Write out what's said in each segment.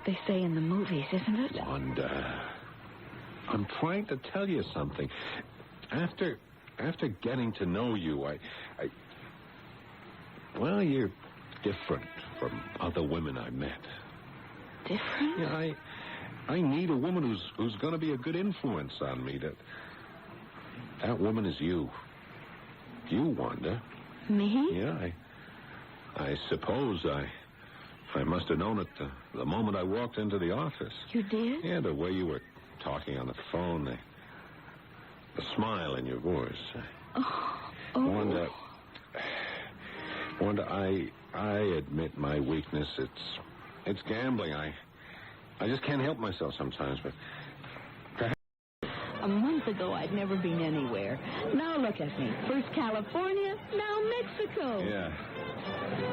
what they say in the movies, isn't it? Wanda, I'm trying to tell you something. After getting to know you, well, you're different from other women I met. Different? Yeah, I need a woman who's going to be a good influence on me. That woman is you. You, Wanda. Me? Yeah, I suppose I must have known it the moment I walked into the office. You did? Yeah, the way you were talking on the phone, the smile in your voice. Oh. Wanda, I admit my weakness. It's gambling. I just can't help myself sometimes, but perhaps... A month ago, I'd never been anywhere. Now look at me. First California, now Mexico. Yeah.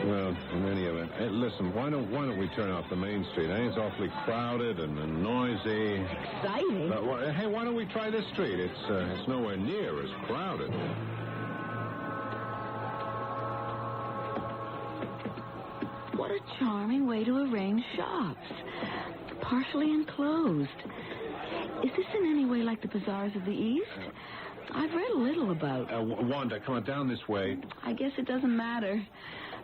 Well, in any event, hey, listen, why don't we turn off the main street? It's awfully crowded and noisy. Exciting. Hey, why don't we try this street? It's nowhere near as crowded. What a charming way to arrange shops. Partially enclosed. Is this in any way like the bazaars of the East? I've read a little about... Wanda, come on, down this way. I guess it doesn't matter.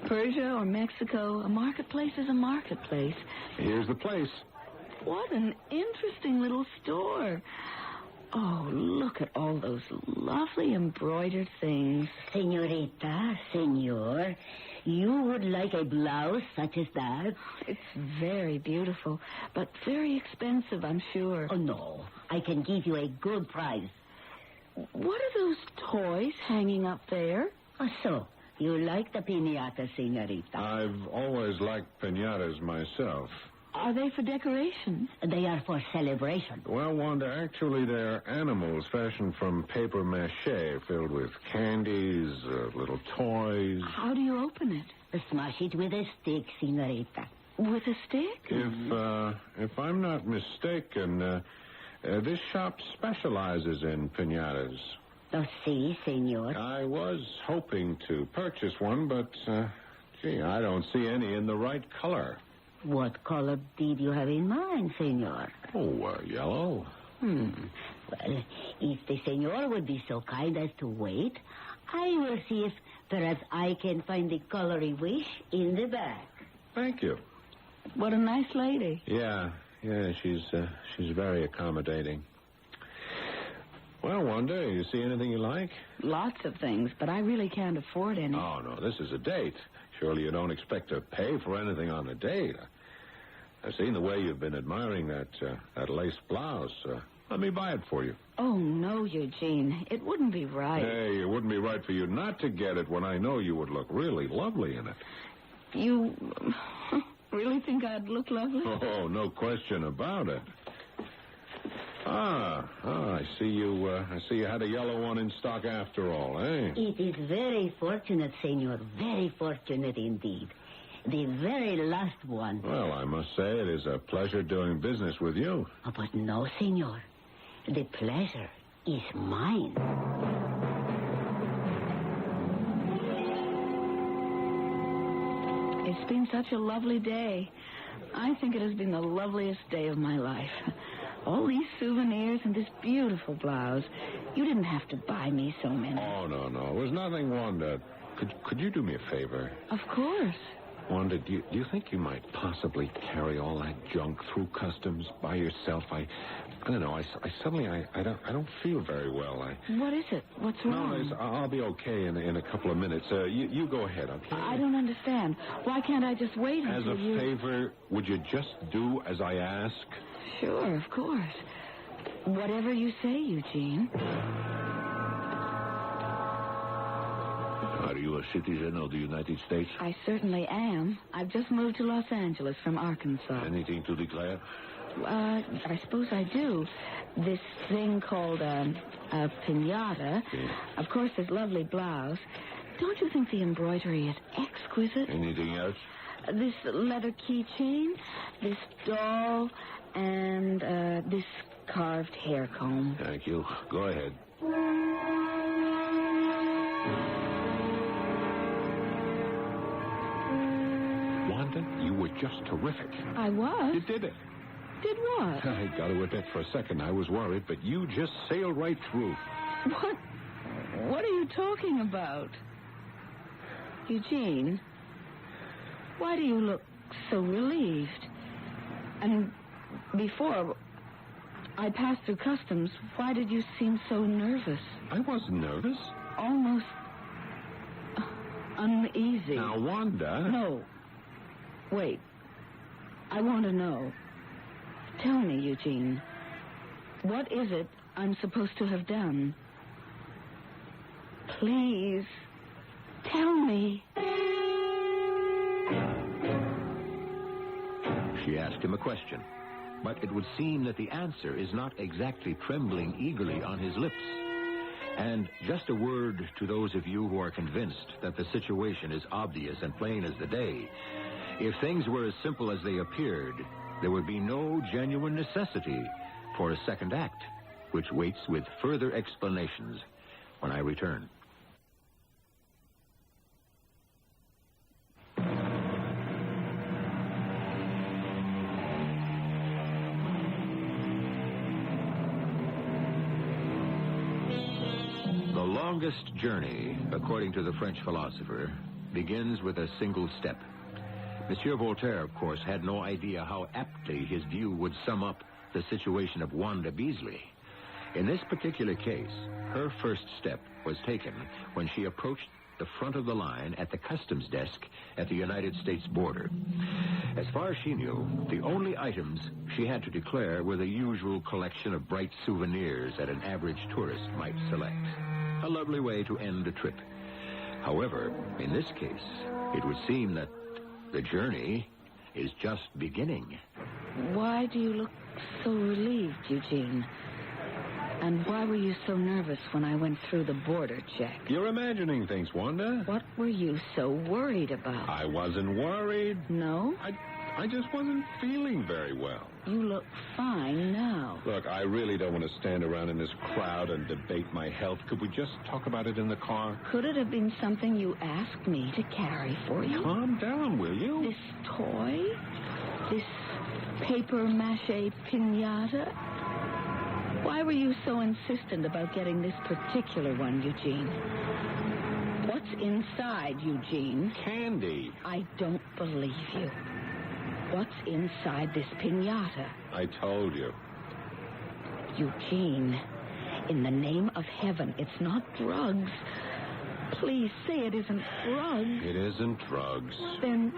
Persia or Mexico, a marketplace is a marketplace. Here's the place. What an interesting little store. Oh, look at all those lovely embroidered things. Senorita, senor, you would like a blouse such as that? It's very beautiful, but very expensive, I'm sure. Oh, no. I can give you a good price. What are those toys hanging up there? Oh, so, you like the piñata, senorita? I've always liked piñatas myself. Are they for decoration? They are for celebration. Well, Wanda, actually they're animals fashioned from paper mache filled with candies, little toys. How do you open it? Smash it with a stick, senorita. With a stick? If I'm not mistaken, this shop specializes in piñatas. Oh, si, senor. I was hoping to purchase one, but, I don't see any in the right color. What color did you have in mind, senor? Oh, yellow. Well, if the senor would be so kind as to wait, I will see if perhaps I can find the color he wish in the back. Thank you. What a nice lady. Yeah, she's very accommodating. Well, Wanda, you see anything you like? Lots of things, but I really can't afford any. Oh, no, this is a date. Surely you don't expect to pay for anything on the date. I've seen the way you've been admiring that lace blouse. Let me buy it for you. Oh, no, Eugene. It wouldn't be right. Hey, it wouldn't be right for you not to get it when I know you would look really lovely in it. You really think I'd look lovely? Oh, no question about it. I see you had a yellow one in stock after all, eh? It is very fortunate, senor. Very fortunate indeed. The very last one. Well, I must say it is a pleasure doing business with you. Oh, but no, senor. The pleasure is mine. It's been such a lovely day. I think it has been the loveliest day of my life. All these souvenirs and this beautiful blouse. You didn't have to buy me so many. Oh, no. It was nothing, Wanda. Could you do me a favor? Of course. Wanda, do you think you might possibly carry all that junk through customs by yourself? I don't know. I don't feel very well. What is it? What's wrong? No, I'll be okay in a couple of minutes. You go ahead, okay? I don't understand. Why can't I just wait As until a favor, would you just do as I ask? Sure, of course. Whatever you say, Eugene. Are you a citizen of the United States? I certainly am. I've just moved to Los Angeles from Arkansas. Anything to declare? I suppose I do. This thing called a piñata. Yeah. Of course, this lovely blouse. Don't you think the embroidery is exquisite? Anything else? This leather keychain, this doll, and this carved hair comb. Thank you. Go ahead. Wanda, you were just terrific. I was? You did it. Did what? I got to admit, for a second I was worried, but you just sailed right through. What are you talking about? Eugene, why do you look so relieved? And before I passed through customs, why did you seem so nervous? I wasn't nervous. Almost uneasy. Now, Wanda... No. Wait. I want to know. Tell me, Eugene. What is it I'm supposed to have done? Please, tell me. She asked him a question, but it would seem that the answer is not exactly trembling eagerly on his lips. And just a word to those of you who are convinced that the situation is obvious and plain as the day. If things were as simple as they appeared, there would be no genuine necessity for a second act, which waits with further explanations when I return. The longest journey, according to the French philosopher, begins with a single step. Monsieur Voltaire, of course, had no idea how aptly his view would sum up the situation of Wanda Beasley. In this particular case, her first step was taken when she approached the front of the line at the customs desk at the United States border. As far as she knew, the only items she had to declare were the usual collection of bright souvenirs that an average tourist might select. A lovely way to end a trip. However, in this case, it would seem that the journey is just beginning. Why do you look so relieved, Eugene? And why were you so nervous when I went through the border check? You're imagining things, Wanda. What were you so worried about? I wasn't worried. No? I just wasn't feeling very well. You look fine now. Look, I really don't want to stand around in this crowd and debate my health. Could we just talk about it in the car? Could it have been something you asked me to carry for you? Calm down, will you? This toy? This paper mache piñata? Why were you so insistent about getting this particular one, Eugene? What's inside, Eugene? Candy. I don't believe you. What's inside this piñata? I told you. Eugene, in the name of heaven, it's not drugs. Please say it isn't drugs. It isn't drugs. Then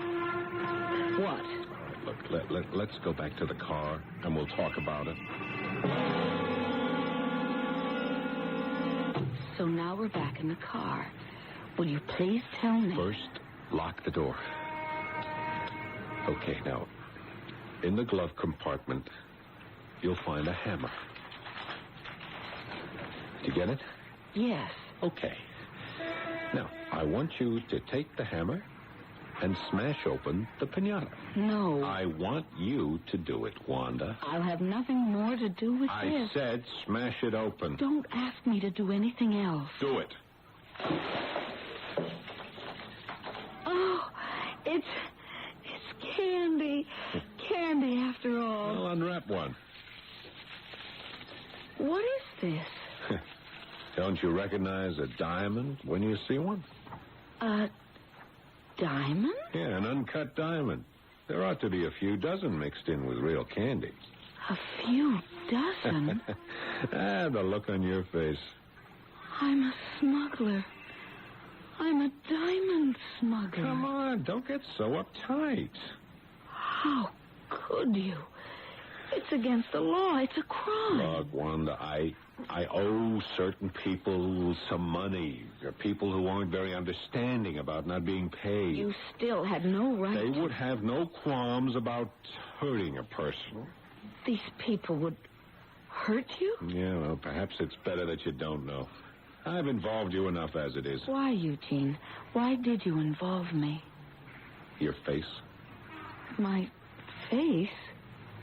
what? Look, let's go back to the car, and we'll talk about it. So now we're back in the car. Will you please tell me? First, lock the door. Okay, now, in the glove compartment, you'll find a hammer. Did you get it? Yes. Okay. Now, I want you to take the hammer and smash open the piñata. No. I want you to do it, Wanda. I'll have nothing more to do with I this. said smash it open. Don't ask me to do anything else. Do it. Oh, it's candy. Candy, after all. Well, unwrap one. What is this? Don't you recognize a diamond when you see one? A diamond? Yeah, an uncut diamond. There ought to be a few dozen mixed in with real candy. A few dozen? The look on your face. I'm a smuggler. I'm a diamond smuggler. Come on, don't get so uptight. How could you? It's against the law. It's a crime. Look, Wanda, I owe certain people some money. There are people who aren't very understanding about not being paid. You still had no right They to... would have no qualms about hurting a person. These people would hurt you? Yeah, well, perhaps it's better that you don't know. I've involved you enough as it is. Why, Eugene? Why did you involve me? Your face? My face?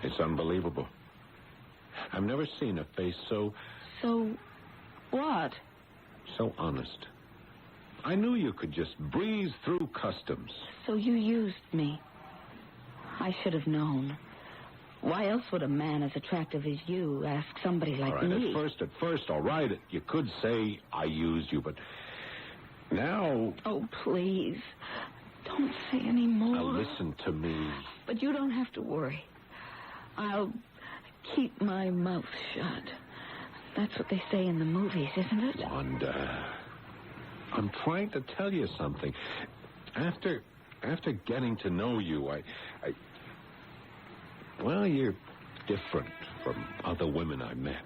It's unbelievable. I've never seen a face so what? So honest. I knew you could just breeze through customs. So you used me. I should have known. Why else would a man as attractive as you ask somebody like All right, me? at first, all right, you could say I used you, but now... Oh, please. Don't say any more. Now, listen to me. But you don't have to worry. I'll keep my mouth shut. That's what they say in the movies, isn't it? Wanda, I'm trying to tell you something. After getting to know you, well, you're different from other women I met.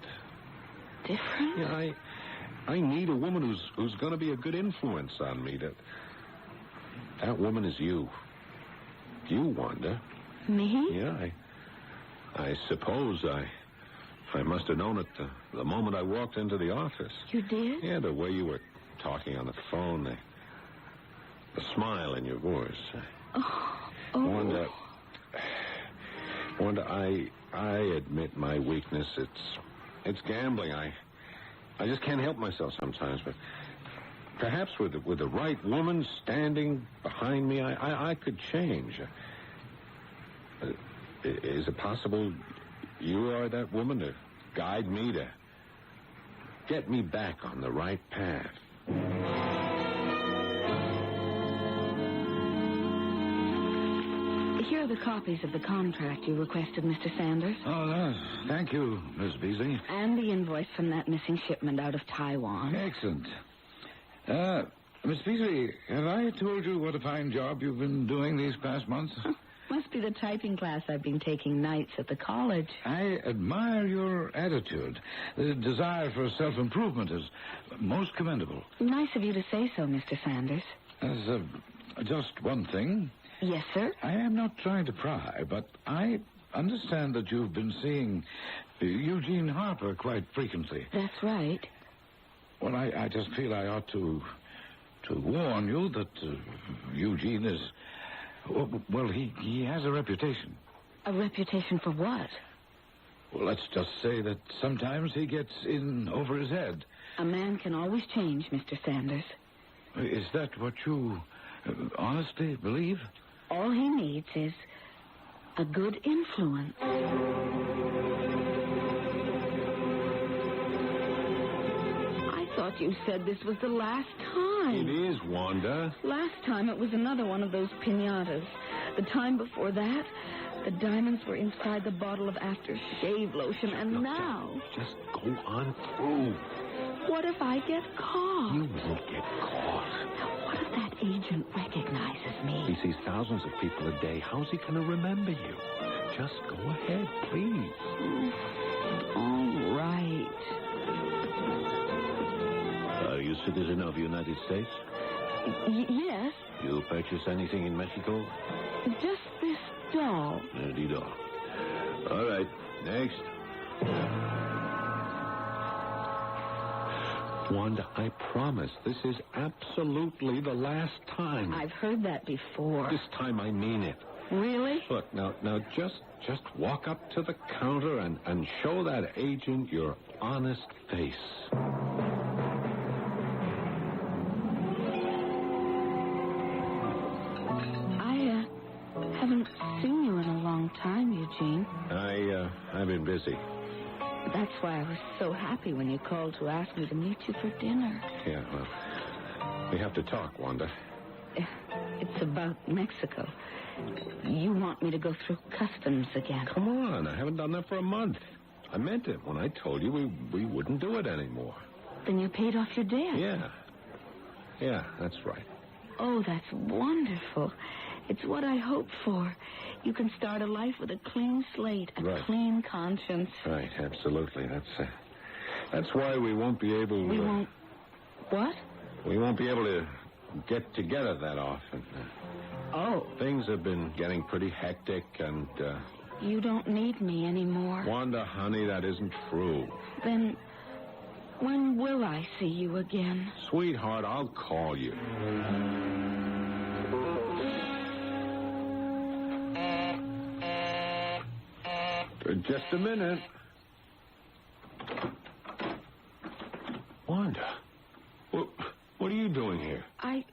Different? Yeah, I need a woman who's going to be a good influence on me. That woman is you. You, Wanda. Me? Yeah, I suppose I must have known it the moment I walked into the office. You did? Yeah, the way you were talking on the phone, the smile in your voice. Oh. Wanda, I admit my weakness. It's gambling. I just can't help myself sometimes. But perhaps with the right woman standing behind me, I could change. Is it possible you are that woman to guide me, to get me back on the right path? Here are the copies of the contract you requested, Mr. Sanders. Oh, thank you, Miss Beasley. And the invoice from that missing shipment out of Taiwan. Excellent. Miss Beasley, have I told you what a fine job you've been doing these past months? Must be the typing class I've been taking nights at the college. I admire your attitude. The desire for self-improvement is most commendable. Nice of you to say so, Mr. Sanders. There's just one thing. Yes, sir? I am not trying to pry, but I understand that you've been seeing Eugene Harper quite frequently. That's right. Well, I just feel I ought to warn you that Eugene is... Well, he has a reputation. A reputation for what? Well, let's just say that sometimes he gets in over his head. A man can always change, Mr. Sanders. Is that what you honestly believe? All he needs is a good influence. I thought you said this was the last time. It is, Wanda. Last time it was another one of those piñatas. The time before that, the diamonds were inside the bottle of aftershave lotion, and now... Just go on through. What if I get caught? You won't get caught. What if that agent recognizes me? He sees thousands of people a day. How's he going to remember you? Just go ahead, please. All right. Are you a citizen of the United States? Yes, You purchase anything in Mexico? just this doll. Nerdy. All right, next. Wanda, I promise this is absolutely the last time. I've heard that before. This time I mean it. Really? Look, now just walk up to the counter and show that agent your honest face. I haven't seen you in a long time, Eugene. I've been busy. That's why I was so happy when you called to ask me to meet you for dinner. Yeah, well, we have to talk, Wanda. It's about Mexico. You want me to go through customs again. Come on, I haven't done that for a month. I meant it when I told you we wouldn't do it anymore. Then you paid off your debt. Yeah, that's right. Oh, that's wonderful. It's what I hoped for. You can start a life with a clean slate, a Right. clean conscience. Right, absolutely. That's why we won't be able to... We won't... What? We won't be able to get together that often. Oh, Things have been getting pretty hectic, and, you don't need me anymore. Wanda, honey, that isn't true. Then when will I see you again? Sweetheart, I'll call you. Just a minute. Wanda, what are you doing here? I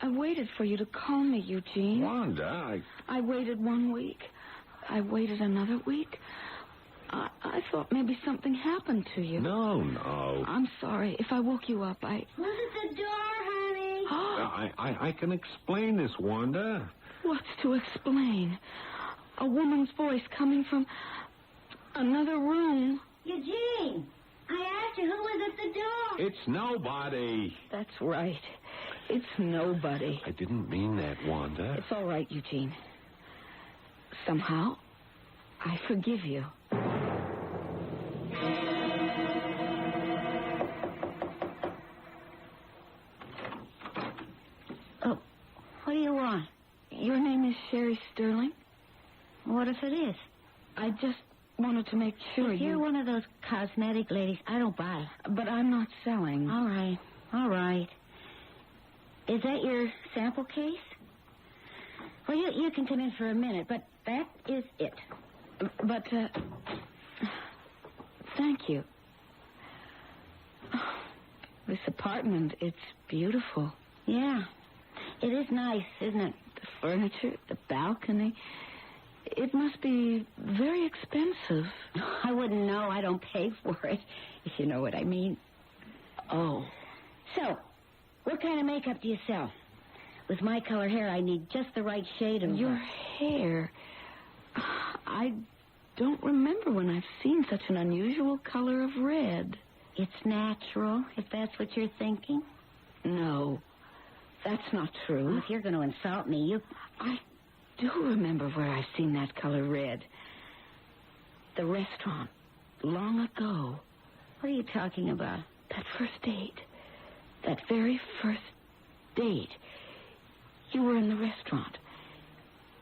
waited for you to call me, Eugene. Wanda, I waited 1 week. I waited another week. I thought maybe something happened to you. No. I'm sorry. If I woke you up, Who's at the door, honey? I can explain this, Wanda. What's to explain? A woman's voice coming from another room. Eugene, I asked you who was at the door. It's nobody. That's right. It's nobody. I didn't mean that, Wanda. It's all right, Eugene. Somehow, I forgive you. Oh, what do you want? Your name is Sherry Sterling? What if it is? I just wanted to make sure If you're one of those cosmetic ladies, I don't buy. But I'm not selling. All right. Is that your sample case? Well, you can come in for a minute, but that is it. But, thank you. This apartment, it's beautiful. Yeah, it is nice, isn't it? The furniture, the balcony. It must be very expensive. I wouldn't know. I don't pay for it, if you know what I mean. Oh. So, what kind of makeup do you sell? With my color hair, I need just the right shade of... Your hair. I don't remember when I've seen such an unusual color of red. It's natural, if that's what you're thinking. No, that's not true. Well, if you're going to insult me, I do remember where I've seen that color red. The restaurant, long ago. What are you talking about? That first date. That very first date. You were in the restaurant.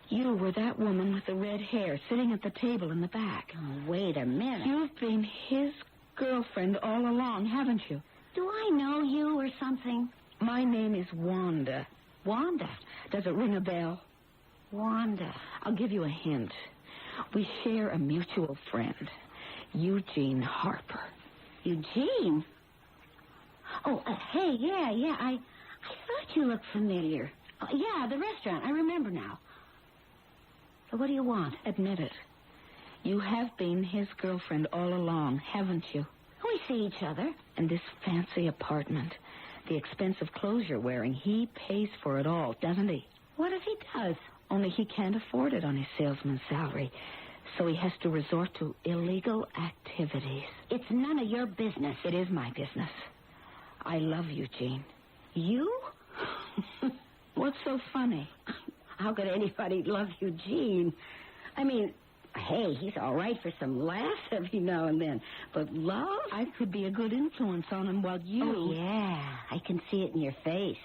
You were that woman with the red hair sitting at the table in the back. Oh, wait a minute. You've been his girlfriend all along, haven't you? Do I know you or something? My name is Wanda. Wanda? Does it ring a bell? Wanda. I'll give you a hint. We share a mutual friend, Eugene Harper. Eugene? Oh, hey, yeah. I thought you looked familiar. Oh, yeah, the restaurant. I remember now. So what do you want? Admit it. You have been his girlfriend all along, haven't you? We see each other. And this fancy apartment, the expensive clothes you're wearing, he pays for it all, doesn't he? What if he does? Only he can't afford it on his salesman's salary, so he has to resort to illegal activities. It's none of your business. It is my business. I love you, Jean. You? What's so funny? How could anybody love Eugene? I mean, hey, he's all right for some laughs every now and then. But love? I could be a good influence on him while you... Oh, yeah. I can see it in your face.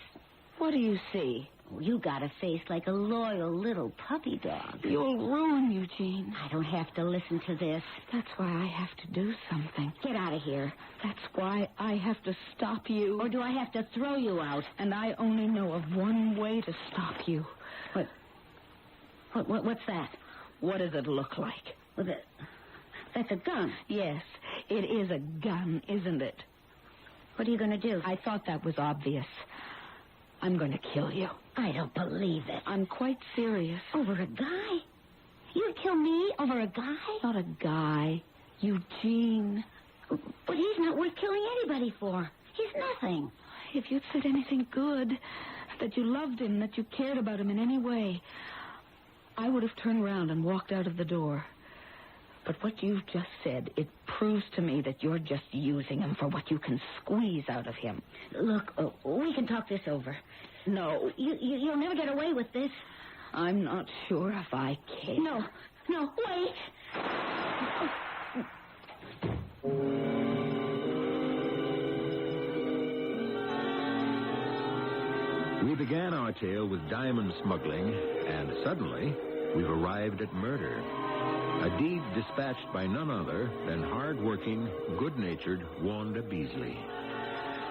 What do you see? Oh, you got a face like a loyal little puppy dog. You'll ruin Eugene. I don't have to listen to this. That's why I have to do something. Get out of here. That's why I have to stop you. Or do I have to throw you out? And I only know of one way to stop you. What's that? What does it look like? Well, that's a gun. Yes, it is a gun, isn't it? What are you going to do? I thought that was obvious. I'm going to kill you. I don't believe it. I'm quite serious. Over a guy? You'd kill me over a guy? Not a guy. Eugene. But he's not worth killing anybody for. He's nothing. If you'd said anything good, that you loved him, that you cared about him in any way, I would have turned around and walked out of the door. But what you've just said, it proves to me that you're just using him for what you can squeeze out of him. Look, we can talk this over. No. You'll never get away with this. I'm not sure if I can. No, wait. We began our tale with diamond smuggling, and suddenly we've arrived at murder. A deed dispatched by none other than hard-working, good-natured Wanda Beasley.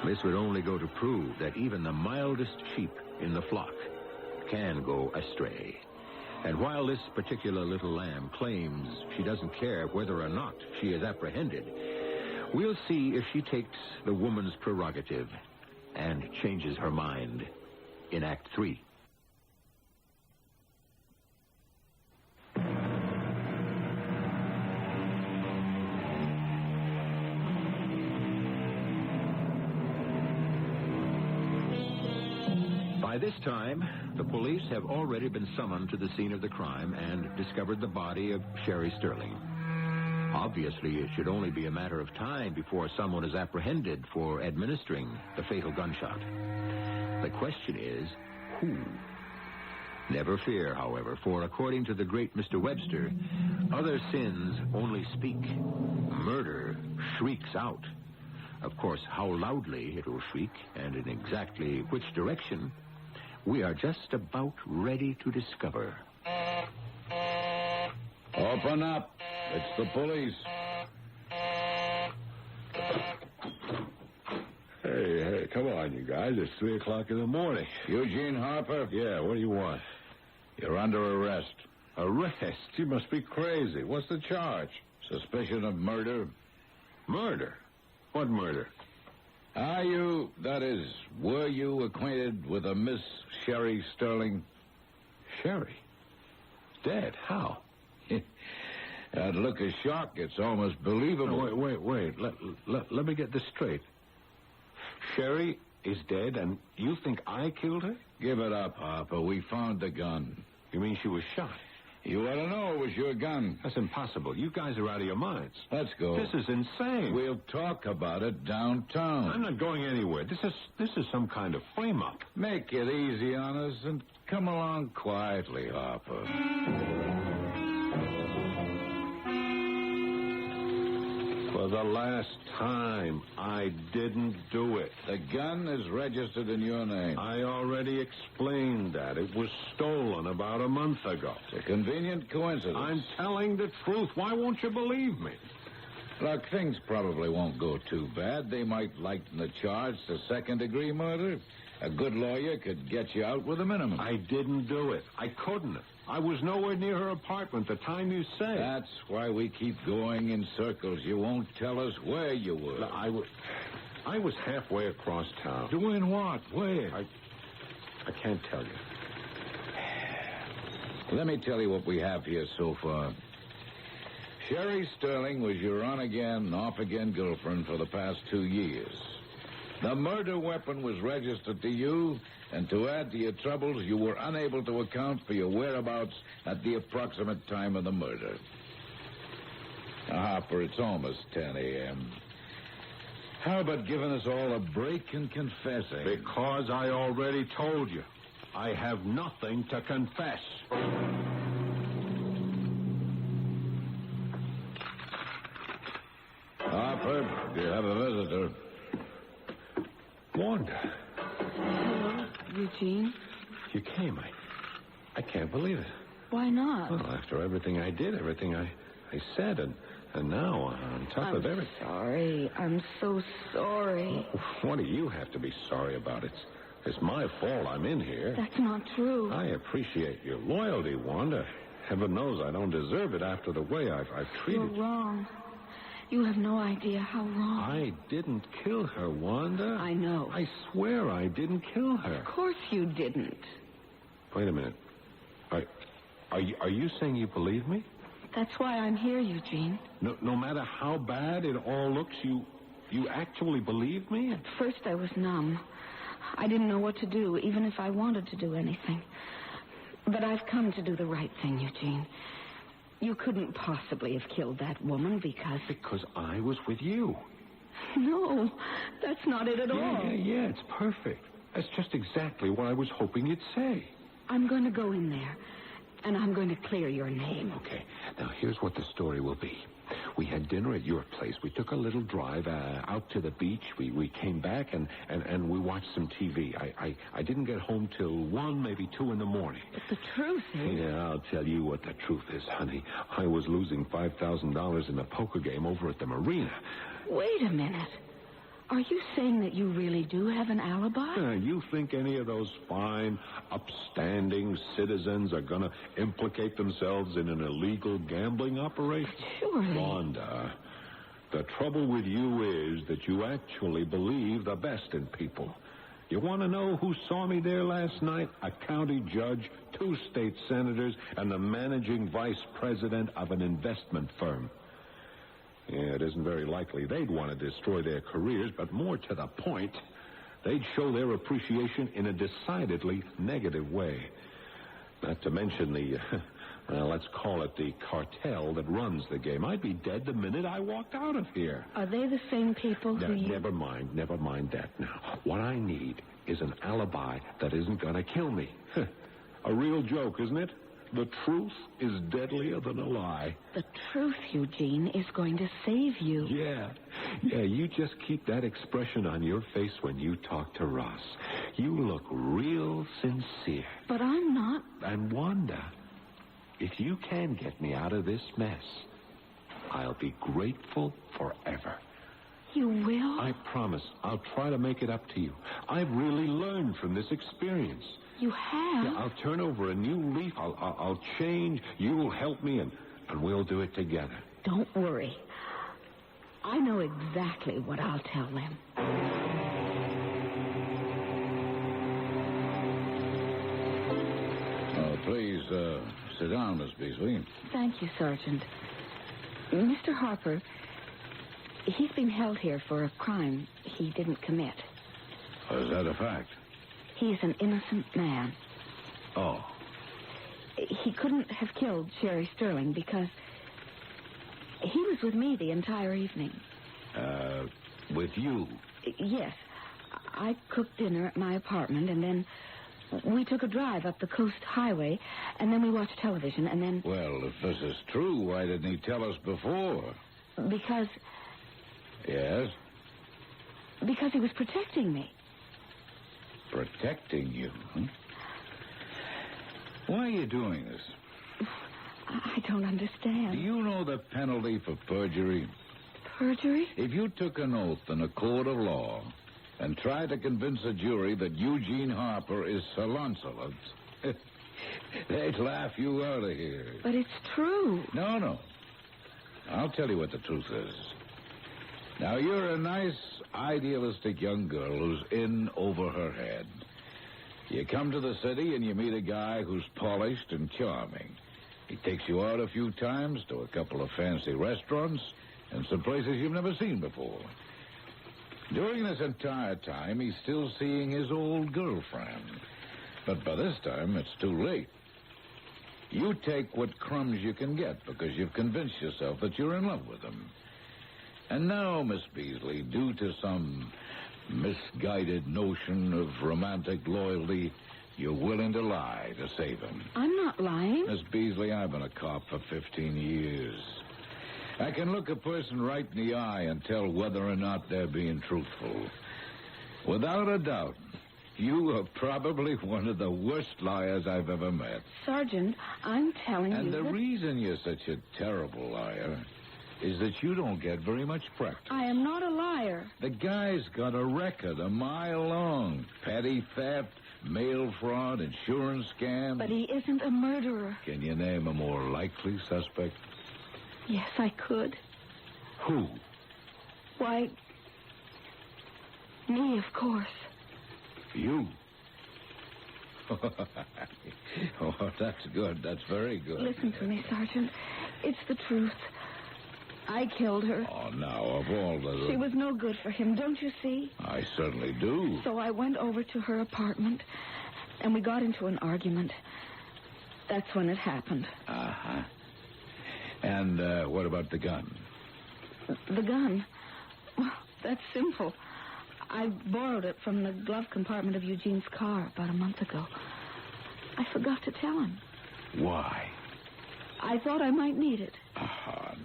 This would only go to prove that even the mildest sheep in the flock can go astray. And while this particular little lamb claims she doesn't care whether or not she is apprehended, we'll see if she takes the woman's prerogative and changes her mind in Act 3. By this time, the police have already been summoned to the scene of the crime and discovered the body of Sherry Sterling. Obviously, it should only be a matter of time before someone is apprehended for administering the fatal gunshot. The question is, who? Never fear, however, for according to the great Mr. Webster, other sins only speak. Murder shrieks out. Of course, how loudly it will shriek and in exactly which direction, we are just about ready to discover. Open up. It's the police. Hey, come on, you guys. It's 3 o'clock in the morning. Eugene Harper? Yeah, what do you want? You're under arrest. Arrest? You must be crazy. What's the charge? Suspicion of murder. Murder? What murder? Were you acquainted with a Miss Sherry Sterling? Sherry? Dead? How? That look of shock, it's almost believable. No, wait. Let me get this straight. Sherry is dead, and you think I killed her? Give it up, Harper. We found the gun. You mean she was shot? You ought to know it was your gun. That's impossible. You guys are out of your minds. Let's go. This is insane. We'll talk about it downtown. I'm not going anywhere. This is some kind of frame-up. Make it easy on us and come along quietly, Harper. For the last time, I didn't do it. The gun is registered in your name. I already explained that. It was stolen about a month ago. It's a convenient coincidence. I'm telling the truth. Why won't you believe me? Look, things probably won't go too bad. They might lighten the charge to second-degree murder. A good lawyer could get you out with a minimum. I didn't do it. I couldn't have. I was nowhere near her apartment the time you say. That's why we keep going in circles. You won't tell us where you were. I was halfway across town. Doing what? Where? I can't tell you. Let me tell you what we have here so far. Sherry Sterling was your on-again, off-again girlfriend for the past 2 years. The murder weapon was registered to you, and to add to your troubles, you were unable to account for your whereabouts at the approximate time of the murder. Now, Harper, it's almost 10 a.m. How about giving us all a break and confessing? Because I already told you. I have nothing to confess. Harper, you have a visitor. Wanda. Hello, Eugene. You came. I can't believe it. Why not? Well, after everything I did, everything I said, and now, on top of everything. Sorry. I'm so sorry. What do you have to be sorry about? It's my fault I'm in here. That's not true. I appreciate your loyalty, Wanda. Heaven knows I don't deserve it after the way I've treated you. You're wrong. You have no idea how wrong. I didn't kill her, Wanda. I know. I swear I didn't kill her. Of course you didn't. Wait a minute. Are you saying you believe me? That's why I'm here, Eugene. No matter how bad it all looks, you actually believe me? At first I was numb. I didn't know what to do, even if I wanted to do anything. But I've come to do the right thing, Eugene. You couldn't possibly have killed that woman because... Because I was with you. No, that's not it at all. Yeah, it's perfect. That's just exactly what I was hoping you'd say. I'm going to go in there, and I'm going to clear your name. Okay, now here's what the story will be. We had dinner at your place. We took a little drive out to the beach. We came back and we watched some TV. I didn't get home till 1, maybe 2 in the morning. But the truth is... Yeah, I'll tell you what the truth is, honey. I was losing $5,000 in a poker game over at the marina. Wait a minute. Are you saying that you really do have an alibi? You think any of those fine, upstanding citizens are going to implicate themselves in an illegal gambling operation? Surely. Wanda, the trouble with you is that you actually believe the best in people. You want to know who saw me there last night? A county judge, 2 state senators, and the managing vice president of an investment firm. Yeah, it isn't very likely they'd want to destroy their careers, but more to the point, they'd show their appreciation in a decidedly negative way. Not to mention the, well, let's call it the cartel that runs the game. I'd be dead the minute I walked out of here. Are they the same people who you... Never mind that now. What I need is an alibi that isn't going to kill me. A real joke, isn't it? The truth is deadlier than a lie. The truth, Eugene, is going to save you. Yeah, you just keep that expression on your face when you talk to Ross. You look real sincere. But I'm not. And Wanda, if you can get me out of this mess, I'll be grateful forever. You will? I promise. I'll try to make it up to you. I've really learned from this experience. You have? Yeah, I'll turn over a new leaf. I'll change. You'll help me, and we'll do it together. Don't worry. I know exactly what I'll tell them. Please, sit down, Miss Beasley. Thank you, Sergeant. Mr. Harper, he's been held here for a crime he didn't commit. Is that a fact? He's an innocent man. Oh. He couldn't have killed Sherry Sterling because he was with me the entire evening. With you? Yes. I cooked dinner at my apartment, and then we took a drive up the coast highway, and then we watched television, and then... Well, if this is true, why didn't he tell us before? Because... Yes? Because he was protecting me. Protecting you? Huh? Why are you doing this? I don't understand. Do you know the penalty for perjury? Perjury? If you took an oath in a court of law and tried to convince a jury that Eugene Harper is Sir Lancelot, they'd laugh you out of here. But it's true. No. I'll tell you what the truth is. Now, you're a nice, idealistic young girl who's in over her head. You come to the city and you meet a guy who's polished and charming. He takes you out a few times to a couple of fancy restaurants and some places you've never seen before. During this entire time, he's still seeing his old girlfriend. But by this time, it's too late. You take what crumbs you can get because you've convinced yourself that you're in love with him. And now, Miss Beasley, due to some misguided notion of romantic loyalty, you're willing to lie to save him. I'm not lying. Miss Beasley, I've been a cop for 15 years. I can look a person right in the eye and tell whether or not they're being truthful. Without a doubt, you are probably one of the worst liars I've ever met. Sergeant, I'm telling you And the that... reason you're such a terrible liar is that you don't get very much practice. I am not a liar. The guy's got a record a mile long. Petty theft, mail fraud, insurance scam. But he isn't a murderer. Can you name a more likely suspect? Yes, I could. Who? Why, me, of course. You? Oh, that's good. That's very good. Listen to me, Sergeant. It's the truth. I killed her. Oh, now, of all the... She was no good for him, don't you see? I certainly do. So I went over to her apartment, and we got into an argument. That's when it happened. Uh-huh. And what about the gun? The gun? Well, that's simple. I borrowed it from the glove compartment of Eugene's car about a month ago. I forgot to tell him. Why? I thought I might need it.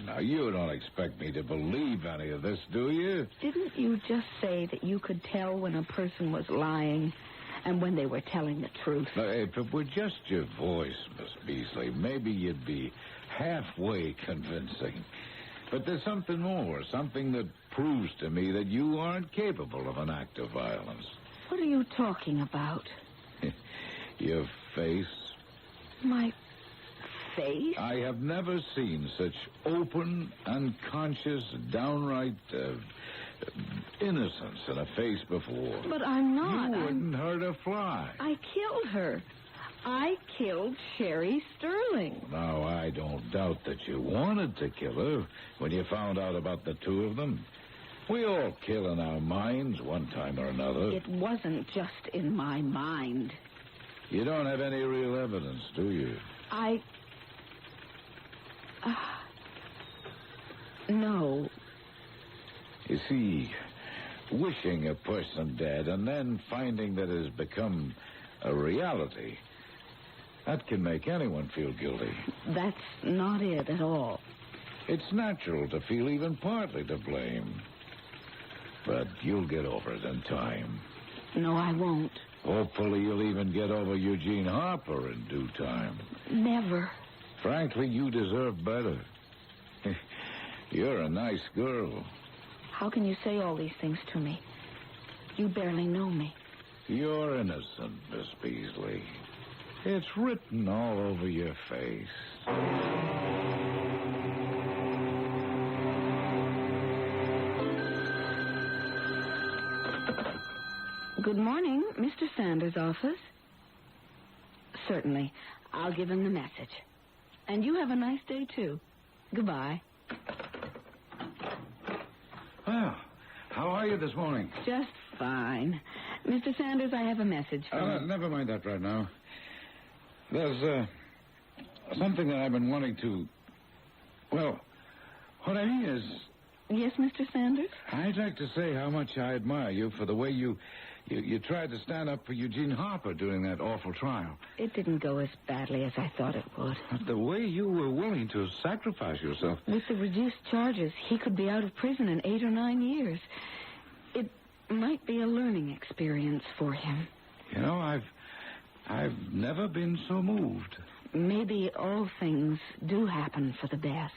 Now, you don't expect me to believe any of this, do you? Didn't you just say that you could tell when a person was lying and when they were telling the truth? Now, if it were just your voice, Miss Beasley, maybe you'd be halfway convincing. But there's something more, something that proves to me that you aren't capable of an act of violence. What are you talking about? Your face. My face? I have never seen such open, unconscious, downright innocence in a face before. But I'm not. You wouldn't hurt a fly. I killed her. I killed Sherry Sterling. Now, I don't doubt that you wanted to kill her when you found out about the two of them. We all kill in our minds one time or another. It wasn't just in my mind. You don't have any real evidence, do you? No. You see, wishing a person dead and then finding that it has become a reality, that can make anyone feel guilty. That's not it at all. It's natural to feel even partly to blame. But you'll get over it in time. No, I won't. Hopefully you'll even get over Eugene Harper in due time. Never. Frankly, you deserve better. You're a nice girl. How can you say all these things to me? You barely know me. You're innocent, Miss Beasley. It's written all over your face. Good morning, Mr. Sanders' office. Certainly. I'll give him the message. And you have a nice day, too. Goodbye. Well, how are you this morning? Just fine. Mr. Sanders, I have a message for you. Never mind that right now. There's, something that I've been wanting to... Well, what I mean is... Yes, Mr. Sanders? I'd like to say how much I admire you for the way you tried to stand up for Eugene Harper during that awful trial. It didn't go as badly as I thought it would. But the way you were willing to sacrifice yourself... With the reduced charges, he could be out of prison in 8 or 9 years. It might be a learning experience for him. You know, I've never been so moved. Maybe all things do happen for the best.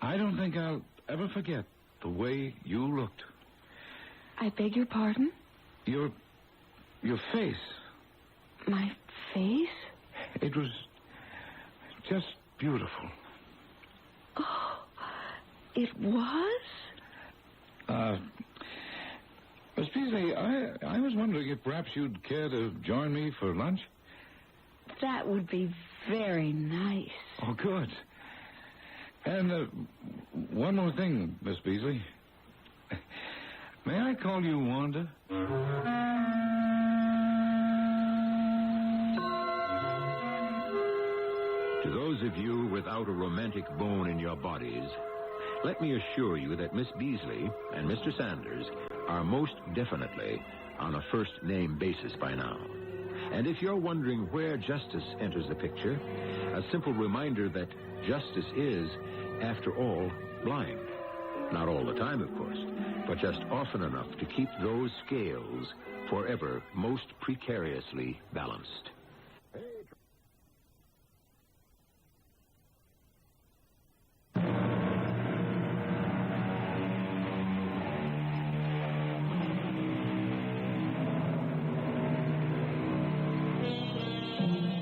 I don't think I'll ever forget the way you looked. I beg your pardon? Your face. My face? It was just beautiful. Oh, it was? Miss Beasley, I was wondering if perhaps you'd care to join me for lunch? That would be very nice. Oh, good. And one more thing, Miss Beasley. May I call you Wanda? To those of you without a romantic bone in your bodies, let me assure you that Miss Beasley and Mr. Sanders are most definitely on a first-name basis by now. And if you're wondering where justice enters the picture, a simple reminder that justice is, after all, blind. Not all the time, of course, but just often enough to keep those scales forever most precariously balanced.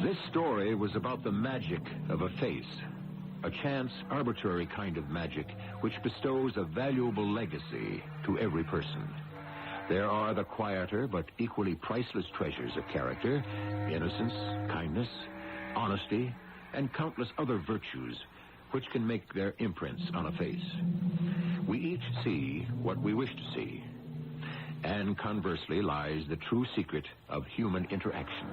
This story was about the magic of a face. A chance, arbitrary kind of magic which bestows a valuable legacy to every person. There are the quieter but equally priceless treasures of character, innocence, kindness, honesty, and countless other virtues which can make their imprints on a face. We each see what we wish to see. And conversely lies the true secret of human interaction.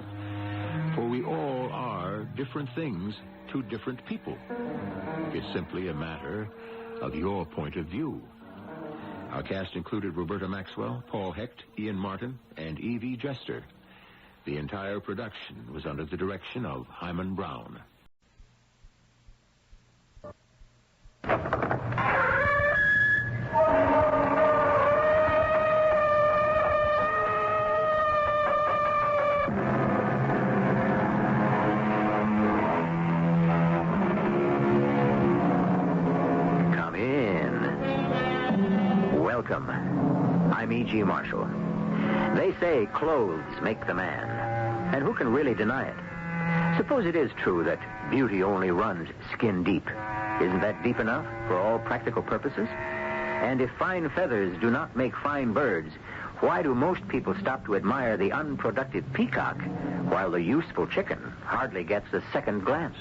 For we all are different things to different people. It's simply a matter of your point of view. Our cast included Roberta Maxwell, Paul Hecht, Ian Martin, and E.V. Jester. The entire production was under the direction of Hyman Brown. Welcome. I'm E.G. Marshall. They say clothes make the man. And who can really deny it? Suppose it is true that beauty only runs skin deep. Isn't that deep enough for all practical purposes? And if fine feathers do not make fine birds, why do most people stop to admire the unproductive peacock while the useful chicken hardly gets a second glance?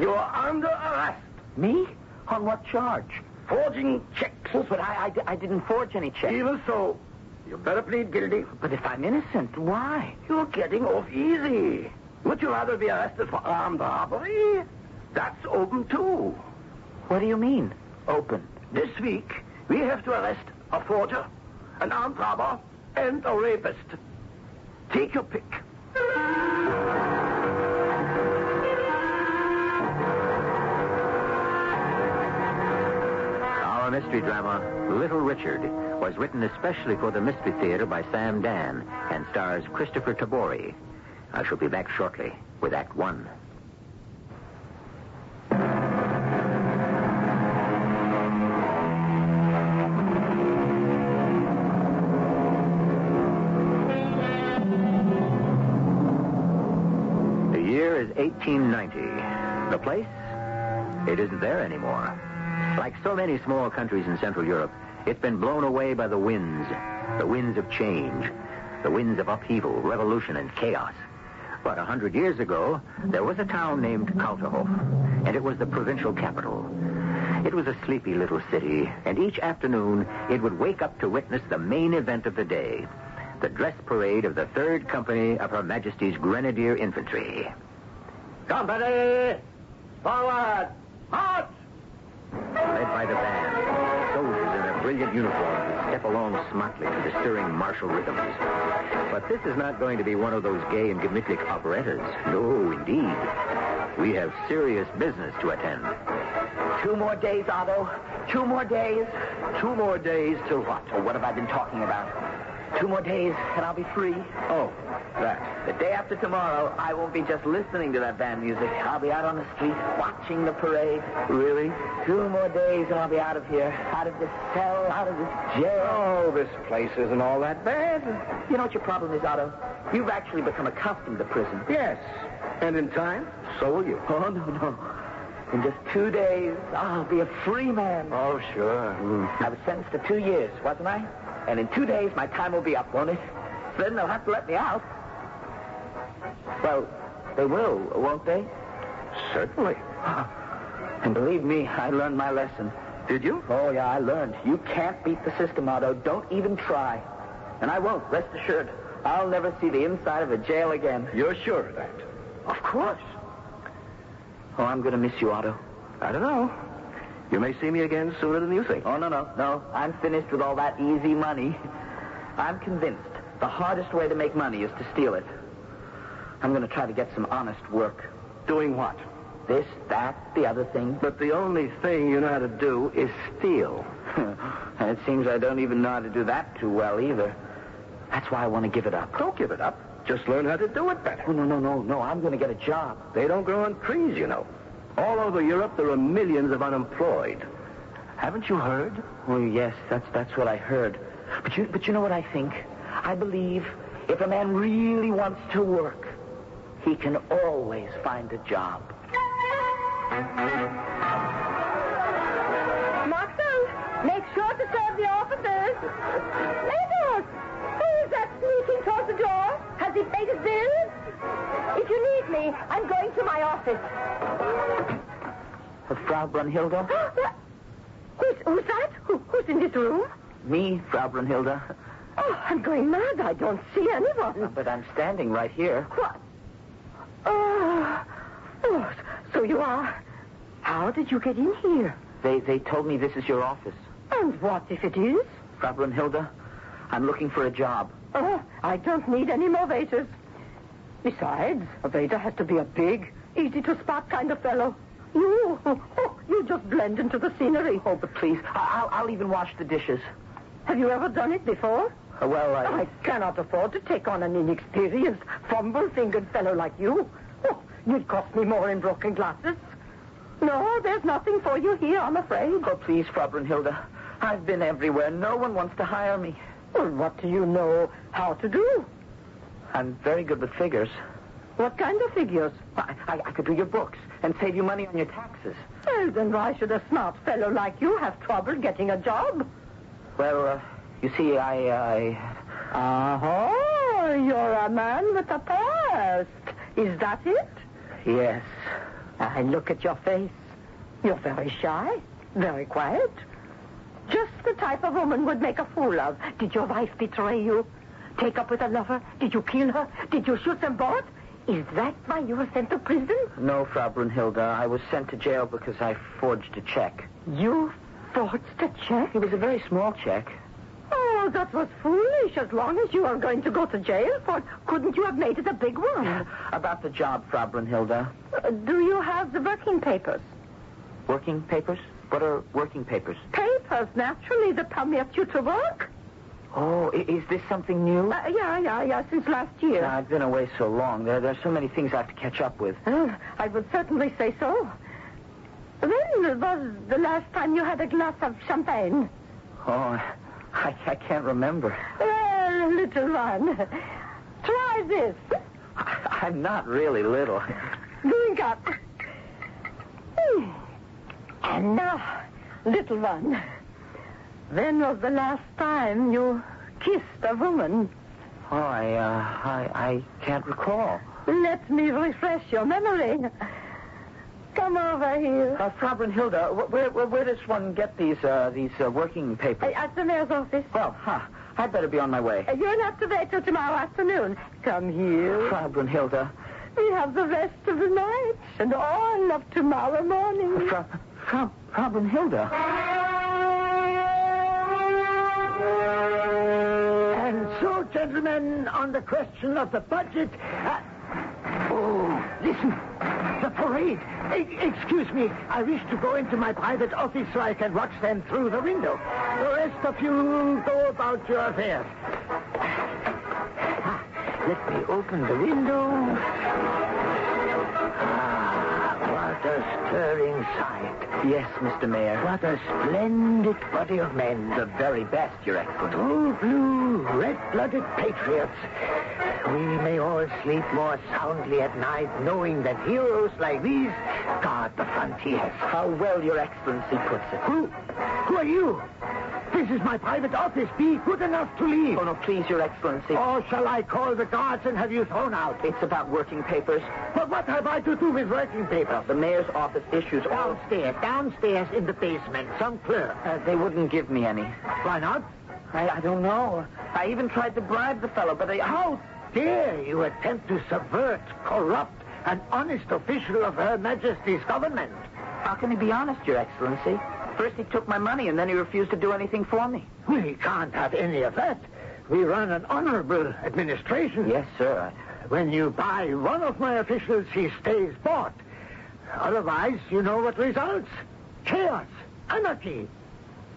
You are under arrest. Me? On what charge? forging checks. Oh, but I didn't forge any checks. Even so, you better plead guilty. But if I'm innocent, why? You're getting off easy. Would you rather be arrested for armed robbery? That's open, too. What do you mean, open? This week, we have to arrest a forger, an armed robber, and a rapist. Take your pick. Our mystery drama, Little Richard, was written especially for the Mystery Theater by Sam Dan and stars Christopher Tabori. I shall be back shortly with Act One. The year is 1890. The place? It isn't there anymore. Like so many small countries in Central Europe, it's been blown away by the winds of change, the winds of upheaval, revolution, and chaos. But 100 years ago, there was a town named Kalterhof, and it was the provincial capital. It was a sleepy little city, and each afternoon it would wake up to witness the main event of the day, the dress parade of the 3rd Company of Her Majesty's Grenadier Infantry. Company! Forward! March! Led by the band, soldiers in their brilliant uniforms would step along smartly to the stirring martial rhythms. But this is not going to be one of those gay and gemütlich operettas. No, indeed. We have serious business to attend. 2 more days, Otto. 2 more days. 2 more days till what? Oh, what have I been talking about? 2 more days, and I'll be free. Oh, that. The day after tomorrow, I won't be just listening to that band music. I'll be out on the street watching the parade. Really? 2 more days, and I'll be out of here. Out of this cell, out of this jail. Oh, this place isn't all that bad. You know what your problem is, Otto? You've actually become accustomed to prison. Yes. And in time, so will you. Oh, no. In just 2 days, I'll be a free man. Oh, sure. I was sentenced to 2 years, wasn't I? And in 2 days, my time will be up, won't it? Then they'll have to let me out. Well, they will, won't they? Certainly. And believe me, I learned my lesson. Did you? Oh, yeah, I learned. You can't beat the system, Otto. Don't even try. And I won't, rest assured. I'll never see the inside of a jail again. You're sure of that? Of course. Oh, I'm going to miss you, Otto. I don't know. You may see me again sooner than you think. Oh, no. I'm finished with all that easy money. I'm convinced the hardest way to make money is to steal it. I'm going to try to get some honest work. Doing what? This, that, the other thing. But the only thing you know how to do is steal. And it seems I don't even know how to do that too well either. That's why I want to give it up. Don't give it up. Just learn how to do it better. Oh, no. I'm going to get a job. They don't grow on trees, you know. All over Europe, there are millions of unemployed. Haven't you heard? Oh, yes, that's what I heard. But you know what I think? I believe if a man really wants to work, he can always find a job. Marshal, make sure to serve the officers. Athos, who is that sneaking towards the door? Has he paid his bills? If you need me, I'm going to my office. Frau Brunhilde? Who's that? Who's in this room? Me, Frau Brunhilde. Oh, I'm going mad. I don't see anyone. But I'm standing right here. What? Oh, so you are. How did you get in here? They told me this is your office. And what if it is? Frau Brunhilde, I'm looking for a job. Oh, I don't need any more waiters. Besides, a waiter has to be a big, easy-to-spot kind of fellow. You just blend into the scenery. Oh, but please, I'll even wash the dishes. Have you ever done it before? Well, I cannot afford to take on an inexperienced, fumble-fingered fellow like you. Oh, you'd cost me more in broken glasses. No, there's nothing for you here, I'm afraid. Oh, please, Frau Brunhilde. I've been everywhere. No one wants to hire me. Well, what do you know how to do? I'm very good with figures. What kind of figures? I could do your books and save you money on your taxes. Well, then why should a smart fellow like you have trouble getting a job? Well, you see, Oh, you're a man with a past. Is that it? Yes. I look at your face. You're very shy, very quiet. Just the type a woman would make a fool of. Did your wife betray you? Take up with a lover? Did you kill her? Did you shoot them both? Is that why you were sent to prison? No, Frau Brunhilde. I was sent to jail because I forged a check. You forged a check? It was a very small check. Oh, that was foolish. As long as you are going to go to jail for it, couldn't you have made it a big one? About the job, Frau Brunhilde. Do you have the working papers? Working papers? What are working papers? Papers, naturally, that permit you to work. Oh, is this something new? Yeah, since last year. I've been away so long. There's so many things I have to catch up with. I would certainly say so. When was the last time you had a glass of champagne? Oh, I can't remember. Well, little one, try this. I'm not really little. Drink up. And now, little one, when was the last time you kissed a woman? Oh, I can't recall. Let me refresh your memory. Come over here. Frau Brunhilde, where does one get these working papers? At the mayor's office. Well, I'd better be on my way. You'll have to wait till tomorrow afternoon. Come here. Frau Brunhilde. We have the rest of the night and all of tomorrow morning. Frau Brunhilde. And so, gentlemen, on the question of the budget... listen. The parade. Excuse me. I wish to go into my private office so I can watch them through the window. The rest of you go about your affairs. Let me open the window. What a stirring sight. Yes, Mr. Mayor. What a splendid body of men. The very best, Your Excellency. True blue, red-blooded patriots. We may all sleep more soundly at night knowing that heroes like these guard the frontiers. How well Your Excellency puts it. Who are you? This is my private office. Be good enough to leave. Oh, no, please, Your Excellency. Or shall I call the guards and have you thrown out? It's about working papers. But what have I to do with working papers? The mayor's office issues all... Downstairs in the basement. Some clerk. They wouldn't give me any. Why not? I don't know. I even tried to bribe the fellow, but How dare you attempt to subvert, corrupt, an honest official of Her Majesty's government? How can he be honest, Your Excellency? First he took my money, and then he refused to do anything for me. We can't have any of that. We run an honorable administration. Yes, sir. When you buy one of my officials, he stays bought. Otherwise, you know what results. Chaos. Anarchy.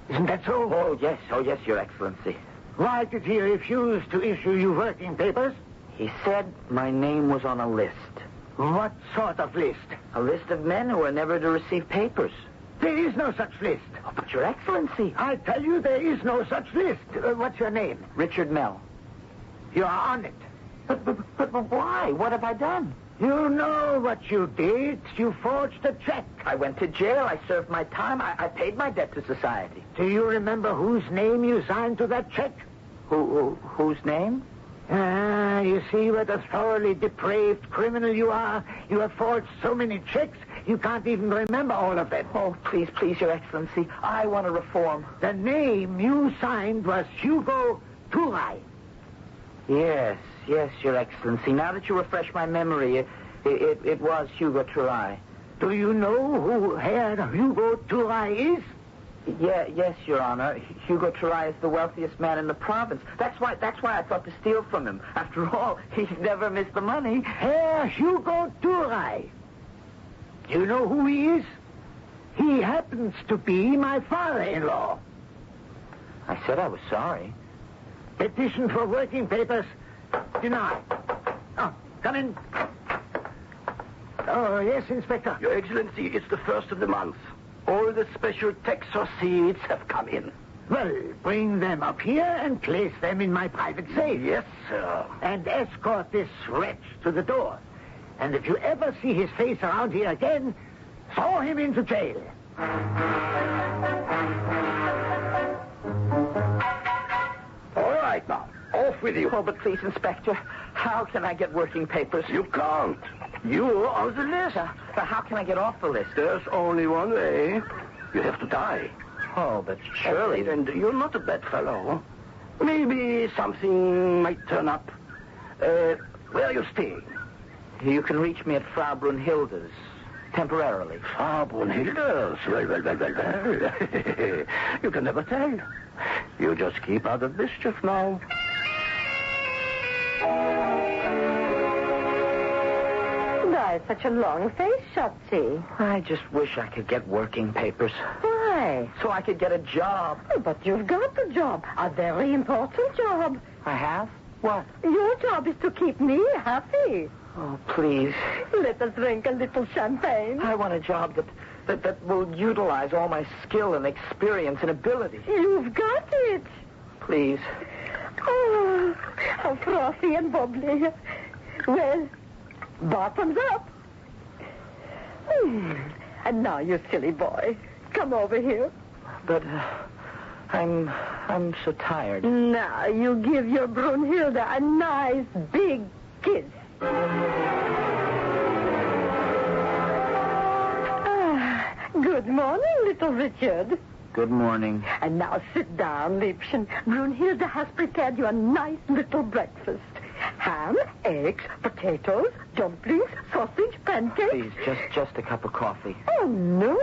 Isn't that so? Oh, yes, Your Excellency. Why did he refuse to issue you working papers? He said my name was on a list. What sort of list? A list of men who are never to receive papers. There is no such list. Oh, but Your Excellency. I tell you, there is no such list. What's your name? Richard Mell. You are on it. But why? What have I done? You know what you did. You forged a check. I went to jail. I served my time. I paid my debt to society. Do you remember whose name you signed to that check? Whose name? You see what a thoroughly depraved criminal you are. You have forged so many checks, you can't even remember all of them. Oh, please, Your Excellency. I want to reform. The name you signed was Hugo Turai. Yes, Your Excellency. Now that you refresh my memory, it was Hugo Turai. Do you know who Herr Hugo Turai is? Yes, Your Honor. Hugo Turai is the wealthiest man in the province. That's why I thought to steal from him. After all, he's never missed the money. Herr Hugo Turai. Do you know who he is? He happens to be my father-in-law. I said I was sorry. Petition for working papers denied. Oh, come in. Oh, yes, Inspector. Your Excellency, it's the first of the month. All the special tax receipts have come in. Well, bring them up here and place them in my private safe. Yes, sir. And escort this wretch to the door. And if you ever see his face around here again, throw him into jail. All right, now. Off with you. Oh, but please, Inspector, how can I get working papers? You can't. You're on the list. But how can I get off the list? There's only one way. You have to die. Oh, but surely... And you're not a bad fellow. Maybe something might turn up. Where are you staying? You can reach me at Frau Brunhilde's, temporarily. Frau Brunhilde's? Well. You can never tell. You just keep out of mischief now. Why, such a long face, Shotzi. I just wish I could get working papers. Why? So I could get a job. Oh, but you've got the job. A very important job. I have? What? Your job is to keep me happy. Oh, please. Let us drink a little champagne. I want a job that will utilize all my skill and experience and ability. You've got it. Please. Oh, how frothy and bubbly. Well, bottoms up. And now, you silly boy, come over here. But I'm so tired. Now, you give your Brunhilde a nice big kiss. Good morning, little Richard. Good morning. And now sit down, Liebchen. Brunhilde has prepared you a nice little breakfast. Ham, eggs, potatoes, dumplings, sausage, pancakes. Please, just a cup of coffee. Oh, no.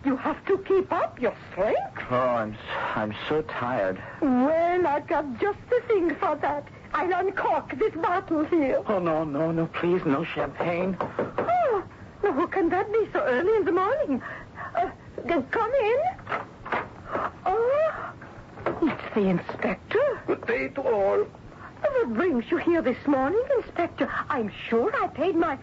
You have to keep up your strength. Oh, I'm so tired. Well, I've got just the thing for that. I'll uncork this bottle here. Oh, no, please, no champagne. Oh, now who can that be so early in the morning? Come in. Oh, it's the inspector. Good day to all. What brings you here this morning, Inspector? I'm sure I paid my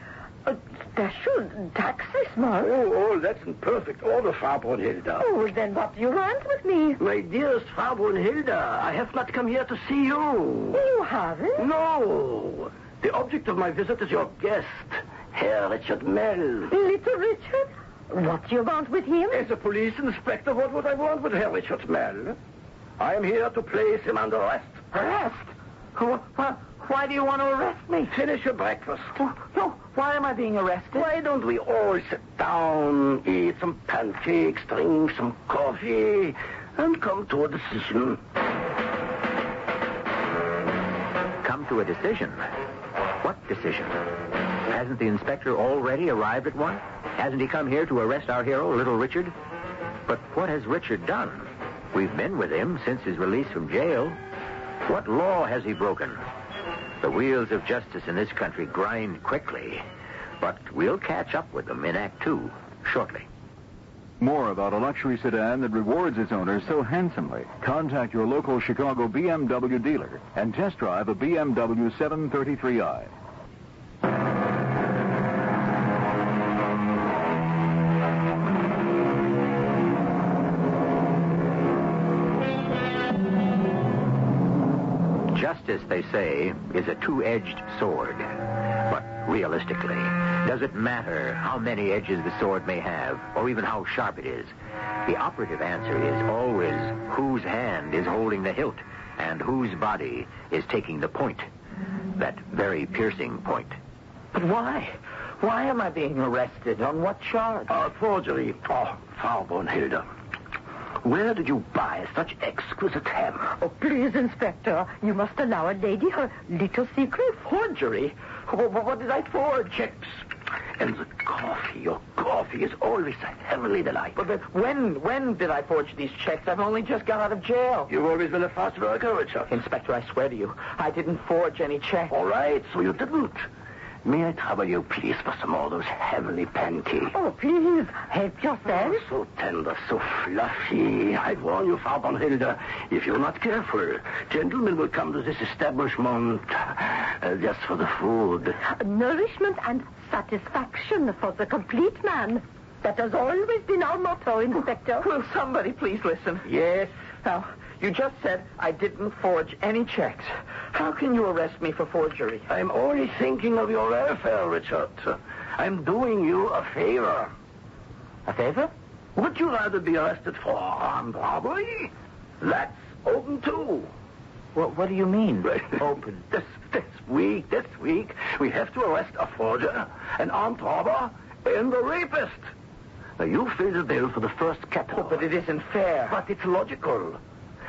special tax this month. Oh, that's in perfect order, Frau Brunhilde. Oh, then what do you want with me? My dearest Frau Brunhilde, I have not come here to see you. You haven't? No. The object of my visit is your guest, Herr Richard Mell. Little Richard? What do you want with him? As a police inspector, what would I want with Herr Richard Mell? I am here to place him under arrest. Arrest? Why do you want to arrest me? Finish your breakfast. No, why am I being arrested? Why don't we all sit down, eat some pancakes, drink some coffee, and come to a decision? Come to a decision? What decision? Hasn't the inspector already arrived at one? Hasn't he come here to arrest our hero, Little Richard? But what has Richard done? We've been with him since his release from jail. What law has he broken? The wheels of justice in this country grind quickly, but we'll catch up with them in Act 2 shortly. More about a luxury sedan that rewards its owner so handsomely. Contact your local Chicago BMW dealer and test drive a BMW 733i. Justice, they say, is a two-edged sword. But realistically, does it matter how many edges the sword may have, or even how sharp it is? The operative answer is always whose hand is holding the hilt and whose body is taking the point. That very piercing point. But why? Why am I being arrested? On what charge? Forgery. Oh, Frau Brunhilde. Where did you buy such exquisite ham? Oh, please, Inspector. You must allow a lady her little secret. Forgery? What did I forge? Checks. And the coffee. Your coffee is always a heavenly delight. But when did I forge these checks? I've only just got out of jail. You've always been a fast worker, Richard. Inspector, I swear to you, I didn't forge any checks. All right, so you didn't. May I trouble you, please, for some more of those heavenly pancakes? Oh, please, help yourself. So tender, so fluffy. I warn you, Frau Brunhilde, if you're not careful, gentlemen will come to this establishment just for the food. Nourishment and satisfaction for the complete man. That has always been our motto, Inspector. Will somebody please listen? Yes? Now, you just said I didn't forge any checks. How can you arrest me for forgery? I'm only thinking of your welfare, Richard. I'm doing you a favor. A favor? Would you rather be arrested for armed robbery? That's open too. What do you mean, open? This week, we have to arrest a forger, an armed robber, and a rapist. Now, you pay the bill for the first catalog. Oh, but it isn't fair. But it's logical.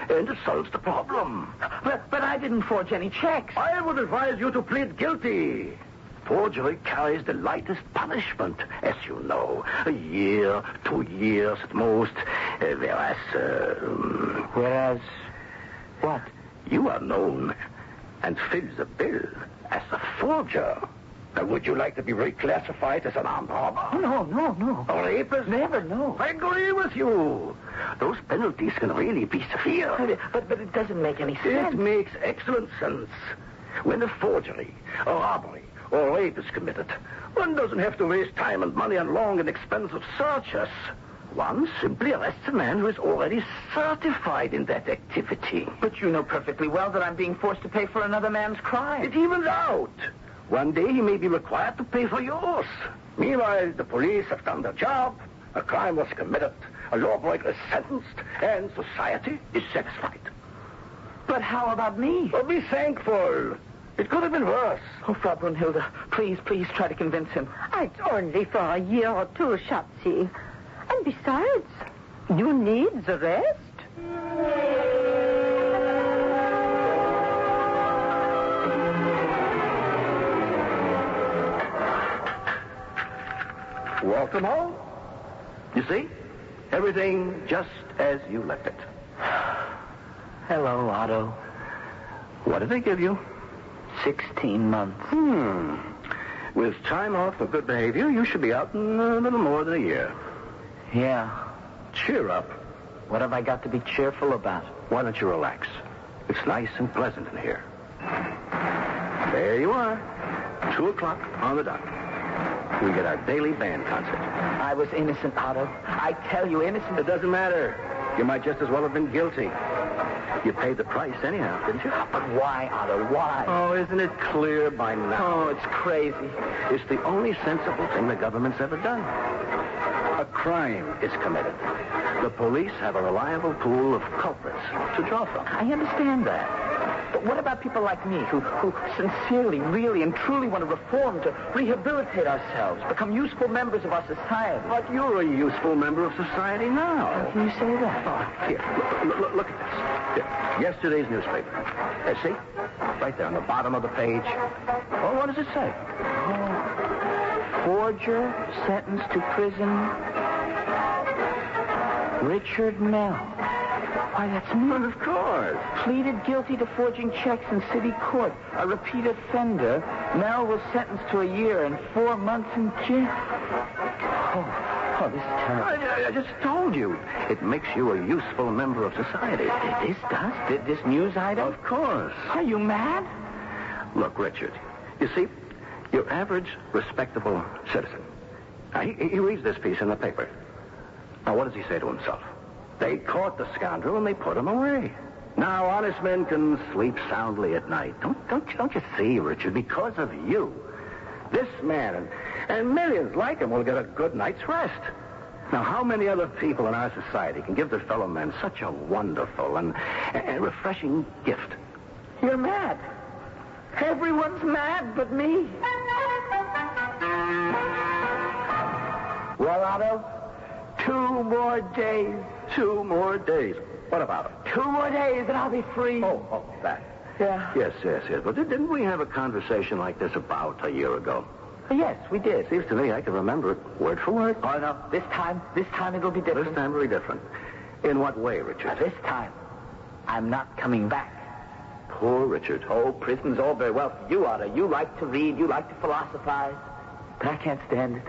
And it solves the problem. But I didn't forge any checks. I would advise you to plead guilty. Forgery carries the lightest punishment, as you know. A year, 2 years at most. Whereas, what? You are known and fill the bill as a forger. Now, would you like to be reclassified as an armed robber? No. A rapist? Never, no. I agree with you. Those penalties can really be severe. But it doesn't make any sense. It makes excellent sense. When a forgery, a robbery, or rape is committed, one doesn't have to waste time and money on long and expensive searches. One simply arrests a man who is already certified in that activity. But you know perfectly well that I'm being forced to pay for another man's crime. It evens out. One day he may be required to pay for yours. Meanwhile, the police have done their job. A crime was committed. A lawbreaker is sentenced. And society is satisfied. But how about me? Well, be thankful. It could have been worse. Oh, Frau Brunhilde, please try to convince him. It's only for a year or two, Schatzi. And besides, you need the rest. Welcome home. You see? Everything just as you left it. Hello, Otto. What did they give you? 16 months. With time off for good behavior, you should be out in a little more than a year. Yeah. Cheer up. What have I got to be cheerful about? Why don't you relax? It's nice and pleasant in here. There you are. 2 o'clock on the dot. We get our daily band concert. I was innocent, Otto. I tell you, innocent. It doesn't matter. You might just as well have been guilty. You paid the price anyhow, didn't you? But why, Otto? Why? Oh, isn't it clear by now? Oh, it's crazy. It's the only sensible thing the government's ever done. A crime is committed. The police have a reliable pool of culprits to draw from. I understand that. But what about people like me who sincerely, really, and truly want to reform, to rehabilitate ourselves, become useful members of our society? But you're a useful member of society now. How can you say that? Oh, here, look at this. Here, yesterday's newspaper. See? Right there on the bottom of the page. Oh, what does it say? Forger sentenced to prison. Richard Mell. Why, that's me. Well, of course. Pleaded guilty to forging checks in city court. A repeat offender. Mel was sentenced to a year and 4 months in jail. Oh, this is terrible. I just told you. It makes you a useful member of society. This does? This news item? Of course. Are you mad? Look, Richard, you see, your average, respectable citizen. Now, he reads this piece in the paper. Now, what does he say to himself? They caught the scoundrel and they put him away. Now, honest men can sleep soundly at night. Don't you see, Richard? Because of you, this man and millions like him will get a good night's rest. Now, how many other people in our society can give their fellow men such a wonderful and refreshing gift? You're mad. Everyone's mad but me. Well, Otto, 2 more days. 2 more days. What about it? 2 more days and I'll be free. Oh, that. Yeah. Yes. Well, didn't we have a conversation like this about a year ago? Yes, we did. Seems to me I can remember it word for word. Oh, no. This time it'll be different. This time it'll be different. In what way, Richard? This time, I'm not coming back. Poor Richard. Oh, prison's all very well for you, Otto. You like to read, you like to philosophize. But I can't stand it.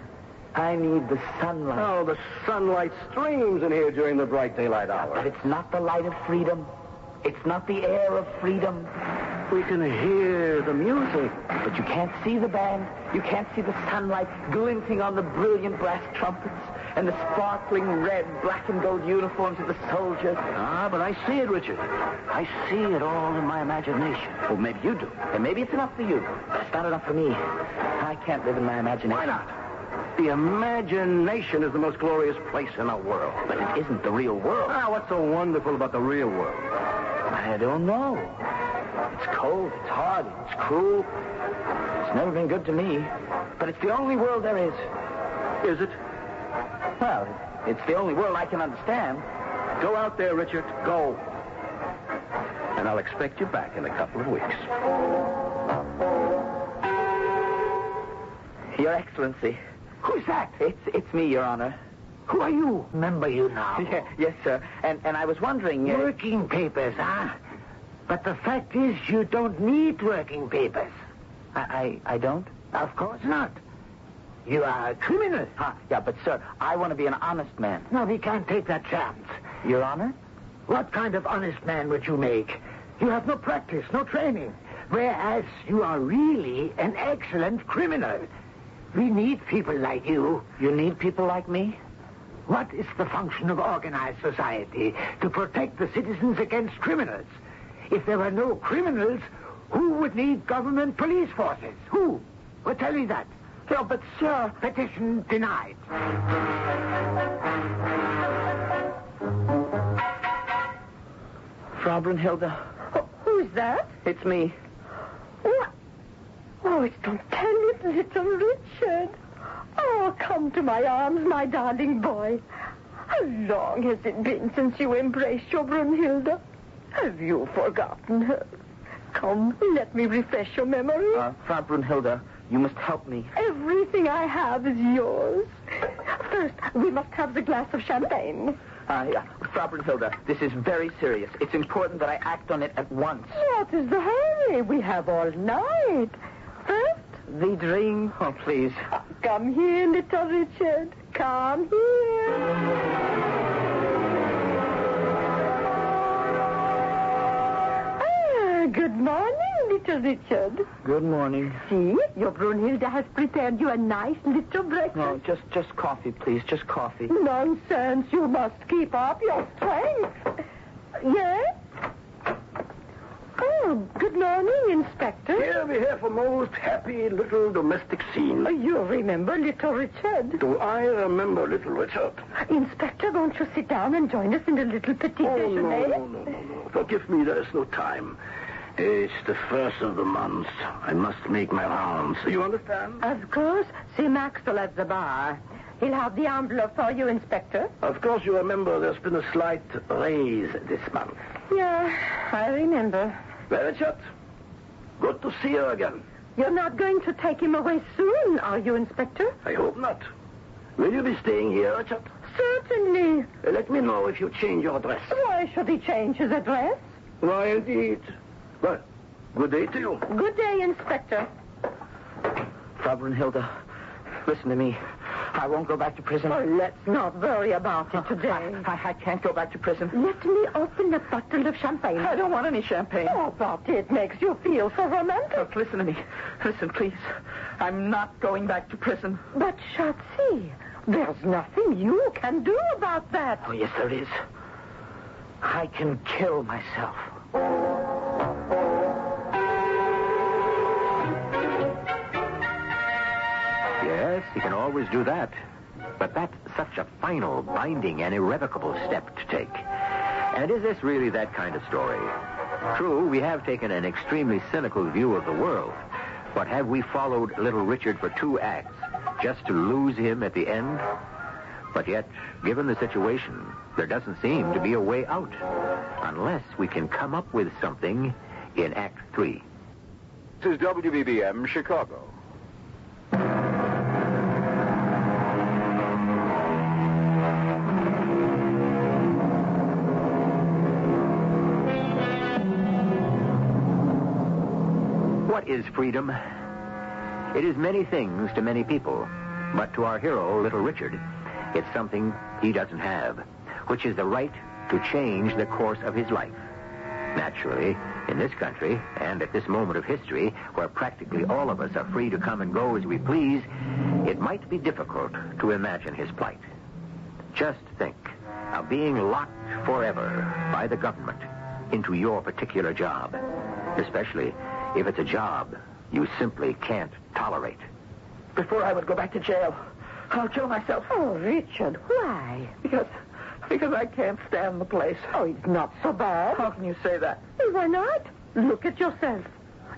I need the sunlight. Oh, the sunlight streams in here during the bright daylight hour. But it's not the light of freedom. It's not the air of freedom. We can hear the music. But you can't see the band. You can't see the sunlight glinting on the brilliant brass trumpets and the sparkling red, black and gold uniforms of the soldiers. Ah, but I see it, Richard. I see it all in my imagination. Well, maybe you do. And maybe it's enough for you. But it's not enough for me. I can't live in my imagination. Why not? The imagination is the most glorious place in the world. But it isn't the real world. Ah, what's so wonderful about the real world? I don't know. It's cold, it's hard, it's cruel. It's never been good to me. But it's the only world there is. Is it? Well, it's the only world I can understand. Go out there, Richard. Go. And I'll expect you back in a couple of weeks. Your Excellency. Who's that? It's me, Your Honor. Who are you? Remember you now. Yes, sir. And I was wondering... Working papers, huh? But the fact is, you don't need working papers. I don't? Of course not. You are a criminal. Yeah, but, sir, I want to be an honest man. No, we can't take that chance. Your Honor? What kind of honest man would you make? You have no practice, no training. Whereas you are really an excellent criminal. We need people like you. You need people like me? What is the function of organized society? To protect the citizens against criminals. If there were no criminals, who would need government police forces? Who? Well, tell me that. No, but, sir... Petition denied. Frau Brunhilde. Who's that? It's me. What? Oh, it's Lieutenant Little Richard. Oh, come to my arms, my darling boy. How long has it been since you embraced your Brunhilde? Have you forgotten her? Come, let me refresh your memory. Frau Brunhilde, you must help me. Everything I have is yours. First, we must have the glass of champagne. Yeah. Frau Brunhilde, this is very serious. It's important that I act on it at once. What is the hurry? We have all night. First, the drink. Oh, please. Come here, little Richard. Come here. Good morning, little Richard. Good morning. See, your Brunhilde has prepared you a nice little breakfast. No, just coffee, please. Just coffee. Nonsense. You must keep up your strength. Yes? Oh, good morning, Inspector. Here we have a most happy little domestic scene. You remember little Richard? Do I remember little Richard? Inspector, won't you sit down and join us in a little petit Oh, déjeuner? no. Forgive me, there is no time. It's the first of the month. I must make my rounds. You understand? Of course. See Maxwell at the bar. He'll have the envelope for you, Inspector. Of course, you remember there's been a slight raise this month. Yeah, I remember. Well, Richard, good to see you again. You're not going to take him away soon, are you, Inspector? I hope not. Will you be staying here, Richard? Certainly. Let me know if you change your address. Why should he change his address? Why, indeed. Well, good day to you. Good day, Inspector. Frau Brunhilde, listen to me. I won't go back to prison. Oh, let's not worry about it today. I can't go back to prison. Let me open a bottle of champagne. I don't want any champagne. Oh, but it makes you feel so romantic. Look, listen to me. Listen, please. I'm not going back to prison. But, Schatzi, there's nothing you can do about that. Oh, yes, there is. I can kill myself. Yes, he can always do that. But that's such a final, binding, and irrevocable step to take. And is this really that kind of story? True, we have taken an extremely cynical view of the world. But have we followed little Richard for 2 acts just to lose him at the end? But yet, given the situation, there doesn't seem to be a way out. Unless we can come up with something in Act 3. This is WBBM, Chicago. What is freedom? It is many things to many people, but to our hero, Little Richard, it's something he doesn't have, which is the right to change the course of his life. Naturally, in this country, and at this moment of history, where practically all of us are free to come and go as we please, it might be difficult to imagine his plight. Just think of being locked forever by the government into your particular job, especially if it's a job you simply can't tolerate. Before I would go back to jail, I'll kill myself. Oh, Richard, why? Because I can't stand the place. Oh, it's not so bad. How can you say that? Well, why not? Look at yourself.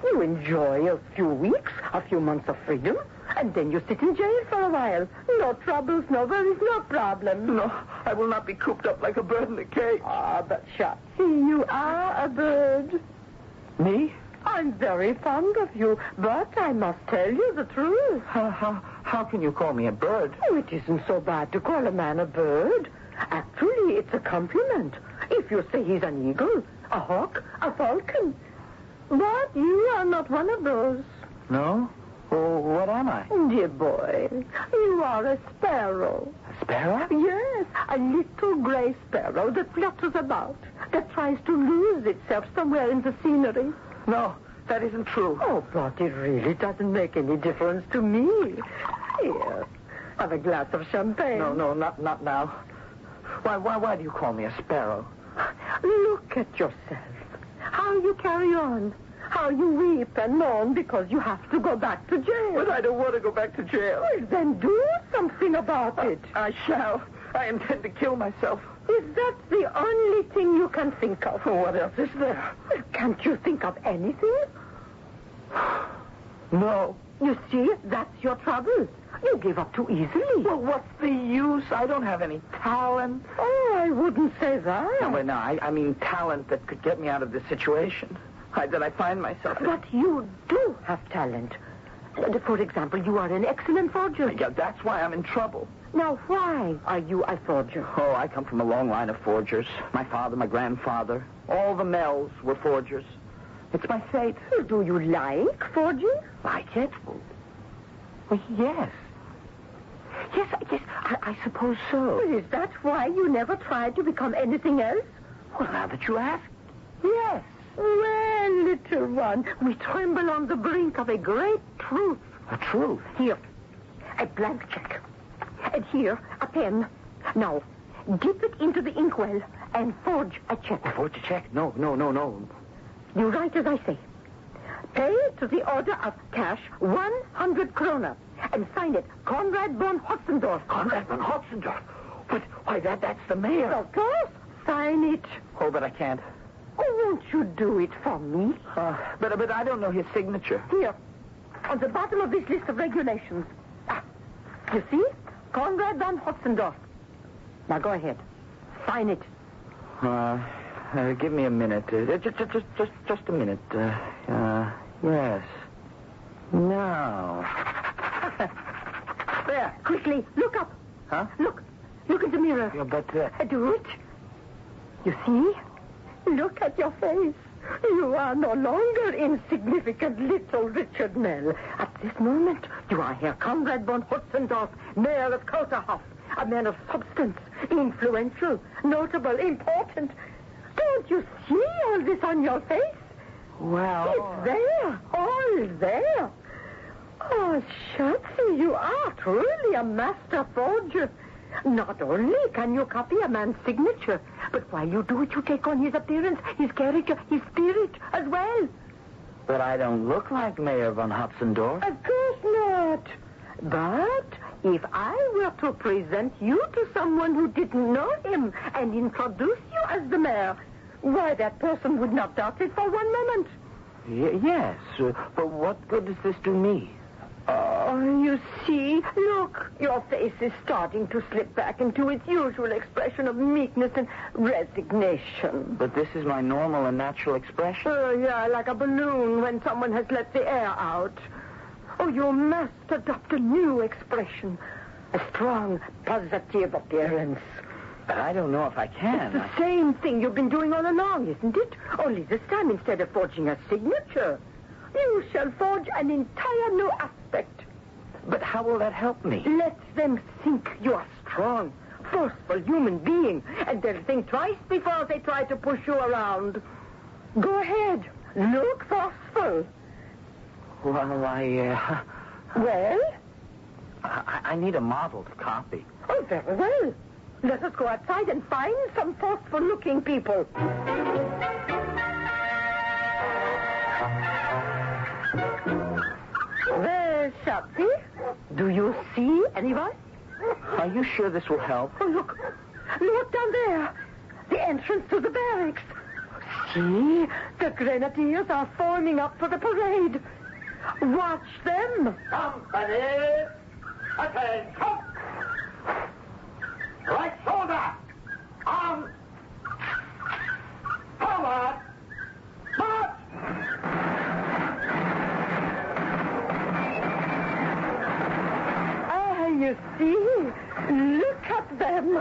You enjoy a few weeks, a few months of freedom. And then you sit in jail for a while. No troubles, no worries, no problems. No, I will not be cooped up like a bird in a cage. Ah, but Shotzi, you are a bird. Me? I'm very fond of you, but I must tell you the truth. How can you call me a bird? Oh, it isn't so bad to call a man a bird. Actually, it's a compliment. If you say he's an eagle, a hawk, a falcon. But you are not one of those. No? Oh, what am I? Dear boy, you are a sparrow. A sparrow? Yes, a little gray sparrow that flutters about, that tries to lose itself somewhere in the scenery. No, that isn't true. Oh, but it really doesn't make any difference to me. Here, have a glass of champagne. No, not now. Why do you call me a sparrow? Look at yourself. How you carry on. How you weep and moan because you have to go back to jail. But I don't want to go back to jail. Well, then do something about it. I shall. I intend to kill myself. If that's the only thing you can think of. What else is there? Well, can't you think of anything? No. You see, that's your trouble. You give up too easily. Well, what's the use? I don't have any talent. Oh, I wouldn't say that. No, I mean talent that could get me out of this situation. That I find myself in. But you do have talent. For example, you are an excellent forger. Yeah, that's why I'm in trouble. Now, why are you a forger? Oh, I come from a long line of forgers. My father, my grandfather, all the Mells were forgers. It's my fate. Well, do you like forging? Like it? Well, yes. Yes, I suppose so. Well, is that why you never tried to become anything else? Well, now that you ask, yes. Well, little one, we tremble on the brink of a great truth. A truth? Here, a blank check. And here, a pen. Now, dip it into the inkwell and forge a check. Forge a check? No. You write as I say. Pay to the order of cash 100 kroner and sign it Conrad von Hotzendorf. Conrad von Hotzendorf? But, why, that's the mayor. Of course. Sign it. Oh, but I can't. Oh, won't you do it for me? But I don't know his signature. Here, on the bottom of this list of regulations. You see? Conrad von Hotzendorf. Now go ahead. Sign it. Give me a minute. Just a minute. Yes. Now. There. Quickly, look up. Huh? Look in the mirror. Yeah, but, Do it. You see? Look at your face. You are no longer insignificant little Richard Mell. At this moment, you are Herr Conrad von Hotzendorf, mayor of Koterhof, a man of substance, influential, notable, important. Don't you see all this on your face? well... It's there, all there. Oh, Schatzi, you are truly a master forger. Not only can you copy a man's signature, but while you do it, you take on his appearance, his character, his spirit as well. But I don't look like Mayor von Hotzendorf. Of course not. But if I were to present you to someone who didn't know him and introduce you as the mayor, why, that person would not doubt it for one moment. Yes, but what good does this do me? Oh, you see, look, your face is starting to slip back into its usual expression of meekness and resignation. But this is my normal and natural expression. Oh, yeah, like a balloon when someone has let the air out. Oh, you must adopt a new expression, a strong, positive appearance. But I don't know if I can. It's the same thing you've been doing all along, isn't it? Only this time, instead of forging a signature, you shall forge an entire new aspect. But how will that help me? Let them think you are strong, forceful human being, and they'll think twice before they try to push you around. Go ahead. Look forceful. Well, Well? I need a model to copy. Oh, very well. Let us go outside and find some forceful-looking people. Well, Shotzi, do you see anyone? Are you sure this will help? Oh, look. Look down there. The entrance to the barracks. See? The grenadiers are forming up for the parade. Watch them. Company, attention. Right shoulder, arms, forward, march. You see? Look at them.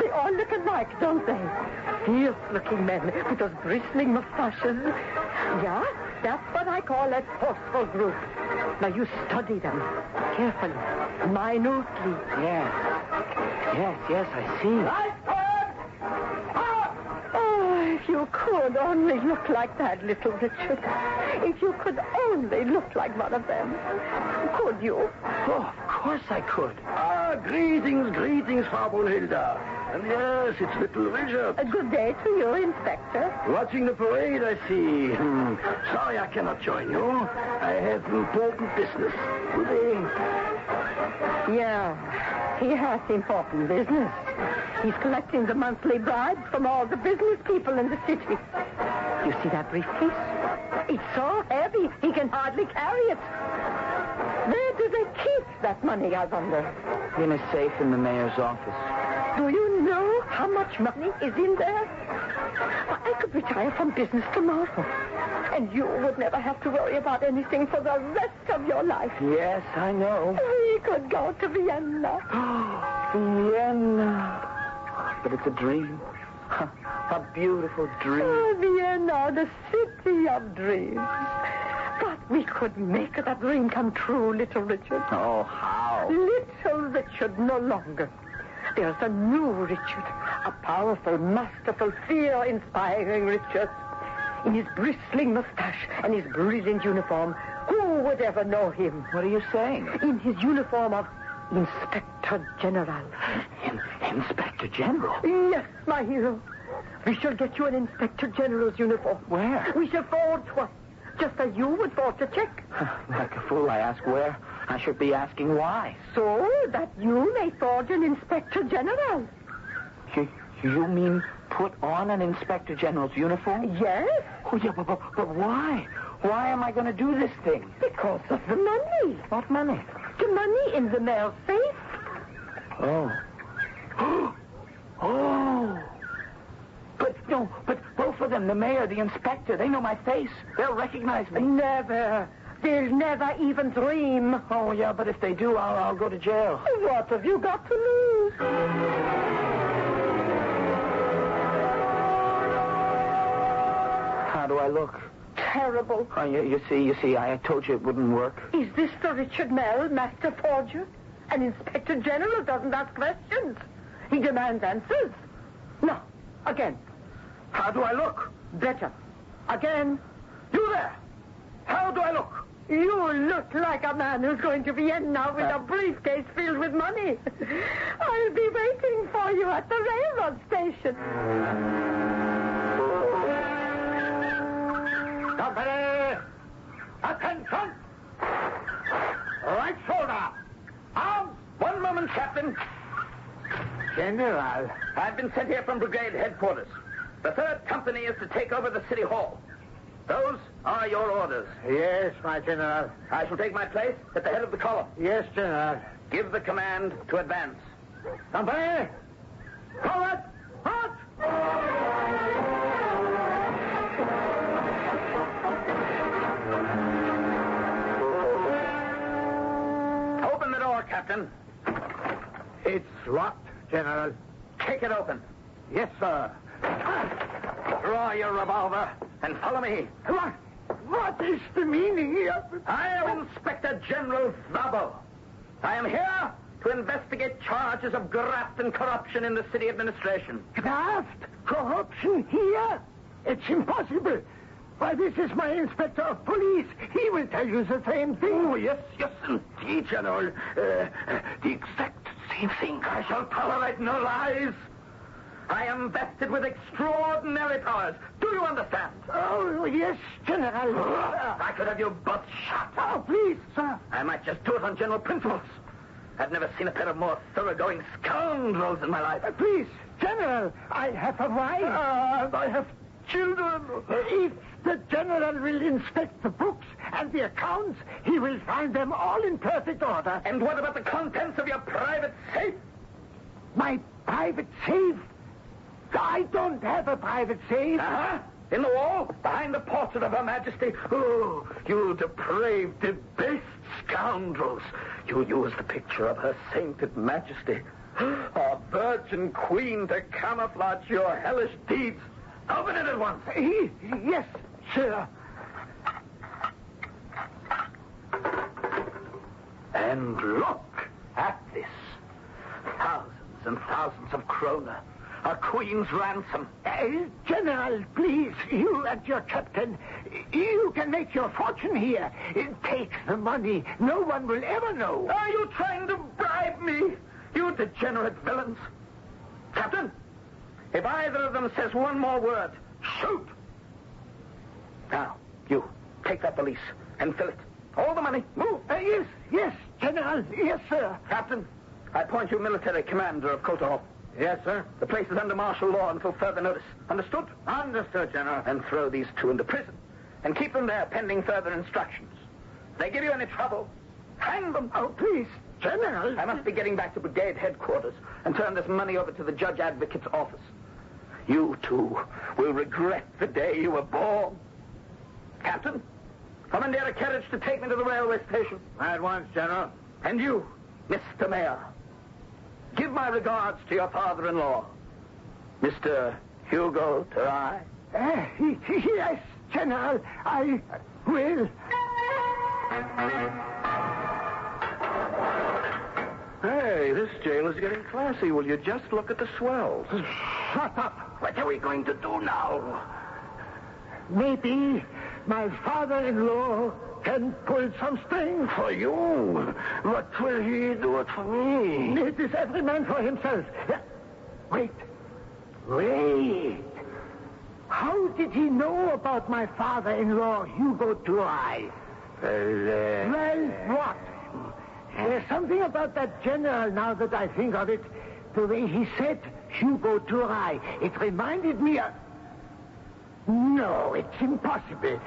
They all look alike, don't they? Fierce-looking men with those bristling mustaches. Yeah, that's what I call a forceful group. Now, you study them carefully, minutely. Yes, I see. Right turn, march. Oh, if you could only look like that, little Richard. If you could only look like one of them. Could you? Oh, of course I could. Greetings, Frau Brunhilde. And yes, it's little Richard. A good day to you, Inspector. Watching the parade, I see. Sorry I cannot join you. I have important business. Good day. Yeah, he has important business. He's collecting the monthly bribes from all the business people in the city. You see that briefcase? It's so heavy, he can hardly carry it. Where do they keep that money, I wonder? In a safe in the mayor's office. Do you know how much money is in there? I could retire from business tomorrow. And you would never have to worry about anything for the rest of your life. Yes, I know. We could go to Vienna. Vienna. But it's a dream. A beautiful dream. Oh, Vienna, the city of dreams. But we could make that dream come true, little Richard. Oh, how? Little Richard no longer. There's a new Richard. A powerful, masterful, fear-inspiring Richard. In his bristling mustache and his brilliant uniform, who would ever know him? What are you saying? In his uniform of Inspector General. Inspector General? Yes, my hero. We shall get you an Inspector General's uniform. Where? We shall forge one, just as you would forge a check. Like a fool, I ask where. I should be asking why. So that you may forge an Inspector General. You mean put on an Inspector General's uniform? Yes. Oh, yeah, but why? Why am I going to do this thing? Because of the money. What money? The money in the mayor's safe. Oh. Oh. But both of them, the mayor, the inspector, they know my face. They'll recognize me. Never. They'll never even dream. Oh, yeah, but if they do, I'll go to jail. What have you got to lose? How do I look? Terrible. Oh, you see, I told you it wouldn't work. Is this the Richard Mell, master forger? An Inspector General doesn't ask questions. He demands answers. No. Again. How do I look? Better. Again. You there. How do I look? You look like a man who's going to Vienna with a briefcase filled with money. I'll be waiting for you at the railroad station. Company, attention. Right shoulder. Arms. 1 moment, Captain. General. I've been sent here from brigade headquarters. The 3rd company is to take over the city hall. Those are your orders. Yes, my general. I shall take my place at the head of the column. Yes, general. Give the command to advance. Company, forward, march. Open the door, Captain. It's locked, General. Kick it open. Yes, sir. Draw your revolver and follow me. What is the meaning of it? I am Inspector General Zabo. I am here to investigate charges of graft and corruption in the city administration. Graft? Corruption here? It's impossible. Why, this is my inspector of police. He will tell you the same thing. Oh, yes, indeed, General. The exact same thing. I shall tolerate no lies. I am vested with extraordinary powers. Do you understand? Oh, yes, General. I could have you both shot. Oh, please, sir. I might just do it on general principles. I've never seen a pair of more thoroughgoing scoundrels in my life. Please, General, I have arrived. I have children. If the general will inspect the books and the accounts, he will find them all in perfect order. And what about the contents of your private safe? My private safe? I don't have a private safe. Uh-huh. In the wall, behind the portrait of Her Majesty. Oh, you depraved, debased scoundrels. You used the picture of Her Sainted Majesty, our Virgin Queen, to camouflage your hellish deeds. Open it at once. Yes, sir. And look at this. Thousands and thousands of kroner. A queen's ransom. General, please, you and your captain, you can make your fortune here. Take the money. No one will ever know. Are you trying to bribe me, you degenerate villains? Captain, if either of them says one more word, shoot. Now, you, take that valise and fill it. All the money. Move. Yes, General. Yes, sir. Captain, I appoint you military commander of Kotor. Yes, sir. The place is under martial law until further notice. Understood? Understood, General. And throw these two into prison. And keep them there pending further instructions. If they give you any trouble, hang them. Oh, please, General. I must be getting back to brigade headquarters and turn this money over to the judge advocate's office. You, too, will regret the day you were born. Captain, commandeer a carriage to take me to the railway station. At once, General. And you, Mr. Mayor, give my regards to your father-in-law, Mr. Hugo Terai. Yes, General, I will. Hey, this jail is getting classy. Will you just look at the swells? Shut up. What are we going to do now? Maybe my father-in-law can pull some strings. For you? What will he do it for me? It is every man for himself. Wait. How did he know about my father-in-law, Hugo Turai? Well, what? There's something about that general, now that I think of it. The way he said Hugo Turai. It reminded me of... No, it's impossible.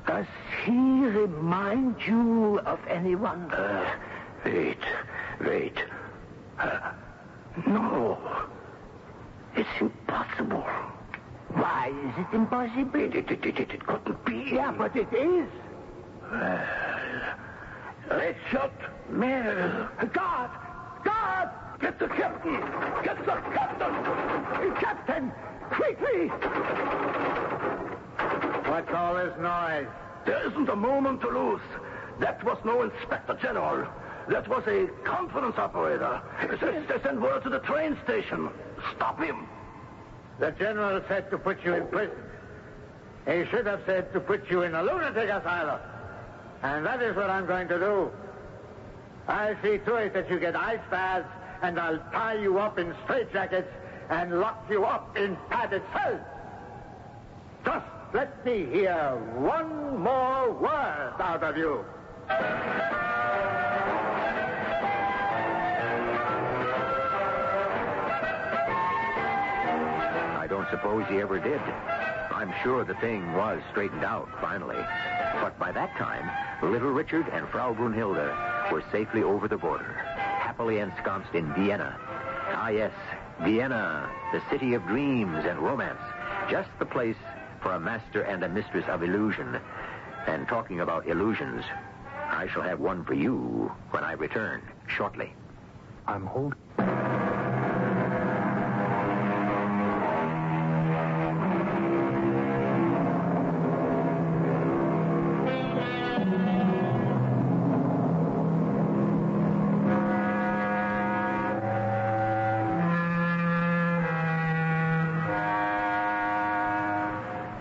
Does he remind you of anyone? Wait. No. It's impossible. Why is it impossible? It couldn't be. Yeah, but it is. Let's shut. Guard! Get the captain! Captain! Quickly! What's all this noise? There isn't a moment to lose. That was no Inspector General. That was a conference operator. They sent word to the train station. Stop him. The general said to put you in prison. He should have said to put you in a lunatic asylum. And that is what I'm going to do. I'll see to it that you get ice baths, and I'll tie you up in straitjackets and lock you up in padded cells. Just let me hear one more word out of you. I don't suppose he ever did. I'm sure the thing was straightened out, finally. But by that time, little Richard and Frau Brunhilde were safely over the border, happily ensconced in Vienna. Ah, yes, Vienna, the city of dreams and romance. Just the place for a master and a mistress of illusion. And talking about illusions, I shall have one for you when I return shortly. I'm holding...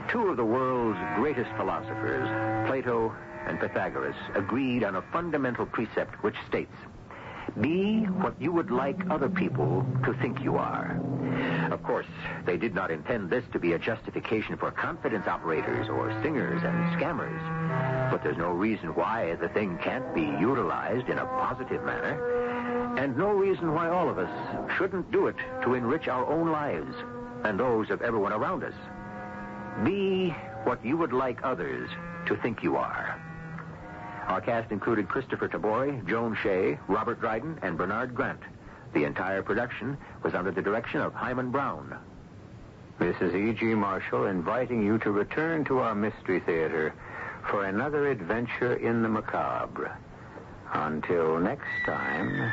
Two of the world's greatest philosophers, Plato and Pythagoras, agreed on a fundamental precept which states, be what you would like other people to think you are. Of course, they did not intend this to be a justification for confidence operators or singers and scammers. But there's no reason why the thing can't be utilized in a positive manner, and no reason why all of us shouldn't do it to enrich our own lives. and those of everyone around us. Be what you would like others to think you are. Our cast included Christopher Tabori, Joan Shea, Robert Dryden, and Bernard Grant. The entire production was under the direction of Hyman Brown. This is E.G. Marshall inviting you to return to our Mystery Theater for another adventure in the macabre. Until next time,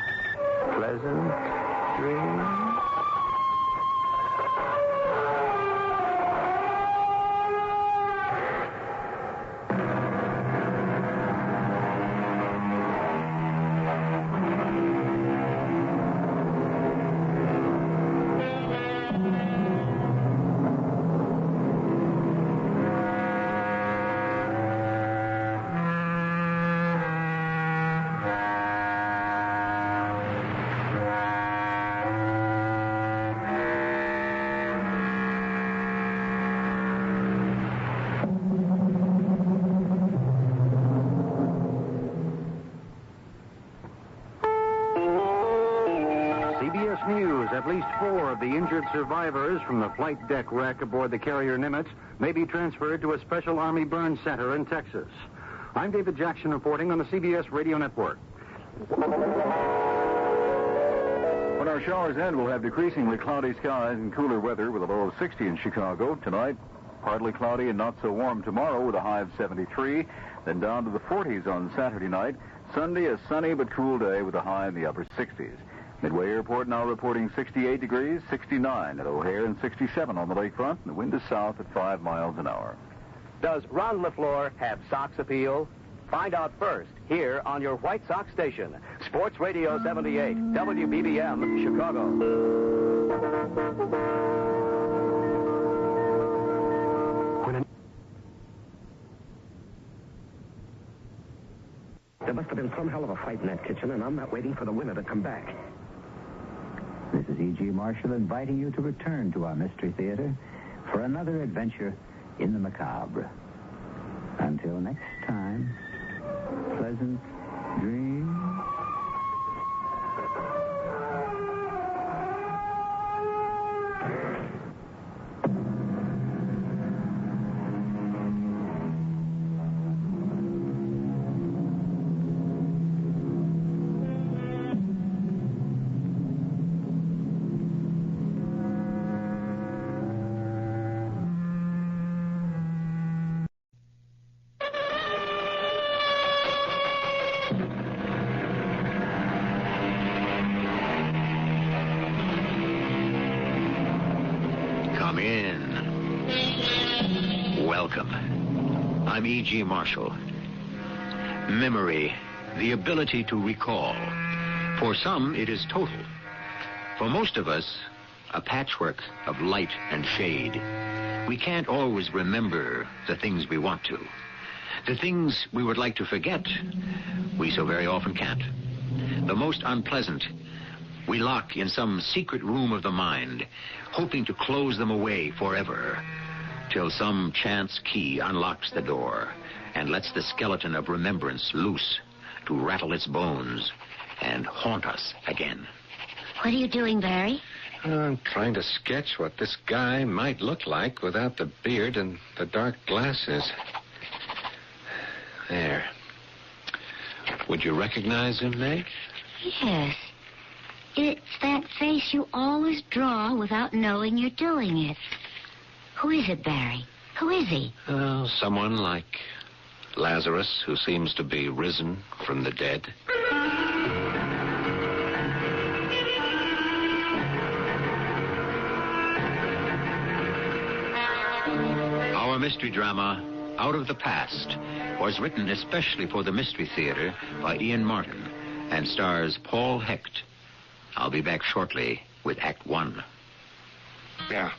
pleasant dreams. News. At least 4 of the injured survivors from the flight deck wreck aboard the carrier Nimitz may be transferred to a special Army burn center in Texas. I'm David Jackson reporting on the CBS Radio Network. When our showers end, we'll have decreasingly cloudy skies and cooler weather with a low of 60 in Chicago. Tonight, partly cloudy and not so warm tomorrow with a high of 73. Then down to the 40s on Saturday night. Sunday, a sunny but cool day with a high in the upper 60s. Midway Airport now reporting 68 degrees, 69 at O'Hare, and 67 on the lakefront. And the wind is south at 5 miles an hour. Does Ron LaFleur have Sox appeal? Find out first here on your White Sox station. Sports Radio 78, WBBM, Chicago. There must have been some hell of a fight in that kitchen, and I'm not waiting for the winner to come back. This is E.G. Marshall inviting you to return to our Mystery Theater for another adventure in the macabre. Until next time, pleasant dreams. Come in. Welcome. I'm E.G. Marshall. Memory, the ability to recall. For some, it is total. For most of us, a patchwork of light and shade. We can't always remember the things we want to. The things we would like to forget, we so very often can't. The most unpleasant, we lock in some secret room of the mind, hoping to close them away forever, till some chance key unlocks the door and lets the skeleton of remembrance loose to rattle its bones and haunt us again. What are you doing, Barry? I'm trying to sketch what this guy might look like without the beard and the dark glasses. There. Would you recognize him, Meg? Yes. It's that face you always draw without knowing you're doing it. Who is it, Barry? Who is he? Oh, someone like Lazarus, who seems to be risen from the dead. Our mystery drama, Out of the Past, was written especially for the Mystery Theater by Ian Martin and stars Paul Hecht. I'll be back shortly with Act 1. Yeah.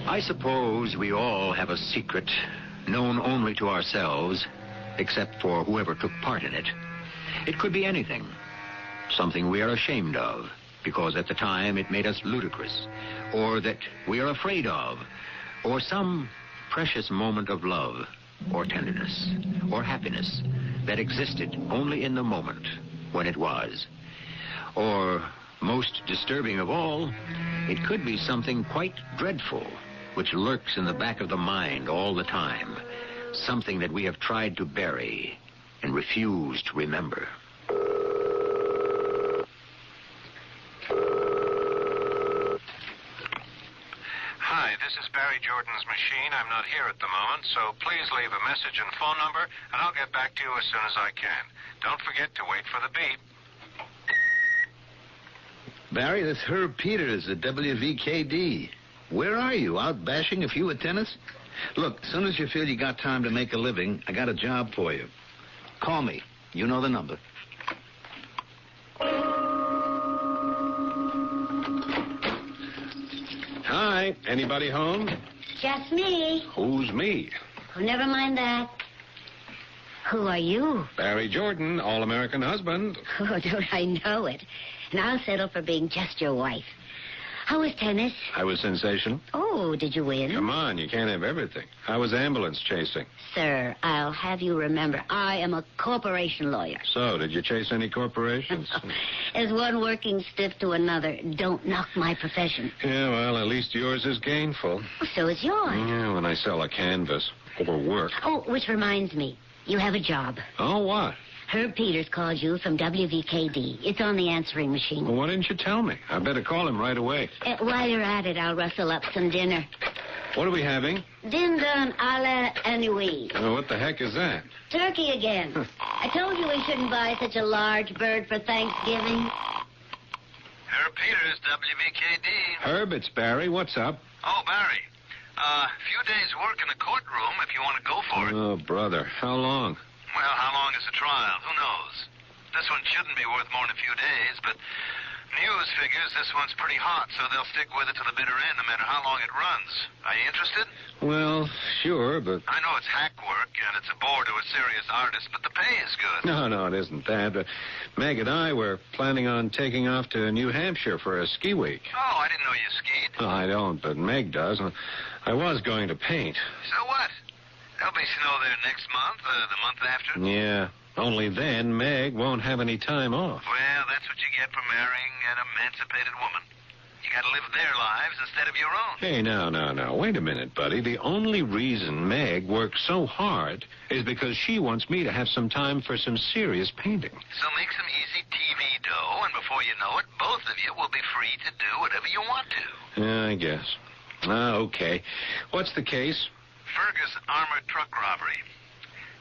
I suppose we all have a secret known only to ourselves, except for whoever took part in it. It could be anything. Something we are ashamed of, because at the time it made us ludicrous, or that we are afraid of, or some precious moment of love, or tenderness, or happiness that existed only in the moment when it was. Or, most disturbing of all, it could be something quite dreadful, which lurks in the back of the mind all the time, something that we have tried to bury and refuse to remember. Hi, this is Barry Jordan's machine. I'm not here at the moment, so please leave a message and phone number, and I'll get back to you as soon as I can. Don't forget to wait for the beep. Barry, this Herb Peters at WVKD. Where are you? Out bashing a few at tennis? Look, as soon as you feel you got time to make a living, I got a job for you. Call me. You know the number. Hi, anybody home? Just me. Who's me? Oh, never mind that. Who are you? Barry Jordan, all-American husband. Oh, don't I know it? And I'll settle for being just your wife. How was tennis? I was sensational. Oh, did you win? Come on, you can't have everything. I was ambulance chasing. Sir, I'll have you remember, I am a corporation lawyer. So, did you chase any corporations? As one working stiff to another, don't knock my profession. Yeah, well, at least yours is gainful. So is yours. Yeah, when I sell a canvas or work. Oh, which reminds me, you have a job. Oh, what? Herb Peters called you from WVKD. It's on the answering machine. Well, why didn't you tell me? I better call him right away. While you're at it, I'll rustle up some dinner. What are we having? Dindon a la Anouilh. Oh, what the heck is that? Turkey again. I told you we shouldn't buy such a large bird for Thanksgiving. Herb Peters, WVKD. Herb, it's Barry. What's up? Oh, Barry. Few days work in the courtroom if you want to go for it. Oh, brother. How long? Well, how long is the trial? Who knows? This one shouldn't be worth more than a few days, but news figures this one's pretty hot, so they'll stick with it to the bitter end no matter how long it runs. Are you interested? Well, sure, but... I know it's hack work, and it's a bore to a serious artist, but the pay is good. No, it isn't that. But Meg and I were planning on taking off to New Hampshire for a ski week. Oh, I didn't know you skied. No, I don't, but Meg does. I was going to paint. So what? There'll be snow there next month, the month after. Yeah, only then Meg won't have any time off. Well, that's what you get for marrying an emancipated woman. You gotta live their lives instead of your own. Hey, now. Wait a minute, buddy. The only reason Meg works so hard is because she wants me to have some time for some serious painting. So make some easy TV dough, and before you know it, both of you will be free to do whatever you want to. Yeah, I guess. Okay. What's the case? Fergus armored truck robbery.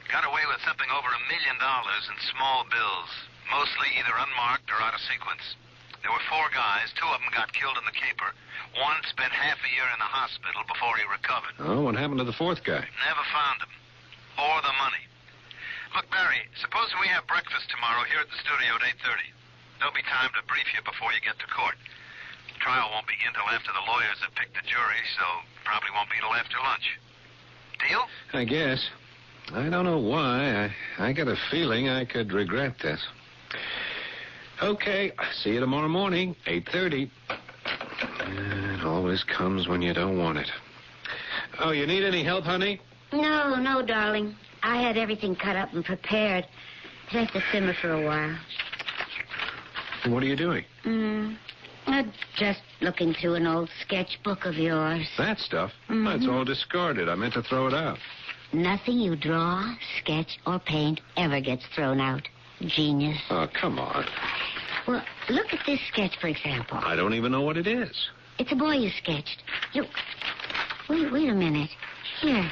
Got away with something over $1 million in small bills, mostly either unmarked or out of sequence. There were 4 guys. 2 of them got killed in the caper. One spent half a year in the hospital before he recovered. Oh, what happened to the 4th guy? Never found him. Or the money. Look, Barry, suppose we have breakfast tomorrow here at the studio at 8:30. There'll be time to brief you before you get to court. Trial won't begin till after the lawyers have picked the jury, so probably won't be till after lunch. Deal? I guess. I don't know why. I got a feeling I could regret this. Okay, see you tomorrow morning, 8:30. It always comes when you don't want it. Oh, you need any help, honey? No, darling. I had everything cut up and prepared. It has to simmer for a while. What are you doing? Just looking through an old sketchbook of yours. That stuff? That's all discarded. I meant to throw it out. Nothing you draw, sketch, or paint ever gets thrown out. Genius. Oh, come on. Well, look at this sketch, for example. I don't even know what it is. It's a boy you sketched. Look. Wait a minute. Here.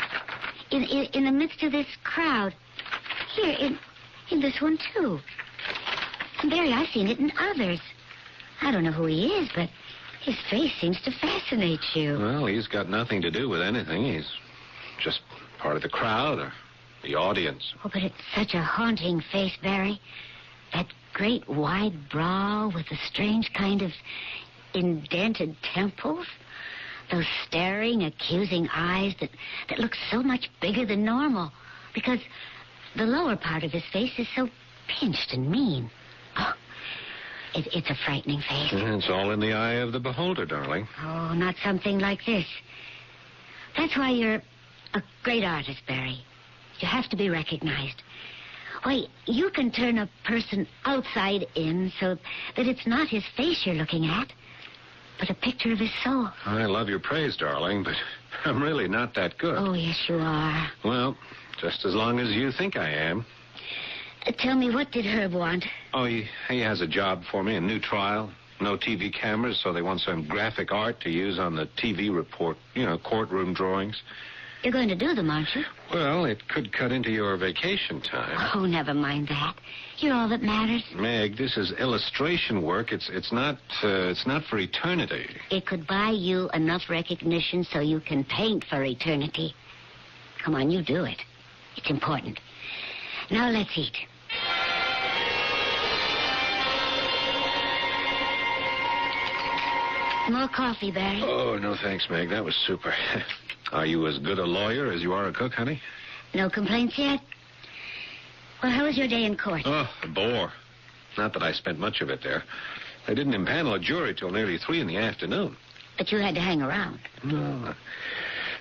In the midst of this crowd. Here, in this one, too. Barry, I've seen it in others. I don't know who he is, but his face seems to fascinate you. Well, he's got nothing to do with anything. He's just part of the crowd or the audience. Oh, but it's such a haunting face, Barry. That great wide brow with the strange kind of indented temples. Those staring, accusing eyes that look so much bigger than normal. Because the lower part of his face is so pinched and mean. Oh, It's a frightening face. It's all in the eye of the beholder, darling. Oh, not something like this. That's why you're a great artist, Barry. You have to be recognized. Why, you can turn a person outside in so that it's not his face you're looking at, but a picture of his soul. I love your praise, darling, but I'm really not that good. Oh, yes, you are. Well, just as long as you think I am. Tell me, what did Herb want? Oh, he has a job for me, a new trial. No TV cameras, so they want some graphic art to use on the TV report. You know, courtroom drawings. You're going to do them, aren't you? Well, it could cut into your vacation time. Oh, never mind that. You're all that matters. Meg, this is illustration work. It's not for eternity. It could buy you enough recognition so you can paint for eternity. Come on, you do it. It's important. Now let's eat. More coffee, Barry. Oh, no thanks, Meg. That was super. Are you as good a lawyer as you are a cook, honey? No complaints yet? Well, how was your day in court? Oh, a bore. Not that I spent much of it there. They didn't impanel a jury till nearly 3 in the afternoon. But you had to hang around. No. I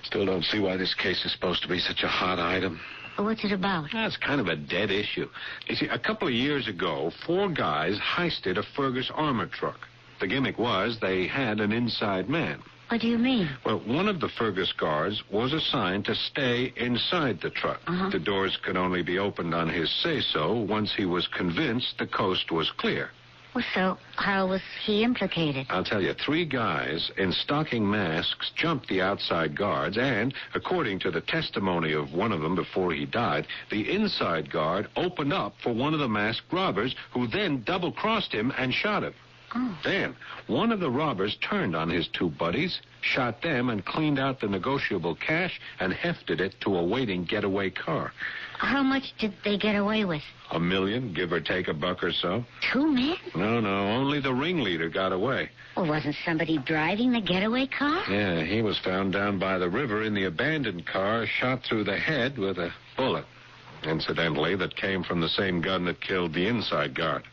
still don't see why this case is supposed to be such a hot item. Well, what's it about? It's kind of a dead issue. You see, a couple of years ago, 4 guys heisted a Fergus armor truck. The gimmick was they had an inside man. What do you mean? Well, one of the Fergus guards was assigned to stay inside the truck. The doors could only be opened on his say-so once he was convinced the coast was clear. Well, so how was he implicated? I'll tell you, 3 guys in stocking masks jumped the outside guards, and, according to the testimony of one of them before he died, the inside guard opened up for one of the masked robbers, who then double-crossed him and shot him. Oh. Then, one of the robbers turned on his 2 buddies, shot them, and cleaned out the negotiable cash and hefted it to a waiting getaway car. How much did they get away with? $1 million, give or take $1 or so. 2 men? No, only the ringleader got away. Well, wasn't somebody driving the getaway car? Yeah, he was found down by the river in the abandoned car, shot through the head with a bullet. Incidentally, that came from the same gun that killed the inside guard.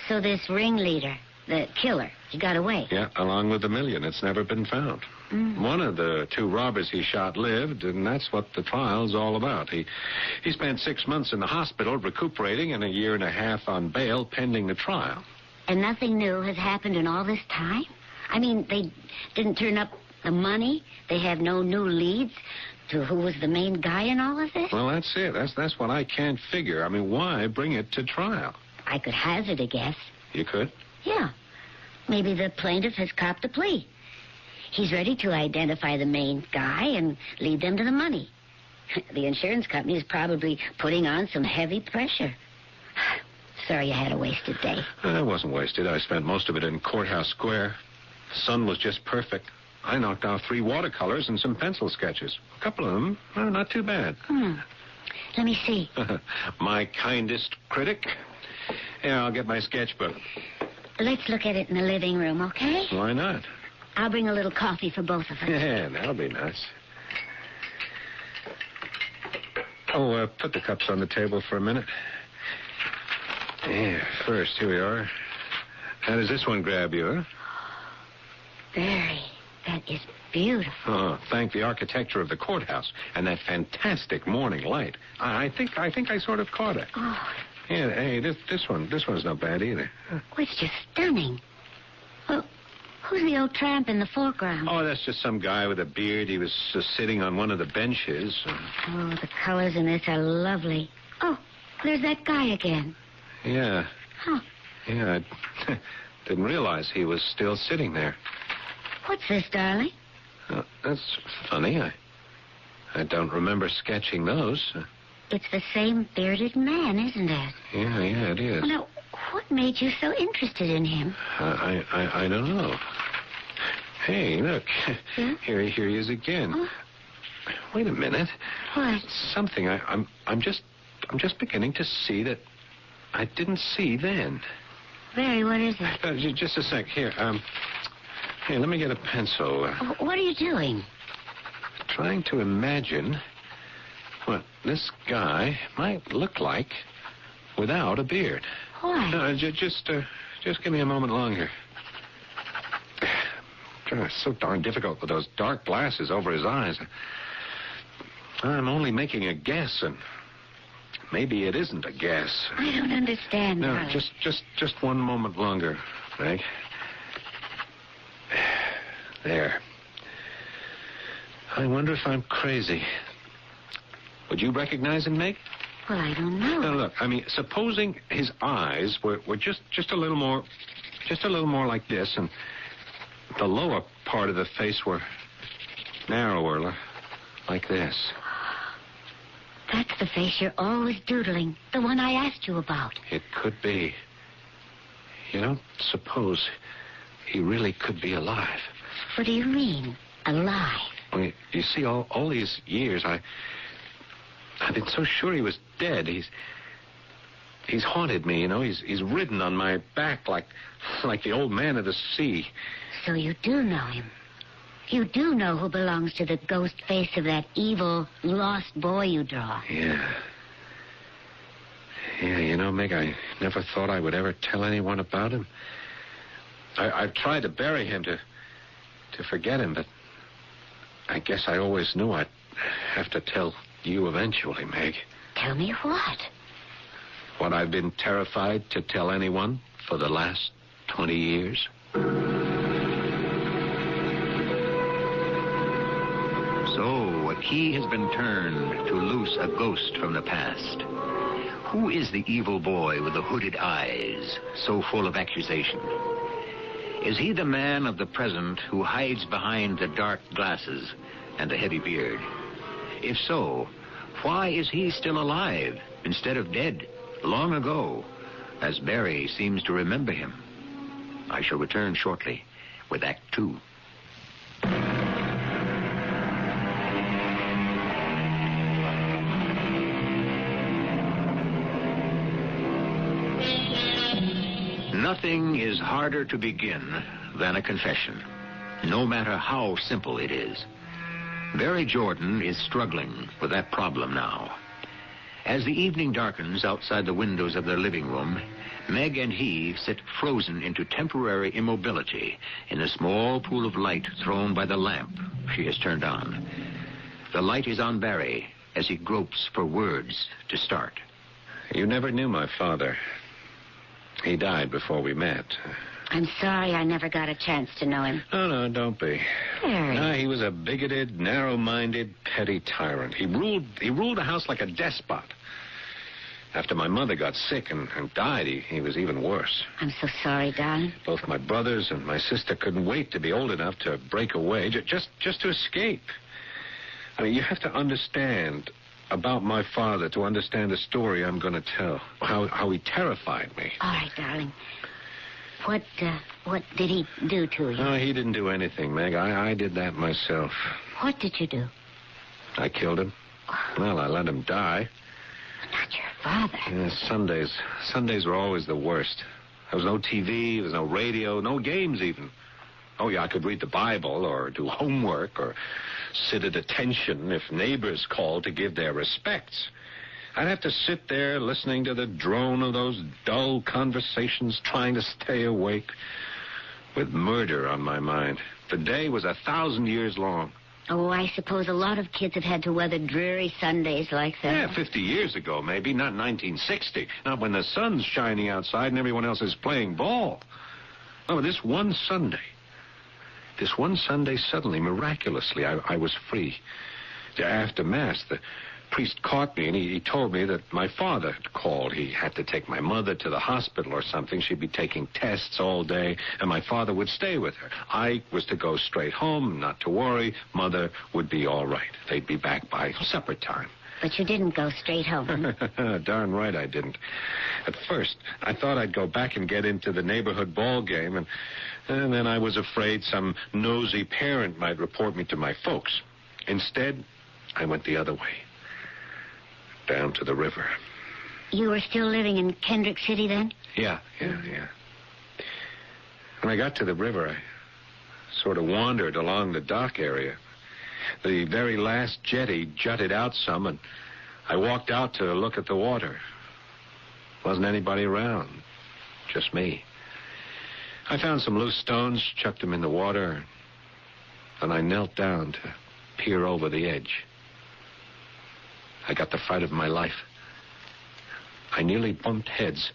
So this ringleader, the killer, he got away? Yeah, along with the $1 million. It's never been found. One of the 2 robbers he shot lived, and that's what the trial's all about. He spent 6 months in the hospital recuperating and 1.5 years on bail pending the trial. And nothing new has happened in all this time? I mean, they didn't turn up the money? They have no new leads to who was the main guy in all of this? Well, that's it. That's what I can't figure. I mean, why bring it to trial? I could hazard a guess. You could? Yeah. Maybe the plaintiff has copped a plea. He's ready to identify the main guy and lead them to the money. The insurance company is probably putting on some heavy pressure. Sorry you had a wasted day. It wasn't wasted. I spent most of it in Courthouse Square. The sun was just perfect. I knocked out 3 watercolors and some pencil sketches. A couple of them, not too bad. Let me see. My kindest critic. Yeah, I'll get my sketchbook. Let's look at it in the living room, okay? Why not? I'll bring a little coffee for both of us. Yeah, that'll be nice. Oh, put the cups on the table for a minute. Yeah, first, here we are. How does this one grab you, huh? Barry, that is beautiful. Oh, thank the architecture of the courthouse and that fantastic morning light. I think I sort of caught it. Oh. Yeah, hey, this one's not bad either. Oh, it's just stunning. Well, who's the old tramp in the foreground? Oh, that's just some guy with a beard. He was sitting on one of the benches. Oh, the colors in this are lovely. Oh, there's that guy again. Yeah. Huh. Yeah, I didn't realize he was still sitting there. What's this, darling? That's funny. I don't remember sketching those. It's the same bearded man, isn't it? Yeah, it is. Well, now, what made you so interested in him? I don't know. Hey, look. Yeah? Here he is again. Oh. Wait a minute. What? Something I'm just beginning to see that I didn't see then. Barry, what is it? Just a sec. Here, let me get a pencil. What are you doing? Trying to imagine what this guy might look like without a beard. Why? Just give me a moment longer. It's so darn difficult with those dark glasses over his eyes. I'm only making a guess, and maybe it isn't a guess. I don't understand, No, darling. just one moment longer, Meg. There. I wonder if I'm crazy. Would you recognize him, Meg? Well, I don't know. Now, look, I mean, supposing his eyes were just a little more like this, and the lower part of the face were narrower, like this. That's the face you're always doodling. The one I asked you about. It could be. You don't suppose he really could be alive? What do you mean, alive? Well, you see, all these years, I've been so sure he was dead. He's haunted me, you know. He's ridden on my back like the old man of the sea. So you do know him. You do know who belongs to the ghost face of that evil, lost boy you draw. Yeah. Yeah, you know, Meg, I never thought I would ever tell anyone about him. I've tried to bury him, to forget him, but I guess I always knew I'd have to tell you eventually, Meg. Tell me what? What I've been terrified to tell anyone for the last 20 years. So, a key has been turned to loose a ghost from the past. Who is the evil boy with the hooded eyes, so full of accusation? Is he the man of the present who hides behind the dark glasses and the heavy beard? If so, why is he still alive instead of dead long ago, as Barry seems to remember him? I shall return shortly with Act 2. Nothing is harder to begin than a confession, no matter how simple it is. Barry Jordan is struggling with that problem now. As the evening darkens outside the windows of their living room, Meg and he sit frozen into temporary immobility in a small pool of light thrown by the lamp she has turned on. The light is on Barry as he gropes for words to start. You never knew my father. He died before we met. I'm sorry I never got a chance to know him. Oh, no, don't be. Barry. No, he was a bigoted, narrow-minded, petty tyrant. He ruled the house like a despot. After my mother got sick and died, he was even worse. I'm so sorry, darling. Both my brothers and my sister couldn't wait to be old enough to break away, just to escape. I mean, you have to understand about my father to understand the story I'm going to tell. How he terrified me. All right, darling. What did he do to you? No, he didn't do anything, Meg. I did that myself. What did you do? I killed him. Well, I let him die. Not your father. Yeah, Sundays were always the worst. There was no TV, there was no radio, no games even. Oh, yeah, I could read the Bible or do homework or sit at attention if neighbors called to give their respects. I'd have to sit there listening to the drone of those dull conversations, trying to stay awake, with murder on my mind. The day was 1,000 years long. Oh, I suppose a lot of kids have had to weather dreary Sundays like that. Yeah, 50 years ago, maybe, not 1960. Not when the sun's shining outside and everyone else is playing ball. Oh, this one Sunday, suddenly, miraculously, I was free. After Mass, the priest caught me, and he told me that my father had called. He had to take my mother to the hospital or something. She'd be taking tests all day, and my father would stay with her. I was to go straight home, not to worry. Mother would be all right. They'd be back by supper time. But you didn't go straight home. Darn right I didn't. At first, I thought I'd go back and get into the neighborhood ball game, and then I was afraid some nosy parent might report me to my folks. Instead, I went the other way, down to the river. You were still living in Kendrick City then? Yeah. When I got to the river, I sort of wandered along the dock area. The very last jetty jutted out some, and I walked out to look at the water. Wasn't anybody around, just me. I found some loose stones, chucked them in the water, and I knelt down to peer over the edge. I got the fright of my life. I nearly bumped heads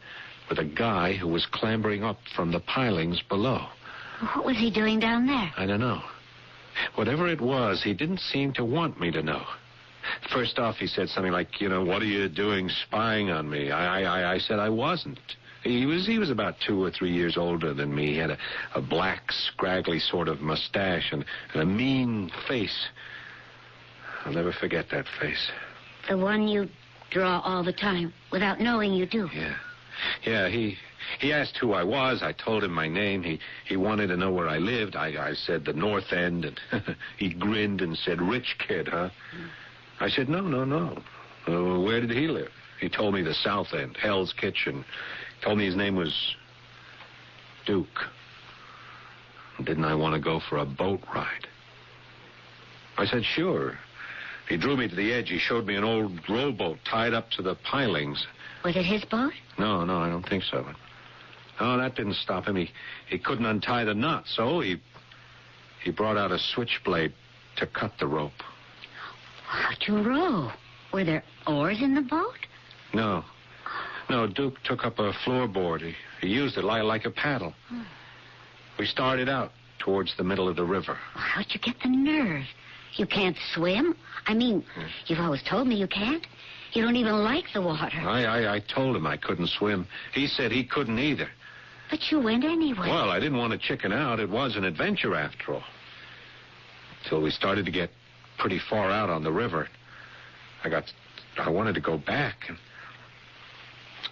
with a guy who was clambering up from the pilings below. What was he doing down there? I don't know. Whatever it was, he didn't seem to want me to know. First off, he said something like, what are you doing spying on me? I said I wasn't. He was about 2 or 3 years older than me. He had a black, scraggly sort of mustache and a mean face. I'll never forget that face. The one you draw all the time without knowing you do? Yeah, he asked who I was. I told him my name. He wanted to know where I lived. I said the North End, and he grinned and said, rich kid, huh? I said, no. Where did he live? He told me the South End, Hell's Kitchen. He told me his name was Duke. Didn't I want to go for a boat ride? I said, sure. He drew me to the edge. He showed me an old rowboat tied up to the pilings. Was it his boat? No, I don't think so. No, that didn't stop him. He couldn't untie the knot, so he brought out a switchblade to cut the rope. How'd you row? Were there oars in the boat? No, Duke took up a floorboard. He used it like a paddle. We started out towards the middle of the river. How'd you get the nerve? You can't swim? I mean, you've always told me you can't. You don't even like the water. I told him I couldn't swim. He said he couldn't either. But you went anyway. Well, I didn't want to chicken out. It was an adventure, after all. Till we started to get pretty far out on the river. I wanted to go back. And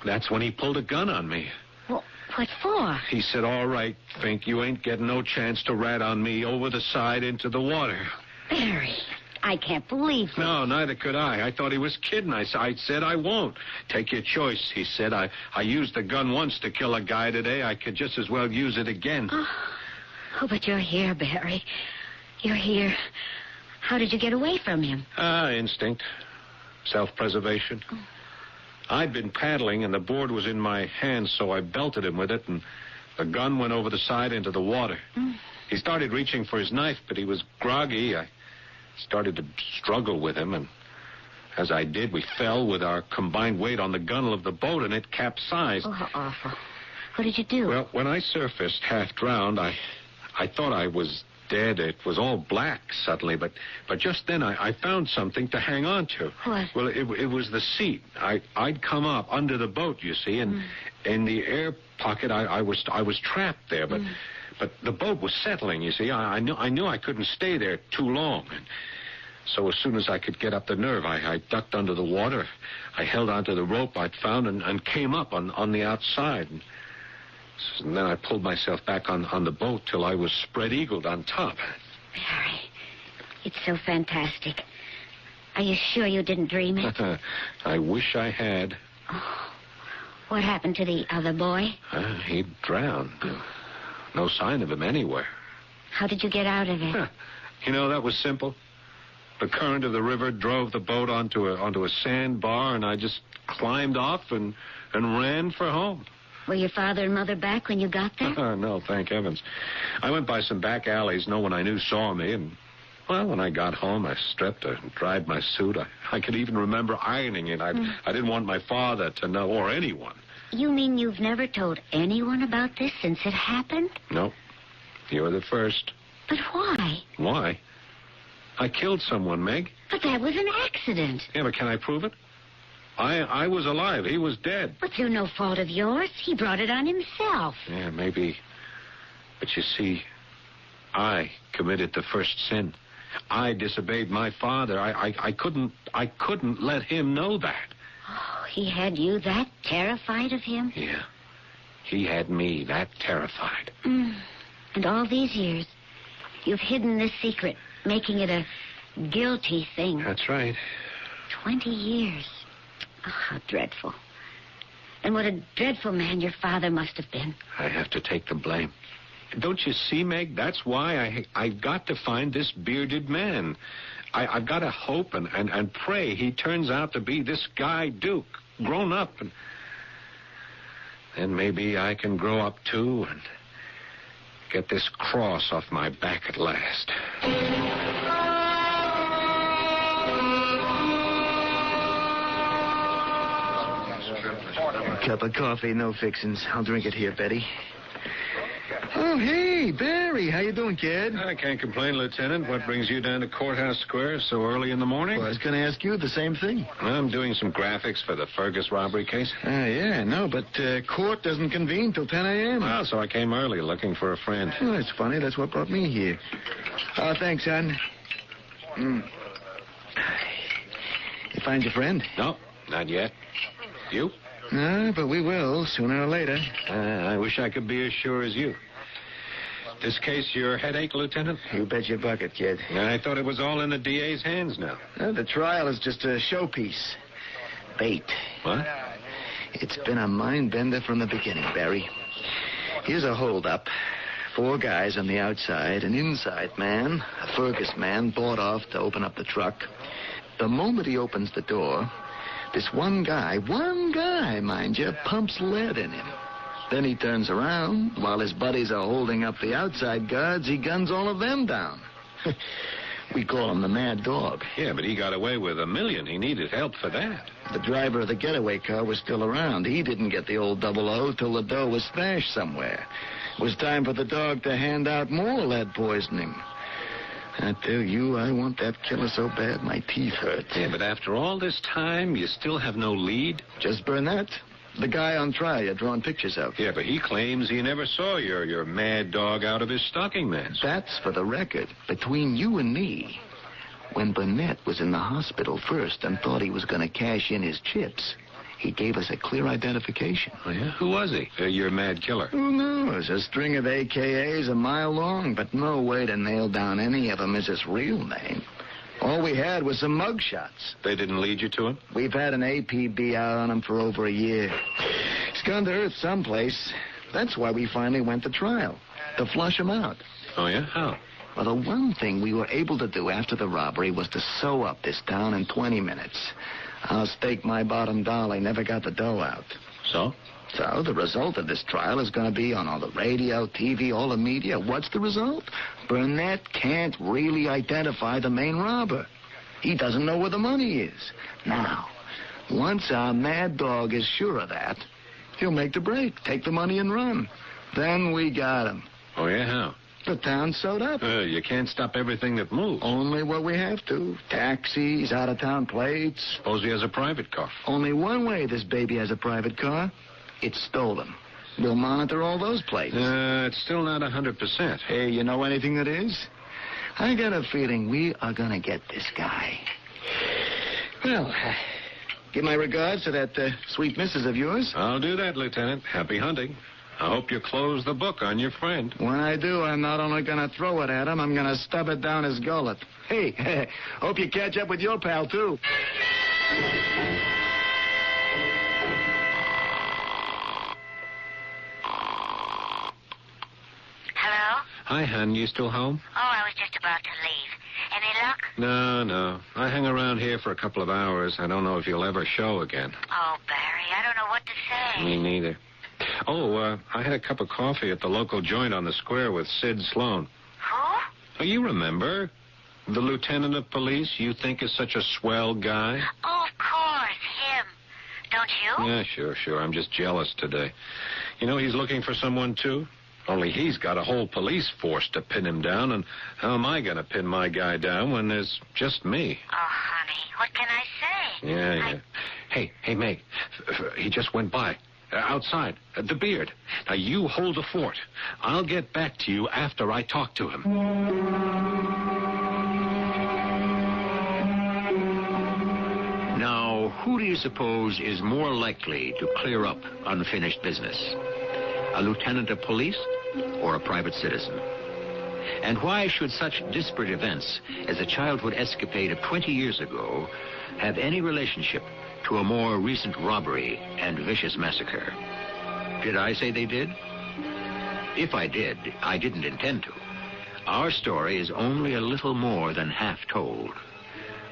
that's when he pulled a gun on me. Well, what for? He said, all right, Fink, you ain't getting no chance to rat on me over the side into the water. Barry, I can't believe this. No, neither could I. I thought he was kidding. I said, I won't. Take your choice. He said, I used the gun once to kill a guy today. I could just as well use it again. Oh, but you're here, Barry. You're here. How did you get away from him? Instinct. Self-preservation. I'd been paddling, and the board was in my hand, so I belted him with it, and the gun went over the side into the water. He started reaching for his knife, but he was groggy. I started to struggle with him, and as I did, we fell with our combined weight on the gunwale of the boat, and it capsized. Oh, how awful. What did you do? Well, when I surfaced, half drowned, I thought I was dead. It was all black suddenly, but just then I found something to hang on to. What? Well, it was the seat. I'd come up under the boat, you see, and in the air pocket I was trapped there, but the boat was settling, you see. I knew I couldn't stay there too long. And so as soon as I could get up the nerve, I ducked under the water. I held onto the rope I'd found and came up on the outside. And then I pulled myself back on the boat till I was spread-eagled on top. Barry, it's so fantastic. Are you sure you didn't dream it? I wish I had. Oh, what happened to the other boy? He drowned. No sign of him anywhere. How did you get out of it? That was simple. The current of the river drove the boat onto a sandbar, and I just climbed off and ran for home. Were your father and mother back when you got there? No, thank heavens. I went by some back alleys. No one I knew saw me, and, well, when I got home, I stripped and dried my suit. I could even remember ironing it. I didn't want my father to know, or anyone. You mean you've never told anyone about this since it happened? No. You were the first. But why? Why? I killed someone, Meg. But that was an accident. Yeah, but can I prove it? I was alive. He was dead. But through no fault of yours. He brought it on himself. Yeah, maybe. But you see, I committed the first sin. I disobeyed my father. I couldn't let him know that. Oh, he had you that terrified of him? Yeah. He had me that terrified. And all these years, you've hidden this secret, making it a guilty thing. That's right. 20 years. Oh, how dreadful. And what a dreadful man your father must have been. I have to take the blame. Don't you see, Meg? That's why I've got to find this bearded man. I've got to hope and pray he turns out to be this guy Duke, grown up. And then maybe I can grow up, too, get this cross off my back at last. Cup of coffee, no fixins. I'll drink it here, Betty. Oh, hey, Barry. How you doing, kid? I can't complain, Lieutenant. What brings you down to Courthouse Square so early in the morning? Well, I was going to ask you the same thing. I'm doing some graphics for the Fergus robbery case. Yeah, no, but court doesn't convene till 10 a.m. Well, so I came early looking for a friend. Oh, that's funny. That's what brought me here. Thanks, son. You find your friend? No, not yet. You? No, but we will, sooner or later. I wish I could be as sure as you. This case your headache, Lieutenant? You bet your bucket, kid. I thought it was all in the DA's hands now. The trial is just a showpiece. Bait. What? It's been a mind-bender from the beginning, Barry. Here's a hold-up. 4 guys on the outside, an inside man, a Fergus man, bought off to open up the truck. The moment he opens the door, this one guy, mind you, pumps lead in him. Then he turns around. While his buddies are holding up the outside guards, he guns all of them down. We call him the Mad Dog. Yeah, but he got away with $1 million. He needed help for that. The driver of the getaway car was still around. He didn't get the old 00 till the dough was stashed somewhere. It was time for the dog to hand out more lead poisoning. I tell you, I want that killer so bad my teeth hurt. Yeah, but after all this time, you still have no lead? Just Burnett. The guy on trial you're drawing pictures of. Yeah, but he claims he never saw your Mad Dog out of his stocking mask. That's for the record. Between you and me, when Burnett was in the hospital first and thought he was going to cash in his chips, he gave us a clear identification. Oh, yeah? Who was he? Your mad killer? Who knows? A string of AKAs a mile long, but no way to nail down any of them as his real name. All we had was some mug shots. They didn't lead you to him? We've had an APB out on him for over a year. He's gone to Earth someplace. That's why we finally went to trial, to flush him out. Oh, yeah? How? Well, the one thing we were able to do after the robbery was to sew up this town in 20 minutes. I'll stake my bottom dollar he never got the dough out. So? So the result of this trial is going to be on all the radio, TV, all the media. What's the result? Burnett can't really identify the main robber. He doesn't know where the money is. Now, once our Mad Dog is sure of that, he'll make the break, take the money and run. Then we got him. Oh, yeah? How? The town's sewed up. You can't stop everything that moves. Only what we have to. Taxis, out-of-town plates. Suppose he has a private car. Only one way this baby has a private car. It's stolen. We'll monitor all those plates. It's still not 100%. Hey, you know anything that is? I got a feeling we are going to get this guy. Well, give my regards to that sweet missus of yours. I'll do that, Lieutenant. Happy hunting. I hope you close the book on your friend. When I do, I'm not only going to throw it at him, I'm going to stub it down his gullet. Hey, hope you catch up with your pal, too. Hello? Hi, hon. You still home? Oh, I was just about to leave. Any luck? No. I hang around here for a couple of hours. I don't know if you'll ever show again. Oh, Barry, I don't know what to say. Me neither. Oh, I had a cup of coffee at the local joint on the square with Sid Sloan. Who? Oh, you remember? The lieutenant of police you think is such a swell guy? Oh, of course, him. Don't you? Yeah, sure. I'm just jealous today. You know, he's looking for someone, too. Only he's got a whole police force to pin him down, and how am I going to pin my guy down when there's just me? Oh, honey, what can I say? Yeah. Hey, Meg, he just went by. Outside, the beard. Now, you hold the fort. I'll get back to you after I talk to him. Now, who do you suppose is more likely to clear up unfinished business? A lieutenant of police or a private citizen? And why should such disparate events as a childhood escapade of 20 years ago have any relationship to a more recent robbery and vicious massacre? Did I say they did? If I did, I didn't intend to. Our story is only a little more than half told.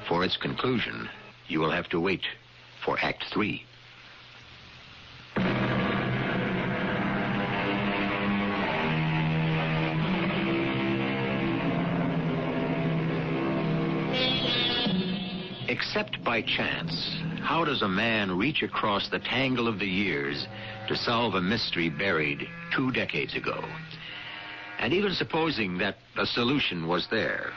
For its conclusion, you will have to wait for Act 3. Except by chance, how does a man reach across the tangle of the years to solve a mystery buried 2 decades ago? And even supposing that a solution was there,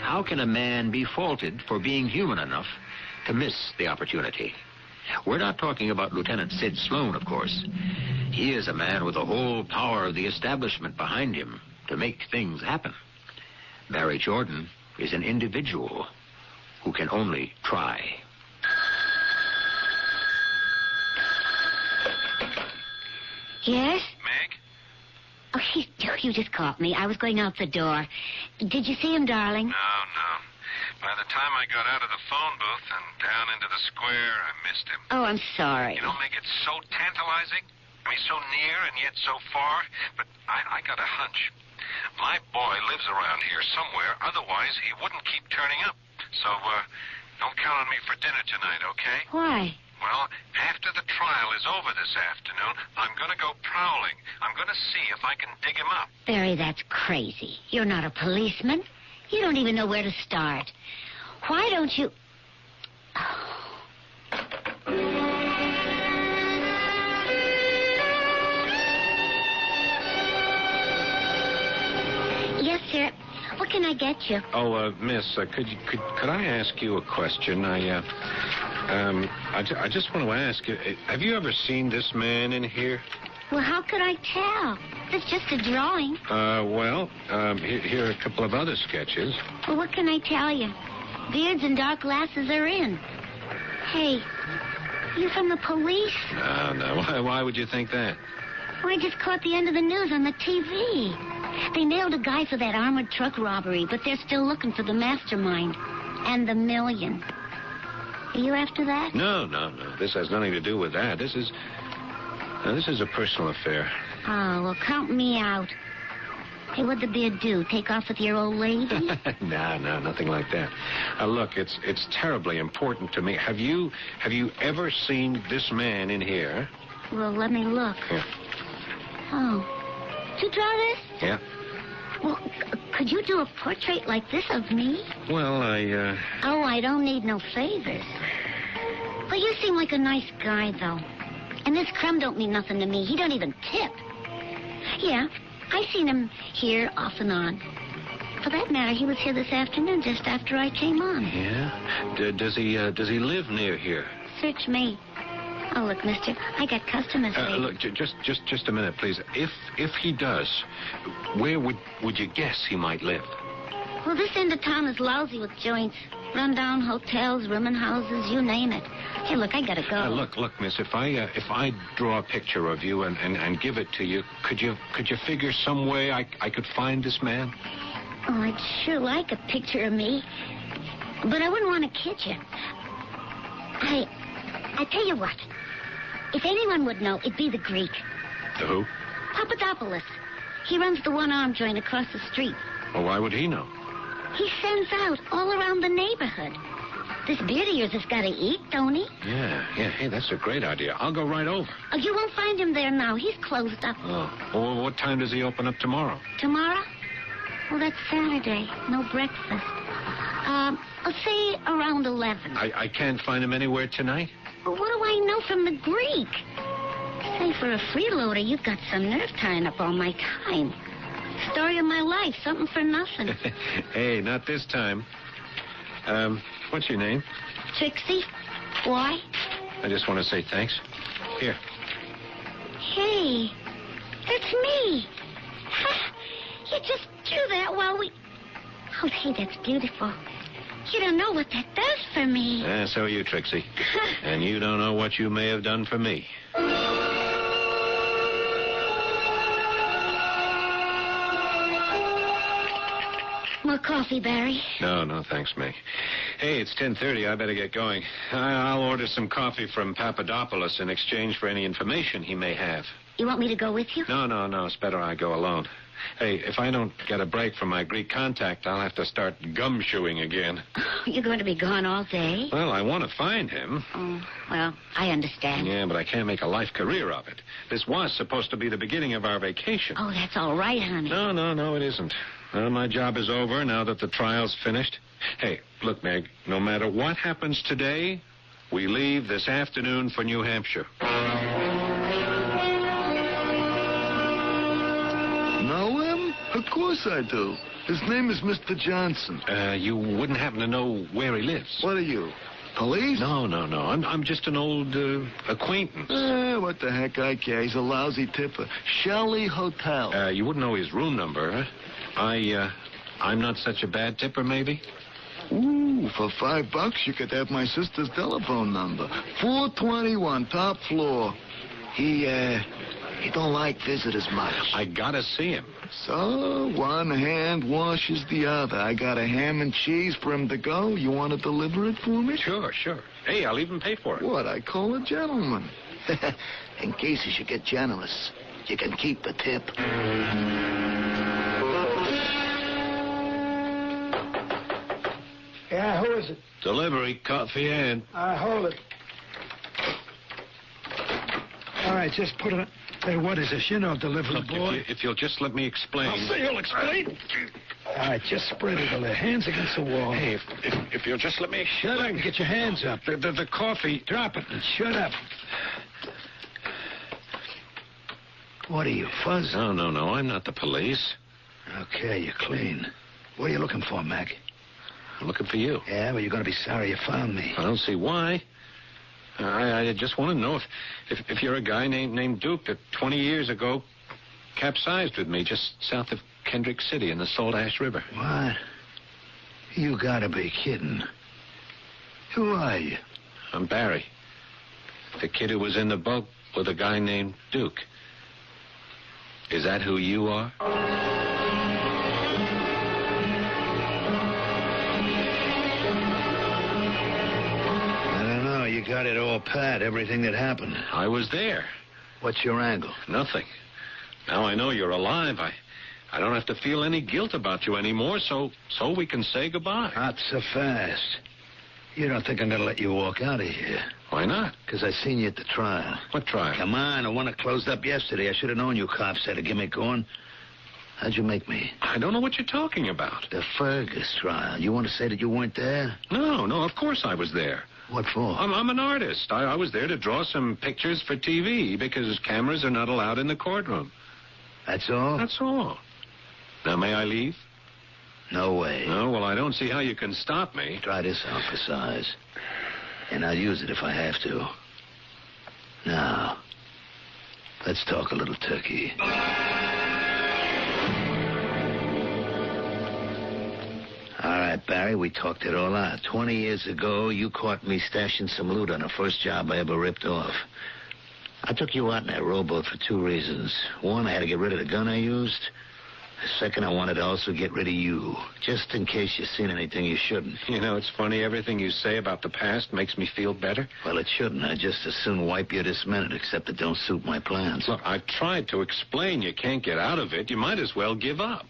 how can a man be faulted for being human enough to miss the opportunity? We're not talking about Lieutenant Sid Sloan, of course. He is a man with the whole power of the establishment behind him to make things happen. Barry Jordan is an individual who can only try. Yes? Meg? Oh, you just caught me. I was going out the door. Did you see him, darling? No. By the time I got out of the phone booth and down into the square, I missed him. Oh, I'm sorry. You know, Meg, it's so tantalizing. I mean, so near and yet so far. But I got a hunch. My boy lives around here somewhere. Otherwise, he wouldn't keep turning up. So, don't count on me for dinner tonight, okay? Why? Well, after the trial is over this afternoon, I'm going to go prowling. I'm going to see if I can dig him up. Barry, that's crazy. You're not a policeman. You don't even know where to start. Why don't you... Yes, sir. What can I get you? Oh, miss, could I ask you a question? I just want to ask you, have you ever seen this man in here? Well, how could I tell? It's just a drawing. Here are a couple of other sketches. Well, what can I tell you? Beards and dark glasses are in. Hey, you from the police? No. Why would you think that? Well, I just caught the end of the news on the TV. They nailed a guy for that armored truck robbery, but they're still looking for the mastermind. And the $1 million. Are you after that? No. This has nothing to do with that. This is a personal affair. Oh, well, count me out. Hey, what'd the beard do? Take off with your old lady? No, nothing like that. Look, it's terribly important to me. Have you ever seen this man in here? Well, let me look. Here. Oh. Did you draw this? Yeah. Well, could you do a portrait like this of me? Well, Oh, I don't need no favors. But you seem like a nice guy, though. And this crumb don't mean nothing to me. He don't even tip. Yeah, I seen him here off and on. For that matter, he was here this afternoon just after I came on. Yeah? Does he live near here? Search me. Oh, look, mister, I got customers. Look, just a minute, please. If he does, where would you guess he might live? Well, this end of town is lousy with joints. Run-down hotels, rooming houses, you name it. Hey, look, I gotta go. Look, miss, if I draw a picture of you and give it to you, could you figure some way I could find this man? Oh, I'd sure like a picture of me. But I wouldn't want to kid you. I tell you what. If anyone would know, it'd be the Greek. The who? Papadopoulos. He runs the one-arm joint across the street. Well, why would he know? He sends out all around the neighborhood. This beard of yours has got to eat, don't he? Yeah. Hey, that's a great idea. I'll go right over. Oh, you won't find him there now. He's closed up. Oh. Well, what time does he open up tomorrow? Tomorrow? Well, that's Saturday. No breakfast. I'll say around 11. I can't find him anywhere tonight? Well, what do I know from the Greek? Say, for a freeloader, you've got some nerve tying up all my time. Story of my life, something for nothing. Hey, not this time. What's your name? Trixie. Why? I just want to say thanks. Here. Hey, that's me. You just drew that while we... Oh, hey, that's beautiful. You don't know what that does for me. So are you, Trixie. And you don't know what you may have done for me. More coffee, Barry? No, thanks, Meg. Hey, it's 10:30. I better get going. I'll order some coffee from Papadopoulos in exchange for any information he may have. You want me to go with you? No. It's better I go alone. Hey, if I don't get a break from my Greek contact, I'll have to start gumshoeing again. You're going to be gone all day? Well, I want to find him. Oh, well, I understand. Yeah, but I can't make a life career of it. This was supposed to be the beginning of our vacation. Oh, that's all right, honey. No, it isn't. Well, my job is over now that the trial's finished. Hey, look, Meg, no matter what happens today, we leave this afternoon for New Hampshire. Know him? Of course I do. His name is Mr. Johnson. You wouldn't happen to know where he lives? What are you? Police? No. I'm just an old acquaintance. What the heck I care. He's a lousy tipper. Shelley Hotel. You wouldn't know his room number, huh? I'm not such a bad tipper, maybe? Ooh, for $5 you could have my sister's telephone number. 421, top floor. He don't like visitors much. I gotta see him. So, one hand washes the other. I got a ham and cheese for him to go. You want to deliver it for me? Sure. Hey, I'll even pay for it. What I call a gentleman. In case you should get generous, you can keep the tip. Yeah, who is it? Delivery, coffee and... Hold it. All right, just put it... Hey, what is this? You know, delivery Look, boy. if you'll just let me explain... I'll say you'll explain. All right, just spread it a little. Hands against the wall. Hey, if you'll just let me explain... Shut up and get your hands up. The coffee... Drop it and shut up. What are you, Fuzz? No, I'm not the police. Okay, you're clean. What are you looking for, Mac? I'm looking for you. Yeah, well, you're going to be sorry you found me. I don't see why. I just want to know if you're a guy named Duke that 20 years ago capsized with me just south of Kendrick City in the Salt Ash River. What? You gotta be kidding. Who are you? I'm Barry. The kid who was in the boat with a guy named Duke. Is that who you are? You got it all pat, everything that happened. I was there. What's your angle? Nothing. Now I know you're alive. I don't have to feel any guilt about you anymore, so we can say goodbye. Not so fast. You don't think I'm going to let you walk out of here? Why not? Because I seen you at the trial. What trial? Come on, the one that closed up yesterday. I should have known you cops had a gimmick going. How'd you make me? I don't know what you're talking about. The Fergus trial. You want to say that you weren't there? No, of course I was there. What for? I'm an artist. I was there to draw some pictures for TV because cameras are not allowed in the courtroom. That's all? That's all. Now, may I leave? No way. No, well, I don't see how you can stop me. Try this out for size. And I'll use it if I have to. Now, let's talk a little turkey. All right, Barry, we talked it all out. 20 years ago, you caught me stashing some loot on the first job I ever ripped off. I took you out in that rowboat for two reasons. One, I had to get rid of the gun I used. Second, I wanted to also get rid of you, just in case you seen anything you shouldn't. You know, it's funny, everything you say about the past makes me feel better. Well, it shouldn't. I'd just as soon wipe you this minute, except it don't suit my plans. Look, I've tried to explain you can't get out of it. You might as well give up.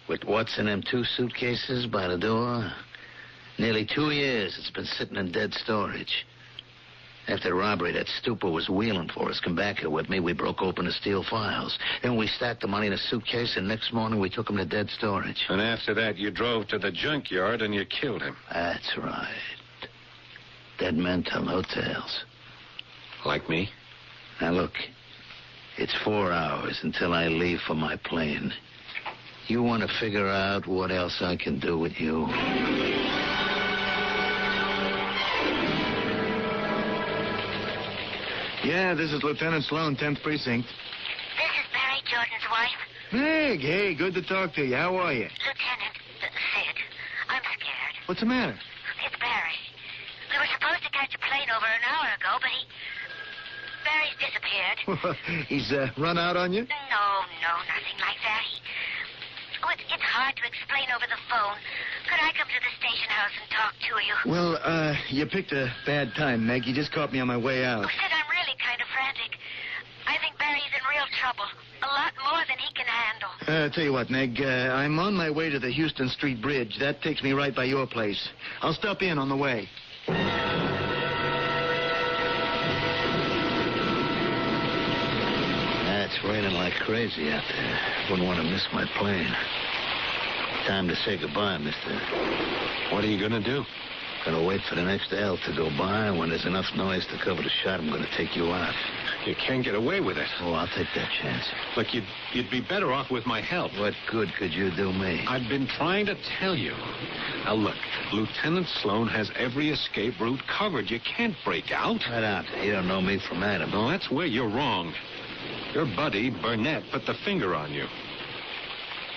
With what's in them 2 suitcases by the door? Nearly 2 years it's been sitting in dead storage. After the robbery, that stupor was wheeling for us. Come back here with me. We broke open the steel files. Then we stacked the money in a suitcase, and next morning we took him to dead storage. And after that, you drove to the junkyard and you killed him. That's right. Dead men tell no tales. Like me? Now, look. It's 4 hours until I leave for my plane. You want to figure out what else I can do with you? Yeah, this is Lieutenant Sloan, 10th Precinct. This is Barry Jordan's wife. Meg, hey, good to talk to you. How are you? Lieutenant, Sid, I'm scared. What's the matter? It's Barry. We were supposed to catch a plane over an hour ago, but Barry's disappeared. He's run out on you? No, nothing like that. It's hard to explain over the phone. Could I come to the station house and talk to you? Well, you picked a bad time, Meg. You just caught me on my way out. Sid, I'm really kind of frantic. I think Barry's in real trouble. A lot more than he can handle. Tell you what, Meg, I'm on my way to the Houston Street Bridge. That takes me right by your place. I'll stop in on the way. It's raining like crazy out there. Wouldn't want to miss my plane. time to say goodbye, mister. What are you going to do? Gonna wait for the next L to go by. When there's enough noise to cover the shot, I'm gonna take you out. You can't get away with it. Oh, I'll take that chance. Look, you'd be better off with my help. What good could you do me? I've been trying to tell you. Now, look, Lieutenant Sloan has every escape route covered. You can't break out. Right out. You don't know me from Adam. No, that's where you're wrong. Your buddy, Burnett, put the finger on you.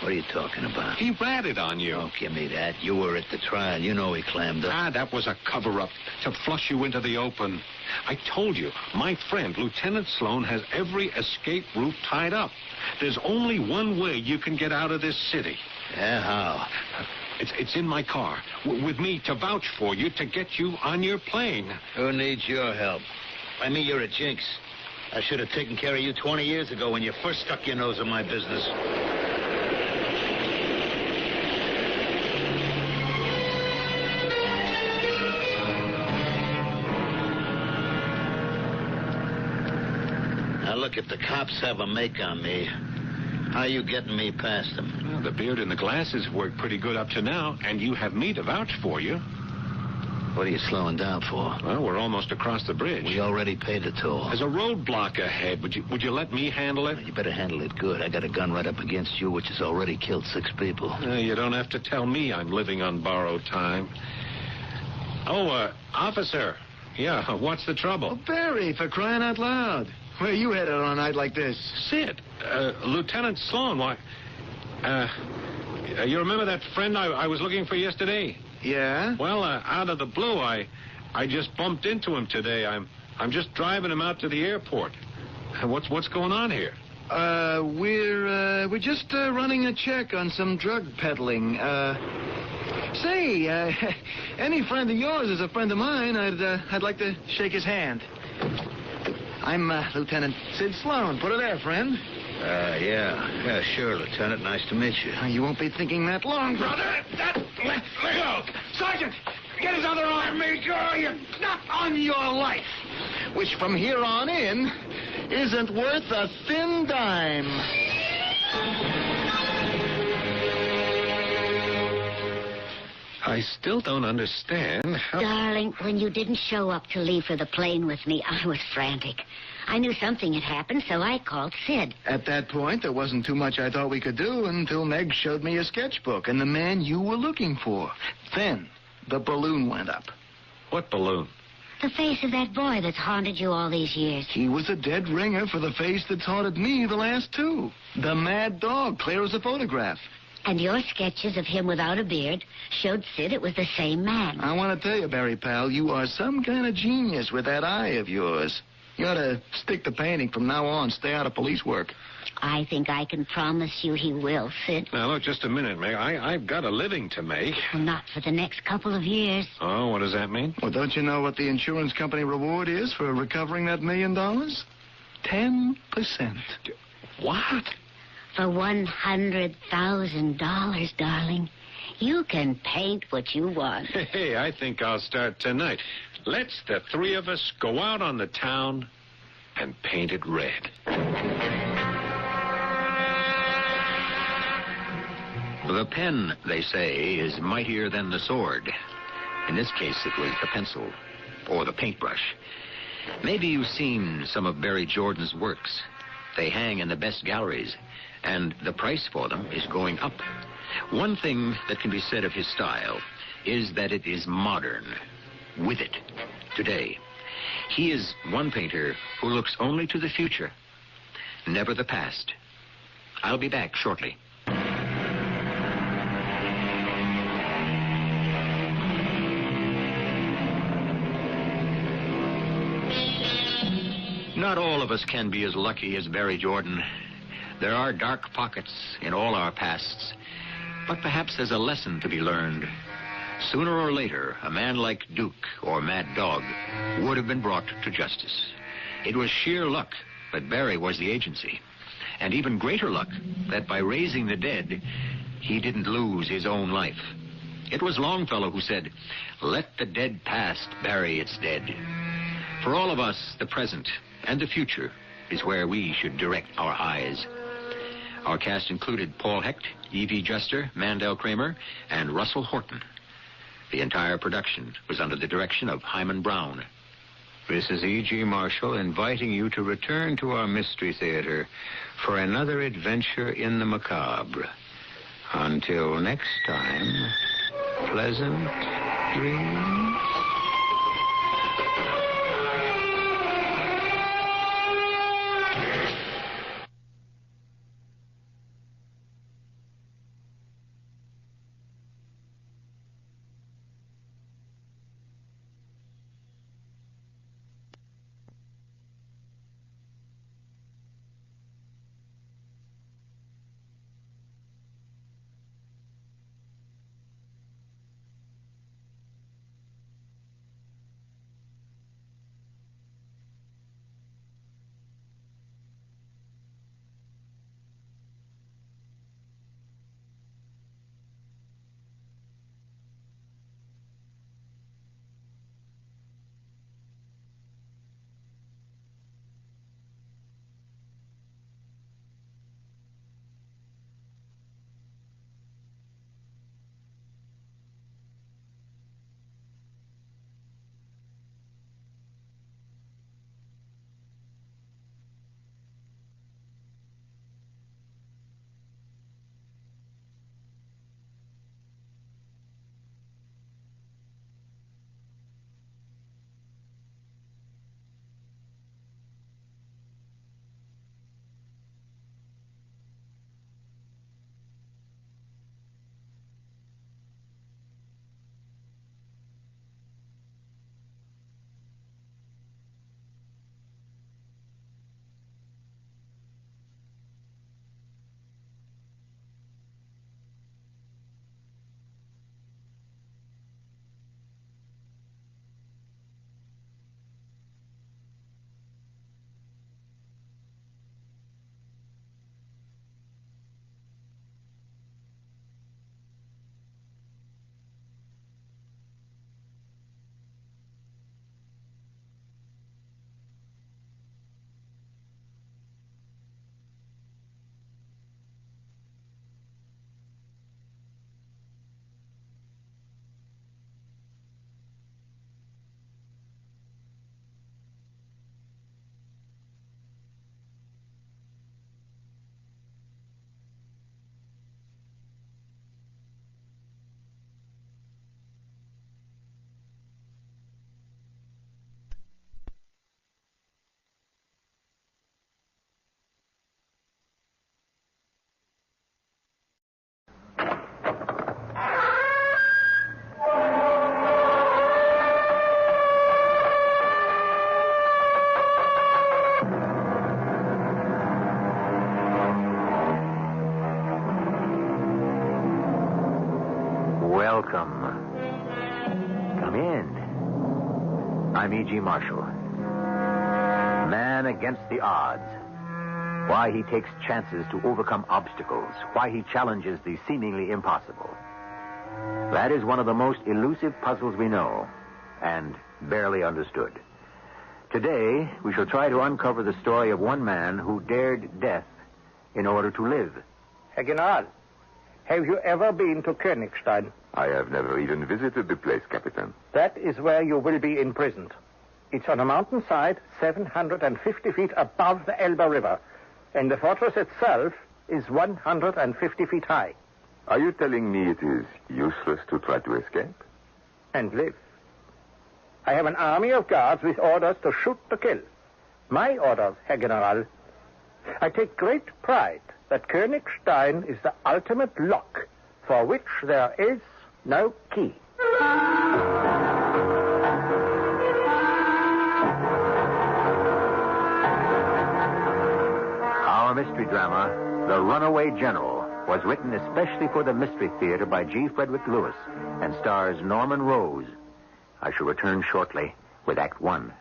What are you talking about? He ratted on you. Don't give me that. You were at the trial. You know he clammed up. That was a cover-up to flush you into the open. I told you, my friend, Lieutenant Sloan, has every escape route tied up. There's only one way you can get out of this city. Yeah, how? It's in my car, with me to vouch for you, to get you on your plane. Who needs your help? I mean, you're a jinx. I should have taken care of you 20 years ago when you first stuck your nose in my business. Now, look, if the cops have a make on me, how are you getting me past them? Well, the beard and the glasses work pretty good up to now, and you have me to vouch for you. What are you slowing down for? Well, we're almost across the bridge. We already paid the toll. There's a roadblock ahead. Would you let me handle it? You better handle it good. I got a gun right up against you, which has already killed 6 people. You don't have to tell me I'm living on borrowed time. Oh, officer. Yeah, what's the trouble? Oh, Barry, for crying out loud. Where are you headed on a night like this? Sid, Lieutenant Sloan, why... you remember that friend I was looking for yesterday? Yeah? Well, out of the blue, I just bumped into him today. I'm just driving him out to the airport. What's going on here? We're just running a check on some drug peddling. Say, any friend of yours is a friend of mine. I'd like to shake his hand. I'm Lieutenant Sid Sloan. Put her there, friend. Yeah, sure, Lieutenant. Nice to meet you. You won't be thinking that long, brother. Let go. Sergeant, get his other arm. Let go. You're not on your life, which from here on in isn't worth a thin dime. I still don't understand how... Darling, when you didn't show up to leave for the plane with me, I was frantic. I knew something had happened, so I called Sid. At that point, there wasn't too much I thought we could do until Meg showed me a sketchbook and the man you were looking for. Then, the balloon went up. What balloon? The face of that boy that's haunted you all these years. He was a dead ringer for the face that's haunted me the last 2. The mad dog, clear as a photograph. And your sketches of him without a beard showed Sid it was the same man. I want to tell you, Barry, pal, you are some kind of genius with that eye of yours. You ought to stick to painting from now on. Stay out of police work. I think I can promise you he will, Sid. Now, look, just a minute, Meg. I've got a living to make. Well, not for the next couple of years. Oh, what does that mean? Well, don't you know what the insurance company reward is for recovering that $1 million? 10%. What? For $100,000, darling. You can paint what you want. Hey, I think I'll start tonight. Let's the 3 of us go out on the town and paint it red. The pen, they say, is mightier than the sword. In this case, it was the pencil or the paintbrush. Maybe you've seen some of Barry Jordan's works. They hang in the best galleries, and the price for them is going up. One thing that can be said of his style is that it is modern. With it, today. He is one painter who looks only to the future, never the past. I'll be back shortly. Not all of us can be as lucky as Barry Jordan. There are dark pockets in all our pasts, but perhaps there's a lesson to be learned. Sooner or later, a man like Duke or Mad Dog would have been brought to justice. It was sheer luck that Barry was the agency, and even greater luck that by raising the dead, he didn't lose his own life. It was Longfellow who said, "Let the dead past bury its dead." For all of us, the present and the future is where we should direct our eyes. Our cast included Paul Hecht, E.V. Juster, Mandel Kramer, and Russell Horton. The entire production was under the direction of Hyman Brown. This is E.G. Marshall inviting you to return to our Mystery Theater for another adventure in the macabre. Until next time, pleasant dreams. Welcome. Come in. I'm E.G. Marshall. Man against the odds. Why he takes chances to overcome obstacles. Why he challenges the seemingly impossible. That is one of the most elusive puzzles we know, and barely understood. Today, we shall try to uncover the story of one man who dared death in order to live. Herr General, have you ever been to Königstein? I have never even visited the place, Captain. That is where you will be imprisoned. It's on a mountainside 750 feet above the Elbe River, and the fortress itself is 150 feet high. Are you telling me it is useless to try to escape? And live. I have an army of guards with orders to shoot to kill. My orders, Herr General. I take great pride that Königstein is the ultimate lock for which there is no key. Our mystery drama, The Runaway General, was written especially for the Mystery Theater by G. Frederick Lewis and stars Norman Rose. I shall return shortly with Act One.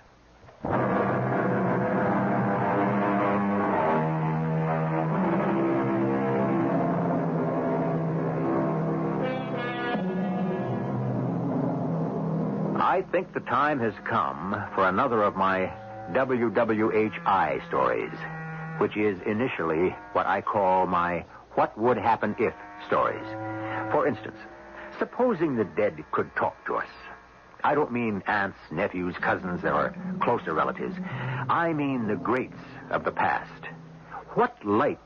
I think the time has come for another of my WWHI stories, which is initially what I call my What Would Happen If stories. For instance, supposing the dead could talk to us. I don't mean aunts, nephews, cousins, or closer relatives. I mean the greats of the past. What light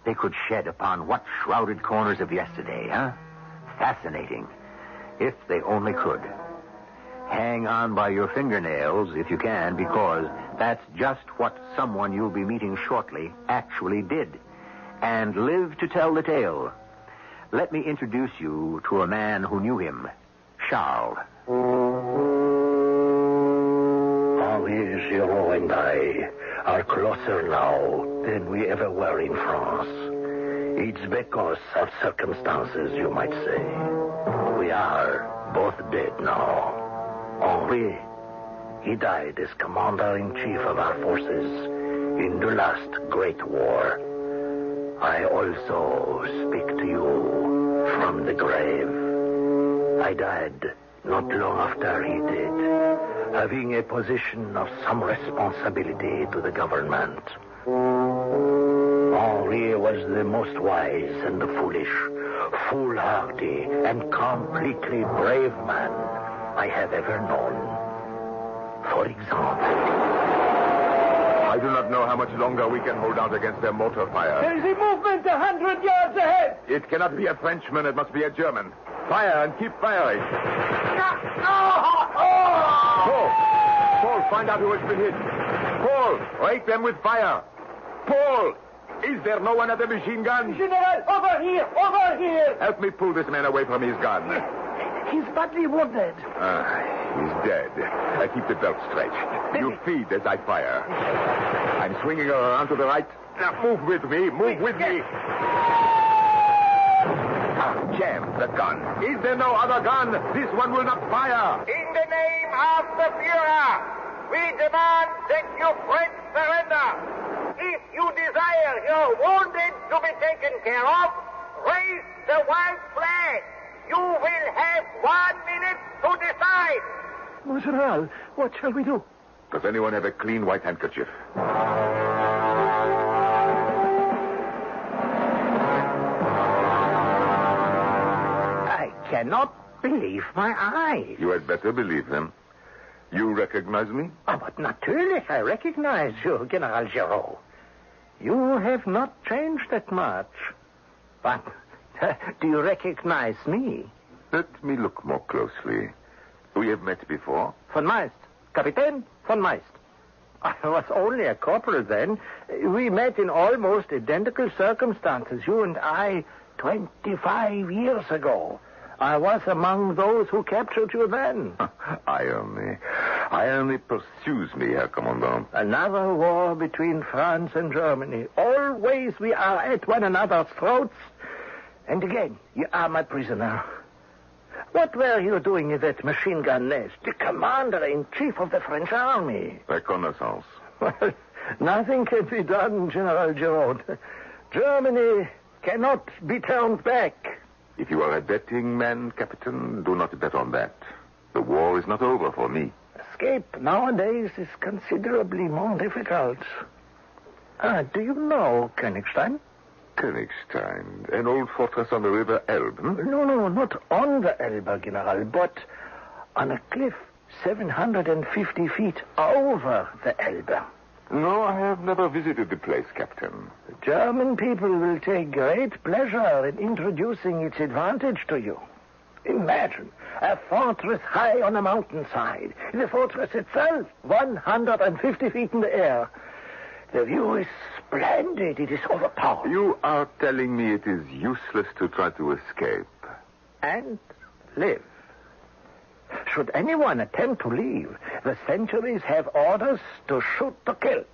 they could shed upon what shrouded corners of yesterday, huh? Fascinating. If they only could. Hang on by your fingernails if you can, because that's just what someone you'll be meeting shortly actually did. And live to tell the tale. Let me introduce you to a man who knew him, Charles. Henri Giraud and I are closer now than we ever were in France. It's because of circumstances, you might say. We are both dead now. Henri, he died as commander-in-chief of our forces in the last great war. I also speak to you from the grave. I died not long after he did, having a position of some responsibility to the government. Henri was the most wise and foolish, foolhardy, and completely brave man I have ever known. For example, I do not know how much longer we can hold out against their mortar fire. There is a movement 100 yards ahead. It cannot be a Frenchman. It must be a German. Fire and keep firing. Paul, find out who has been hit. Paul, rake them with fire. Paul, is there no one at the machine gun? General, over here. Help me pull this man away from his gun. He's badly wounded. He's dead. Keep the belt straight. You feed as I fire. I'm swinging her around to the right. Now move with me. Jam the gun. Is there no other gun? This one will not fire. In the name of the Führer, we demand that you French surrender. If you desire your wounded to be taken care of, raise the white flag. You will have 1 minute to decide. Mon General, what shall we do? Does anyone have a clean white handkerchief? I cannot believe my eyes. You had better believe them. You recognize me? Oh, but naturally I recognize you, General Giraud. You have not changed that much. But do you recognize me? Let me look more closely. We have met before. Von Meist. Captain von Meist. I was only a corporal then. We met in almost identical circumstances, you and I, 25 years ago. I was among those who captured you then. Irony pursues me, Herr Commandant. Another war between France and Germany. Always we are at one another's throats. And again, you are my prisoner. What were you doing in that machine gun nest? The commander-in-chief of the French army. Reconnaissance. Well, nothing can be done, General Giraud. Germany cannot be turned back. If you are a betting man, Captain, do not bet on that. The war is not over for me. Escape nowadays is considerably more difficult. Do you know Königstein? Königstein, an old fortress on the river Elbe. No, not on the Elbe, General, but on a cliff 750 feet over the Elbe. No, I have never visited the place, Captain. The German people will take great pleasure in introducing its advantage to you. Imagine a fortress high on a mountainside. The fortress itself, 150 feet in the air. The view is splendid. It is overpowering. You are telling me it is useless to try to escape. And live. Should anyone attempt to leave, the centuries have orders to shoot to kill.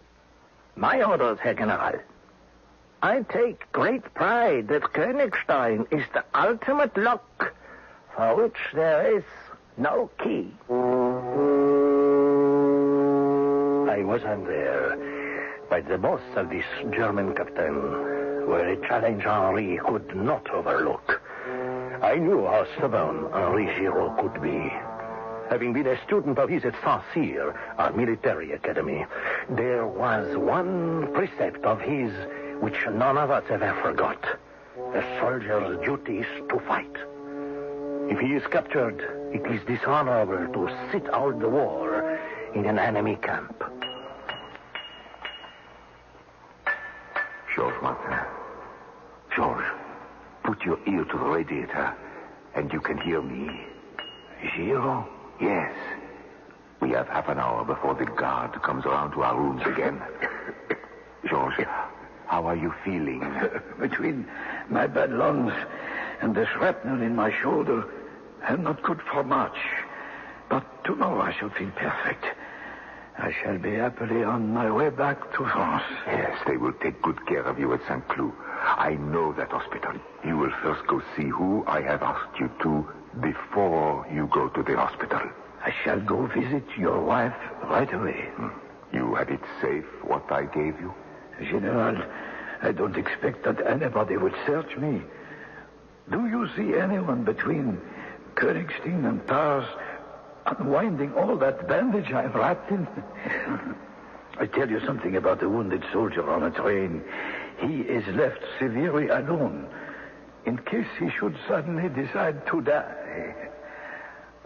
My orders, Herr General. I take great pride that Königstein is the ultimate lock for which there is no key. I wasn't there, but the boss of this German captain were a challenge Henri could not overlook. I knew how stubborn Henri Giraud could be. Having been a student of his at Saint-Cyr, our military academy, there was one precept of his which none of us ever forgot. A soldier's duty is to fight. If he is captured, it is dishonorable to sit out the war in an enemy camp. Georges Martin. Georges, put your ear to the radiator, and you can hear me. Giro? Yes. We have half an hour before the guard comes around to our rooms again. Georges, how are you feeling? Between my bad lungs and the shrapnel in my shoulder, I'm not good for much. But tomorrow I shall feel perfect. I shall be happily on my way back to France. Yes, they will take good care of you at St. Cloud. I know that hospital. You will first go see who I have asked you to before you go to the hospital. I shall go visit your wife right away. You had it safe, what I gave you? General, I don't expect that anybody will search me. Do you see anyone between Königstein and Paris unwinding all that bandage I'm wrapped in? I tell you something about a wounded soldier on a train. He is left severely alone in case he should suddenly decide to die.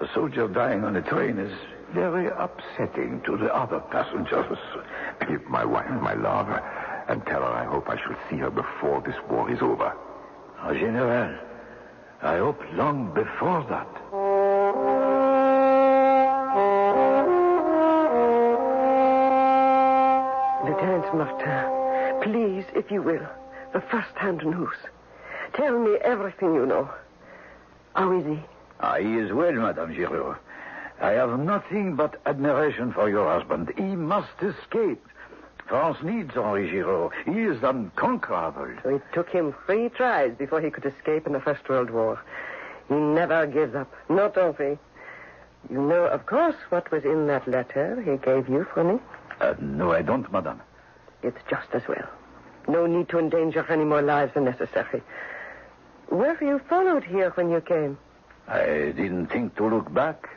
A soldier dying on a train is very upsetting to the other passengers. Give my wife my love and tell her I hope I shall see her before this war is over. Oh, General, I hope long before that. Lieutenant Martin, please, if you will, the first-hand news. Tell me everything you know. How is he? He is well, Madame Giraud. I have nothing but admiration for your husband. He must escape. France needs Henri Giraud. He is unconquerable. It took him 3 tries before he could escape in the First World War. He never gives up. Not Henri. You know, of course, what was in that letter he gave you for me? No, I don't, Madame. It's just as well. No need to endanger any more lives than necessary. Were you followed here when you came? I didn't think to look back.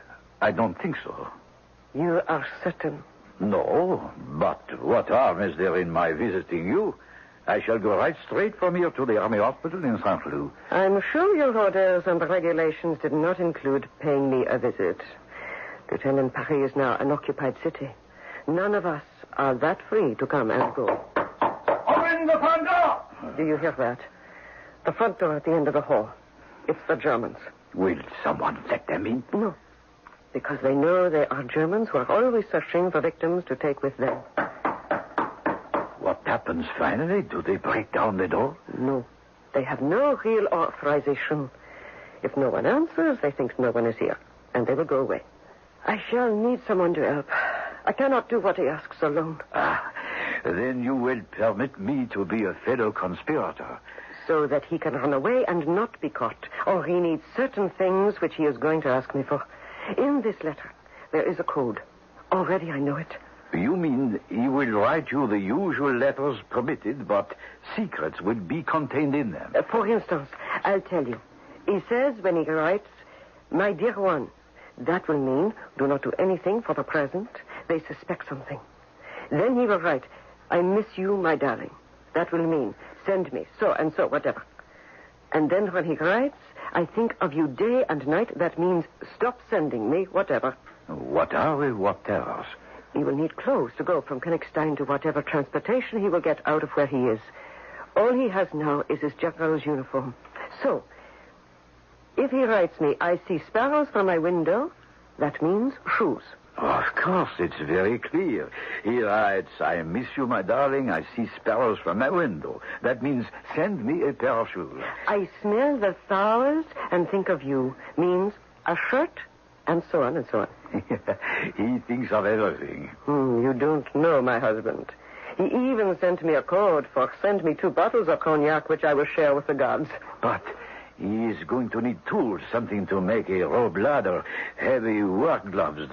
I don't think so. You are certain? No, but what harm is there in my visiting you? I shall go right straight from here to the Army Hospital in St. Cloud. I'm sure your orders and regulations did not include paying me a visit. Lieutenant, Paris is now an occupied city. None of us are that free to come and go. Open the front door! Do you hear that? The front door at the end of the hall. It's the Germans. Will someone let them in? No. Because they know they are Germans who are always searching for victims to take with them. What happens finally? Do they break down the door? No. They have no real authorization. If no one answers, they think no one is here. And they will go away. I shall need someone to help. I cannot do what he asks alone. Then you will permit me to be a fellow conspirator. So that he can run away and not be caught. Or he needs certain things which he is going to ask me for. In this letter, there is a code. Already I know it. You mean he will write you the usual letters permitted, but secrets will be contained in them? For instance, I'll tell you. He says when he writes, "My dear one," that will mean do not do anything for the present. They suspect something. Then he will write, "I miss you, my darling." That will mean send me so and so, whatever. And then when he writes, "I think of you day and night," that means stop sending me, whatever. What are we whatevers? He will need clothes to go from Königstein to whatever transportation he will get out of where he is. All he has now is his general's uniform. So, if he writes me, "I see sparrows from my window," that means shoes. Of course, it's very clear. He writes, "I miss you, my darling. I see sparrows from my window." That means send me a pair of shoes. "I smell the flowers and think of you" means a shirt, and so on and so on. He thinks of everything. You don't know my husband. He even sent me a code for send me 2 bottles of cognac, which I will share with the gods. But he is going to need tools, something to make a rope ladder, heavy work gloves.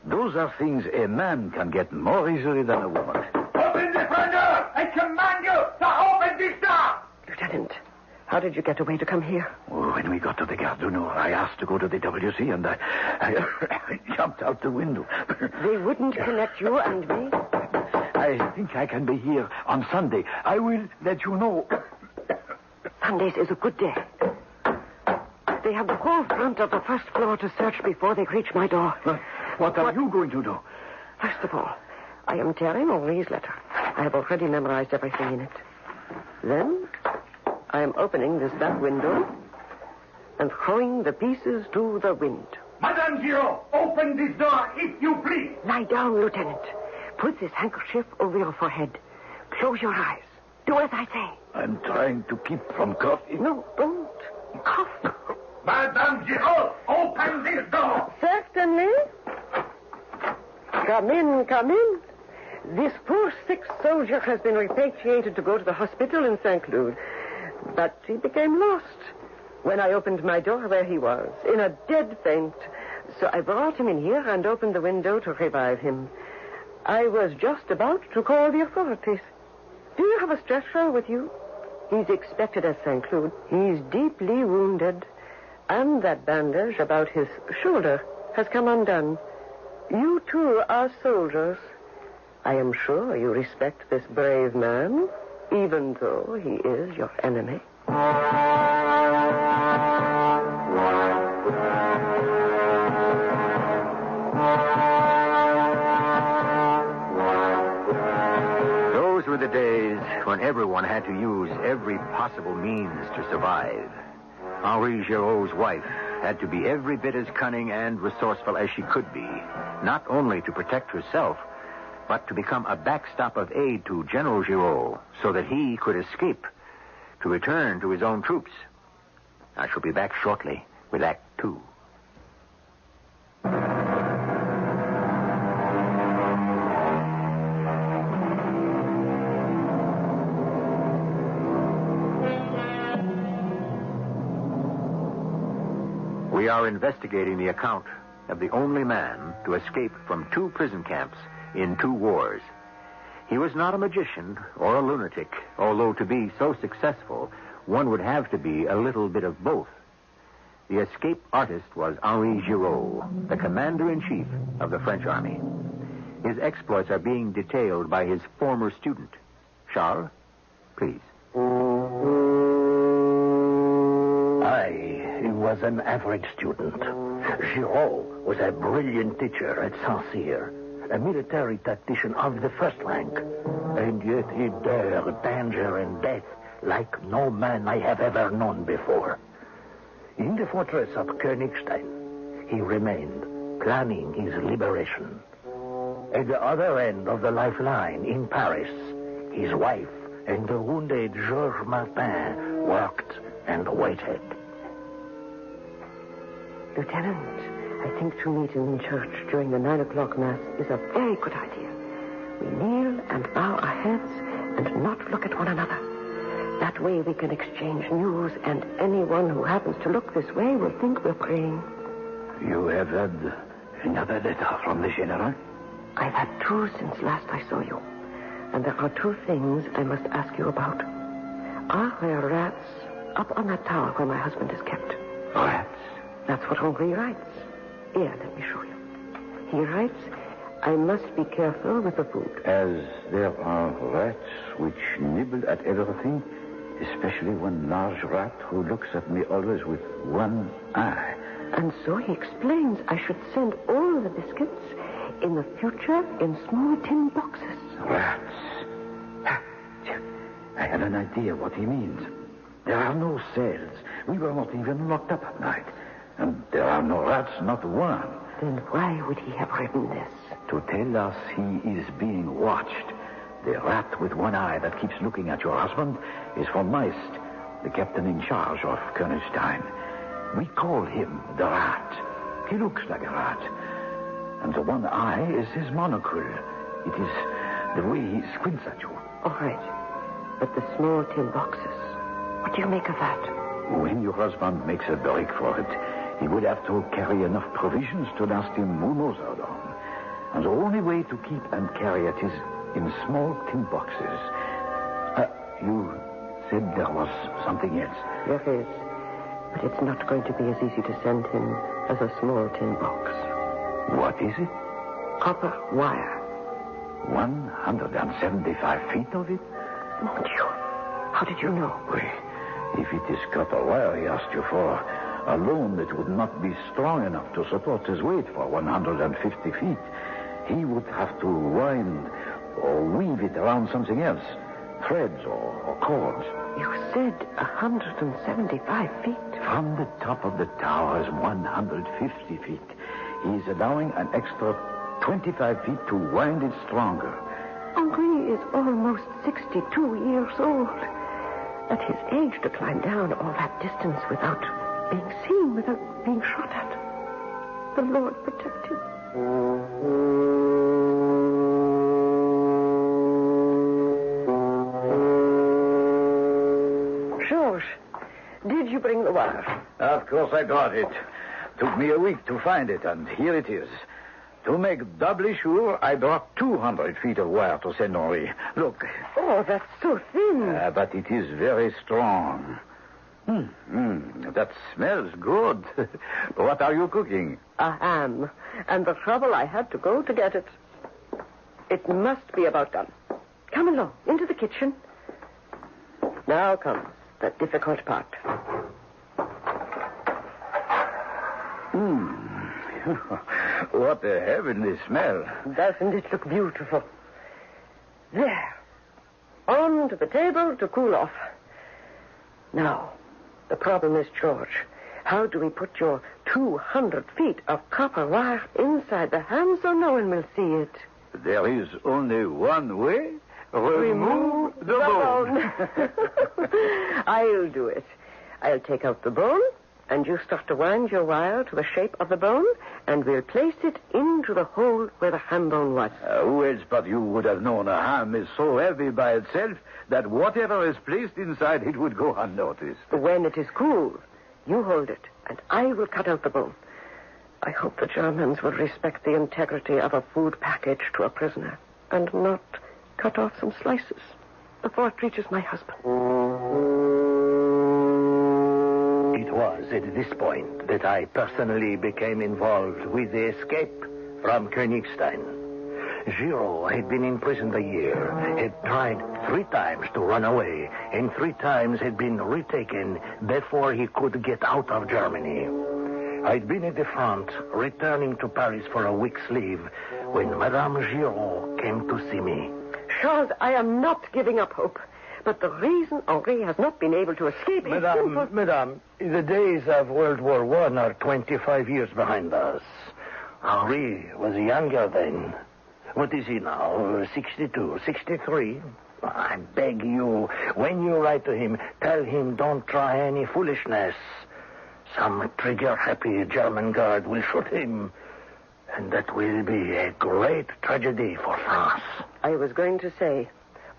Those are things a man can get more easily than a woman. Open the front door! I command you to open this door! Lieutenant, how did you get away to come here? When we got to the Gare du Nord, I asked to go to the WC, and I jumped out the window. They wouldn't connect you and me? I think I can be here on Sunday. I will let you know. Sundays is a good day. They have the whole front of the first floor to search before they reach my door. What are you going to do? First of all, I am tearing Henri's letter. I have already memorized everything in it. Then, I am opening this back window and throwing the pieces to the wind. Madame Giraud, open this door if you please. Lie down, Lieutenant. Put this handkerchief over your forehead. Close your eyes. Do as I say. I'm trying to keep from coughing. No, don't. Cough. Madame Giraud, open this door. Certainly. Come in, come in. This poor sick soldier has been repatriated to go to the hospital in St. Cloud. But he became lost. When I opened my door, there he was, in a dead faint. So I brought him in here and opened the window to revive him. I was just about to call the authorities. Do you have a stretcher with you? He's expected at St. Cloud. He's deeply wounded. And that bandage about his shoulder has come undone. You two are soldiers. I am sure you respect this brave man, even though he is your enemy. Those were the days when everyone had to use every possible means to survive. Henri Giraud's wife had to be every bit as cunning and resourceful as she could be, not only to protect herself, but to become a backstop of aid to General Giraud so that he could escape to return to his own troops. I shall be back shortly with Act 2. We are investigating the account of the only man to escape from 2 prison camps in 2 wars. He was not a magician or a lunatic, although to be so successful, one would have to be a little bit of both. The escape artist was Henri Giraud, the commander-in-chief of the French army. His exploits are being detailed by his former student. Charles, please. I was an average student. Giraud was a brilliant teacher at Saint-Cyr, a military tactician of the first rank. And yet he dared danger and death like no man I have ever known before. In the fortress of Königstein, he remained, planning his liberation. At the other end of the lifeline in Paris, his wife and the wounded Georges Martin worked and waited. Lieutenant, I think to meet him in church during the 9 o'clock Mass is a very good idea. We kneel and bow our heads and not look at one another. That way we can exchange news, and anyone who happens to look this way will think we're praying. You have had another letter from the General? I've had 2 since last I saw you. And there are 2 things I must ask you about. Are there rats up on that tower where my husband is kept? Rats? That's what Henri writes. Here, let me show you. He writes, I must be careful with the food. As there are rats which nibble at everything, especially one large rat who looks at me always with one eye. And so he explains I should send all the biscuits in the future in small tin boxes. Rats. I have an idea what he means. There are no cells. We were not even locked up at night. And there are no rats, not one. Then why would he have written this? To tell us he is being watched. The rat with one eye that keeps looking at your husband is von Meist, the captain in charge of Königstein. We call him the rat. He looks like a rat. And the one eye is his monocle. It is the way he squints at you. All right. But the small tin boxes, what do you make of that? When your husband makes a break for it, he would have to carry enough provisions to last him who knows how long. And the only way to keep and carry it is in small tin boxes. You said there was something else. There is. But it's not going to be as easy to send him as a small tin box. What is it? Copper wire. 175 feet of it? Mon Dieu. How did you know? Oui. If it is copper wire he asked you for, alone it would not be strong enough to support his weight for 150 feet. He would have to wind or weave it around something else, threads or cords. You said 175 feet. From the top of the tower is 150 feet. He is allowing an extra 25 feet to wind it stronger. Henri is almost 62 years old. At his age, to climb down all that distance without being seen, without being shot at. The Lord protect him. George, did you bring the wire? Of course I got it. Took me a week to find it, and here it is. To make doubly sure, I brought 200 feet of wire to St. Henri. Look. Oh, that's so thin. But it is very strong. That smells good. What are you cooking? A ham. And the trouble I had to go to get it. It must be about done. Come along, into the kitchen. Now comes the difficult part. What a heavenly smell. Doesn't it look beautiful? There. On to the table to cool off. Now, the problem is, George, how do we put your 200 feet of copper wire inside the ham so no one will see it? There is only one way. Remove the bone. I'll do it. I'll take out the bone, and you start to wind your wire to the shape of the bone, and we'll place it into the hole where the ham bone was. Who else but you would have known a ham is so heavy by itself that whatever is placed inside it would go unnoticed. When it is cool, you hold it, and I will cut out the bone. I hope the Germans will respect the integrity of a food package to a prisoner, and not cut off some slices before it reaches my husband. It was at this point that I personally became involved with the escape from Königstein. Giraud had been imprisoned a year, had tried 3 times to run away, and 3 times had been retaken before he could get out of Germany. I'd been at the front, returning to Paris for a week's leave, when Madame Giraud came to see me. Charles, I am not giving up hope. But the reason Henri has not been able to escape is simple. Madame, the days of World War I are 25 years behind us. Henri was younger then. What is he now? 62, 63? I beg you, when you write to him, tell him don't try any foolishness. Some trigger-happy German guard will shoot him. And that will be a great tragedy for France. I was going to say,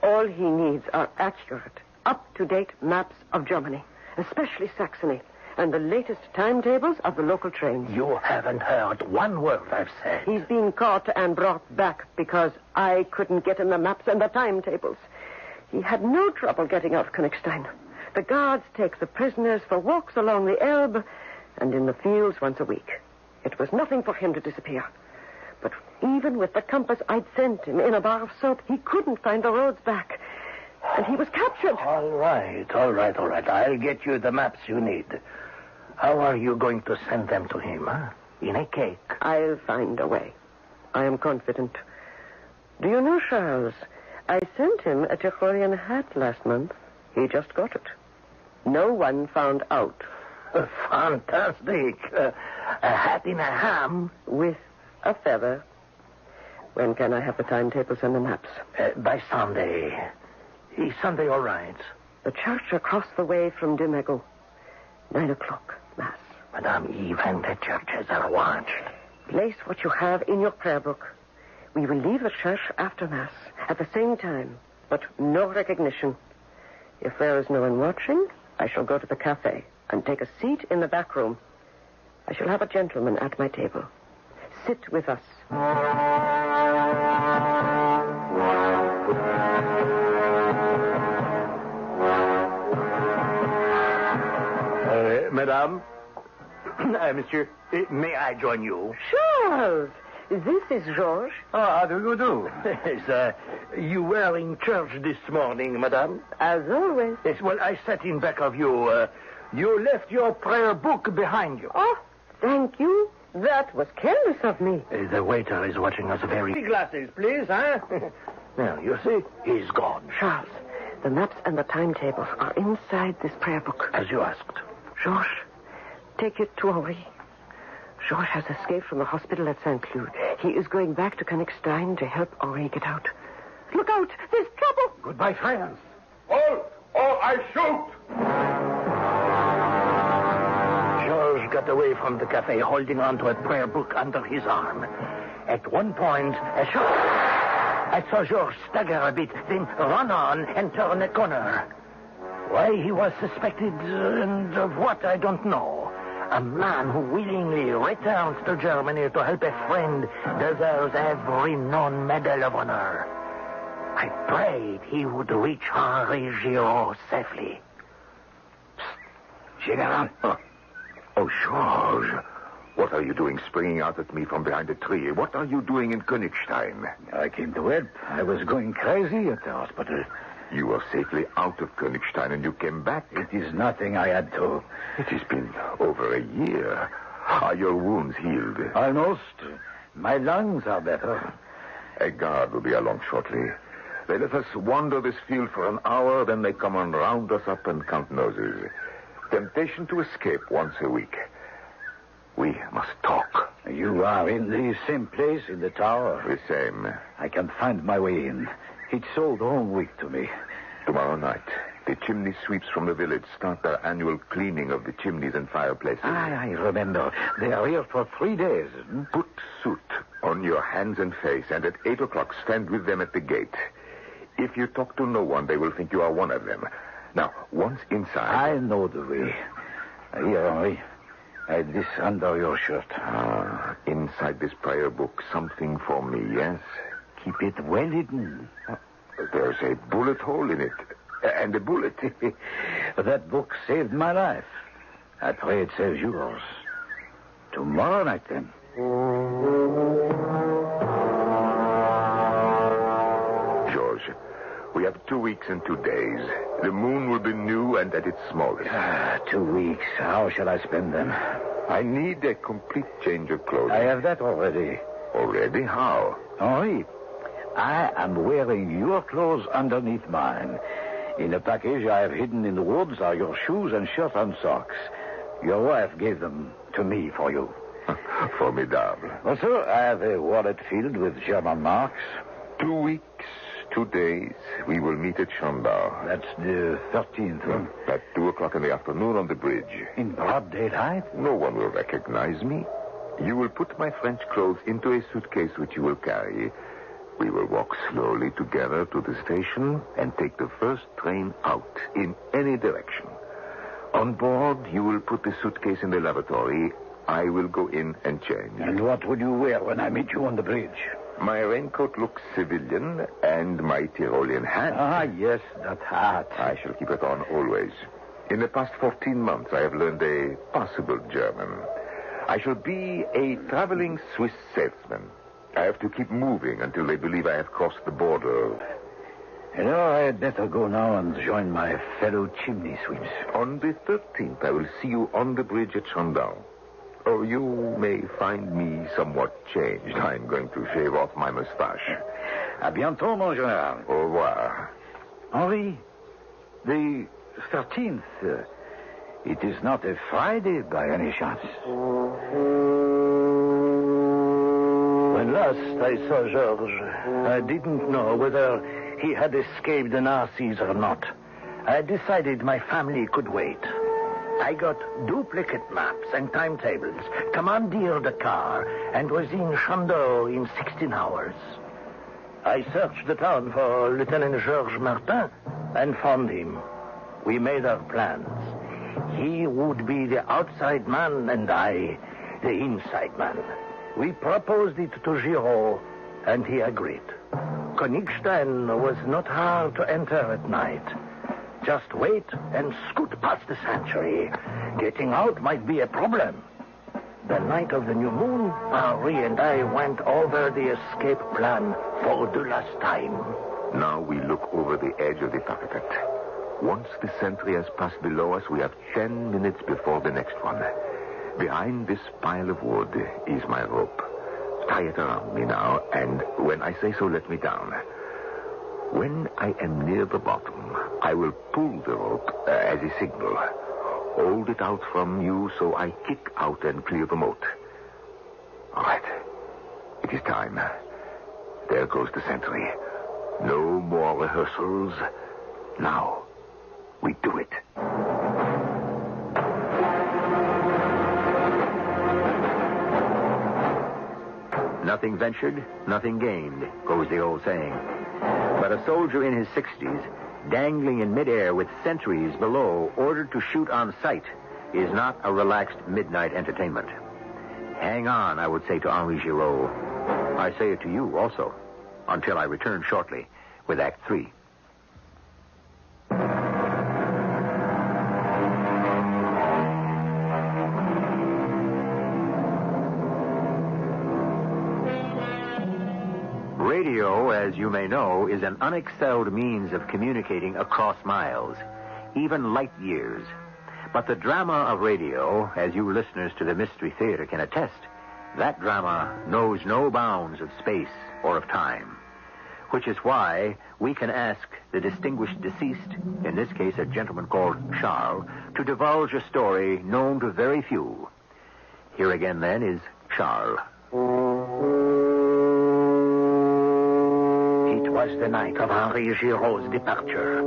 all he needs are accurate, up-to-date maps of Germany, especially Saxony, and the latest timetables of the local trains. You haven't heard one word I've said. He's been caught and brought back because I couldn't get him the maps and the timetables. He had no trouble getting out of Königstein. The guards take the prisoners for walks along the Elbe and in the fields once a week. It was nothing for him to disappear. But even with the compass I'd sent him in a bar of soap, he couldn't find the roads back. And he was captured. All right. I'll get you the maps you need. How are you going to send them to him, huh? In a cake? I'll find a way. I am confident. Do you know, Charles, I sent him a Tyrolean hat last month. He just got it. No one found out. Fantastic. A hat in a ham? With a feather. When can I have the timetables and the maps? By Sunday. Is Sunday all right? The church across the way from Dimego. 9 o'clock, Mass. Madame, even the churches are watched. Place what you have in your prayer book. We will leave the church after Mass at the same time, but no recognition. If there is no one watching, I shall go to the cafe and take a seat in the back room. I shall have a gentleman at my table. Sit with us. Madame, monsieur, may I join you? Charles, This is Georges. How do you do? Yes, you were in church this morning, madame? As always. Yes, well, I sat in back of you. You left your prayer book behind you. Oh, thank you. That was careless of me. The waiter is watching us very... 3 glasses, please, huh? Now, you see, he's gone. Charles, the maps and the timetables are inside this prayer book. As you asked. Georges, take it to Henri. Georges has escaped from the hospital at St. Cloud. He is going back to Königstein to help Henri get out. Look out! There's trouble! Goodbye, friends. Or I shoot! Georges got away from the cafe holding onto a prayer book under his arm. At one point, a shot. I saw Georges stagger a bit, then run on and turn a corner. Why he was suspected and of what, I don't know. A man who willingly returns to Germany to help a friend deserves every known medal of honor. I prayed he would reach Henri Giraud safely. General. Oh, Georges. What are you doing springing out at me from behind a tree? What are you doing in Königstein? I came to help. I was going crazy at the hospital. You were safely out of Königstein and you came back? It is nothing I had to. It has been over a year. Are your wounds healed? Almost. My lungs are better. A guard will be along shortly. They let us wander this field for an hour, then they come and round us up and count noses. Temptation to escape once a week. We must talk. You are in the same place in the tower? The same. I can find my way in. It's sold all week to me. Tomorrow night, the chimney sweeps from the village start their annual cleaning of the chimneys and fireplaces. I remember. They are here for 3 days. Put soot on your hands and face, and at 8 o'clock stand with them at the gate. If you talk to no one, they will think you are one of them. Now, once inside... I know the way. Here, Henri. Hide this under your shirt. Inside this prayer book, something for me, yes? Keep it well hidden. There's a bullet hole in it. And a bullet. That book saved my life. I pray it saves yours. Tomorrow night, then. George, we have 2 weeks and 2 days. The moon will be new and at its smallest. 2 weeks. How shall I spend them? I need a complete change of clothing. I have that already. Already? How? Henri, I am wearing your clothes underneath mine. In a package I have hidden in the woods are your shoes and shirt and socks. Your wife gave them to me for you. Formidable. Also, I have a wallet filled with German marks. 2 weeks, 2 days, we will meet at Chandau. That's the 13th. At 2 o'clock in the afternoon on the bridge. In broad daylight? No one will recognize me. You will put my French clothes into a suitcase which you will carry. We will walk slowly together to the station and take the first train out in any direction. On board, you will put the suitcase in the lavatory. I will go in and change. And what will you wear when I meet you on the bridge? My raincoat looks civilian, and my Tyrolean hat. Yes, that hat. I shall keep it on always. In the past 14 months, I have learned a possible German. I shall be a traveling Swiss salesman. I have to keep moving until they believe I have crossed the border. You know, I had better go now and join my fellow chimney sweeps. On the 13th, I will see you on the bridge at Chandau. Or you may find me somewhat changed. I'm going to shave off my mustache. À bientôt, mon général. Au revoir. Henri, the 13th, it is not a Friday by any chance. When last I saw Georges, I didn't know whether he had escaped the Nazis or not. I decided my family could wait. I got duplicate maps and timetables, commandeered a car, and was in Chandau in 16 hours. I searched the town for Lieutenant Georges Martin and found him. We made our plans. He would be the outside man and I, the inside man. We proposed it to Giraud, and he agreed. Königstein was not hard to enter at night. Just wait and scoot past the sanctuary. Getting out might be a problem. The night of the new moon, Henri and I went over the escape plan for the last time. Now we look over the edge of the parapet. Once the sentry has passed below us, we have 10 minutes before the next one. Behind this pile of wood is my rope. Tie it around me now, and when I say so, let me down. When I am near the bottom, I will pull the rope as a signal. Hold it out from you so I kick out and clear the moat. All right. It is time. There goes the sentry. No more rehearsals. Now, we do it. Nothing ventured, nothing gained, goes the old saying. But a soldier in his 60s, dangling in midair with sentries below, ordered to shoot on sight, is not a relaxed midnight entertainment. Hang on, I would say to Henri Giraud. I say it to you also, until I return shortly with Act 3. Radio, as you may know, is an unexcelled means of communicating across miles, even light years. But the drama of radio, as you listeners to the Mystery Theater can attest, that drama knows no bounds of space or of time. Which is why we can ask the distinguished deceased, in this case a gentleman called Charles, to divulge a story known to very few. Here again, then, is Charles. It was the night of Henri Giraud's departure.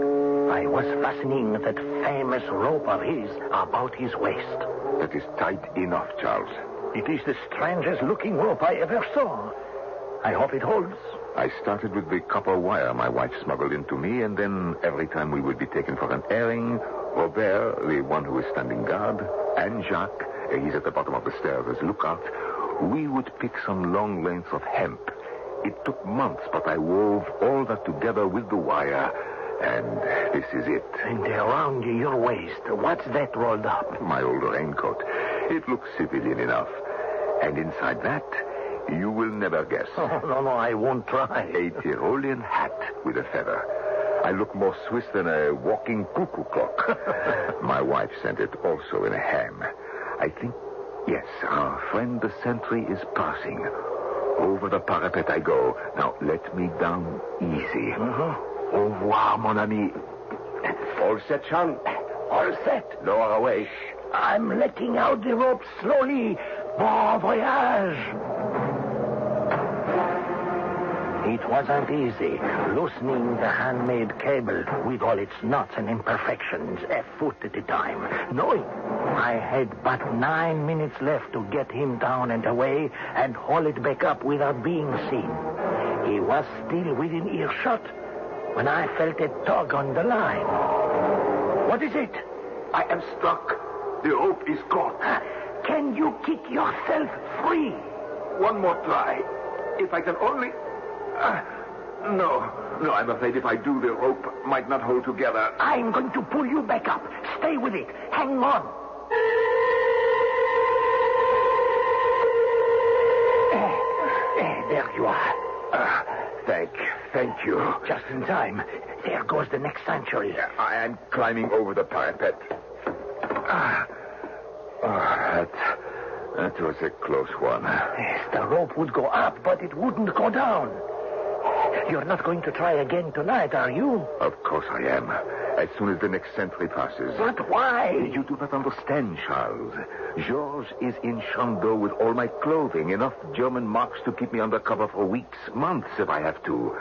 I was fastening that famous rope of his about his waist. That is tight enough, Charles. It is the strangest looking rope I ever saw. I hope it holds. I started with the copper wire my wife smuggled into me, and then every time we would be taken for an airing, Robert, the one who is standing guard, and Jacques, he's at the bottom of the stairs as lookout, we would pick some long lengths of hemp. It took months, but I wove all that together with the wire, and this is it. And around your waist, what's that rolled up? My old raincoat. It looks civilian enough. And inside that, you will never guess. Oh, no, I won't try. A Tyrolean hat with a feather. I look more Swiss than a walking cuckoo clock. My wife sent it also in a ham. I think, yes, our friend the sentry is passing. Over the parapet I go. Now, let me down easy. Au revoir, mon ami. All set, Charles? All set. Lower away. I'm letting out the rope slowly. Bon voyage. It wasn't easy, loosening the handmade cable with all its knots and imperfections, a foot at a time, knowing I had but 9 minutes left to get him down and away and haul it back up without being seen. He was still within earshot when I felt a tug on the line. What is it? I am stuck. The rope is caught. Can you kick yourself free? One more try. If I can only... No, I'm afraid if I do, the rope might not hold together. I'm going to pull you back up. Stay with it. Hang on. There you are. Thank you. Just in time. There goes the next sanctuary. I am climbing over the parapet. That was a close one. Yes, the rope would go up, but it wouldn't go down. You're not going to try again tonight, are you? Of course I am. As soon as the next sentry passes. But why? You do not understand, Charles. Georges is in Chandeau with all my clothing. Enough German marks to keep me under cover for weeks, months if I have to.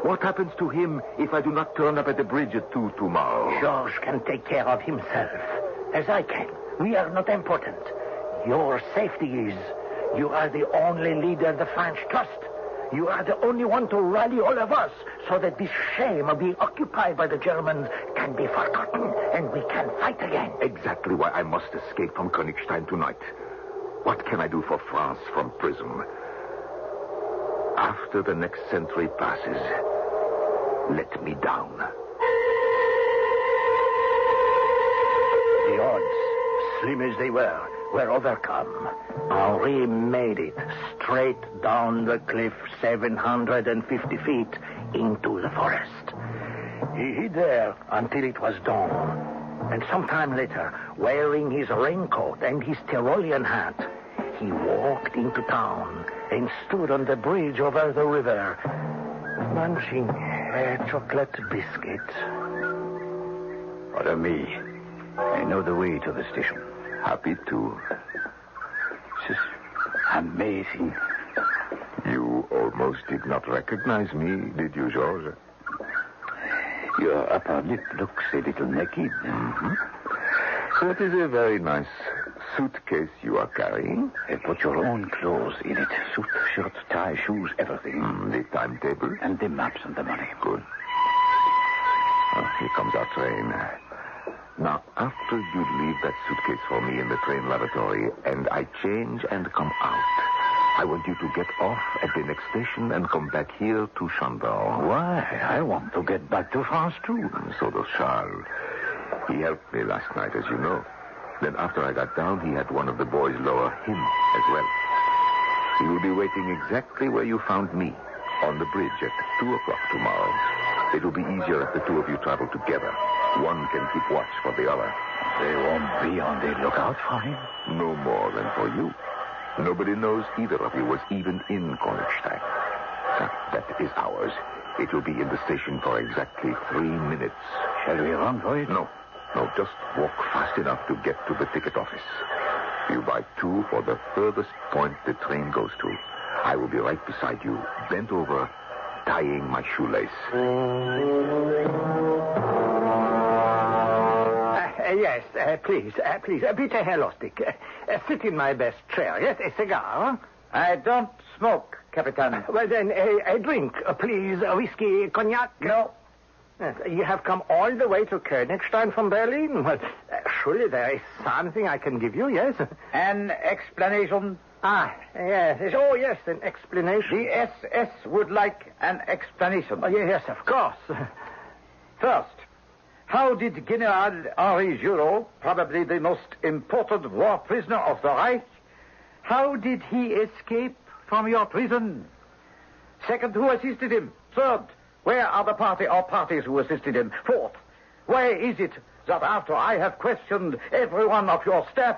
What happens to him if I do not turn up at the bridge at 2 tomorrow? Georges can take care of himself. As I can. We are not important. Your safety is. You are the only leader the French trust. You are the only one to rally all of us so that this shame of being occupied by the Germans can be forgotten and we can fight again. Exactly why I must escape from Königstein tonight. What can I do for France from prison? After the next sentry passes, let me down. The odds, slim as they were were overcome, Henri made it straight down the cliff 750 feet into the forest. He hid there until it was dawn. And sometime later, wearing his raincoat and his Tyrolean hat, he walked into town and stood on the bridge over the river, munching a chocolate biscuit. Follow me. I know the way to the station. Happy to. This is amazing. You almost did not recognize me, did you, Georges? Your upper lip looks a little naked. Mm-hmm. That is a very nice suitcase you are carrying. Put your own clothes in it. Suit, shirt, tie, shoes, everything. The timetable? And the maps and the money. Good. Oh, here comes our train. Now, after you leave that suitcase for me in the train lavatory and I change and come out, I want you to get off at the next station and come back here to Chandon. Why? I want to get back to France, too. So does Charles. He helped me last night, as you know. Then after I got down, he had one of the boys lower him as well. He will be waiting exactly where you found me, on the bridge at 2 o'clock tomorrow. It will be easier if the two of you travel together. One can keep watch for the other. They won't be on the lookout for him? No more than for you. Nobody knows either of you was even in Königstein. That is ours. It will be in the station for exactly 3 minutes. Shall we run for it? No, just walk fast enough to get to the ticket office. You buy 2 for the furthest point the train goes to. I will be right beside you, bent over, tying my shoelace. Yes, please. Peter Helostic. Sit in my best chair. Yes, a cigar? I don't smoke, Capitan. Well, then, a drink, please. Whiskey, cognac? No. Yes, you have come all the way to Königstein from Berlin? Well, surely there is something I can give you, yes? An explanation? Yes. Oh, yes, an explanation. The SS would like an explanation. Oh, yes, of course. First, how did General Henri Giraud, probably the most important war prisoner of the Reich, how did he escape from your prison? Second, who assisted him? Third, where are the party or parties who assisted him? Fourth, why is it that after I have questioned every one of your staff,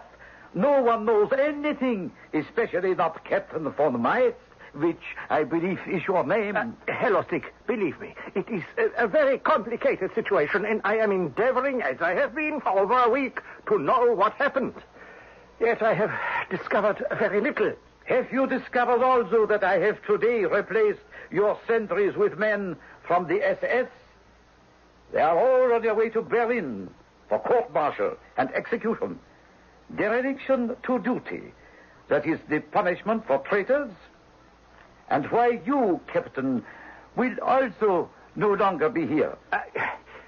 no one knows anything, especially not Captain von Meitz, which I believe is your name? Helostic, believe me, it is a very complicated situation, and I am endeavoring, as I have been for over a week, to know what happened. Yet I have discovered very little. Have you discovered also that I have today replaced your sentries with men from the SS? They are all on their way to Berlin for court-martial and execution. Dereliction to duty. That is the punishment for traitors. And why you, Captain, will also no longer be here.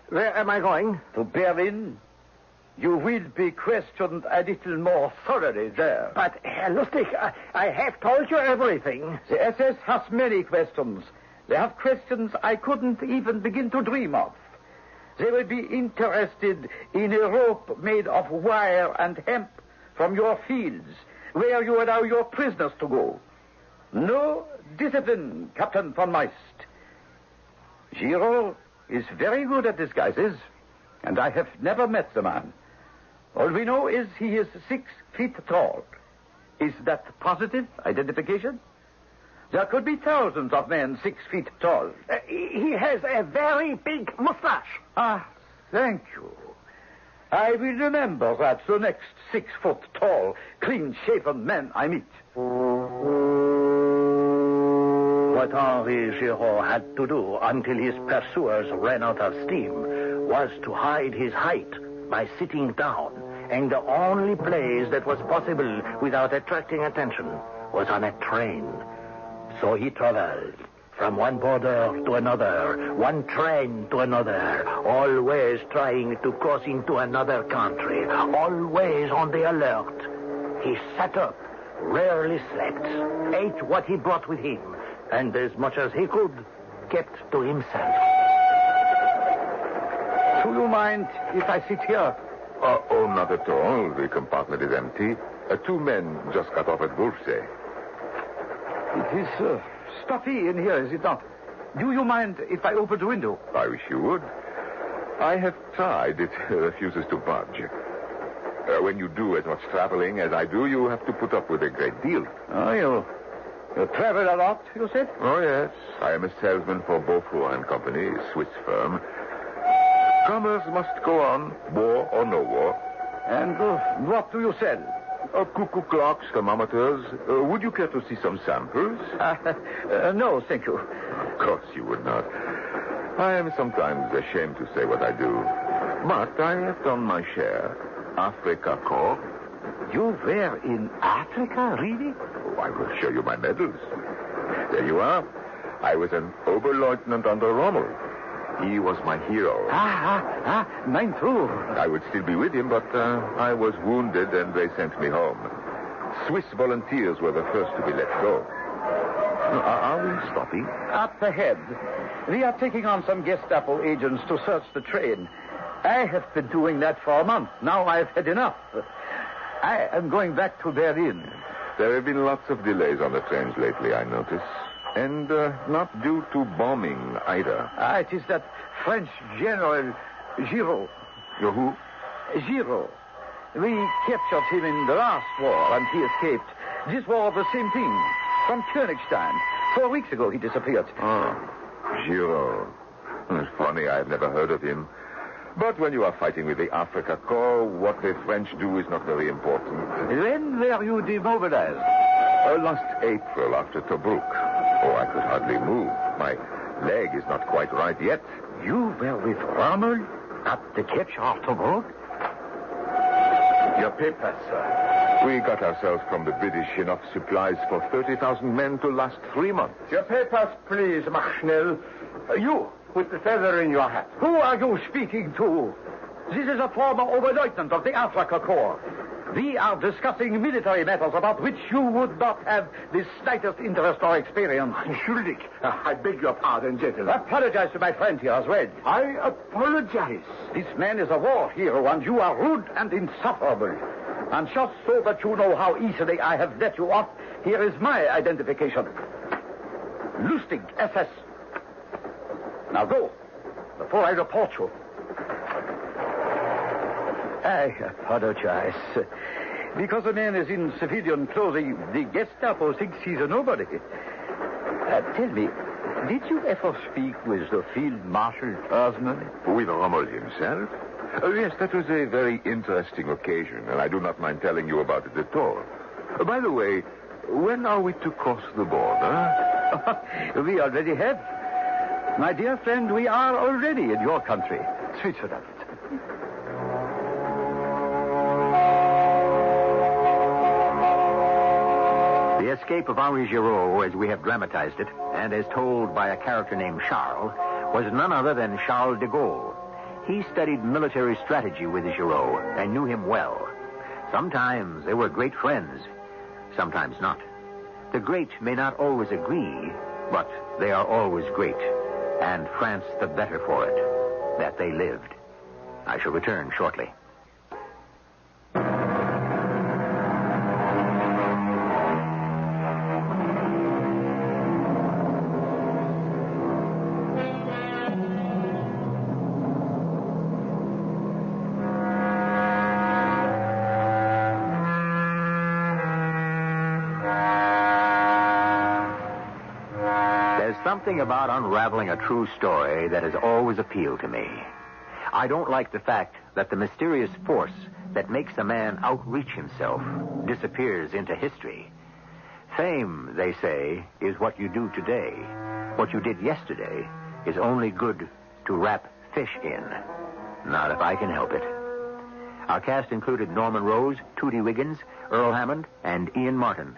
Where am I going? To Berlin. You will be questioned a little more thoroughly there. But, Lustig, I have told you everything. The SS has many questions. They have questions I couldn't even begin to dream of. They will be interested in a rope made of wire and hemp from your fields, where you allow your prisoners to go. No discipline, Captain von Meist. Giraud is very good at disguises, and I have never met the man. All we know is he is 6 feet tall. Is that positive identification? There could be thousands of men 6 feet tall. He has a very big mustache. Thank you. I will remember that the next 6 foot tall, clean-shaven man I meet. What Henri Giraud had to do until his pursuers ran out of steam was to hide his height by sitting down, and the only place that was possible without attracting attention was on a train. So he traveled from one border to another, one train to another, always trying to cross into another country, always on the alert. He sat up, rarely slept, ate what he brought with him, and as much as he could, kept to himself. Do you mind if I sit here? Oh, not at all. The compartment is empty. Two men just got off at Wolfsay. It is stuffy in here, is it not? Do you mind if I open the window? I wish you would. I have tried. It refuses to budge. When you do as much traveling as I do, you have to put up with a great deal. Oh, you travel a lot, you said? Oh, yes. I am a salesman for Beaufort and Company, a Swiss firm. Commerce must go on, war or no war. And what do you sell? Cuckoo clocks, thermometers. Would you care to see some samples? No, thank you. Of course you would not. I am sometimes ashamed to say what I do. But I have done my share. Africa Corps. You were in Africa, really? Oh, I will show you my medals. There you are. I was an Oberleutnant under Rommel. He was my hero. Mine too. I would still be with him, but I was wounded and they sent me home. Swiss volunteers were the first to be let go. Are we stopping? Up ahead. We are taking on some Gestapo agents to search the train. I have been doing that for a month. Now I've had enough. I am going back to Berlin. There have been lots of delays on the trains lately, I notice. And not due to bombing either. It is that French General Giraud. Who? Giraud. We captured him in the last war and he escaped. This war, the same thing. From Königstein. 4 weeks ago he disappeared. Oh, Giraud. It's funny, I've never heard of him. But when you are fighting with the Africa Corps, what the French do is not very important. When were you demobilized? Last April after Tobruk. Oh, I could hardly move. My leg is not quite right yet. You were with Rommel at the capture of Tobruk? Your papers, sir. We got ourselves from the British enough supplies for 30,000 men to last 3 months. Your papers, please, Machnel. You, with the feather in your hat. Who are you speaking to? This is a former Oberleutnant of the Africa Corps. We are discussing military matters about which you would not have the slightest interest or experience. Schuldig. I beg your pardon, gentlemen. Apologize to my friend here as well. I apologize. This man is a war hero, and you are rude and insufferable. And just so that you know how easily I have let you off, here is my identification. Lustig, SS. Now go, before I report you. I apologize. Because a man is in civilian clothing, the Gestapo thinks he's a nobody. Tell me, did you ever speak with the Field Marshal Osman? With Rommel himself? Oh, yes, that was a very interesting occasion, and I do not mind telling you about it at all. By the way, when are we to cross the border? We already have. My dear friend, we are already in your country, Switzerland. The escape of Henri Giraud, as we have dramatized it, and as told by a character named Charles, was none other than Charles de Gaulle. He studied military strategy with Giraud and knew him well. Sometimes they were great friends, sometimes not. The great may not always agree, but they are always great, and France the better for it, that they lived. I shall return shortly. Something about unraveling a true story that has always appealed to me. I don't like the fact that the mysterious force that makes a man outreach himself disappears into history. Fame, they say, is what you do today. What you did yesterday is only good to wrap fish in. Not if I can help it. Our cast included Norman Rose, Tootie Wiggins, Earl Hammond, and Ian Martin.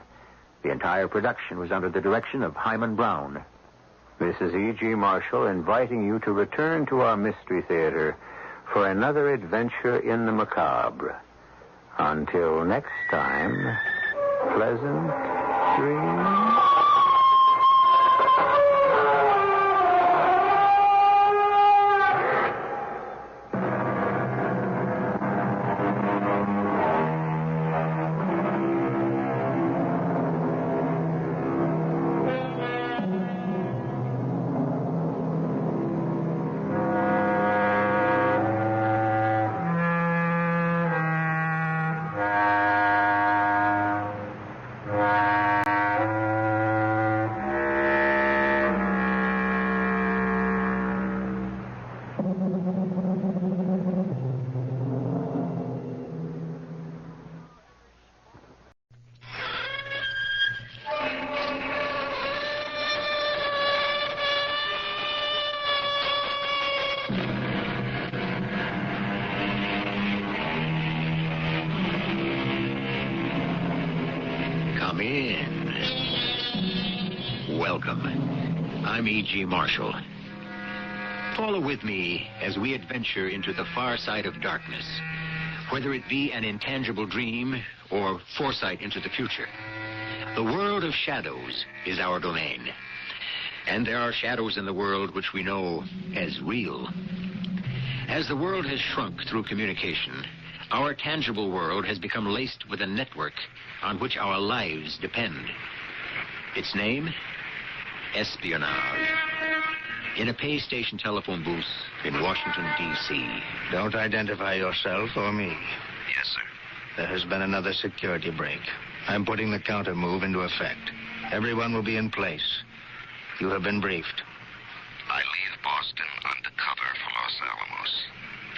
The entire production was under the direction of Hyman Brown. This is E.G. Marshall inviting you to return to our Mystery Theater for another adventure in the macabre. Until next time, pleasant dreams. welcome. I'm E.G. Marshall. Follow with me as we adventure into the far side of darkness, whether it be an intangible dream or foresight into the future. The world of shadows is our domain. And there are shadows in the world which we know as real. As the world has shrunk through communication, our tangible world has become laced with a network on which our lives depend. Its name? Espionage. In a pay station telephone booth in Washington, D.C. Don't identify yourself or me. Yes, sir. There has been another security break. I'm putting the counter move into effect. Everyone will be in place. You have been briefed. I leave Boston undercover for Los Alamos,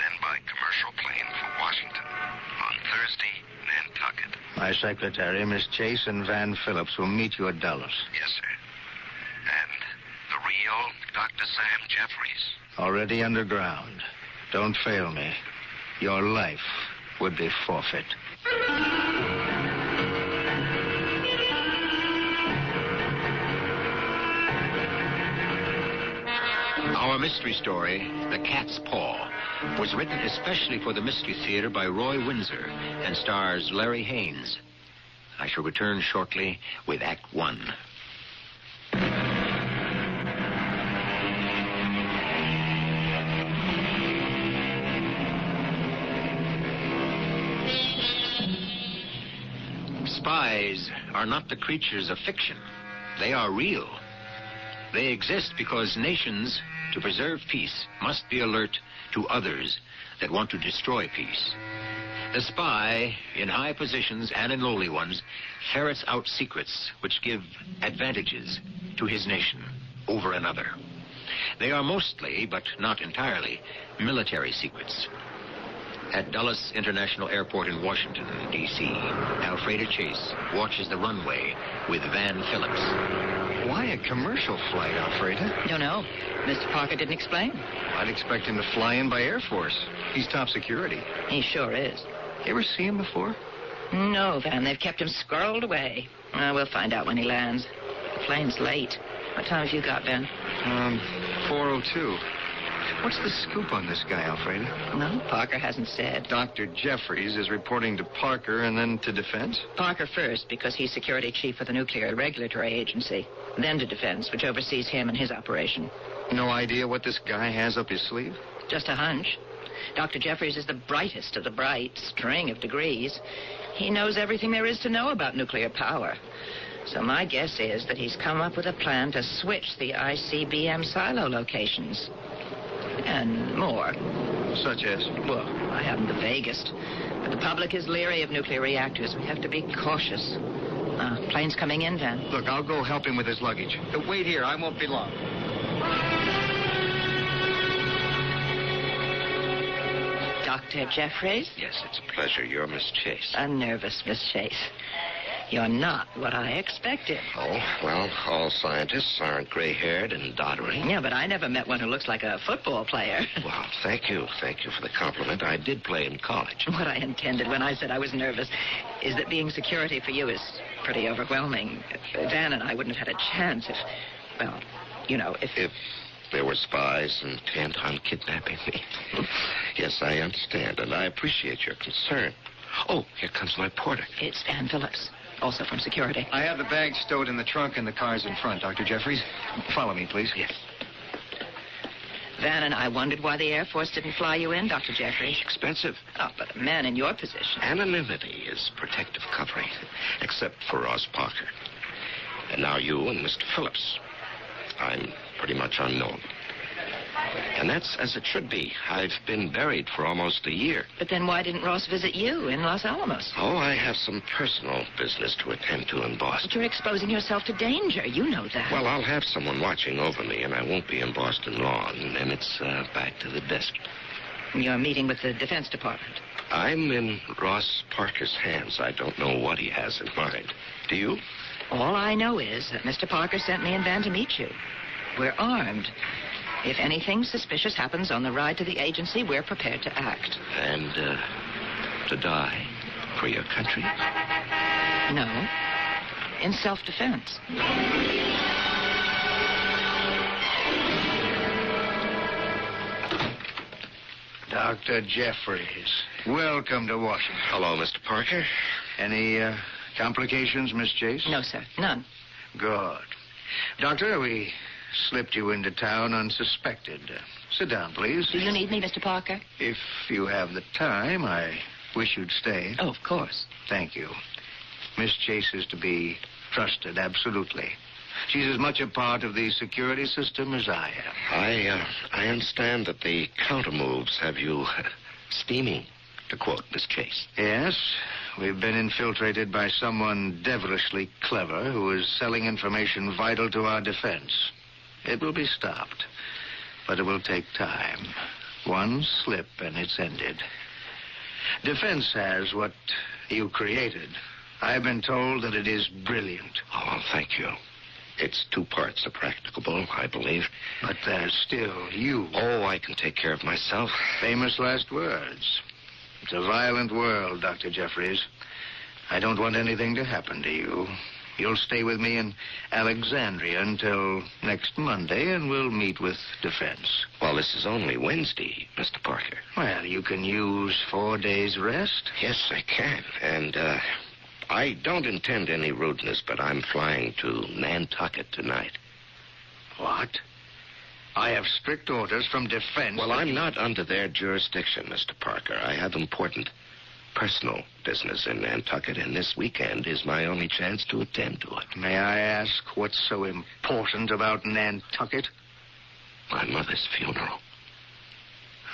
then by commercial plane for Washington. On Thursday, Nantucket. My secretary, Miss Chase, and Van Phillips will meet you at Dulles. Yes, sir. And the real Dr. Sam Jeffries. Already underground. Don't fail me. Your life would be forfeit. Our mystery story, The Cat's Paw, was written especially for the Mystery Theater by Roy Windsor and stars Larry Haynes. I shall return shortly with Act One. Spies are not the creatures of fiction. They are real. They exist because nations, to preserve peace, must be alert to others that want to destroy peace. The spy, in high positions and in lowly ones, ferrets out secrets which give advantages to his nation over another. They are mostly, but not entirely, military secrets. At Dulles International Airport in Washington, D.C., Alfreda Chase watches the runway with Van Phillips. Why a commercial flight, Alfreda? Don't know. Mr. Parker didn't explain. I'd expect him to fly in by Air Force. He's top security. He sure is. You ever see him before? No, Van. They've kept him squirreled away. We'll find out when he lands. The plane's late. What time have you got, Ben? 4:02. What's the scoop on this guy, Alfreda? No, Parker hasn't said. Dr. Jeffries is reporting to Parker and then to Defense? Parker first, because he's security chief of the Nuclear Regulatory Agency. Then to Defense, which oversees him and his operation. No idea what this guy has up his sleeve? Just a hunch. Dr. Jeffries is the brightest of the bright, string of degrees. He knows everything there is to know about nuclear power. So my guess is that he's come up with a plan to switch the ICBM silo locations. And more. Such as? Well, I haven't the vaguest. But the public is leery of nuclear reactors. We have to be cautious. Plane's coming in, Van. Look, I'll go help him with his luggage. Wait here. I won't be long. Dr. Jeffries? Yes, it's a pleasure. You're Miss Chase. I'm nervous, Miss Chase. You're not what I expected. Oh, well, all scientists aren't gray-haired and doddering. Yeah, but I never met one who looks like a football player. Well, thank you. Thank you for the compliment. I did play in college. What I intended when I said I was nervous is that being security for you is pretty overwhelming. Van and I wouldn't have had a chance if, well, you know, if there were spies intent on kidnapping me. Yes, I understand, and I appreciate your concern. Oh, here comes my porter. It's Van Phillips, also from security. I have the bag stowed in the trunk and the car's in front, Dr. Jeffries. Follow me, please. Yes. Van and I wondered why the Air Force didn't fly you in, Dr. Jeffries. Expensive. Oh, but a man in your position. Anonymity is protective covering, except for Ross Parker. And now you and Mr. Phillips. I'm pretty much unknown. And that's as it should be. I've been buried for almost a year. But then why didn't Ross visit you in Los Alamos? Oh, I have some personal business to attend to in Boston. But you're exposing yourself to danger. You know that. Well, I'll have someone watching over me, and I won't be in Boston long. And then it's back to the desk. You're meeting with the Defense Department. I'm in Ross Parker's hands. I don't know what he has in mind. Do you? All I know is that Mr. Parker sent me and Van to meet you. We're armed. If anything suspicious happens on the ride to the agency, we're prepared to act. And, to die for your country? No. In self-defense. Dr. Jeffries, welcome to Washington. Hello, Mr. Parker. Any complications, Miss Chase? No, sir. None. Good. Doctor, we slipped you into town unsuspected. Sit down, please. Do you need me, Mr. Parker? If you have the time, I wish you'd stay. Oh, of course. Thank you. Miss Chase is to be trusted, absolutely. She's as much a part of the security system as I am. I understand that the countermoves have you steaming, to quote Miss Chase. Yes, we've been infiltrated by someone devilishly clever who is selling information vital to our defense. It will be stopped, but it will take time. One slip and it's ended. Defense has what you created. I've been told that it is brilliant. Oh, well, thank you. It's 2 parts of practicable, I believe. But there's still you. Oh, I can take care of myself. Famous last words. It's a violent world, Dr. Jeffries. I don't want anything to happen to you. You'll stay with me in Alexandria until next Monday, and we'll meet with defense. Well, this is only Wednesday, Mr. Parker. Well, you can use 4 days' rest. Yes, I can. And, I don't intend any rudeness, but I'm flying to Nantucket tonight. What? I have strict orders from defense. Well, I'm not under their jurisdiction, Mr. Parker. I have important personal business in Nantucket, and this weekend is my only chance to attend to it. May I ask what's so important about Nantucket? My mother's funeral.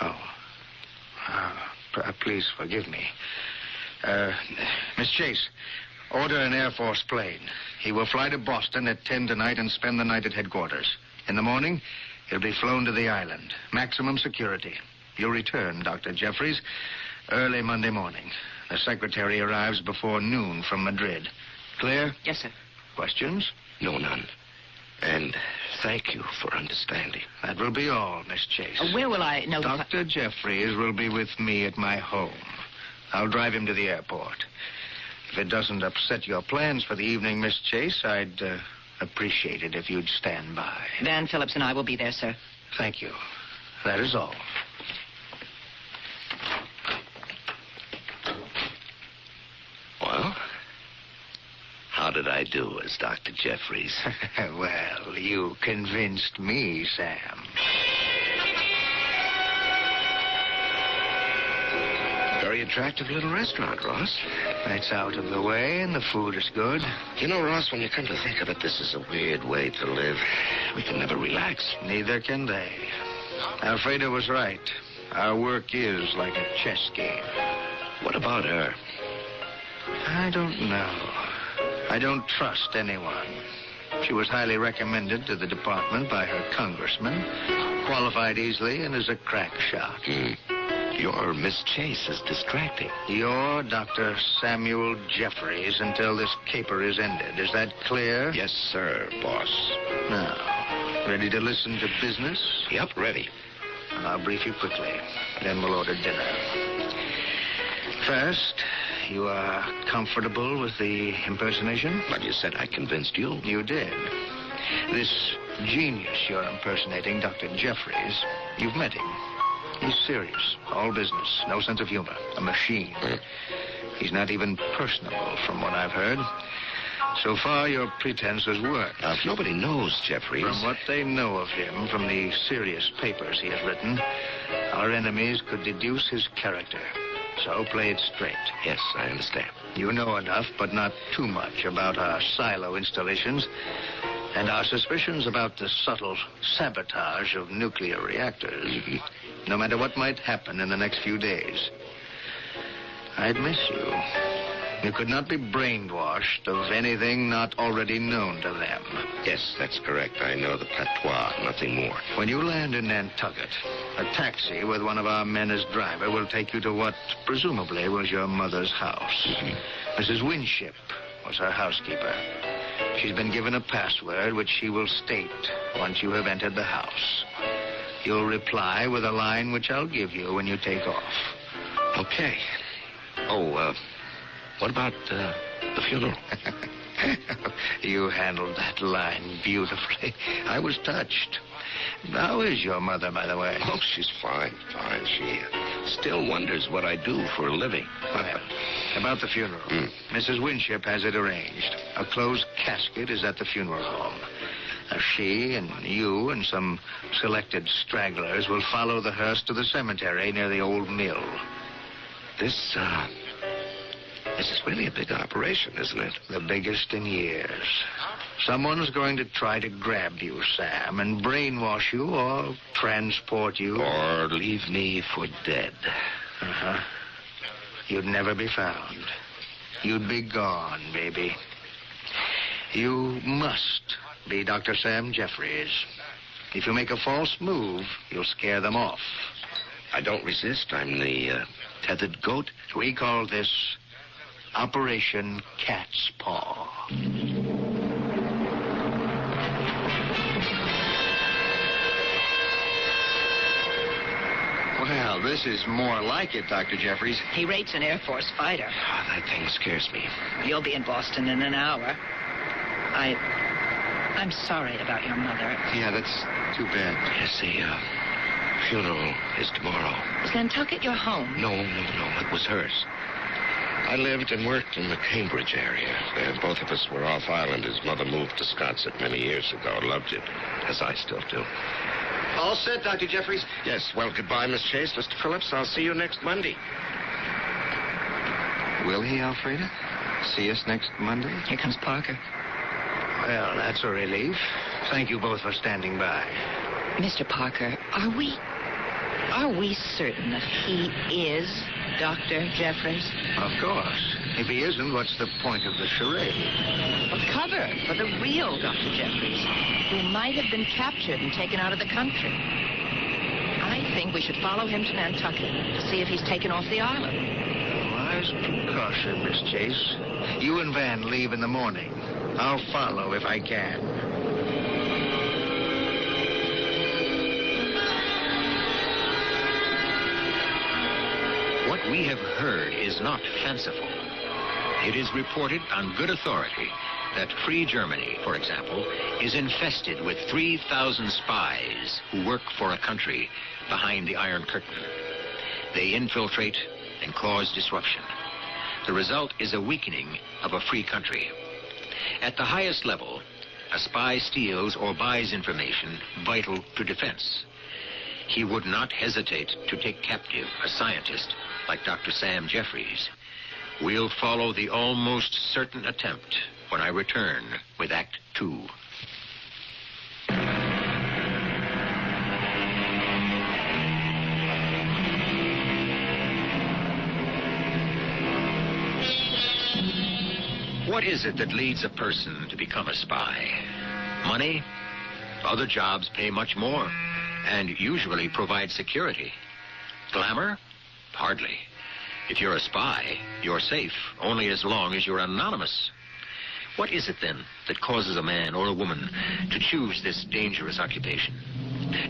Oh. Please forgive me. Miss Chase, order an Air Force plane. He will fly to Boston at 10 tonight and spend the night at headquarters. In the morning, he'll be flown to the island. Maximum security. You'll return, Dr. Jeffries, early Monday morning. The secretary arrives before noon from Madrid. Clear? Yes, sir. Questions? No, none. And thank you for understanding. That will be all, Miss Chase. Where will I notify... Dr. Jeffries will be with me at my home. I'll drive him to the airport. If it doesn't upset your plans for the evening, Miss Chase, I'd appreciate it if you'd stand by. Van Phillips and I will be there, sir. Thank you. That is all. Well, how did I do as Dr. Jeffries? Well, you convinced me, Sam. Very attractive little restaurant, Ross. It's out of the way, and the food is good. You know, Ross, when you come to think of it, this is a weird way to live. We can never relax. Neither can they. Alfredo was right. Our work is like a chess game. What about her? I don't know. I don't trust anyone. She was highly recommended to the department by her congressman, qualified easily, and is a crack shot. Your Miss Chase is distracting. You're Dr. Samuel Jeffries until this caper is ended. Is that clear? Yes, sir, boss. Now, ready to listen to business? Yep, ready. And I'll brief you quickly. Then we'll order dinner. First, you are comfortable with the impersonation? But you said I convinced you. You did. This genius you're impersonating, Dr. Jeffries, you've met him. He's serious, all business, no sense of humor, a machine. He's not even personable, from what I've heard. So far, your pretense has worked. Now, if nobody knows Jeffries... From what they know of him, from the serious papers he has written, our enemies could deduce his character. So play it straight. Yes, I understand. You know enough, but not too much, about our silo installations and our suspicions about the subtle sabotage of nuclear reactors. No matter what might happen in the next few days, I'd miss you. You could not be brainwashed of anything not already known to them. Yes, that's correct. I know the patois, nothing more. When you land in Nantucket, a taxi with one of our men as driver will take you to what presumably was your mother's house. Mrs. Winship was her housekeeper. She's been given a password which she will state once you have entered the house. You'll reply with a line which I'll give you when you take off. Okay. Oh, what about the funeral? You handled that line beautifully. I was touched. How is your mother, by the way? Oh, she's fine, fine. still wonders what I do for a living. About the funeral. Mrs. Winship has it arranged. A closed casket is at the funeral home. She and you and some selected stragglers will follow the hearse to the cemetery near the old mill. This is really a big operation, isn't it? The biggest in years. Someone's going to try to grab you, Sam, and brainwash you or transport you. Or leave me for dead. Uh-huh. You'd never be found. You'd be gone, baby. You must be Dr. Sam Jeffries. If you make a false move, you'll scare them off. I don't resist. I'm the tethered goat. We call this Operation Cat's Paw. Well, this is more like it, Dr. Jeffries. He rates an Air Force fighter. Oh, that thing scares me. You'll be in Boston in an hour. I'm sorry about your mother. Yeah, that's too bad. Yes, the funeral is tomorrow. Is Nantucket your home? No. It was hers. I lived and worked in the Cambridge area. Both of us were off island. His mother moved to Sconset many years ago. Loved it, as I still do. All set, Dr. Jeffries. Yes, well, goodbye, Miss Chase. Mr. Phillips, I'll see you next Monday. Will he, Elfrida? See us next Monday? Here comes Parker. Well, that's a relief. Thank you both for standing by. Mr. Parker, are we certain that he is Dr. Jeffries? Of course. If he isn't, what's the point of the charade? A cover for the real Dr. Jeffries, who might have been captured and taken out of the country. I think we should follow him to Nantucket to see if he's taken off the island. Wise precaution, Miss Chase. You and Van leave in the morning. I'll follow if I can. What we have heard is not fanciful. It is reported on good authority that Free Germany, for example, is infested with 3,000 spies who work for a country behind the Iron Curtain. They infiltrate and cause disruption. The result is a weakening of a free country. At the highest level, a spy steals or buys information vital to defense. He would not hesitate to take captive a scientist like Dr. Sam Jeffries. We'll follow the almost certain attempt when I return with Act 2. What is it that leads a person to become a spy? Money? Other jobs pay much more and usually provide security. Glamour? Hardly. If you're a spy, you're safe only as long as you're anonymous. What is it, then, that causes a man or a woman to choose this dangerous occupation?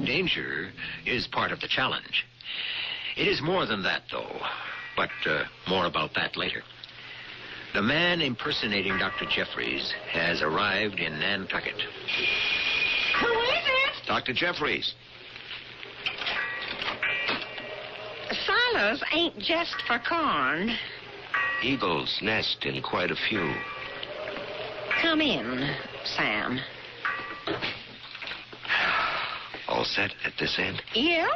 Danger is part of the challenge. It is more than that, though, but more about that later. The man impersonating Dr. Jeffries has arrived in Nantucket. Who is it? Dr. Jeffries. Silos ain't just for corn. Eagles nest in quite a few. Come in, Sam. All set at this end? Yeah,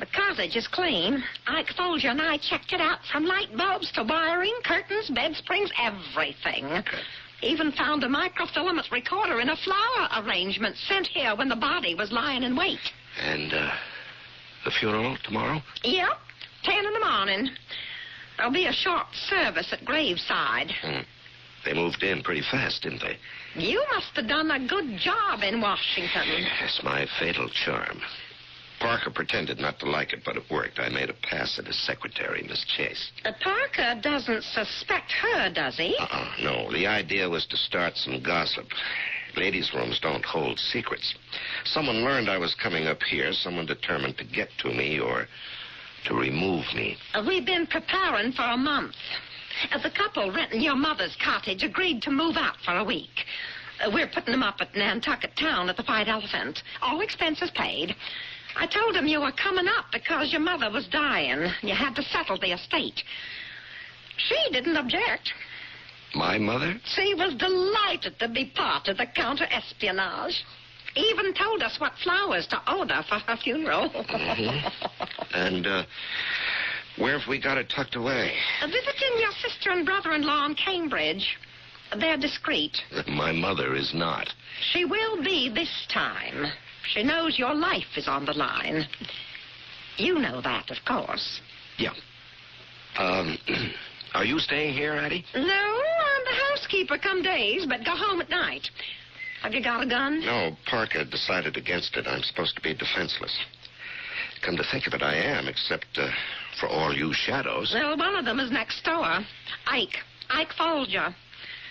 the cottage is clean. Ike Folger and I checked it out from light bulbs to wiring, curtains, bed springs, everything. Good. Even found a microfilament recorder in a flower arrangement sent here when the body was lying in wait. And, the funeral tomorrow? Yep, 10 in the morning. There'll be a short service at graveside. They moved in pretty fast, didn't they? You must have done a good job in Washington. Yes, my fatal charm. Parker pretended not to like it, but it worked. I made a pass at his secretary, Miss Chase. Parker doesn't suspect her, does he? No. The idea was to start some gossip. Ladies' rooms don't hold secrets. Someone learned I was coming up here. Someone determined to get to me or to remove me. We've been preparing for a month. The couple renting your mother's cottage agreed to move out for a week. We're putting them up at Nantucket Town at the White Elephant. All expenses paid. I told him you were coming up because your mother was dying. You had to settle the estate. She didn't object. My mother? She was delighted to be part of the counter-espionage. Even told us what flowers to order for her funeral. And, where have we got it tucked away? Visiting your sister and brother-in-law in Cambridge. They're discreet. My mother is not. She will be this time. She knows your life is on the line. You know that, of course. Yeah. Are you staying here, Addie? No, I'm the housekeeper come days, but go home at night. Have you got a gun? No, Parker decided against it. I'm supposed to be defenseless. Come to think of it, I am, except for all you shadows. Well, one of them is next door. Ike Folger.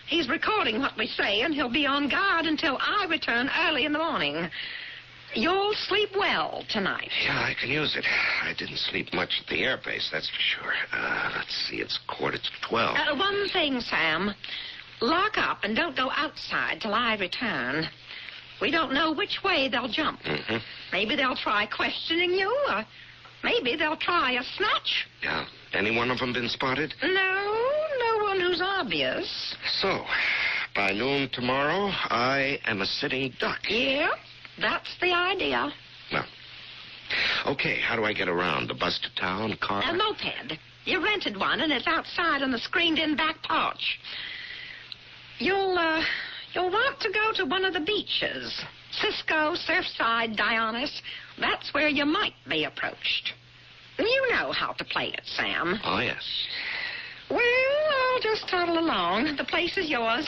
He's recording what we say, and he'll be on guard until I return early in the morning. You'll sleep well tonight. Yeah, I can use it. I didn't sleep much at the airbase, that's for sure. Let's see, it's 11:45. One thing, Sam. Lock up and don't go outside till I return. We don't know which way they'll jump. Mm-hmm. Maybe they'll try questioning you, or maybe they'll try a snatch. Yeah. Any one of them been spotted? No one who's obvious. So, by noon tomorrow, I am a sitting duck. Yeah, that's the idea. Well, okay, how do I get around? The bus to town, car? A moped. You rented one, and it's outside on the screened-in back porch. You'll want to go to one of the beaches. Cisco, Surfside, Dionis. That's where you might be approached. You know how to play it, Sam. Oh, yes. Well, I'll just toddle along. The place is yours.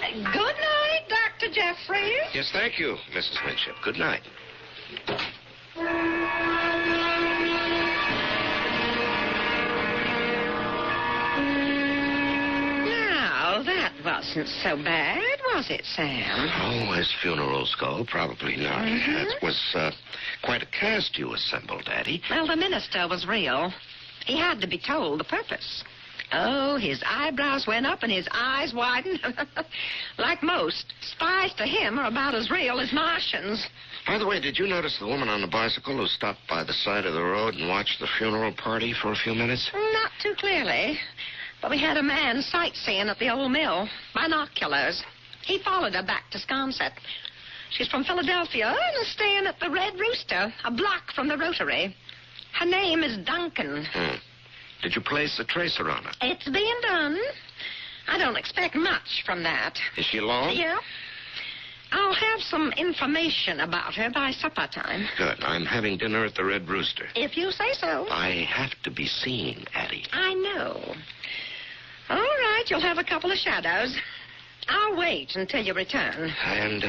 Good night, Dr. Jeffries. Yes, thank you, Mrs. Winship. Good night. Now, that wasn't so bad, was it, Sam? Oh, his funeral skull? Probably not. Mm-hmm. That was quite a cast you assembled, Addie. Well, the minister was real. He had to be told the purpose. Oh, his eyebrows went up and his eyes widened. Like most, spies to him are about as real as Martians. By the way, did you notice the woman on the bicycle who stopped by the side of the road and watched the funeral party for a few minutes? Not too clearly. But we had a man sightseeing at the old mill. Binoculars. He followed her back to Sconset. She's from Philadelphia and is staying at the Red Rooster, a block from the Rotary. Her name is Duncan. Did you place a tracer on her? It's being done. I don't expect much from that. Is she alone? Yeah. I'll have some information about her by supper time. Good. I'm having dinner at the Red Rooster. If you say so. I have to be seen, Addie. I know. All right, you'll have a couple of shadows. I'll wait until you return. And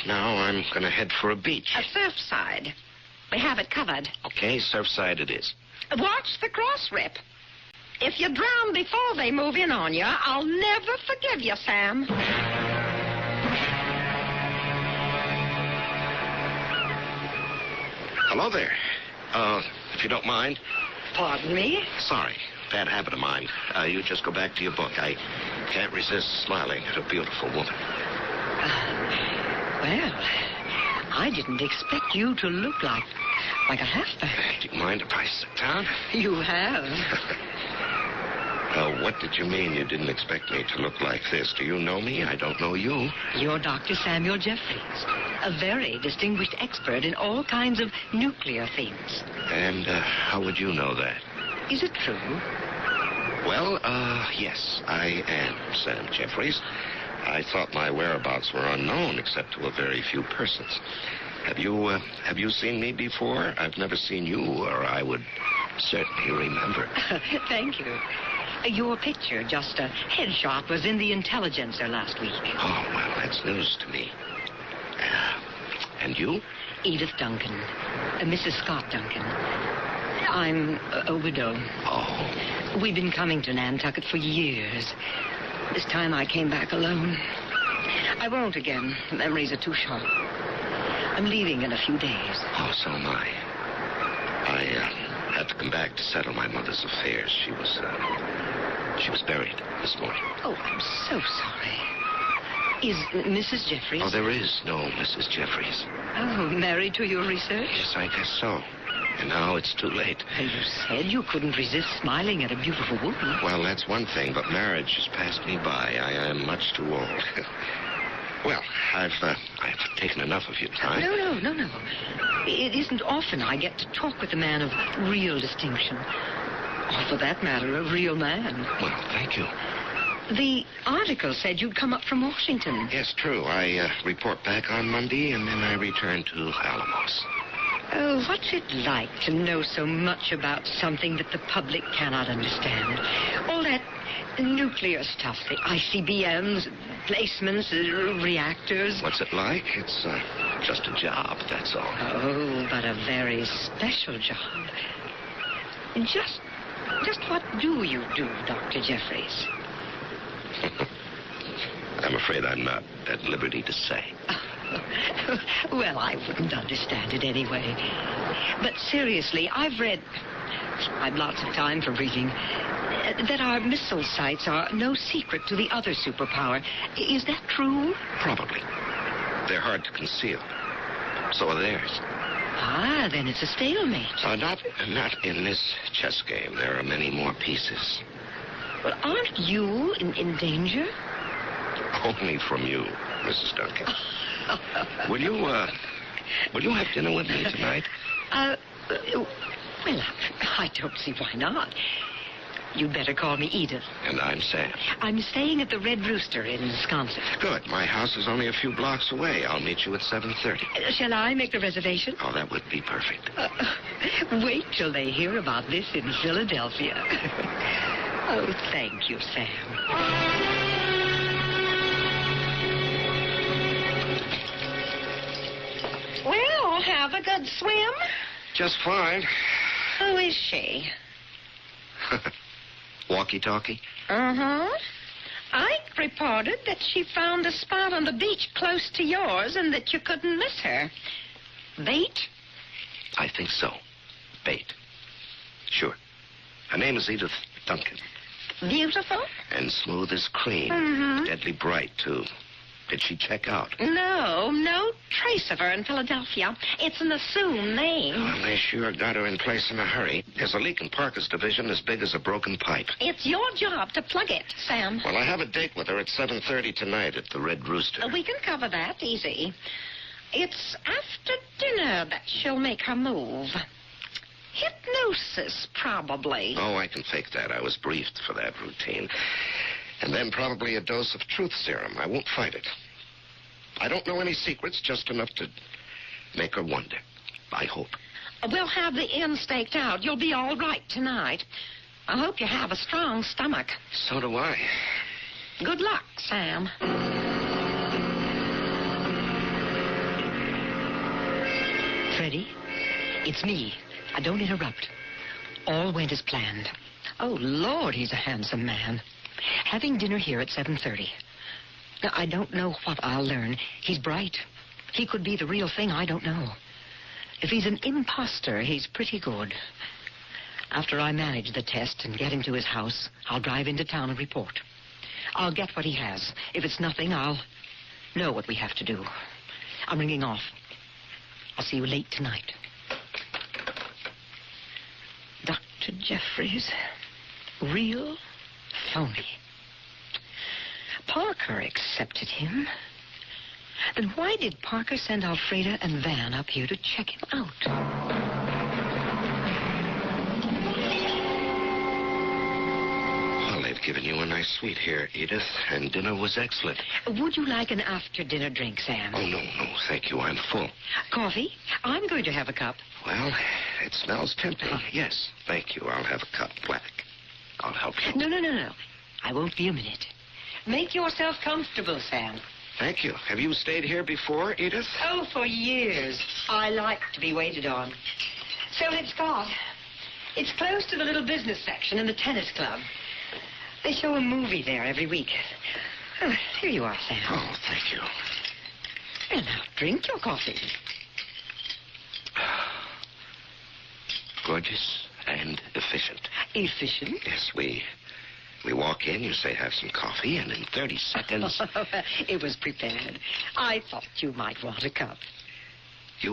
now I'm going to head for a beach. A Surfside. We have it covered. Okay, Surfside it is. Watch the cross rip. If you drown before they move in on you, I'll never forgive you, Sam. Hello there. If you don't mind. Pardon me? Sorry. Bad habit of mine. You just go back to your book. I can't resist smiling at a beautiful woman. Well, I didn't expect you to look like a halfback. Do you mind if I sit down? You have. What did you mean you didn't expect me to look like this? Do you know me? I don't know you. You're Dr. Samuel Jeffries, a very distinguished expert in all kinds of nuclear things. And how would you know that? Is it true? Well, yes, I am Sam Jeffries. I thought my whereabouts were unknown except to a very few persons. Have you seen me before? I've never seen you, or I would certainly remember. Thank you. Your picture, just a headshot, was in the Intelligencer last week. Oh, well, that's news to me. And you? Edith Duncan. Mrs. Scott Duncan. I'm a widow. Oh. We've been coming to Nantucket for years. This time I came back alone. I won't again. The memories are too sharp. I'm leaving in a few days. Oh, so am I. I had to come back to settle my mother's affairs. She was buried this morning. Oh, I'm so sorry. Is Mrs. Jeffries? Oh, there is no Mrs. Jeffries. Oh, married to your research? Yes, I guess so. And now it's too late. You said you couldn't resist smiling at a beautiful woman. Well, that's one thing, but marriage has passed me by. I am much too old. Well, I've taken enough of your time. No. It isn't often I get to talk with a man of real distinction. Or, for that matter, a real man. Well, thank you. The article said you'd come up from Washington. Yes, true. I report back on Monday, and then I return to Alamos. Oh, what's it like to know so much about something that the public cannot understand? All that nuclear stuff, the ICBMs, placements, reactors. What's it like? It's just a job, that's all. Oh, but a very special job. Just what do you do, Dr. Jeffries? I'm afraid I'm not at liberty to say. Well, I wouldn't understand it anyway. But seriously, I've lots of time for reading, that our missile sites are no secret to the other superpower. Is that true? Probably. They're hard to conceal. So are theirs. Ah, then it's a stalemate. Not in this chess game. There are many more pieces. Well, aren't you in danger? Only from you, Mrs. Duncan. Will you have dinner with me tonight? Well, I don't see why not. You'd better call me Edith. And I'm Sam. I'm staying at the Red Rooster in Wisconsin. Good. My house is only a few blocks away. I'll meet you at 7:30. Shall I make the reservation? Oh, that would be perfect. Wait till they hear about this in Philadelphia. Oh, thank you, Sam. Well, have a good swim. Just fine. Who is she? Walkie-talkie? Uh-huh. Ike reported that she found a spot on the beach close to yours and that you couldn't miss her. Bait? I think so. Bait. Sure. Her name is Edith Duncan. Beautiful? And smooth as cream. Mm-hmm. Deadly bright, too. Did she check out? No trace of her in Philadelphia. It's an assumed name. Well, they sure got her in place in a hurry. There's a leak in Parker's division as big as a broken pipe. It's your job to plug it, Sam. Well, I have a date with her at 7:30 tonight at the Red Rooster. We can cover that easy. It's after dinner that she'll make her move. Hypnosis, probably. Oh, I can fake that. I was briefed for that routine. And then probably a dose of truth serum. I won't fight it. I don't know any secrets, just enough to make her wonder. I hope. We'll have the inn staked out. You'll be all right tonight. I hope you have a strong stomach. So do I. Good luck, Sam. Freddie, it's me. Don't interrupt. All went as planned. Oh, Lord, he's a handsome man. Having dinner here at 7:30. Now, I don't know what I'll learn. He's bright. He could be the real thing. I don't know. If he's an imposter, he's pretty good. After I manage the test and get him to his house, I'll drive into town and report. I'll get what he has. If it's nothing, I'll know what we have to do. I'm ringing off. I'll see you late tonight. Dr. Jeffries. Real? Phony. Parker accepted him. Then why did Parker send Alfreda and Van up here to check him out? Well, they've given you a nice suite here, Edith, and dinner was excellent. Would you like an after-dinner drink, Sam? Oh, no, thank you. I'm full. Coffee? I'm going to have a cup. Well, it smells tempting. Yes, thank you. I'll have a cup black. I'll help you. No. I won't be a minute. Make yourself comfortable, Sam. Thank you. Have you stayed here before, Edith? Oh, for years. I like to be waited on. So it's got. It's close to the little business section in the tennis club. They show a movie there every week. Oh, here you are, Sam. Oh, thank you. Well, now, drink your coffee. Gorgeous and efficient. Efficient? Yes, we We walk in, you say, have some coffee, and in 30 seconds... It was prepared. I thought you might want a cup. You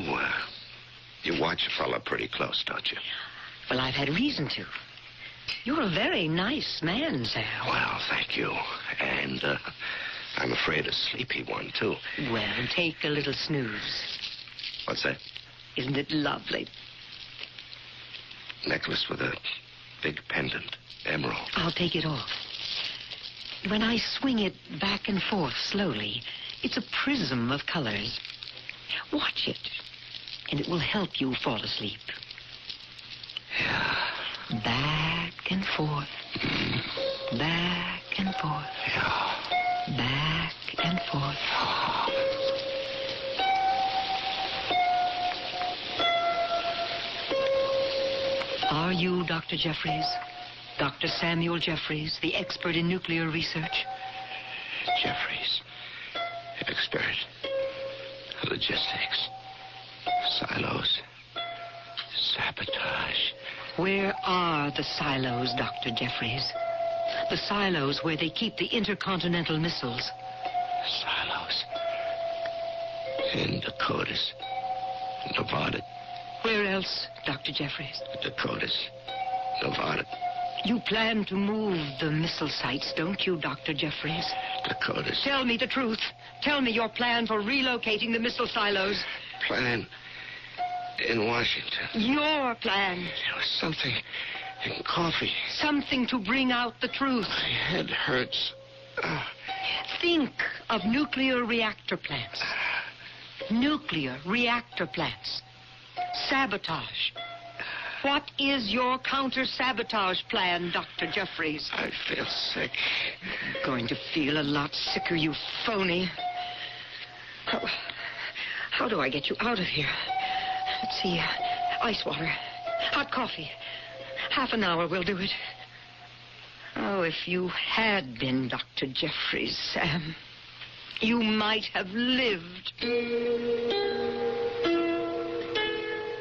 watch a fella pretty close, don't you? Well, I've had reason to. You're a very nice man, Sam. Well, thank you. And I'm afraid a sleepy one, too. Well, take a little snooze. What's that? Isn't it lovely? Necklace with a big pendant. Emerald. I'll take it off. When I swing it back and forth slowly, it's a prism of colors. Watch it, and it will help you fall asleep. Yeah. Back and forth. Back and forth. Yeah. Back and forth. Are you Dr. Jeffries? Dr. Samuel Jeffries, the expert in nuclear research? Jeffries. Expert. Logistics. Silos. Sabotage. Where are the silos, Dr. Jeffries? The silos where they keep the intercontinental missiles. Silos. In Dakotas. Nevada. Where else, Dr. Jeffries? Dakotas. Nevada. You plan to move the missile sites, don't you, Dr. Jeffries? Dakotas. Tell me the truth. Tell me your plan for relocating the missile silos. Plan in Washington. Your plan. There was something in coffee. Something to bring out the truth. My head hurts. Think of nuclear reactor plants. Nuclear reactor plants. Sabotage. What is your counter-sabotage plan, Dr. Jeffries? I feel sick. You're going to feel a lot sicker, you phony. How do I get you out of here? Let's see. Ice water. Hot coffee. Half an hour will do it. Oh, if you had been Dr. Jeffries, Sam, you might have lived.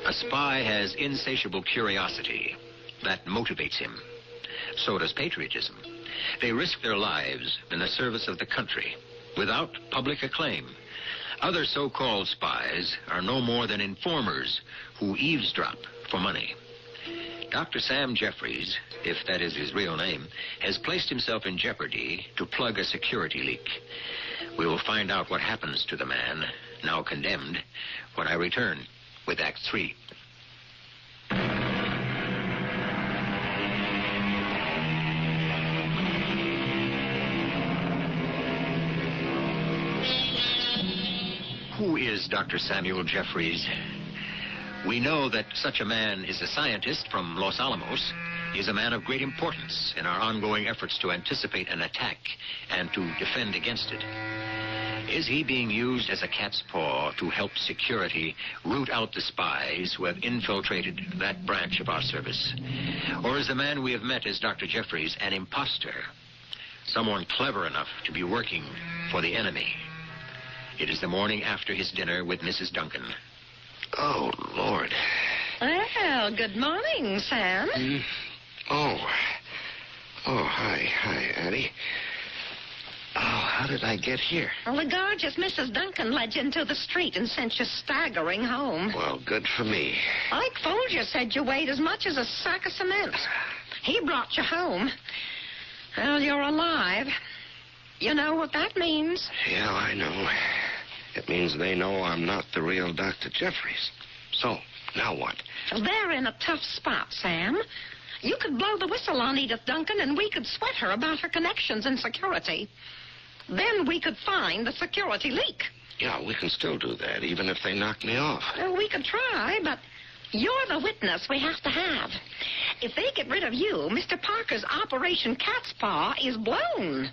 A spy has insatiable curiosity that motivates him. So does patriotism. They risk their lives in the service of the country without public acclaim. Other so-called spies are no more than informers who eavesdrop for money. Dr. Sam Jeffries, if that is his real name, has placed himself in jeopardy to plug a security leak. We will find out what happens to the man, now condemned, when I return with Act 3. Who is Dr. Samuel Jeffries? We know that such a man is a scientist from Los Alamos. He is a man of great importance in our ongoing efforts to anticipate an attack and to defend against it. Is he being used as a cat's paw to help security root out the spies who have infiltrated that branch of our service? Or is the man we have met as Dr. Jeffries an imposter? Someone clever enough to be working for the enemy? It is the morning after his dinner with Mrs. Duncan. Oh, Lord. Well, good morning, Sam. Oh, hi, Addie. Oh, how did I get here? Well, the gorgeous Mrs. Duncan led you into the street and sent you staggering home. Well, good for me. Ike Folger said you weighed as much as a sack of cement. He brought you home. Well, you're alive. You know what that means? Yeah, I know. It means they know I'm not the real Dr. Jeffries. So, now what? Well, they're in a tough spot, Sam. You could blow the whistle on Edith Duncan, and we could sweat her about her connections in security. Then we could find the security leak. Yeah, we can still do that, even if they knock me off. Well, we could try, but you're the witness we have to have. If they get rid of you, Mr. Parker's Operation Cat's Paw is blown.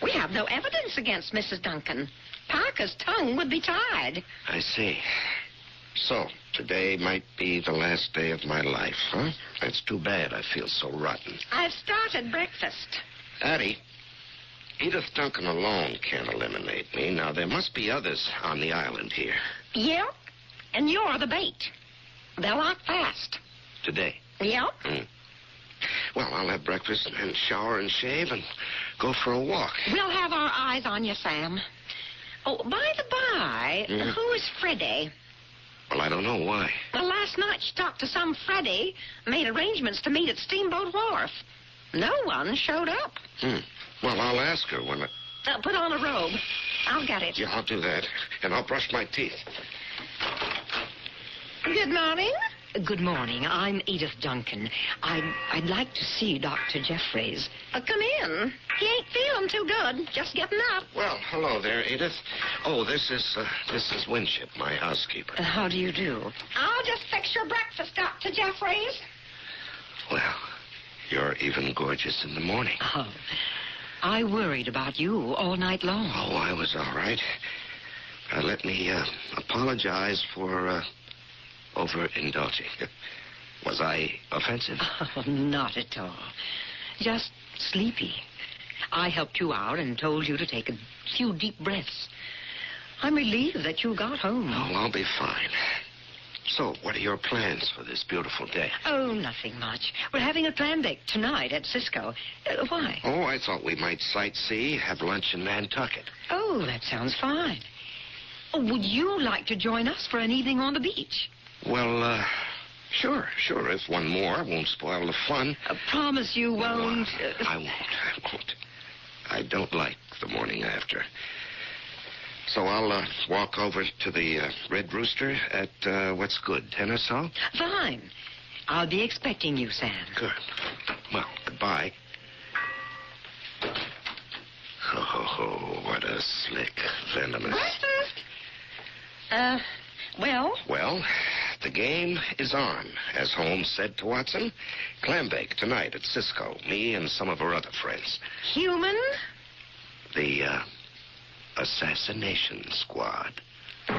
We have no evidence against Mrs. Duncan. Parker's tongue would be tied. I see. So, today might be the last day of my life, huh? That's too bad. I feel so rotten. I've started breakfast. Addie, Edith Duncan alone can't eliminate me. Now, there must be others on the island here. Yep, and you're the bait. They'll act fast. Today? Yep. Well, I'll have breakfast and shower and shave and go for a walk. We'll have our eyes on you, Sam. Oh, by the by, who is Freddie? Well, I don't know why. Well, last night she talked to some Freddie, made arrangements to meet at Steamboat Wharf. No one showed up. Well, I'll ask her when I... Put on a robe. I'll get it. Yeah, I'll do that. And I'll brush my teeth. Good morning. Good morning. I'm Edith Duncan. I'd like to see Dr. Jeffries. Come in. He ain't feeling too good. Just getting up. Well, hello there, Edith. Oh, this is Winship, my housekeeper. How do you do? I'll just fix your breakfast, Dr. Jeffries. Well, you're even gorgeous in the morning. Oh, I worried about you all night long. Oh, I was all right. Let me apologize for overindulging. Was I offensive? Oh, not at all. Just sleepy. I helped you out and told you to take a few deep breaths. I'm relieved that you got home. Oh, I'll be fine. So, what are your plans for this beautiful day? Oh, nothing much. We're having a clam bake tonight at Cisco. Why? Oh, I thought we might sightsee, have lunch in Nantucket. Oh, that sounds fine. Oh, would you like to join us for an evening on the beach? Well, sure. If one more won't spoil the fun. Promise you won't. I won't. I don't like the morning after. So I'll walk over to the Red Rooster at, what's good, 10 or so? Fine. I'll be expecting you, Sam. Good. Well, goodbye. Oh, what a slick, venomous... Well? Well, the game is on, as Holmes said to Watson. Clam bake tonight at Cisco. Me and some of our other friends. Human? The, Assassination Squad. Come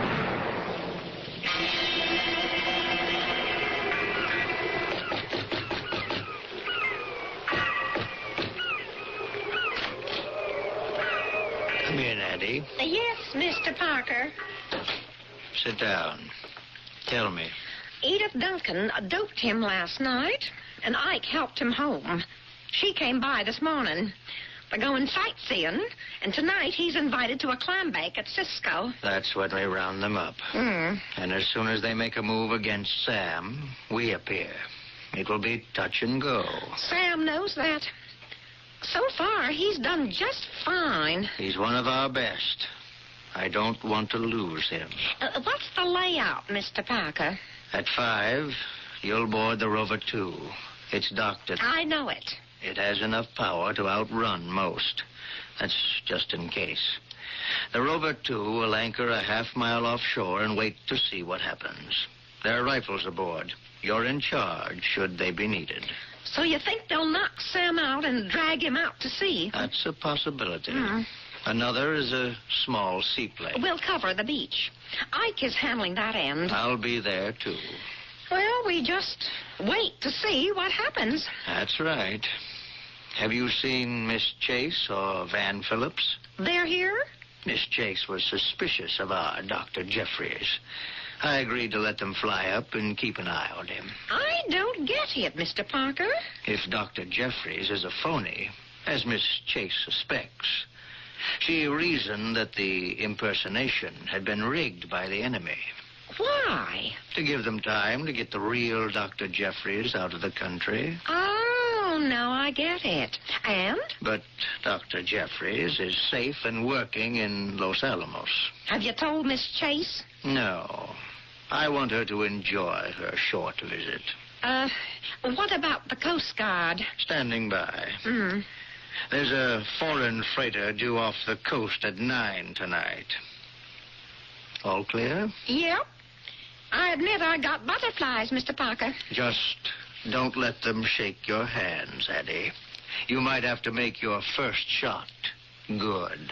in, Addie. Yes, Mr. Parker. Sit down. Tell me. Edith Duncan doped him last night, and Ike helped him home. She came by this morning. They're going sightseeing, and tonight he's invited to a clam bake at Cisco. That's when we round them up. And as soon as they make a move against Sam, we appear. It will be touch and go. Sam knows that. So far, he's done just fine. He's one of our best. I don't want to lose him. What's the layout, Mr. Parker? At 5, you'll board the Rover 2. It's docked at... I know it. It has enough power to outrun most. That's just in case. The Rover 2 will anchor a half-mile offshore and wait to see what happens. There are rifles aboard. You're in charge, should they be needed. So you think they'll knock Sam out and drag him out to sea? That's a possibility. Another is a small seaplane. We'll cover the beach. Ike is handling that end. I'll be there, too. Well, we just wait to see what happens. That's right. Have you seen Miss Chase or Van Phillips? They're here? Miss Chase was suspicious of our Dr. Jeffries. I agreed to let them fly up and keep an eye on him. I don't get it, Mr. Parker. If Dr. Jeffries is a phony, as Miss Chase suspects, she reasoned that the impersonation had been rigged by the enemy. Why? To give them time to get the real Dr. Jeffries out of the country. Oh, now I get it. And? But Dr. Jeffries is safe and working in Los Alamos. Have you told Miss Chase? No. I want her to enjoy her short visit. What about the Coast Guard? Standing by. There's a foreign freighter due off the coast at 9 tonight. All clear? Yep. I admit I got butterflies, Mr. Parker. Just don't let them shake your hands, Addie. You might have to make your first shot good.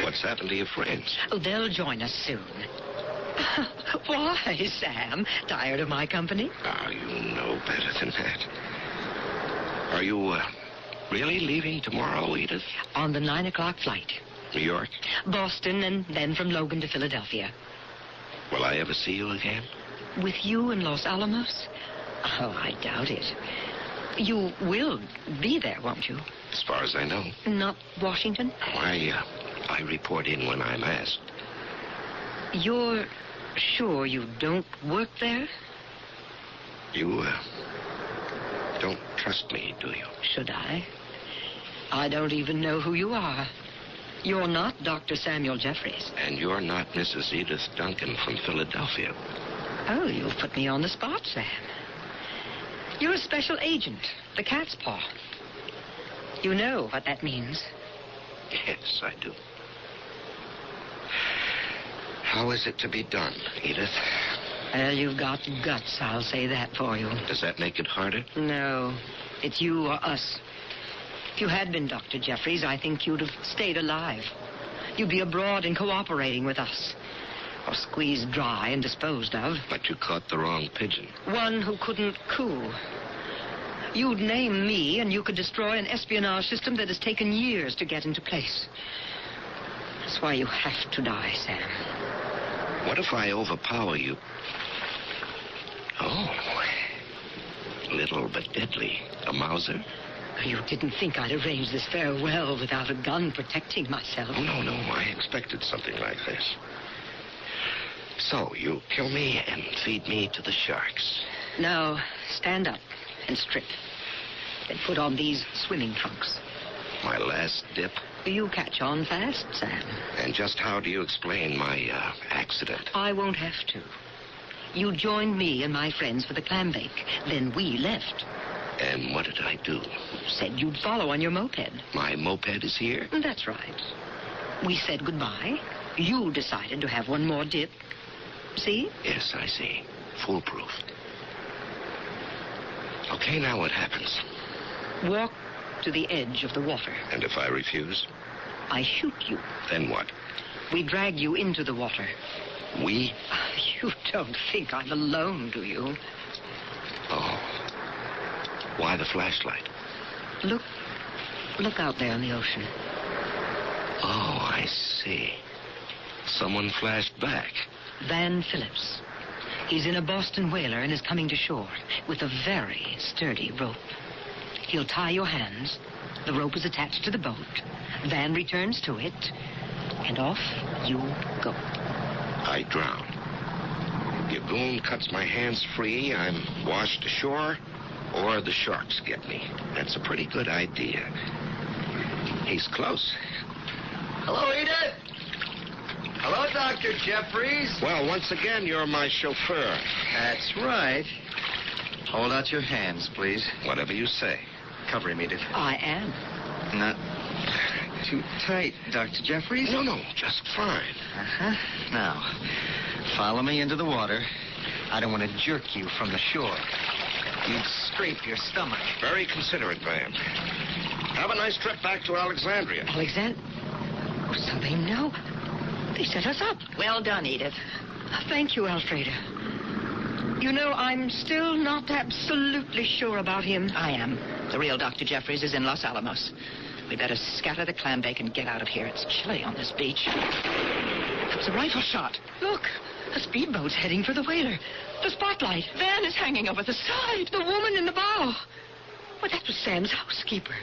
What's happened to your friends? Oh, they'll join us soon. Why, Sam? Tired of my company? Oh, you know better than that. Are you really leaving tomorrow, Edith? On the 9 o'clock flight. New York? Boston, and then from Logan to Philadelphia. Will I ever see you again? With you in Los Alamos? Oh, I doubt it. You will be there, won't you? As far as I know. Not Washington? Oh, I report in when I'm asked. You're sure you don't work there? You, don't trust me, do you? Should I? I don't even know who you are. You're not Dr. Samuel Jeffries. And you're not Mrs. Edith Duncan from Philadelphia. Oh, you've put me on the spot, Sam. You're a special agent, the cat's paw. You know what that means. Yes, I do. How is it to be done, Edith? Well, you've got guts, I'll say that for you. Does that make it harder? No, it's you or us. If you had been Dr. Jeffries, I think you'd have stayed alive. You'd be abroad and cooperating with us. Or squeezed dry and disposed of. But you caught the wrong pigeon. One who couldn't coup. You'd name me, and you could destroy an espionage system that has taken years to get into place. That's why you have to die, Sam. What if I overpower you? Oh, little but deadly. A Mauser? You didn't think I'd arrange this farewell without a gun protecting myself. Oh, no, I expected something like this. So, you kill me and feed me to the sharks. Now, stand up and strip. Then put on these swimming trunks. My last dip? You catch on fast, Sam. And just how do you explain my, accident? I won't have to. You joined me and my friends for the clam bake. Then we left. And what did I do? Said you'd follow on your moped. My moped is here? That's right. We said goodbye. You decided to have one more dip. See? Yes, I see. Foolproof. Okay, now what happens? Walk to the edge of the water. And if I refuse? I shoot you. Then what? We drag you into the water. We? You don't think I'm alone, do you? Oh. Why the flashlight? Look out there in the ocean. Oh, I see. Someone flashed back. Van Phillips. He's in a Boston whaler and is coming to shore with a very sturdy rope. He'll tie your hands. The rope is attached to the boat. Van returns to it, and off you go. I drown. Your goon cuts my hands free, I'm washed ashore, or the sharks get me. That's a pretty good idea. He's close. Hello, Edith. Hello, Dr. Jeffries. Well, once again, you're my chauffeur. That's right. Hold out your hands, please. Whatever you say. Cover him, Edith. I am. Not too tight, Dr. Jeffries? No, just fine. Uh-huh. Now, follow me into the water. I don't want to jerk you from the shore. You'd scrape your stomach. Very considerate, Van. Have a nice trip back to Alexandria. Oh, so they know. They set us up. Well done, Edith. Thank you, Alfreda. You know, I'm still not absolutely sure about him. I am. The real Dr. Jeffries is in Los Alamos. We better scatter the clam bake and get out of here. It's chilly on this beach. It's a rifle shot. Look, a speedboat's heading for the whaler. The spotlight. Van is hanging over the side. The woman in the bow. Well, that was Sam's housekeeper.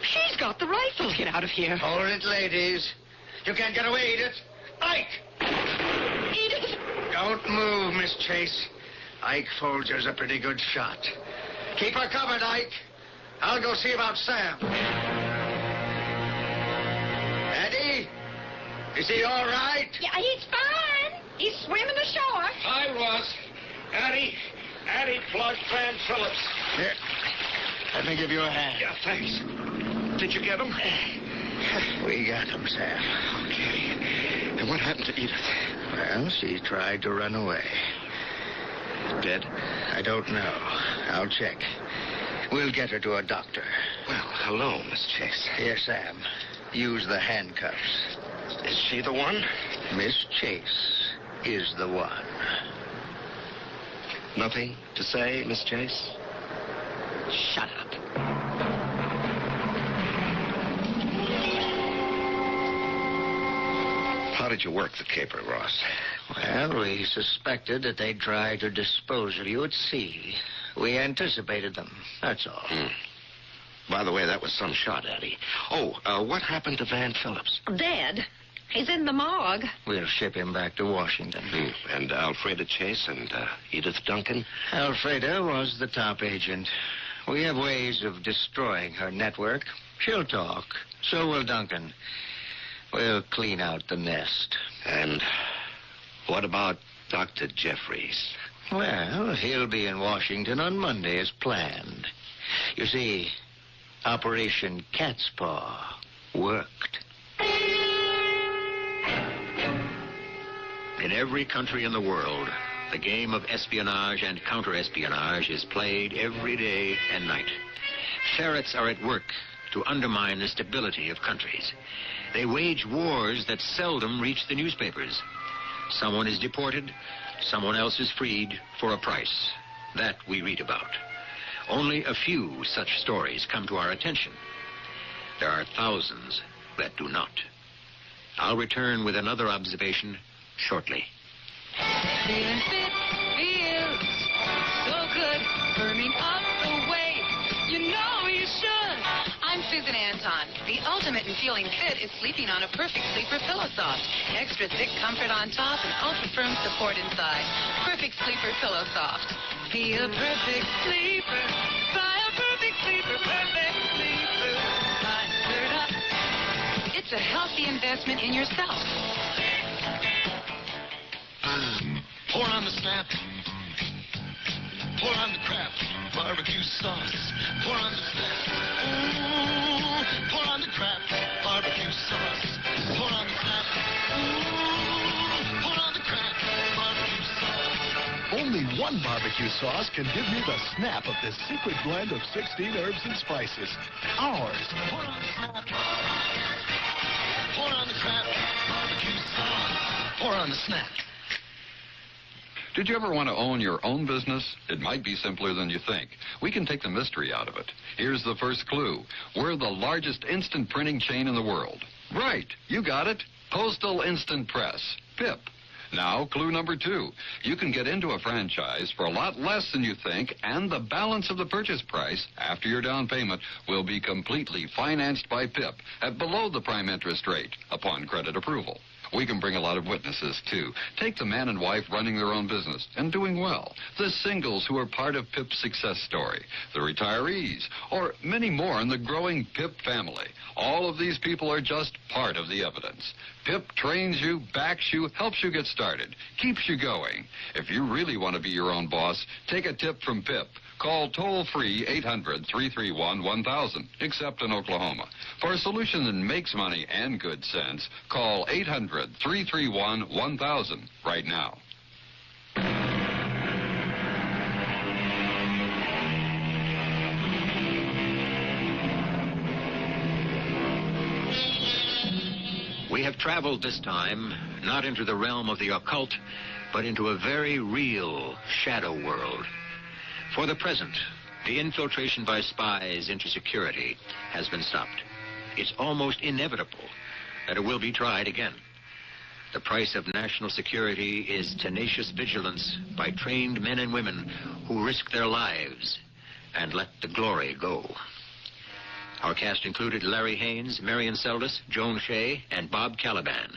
She's got the rifle. Let's get out of here. Hold it, ladies. You can't get away, Edith. Ike! Edith! Don't move, Miss Chase. Ike Folger's a pretty good shot. Keep her covered, Ike. I'll go see about Sam. Eddie? Is he all right? Yeah, he's fine. He's swimming ashore. I was. Addie plugged Van Phillips. Here. Let me give you a hand. Yeah, thanks. Did you get him? We got him, Sam. Okay. And what happened to Edith? Well, she tried to run away. Dead? I don't know. I'll check. We'll get her to a doctor. Well, hello, Miss Chase. Here, Sam. Use the handcuffs. Is she the one? Miss Chase is the one. Nothing to say, Miss Chase? Shut up. How did you work the caper, Ross? Well, we suspected that they'd try to dispose of you at sea. We anticipated them, that's all. By the way, that was some shot, Addie. Oh, what happened to Van Phillips? Dead. He's in the morgue. We'll ship him back to Washington. And Alfreda Chase and Edith Duncan? Alfreda was the top agent. We have ways of destroying her network. She'll talk. So will Duncan. We'll clean out the nest. And what about Dr. Jeffries? Well, he'll be in Washington on Monday as planned. You see, Operation Cat's Paw worked. In every country in the world, the game of espionage and counter-espionage is played every day and night. Ferrets are at work to undermine the stability of countries. They wage wars that seldom reach the newspapers. Someone is deported, someone else is freed for a price. That we read about. Only a few such stories come to our attention. There are thousands that do not. I'll return with another observation shortly. Feeling fit feels so good, burning up the weight. You know you should. I'm Susan Anton. The ultimate in feeling fit is sleeping on a Perfect Sleeper Pillow Soft. Extra thick comfort on top and ultra firm support inside. Perfect Sleeper Pillow Soft. Be a perfect sleeper. Try a Perfect Sleeper. Perfect Sleeper. Fired up. It's a healthy investment in yourself. Pour on the snap. Pour on the Kraft barbecue sauce. Pour on the snap. Pour on the Kraft barbecue sauce. Pour on the snap. Pour on the Kraft barbecue sauce. Only one barbecue sauce can give you the snap of this secret blend of 16 herbs and spices. Ours. Pour on the snap. Pour on the Kraft barbecue sauce. Pour on the snap. Did you ever want to own your own business? It might be simpler than you think. We can take the mystery out of it. Here's the first clue. We're the largest instant printing chain in the world. Right, you got it. Postal Instant Press, PIP. Now, clue number 2. You can get into a franchise for a lot less than you think, and the balance of the purchase price, after your down payment, will be completely financed by PIP at below the prime interest rate upon credit approval. We can bring a lot of witnesses, too. Take the man and wife running their own business and doing well, the singles who are part of PIP's success story, the retirees, or many more in the growing PIP family. All of these people are just part of the evidence. PIP trains you, backs you, helps you get started, keeps you going. If you really want to be your own boss, take a tip from PIP. Call toll-free 800-331-1000, except in Oklahoma. For a solution that makes money and good sense, call 800-331-1000 right now. We have traveled this time not into the realm of the occult, but into a very real shadow world. For the present, the infiltration by spies into security has been stopped. It's almost inevitable that it will be tried again. The price of national security is tenacious vigilance by trained men and women who risk their lives and let the glory go. Our cast included Larry Haynes, Marion Seldes, Joan Shea, and Bob Caliban.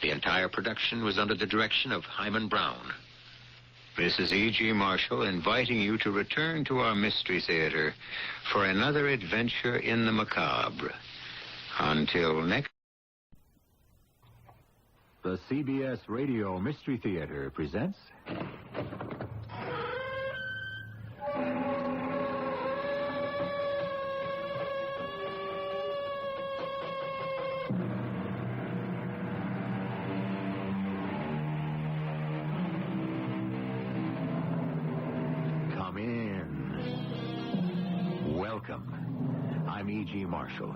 The entire production was under the direction of Hyman Brown. This is E.G. Marshall inviting you to return to our Mystery Theater for another adventure in the macabre. Until next... The CBS Radio Mystery Theater presents... Come in. Welcome. I'm E.G. Marshall.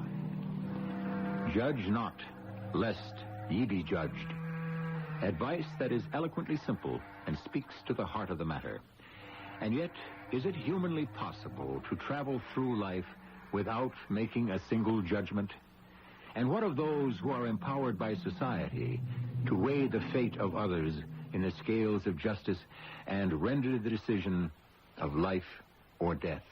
Judge not, lest ye be judged. Advice that is eloquently simple and speaks to the heart of the matter. And yet, is it humanly possible to travel through life without making a single judgment? And what of those who are empowered by society to weigh the fate of others in the scales of justice and render the decision of life or death?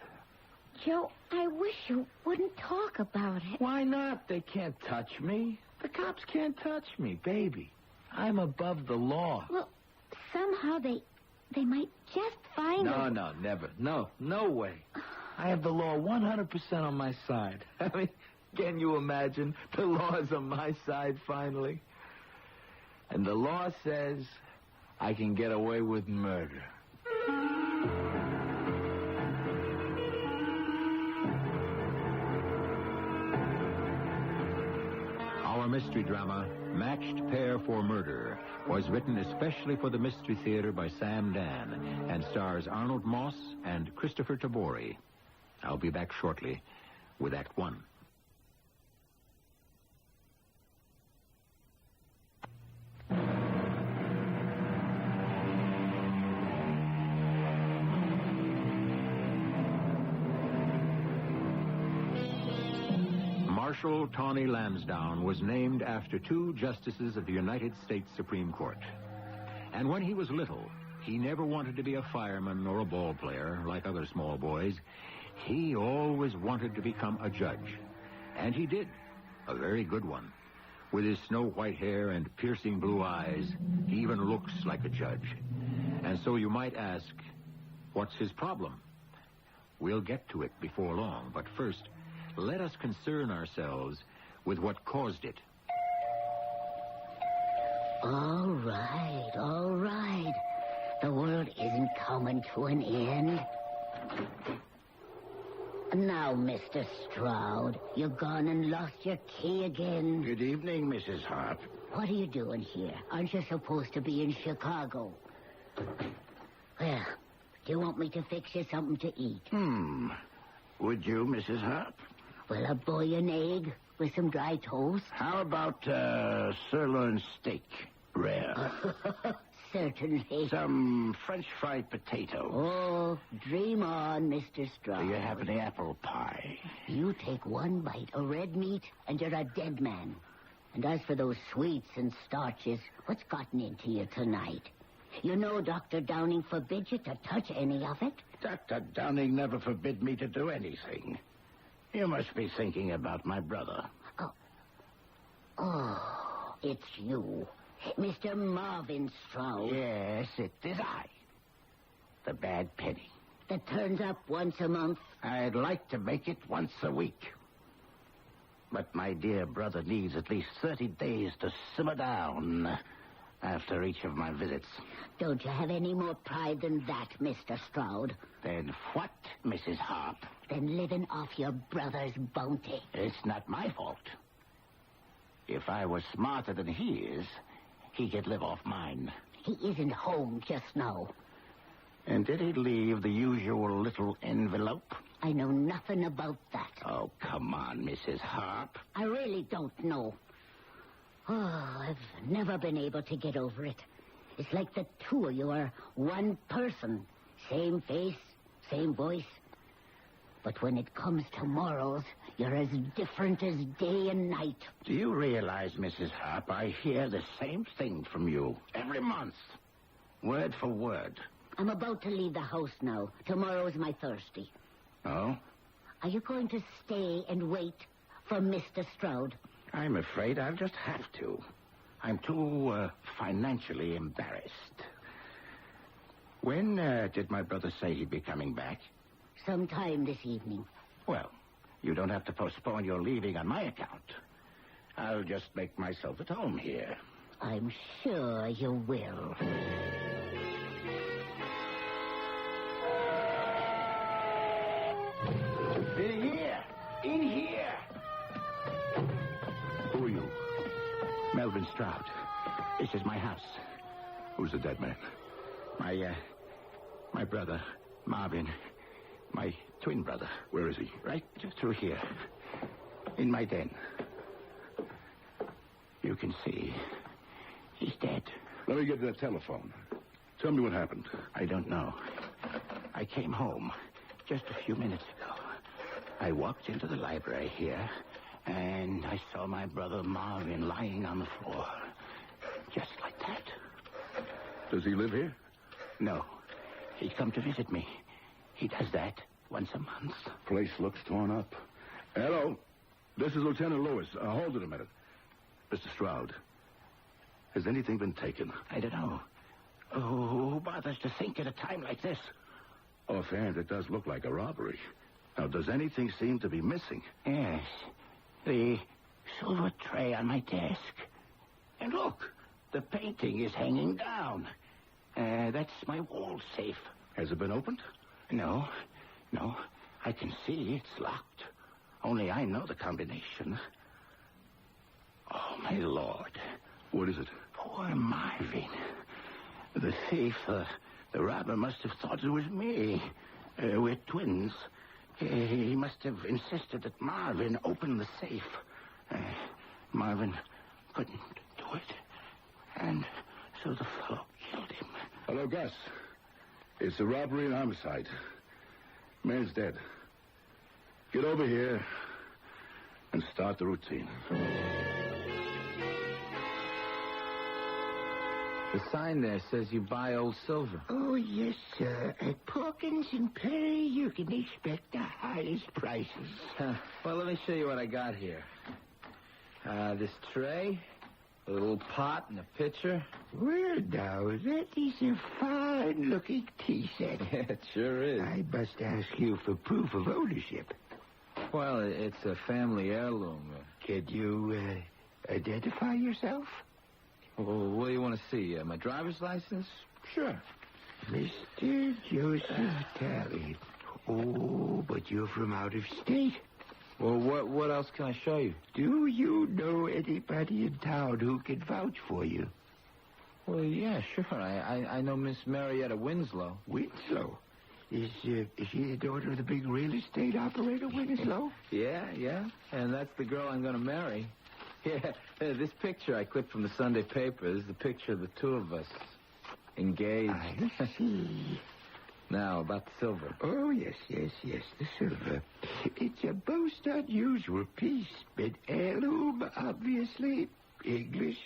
Joe, I wish you wouldn't talk about it. Why not? They can't touch me. The cops can't touch me, baby. I'm above the law. Well, somehow they might just find No, never. No way. I have the law 100% on my side. I mean, can you imagine? The law's on my side finally. And the law says I can get away with murder. Our mystery drama, Matched Pair for Murder, was written especially for the Mystery Theater by Sam Dan and stars Arnold Moss and Christopher Tabori. I'll be back shortly with Act One. Marshal Tawny Lansdowne was named after two justices of the United States Supreme Court. And when he was little, he never wanted to be a fireman or a ball player like other small boys. He always wanted to become a judge. And he did. A very good one. With his snow-white hair and piercing blue eyes, he even looks like a judge. And so you might ask, what's his problem? We'll get to it before long, but first, let us concern ourselves with what caused it. All right. The world isn't coming to an end. Now, Mr. Stroud, you've gone and lost your key again. Good evening, Mrs. Harp. What are you doing here? Aren't you supposed to be in Chicago? Well, do you want me to fix you something to eat? Would you, Mrs. Harp? Well, a boy and egg with some dry toast. How about sirloin steak, rare? Certainly. Some French fried potato. Oh, dream on, Mr. Stroud. Do you have any apple pie? You take one bite of red meat, and you're a dead man. And as for those sweets and starches, what's gotten into you tonight? You know Dr. Downing forbids you to touch any of it. Dr. Downing never forbid me to do anything. You must be thinking about my brother. Oh, it's you. Mr. Marvin Stroud. Yes, it is I. The bad penny. That turns up once a month. I'd like to make it once a week. But my dear brother needs at least 30 days to simmer down after each of my visits. Don't you have any more pride than that, Mr. Stroud? Then what, Mrs. Harp? Then living off your brother's bounty. It's not my fault. If I was smarter than he is, he could live off mine. He isn't home just now. And did he leave the usual little envelope? I know nothing about that. Oh, come on, Mrs. Harp. I really don't know. Oh, I've never been able to get over it. It's like the two of you are one person. Same face, same voice. But when it comes to morals, you're as different as day and night. Do you realize, Mrs. Harp, I hear the same thing from you every month. Word for word. I'm about to leave the house now. Tomorrow's my Thursday. Oh? Are you going to stay and wait for Mr. Stroud? I'm afraid I'll just have to. I'm too financially embarrassed. When did my brother say he'd be coming back? Sometime this evening. Well, you don't have to postpone your leaving on my account. I'll just make myself at home here. I'm sure you will. In here! In here! Who are you? Melvin Stroud. This is my house. Who's the dead man? My brother, Marvin. My twin brother. Where is he? Right through here. In my den. You can see. He's dead. Let me get to that telephone. Tell me what happened. I don't know. I came home just a few minutes ago. I walked into the library here, And I saw my brother Marvin lying on the floor. Just like that. Does he live here? No. He'd come to visit me. He does that once a month. Place looks torn up. Hello. This is Lieutenant Lewis. Hold it a minute. Mr. Stroud, has anything been taken? I don't know. Who bothers to think at a time like this? Offhand, it does look like a robbery. Now, does anything seem to be missing? Yes. The silver tray on my desk. And look, the painting is hanging down. That's my wall safe. Has it been opened? No. I can see it's locked. Only I know the combination. Oh, my Lord. What is it? Poor Marvin. The thief, the robber must have thought it was me. We're twins. He must have insisted that Marvin open the safe. Marvin couldn't do it. And so the fellow killed him. Hello, Gus. It's a robbery and homicide. Man's dead. Get over here and start the routine. The sign there says you buy old silver. Oh, yes, sir. At Porkins and Perry, you can expect the highest prices. Well, let me show you what I got here. This tray, a little pot and a pitcher. Well, now, that is a fine-looking tea set. It sure is. I must ask you for proof of ownership. Well, it's a family heirloom. Can you identify yourself? Well, what do you want to see? My driver's license? Sure. Mr. Joseph Talley. Oh, but you're from out of state. Well, what else can I show you? Do you know anybody in town who can vouch for you? Well, yeah, sure. I know Miss Marietta Winslow. Winslow? Is she the daughter of the big real estate operator, Winslow? Yeah. And that's the girl I'm going to marry. Yeah, this picture I clipped from the Sunday paper. This is the picture of the two of us. Engaged. I see. Now, about the silver. Oh, yes, the silver. It's a most unusual piece. An heirloom, obviously. English.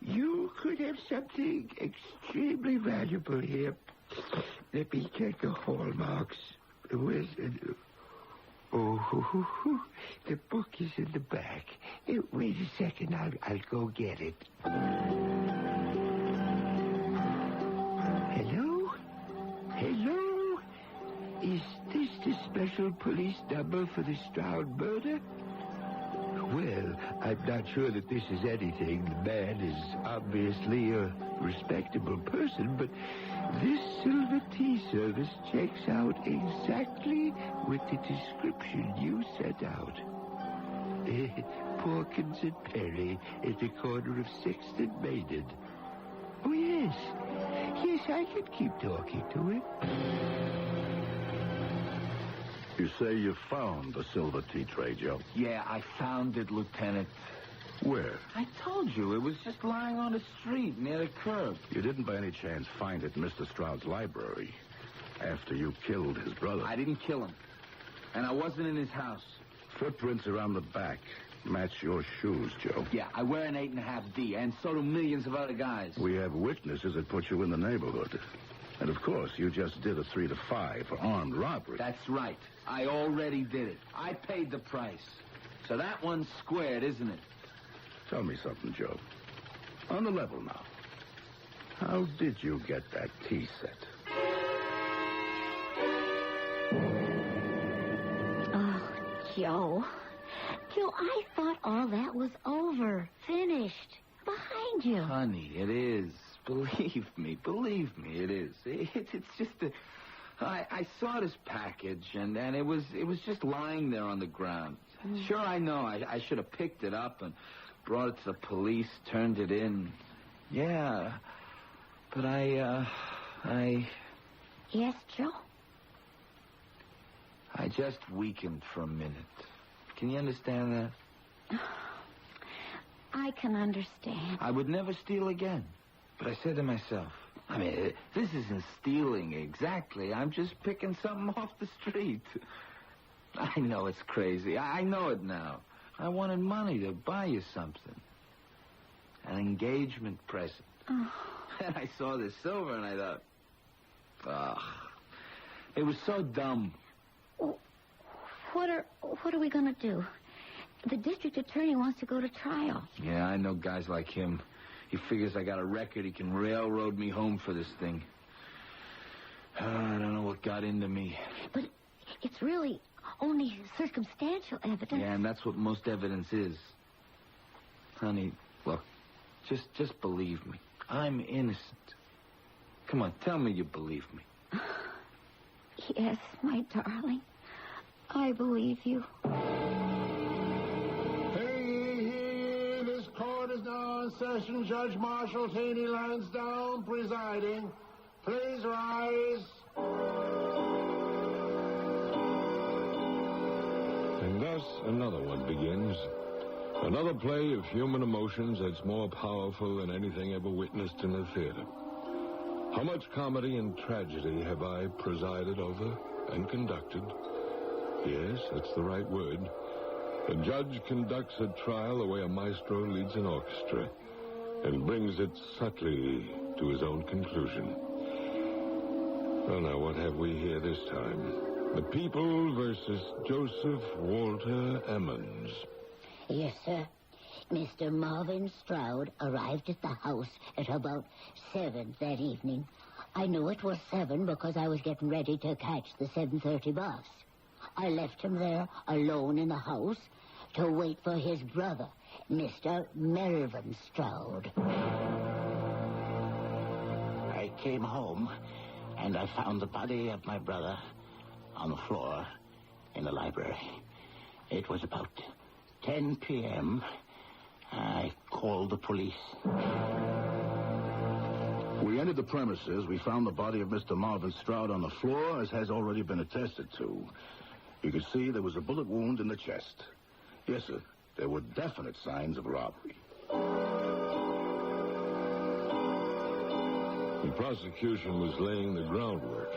You could have something extremely valuable here. Let me check the hallmarks. Where's... Oh, the book is in the back. Wait a second, I'll go get it. Hello? Is this the special police number for the Stroud murder? Well, I'm not sure that this is anything. The man is obviously a respectable person, but this silver tea service checks out exactly with the description you set out. Porkins and Perry at the corner of 6th and Maiden. Oh, yes. Yes, I can keep talking to him. You say you found the silver tea tray, Joe? Yeah, I found it, Lieutenant. Where? I told you. It was just lying on the street near the curb. You didn't by any chance find it in Mr. Stroud's library after you killed his brother? I didn't kill him. And I wasn't in his house. Footprints around the back match your shoes, Joe. Yeah, I wear an 8.5D, and so do millions of other guys. We have witnesses that put you in the neighborhood. And, of course, you just did a 3 to 5 for armed robbery. That's right. I already did it. I paid the price. So that one's squared, isn't it? Tell me something, Joe. On the level now. How did you get that tea set? Oh, Joe. Joe, I thought all that was over. Finished. Behind you. Honey, it is. Believe me, it is. It's just I saw this package, and it was just lying there on the ground. Sure, I know. I should have picked it up and brought it to the police, turned it in. Yeah, but I... Yes, Joe? I just weakened for a minute. Can you understand that? I can understand. I would never steal again. But I said to myself, I mean, this isn't stealing exactly. I'm just picking something off the street. I know it's crazy. I know it now. I wanted money to buy you something. An engagement present. Oh. And I saw the silver and I thought, it was so dumb. Well, what are we going to do? The district attorney wants to go to trial. Yeah, I know guys like him. He figures I got a record. He can railroad me home for this thing. I don't know what got into me. But it's really only circumstantial evidence. Yeah, and that's what most evidence is. Honey, look, just believe me. I'm innocent. Come on, tell me you believe me. Yes, my darling. I believe you. Hey, this court is now in session. Judge Marshall Taney Lansdowne presiding. Please rise. And thus another one begins. Another play of human emotions that's more powerful than anything ever witnessed in a theater. How much comedy and tragedy have I presided over and conducted? Yes, that's the right word. A judge conducts a trial the way a maestro leads an orchestra and brings it subtly to his own conclusion. Well, now, what have we here this time? The People versus Joseph Walter Emmons. Yes, sir. Mr. Marvin Stroud arrived at the house at about 7 that evening. I knew it was 7 because I was getting ready to catch the 7:30 bus. I left him there alone in the house to wait for his brother, Mr. Melvin Stroud. I came home, and I found the body of my brother on the floor in the library. It was about 10 p.m. I called the police. We entered the premises. We found the body of Mr. Marvin Stroud on the floor, as has already been attested to. You could see there was a bullet wound in the chest. Yes, sir. There were definite signs of robbery. The prosecution was laying the groundwork,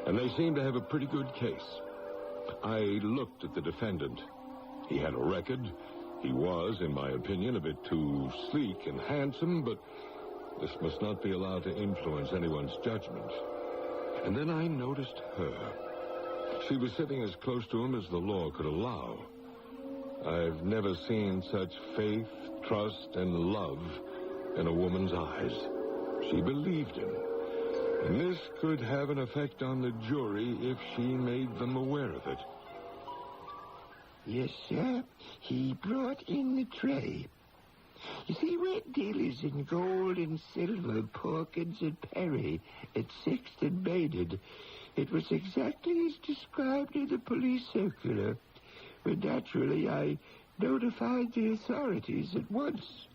and they seemed to have a pretty good case. I looked at the defendant. He had a record. He was, in my opinion, a bit too sleek and handsome, but this must not be allowed to influence anyone's judgment. And then I noticed her. She was sitting as close to him as the law could allow. I've never seen such faith, trust, and love in a woman's eyes. She believed him. And this could have an effect on the jury if she made them aware of it. Yes, sir. He brought in the tray. You see, we're dealers in gold and silver, Porkins and Perry, at 6th and Maynard. It was exactly as described in the police circular. But naturally, I notified the authorities at once.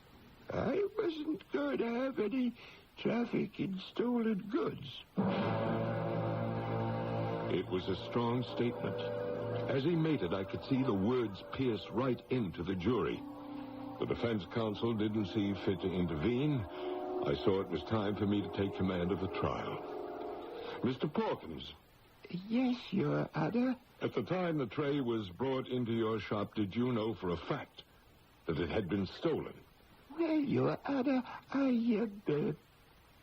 I wasn't going to have any traffic in stolen goods. It was a strong statement. As he made it, I could see the words pierce right into the jury. The defense counsel didn't see fit to intervene. I saw it was time for me to take command of the trial. Mr. Porkins. Yes, Your Honor. At the time the tray was brought into your shop, did you know for a fact that it had been stolen? Well, Your Honor,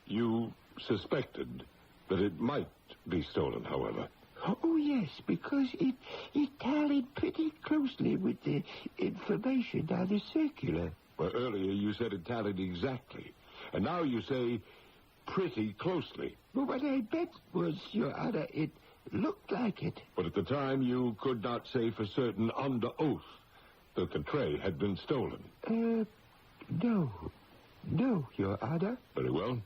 You suspected that it might be stolen, however. Oh, yes, because it tallied pretty closely with the information on the circular. Well, earlier you said it tallied exactly. And now you say pretty closely. Well, what I bet was, Your Honor, it looked like it. But at the time you could not say for certain under oath that the tray had been stolen. No. No, Your Honor. Very well.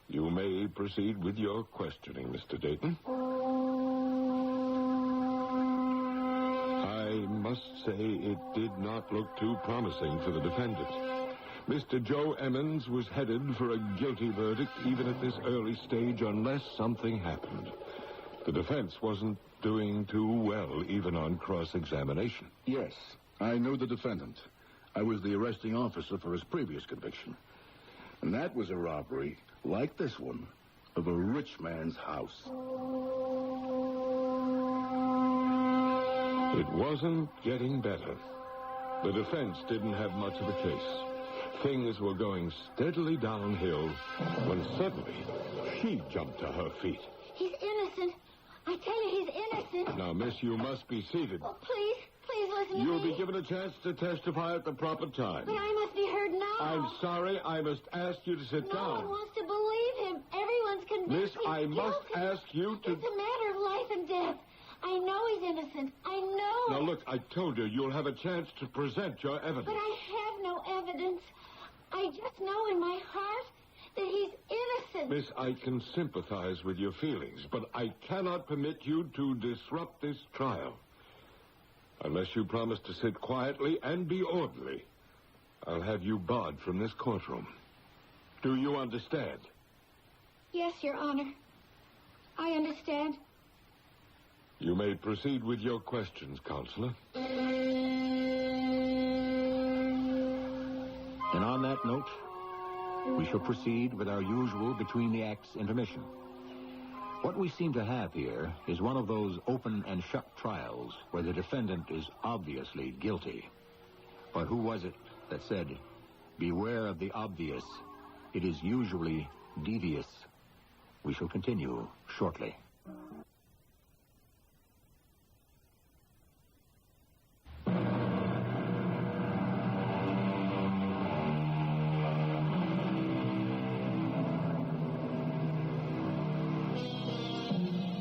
You may proceed with your questioning, Mr. Dayton. I must say it did not look too promising for the defendant. Mr. Joe Emmons was headed for a guilty verdict even at this early stage unless something happened. The defense wasn't doing too well even on cross-examination. Yes, I knew the defendant. I was the arresting officer for his previous conviction. And that was a robbery, like this one, of a rich man's house. It wasn't getting better. The defense didn't have much of a case. Things were going steadily downhill when suddenly she jumped to her feet. He's innocent. I tell you, he's innocent. Now, miss, you must be seated. Oh, please listen to You'll me. be given a chance to testify at the proper time. But I must be heard now. I'm sorry. I must ask you to sit No down. one wants to believe him. Everyone's convinced Miss, I must ask you to... It's a matter of life and death. I know he's innocent. I know. Now, look, I told you you'll have a chance to present your evidence. But I have no evidence. I just know in my heart that he's innocent. Miss, I can sympathize with your feelings, but I cannot permit you to disrupt this trial. Unless you promise to sit quietly and be orderly, I'll have you barred from this courtroom. Do you understand? Yes, Your Honor. I understand. You may proceed with your questions, Counselor. And on that note, we shall proceed with our usual between-the-acts intermission. What we seem to have here is one of those open and shut trials where the defendant is obviously guilty. But who was it that said, "Beware of the obvious. It is usually devious"? We shall continue shortly.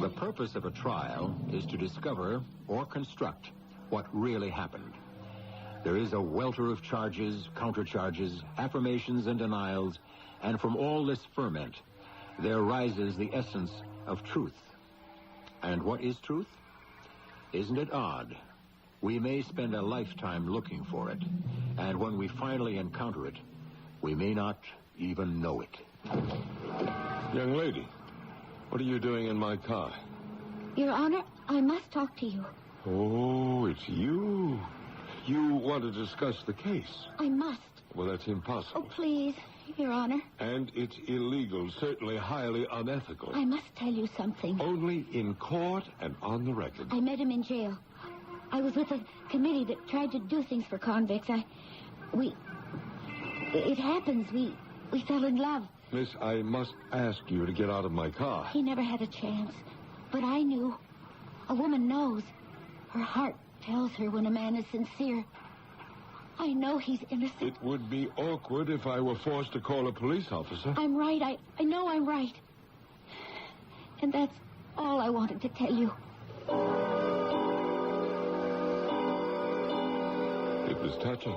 The purpose of a trial is to discover or construct what really happened. There is a welter of charges, countercharges, affirmations and denials, and from all this ferment, there rises the essence of truth. And what is truth? Isn't it odd? We may spend a lifetime looking for it, and when we finally encounter it, we may not even know it. Young lady, what are you doing in my car? Your Honor, I must talk to you. Oh, it's you. You want to discuss the case. I must. Well, that's impossible. Oh, please, Your Honor. And it's illegal, certainly highly unethical. I must tell you something. Only in court and on the record. I met him in jail. I was with a committee that tried to do things for convicts. It happens. We fell in love. Miss, I must ask you to get out of my car. He never had a chance. But I knew. A woman knows. Her heart tells her when a man is sincere. I know he's innocent. It would be awkward if I were forced to call a police officer. I'm right. I know I'm right. And that's all I wanted to tell you. It was touching.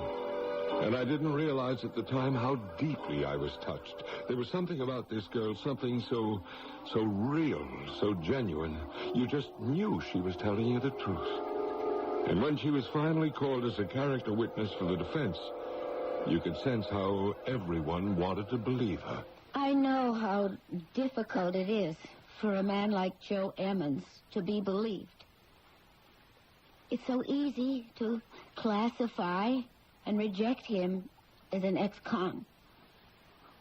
And I didn't realize at the time how deeply I was touched. There was something about this girl, something so real, so genuine. You just knew she was telling you the truth. And when she was finally called as a character witness for the defense, you could sense how everyone wanted to believe her. I know how difficult it is for a man like Joe Emmons to be believed. It's so easy to classify and reject him as an ex-con.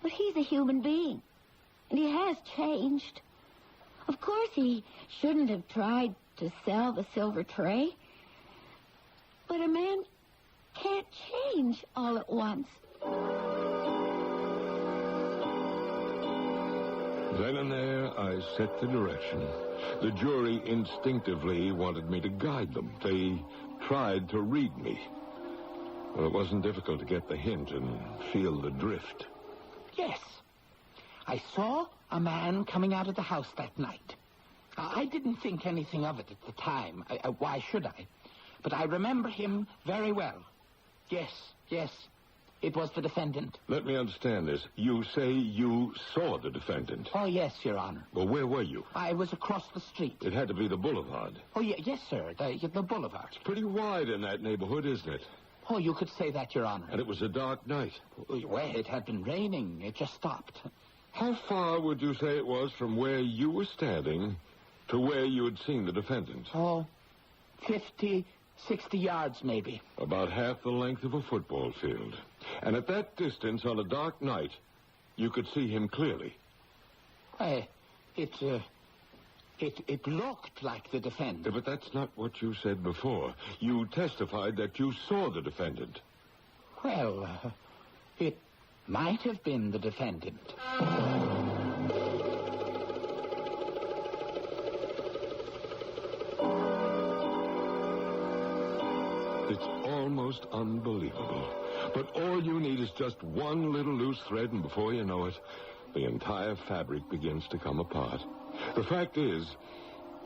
But he's a human being, and he has changed. Of course, he shouldn't have tried to sell the silver tray, but a man can't change all at once. Then and there, I set the direction. The jury instinctively wanted me to guide them. They tried to read me. Well, it wasn't difficult to get the hint and feel the drift. Yes. I saw a man coming out of the house that night. I didn't think anything of it at the time. Why should I? But I remember him very well. Yes. It was the defendant. Let me understand this. You say you saw the defendant? Oh, yes, Your Honor. Well, where were you? I was across the street. It had to be the boulevard. Oh, yes, sir. The boulevard. It's pretty wide in that neighborhood, isn't it? Oh, you could say that, Your Honor. And it was a dark night. Well, it had been raining. It just stopped. How far would you say it was from where you were standing to where you had seen the defendant? Oh, 50, 60 yards, maybe. About half the length of a football field. And at that distance, on a dark night, you could see him clearly. It It looked like the defendant. Yeah, but that's not what you said before. You testified that you saw the defendant. Well, it might have been the defendant. It's almost unbelievable. But all you need is just one little loose thread, and before you know it, the entire fabric begins to come apart. The fact is,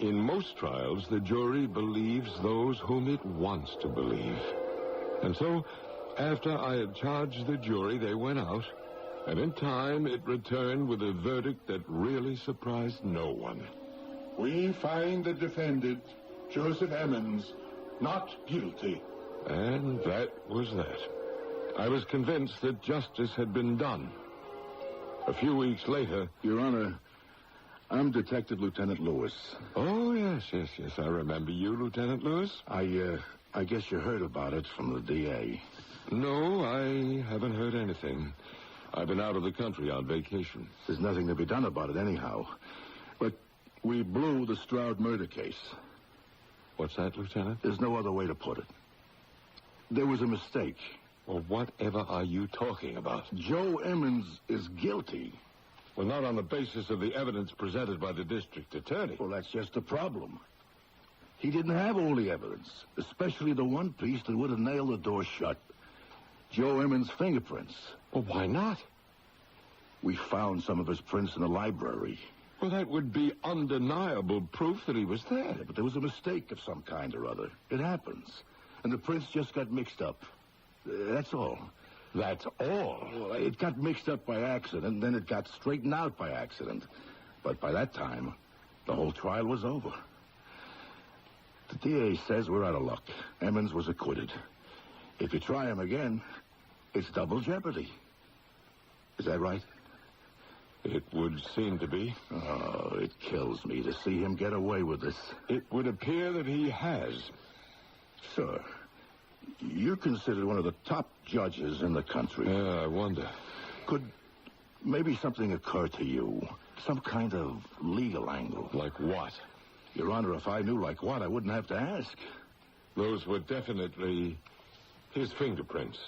in most trials, the jury believes those whom it wants to believe. And so, after I had charged the jury, they went out, and in time it returned with a verdict that really surprised no one. We find the defendant, Joseph Emmons, not guilty. And that was that. I was convinced that justice had been done. A few weeks later... Your Honor, I'm Detective Lieutenant Lewis. Oh, yes. I remember you, Lieutenant Lewis. I guess you heard about it from the DA. No, I haven't heard anything. I've been out of the country on vacation. There's nothing to be done about it anyhow. But we blew the Stroud murder case. What's that, Lieutenant? There's no other way to put it. There was a mistake. Well, whatever are you talking about? Joe Emmons is guilty. Well, not on the basis of the evidence presented by the district attorney. Well, that's just the problem. He didn't have all the evidence, especially the one piece that would have nailed the door shut. Joe Emmons' fingerprints. Well, why not? We found some of his prints in the library. Well, that would be undeniable proof that he was there. Yeah, but there was a mistake of some kind or other. It happens. And the prints just got mixed up. That's all. That's all? Well, it got mixed up by accident, then it got straightened out by accident. But by that time, the whole trial was over. The DA says we're out of luck. Emmons was acquitted. If you try him again, it's double jeopardy. Is that right? It would seem to be. Oh, it kills me to see him get away with this. It would appear that he has. Sir, you're considered one of the top judges in the country. I wonder. Could maybe something occur to you? Some kind of legal angle. Like what? Your Honor, if I knew like what, I wouldn't have to ask. Those were definitely his fingerprints.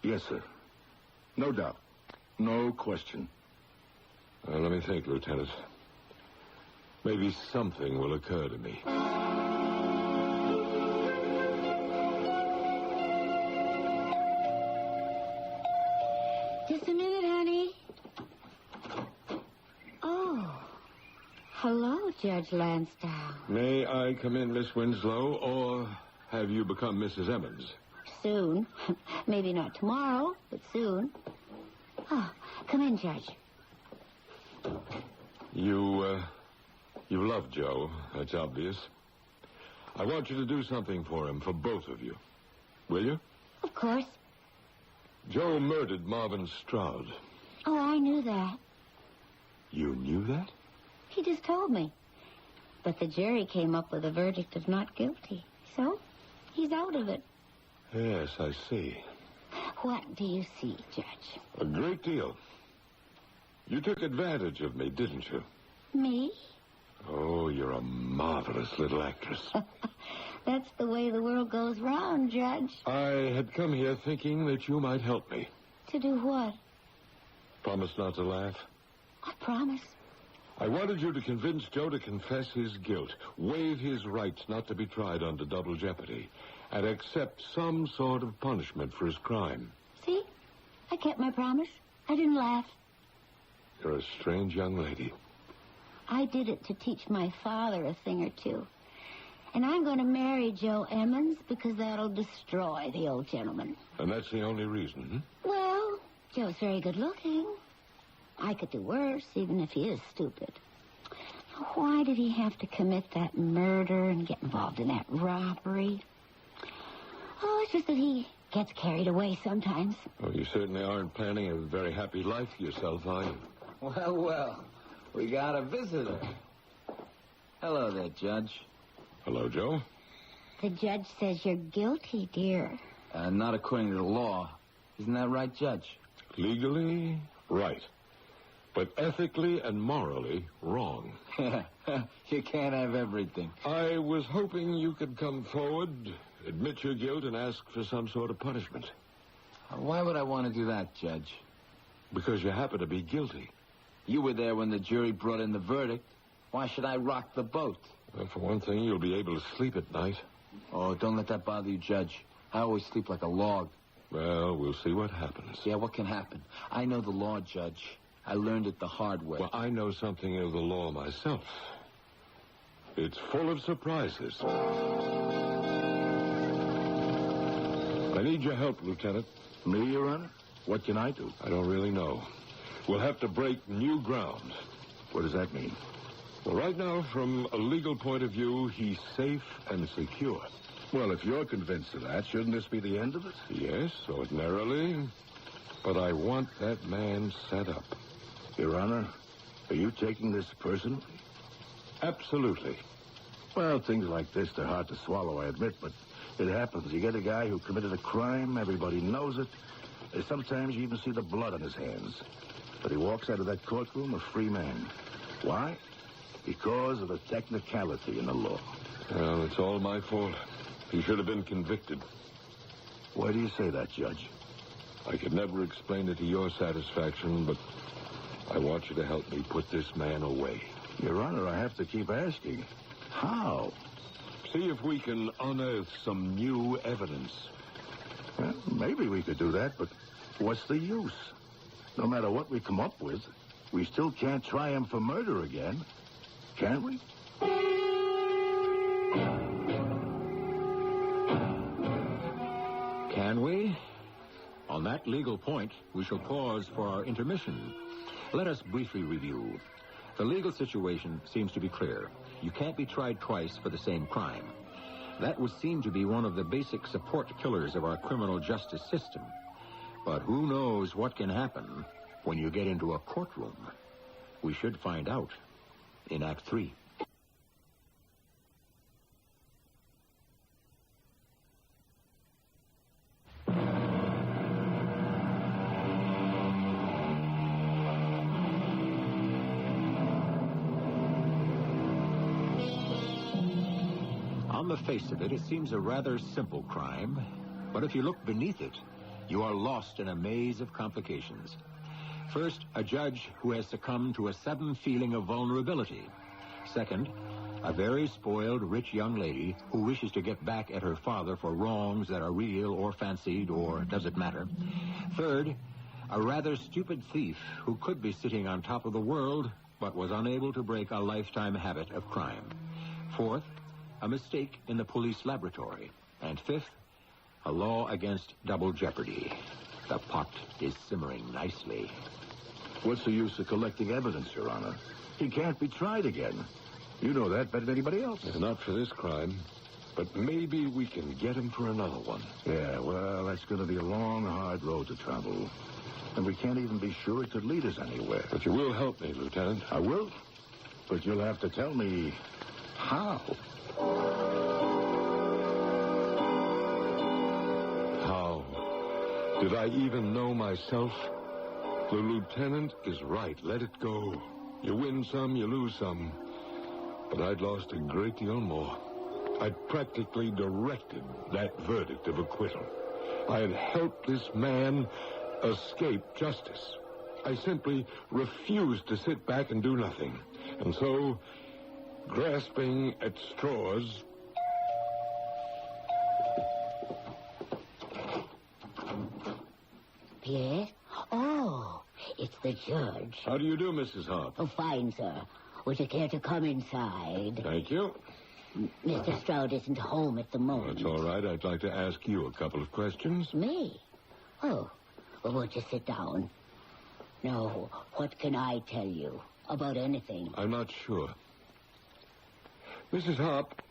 Yes, sir. No doubt. No question. Let me think, Lieutenant. Maybe something will occur to me. Just a minute, honey. Oh. Hello, Judge Lansdowne. May I come in, Miss Winslow, or have you become Mrs. Emmons? Soon. Maybe not tomorrow, but soon. Oh, come in, Judge. You love Joe. That's obvious. I want you to do something for him, for both of you. Will you? Of course. Joe murdered Marvin Stroud. Oh, I knew that. You knew that? He just told me. But the jury came up with a verdict of not guilty. So, he's out of it. Yes, I see. What do you see, Judge? A great deal. You took advantage of me, didn't you? Me? Oh, you're a marvelous little actress. That's the way the world goes round, Judge. I had come here thinking that you might help me. To do what? Promise not to laugh. I promise. I wanted you to convince Joe to confess his guilt, waive his rights not to be tried under double jeopardy, and accept some sort of punishment for his crime. See? I kept my promise. I didn't laugh. You're a strange young lady. I did it to teach my father a thing or two. And I'm going to marry Joe Emmons because that'll destroy the old gentleman. And that's the only reason, Well, Joe's very good looking. I could do worse, even if he is stupid. Why did he have to commit that murder and get involved in that robbery? Oh, it's just that he gets carried away sometimes. Oh, you certainly aren't planning a very happy life for yourself, are you? Well, we got a visitor. Hello there, Judge. Hello, Joe. The judge says you're guilty, dear. Not according to the law. Isn't that right, Judge? Legally, right. but ethically and morally wrong. You can't have everything. I was hoping you could come forward, admit your guilt, and ask for some sort of punishment. Why would I want to do that, Judge? Because you happen to be guilty. You were there when the jury brought in the verdict. Why should I rock the boat? Well, for one thing, you'll be able to sleep at night. Oh, don't let that bother you, Judge. I always sleep like a log. Well, we'll see what happens. Yeah, what can happen? I know the law, Judge. I learned it the hard way. Well, I know something of the law myself. It's full of surprises. I need your help, Lieutenant. Me, Your Honor? What can I do? I don't really know. We'll have to break new ground. What does that mean? Well, right now, from a legal point of view, he's safe and secure. Well, if you're convinced of that, shouldn't this be the end of it? Yes, ordinarily. But I want that man set up. Your Honor, are you taking this personally? Absolutely. Well, things like this, they're hard to swallow, I admit, but it happens. You get a guy who committed a crime, everybody knows it. And sometimes you even see the blood on his hands. But he walks out of that courtroom a free man. Why? Because of a technicality in the law. Well, it's all my fault. He should have been convicted. Why do you say that, Judge? I could never explain it to your satisfaction, but I want you to help me put this man away. Your Honor, I have to keep asking. How? See if we can unearth some new evidence. Well, maybe we could do that, but what's the use? No matter what we come up with, we still can't try him for murder again. Can we? Can we? On that legal point, we shall pause for our intermission. Let us briefly review. The legal situation seems to be clear. You can't be tried twice for the same crime. That would seem to be one of the basic support pillars of our criminal justice system. But who knows what can happen when you get into a courtroom? We should find out in Act 3. On the face of it, it seems a rather simple crime. But if you look beneath it, you are lost in a maze of complications. First, a judge who has succumbed to a sudden feeling of vulnerability. Second, a very spoiled, rich young lady who wishes to get back at her father for wrongs that are real or fancied or doesn't matter. Third, a rather stupid thief who could be sitting on top of the world but was unable to break a lifetime habit of crime. Fourth, a mistake in the police laboratory. And fifth, a law against double jeopardy. The pot is simmering nicely. What's the use of collecting evidence, Your Honor? He can't be tried again. You know that better than anybody else. Not for this crime, but maybe we can get him for another one. Yeah, well, that's going to be a long, hard road to travel. And we can't even be sure it could lead us anywhere. But you will help me, Lieutenant. I will. But you'll have to tell me how. How? Did I even know myself? The lieutenant is right. Let it go. You win some, you lose some. But I'd lost a great deal more. I'd practically directed that verdict of acquittal. I had helped this man escape justice. I simply refused to sit back and do nothing. And so, grasping at straws... Yes? Oh, it's the judge. How do you do, Mrs. Hart? Oh, fine, sir. Would you care to come inside? Thank you. Mr. Stroud isn't home at the moment. That's all right. I'd like to ask you a couple of questions. Me? Oh, well, won't you sit down? No, what can I tell you about anything? I'm not sure. Mrs. Harp,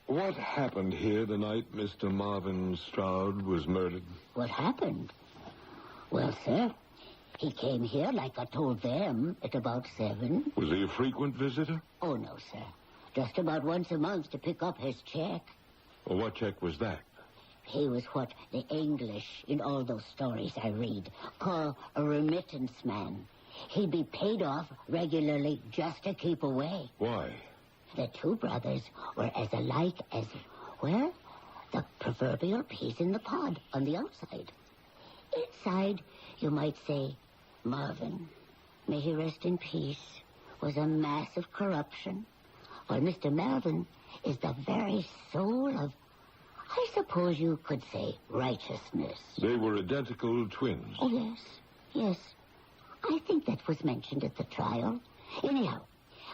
what happened here the night Mr. Marvin Stroud was murdered? What happened? Well, sir, he came here, like I told them, at about 7. Was he a frequent visitor? Oh, no, sir. Just about once a month to pick up his check. Well, what check was that? He was what the English, in all those stories I read, call a remittance man. he'd be paid off regularly just to keep away. Why? The two brothers were as alike as, well, the proverbial peas in the pod on the outside. Inside, you might say, Marvin, may he rest in peace, was a mass of corruption, while Mr. Melvin is the very soul of, I suppose you could say, righteousness. They were identical twins. Oh, yes, yes. I think that was mentioned at the trial. Anyhow,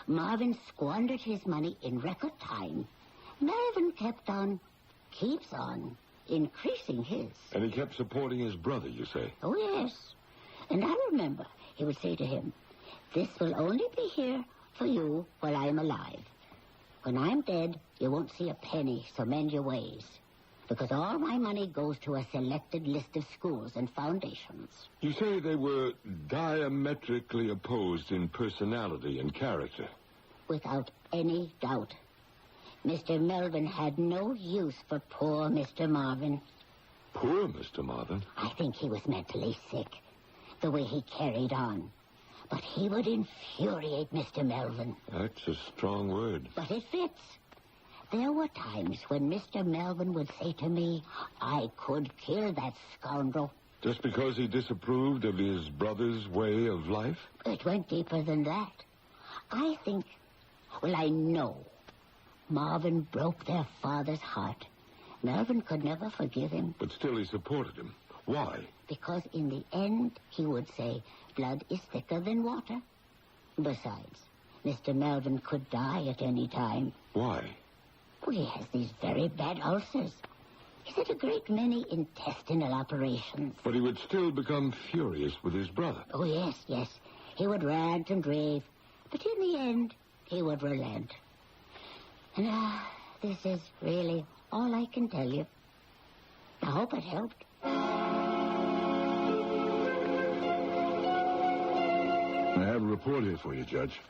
Marvin squandered his money in record time. Melvin keeps on, increasing his. And he kept supporting his brother, you say? Oh, yes. And I remember he would say to him, this will only be here for you while I am alive. When I'm dead, you won't see a penny, so mend your ways. Because all my money goes to a selected list of schools and foundations. You say they were diametrically opposed in personality and character. Without any doubt. Mr. Melvin had no use for poor Mr. Marvin. Poor Mr. Marvin? I think he was mentally sick, the way he carried on. But he would infuriate Mr. Melvin. That's a strong word. But it fits. There were times when Mr. Melvin would say to me, I could kill that scoundrel. Just because he disapproved of his brother's way of life? It went deeper than that. I think, well, I know, Marvin broke their father's heart. Melvin could never forgive him. But still he supported him. Why? Because in the end, he would say, blood is thicker than water. Besides, Mr. Melvin could die at any time. Why? Well, he has these very bad ulcers. He's had a great many intestinal operations. But he would still become furious with his brother. Oh, yes, yes. He would rant and rave. But in the end, he would relent. And this is really all I can tell you. I hope it helped. I have a report here for you, Judge,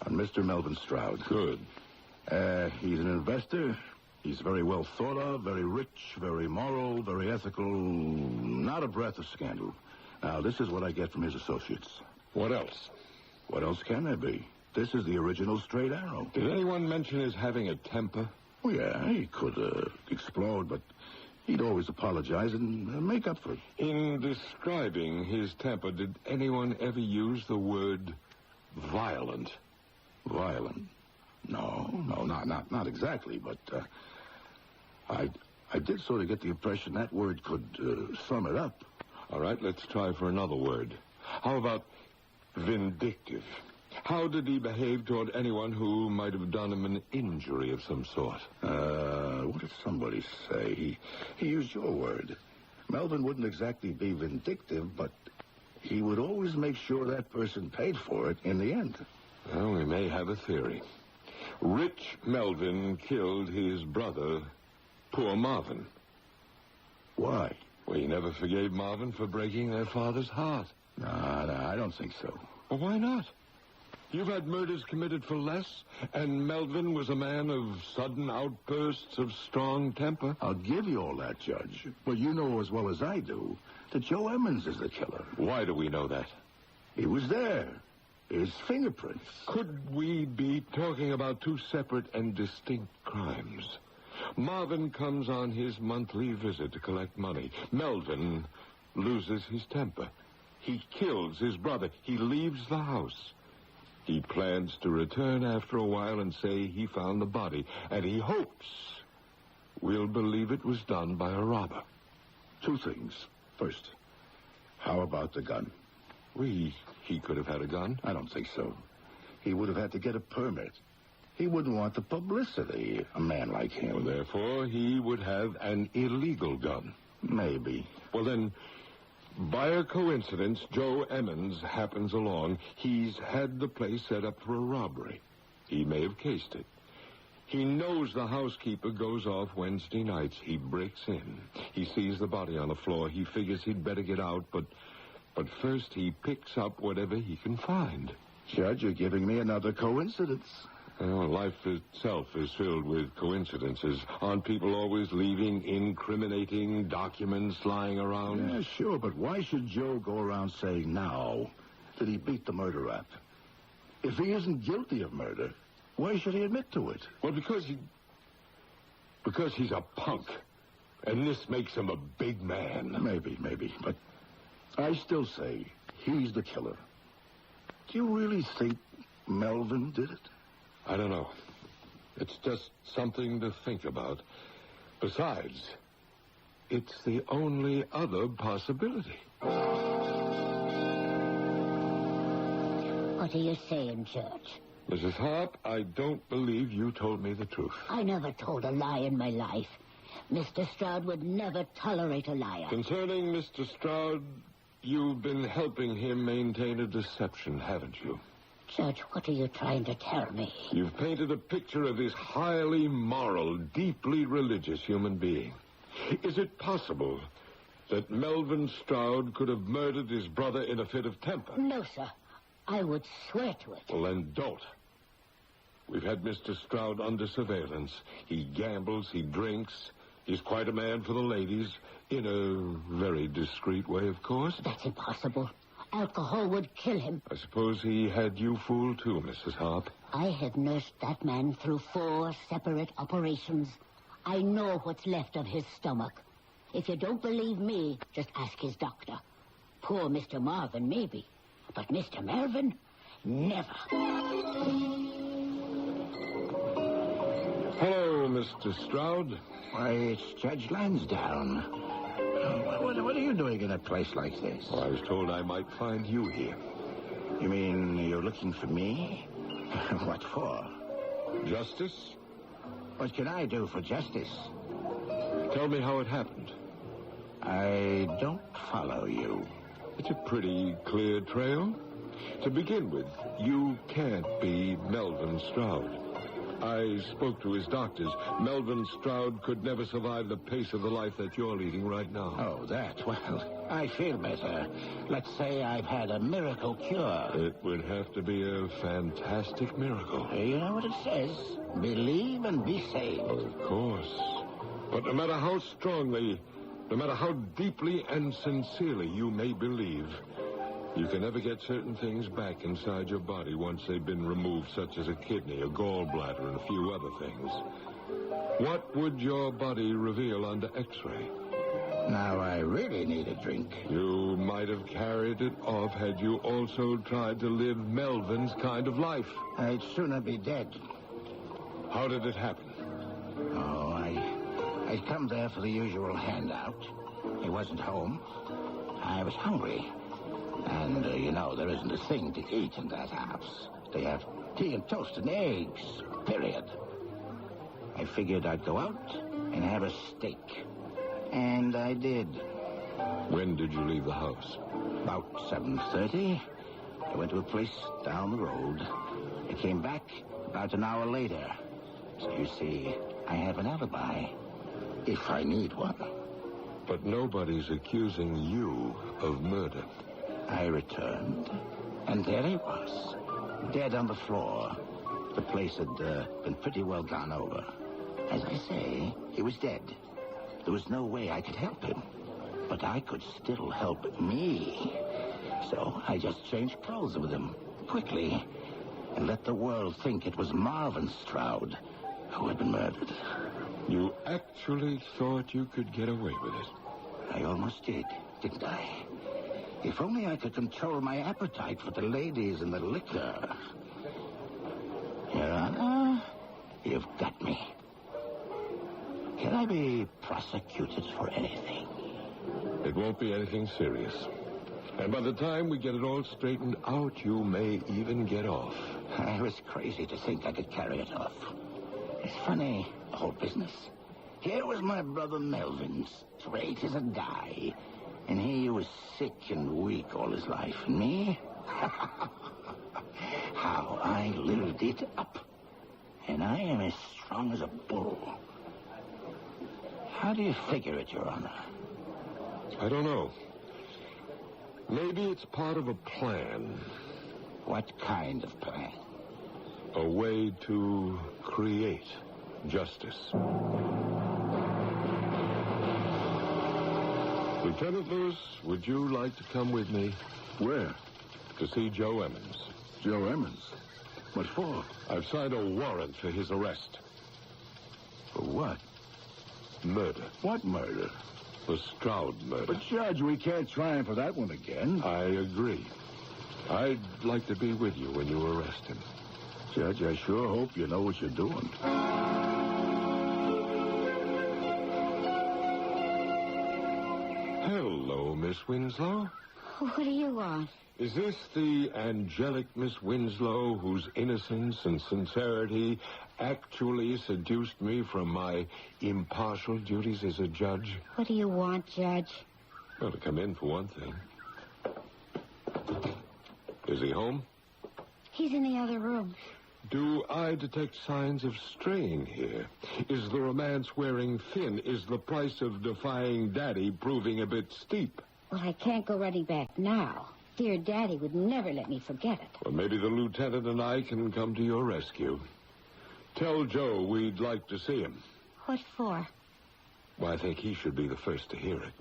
on Mr. Melvin Stroud. Good. He's an investor. He's very well thought of, very rich, very moral, very ethical, not a breath of scandal. Now, this is what I get from his associates. What else? What else can there be? This is the original straight arrow. Did anyone mention his having a temper? Oh, yeah, he could explode, but he'd always apologize and make up for it. In describing his temper, did anyone ever use the word violent? Violent? No, not exactly, but I did sort of get the impression that word could sum it up. All right, let's try for another word. How about vindictive? How did he behave toward anyone who might have done him an injury of some sort? What did somebody say? He used your word. Melvin wouldn't exactly be vindictive, but he would always make sure that person paid for it in the end. Well, we may have a theory. Rich Melvin killed his brother, poor Marvin. Why? Well, he never forgave Marvin for breaking their father's heart. No, I don't think so. Well, why not? You've had murders committed for less, and Melvin was a man of sudden outbursts of strong temper. I'll give you all that, Judge. But you know as well as I do that Joe Emmons is the killer. Why do we know that? He was there. His fingerprints. Could we be talking about two separate and distinct crimes? Marvin comes on his monthly visit to collect money. Melvin loses his temper. He kills his brother. He leaves the house. He plans to return after a while and say he found the body, and he hopes we'll believe it was done by a robber. Two things. First, how about the gun? He could have had a gun. I don't think so. He would have had to get a permit. He wouldn't want the publicity, a man like him. Well, therefore, he would have an illegal gun. Maybe. Well, then, by a coincidence, Joe Emmons happens along. He's had the place set up for a robbery. He may have cased it. He knows the housekeeper goes off Wednesday nights. He breaks in. He sees the body on the floor. He figures he'd better get out, but first he picks up whatever he can find. Judge, you're giving me another coincidence. Well, life itself is filled with coincidences. Aren't people always leaving incriminating documents lying around? Yeah, sure, but why should Joe go around saying now did he beat the murder rap? If he isn't guilty of murder, why should he admit to it? Well, because he's a punk. And this makes him a big man. Maybe. But I still say he's the killer. Do you really think Melvin did it? I don't know. It's just something to think about. Besides, it's the only other possibility. What are you saying, Church? Mrs. Harp, I don't believe you told me the truth. I never told a lie in my life. Mr. Stroud would never tolerate a liar. Concerning Mr. Stroud, you've been helping him maintain a deception, haven't you? Judge, what are you trying to tell me? You've painted a picture of this highly moral, deeply religious human being. Is it possible that Melvin Stroud could have murdered his brother in a fit of temper? No, sir. I would swear to it. Well, then don't. We've had Mr. Stroud under surveillance. He gambles, he drinks. He's quite a man for the ladies, in a very discreet way, of course. That's impossible. Alcohol would kill him. I suppose he had you fooled, too, Mrs. Harp. I have nursed that man through 4 separate operations. I know what's left of his stomach. If you don't believe me, just ask his doctor. Poor Mr. Marvin, maybe. But Mr. Melvin, never. Hello, Mr. Stroud. Why, it's Judge Lansdowne. What are you doing in a place like this? Well, I was told I might find you here. You mean you're looking for me? What for? Justice? What can I do for justice? Tell me how it happened. I don't follow you. It's a pretty clear trail. To begin with, you can't be Melvin Stroud. I spoke to his doctors. Melvin Stroud could never survive the pace of the life that you're leading right now. Oh, that? Well, I feel better. Let's say I've had a miracle cure. It would have to be a fantastic miracle. You know what it says? Believe and be saved. Of course. But no matter how strongly, no matter how deeply and sincerely you may believe, you can never get certain things back inside your body once they've been removed, such as a kidney, a gallbladder, and a few other things. What would your body reveal under X-ray? Now, I really need a drink. You might have carried it off had you also tried to live Melvin's kind of life. I'd sooner be dead. How did it happen? Oh, I'd come there for the usual handout. He wasn't home. I was hungry. And, there isn't a thing to eat in that house. They have tea and toast and eggs, period. I figured I'd go out and have a steak. And I did. When did you leave the house? About 7:30. I went to a place down the road. I came back about an hour later. So you see, I have an alibi. If I need one. But nobody's accusing you of murder. I returned, and there he was, dead on the floor. The place had been pretty well gone over. As I say, he was dead. There was no way I could help him, but I could still help me. So I just changed clothes with him, quickly, and let the world think it was Marvin Stroud who had been murdered. You actually thought you could get away with it? I almost did, didn't I? If only I could control my appetite for the ladies and the liquor. Your Honor, you've got me. Can I be prosecuted for anything? It won't be anything serious. And by the time we get it all straightened out, you may even get off. I was crazy to think I could carry it off. It's funny, the whole business. Here was my brother Melvin, straight as a die. And he was sick and weak all his life. And me? How I lived it up. And I am as strong as a bull. How do you figure it, Your Honor? I don't know. Maybe it's part of a plan. What kind of plan? A way to create justice. Lieutenant Lewis, would you like to come with me? Where? To see Joe Emmons. Joe Emmons? What for? I've signed a warrant for his arrest. For what? Murder. What murder? The Stroud murder. But, Judge, we can't try him for that one again. I agree. I'd like to be with you when you arrest him. Judge, I sure hope you know what you're doing. Hello, Miss Winslow. What do you want? Is this the angelic Miss Winslow whose innocence and sincerity actually seduced me from my impartial duties as a judge? What do you want, Judge? Well, to come in for one thing. Is he home? He's in the other room. Do I detect signs of straying here? Is the romance wearing thin? Is the price of defying Daddy proving a bit steep? Well, I can't go running back now. Dear Daddy would never let me forget it. Well, maybe the lieutenant and I can come to your rescue. Tell Joe we'd like to see him. What for? Well, I think he should be the first to hear it.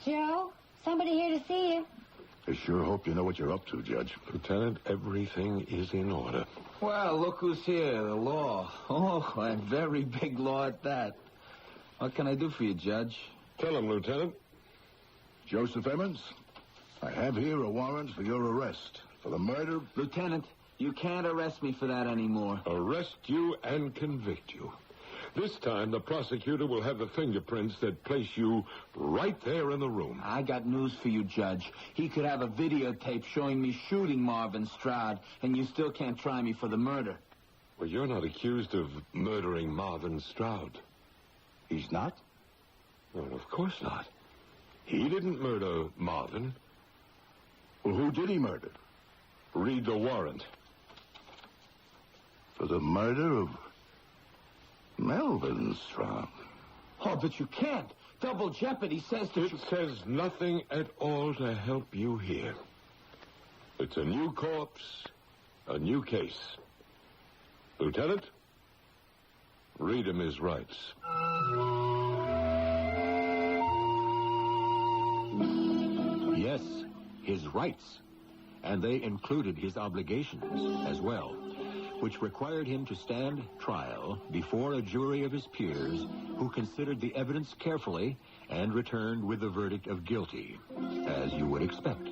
Joe, somebody here to see you. I sure hope you know what you're up to, Judge. Lieutenant, everything is in order. Well, look who's here, the law. Oh, a very big law at that. What can I do for you, Judge? Tell him, Lieutenant. Joseph Emmons, I have here a warrant for your arrest for the murder... Lieutenant, you can't arrest me for that anymore. Arrest you and convict you. This time, the prosecutor will have the fingerprints that place you right there in the room. I got news for you, Judge. He could have a videotape showing me shooting Marvin Stroud, and you still can't try me for the murder. Well, you're not accused of murdering Marvin Stroud. He's not? Well, of course not. He didn't murder Marvin. Well, who did he murder? Read the warrant. For the murder of Melvin Stroud. Oh, but you can't. Double jeopardy says that It says nothing at all to help you here. It's a new corpse, a new case. Lieutenant, read him his rights. Yes, his rights. And they included his obligations as well, which required him to stand trial before a jury of his peers who considered the evidence carefully and returned with the verdict of guilty, as you would expect.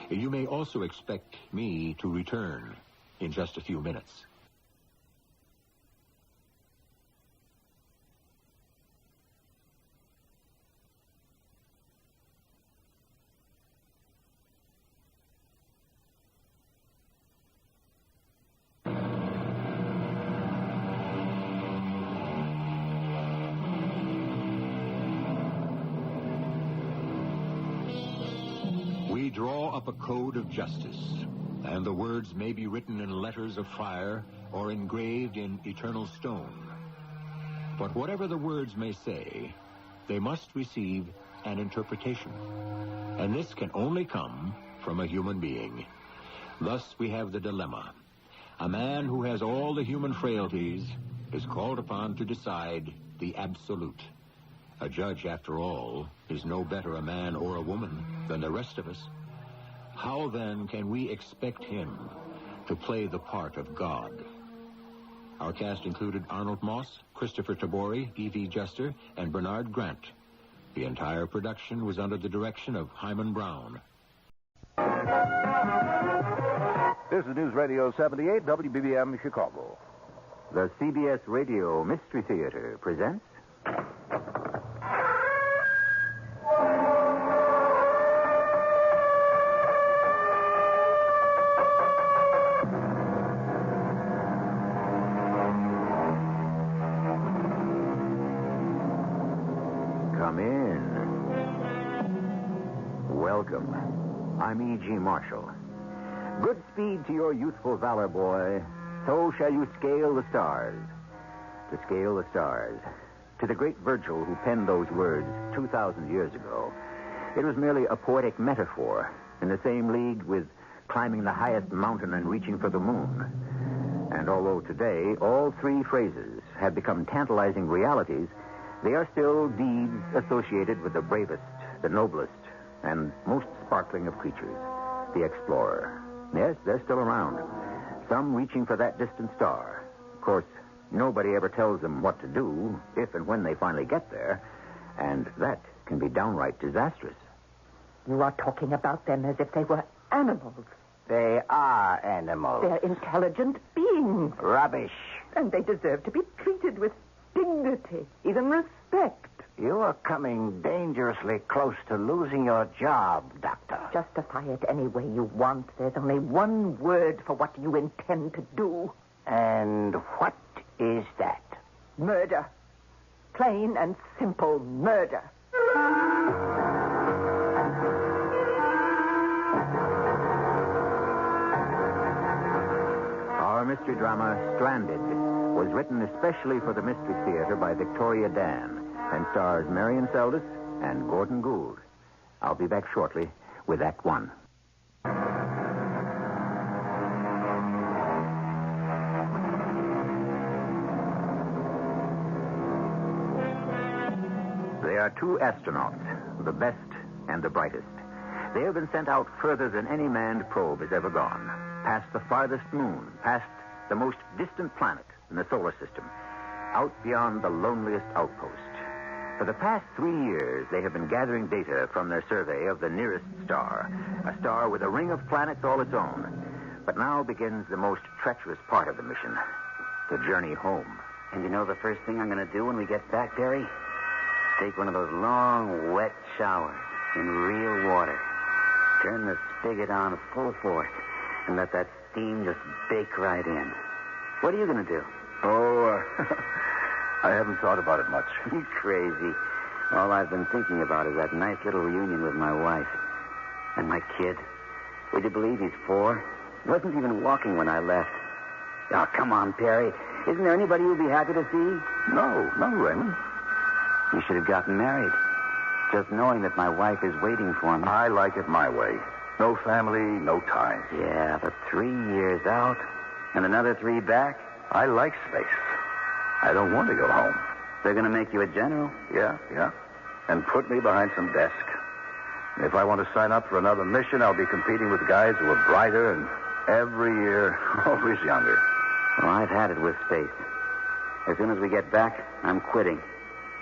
You may also expect me to return in just a few minutes. We draw up a code of justice, and the words may be written in letters of fire or engraved in eternal stone. But whatever the words may say, they must receive an interpretation. And this can only come from a human being. Thus we have the dilemma. A man who has all the human frailties is called upon to decide the absolute. A judge, after all, is no better a man or a woman than the rest of us. How, then, can we expect him to play the part of God? Our cast included Arnold Moss, Christopher Tabori, E.V. Juster, and Bernard Grant. The entire production was under the direction of Hyman Brown. This is News Radio 78, WBBM, Chicago. The CBS Radio Mystery Theater presents... Come in. Welcome. I'm E.G. Marshall. Good speed to your youthful valor, boy. So shall you scale the stars. To scale the stars. To the great Virgil who penned those words 2,000 years ago, it was merely a poetic metaphor in the same league with climbing the highest mountain and reaching for the moon. And although today all three phrases have become tantalizing realities, they are still deeds associated with the bravest, the noblest, and most sparkling of creatures, the explorer. Yes, they're still around. Some reaching for that distant star. Of course, nobody ever tells them what to do if and when they finally get there, and that can be downright disastrous. You are talking about them as if they were animals. They are animals. They're intelligent beings. Rubbish. And they deserve to be treated with dignity, even respect. You are coming dangerously close to losing your job, Doctor. Justify it any way you want. There's only one word for what you intend to do. And what is that? Murder. Plain and simple murder. Our mystery drama, Stranded, was written especially for the Mystery Theater by Victoria Dan and stars Marion Seldes and Gordon Gould. I'll be back shortly with Act One. They are two astronauts, the best and the brightest. They have been sent out further than any manned probe has ever gone, past the farthest moon, past the most distant planet in the solar system, out beyond the loneliest outpost. For the past 3 years, they have been gathering data from their survey of the nearest star, a star with a ring of planets all its own. But now begins the most treacherous part of the mission, the journey home. And you know the first thing I'm going to do when we get back, Perry? Take one of those long, wet showers in real water. Turn the spigot on full force and let that steam just bake right in. What are you going to do? Oh, I haven't thought about it much. You crazy. All I've been thinking about is that nice little reunion with my wife. And my kid. Would you believe he's 4? He wasn't even walking when I left. Oh, come on, Perry. Isn't there anybody you'll be happy to see? No, Raymond. You should have gotten married. Just knowing that my wife is waiting for me. I like it my way. No family, no ties. Yeah, but 3 years out and another 3 back. I like space. I don't want to go home. They're going to make you a general. Yeah. And put me behind some desk. And if I want to sign up for another mission, I'll be competing with guys who are brighter and every year always younger. Well, I've had it with space. As soon as we get back, I'm quitting.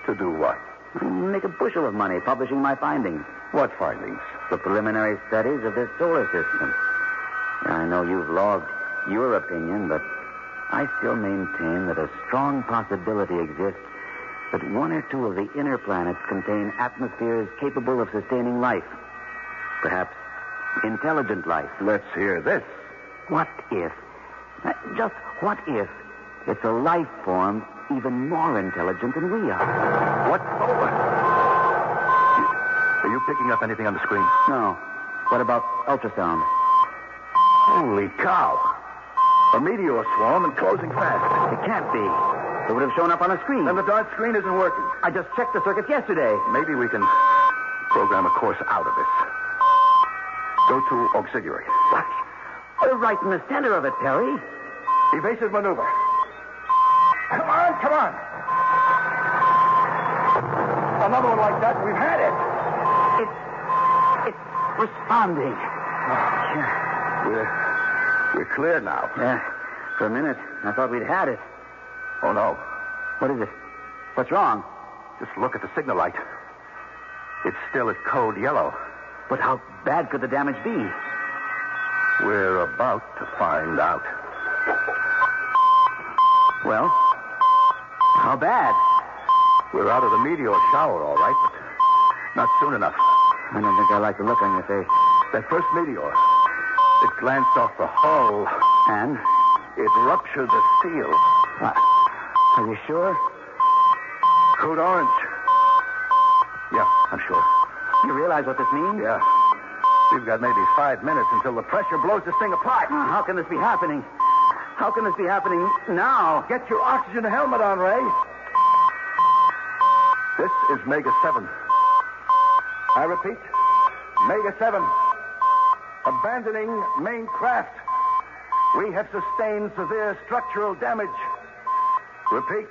To do what? Make a bushel of money publishing my findings. What findings? The preliminary studies of this solar system. I know you've logged your opinion, but I still maintain that a strong possibility exists that 1 or 2 of the inner planets contain atmospheres capable of sustaining life. Perhaps intelligent life. Let's hear this. What if, just what if, it's a life form even more intelligent than we are? What? Are you picking up anything on the screen? No. What about ultrasound? Holy cow. A meteor swarm and closing fast. It can't be. It would have shown up on a screen. Then the dark screen isn't working. I just checked the circuits yesterday. Maybe we can program a course out of this. Go to auxiliary. What? We're right in the center of it, Perry. Evasive maneuver. Come on. Another one like that, we've had it. It's responding. Oh, yeah. We're clear now. Yeah. For a minute, I thought we'd had it. Oh, no. What is it? What's wrong? Just look at the signal light. It's still at code yellow. But how bad could the damage be? We're about to find out. Well, how bad? We're out of the meteor shower, all right, but not soon enough. I don't think I like the look on your face. That first meteor, it glanced off the hull. And? It ruptured the steel. Are you sure? Code orange. Yeah, I'm sure. You realize what this means? Yeah. We've got maybe 5 minutes until the pressure blows this thing apart. How can this be happening? How can this be happening now? Get your oxygen helmet on, Ray. This is Mega 7. I repeat, Mega 7. Abandoning main craft. We have sustained severe structural damage. Repeat,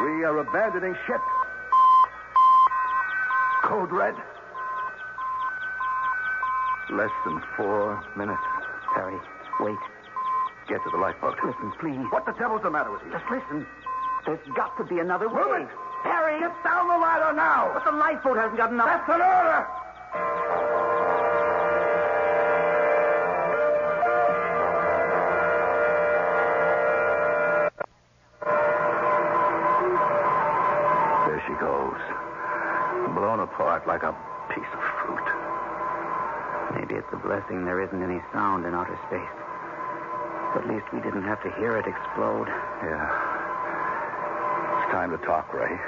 we are abandoning ship. Code red. Less than 4 minutes. Perry, wait. Get to the lifeboat. Listen, please. What the devil's the matter with you? Just listen. There's got to be another way. Move it! Perry! Get down the ladder now! But the lifeboat hasn't got enough. That's an order! There she goes. Blown apart like a piece of fruit. Maybe it's a blessing there isn't any sound in outer space. At least we didn't have to hear it explode. Yeah. It's time to talk, Ray.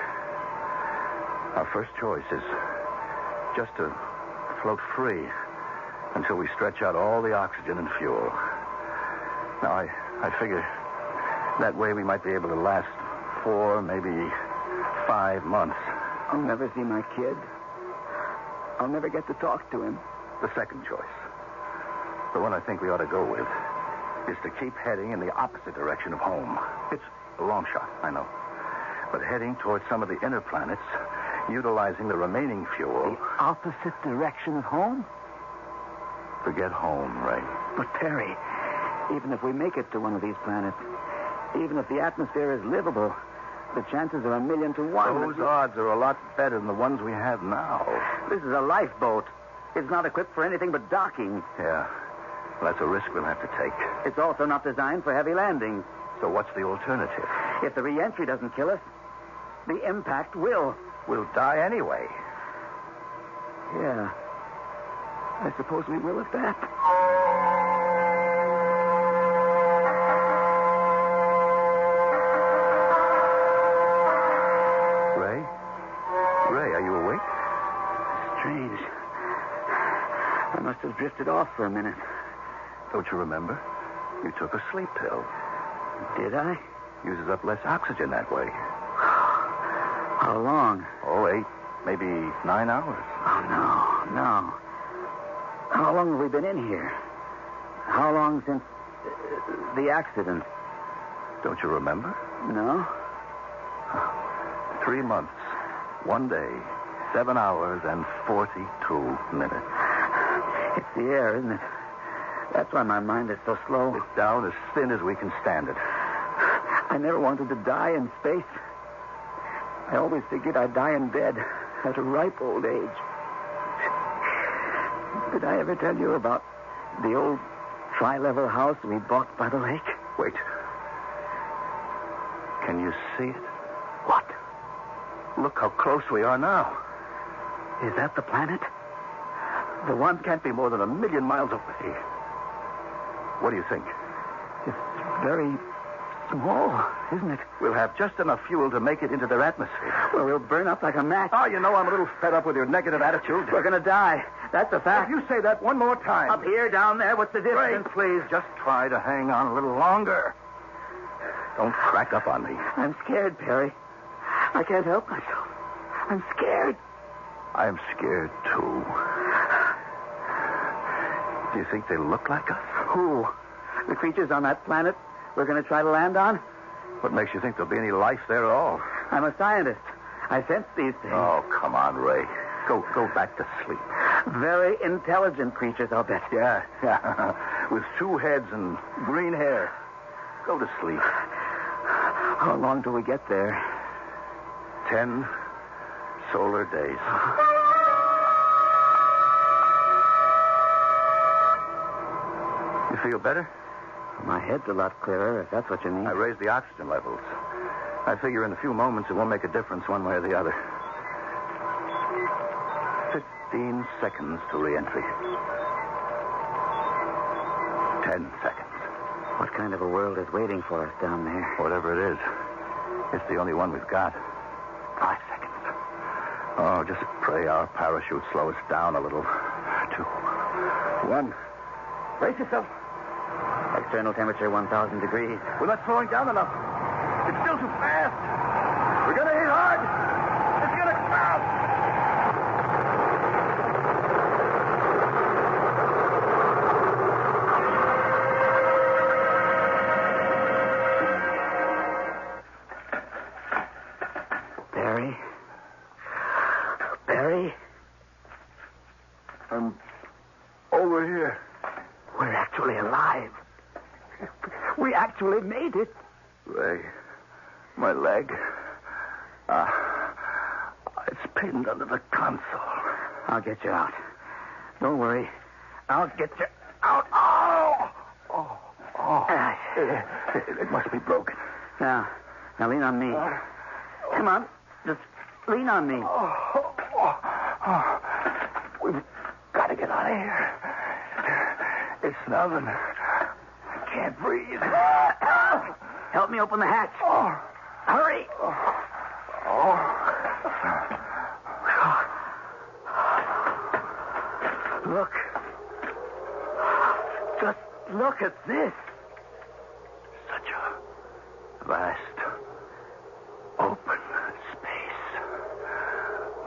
Our first choice is just to float free until we stretch out all the oxygen and fuel. Now, I figure that way we might be able to last 4, maybe 5 months. I'll never see my kid. I'll never get to talk to him. The second choice, the one I think we ought to go with, is to keep heading in the opposite direction of home. It's a long shot, I know. But heading towards some of the inner planets, utilizing the remaining fuel. The opposite direction of home? Forget home, Ray. But, Perry, even if we make it to one of these planets, even if the atmosphere is livable, the chances are 1,000,000 to 1. Those odds are a lot better than the ones we have now. This is a lifeboat. It's not equipped for anything but docking. Yeah. Well, that's a risk we'll have to take. It's also not designed for heavy landings. So what's the alternative? If the re-entry doesn't kill us, the impact will. We'll die anyway. Yeah. I suppose we will at that. Ray? Ray, are you awake? Strange. I must have drifted off for a minute. Don't you remember? You took a sleep pill. Did I? Uses up less oxygen that way. How long? Oh, 8, maybe 9 hours. Oh, no. How long have we been in here? How long since the accident? Don't you remember? No. 3 months, 1 day, 7 hours, and 42 minutes. It's the air, isn't it? That's why my mind is so slow. It's down as thin as we can stand it. I never wanted to die in space. I always figured I'd die in bed at a ripe old age. Did I ever tell you about the old tri-level house we bought by the lake? Wait. Can you see it? What? Look how close we are now. Is that the planet? The one can't be more than 1,000,000 miles away. What do you think? It's very small, isn't it? We'll have just enough fuel to make it into their atmosphere. Well, we'll burn up like a match. Oh, you know, I'm a little fed up with your negative attitude. We're going to die. That's a fact. If you say that one more time. Up here, down there, what's the difference? Ray, please, just try to hang on a little longer. Don't crack up on me. I'm scared, Perry. I can't help myself. I'm scared. I'm scared, too. Do you think they look like us? Who? The creatures on that planet we're going to try to land on? What makes you think there'll be any life there at all? I'm a scientist. I sense these things. Oh, come on, Ray. Go back to sleep. Very intelligent creatures, I'll bet. Yeah. With 2 heads and green hair. Go to sleep. How long till we get there? 10 solar days. You feel better? My head's a lot clearer, if that's what you mean. I raised the oxygen levels. I figure in a few moments it won't make a difference one way or the other. 15 seconds to re-entry. 10 seconds. What kind of a world is waiting for us down there? Whatever it is, it's the only one we've got. 5 seconds. Oh, just pray our parachute slow us down a little. 2, 1. Brace yourself. External temperature 1,000 degrees. We're not slowing down enough. It's still too fast. We're going to hit hard. It's going to crash. Barry? Barry? Over here. We're actually alive. We actually made it. Ray, my leg. It's pinned under the console. I'll get you out. Don't worry. I'll get you out. Oh! It must be broken. Now lean on me. Come on. Just lean on me. We've got to get out of here. It's snubbing. I can't breathe. Help me open the hatch. Hurry. Look. Just look at this. Such a vast, open space.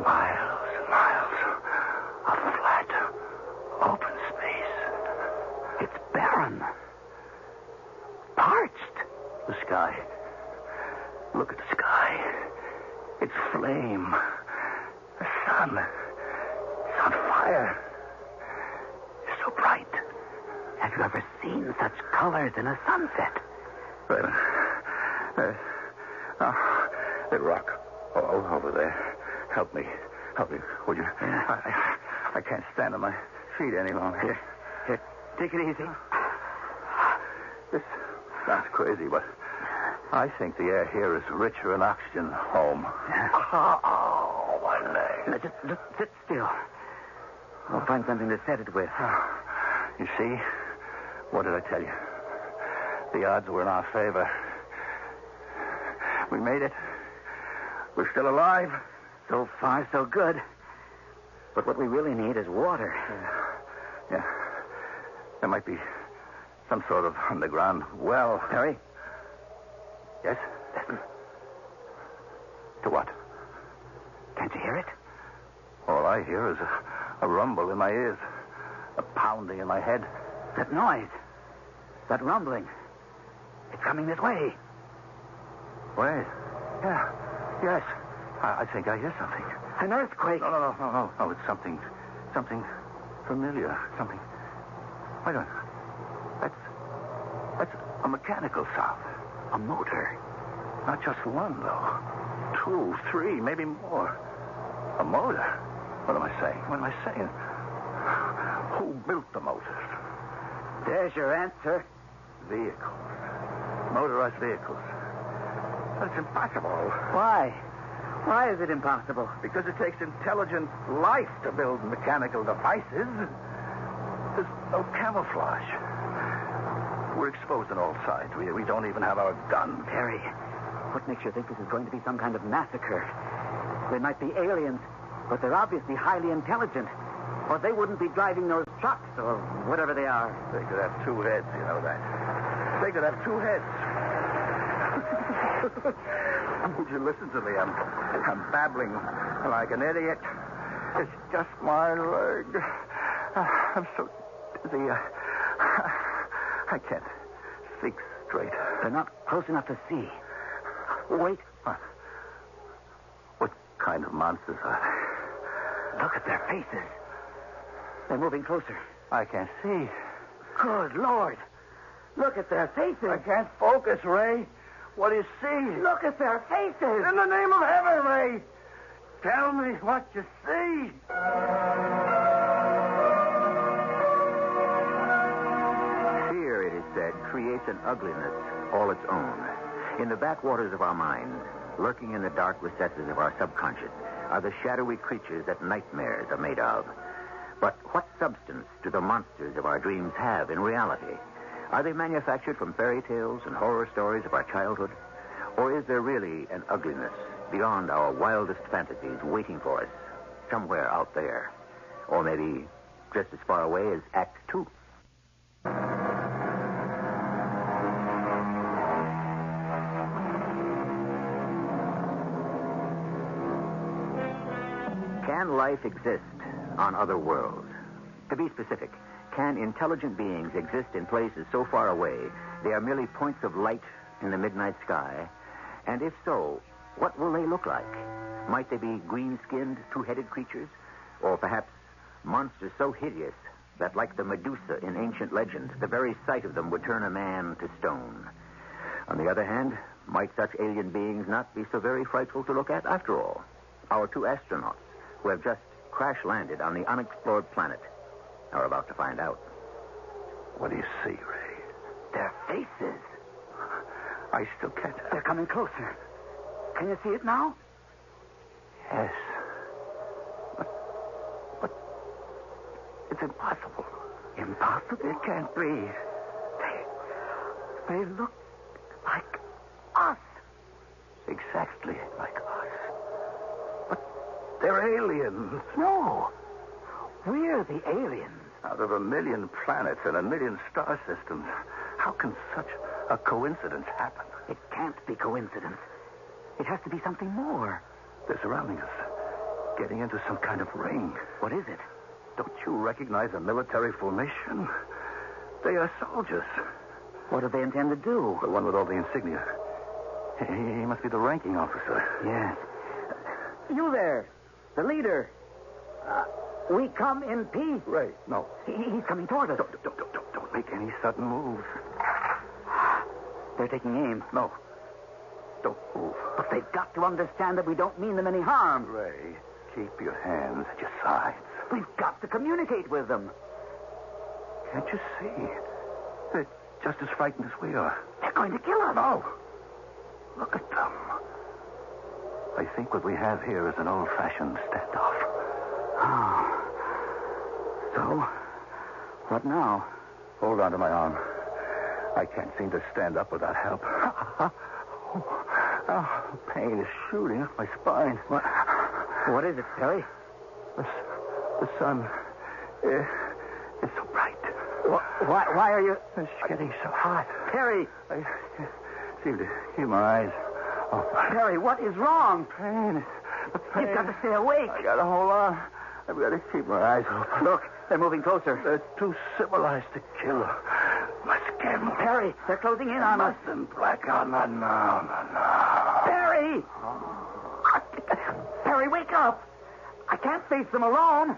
Miles and miles of flat, open space. It's barren. Parched. The sky. Look at the sky. It's flame. The sun. It's on fire. It's so bright. Have you ever seen such colors in a sunset? Wait a minute. The rock over there. Help me, would you? Yeah. I can't stand on my feet any longer. Here, take it easy. This sounds crazy, but I think the air here is richer in oxygen than home. Oh, my leg. Now, just sit still. I'll find something to set it with. You see? What did I tell you? The odds were in our favor. We made it. We're still alive. So far, so good. But what we really need is water. Yeah. There might be some sort of underground well. Harry? Yes? Listen. To what? Can't you hear it? All I hear is a rumble in my ears. A pounding in my head. That noise. That rumbling. It's coming this way. Wait. Yeah. Yes. I think I hear something. An earthquake. No. It's something familiar. Something. Wait a minute. That's a mechanical sound. A motor. Not just one, though. 2, 3, maybe more. A motor? What am I saying? Who built the motors? There's your answer. Vehicles. Motorized vehicles. But it's impossible. Why? Why is it impossible? Because it takes intelligent life to build mechanical devices. There's no camouflage. We're exposed on all sides. We don't even have our guns. Harry, what makes you think this is going to be some kind of massacre? They might be aliens, but they're obviously highly intelligent. Or they wouldn't be driving those trucks or whatever they are. They could have 2 heads, you know that. They could have 2 heads. Would you listen to me? I'm babbling like an idiot. It's just my leg. I'm so dizzy. I can't think straight. They're not close enough to see. Wait. What kind of monsters are they? Look at their faces. They're moving closer. I can't see. Good Lord. Look at their faces. I can't focus, Ray. What do you see? Look at their faces. In the name of heaven, Ray. Tell me what you see. Fear, it is said, creates an ugliness all its own. In the backwaters of our minds, lurking in the dark recesses of our subconscious, are the shadowy creatures that nightmares are made of. But what substance do the monsters of our dreams have in reality? Are they manufactured from fairy tales and horror stories of our childhood? Or is there really an ugliness beyond our wildest fantasies waiting for us somewhere out there? Or maybe just as far away as Act 2? Can life exist on other worlds? To be specific, can intelligent beings exist in places so far away they are merely points of light in the midnight sky? And if so, what will they look like? Might they be green-skinned, two-headed creatures? Or perhaps monsters so hideous that, like the Medusa in ancient legend, the very sight of them would turn a man to stone. On the other hand, might such alien beings not be so very frightful to look at after all? Our two astronauts, who have just crash-landed on the unexplored planet, are about to find out. What do you see, Ray? Their faces. I still can't... They're coming closer. Can you see it now? Yes. But it's impossible. Impossible? It can't be. They look like us. Exactly like us. But they're aliens. No. We're the aliens. Out of 1 million planets and 1 million star systems, how can such a coincidence happen? It can't be coincidence. It has to be something more. They're surrounding us, getting into some kind of ring. What is it? Don't you recognize a military formation? They are soldiers. What do they intend to do? The one with all the insignia. He must be the ranking officer. Yes. You there, the leader. We come in peace. Ray, no. He's coming toward us. Don't make any sudden moves. They're taking aim. No. Don't move. But they've got to understand that we don't mean them any harm. Ray, keep your hands at your sides. We've got to communicate with them. Can't you see? They're just as frightened as we are. They're going to kill us. No. Look at them. I think what we have here is an old-fashioned standoff. Oh. So, what now? Hold on to my arm. I can't seem to stand up without help. Oh, pain is shooting up my spine. What is it, Perry? The sun is so bright. Why are you... It's getting so hot. Perry! I seem to keep my eyes open. Perry, what is wrong? Pain. You've got to stay awake. I got to hold on. I've got to keep my eyes open. Look, they're moving closer. They're too civilized to kill. Must scare them. Perry, they're closing in on us. Mustn't black out. Not now. Perry! Perry, wake up! I can't face them alone.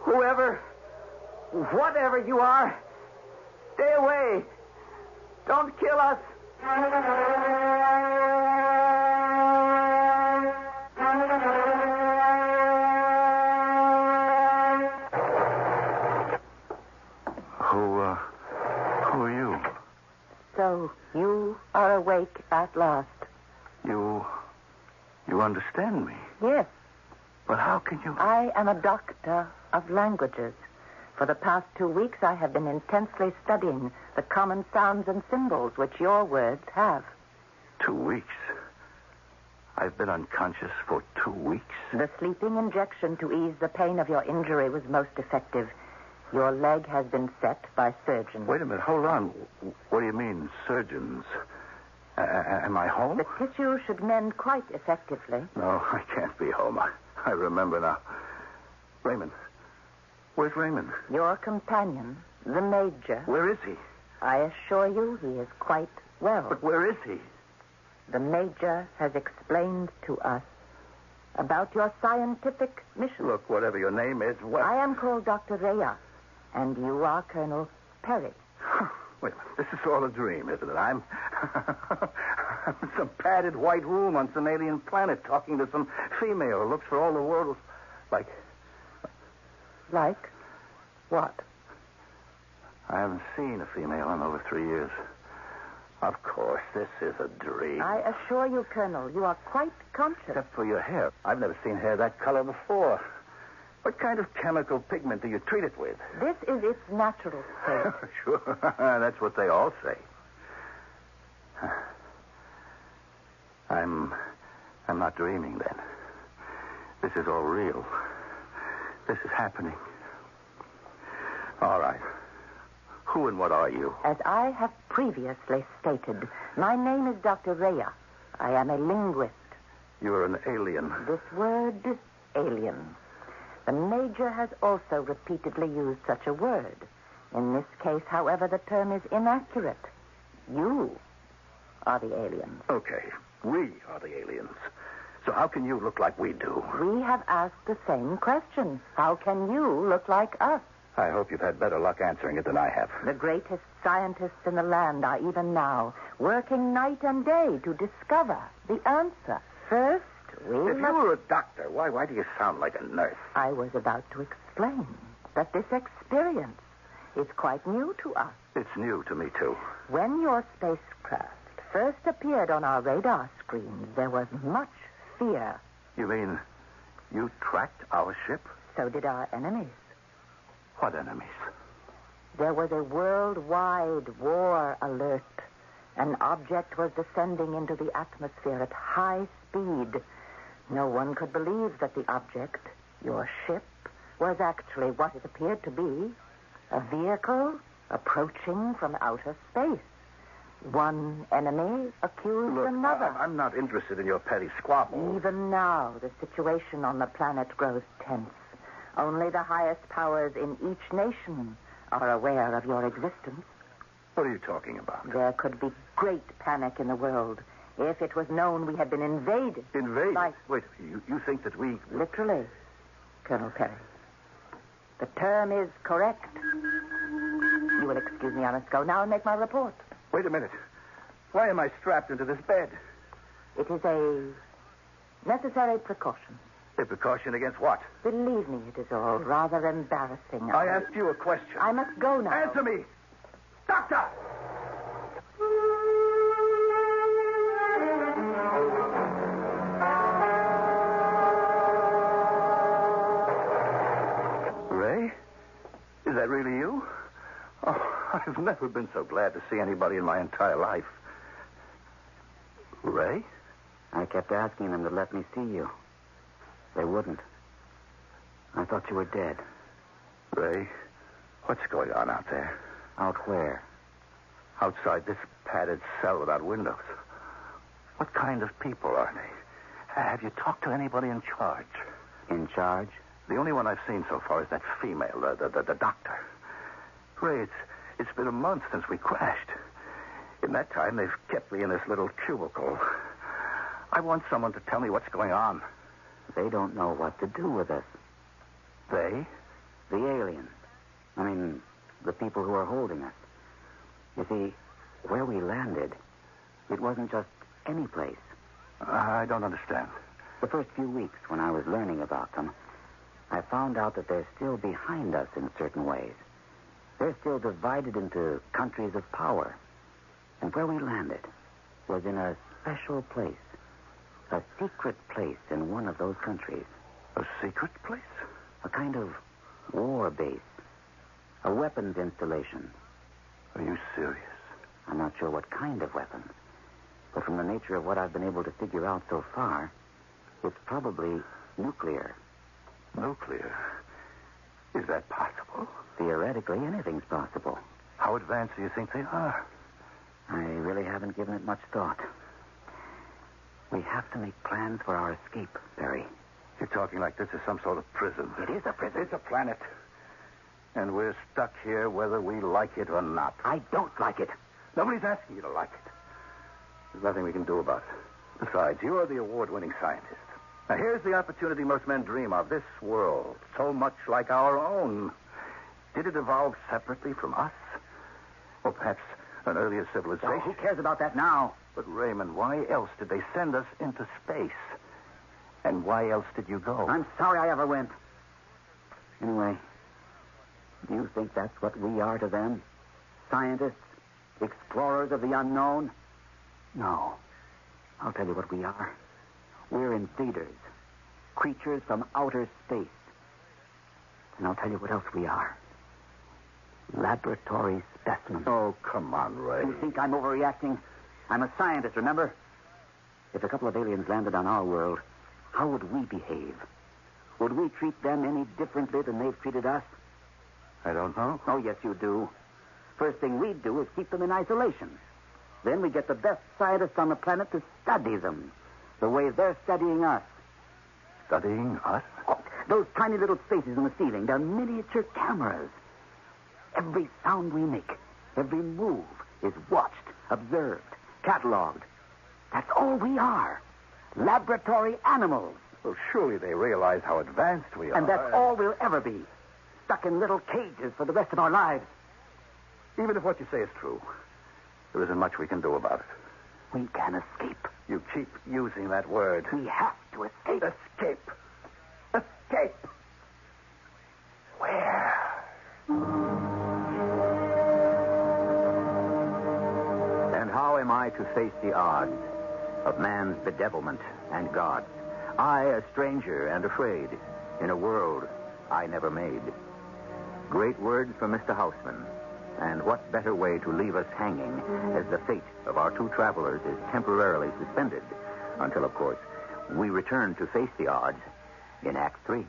Whatever you are, stay away. Don't kill us. Who are you? So you are awake at last. You understand me? Yes. But how can you... I am a doctor of languages. For the past 2 weeks, I have been intensely studying the common sounds and symbols which your words have. 2 weeks? I've been unconscious for 2 weeks? The sleeping injection to ease the pain of your injury was most effective. Your leg has been set by surgeons. Wait a minute. Hold on. What do you mean, surgeons? Am I home? The tissue should mend quite effectively. No, I can't be home. I remember now. Raymond. Where's Raymond? Your companion, the Major. Where is he? I assure you he is quite well. But where is he? The Major has explained to us about your scientific mission. Look, whatever your name is, what... I am called Dr. Rea, and you are Colonel Perry. Wait, this is all a dream, isn't it? I'm in some padded white room on some alien planet talking to some female who looks for all the world like... Like what? I haven't seen a female in over 3 years. Of course, this is a dream. I assure you, Colonel, you are quite conscious. Except for your hair. I've never seen hair that color before. What kind of chemical pigment do you treat it with? This is its natural state. Sure. That's what they all say. I'm not dreaming then. This is all real. This is happening. All right. Who and what are you? As I have previously stated, my name is Dr. Rea. I am a linguist. You're an alien. This word, alien. The Major has also repeatedly used such a word. In this case, however, the term is inaccurate. You are the aliens. Okay. We are the aliens. So how can you look like we do? We have asked the same question. How can you look like us? I hope you've had better luck answering it than I have. The greatest scientists in the land are even now working night and day to discover the answer. First, If you were a doctor, why do you sound like a nurse? I was about to explain that this experience is quite new to us. It's new to me, too. When your spacecraft first appeared on our radar screens, there was much fear. You mean you tracked our ship? So did our enemies. What enemies? There was a worldwide war alert. An object was descending into the atmosphere at high speed. No one could believe that the object, your ship, was actually what it appeared to be. A vehicle approaching from outer space. One enemy accused another. I'm not interested in your petty squabble. Even now, the situation on the planet grows tense. Only the highest powers in each nation are aware of your existence. What are you talking about? There could be great panic in the world if it was known we had been invaded. Invaded? Wait, you think that we... Literally, Colonel Perry. The term is correct. You will excuse me, I must go now and make my report. Wait a minute. Why am I strapped into this bed? It is a necessary precaution. A precaution against what? Believe me, it is all rather embarrassing. I asked you a question. I must go now. Answer me! Doctor! Ray? Is that really you? Oh, I've never been so glad to see anybody in my entire life. Ray? I kept asking them to let me see you. They wouldn't. I thought you were dead. Ray, what's going on out there? Out where? Outside this padded cell without windows. What kind of people are they? Have you talked to anybody in charge? In charge? The only one I've seen so far is that female, the doctor. Ray, it's been a month since we crashed. In that time, they've kept me in this little cubicle. I want someone to tell me what's going on. They don't know what to do with us. They? The aliens. I mean, the people who are holding us. You see, where we landed, it wasn't just any place. I don't understand. The first few weeks when I was learning about them, I found out that they're still behind us in certain ways. They're still divided into countries of power. And where we landed was in a special place. A secret place in one of those countries. A secret place? A kind of war base. A weapons installation. Are you serious? I'm not sure what kind of weapons. But from the nature of what I've been able to figure out so far, it's probably nuclear. Nuclear? Is that possible? Theoretically, anything's possible. How advanced do you think they are? I really haven't given it much thought. We have to make plans for our escape, Barry. You're talking like this is some sort of prison. It is a prison. It's a planet. And we're stuck here whether we like it or not. I don't like it. Nobody's asking you to like it. There's nothing we can do about it. Besides, you're the award-winning scientist. Now, here's the opportunity most men dream of. This world, so much like our own. Did it evolve separately from us? Or perhaps an earlier civilization? Oh, who cares about that now? But, Raymond, why else did they send us into space? And why else did you go? I'm sorry I ever went. Anyway, do you think that's what we are to them? Scientists? Explorers of the unknown? No. I'll tell you what we are. We're invaders. Creatures from outer space. And I'll tell you what else we are. Laboratory specimens. Oh, come on, Ray. You think I'm overreacting? I'm a scientist, remember? If a couple of aliens landed on our world, how would we behave? Would we treat them any differently than they've treated us? I don't know. Oh, yes, you do. First thing we'd do is keep them in isolation. Then we get the best scientists on the planet to study them, the way they're studying us. Studying us? Oh, those tiny little spaces in the ceiling, they're miniature cameras. Every sound we make, every move is watched, observed, cataloged. That's all we are. Laboratory animals. Well, surely they realize how advanced we are. And that's all we'll ever be. Stuck in little cages for the rest of our lives. Even if what you say is true, there isn't much we can do about it. We can escape. You keep using that word. We have to escape. Escape. Escape. Where? And how am I to face the odds of man's bedevilment and God? I, a stranger and afraid, in a world I never made. Great words from Mr. Houseman. And what better way to leave us hanging as the fate of our two travelers is temporarily suspended until, of course, we return to face the odds in Act 3.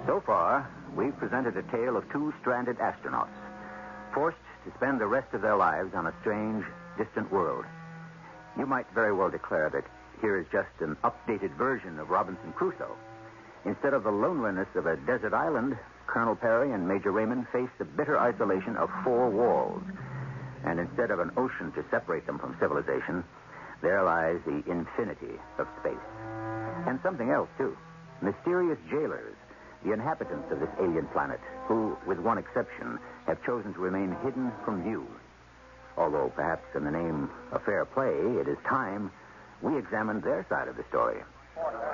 So far, we've presented a tale of two stranded astronauts, forced to spend the rest of their lives on a strange, distant world. You might very well declare that here is just an updated version of Robinson Crusoe. Instead of the loneliness of a desert island, Colonel Perry and Major Raymond face the bitter isolation of 4 walls. And instead of an ocean to separate them from civilization, there lies the infinity of space. And something else, too. Mysterious jailers, the inhabitants of this alien planet, who, with one exception, have chosen to remain hidden from view. Although perhaps in the name of fair play, it is time we examined their side of the story.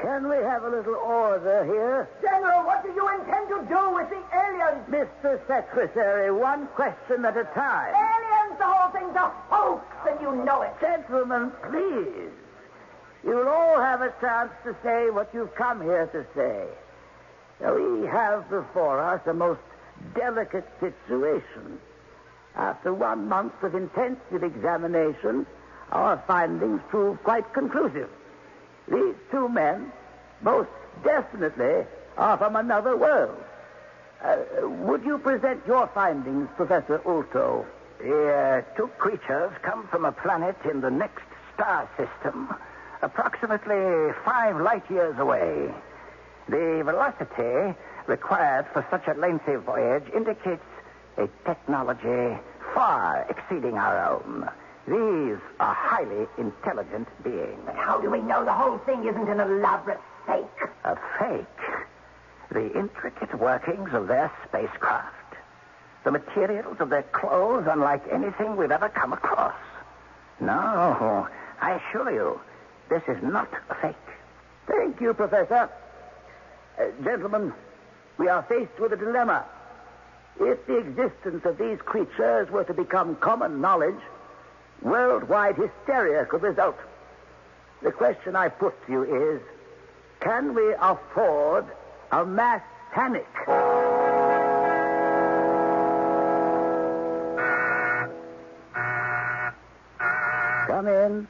Can we have a little order here? General, what do you intend to do with the aliens? Mr. Secretary, one question at a time. Aliens, the whole thing's a hoax, and you know it. Gentlemen, please. You'll all have a chance to say what you've come here to say. We have before us a most delicate situation. After 1 month of intensive examination, our findings prove quite conclusive. These 2 men, most definitely, are from another world. Would you present your findings, Professor Ulto? The 2 creatures come from a planet in the next star system, approximately 5 light years away. The velocity required for such a lengthy voyage indicates a technology far exceeding our own. These are highly intelligent beings. But how do we know the whole thing isn't an elaborate fake? A fake? The intricate workings of their spacecraft. The materials of their clothes unlike anything we've ever come across. No, I assure you, this is not a fake. Thank you, Professor. Gentlemen, we are faced with a dilemma. If the existence of these creatures were to become common knowledge, worldwide hysteria could result. The question I put to you is, can we afford a mass panic? Come in.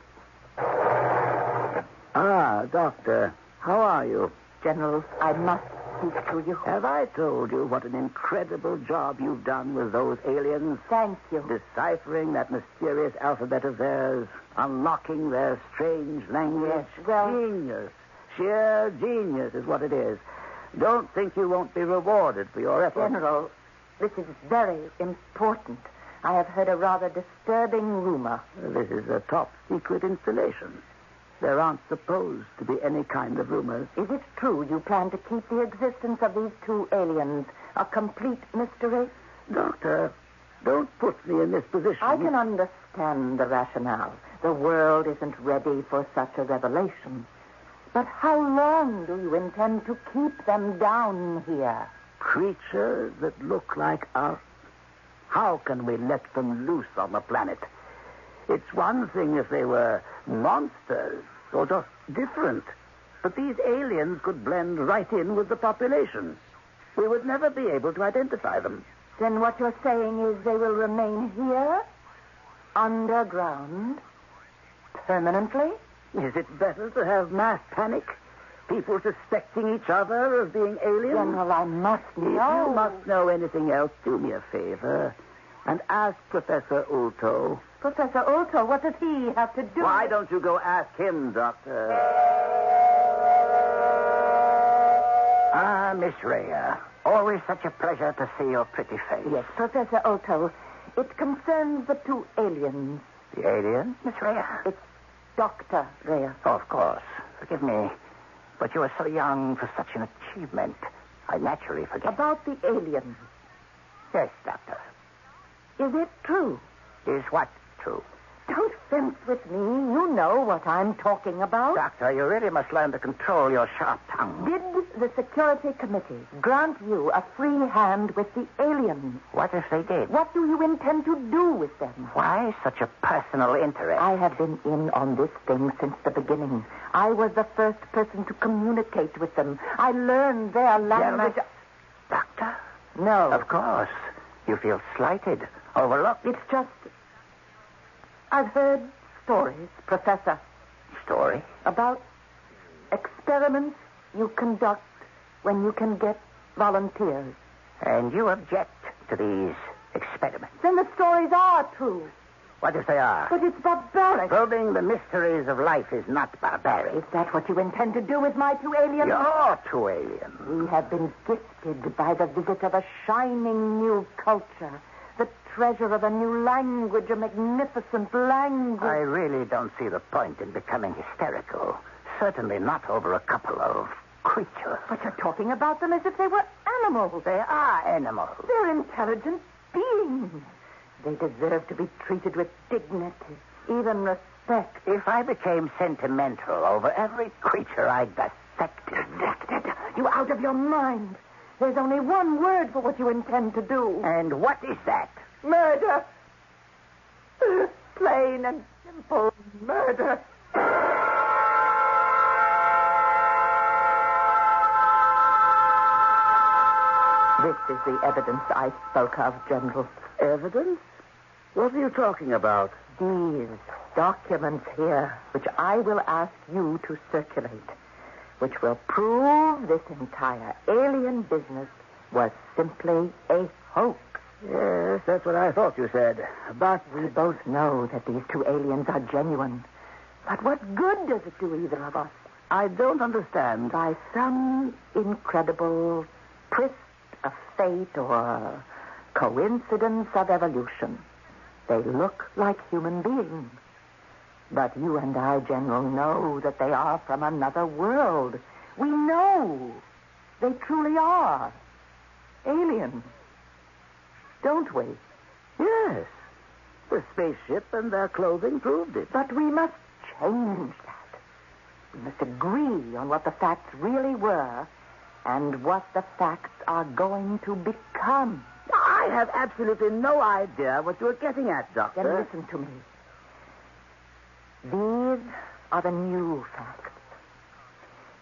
Ah, Doctor, how are you? General, I must speak to you. Have I told you what an incredible job you've done with those aliens? Thank you. Deciphering that mysterious alphabet of theirs, unlocking their strange language. Yes, well... Genius. Sheer genius is what it is. Don't think you won't be rewarded for your efforts. General, this is very important. I have heard a rather disturbing rumor. This is a top-secret installation. There aren't supposed to be any kind of rumors. Is it true you plan to keep the existence of these 2 aliens a complete mystery? Doctor, don't put me in this position. I can understand the rationale. The world isn't ready for such a revelation. But how long do you intend to keep them down here? Creatures that look like us? How can we let them loose on the planet? It's one thing if they were monsters or just different. But these aliens could blend right in with the population. We would never be able to identify them. Then what you're saying is they will remain here? Underground? Permanently? Is it better to have mass panic? People suspecting each other of being aliens? General, I must know. If you must know anything else, do me a favor and ask Professor Ulto. Professor Ulto, what does he have to do? Why don't you go ask him, Doctor? Ah, Miss Rhea. Always such a pleasure to see your pretty face. Yes, Professor Otto. It concerns the two aliens. The alien, Miss Rhea? It's Dr. Rhea. Oh, of course. Forgive me, but you were so young for such an achievement. I naturally forget. About the aliens. Yes, Doctor. Is it true? Is what true? Don't fence with me. You know what I'm talking about. Doctor, you really must learn to control your sharp tongue. Did the security committee grant you a free hand with the aliens? What if they did? What do you intend to do with them? Why such a personal interest? I have been in on this thing since the beginning. I was the first person to communicate with them. I learned their language. Doctor? No. Of course. You feel slighted, overlooked. It's just... I've heard stories, Professor. Story? About experiments you conduct when you can get volunteers. And you object to these experiments? Then the stories are true. What if they are? But it's barbaric. Probing the mysteries of life is not barbaric. Is that what you intend to do with my two aliens? Your two aliens. We have been gifted by the visit of a shining new culture. The treasure of a new language, a magnificent language. I really don't see the point in becoming hysterical. Certainly not over a couple of creatures. But you're talking about them as if they were animals. They are animals. They're intelligent beings. They deserve to be treated with dignity, even respect. If I became sentimental over every creature I dissected... Dissected? You out of your mind. There's only one word for what you intend to do. And what is that? Murder. Plain and simple murder. This is the evidence I spoke of, General. Evidence? What are you talking about? These documents here, which I will ask you to circulate, which will prove this entire alien business was simply a hoax. Yes, that's what I thought you said. But we both know that these two aliens are genuine. But what good does it do either of us? I don't understand. By some incredible twist of fate or coincidence of evolution, they look like human beings. But you and I, General, know that they are from another world. We know they truly are aliens. Don't we? Yes. The spaceship and their clothing proved it. But we must change that. We must agree on what the facts really were and what the facts are going to become. I have absolutely no idea what you're getting at, Doctor. Then listen to me. These are the new facts.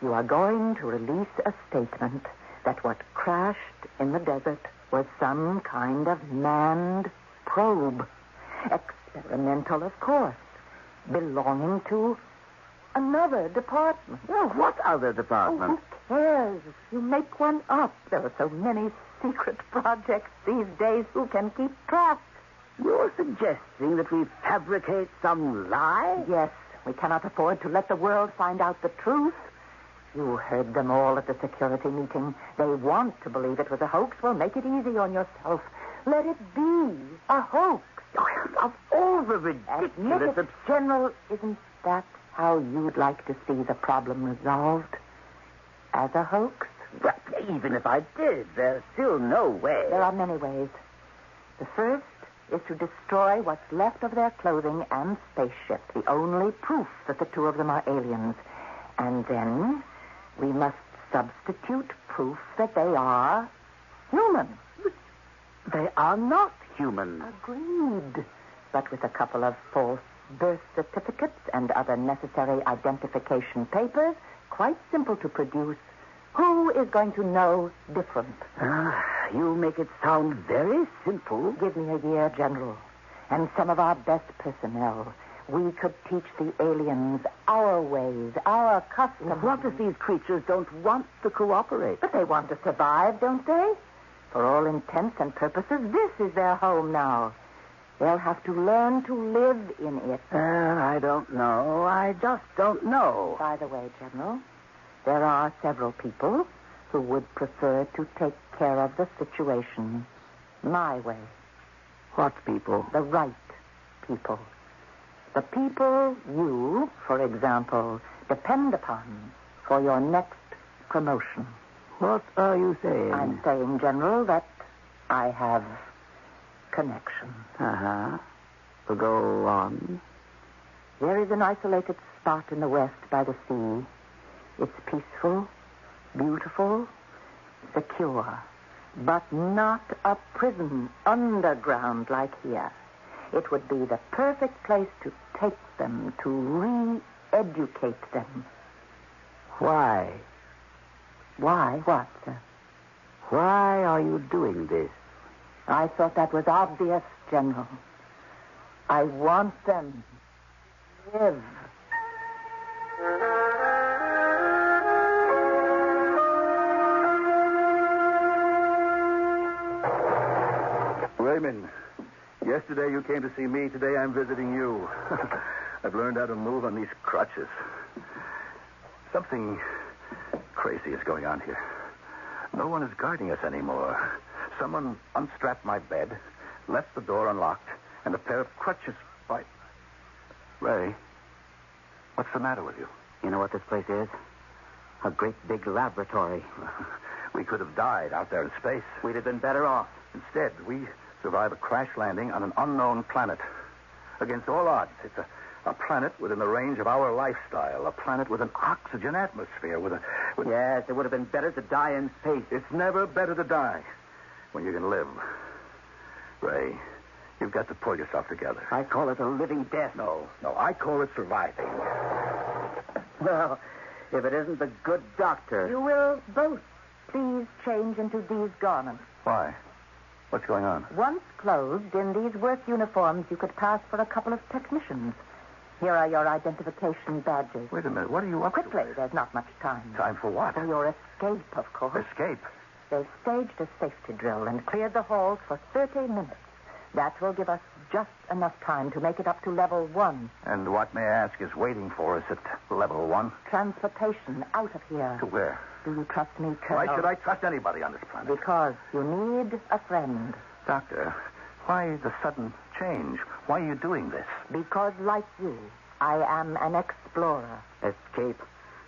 You are going to release a statement that what crashed in the desert was some kind of manned probe. Experimental, of course. Belonging to another department. Well, what other department? Oh, who cares? You make one up. There are so many secret projects these days. Who can keep track? You're suggesting that we fabricate some lie? Yes. We cannot afford to let the world find out the truth. You heard them all at the security meeting. They want to believe it was a hoax. Well, make it easy on yourself. Let it be a hoax. Of all the ridiculous... General, isn't that how you'd like to see the problem resolved? As a hoax? But even if I did, there's still no way. There are many ways. The first is to destroy what's left of their clothing and spaceship, the only proof that the two of them are aliens. And then we must substitute proof that they are human. They are not human. Agreed. But with a couple of false birth certificates and other necessary identification papers, quite simple to produce. Who is going to know different? You make it sound very simple. Give me a year, General, and some of our best personnel. We could teach the aliens our ways, our customs. What if these creatures don't want to cooperate? But they want to survive, don't they? For all intents and purposes, this is their home now. They'll have to learn to live in it. I don't know. I just don't know. By the way, General, there are several people who would prefer to take care of the situation my way. What people? The right people. The people you, for example, depend upon for your next promotion. What are you saying? I'm saying, General, that I have connection. Uh-huh. Well, go on. There is an isolated spot in the west by the sea. It's peaceful, beautiful, secure, but not a prison underground like here. It would be the perfect place to take them, to re-educate them. Why? Why what, sir? Why are you doing this? I thought that was obvious, General. I want them to live. Raymond, yesterday you came to see me. Today I'm visiting you. I've learned how to move on these crutches. Something crazy is going on here. No one is guarding us anymore. Someone unstrapped my bed, left the door unlocked, and a pair of crutches by... Ray, what's the matter with you? You know what this place is? A great big laboratory. We could have died out there in space. We'd have been better off. Instead, we survive a crash landing on an unknown planet. Against all odds, it's a planet within the range of our lifestyle. A planet with an oxygen atmosphere, with... Yes, it would have been better to die in space. It's never better to die when you can live. Ray, you've got to pull yourself together. I call it a living death. No, I call it surviving. Well, if it isn't the good doctor. You will both please change into these garments. Why? What's going on? Once clothed in these work uniforms, you could pass for a couple of technicians. Here are your identification badges. Wait a minute. What are you up Quickly, to? there's not much time. Time for what? For your escape, of course. Escape? They've staged a safety drill and cleared the halls for 30 minutes. That will give us just enough time to make it up to level 1. And what, may I ask, is waiting for us at level 1? Transportation out of here. To where? Do you trust me, Colonel? Why should I trust anybody on this planet? Because you need a friend. Doctor, why the sudden change? Why are you doing this? Because, like you, I am an explorer. Escape?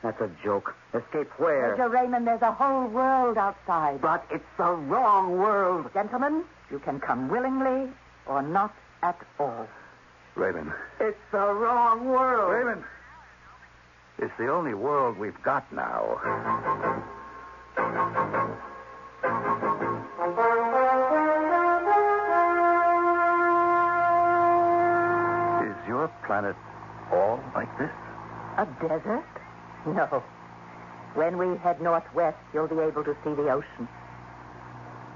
That's a joke. Escape where? Major Raymond, there's a whole world outside. But it's the wrong world. Gentlemen, you can come willingly or not at all. Raymond. It's the wrong world. Raymond. It's the only world we've got now. Is your planet all like this? A desert? No. When we head northwest, you'll be able to see the ocean.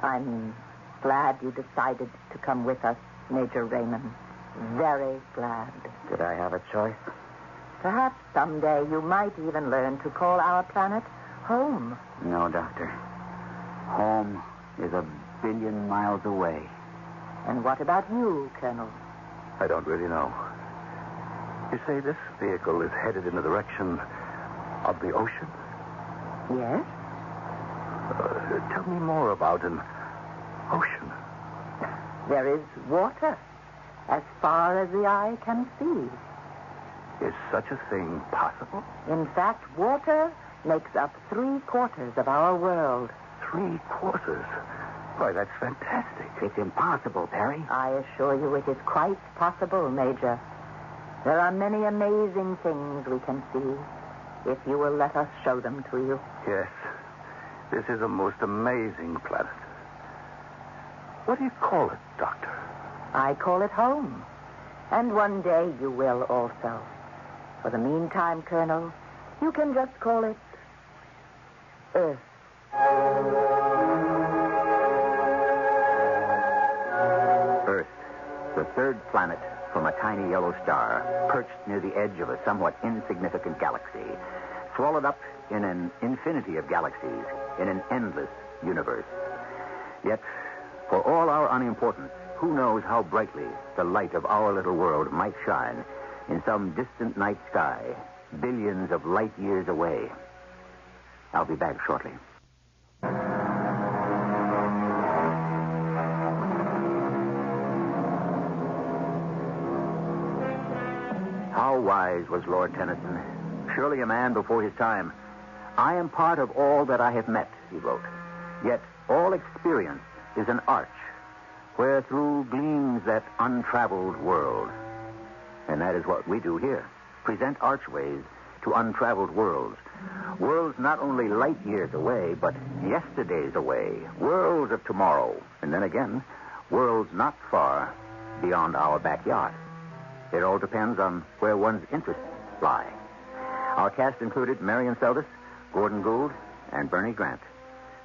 I'm glad you decided to come with us, Major Raymond. Very glad. Did I have a choice? Perhaps someday you might even learn to call our planet home. No, Doctor. Home is 1 billion miles away. And what about you, Colonel? I don't really know. You say this vehicle is headed in the direction of the ocean? Yes. Tell me more about an ocean. There is water, as far as the eye can see. Is such a thing possible? In fact, water makes up 3/4 of our world. 3/4? Why, that's fantastic. It's impossible, Perry. I assure you it is quite possible, Major. There are many amazing things we can see, if you will let us show them to you. Yes. This is a most amazing planet. What do you call it, Doctor? I call it home. And one day you will also. For the meantime, Colonel, you can just call it Earth. Earth, the third planet from a tiny yellow star, perched near the edge of a somewhat insignificant galaxy, swallowed up in an infinity of galaxies, in an endless universe. Yet, for all our unimportance, who knows how brightly the light of our little world might shine in some distant night sky, billions of light years away. I'll be back shortly. How wise was Lord Tennyson. Surely a man before his time. I am part of all that I have met, he wrote. Yet all experience is an arch, where through gleams that untraveled world. And that is what we do here. Present archways to untraveled worlds. Worlds not only light years away, but yesterdays away. Worlds of tomorrow. And then again, worlds not far beyond our backyard. It all depends on where one's interests lie. Our cast included Marion Seldes, Gordon Gould, and Bernie Grant.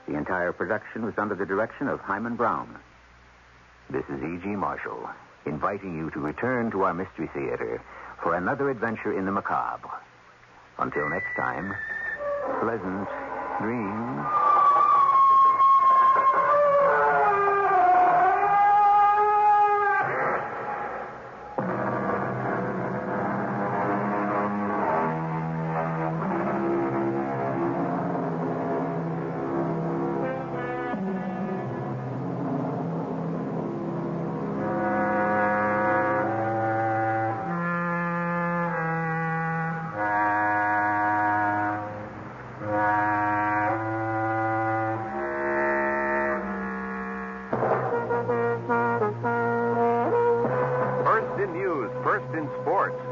The entire production was under the direction of Hyman Brown. This is E.G. Marshall, inviting you to return to our Mystery Theater for another adventure in the macabre. Until next time, pleasant dreams.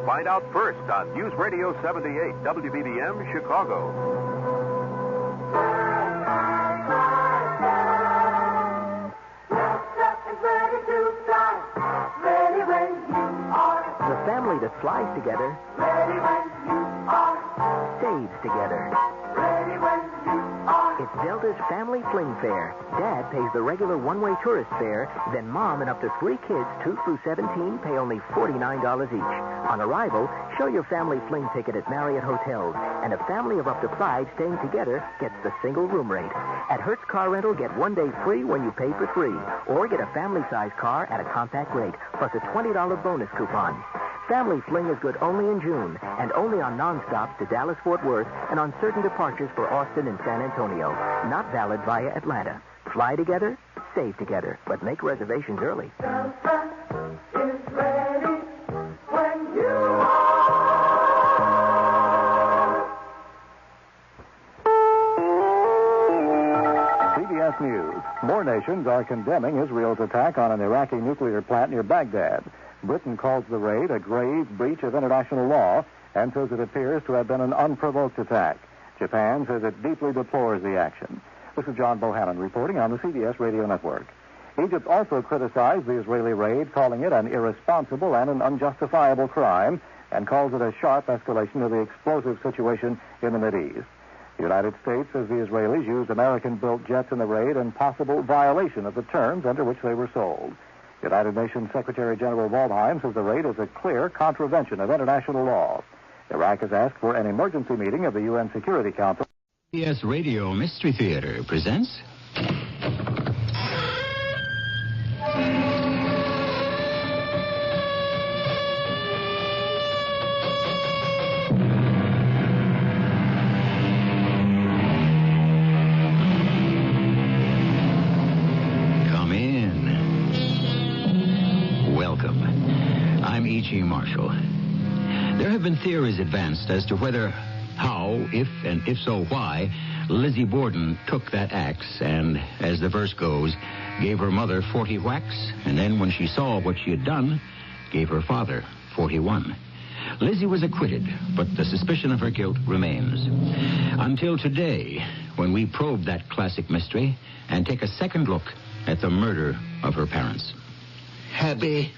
Find out first on News Radio 78, WBBM, Chicago. The family that flies together stays together. It's Delta's Family Fling Fare. Dad pays the regular one-way tourist fare, then Mom and up to 3 kids, 2 through 17, pay only $49 each. On arrival, show your family fling ticket at Marriott Hotels, and a family of up to 5 staying together gets the single room rate. At Hertz Car Rental, get 1 day free when you pay for 3, or get a family-sized car at a compact rate, plus a $20 bonus coupon. Family Fling is good only in June, and only on nonstops to Dallas-Fort Worth and on certain departures for Austin and San Antonio. Not valid via Atlanta. Fly together, save together, but make reservations early. CBS News. More nations are condemning Israel's attack on an Iraqi nuclear plant near Baghdad. Britain calls the raid a grave breach of international law and says it appears to have been an unprovoked attack. Japan says it deeply deplores the action. This is John Bohannon reporting on the CBS Radio Network. Egypt also criticized the Israeli raid, calling it an irresponsible and an unjustifiable crime, and calls it a sharp escalation of the explosive situation in the Mideast. The United States says the Israelis used American-built jets in the raid in possible violation of the terms under which they were sold. United Nations Secretary General Waldheim says the raid is a clear contravention of international law. Iraq has asked for an emergency meeting of the UN Security Council. CBS Radio Mystery Theater presents... Marshall. There have been theories advanced as to whether, how, if, and if so, why, Lizzie Borden took that axe and, as the verse goes, gave her mother 40 whacks, and then when she saw what she had done, gave her father 41. Lizzie was acquitted, but the suspicion of her guilt remains. Until today, when we probe that classic mystery and take a second look at the murder of her parents. Abby,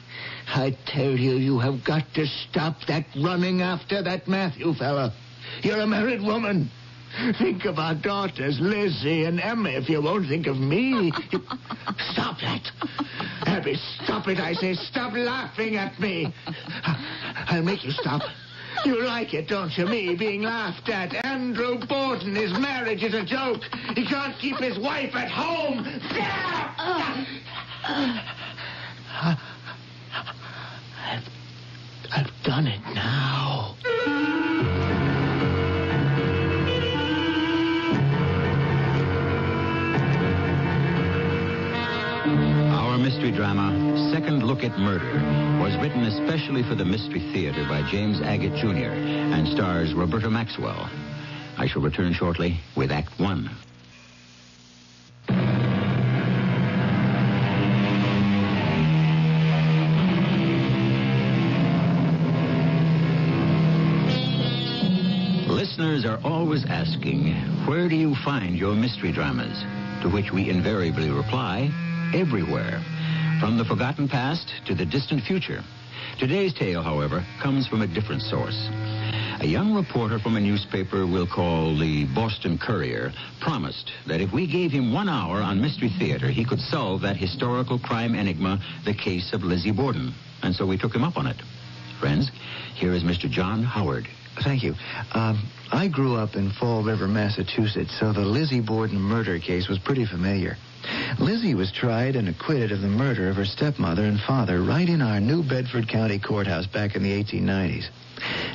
I tell you, you have got to stop that running after that Matthew fella. You're a married woman. Think of our daughters, Lizzie and Emma, if you won't think of me. Stop that. Abby, stop it, I say. Stop laughing at me. I'll make you stop. You like it, don't you, me being laughed at? Andrew Borden, his marriage is a joke. He can't keep his wife at home. I've done it now. Our mystery drama, Second Look at Murder was written especially for the Mystery Theater by James Agate Jr. and stars Roberta Maxwell. I shall return shortly with Act One. Listeners are always asking, where do you find your mystery dramas? To which we invariably reply, everywhere. From the forgotten past to the distant future. Today's tale, however, comes from a different source. A young reporter from a newspaper we'll call the Boston Courier promised that if we gave him 1 hour on Mystery Theater, he could solve that historical crime enigma, the case of Lizzie Borden. And so we took him up on it. Friends, here is Mr. John Howard. Thank you. I grew up in Fall River, Massachusetts, so the Lizzie Borden murder case was pretty familiar. Lizzie was tried and acquitted of the murder of her stepmother and father right in our New Bedford County courthouse back in the 1890s.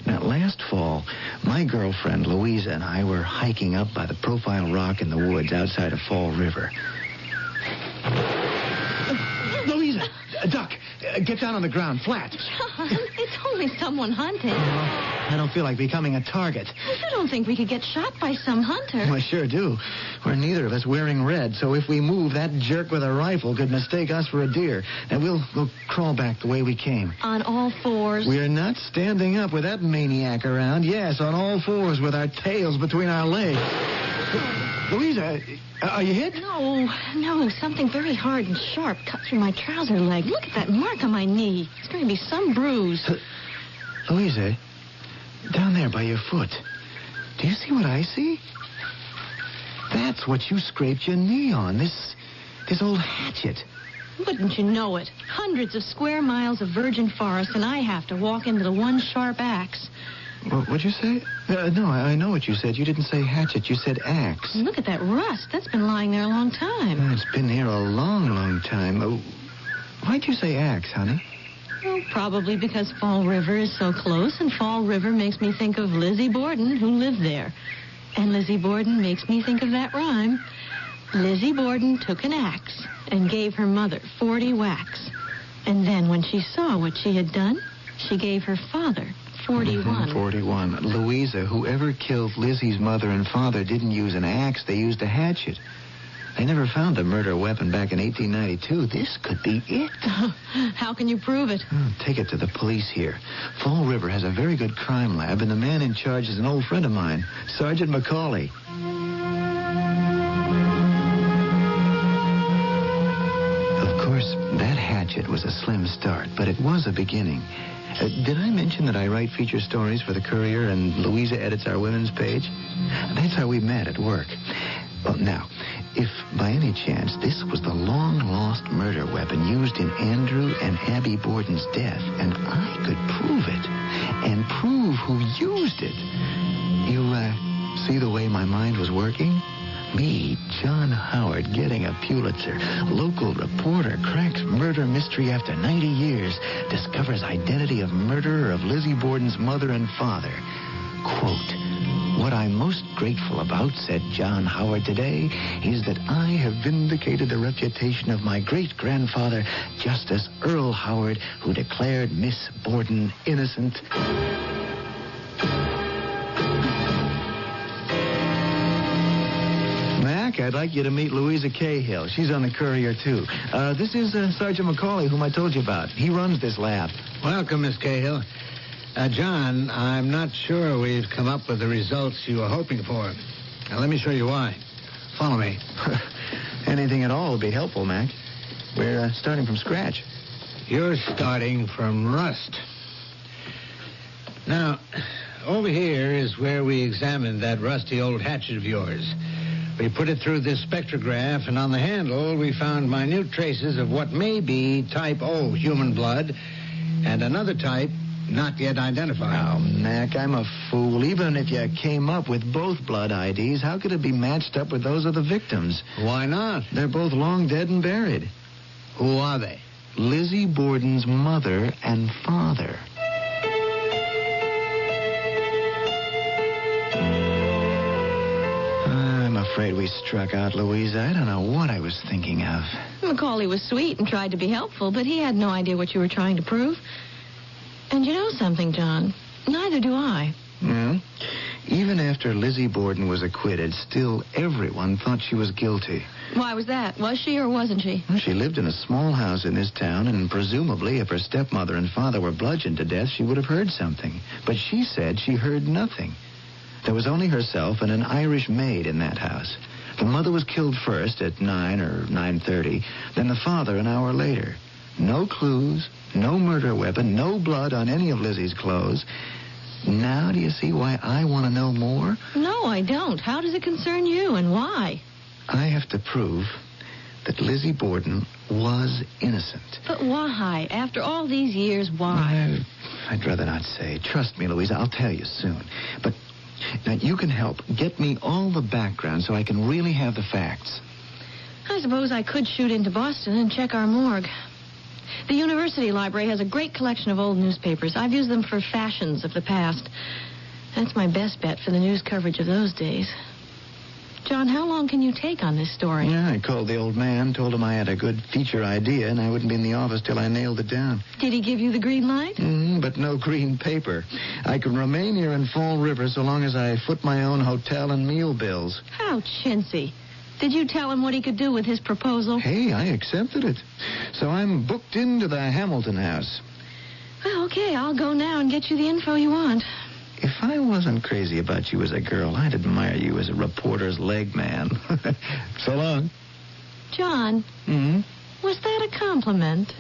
Now, last fall, my girlfriend Louisa and I were hiking up by the Profile Rock in the woods outside of Fall River. Louisa, duck, get down on the ground, flat. John, it's only someone hunting. I don't feel like becoming a target. You don't think we could get shot by some hunter? Well, I sure do. We're neither of us wearing red, so if we move, that jerk with a rifle could mistake us for a deer. And we'll crawl back the way we came. On all fours? We're not standing up with that maniac around. Yes, on all fours with our tails between our legs. Louisa, are you hit? No. Something very hard and sharp cut through my trouser leg. Look at that mark on my knee. It's going to be some bruise. Louisa, down there by your foot. Do you see what I see? That's what you scraped your knee on. This old hatchet. Wouldn't you know it? Hundreds of square miles of virgin forest, and I have to walk into the one sharp axe. What'd you say? No, I know what you said. You didn't say hatchet. You said axe. Look at that rust. That's been lying there a long time. It's been here a long, long time. Why'd you say axe, honey? Well, probably because Fall River is so close, and Fall River makes me think of Lizzie Borden, who lived there. And Lizzie Borden makes me think of that rhyme. Lizzie Borden took an axe and gave her mother 40 whacks. And then when she saw what she had done, she gave her father 41. 41. Louisa, whoever killed Lizzie's mother and father didn't use an axe. They used a hatchet. They never found the murder weapon back in 1892. This could be it. How can you prove it? Take it to the police here. Fall River has a very good crime lab, and the man in charge is an old friend of mine, Sergeant McCauley. Of course, that hatchet was a slim start, but it was a beginning. Did I mention that I write feature stories for the Courier and Louisa edits our women's page? That's how we met at work. Well, now, if by any chance this was the long-lost murder weapon used in Andrew and Abby Borden's death, and I could prove it, and prove who used it, you see the way my mind was working? Me, John Howard, getting a Pulitzer. Local reporter cracks murder mystery after 90 years. Discovers identity of murderer of Lizzie Borden's mother and father. Quote, "What I'm most grateful about," said John Howard today, "is that I have vindicated the reputation of my great-grandfather, Justice Earl Howard, who declared Miss Borden innocent." I'd like you to meet Louisa Cahill. She's on the Courier, too. This is Sergeant McCauley, whom I told you about. He runs this lab. Welcome, Miss Cahill. John, I'm not sure we've come up with the results you were hoping for. Now, let me show you why. Follow me. Anything at all would be helpful, Mac. We're starting from scratch. You're starting from rust. Now, over here is where we examined that rusty old hatchet of yours. We put it through this spectrograph, and on the handle, we found minute traces of what may be type O human blood, and another type not yet identified. Oh, Mac, I'm a fool. Even if you came up with both blood IDs, how could it be matched up with those of the victims? Why not? They're both long dead and buried. Who are they? Lizzie Borden's mother and father. I'm afraid we struck out, Louisa. I don't know what I was thinking of. Macaulay was sweet and tried to be helpful, but he had no idea what you were trying to prove. And you know something, John? Neither do I. Well, even after Lizzie Borden was acquitted, still everyone thought she was guilty. Why was that? Was she or wasn't she? Well, she lived in a small house in this town, and presumably if her stepmother and father were bludgeoned to death, she would have heard something. But she said she heard nothing. There was only herself and an Irish maid in that house. The mother was killed first at 9 or 9:30, then the father an hour later. No clues, no murder weapon, no blood on any of Lizzie's clothes. Now do you see why I want to know more? No, I don't. How does it concern you, and why? I have to prove that Lizzie Borden was innocent. But why? After all these years, why? I'd rather not say. Trust me, Louisa, I'll tell you soon. But now you can help. Get me all the background so I can really have the facts. I suppose I could shoot into Boston and check our morgue. The university library has a great collection of old newspapers. I've used them for fashions of the past. That's my best bet for the news coverage of those days. John, how long can you take on this story? Yeah, I called the old man, told him I had a good feature idea, and I wouldn't be in the office till I nailed it down. Did he give you the green light? But no green paper. I can remain here in Fall River so long as I foot my own hotel and meal bills. How chintzy. Did you tell him what he could do with his proposal? Hey, I accepted it. So I'm booked into the Hamilton house. Well, okay, I'll go now and get you the info you want. If I wasn't crazy about you as a girl, I'd admire you as a reporter's leg man. So long. John. Was that a compliment?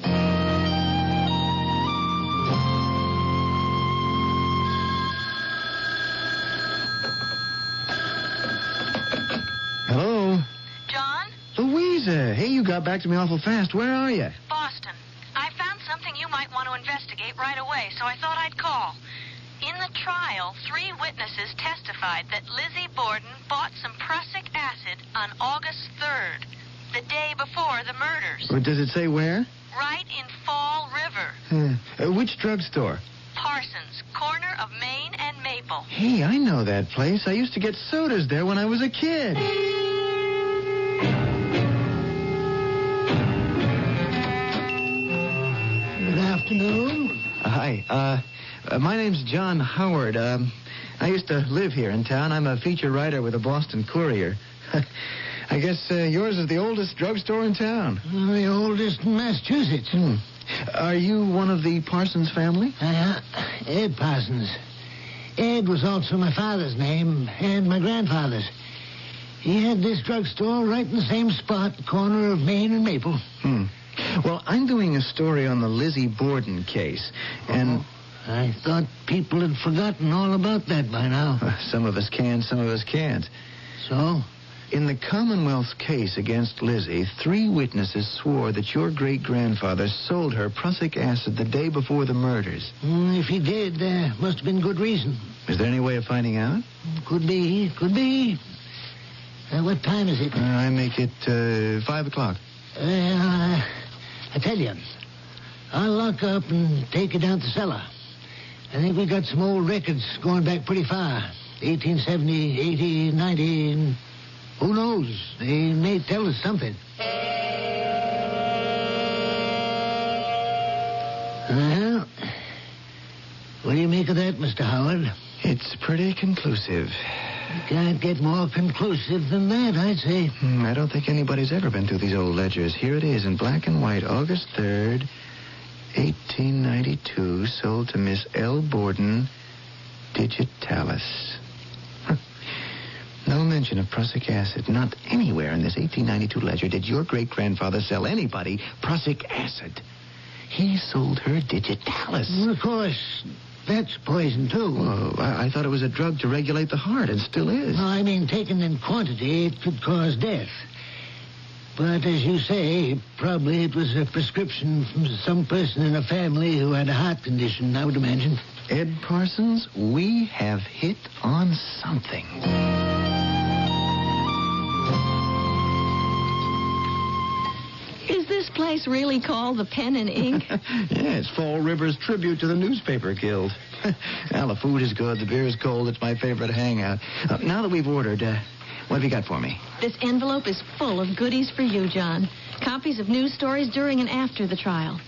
Hello? John? Louisa, hey, you got back to me awful fast. Where are you? Boston. I found something you might want to investigate right away, so I thought I'd call. In the trial, 3 witnesses testified that Lizzie Borden bought some prussic acid on August 3rd, the day before the murders. Well, does it say where? Right in Fall River. Which drugstore? Parsons, corner of Main and Maple. Hey, I know that place. I used to get sodas there when I was a kid. Good afternoon. Hi. My name's John Howard. I used to live here in town. I'm a feature writer with the Boston Courier. I guess yours is the oldest drugstore in town. The oldest in Massachusetts. Are you one of the Parsons family? Ed Parsons. Ed was also my father's name and my grandfather's. He had this drugstore right in the same spot, corner of Main and Maple. Well, I'm doing a story on the Lizzie Borden case, and... I thought people had forgotten all about that by now. Some of us can, some of us can't. So? In the Commonwealth's case against Lizzie, 3 witnesses swore that your great-grandfather sold her prussic acid the day before the murders. If he did, there must have been good reason. Is there any way of finding out? Could be. What time is it? I make it 5 o'clock. I tell you, I'll lock up and take it down to the cellar. I think we got some old records going back pretty far. 1870, 80, 90, and who knows? They may tell us something. Well, what do you make of that, Mr. Howard? It's pretty conclusive. You can't get more conclusive than that, I'd say. I don't think anybody's ever been through these old ledgers. Here it is in black and white, August 3rd, 1892, sold to Miss L. Borden, digitalis. No mention of prussic acid. Not anywhere in this 1892 ledger did your great-grandfather sell anybody prussic acid. He sold her digitalis. Well, of course, that's poison, too. Oh, I thought it was a drug to regulate the heart, and still is. No, I mean, taken in quantity, it could cause death. But as you say, probably it was a prescription from some person in a family who had a heart condition, I would imagine. Ed Parsons, we have hit on something. Is this place really called the Pen and Ink? Yeah, it's Fall River's tribute to the newspaper guild. Well, the food is good, the beer is cold. It's my favorite hangout. Now that we've ordered, What have you got for me? This envelope is full of goodies for you, John. Copies of news stories during and after the trial.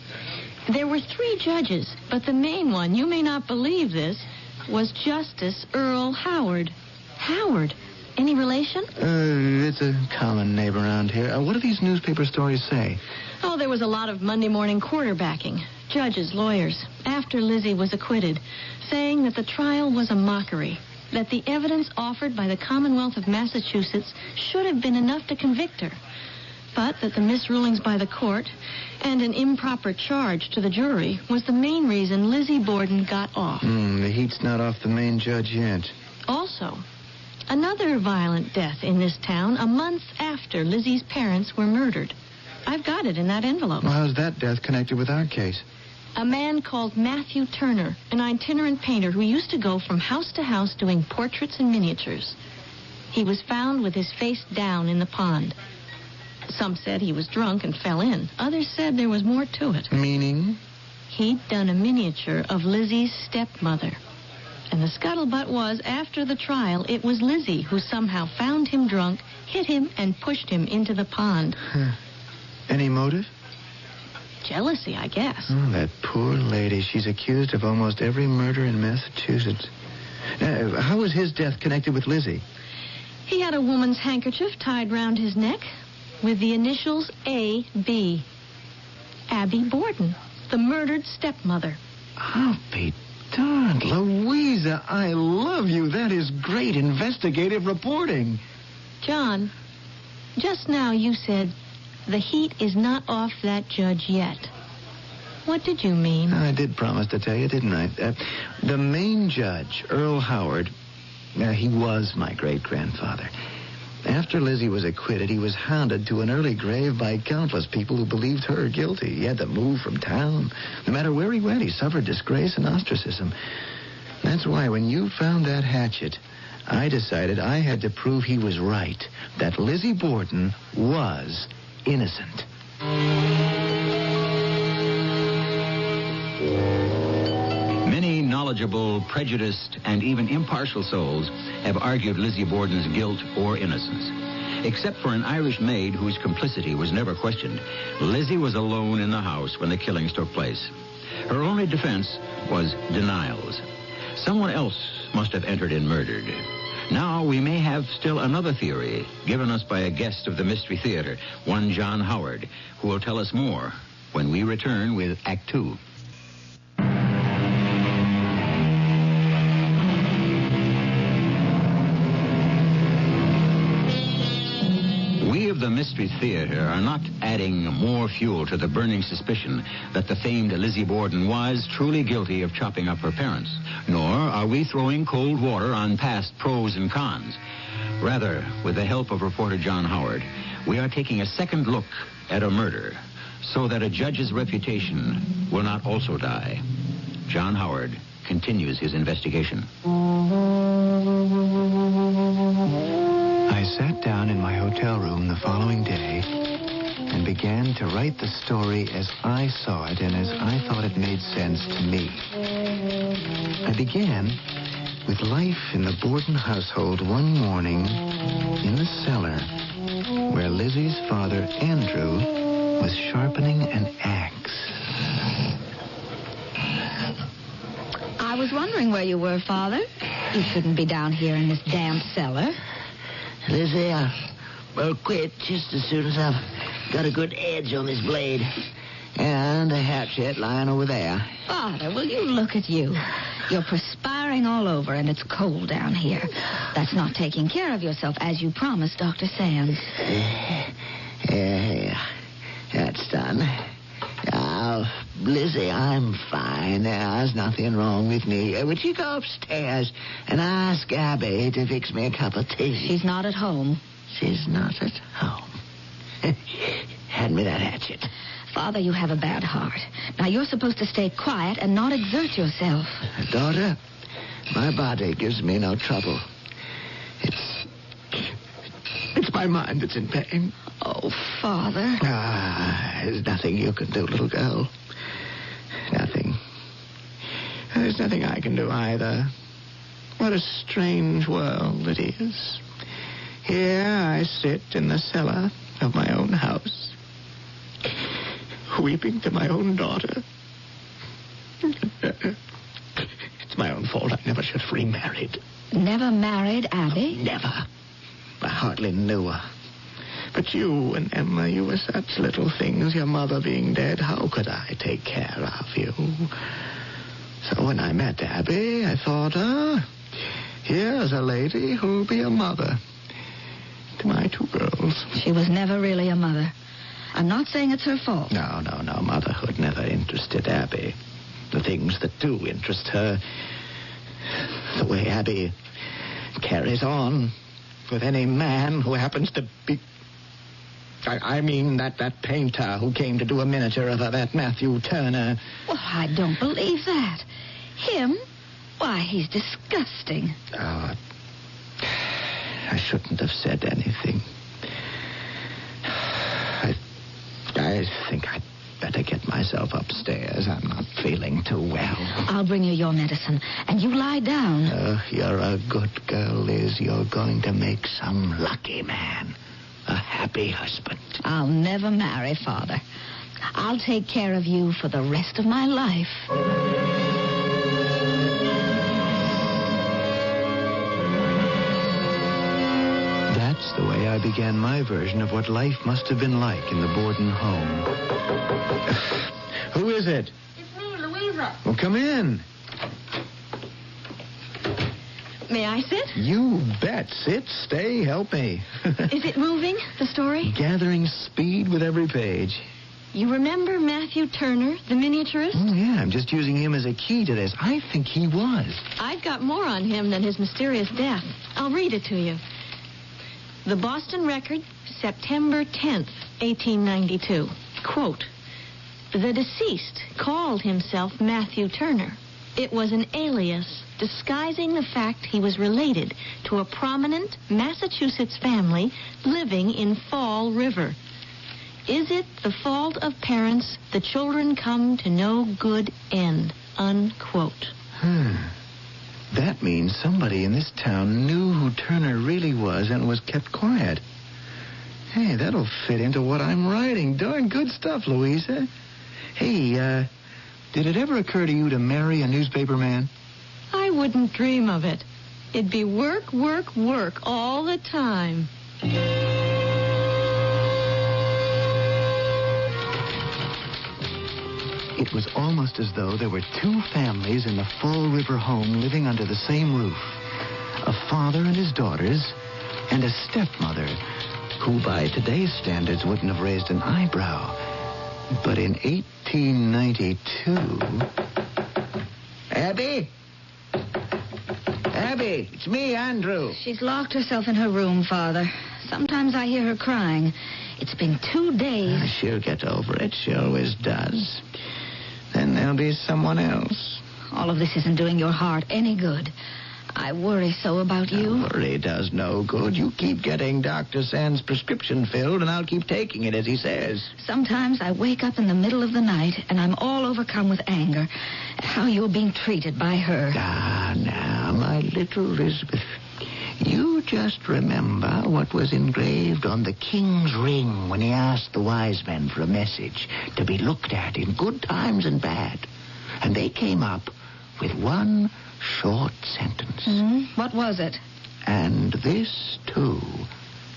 There were 3 judges, but the main one, you may not believe this, was Justice Earl Howard. Howard? Any relation? It's a common name around here. What do these newspaper stories say? Oh, there was a lot of Monday morning quarterbacking. Judges, lawyers, after Lizzie was acquitted, saying that the trial was a mockery, that the evidence offered by the Commonwealth of Massachusetts should have been enough to convict her, but that the misrulings by the court and an improper charge to the jury was the main reason Lizzie Borden got off. The heat's not off the main judge yet. Also, another violent death in this town a month after Lizzie's parents were murdered. I've got it in that envelope. Well, how's that death connected with our case? A man called Matthew Turner, an itinerant painter who used to go from house to house doing portraits and miniatures. He was found with his face down in the pond. Some said he was drunk and fell in. Others said there was more to it. Meaning? He'd done a miniature of Lizzie's stepmother. And the scuttlebutt was, after the trial, it was Lizzie who somehow found him drunk, hit him, and pushed him into the pond. Any motive? Jealousy, I guess. Oh, that poor lady. She's accused of almost every murder in Massachusetts. How was his death connected with Lizzie? He had a woman's handkerchief tied round his neck with the initials A.B. Abby Borden, the murdered stepmother. I'll be darned. Louisa, I love you. That is great investigative reporting. John, just now you said the heat is not off that judge yet. What did you mean? I did promise to tell you, didn't I? The main judge, Earl Howard, he was my great-grandfather. After Lizzie was acquitted, he was hounded to an early grave by countless people who believed her guilty. He had to move from town. No matter where he went, he suffered disgrace and ostracism. That's why when you found that hatchet, I decided I had to prove he was right, that Lizzie Borden was innocent. Many knowledgeable, prejudiced, and even impartial souls have argued Lizzie Borden's guilt or innocence. Except for an Irish maid whose complicity was never questioned, Lizzie was alone in the house when the killings took place. Her only defense was denials. Someone else must have entered and murdered. Now we may have still another theory given us by a guest of the Mystery Theater, one John Howard, who will tell us more when we return with Act Two. We of the Mystery Theater are not adding more fuel to the burning suspicion that the famed Lizzie Borden was truly guilty of chopping up her parents, nor are we throwing cold water on past pros and cons. Rather, with the help of reporter John Howard, we are taking a second look at a murder so that a judge's reputation will not also die. John Howard continues his investigation. I sat down in my hotel room the following day and began to write the story as I saw it and as I thought it made sense to me. I began with life in the Borden household one morning in the cellar where Lizzie's father, Andrew, was sharpening an axe. I was wondering where you were, Father. You couldn't be down here in this damp cellar. Lizzie, I'll quit just as soon as I've got a good edge on this blade. And a hatchet lying over there. Father, will you look at you? You're perspiring all over, and it's cold down here. That's not taking care of yourself, as you promised Dr. Sands. Yeah, that's done. Now, Lizzie, I'm fine. There's nothing wrong with me. Would you go upstairs and ask Abby to fix me a cup of tea? She's not at home. She's not at home. Hand me that hatchet. Father, you have a bad heart. Now, you're supposed to stay quiet and not exert yourself. Daughter, my body gives me no trouble. It's my mind that's in pain. Oh, Father. There's nothing you can do, little girl. Nothing. There's nothing I can do either. What a strange world it is. Here I sit in the cellar of my own house, weeping to my own daughter. It's my own fault. I never should have remarried. Never married Abby? Never. I hardly knew her. But you and Emma, you were such little things, your mother being dead. How could I take care of you? So when I met Abby, I thought, here's a lady who'll be a mother to my two girls. She was never really a mother. I'm not saying it's her fault. No. Motherhood never interested Abby. The things that do interest her, the way Abby carries on with any man who happens to be... I mean that painter who came to do a miniature of her, that Matthew Turner. Well, I don't believe that. Him? Why, he's disgusting. Oh, I shouldn't have said anything. I think I'd better get myself upstairs. I'm not feeling too well. I'll bring you your medicine, and you lie down. You're a good girl, Liz. You're going to make some lucky man a happy husband. I'll never marry, Father. I'll take care of you for the rest of my life. That's the way I began my version of what life must have been like in the Borden home. Who is it? It's me, Louisa. Well, come in. May I sit? You bet. Sit, stay, help me. Is it moving, the story? Gathering speed with every page. You remember Matthew Turner, the miniaturist? Oh, yeah, I'm just using him as a key to this. I think he was. I've got more on him than his mysterious death. I'll read it to you. The Boston Record, September 10th, 1892. Quote, the deceased called himself Matthew Turner. It was an alias disguising the fact he was related to a prominent Massachusetts family living in Fall River. Is it the fault of parents the children come to no good end? Unquote. That means somebody in this town knew who Turner really was and was kept quiet. Hey, that'll fit into what I'm writing. Darn good stuff, Louisa. Hey, did it ever occur to you to marry a newspaper man? I wouldn't dream of it. It'd be work, work, work all the time. It was almost as though there were two families in the Fall River home living under the same roof. A father and his daughters, and a stepmother who by today's standards wouldn't have raised an eyebrow. But in 1892... Abby? Abby, it's me, Andrew. She's locked herself in her room, Father. Sometimes I hear her crying. It's been 2 days. She'll get over it. She always does. Then there'll be someone else. All of this isn't doing your heart any good. I worry so about you. Worry does no good. You keep getting Dr. Sand's prescription filled, and I'll keep taking it as he says. Sometimes I wake up in the middle of the night, and I'm all overcome with anger at how you're being treated by her. Now, my little Elizabeth, you just remember what was engraved on the king's ring when he asked the wise men for a message to be looked at in good times and bad. And they came up with one short sentence. What was it? And this, too,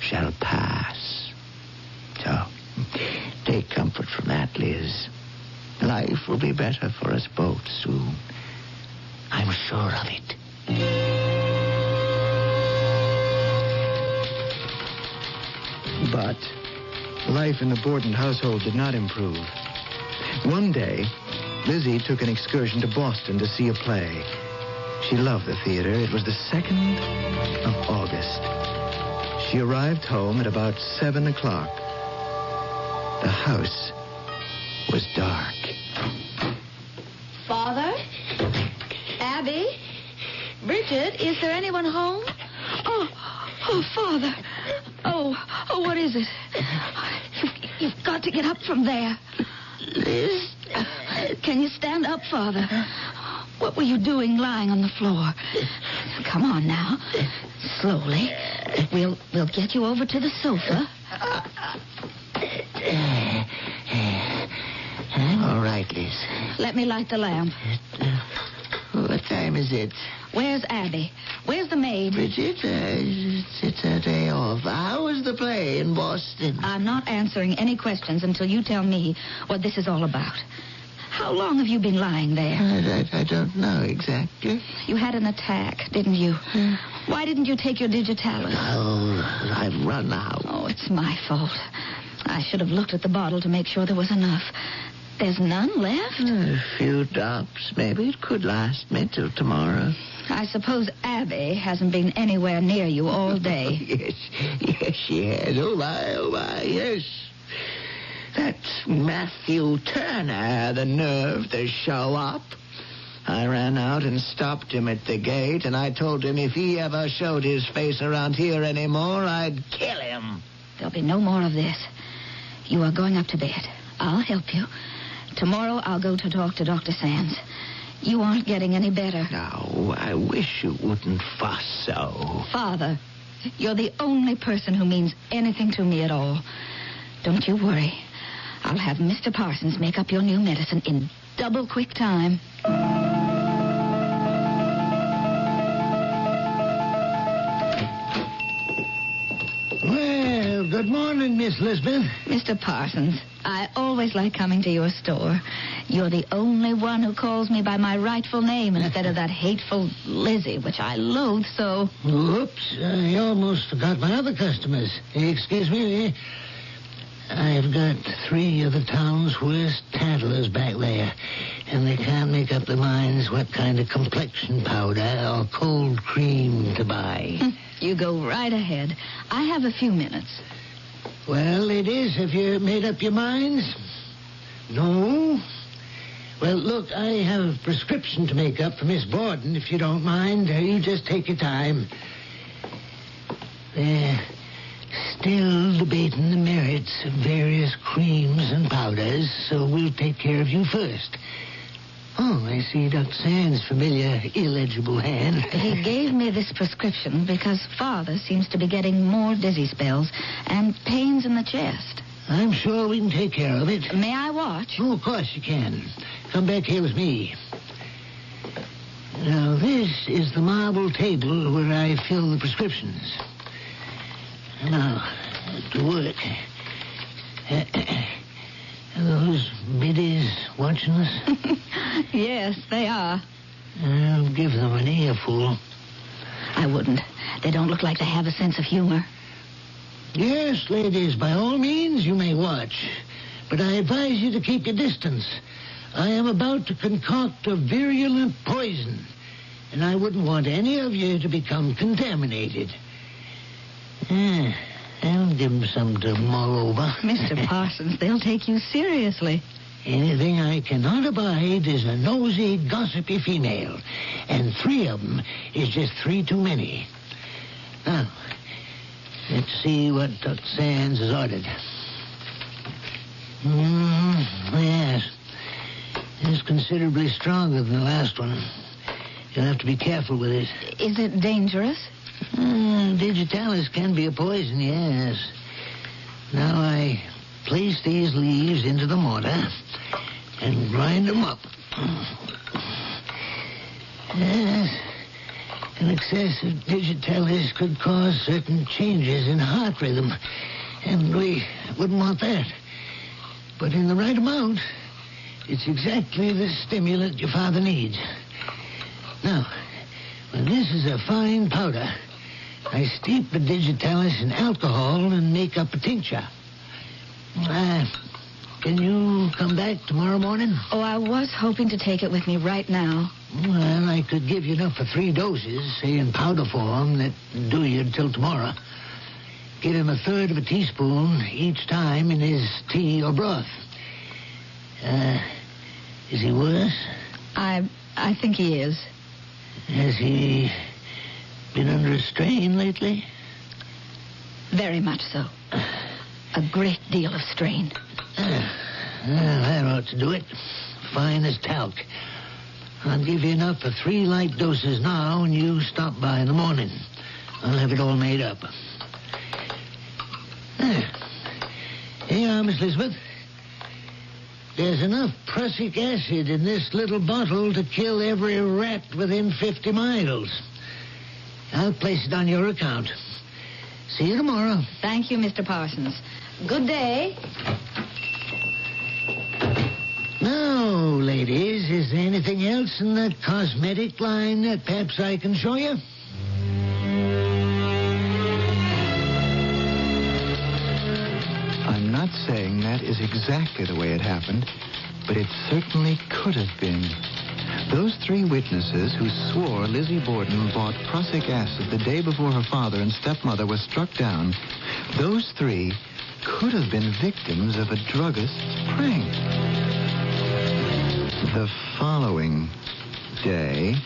shall pass. So, take comfort from that, Liz. Life will be better for us both soon. I'm sure of it. But life in the Borden household did not improve. One day, Lizzie took an excursion to Boston to see a play. She loved the theater. It was the 2nd of August. She arrived home at about 7 o'clock. The house was dark. Father? Abby? Bridget, is there anyone home? Oh, Father. Oh, what is it? You've got to get up from there. Liz? Can you stand up, Father? What were you doing lying on the floor? Come on now. Slowly. We'll get you over to the sofa. I'm all right, Liz. Let me light the lamp. What time is it? Where's Abby? Where's the maid? Bridget, it's her day off. How was the play in Boston? I'm not answering any questions until you tell me what this is all about. How long have you been lying there? I don't know exactly. You had an attack, didn't you? Why didn't you take your digitalis? Oh, I've run out. Oh, it's my fault. I should have looked at the bottle to make sure there was enough. There's none left? A few drops. Maybe it could last me till tomorrow. I suppose Abby hasn't been anywhere near you all day. Yes, she has. Oh, my, yes. That's Matthew Turner, the nerve to show up. I ran out and stopped him at the gate, and I told him if he ever showed his face around here anymore, I'd kill him. There'll be no more of this. You are going up to bed. I'll help you. Tomorrow I'll go to talk to Dr. Sands. You aren't getting any better. No, I wish you wouldn't fuss so. Father, you're the only person who means anything to me at all. Don't you worry. I'll have Mr. Parsons make up your new medicine in double quick time. Well, good morning, Miss Lisbeth. Mr. Parsons, I always like coming to your store. You're the only one who calls me by my rightful name instead of that hateful Lizzie, which I loathe so. Oops, I almost forgot my other customers. Excuse me. I've got 3 of the town's worst tattlers back there, and they can't make up their minds what kind of complexion powder or cold cream to buy. You go right ahead. I have a few minutes. Well, ladies, have you made up your minds? No? Well, look, I have a prescription to make up for Miss Borden, if you don't mind. You just take your time. They're still debating the merits of various creams and powders, so we'll take care of you first. Oh, I see Dr. Sands' familiar illegible hand. He gave me this prescription because Father seems to be getting more dizzy spells and pains in the chest. I'm sure we can take care of it. May I watch? Oh, of course you can. Come back here with me. Now, this is the marble table where I fill the prescriptions. Now, to work. Are those biddies watching us? Yes, they are. I'll give them an earful. I wouldn't. They don't look like they have a sense of humor. Yes, ladies, by all means, you may watch. But I advise you to keep your distance. I am about to concoct a virulent poison, and I wouldn't want any of you to become contaminated. I'll give them some to mull over. Mr. Parsons, they'll take you seriously. Anything I cannot abide is a nosy, gossipy female. And 3 of them is just 3 too many. Now, let's see what Dr. Sands has ordered. Yes. It's considerably stronger than the last one. You'll have to be careful with it. Is it dangerous? Digitalis can be a poison, yes. Now I place these leaves into the mortar and grind them up. Yes. An excess of digitalis could cause certain changes in heart rhythm, and we wouldn't want that. But in the right amount, it's exactly the stimulant your father needs. Now, when this is a fine powder, I steep the digitalis in alcohol and make up a tincture. Can you come back tomorrow morning? Oh, I was hoping to take it with me right now. Well, I could give you enough for 3 doses, say in powder form, that do you until tomorrow. Give him 1/3 of a teaspoon each time in his tea or broth. Is he worse? I think he is. Has he been under a strain lately? Very much so. A great deal of strain. Well, that ought to do it. Fine as talc. I'll give you enough for 3 light doses now, and you stop by in the morning. I'll have it all made up. There. Here you are, Miss Elizabeth. There's enough prussic acid in this little bottle to kill every rat within 50 miles. I'll place it on your account. See you tomorrow. Thank you, Mr. Parsons. Good day. Now, ladies, is there anything else in the cosmetic line that perhaps I can show you? I'm not saying that is exactly the way it happened, but it certainly could have been. Those 3 witnesses who swore Lizzie Borden bought prussic acid the day before her father and stepmother were struck down, those 3 could have been victims of a druggist's prank. The following day,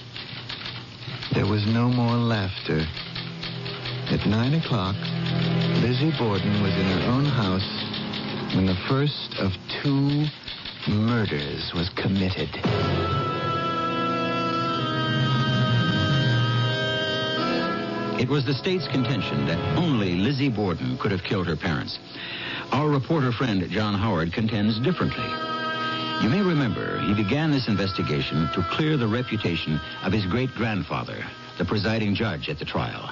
there was no more laughter. At 9 o'clock, Lizzie Borden was in her own house when the first of 2 murders was committed. It was the state's contention that only Lizzie Borden could have killed her parents. Our reporter friend, John Howard, contends differently. You may remember he began this investigation to clear the reputation of his great-grandfather, the presiding judge at the trial.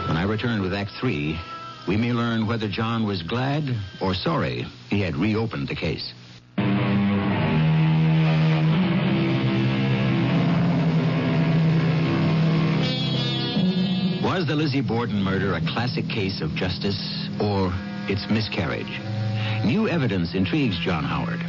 When I returned with Act 3, we may learn whether John was glad or sorry he had reopened the case. Was the Lizzie Borden murder a classic case of justice or its miscarriage? New evidence intrigues John Howard.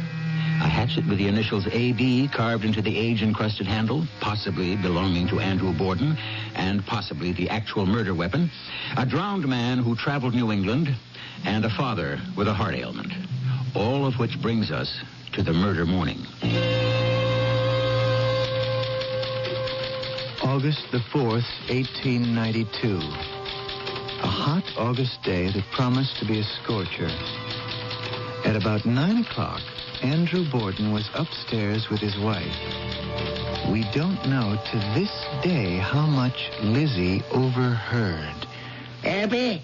A hatchet with the initials A.B. carved into the age-encrusted handle, possibly belonging to Andrew Borden, and possibly the actual murder weapon. A drowned man who traveled New England, and a father with a heart ailment. All of which brings us to the murder morning. August the 4th, 1892. A hot August day that promised to be a scorcher. At about 9 o'clock, Andrew Borden was upstairs with his wife. We don't know to this day how much Lizzie overheard. Abby,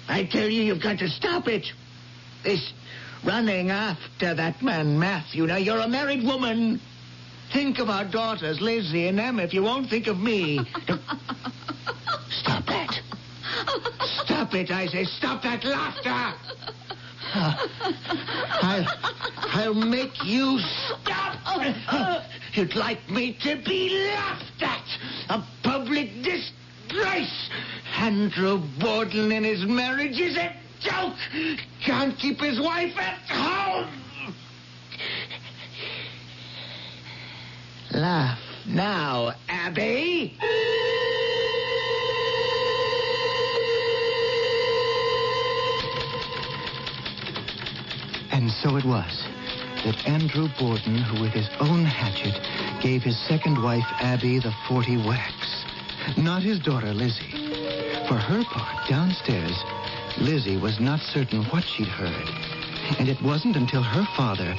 I tell you, you've got to stop it. This running after that man, Matthew. Now, you're a married woman. Think of our daughters, Lizzie and Emma, if you won't think of me. Stop that. Stop it, I say. Stop that laughter. I'll make you stop. You'd like me to be laughed at. A public disgrace. Andrew Borden and his marriage is a joke. Can't keep his wife at home. Laugh now, Abby. And so it was that Andrew Borden, who with his own hatchet gave his second wife, Abby, the 40 whacks. Not his daughter, Lizzie. For her part, downstairs, Lizzie was not certain what she'd heard. And it wasn't until her father,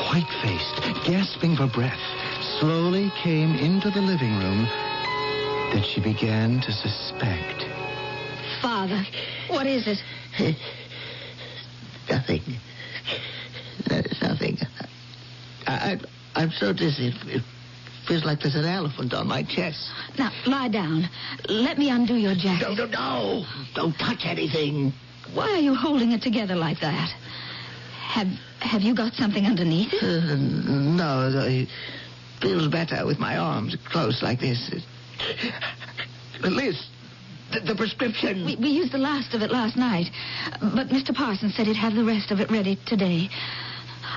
white-faced, gasping for breath, slowly came into the living room that she began to suspect. Father, what is it? Nothing. There's nothing. I'm so dizzy. It feels like there's an elephant on my chest. Now, lie down. Let me undo your jacket. No. Don't touch anything. Why are you holding it together like that? Have you got something underneath it? No, it feels better with my arms close like this. Liz, the prescription. We used the last of it last night, but Mr. Parsons said he'd have the rest of it ready today.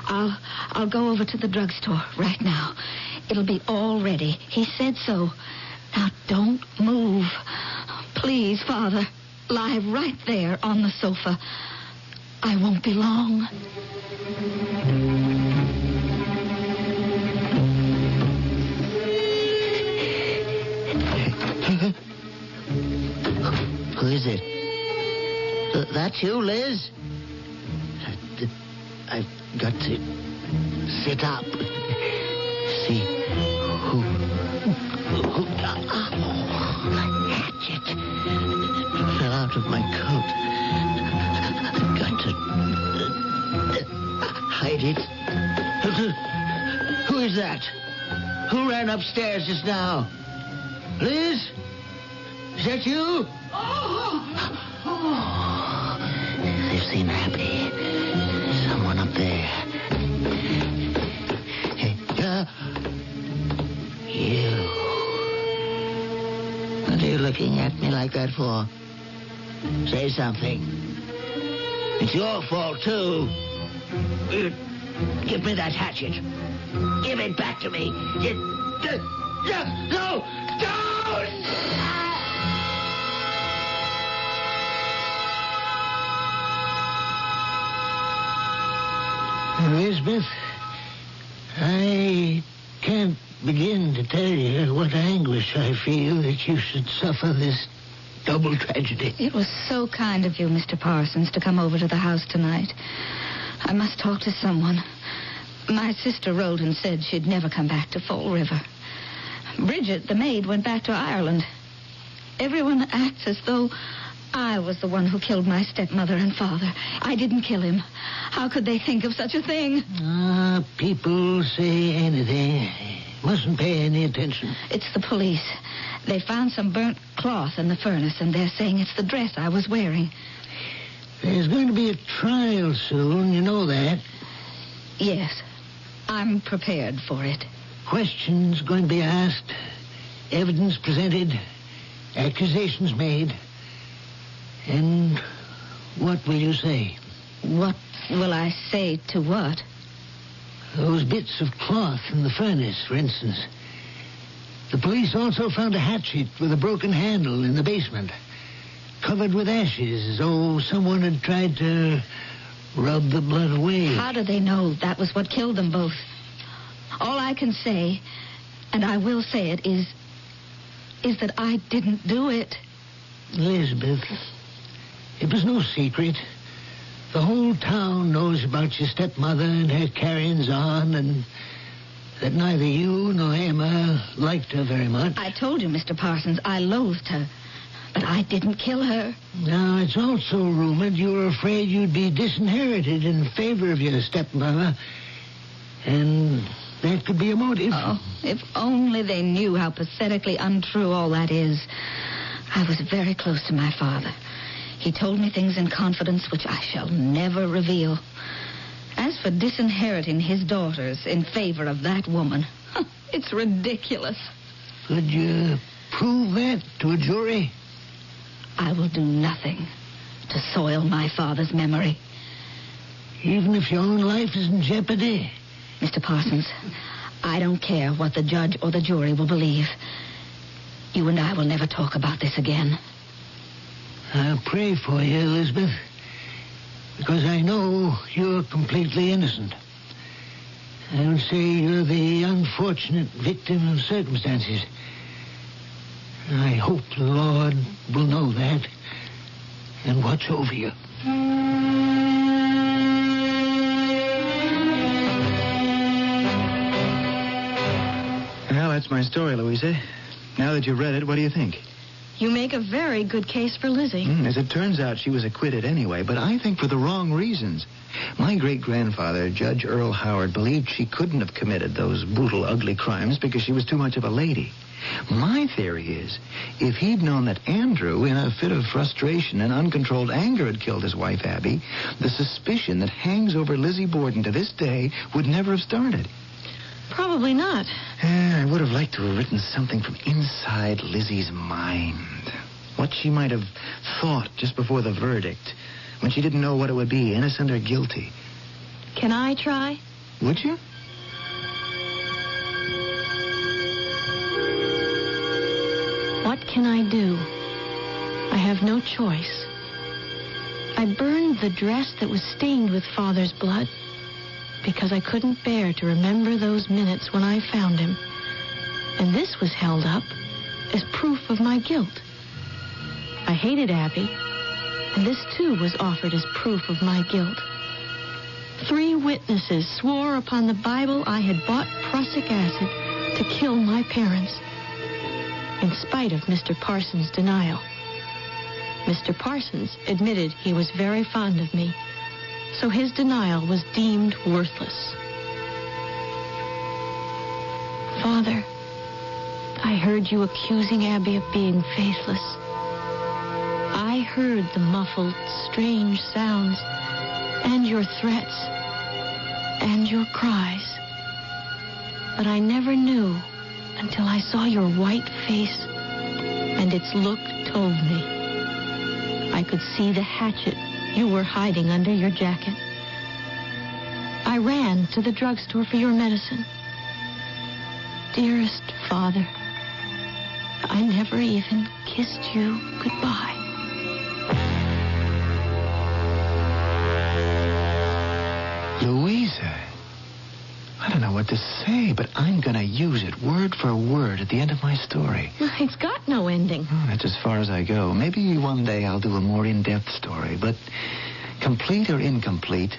I'll go over to the drugstore right now. It'll be all ready. He said so. Now, don't move. Please, Father, lie right there on the sofa. I won't be long. Who is it? That's you, Liz? I've got to sit up. See who The hatchet fell out of my coat. I've got to hide it. Who is that? Who ran upstairs just now? Liz? Is that you? They've seen Happy. Someone up there. Hey, you. What are you looking at me like that for? Say something. It's your fault, too. Give me that hatchet. Give it back to me. No! Don't! Elizabeth, I can't begin to tell you what anguish I feel that you should suffer this double tragedy. It was so kind of you, Mr. Parsons, to come over to the house tonight. I must talk to someone. My sister wrote and said she'd never come back to Fall River. Bridget, the maid, went back to Ireland. Everyone acts as though I was the one who killed my stepmother and father. I didn't kill him. How could they think of such a thing? People say anything. Mustn't pay any attention. It's the police. They found some burnt cloth in the furnace, and they're saying it's the dress I was wearing. There's going to be a trial soon, you know that. Yes, I'm prepared for it. Questions going to be asked, evidence presented, accusations made. And what will you say? What will I say to what? Those bits of cloth in the furnace, for instance. The police also found a hatchet with a broken handle in the basement, covered with ashes, as though someone had tried to rub the blood away. How do they know that was what killed them both? All I can say, and I will say it, is that I didn't do it. Elizabeth, it was no secret. The whole town knows about your stepmother and her carryings on, and that neither you nor Emma liked her very much. I told you, Mr. Parsons, I loathed her. But I didn't kill her. Now, it's also rumored you were afraid you'd be disinherited in favor of your stepmother. And that could be a motive. Oh, if only they knew how pathetically untrue all that is. I was very close to my father. He told me things in confidence which I shall never reveal. As for disinheriting his daughters in favor of that woman, it's ridiculous. Could you prove that to a jury? I will do nothing to soil my father's memory. Even if your own life is in jeopardy? Mr. Parsons, I don't care what the judge or the jury will believe. You and I will never talk about this again. I'll pray for you, Elizabeth, because I know you're completely innocent. I would say you're the unfortunate victim of circumstances. I hope the Lord will know that and watch over you. Well, that's my story, Louisa. Now that you've read it, what do you think? You make a very good case for Lizzie. As it turns out, she was acquitted anyway, but I think for the wrong reasons. My great-grandfather, Judge Earl Howard, believed she couldn't have committed those brutal, ugly crimes because she was too much of a lady. My theory is, if he'd known that Andrew, in a fit of frustration and uncontrolled anger, had killed his wife, Abby, the suspicion that hangs over Lizzie Borden to this day would never have started. Probably not. I would have liked to have written something from inside Lizzie's mind. What she might have thought just before the verdict, when she didn't know what it would be, innocent or guilty. Can I try? Would you? What can I do? I have no choice. I burned the dress that was stained with Father's blood because I couldn't bear to remember those minutes when I found him. And this was held up as proof of my guilt. I hated Abby, and this too was offered as proof of my guilt. 3 witnesses swore upon the Bible I had bought prussic acid to kill my parents. in spite of Mr. Parsons' denial. Mr. Parsons admitted he was very fond of me, so his denial was deemed worthless. Father, I heard you accusing Abby of being faithless. I heard the muffled, strange sounds, and your threats, and your cries. But I never knew until I saw your white face, and its look told me. I could see the hatchet you were hiding under your jacket. I ran to the drugstore for your medicine. Dearest Father, I never even kissed you goodbye. Louisa, I don't know what to say, but I'm going to use it word for word at the end of my story. It's got no ending. Oh, that's as far as I go. Maybe one day I'll do a more in-depth story, but complete or incomplete,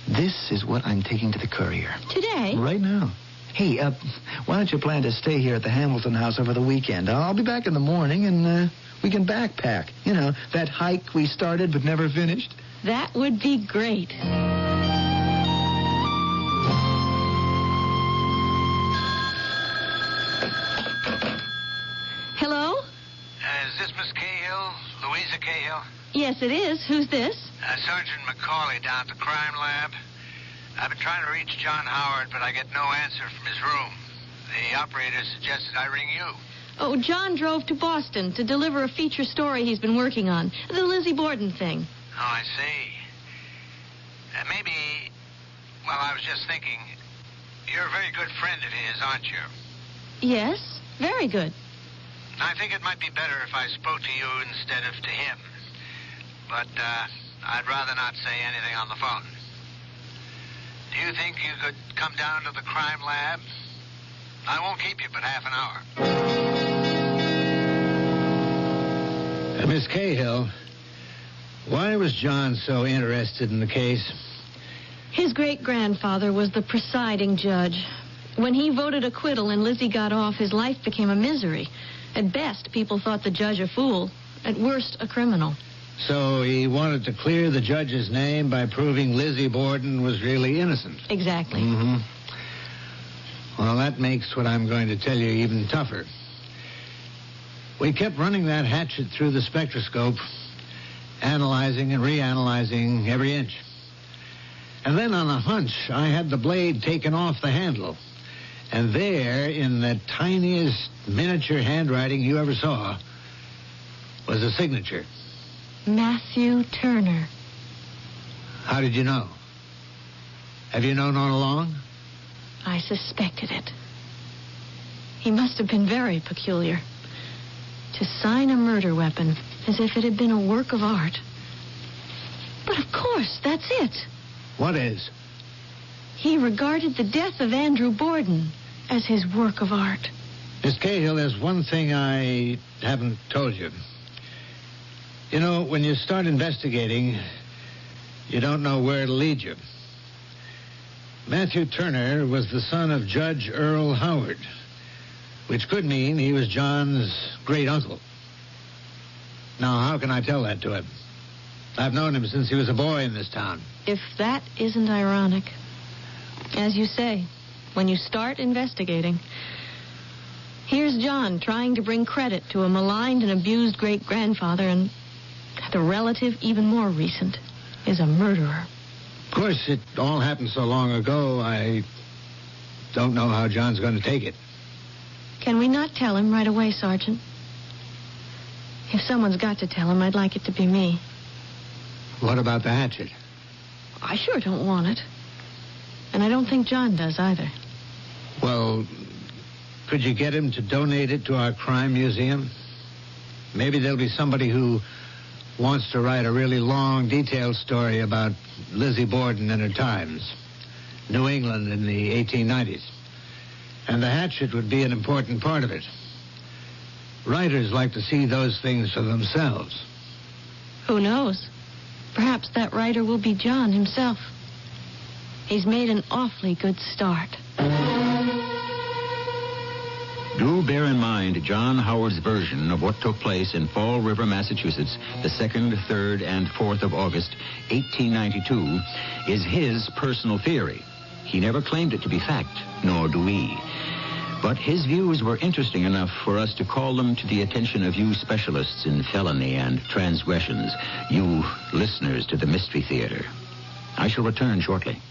this is what I'm taking to the Courier. Today? Right now. Hey, why don't you plan to stay here at the Hamilton house over the weekend? I'll be back in the morning, and we can backpack. You know, that hike we started but never finished. That would be great. Hello? Is this Miss Cahill? Louisa Cahill? Yes, it is. Who's this? Sergeant McCauley down at the crime lab. I've been trying to reach John Howard, but I get no answer from his room. The operator suggested I ring you. Oh, John drove to Boston to deliver a feature story he's been working on. The Lizzie Borden thing. Oh, I see. Maybe, well, I was just thinking, you're a very good friend of his, aren't you? Yes, very good. I think it might be better if I spoke to you instead of to him. But I'd rather not say anything on the phone. Do you think you could come down to the crime lab? I won't keep you but half an hour. Miss Cahill, why was John so interested in the case? His great-grandfather was the presiding judge. When he voted acquittal and Lizzie got off, his life became a misery. At best, people thought the judge a fool. At worst, a criminal. So he wanted to clear the judge's name by proving Lizzie Borden was really innocent. Exactly. Mm-hmm. Well, that makes what I'm going to tell you even tougher. We kept running that hatchet through the spectroscope, analyzing and reanalyzing every inch. And then on a hunch, I had the blade taken off the handle. And there, in the tiniest miniature handwriting you ever saw, was a signature. Matthew Turner. How did you know? Have you known all along? I suspected it. He must have been very peculiar. To sign a murder weapon as if it had been a work of art. But of course, that's it. What is? He regarded the death of Andrew Borden as his work of art. Miss Cahill, there's one thing I haven't told you. You know, when you start investigating, you don't know where it'll lead you. Matthew Turner was the son of Judge Earl Howard, which could mean he was John's great-uncle. Now, how can I tell that to him? I've known him since he was a boy in this town. If that isn't ironic. As you say, when you start investigating, here's John trying to bring credit to a maligned and abused great-grandfather, and the relative, even more recent, is a murderer. Of course, it all happened so long ago, I don't know how John's going to take it. Can we not tell him right away, Sergeant? If someone's got to tell him, I'd like it to be me. What about the hatchet? I sure don't want it. And I don't think John does either. Well, could you get him to donate it to our crime museum? Maybe there'll be somebody who wants to write a really long, detailed story about Lizzie Borden and her times. New England in the 1890s. And the hatchet would be an important part of it. Writers like to see those things for themselves. Who knows? Perhaps that writer will be John himself. He's made an awfully good start. Do bear in mind John Howard's version of what took place in Fall River, Massachusetts, the 2nd, 3rd, and 4th of August, 1892, is his personal theory. He never claimed it to be fact, nor do we. But his views were interesting enough for us to call them to the attention of you specialists in felony and transgressions, you listeners to the Mystery Theater. I shall return shortly.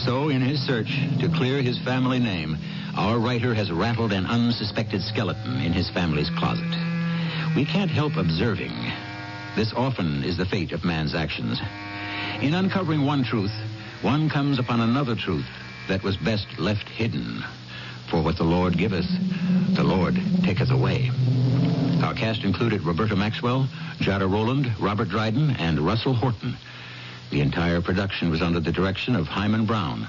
So, in his search to clear his family name, our writer has rattled an unsuspected skeleton in his family's closet. We can't help observing. This often is the fate of man's actions. In uncovering one truth, one comes upon another truth that was best left hidden. For what the Lord giveth, the Lord taketh away. Our cast included Roberta Maxwell, Jada Rowland, Robert Dryden, and Russell Horton. The entire production was under the direction of Hyman Brown.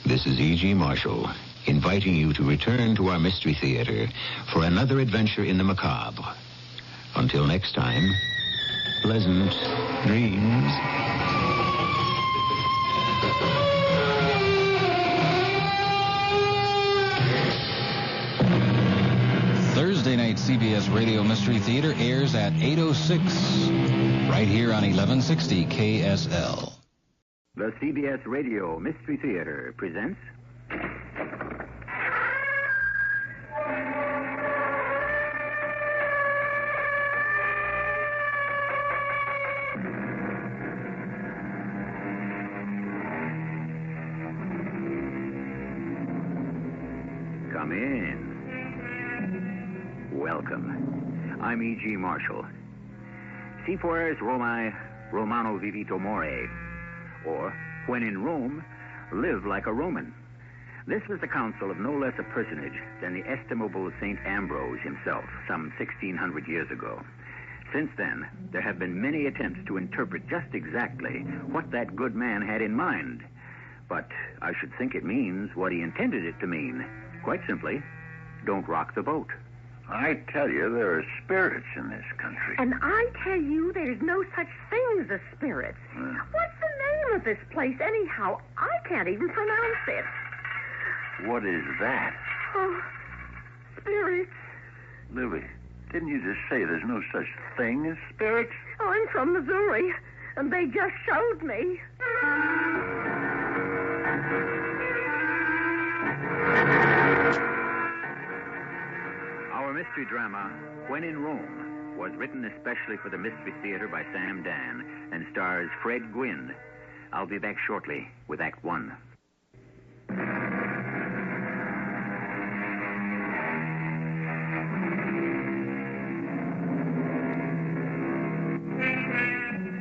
This is E.G. Marshall, inviting you to return to our Mystery Theater for another adventure in the macabre. Until next time, pleasant dreams. Thursday night CBS Radio Mystery Theater airs at 8:06, right here on 1160 KSL. The CBS Radio Mystery Theater presents... Come in. Welcome. I'm E.G. Marshall. Si fueres Romae, Romano vivito more. Or, when in Rome, live like a Roman. This was the counsel of no less a personage than the estimable St. Ambrose himself, some 1,600 years ago. Since then, there have been many attempts to interpret just exactly what that good man had in mind. But I should think it means what he intended it to mean. Quite simply, don't rock the boat. I tell you, there are spirits in this country. And I tell you, there's no such thing as spirits. What's the name of this place, anyhow? I can't even pronounce it. What is that? Oh, spirits. Livy, didn't you just say there's no such thing as spirits? Oh, I'm from Missouri, and they just showed me. Our mystery drama, When in Rome, was written especially for the Mystery Theater by Sam Dan and stars Fred Gwynne. I'll be back shortly with Act One.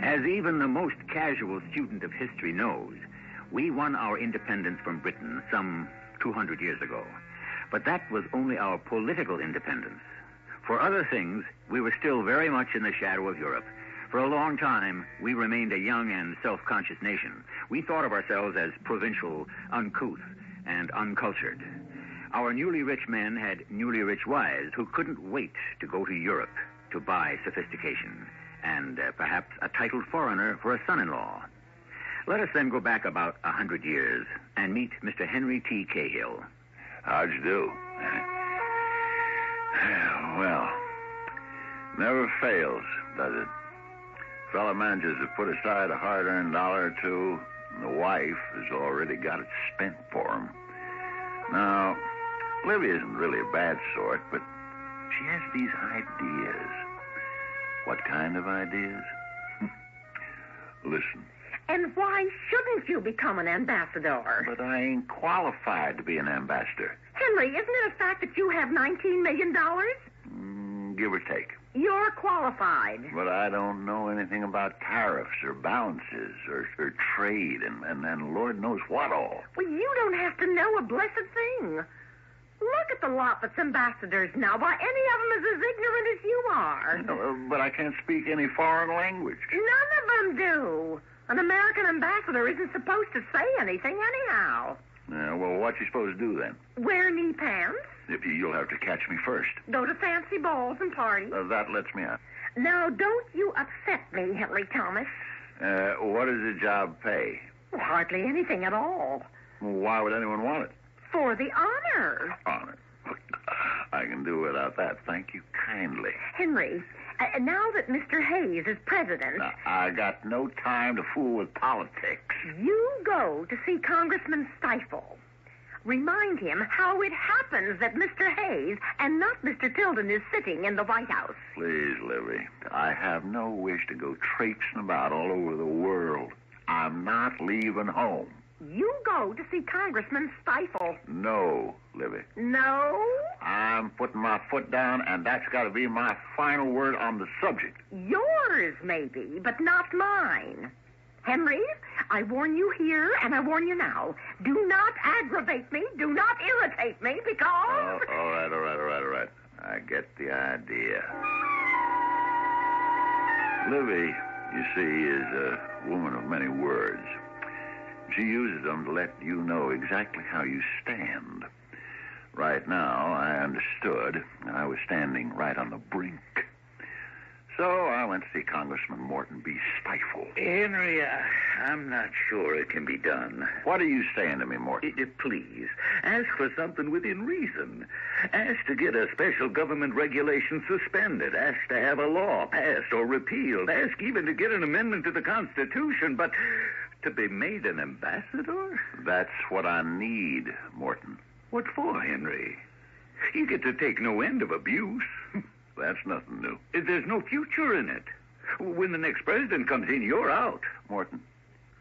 As even the most casual student of history knows, we won our independence from Britain some 200 years ago. But that was only our political independence. For other things, we were still very much in the shadow of Europe. For a long time, we remained a young and self-conscious nation. We thought of ourselves as provincial, uncouth, and uncultured. Our newly rich men had newly rich wives who couldn't wait to go to Europe to buy sophistication and perhaps a titled foreigner for a son-in-law. Let us then go back about 100 years and meet Mr. Henry T. Cahill. How'd you do? Well, never fails, does it? Fella manages to put aside a hard-earned dollar or two, and the wife has already got it spent for him. Now, Livy isn't really a bad sort, but she has these ideas. What kind of ideas? Listen. And why shouldn't you become an ambassador? But I ain't qualified to be an ambassador. Henry, isn't it a fact that you have $19 million? Give or take. You're qualified. But I don't know anything about tariffs or balances or trade and Lord knows what all. Well, you don't have to know a blessed thing. Look at the lot that's ambassadors now. Why, any of them is as ignorant as you are. No, but I can't speak any foreign language. None of them do. An American ambassador isn't supposed to say anything anyhow. Well, what you supposed to do then? Wear knee pants. You'll have to catch me first. Go to fancy balls and parties. That lets me out. Now, don't you upset me, Henry Thomas. What does the job pay? Hardly anything at all. Why would anyone want it? For the honor. Honor. I can do without that. Thank you kindly. Henry, now that Mr. Hayes is president... I got no time to fool with politics. You go to see Congressman Stifle. Remind him how it happens that Mr. Hayes and not Mr. Tilden is sitting in the White House. Please, Livy. I have no wish to go traipsing about all over the world. I'm not leaving home. You go to see Congressman Stifle. No, Livy. No? I'm putting my foot down, and that's got to be my final word on the subject. Yours, maybe, but not mine. Henry, I warn you here, and I warn you now. Do not aggravate me. Do not irritate me, because... Oh, all right. I get the idea. Livy, you see, is a woman of many words. She uses them to let you know exactly how you stand. Right now, I understood. I was standing right on the brink. So I went to see Congressman Morton B. Stifle. Henry, I'm not sure it can be done. What are you saying to me, Morton? Please, ask for something within reason. Ask to get a special government regulation suspended. Ask to have a law passed or repealed. Ask even to get an amendment to the Constitution, but to be made an ambassador? That's what I need, Morton. What for, Henry? You get to take no end of abuse. That's nothing new. There's no future in it. When the next president comes in, you're out. Morton,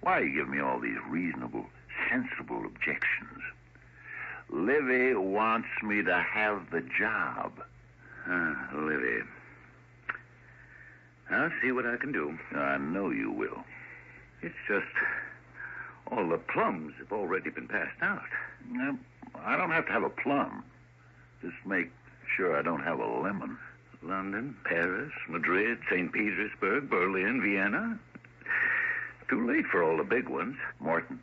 why you give me all these reasonable, sensible objections? Livy wants me to have the job. Livy. I'll see what I can do. I know you will. It's just all the plums have already been passed out. I don't have to have a plum. Just make sure I don't have a lemon. London, Paris, Madrid, St. Petersburg, Berlin, Vienna. Too late for all the big ones. Morton,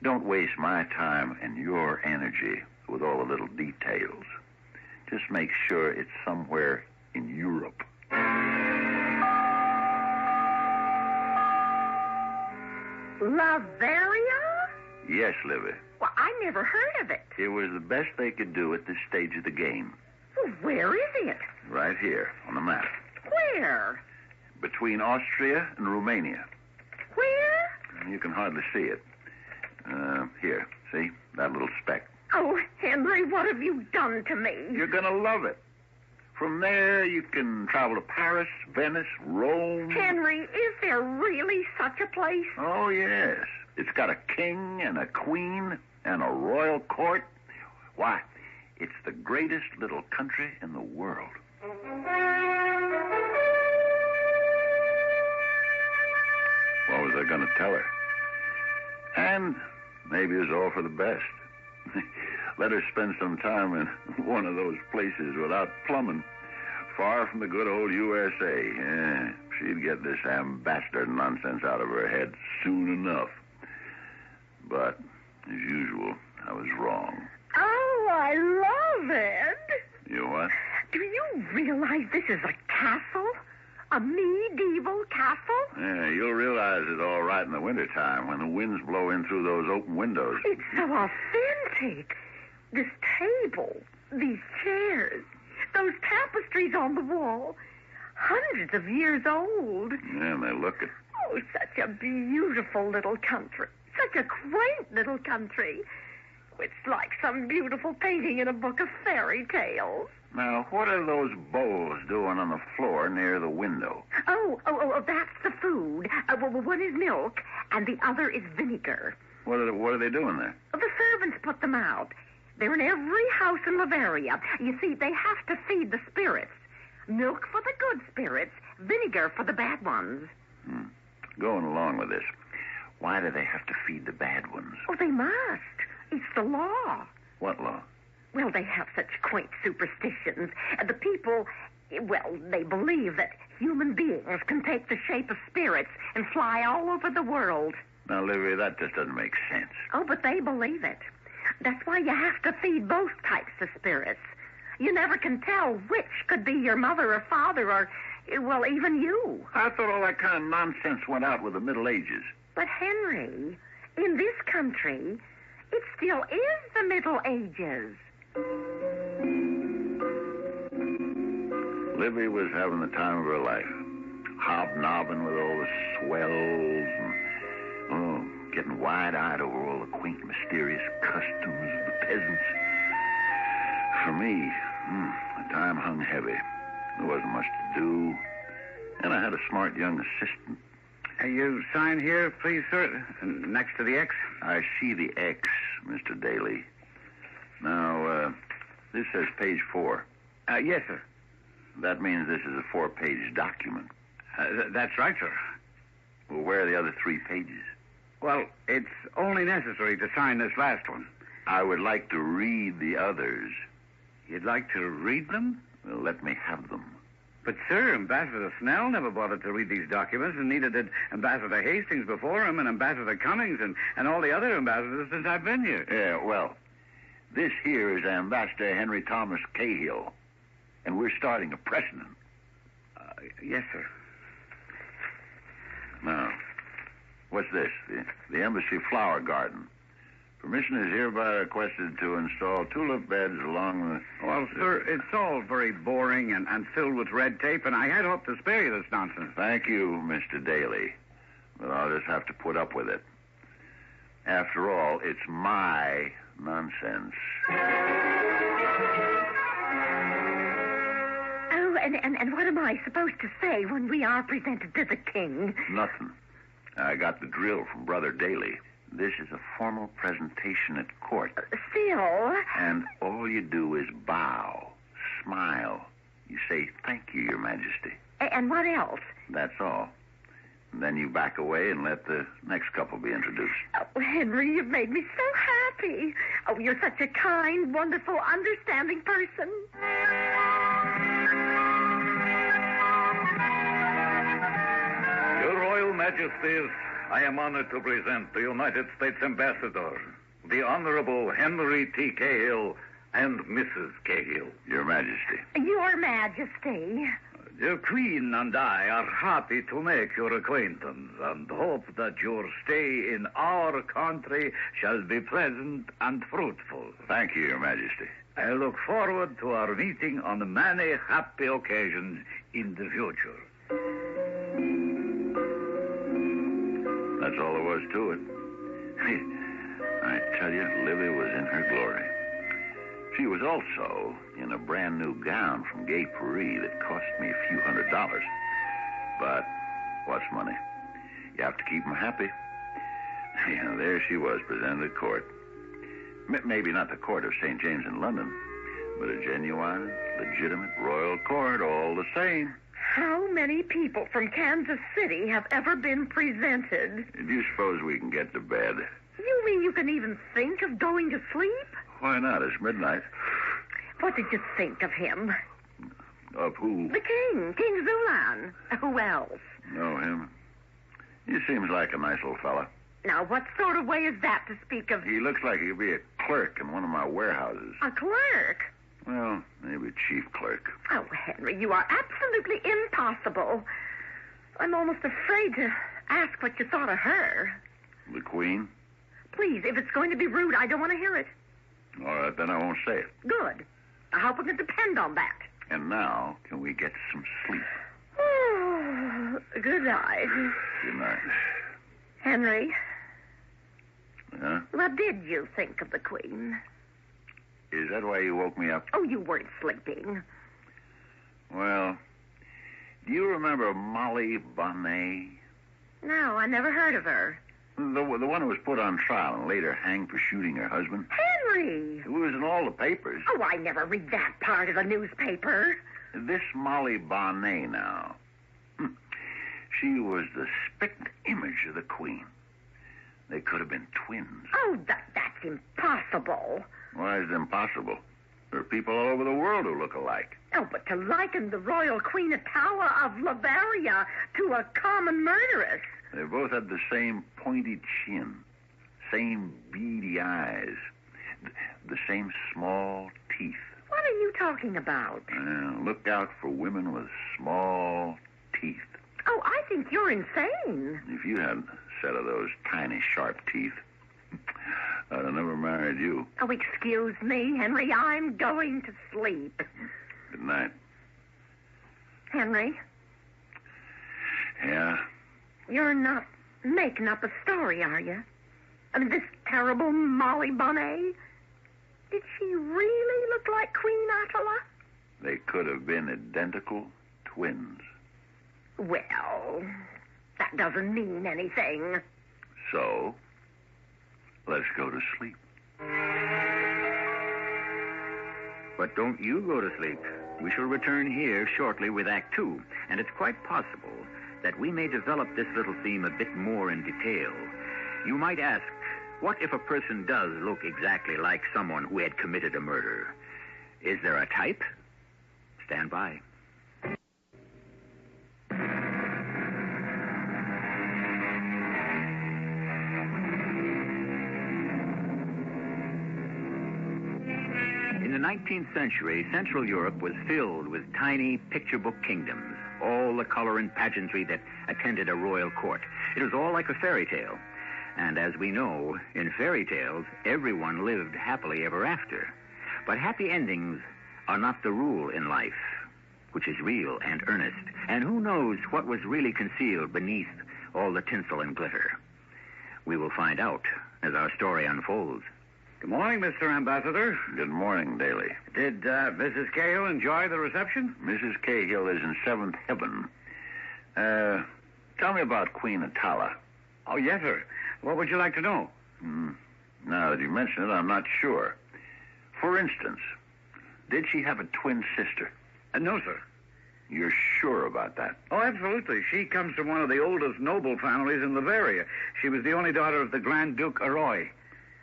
don't waste my time and your energy with all the little details. Just make sure it's somewhere in Europe. Lavaria? Yes, Livy. Well, I never heard of it. It was the best they could do at this stage of the game. Well, where is it? Right here on the map. Where? Between Austria and Romania. Where? You can hardly see it. Here, see? That little speck. Oh, Henry, what have you done to me? You're going to love it. From there, you can travel to Paris, Venice, Rome. Henry, is there really such a place? Oh, yes. It's got a king and a queen and a royal court. Why, it's the greatest little country in the world. What was I going to tell her? And maybe it's all for the best. Let her spend some time in one of those places without plumbing, far from the good old USA. Yeah, she'd get this ambassador nonsense out of her head soon enough. But, as usual, I was wrong. Oh, I love it. You what? Do you realize this is a castle? A medieval castle? Yeah, you'll realize it all right in the wintertime when the winds blow in through those open windows. It's so authentic. This table, these chairs, those tapestries on the wall, hundreds of years old. Yeah, and they look it. Oh, such a beautiful little country. Such a quaint little country. It's like some beautiful painting in a book of fairy tales. Now, what are those bowls doing on the floor near the window? Oh, that's the food. One is milk, and the other is vinegar. What are they doing there? The servants put them out. They're in every house in Lavaria. You see, they have to feed the spirits. Milk for the good spirits, vinegar for the bad ones. Going along with this, why do they have to feed the bad ones? Oh, they must. It's the law. What law? Well, they have such quaint superstitions. The people, well, they believe that human beings can take the shape of spirits and fly all over the world. Now, Livy, that just doesn't make sense. Oh, but they believe it. That's why you have to feed both types of spirits. You never can tell which could be your mother or father or Well, even you. I thought all that kind of nonsense went out with the Middle Ages. But, Henry, in this country, it still is the Middle Ages. Livy was having the time of her life, hobnobbing with all the swells and, getting wide-eyed over all the quaint, mysterious customs of the peasants. For me, the time hung heavy. There wasn't much to do, and I had a smart young assistant. You sign here, please, sir, next to the X. I see the X, Mr. Daly. Now, this says page 4. Yes, sir. That means this is a 4-page document. That's right, sir. Well, where are the other 3 pages? Well, it's only necessary to sign this last one. I would like to read the others. You'd like to read them? Well, let me have them. But, sir, Ambassador Snell never bothered to read these documents, and neither did Ambassador Hastings before him, and Ambassador Cummings, and all the other ambassadors since I've been here. Yeah, well, this here is Ambassador Henry Thomas Cahill, and we're starting a precedent. Yes, sir. Now, what's this? The Embassy Flower Garden. Permission is hereby requested to install tulip beds along the... Well, sir, it's all very boring and filled with red tape, and I had hoped to spare you this nonsense. Thank you, Mr. Daly. But I'll just have to put up with it. After all, it's my nonsense. Oh, and what am I supposed to say when we are presented to the king? Nothing. I got the drill from Brother Daly. This is a formal presentation at court. Still... And all you do is bow, smile. You say, "Thank you, Your Majesty." And what else? That's all. And then you back away and let the next couple be introduced. Oh, Henry, you've made me so happy. Oh, you're such a kind, wonderful, understanding person. Your Royal Majesties, I am honored to present the United States Ambassador, the Honorable Henry T. Cahill and Mrs. Cahill. Your Majesty. Your Majesty. The Queen and I are happy to make your acquaintance and hope that your stay in our country shall be pleasant and fruitful. Thank you, Your Majesty. I look forward to our meeting on many happy occasions in the future. That's all there was to it. I tell you, Livy was in her glory. She was also in a brand new gown from Gay Paris that cost me a few $100s. But what's money? You have to keep them happy. Yeah, there she was, presented at court. Maybe not the court of St. James in London, but a genuine, legitimate royal court all the same. How many people from Kansas City have ever been presented? Do you suppose we can get to bed? You mean you can even think of going to sleep? Why not? It's midnight. What did you think of him? Of who? The king, King Zulan. Who else? Know him. He seems like a nice little fella. Now, what sort of way is that to speak of? He looks like he'd be a clerk in one of my warehouses. A clerk? Well, maybe chief clerk. Oh, Henry, you are absolutely impossible. I'm almost afraid to ask what you thought of her. The Queen? Please, if it's going to be rude, I don't want to hear it. All right, then I won't say it. Good. I hope we can depend on that. And now, can we get some sleep? Good night. Good night. Henry, Huh? what did you think of the Queen? Is that why you woke me up? Oh, you weren't sleeping. Well, do you remember Molly Bonnet? No, I never heard of her. The one who was put on trial and later hanged for shooting her husband? Henry! It was in all the papers. Oh, I never read that part of the newspaper. This Molly Bonnet now. She was the spick image of the Queen. They could have been twins. Oh, that's impossible. Why is it impossible? There are people all over the world who look alike. Oh, but to liken the royal Queen Atala of Bavaria to a common murderess. They both had the same pointy chin, same beady eyes, the same small teeth. What are are you talking about? Look out for women with small teeth. Oh, I think you're insane. If you had a set of those tiny, sharp teeth, I'd have never married you. Oh, excuse me, Henry. I'm going to sleep. Good night. Henry? Yeah? You're not making up a story, are you? I mean, this terrible Molly Bonnet? Did she really look like Queen Atala? They could have been identical twins. Well, that doesn't mean anything. So, let's go to sleep. But don't you go to sleep. We shall return here shortly with Act Two, and it's quite possible that we may develop this little theme a bit more in detail. You might ask, what if a person does look exactly like someone who had committed a murder? Is there a type? Stand by. In the 19th century, Central Europe was filled with tiny picture book kingdoms, all the color and pageantry that attended a royal court. It was all like a fairy tale. And as we know, in fairy tales, everyone lived happily ever after. But happy endings are not the rule in life, which is real and earnest. And who knows what was really concealed beneath all the tinsel and glitter? We will find out as our story unfolds. Good morning, Mr. Ambassador. Good morning, Daly. Did Mrs. Cahill enjoy the reception? Mrs. Cahill is in seventh heaven. Tell me about Queen Atala. Oh, yes, sir. What would you like to know? Now that you mention it, I'm not sure. For instance, did she have a twin sister? No, sir. You're sure about that? Oh, absolutely. She comes from one of the oldest noble families in Bavaria. She was the only daughter of the Grand Duke Aroy.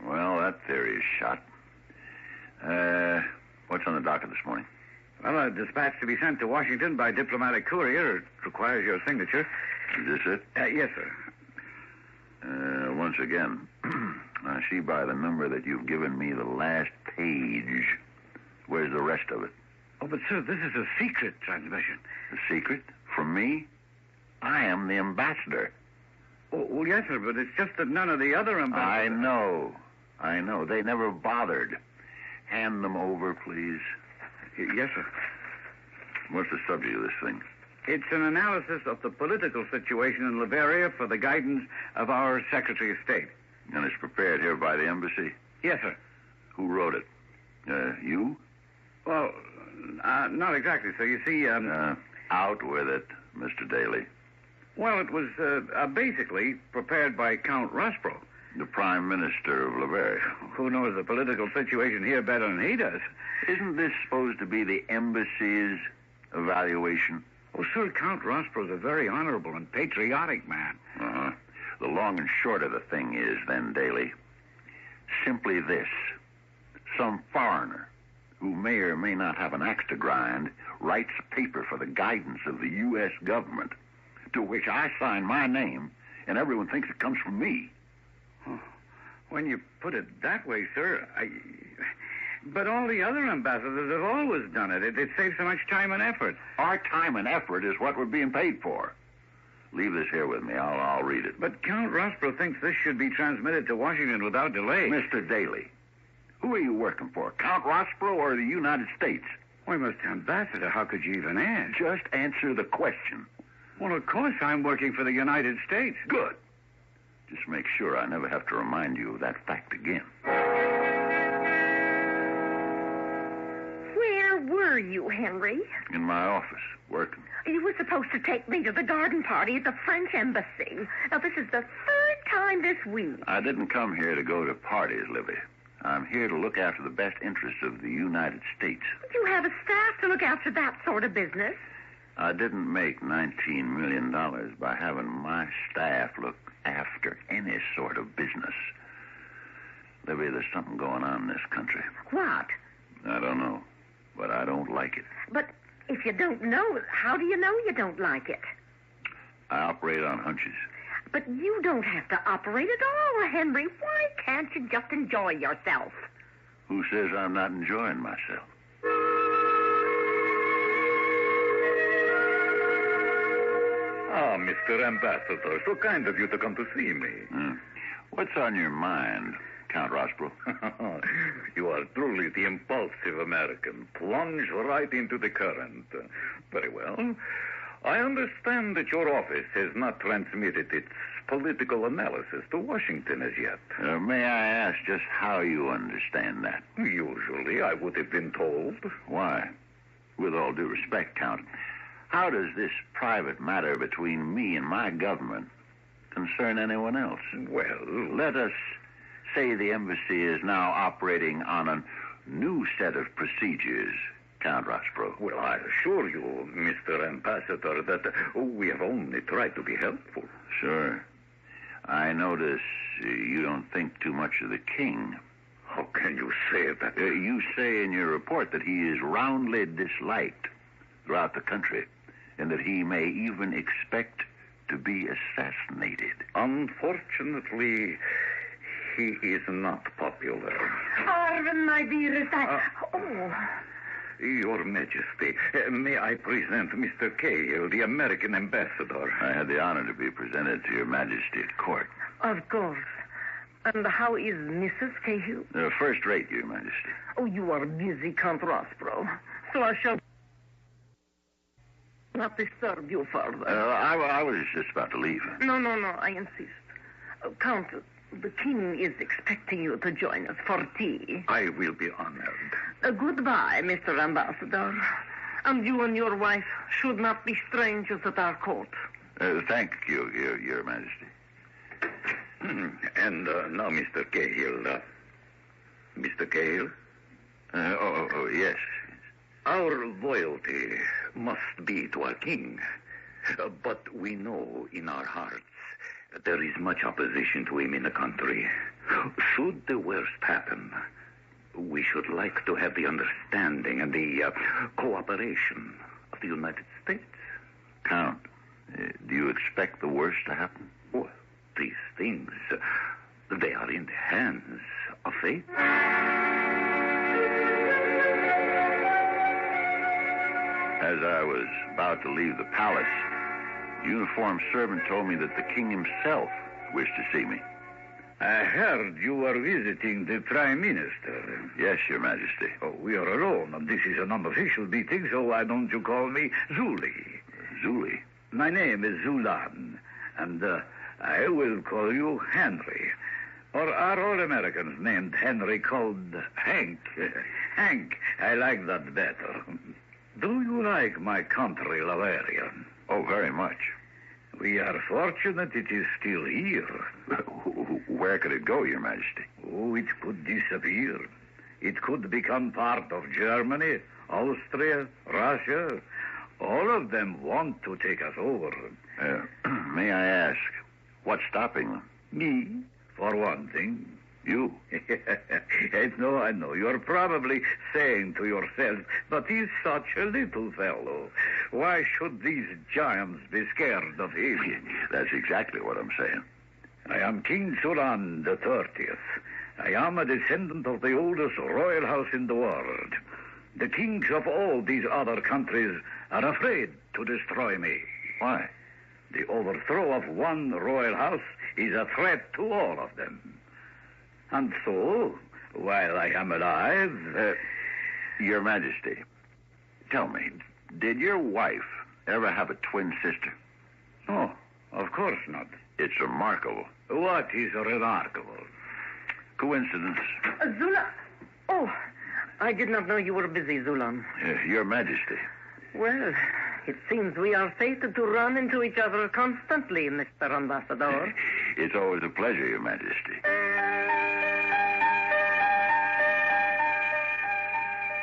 Well, that theory is shot. What's on the docket this morning? Well, a dispatch to be sent to Washington by diplomatic courier. It requires your signature. Is this it? Yes, sir. Once again, I see by the number that you've given me the last page. Where's the rest of it? Oh, but, sir, this is a secret transmission. A secret? From me? I am the ambassador. Oh, well, yes, sir, but it's just that none of the other ambassadors... I know. They never bothered. Hand them over, please. Yes, sir. What's the subject of this thing? It's an analysis of the political situation in Liberia for the guidance of our Secretary of State. And it's prepared here by the embassy? Yes, sir. Who wrote it? You? Well, not exactly, sir. You see, Out with it, Mr. Daly. Well, it was basically prepared by Count Rospro. The Prime Minister of Liberia. Who knows the political situation here better than he does? Isn't this supposed to be the embassy's evaluation? Oh, sir, Count Rospro's a very honorable and patriotic man. Uh-huh. The long and short of the thing is, then, Daly, simply this. Some foreigner who may or may not have an axe to grind writes a paper for the guidance of the U.S. government, to which I sign my name, and everyone thinks it comes from me. When you put it that way, sir, But all the other ambassadors have always done it. It saves so much time and effort. Our time and effort is what we're being paid for. Leave this here with me. I'll read it. But Count Rospro thinks this should be transmitted to Washington without delay. Mr. Daly, who are you working for, Count Rospro or the United States? Why, Mr. Ambassador, how could you even ask? Just answer the question. Well, of course I'm working for the United States. Good. Just make sure I never have to remind you of that fact again. Where were you, Henry? In my office, working. You were supposed to take me to the garden party at the French embassy. Now, this is the third time this week. I didn't come here to go to parties, Livy. I'm here to look after the best interests of the United States. But you have a staff to look after that sort of business. I didn't make $19 million by having my staff look after any sort of business. Livy, there's something going on in this country. What? I don't know, but I don't like it. But if you don't know, how do you know you don't like it? I operate on hunches. But you don't have to operate at all, Henry. Why can't you just enjoy yourself? Who says I'm not enjoying myself? Ah, Mr. Ambassador, so kind of you to come to see me. What's on your mind, Count Rossborough? You are truly the impulsive American, plunged right into the current. Very well. I understand that your office has not transmitted its political analysis to Washington as yet. May I ask just how you understand that? Usually, I would have been told. Why? With all due respect, Count, how does this private matter between me and my government concern anyone else? Well, let us say the embassy is now operating on a new set of procedures, Count Rossborough. Well, I assure you, Mr. Ambassador, that we have only tried to be helpful. Sure. I notice you don't think too much of the king. How can you say that? You say in your report that he is roundly disliked throughout the country, and that he may even expect to be assassinated. Unfortunately, he is not popular. Arvin, my dearest, Your Majesty, may I present Mr. Cahill, the American ambassador? I had the honor to be presented to Your Majesty at court. Of course. And how is Mrs. Cahill? First rate, Your Majesty. Oh, you are busy, Count Rossborough. So I shall not disturb you further. I was just about to leave. No, I insist. Count, the king is expecting you to join us for tea. I will be honored. Goodbye, Mr. Ambassador. And you and your wife should not be strangers at our court. Thank you, Your Majesty. And now, Mr. Cahill. Mr. Cahill? Yes. Our loyalty must be to our king. But we know in our hearts there is much opposition to him in the country. Should the worst happen, we should like to have the understanding and the cooperation of the United States. Count, do you expect the worst to happen? Well, these things, they are in the hands of fate. As I was about to leave the palace, a uniformed servant told me that the king himself wished to see me. I heard you were visiting the Prime Minister. Yes, Your Majesty. Oh, we are alone, and this is an unofficial meeting, so why don't you call me Zuli? Zuli? My name is Zulan, and I will call you Henry. Or are all Americans named Henry called Hank? Hank, I like that better. Do you like my country, Laverian? Oh, very much. We are fortunate it is still here. Where could it go, Your Majesty? Oh, it could disappear. It could become part of Germany, Austria, Russia. All of them want to take us over. May I ask, what's stopping them? Me, for one thing. You? I know. You're probably saying to yourself, but he's such a little fellow. Why should these giants be scared of him? That's exactly what I'm saying. I am King Sulan the 30th. I am a descendant of the oldest royal house in the world. The kings of all these other countries are afraid to destroy me. Why? The overthrow of one royal house is a threat to all of them. And so, while I am alive... Your Majesty, tell me, did your wife ever have a twin sister? Oh, of course not. It's remarkable. What is remarkable? Coincidence. Zula! Oh, I did not know you were busy, Zulan. Your Majesty. Well, it seems we are fated to run into each other constantly, Mr. Ambassador. It's always a pleasure, Your Majesty.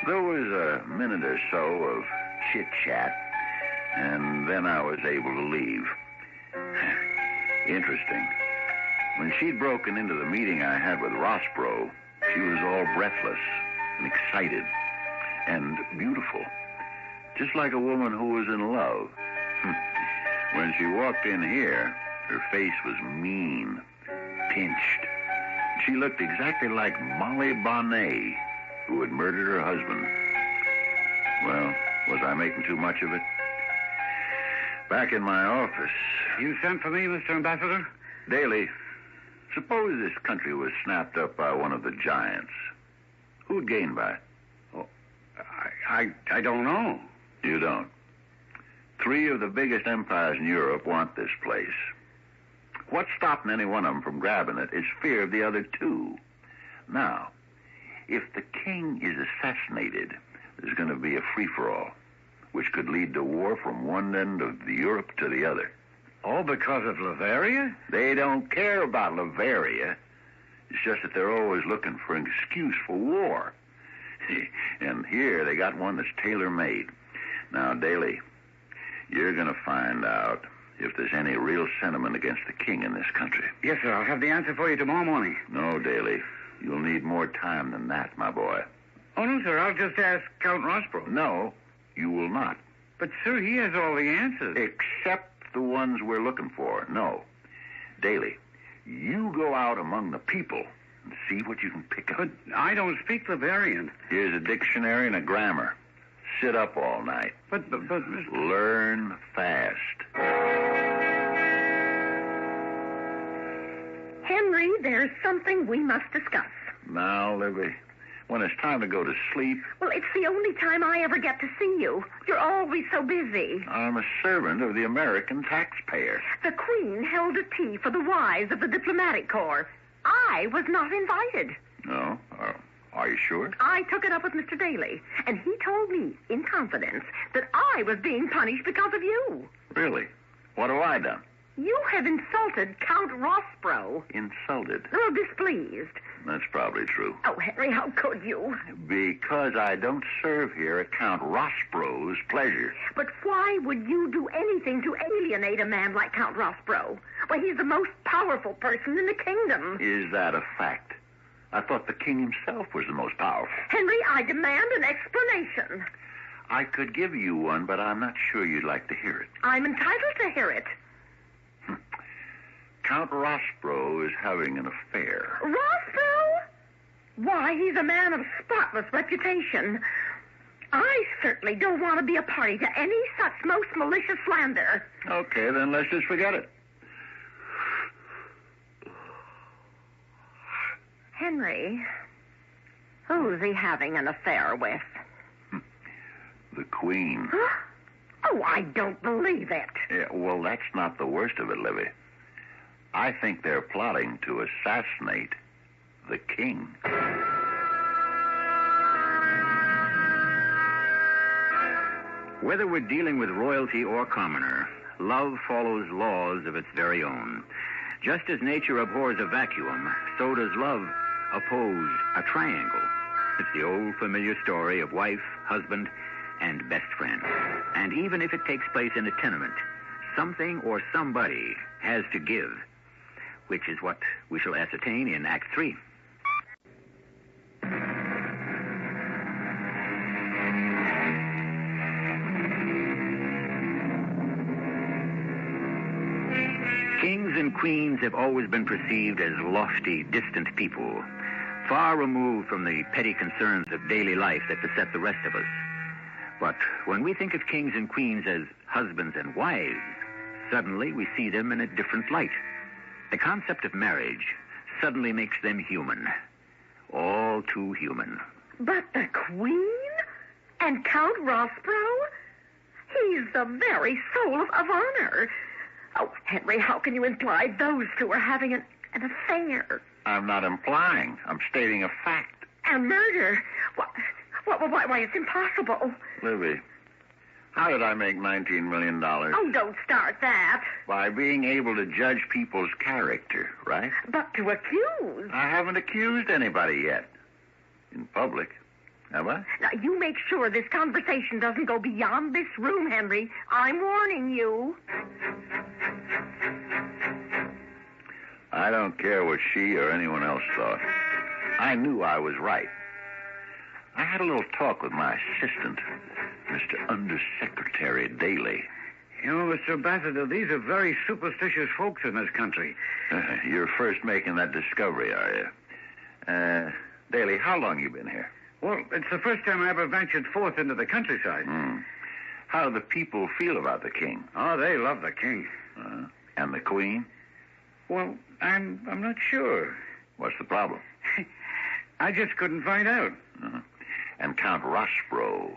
There was a minute or so of chit-chat, and then I was able to leave. Interesting. When she'd broken into the meeting I had with Rossborough, she was all breathless and excited and beautiful, just like a woman who was in love. When she walked in here, her face was mean, pinched. She looked exactly like Molly Bonnet, who had murdered her husband. Well, was I making too much of it? Back in my office. You sent for me, Mr. Ambassador? Daly, suppose this country was snapped up by one of the giants. Who'd gain by it? Oh, I don't know. You don't. 3 of the biggest empires in Europe want this place. What's stopping any one of them from grabbing it is fear of the other 2. Now, if the king is assassinated, there's going to be a free-for-all, which could lead to war from one end of Europe to the other. All because of Bavaria? They don't care about Bavaria. It's just that they're always looking for an excuse for war. And here they got one that's tailor-made. Now, Daly, you're going to find out if there's any real sentiment against the king in this country. Yes, sir. I'll have the answer for you tomorrow morning. No, Daly. You'll need more time than that, my boy. Oh, no, sir. I'll just ask Count Rossborough. No, you will not. But, sir, he has all the answers. Except the ones we're looking for. No. Daly, you go out among the people and see what you can pick up. But I don't speak Bavarian. Here's a dictionary and a grammar. Sit up all night. But learn fast. Henry, there's something we must discuss. Now, Libby, when it's time to go to sleep... Well, it's the only time I ever get to see you. You're always so busy. I'm a servant of the American taxpayer. The Queen held a tea for the wives of the diplomatic corps. I was not invited. No? Are you sure? I took it up with Mr. Daly, and he told me, in confidence, that I was being punished because of you. Really? What have I done? You have insulted Count Rossborough. Insulted? Oh, displeased. That's probably true. Oh, Henry, how could you? Because I don't serve here at Count Rossborough's pleasure. But why would you do anything to alienate a man like Count Rossborough? Why, he's the most powerful person in the kingdom. Is that a fact? I thought the king himself was the most powerful. Henry, I demand an explanation. I could give you one, but I'm not sure you'd like to hear it. I'm entitled to hear it. Count Rossborough is having an affair. Rossborough? Why, he's a man of spotless reputation. I certainly don't want to be a party to any such most malicious slander. Okay, then let's just forget it. Henry, who's he having an affair with? The Queen. Huh? Oh, I don't believe it. Yeah, well, that's not the worst of it, Livy. I think they're plotting to assassinate the king. Whether we're dealing with royalty or commoner, love follows laws of its very own. Just as nature abhors a vacuum, so does love oppose a triangle. It's the old familiar story of wife, husband, and best friend. And even if it takes place in a tenement, something or somebody has to give, which is what we shall ascertain in Act 3. Kings and queens have always been perceived as lofty, distant people, far removed from the petty concerns of daily life that beset the rest of us. But when we think of kings and queens as husbands and wives, suddenly we see them in a different light. The concept of marriage suddenly makes them human. All too human. But the Queen? And Count Rossborough? He's the very soul of honor. Oh, Henry, how can you imply those two are having an affair? I'm not implying. I'm stating a fact. And murder? Why, it's impossible. Livy, how did I make $19 million? Oh, don't start that. By being able to judge people's character, right? But to accuse? I haven't accused anybody yet. In public. Have I? Now, you make sure this conversation doesn't go beyond this room, Henry. I'm warning you. I don't care what she or anyone else thought. I knew I was right. I had a little talk with my assistant, Mr. Undersecretary Daly. You know, Mr. Ambassador, these are very superstitious folks in this country. You're first making that discovery, are you? Daly, how long you been here? Well, it's the first time I ever ventured forth into the countryside. How do the people feel about the king? Oh, they love the king. And the queen? Well, I'm not sure. What's the problem? I just couldn't find out. And Count Rospro?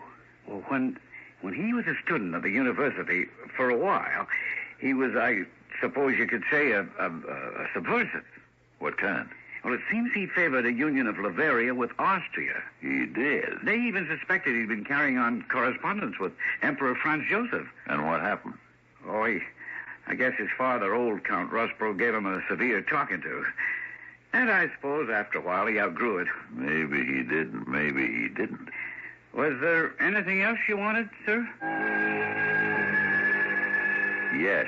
Well, when he was a student at the university for a while, he was, I suppose you could say, a subversive. What kind? Well, it seems he favored a union of Bavaria with Austria. He did? They even suspected he'd been carrying on correspondence with Emperor Franz Joseph. And what happened? Oh, I guess his father, old Count Rospro, gave him a severe talking to. And I suppose after a while he outgrew it. Maybe he didn't, maybe he didn't. Was there anything else you wanted, sir? Yes.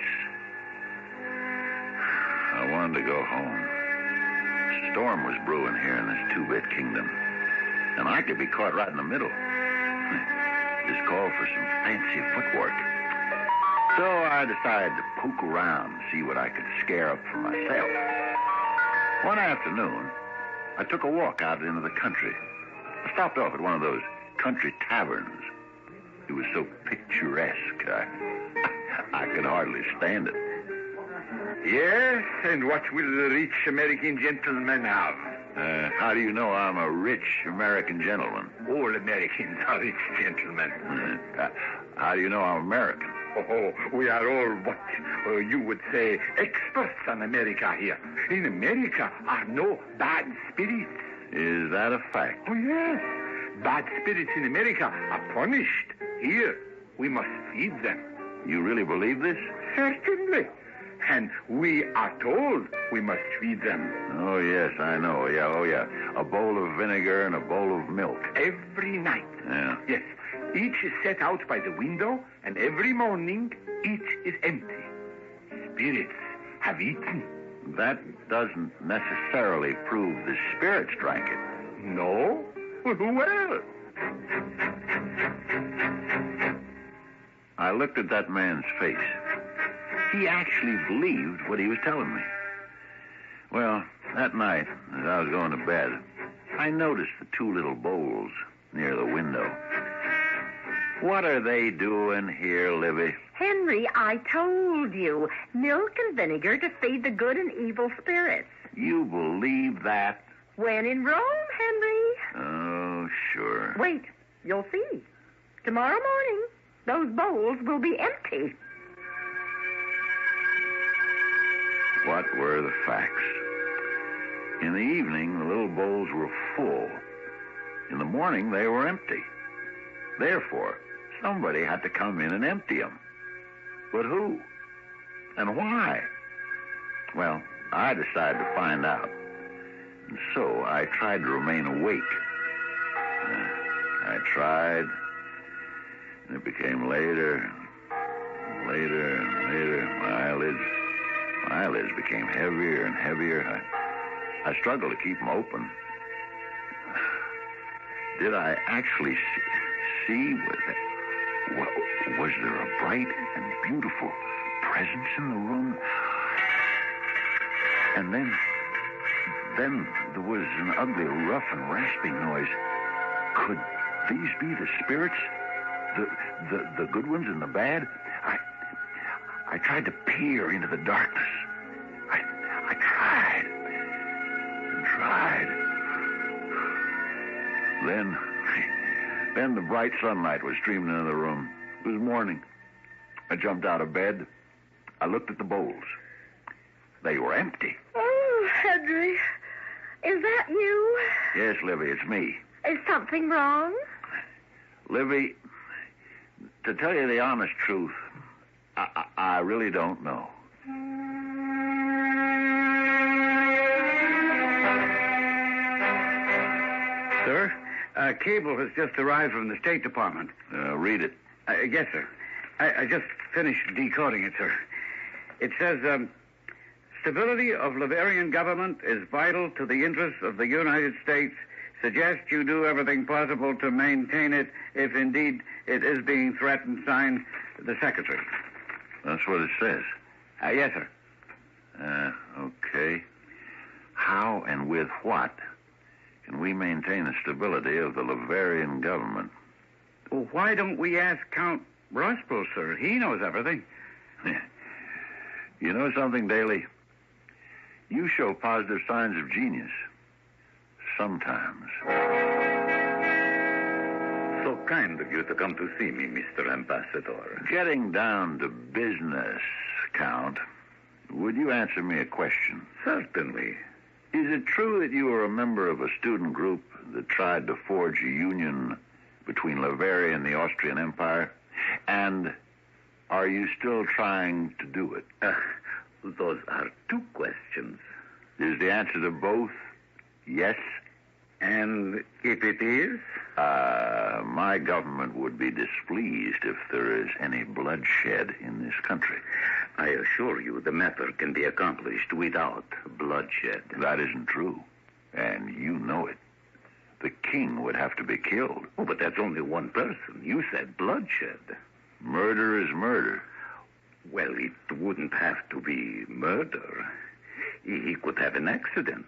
I wanted to go home. A storm was brewing here in this two-bit kingdom. And I could be caught right in the middle. Just called for some fancy footwork. So I decided to poke around and see what I could scare up for myself. One afternoon, I took a walk out into the country. I stopped off at one of those country taverns. It was so picturesque, I could hardly stand it. Yes, and what will the rich American gentleman have? How do you know I'm a rich American gentleman? All Americans are rich gentlemen. How do you know I'm American? Oh, we are all what you would say experts on America here. In America are no bad spirits. Is that a fact? Oh, yes. Bad spirits in America are punished. Here, we must feed them. You really believe this? Certainly. And we are told we must feed them. Oh, yes, I know. Yeah, oh, yeah. A bowl of vinegar and a bowl of milk. Every night. Yeah. Yes. Each is set out by the window, and every morning each is empty. Spirits have eaten. That doesn't necessarily prove the spirits drank it. No? Well. I looked at that man's face. He actually believed what he was telling me. Well, that night, as I was going to bed, I noticed the two little bowls near the window. What are they doing here, Livy? Henry, I told you. Milk and vinegar to feed the good and evil spirits. You believe that? When in Rome, Henry. Oh, sure. Wait, you'll see. Tomorrow morning, those bowls will be empty. What were the facts? In the evening, the little bowls were full. In the morning, they were empty. Therefore, somebody had to come in and empty them. But who? And why? Well, I decided to find out. And so I tried to remain awake. I tried, and it became later and later and later. My eyelids became heavier and heavier. I struggled to keep them open. Did I actually see? Was there a bright and beautiful presence in the room? And then there was an ugly, rough and rasping noise. Could these be the spirits? The good ones and the bad? I tried to peer into the darkness. I tried and tried. Then the bright sunlight was streaming into the room. It was morning. I jumped out of bed. I looked at the bowls. They were empty. Oh, Henry, is that you? Yes, Livy, it's me. Is something wrong? Livy, to tell you the honest truth, I really don't know. Sir, a cable has just arrived from the State Department. Read it. Yes, sir. I just finished decoding it, sir. It says, stability of Bavarian government is vital to the interests of the United States. Suggest you do everything possible to maintain it if indeed it is being threatened. Signed, the Secretary. That's what it says. Yes, sir. Okay. How and with what can we maintain the stability of the Bavarian government? Well, why don't we ask Count Rospo, sir. He knows everything. You know something, Daly? You show positive signs of genius. Sometimes. So kind of you to come to see me, Mr. Ambassador. Getting down to business, Count, would you answer me a question? Certainly. Is it true that you were a member of a student group that tried to forge a union between Bavaria and the Austrian Empire? And are you still trying to do it? Those are two questions. Is the answer to both yes? And if it is? My government would be displeased if there is any bloodshed in this country. I assure you the matter can be accomplished without bloodshed. That isn't true, and you know it. The king would have to be killed. Oh, but that's only one person. You said bloodshed. Murder is murder. Well, it wouldn't have to be murder. He could have an accident.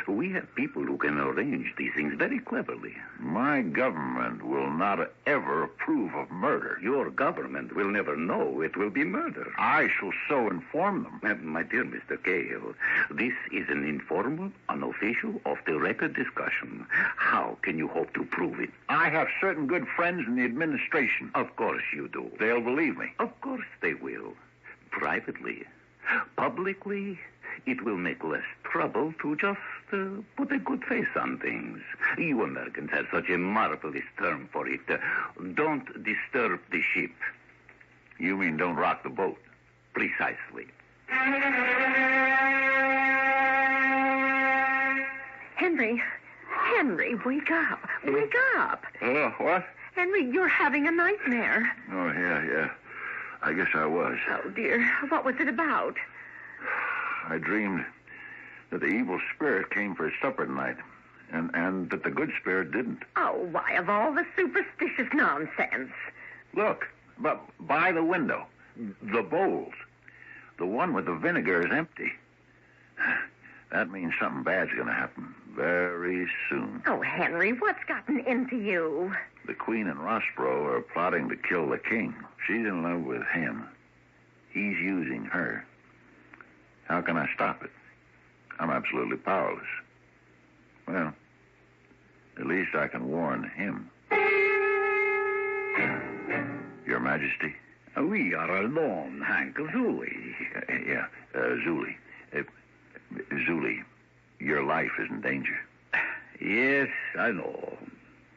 We have people who can arrange these things very cleverly. My government will not ever approve of murder. Your government will never know it will be murder. I shall so inform them. My dear Mr. Cahill, this is an informal, unofficial, off-the-record discussion. How can you hope to prove it? I have certain good friends in the administration. Of course you do. They'll believe me. Of course they will. Privately. Publicly, it will make less trouble to just put a good face on things. You Americans have such a marvelous term for it. Don't disturb the ship. You mean don't rock the boat? Precisely. Henry, wake up. Wake up. What? Henry, you're having a nightmare. Oh, yeah. I guess I was. Oh, dear. What was it about? I dreamed that the evil spirit came for his supper tonight, and that the good spirit didn't. Oh, why, of all the superstitious nonsense. Look, by the window, the bowls. The one with the vinegar is empty. That means something bad's going to happen very soon. Oh, Henry, what's gotten into you? The Queen and Rospro are plotting to kill the king. She's in love with him. He's using her. How can I stop it? I'm absolutely powerless. Well, at least I can warn him. Your Majesty? We are alone, Hank. Zuli. Zuli. Zuli, your life is in danger. Yes, I know.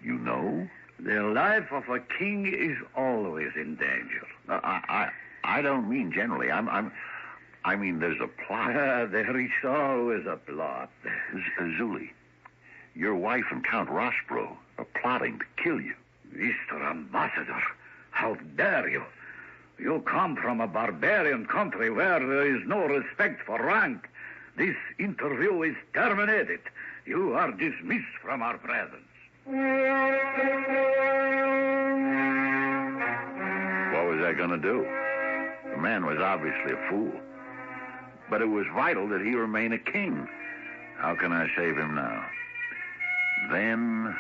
You know? The life of a king is always in danger. I don't mean generally. I mean there's a plot. There is always a plot. Zuli, your wife and Count Rospro are plotting to kill you. Mr. Ambassador, how dare you? You come from a barbarian country where there is no respect for rank. This interview is terminated. You are dismissed from our presence. What was I going to do? The man was obviously a fool. But it was vital that he remain a king. How can I save him now? Then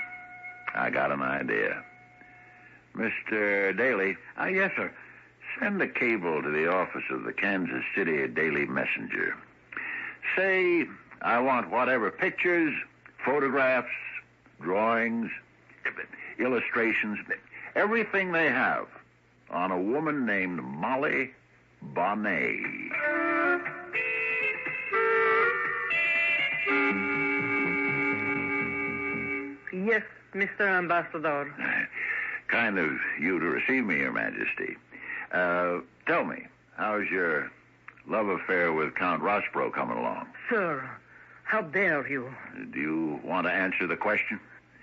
I got an idea. Mr. Daly. Yes, sir. Send a cable to the office of the Kansas City Daily Messenger. Say, I want whatever pictures, photographs, drawings, illustrations, everything they have on a woman named Molly Bonnet. Yes, Mr. Ambassador. Kind of you to receive me, Your Majesty. Tell me, how's your love affair with Count Rospro coming along? Sir, how dare you? Do you want to answer the question?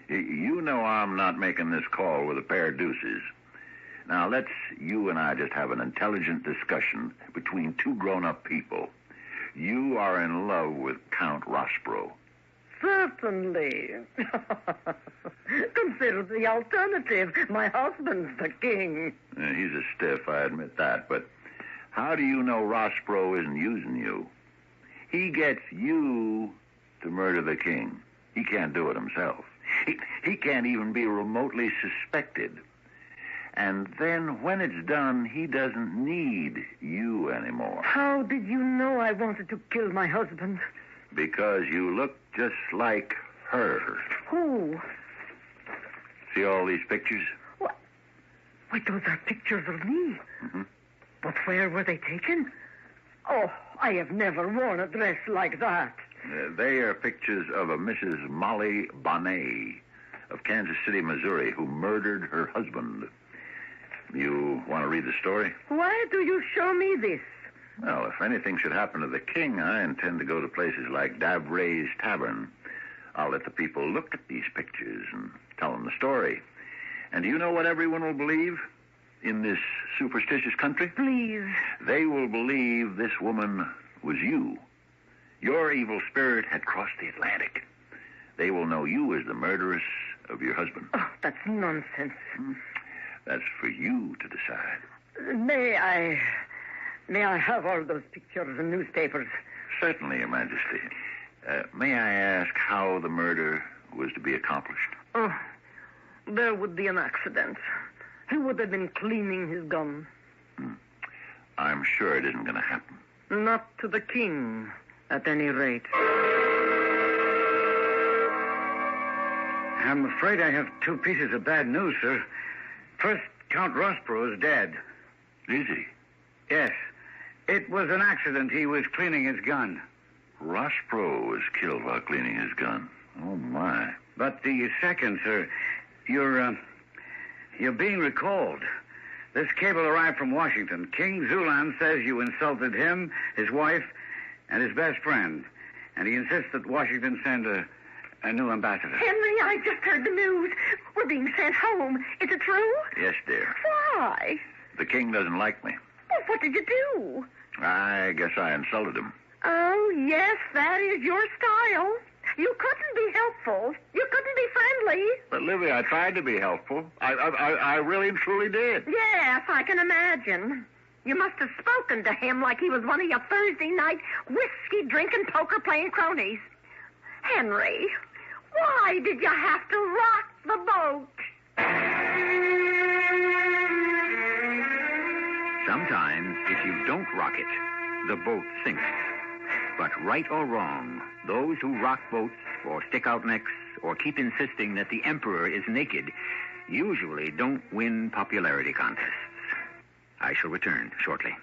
You know I'm not making this call with a pair of deuces. Now, let's you and I just have an intelligent discussion between two grown-up people. You are in love with Count Rospro. Certainly. Consider the alternative. My husband's the king. He's a stiff, I admit that, but how do you know Rospro isn't using you? He gets you to murder the king. He can't do it himself. He can't even be remotely suspected. And then when it's done, he doesn't need you anymore. How did you know I wanted to kill my husband? Because you look just like her. Who? See all these pictures? What? Wait, those are pictures of me. Mm-hmm. But where were they taken? Oh, I have never worn a dress like that. They are pictures of a Mrs. Molly Bonet of Kansas City, Missouri, who murdered her husband. You want to read the story? Why do you show me this? Well, if anything should happen to the king, I intend to go to places like Davray's Tavern. I'll let the people look at these pictures and tell them the story. And do you know what everyone will believe in this superstitious country? Please. They will believe this woman was you. Your evil spirit had crossed the Atlantic. They will know you as the murderess of your husband. Oh, that's nonsense. That's for you to decide. May I have all those pictures and newspapers? Certainly, Your Majesty. May I ask how the murder was to be accomplished? Oh, there would be an accident. He would have been cleaning his gun. I'm sure it isn't going to happen. Not to the king, at any rate. I'm afraid I have two pieces of bad news, sir. First, Count Rospro is dead. Is he? Yes. It was an accident. He was cleaning his gun. Rospro was killed while cleaning his gun. Oh, my. But the second, sir, you're being recalled. This cable arrived from Washington. King Zulan says you insulted him, his wife, and his best friend. And he insists that Washington send a new ambassador. Henry, I just heard the news. We're being sent home. Is it true? Yes, dear. Why? The king doesn't like me. Well, what did you do? I guess I insulted him. Oh, yes, that is your style. You couldn't be helpful. You couldn't be friendly. But, Livy, I tried to be helpful. I really and truly did. Yes, I can imagine. You must have spoken to him like he was one of your Thursday night whiskey-drinking, poker-playing cronies. Henry, why did you have to rock the boat? Sometimes, if you don't rock it, the boat sinks. But right or wrong, those who rock boats or stick out necks or keep insisting that the emperor is naked usually don't win popularity contests. I shall return shortly.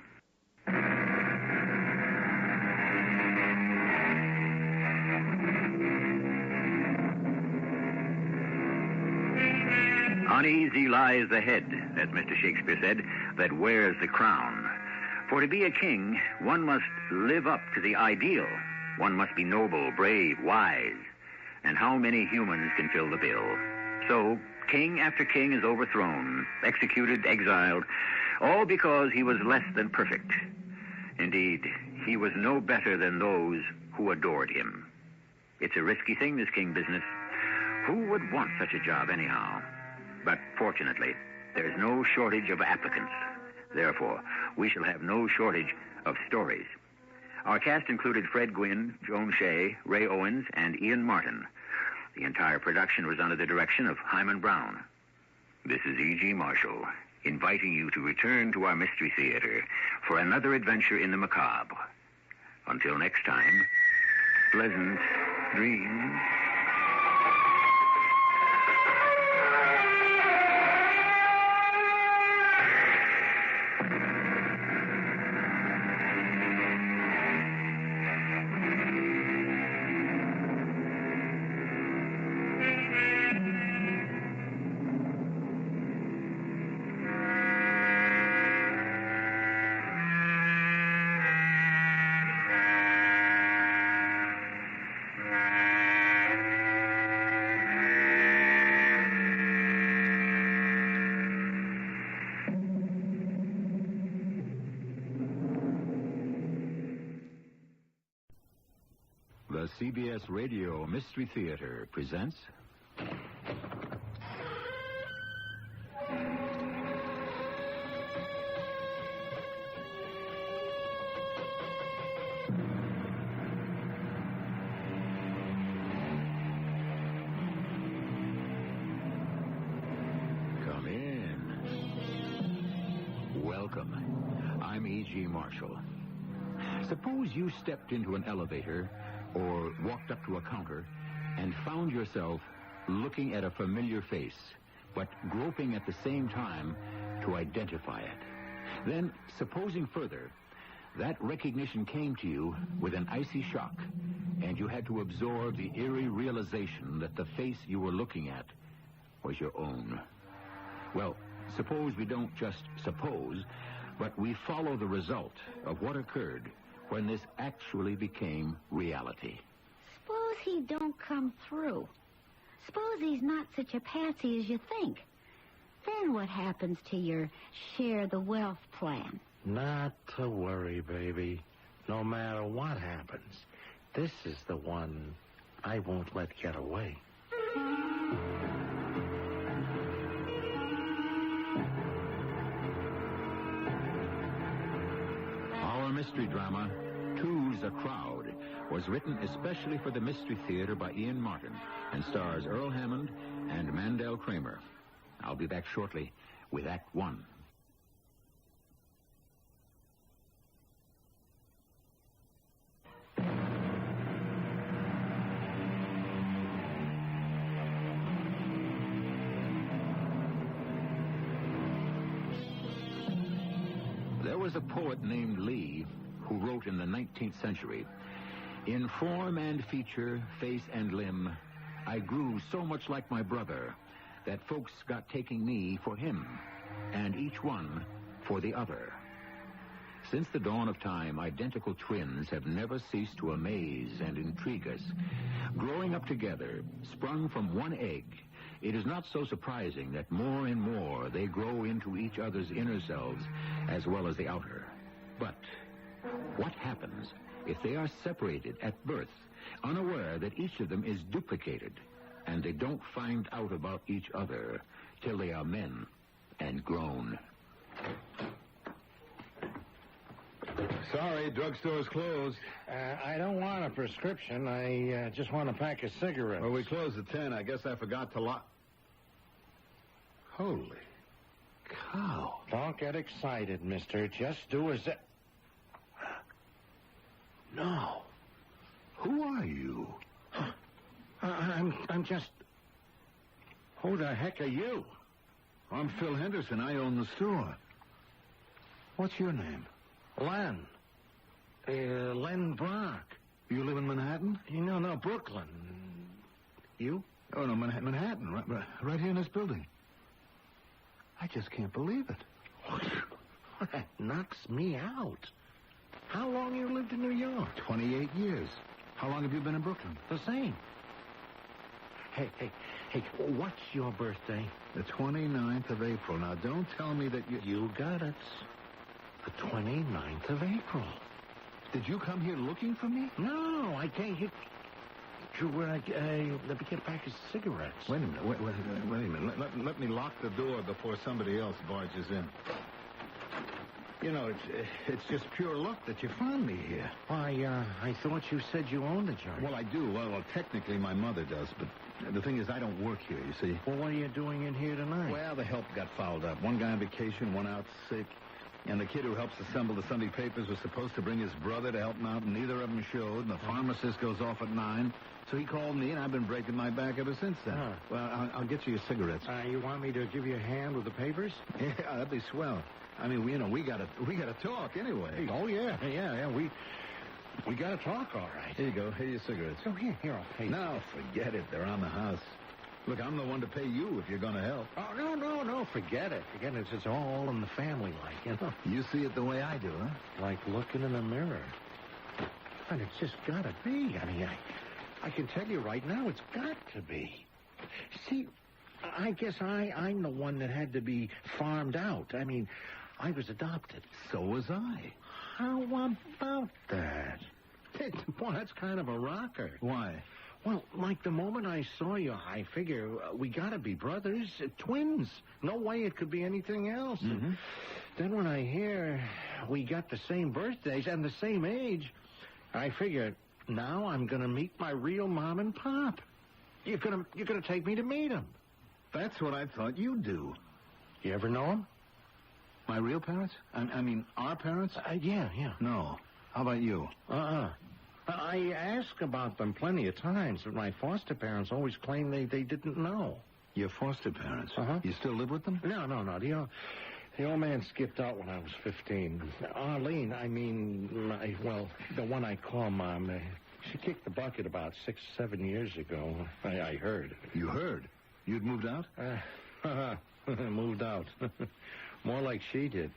Uneasy lies the head, as Mr. Shakespeare said, that wears the crown. For to be a king, one must live up to the ideal. One must be noble, brave, wise. And how many humans can fill the bill? So, king after king is overthrown, executed, exiled, all because he was less than perfect. Indeed, he was no better than those who adored him. It's a risky thing, this king business. Who would want such a job anyhow? But fortunately, there's no shortage of applicants. Therefore, we shall have no shortage of stories. Our cast included Fred Gwynne, Joan Shea, Ray Owens, and Ian Martin. The entire production was under the direction of Hyman Brown. This is E.G. Marshall, inviting you to return to our Mystery Theater for another adventure in the macabre. Until next time, pleasant dreams. The CBS Radio Mystery Theater presents... Come in. Welcome. I'm E.G. Marshall. Suppose you stepped into an elevator or walked up to a counter and found yourself looking at a familiar face, but groping at the same time to identify it. Then, supposing further, that recognition came to you with an icy shock, and you had to absorb the eerie realization that the face you were looking at was your own. Well, suppose we don't just suppose, but we follow the result of what occurred when this actually became reality. Suppose he don't come through. Suppose he's not such a patsy as you think. Then what happens to your share the wealth plan? Not to worry, baby. No matter what happens, this is the one I won't let get away. Our mystery drama, Two's a Crowd, was written especially for the Mystery Theater by Ian Martin and stars Earl Hammond and Mandel Kramer. I'll be back shortly with Act One. There was a poet named Lee who wrote in the 19th century, "In form and feature, face and limb, I grew so much like my brother that folks got taking me for him, and each one for the other." Since the dawn of time, identical twins have never ceased to amaze and intrigue us. Growing up together, sprung from one egg, it is not so surprising that more and more they grow into each other's inner selves as well as the outer. But what happens if they are separated at birth, unaware that each of them is duplicated, and they don't find out about each other till they are men and grown? Sorry, drugstore's closed. I don't want a prescription. I just want a pack of cigarettes. Well, we closed at 10. I guess I forgot to lock. Holy cow. Don't get excited, mister. Just do as it... No. Who are you? I'm just... Who the heck are you? I'm Phil Henderson. I own the store. What's your name? Len. Len Brock. You live in Manhattan? No, Brooklyn. You? Oh, no, Manhattan. Right here in this building. I just can't believe it. That knocks me out. How long you lived in New York? 28 years. How long have you been in Brooklyn? The same. Hey, what's your birthday? The 29th of April. Now, don't tell me that you... You got it. The 29th of April. Did you come here looking for me? No, I came here to let me get a pack of cigarettes. Wait a minute. Let me lock the door before somebody else barges in. You know, it's just pure luck that you found me here. Why, I thought you said you owned the joint. Well, I do. Well, technically my mother does, but the thing is I don't work here, you see. Well, what are you doing in here tonight? Well, the help got fouled up. One guy on vacation, one out sick. And the kid who helps assemble the Sunday papers was supposed to bring his brother to help him out, and neither of them showed. And the pharmacist goes off at 9. So he called me, and I've been breaking my back ever since then. Huh. Well, I'll get you your cigarettes. You want me to give you a hand with the papers? Yeah, that'd be swell. I mean, we gotta talk anyway. Oh, yeah. We gotta talk, all right. Here you go. Here are your cigarettes. Oh, here, I'll pay you. No, forget it. They're on the house. Look, I'm the one to pay you if you're going to help. Oh, no, forget it. It's all in the family, like, you know. You see it the way I do, huh? Like looking in a mirror. And it's just gotta be. I mean, I can tell you right now, it's got to be. See, I guess I'm the one that had to be farmed out. I mean, I was adopted. So was I. How about that? Boy, that's kind of a rocker. Why? Well, like the moment I saw you, I figure we gotta be brothers, twins. No way it could be anything else. Mm-hmm. And then when I hear we got the same birthdays and the same age, I figure now I'm gonna meet my real mom and pop. You're gonna take me to meet them. That's what I thought you'd do. You ever know him? My real parents? I mean, our parents? Yeah. No. How about you? I asked about them plenty of times, but my foster parents always claimed they didn't know. Your foster parents? Uh-huh. You still live with them? No. The old man skipped out when I was 15. Arlene, the one I call Mom, she kicked the bucket about 6 or 7 years ago. I heard. You heard? You'd moved out? Moved out. More like she did.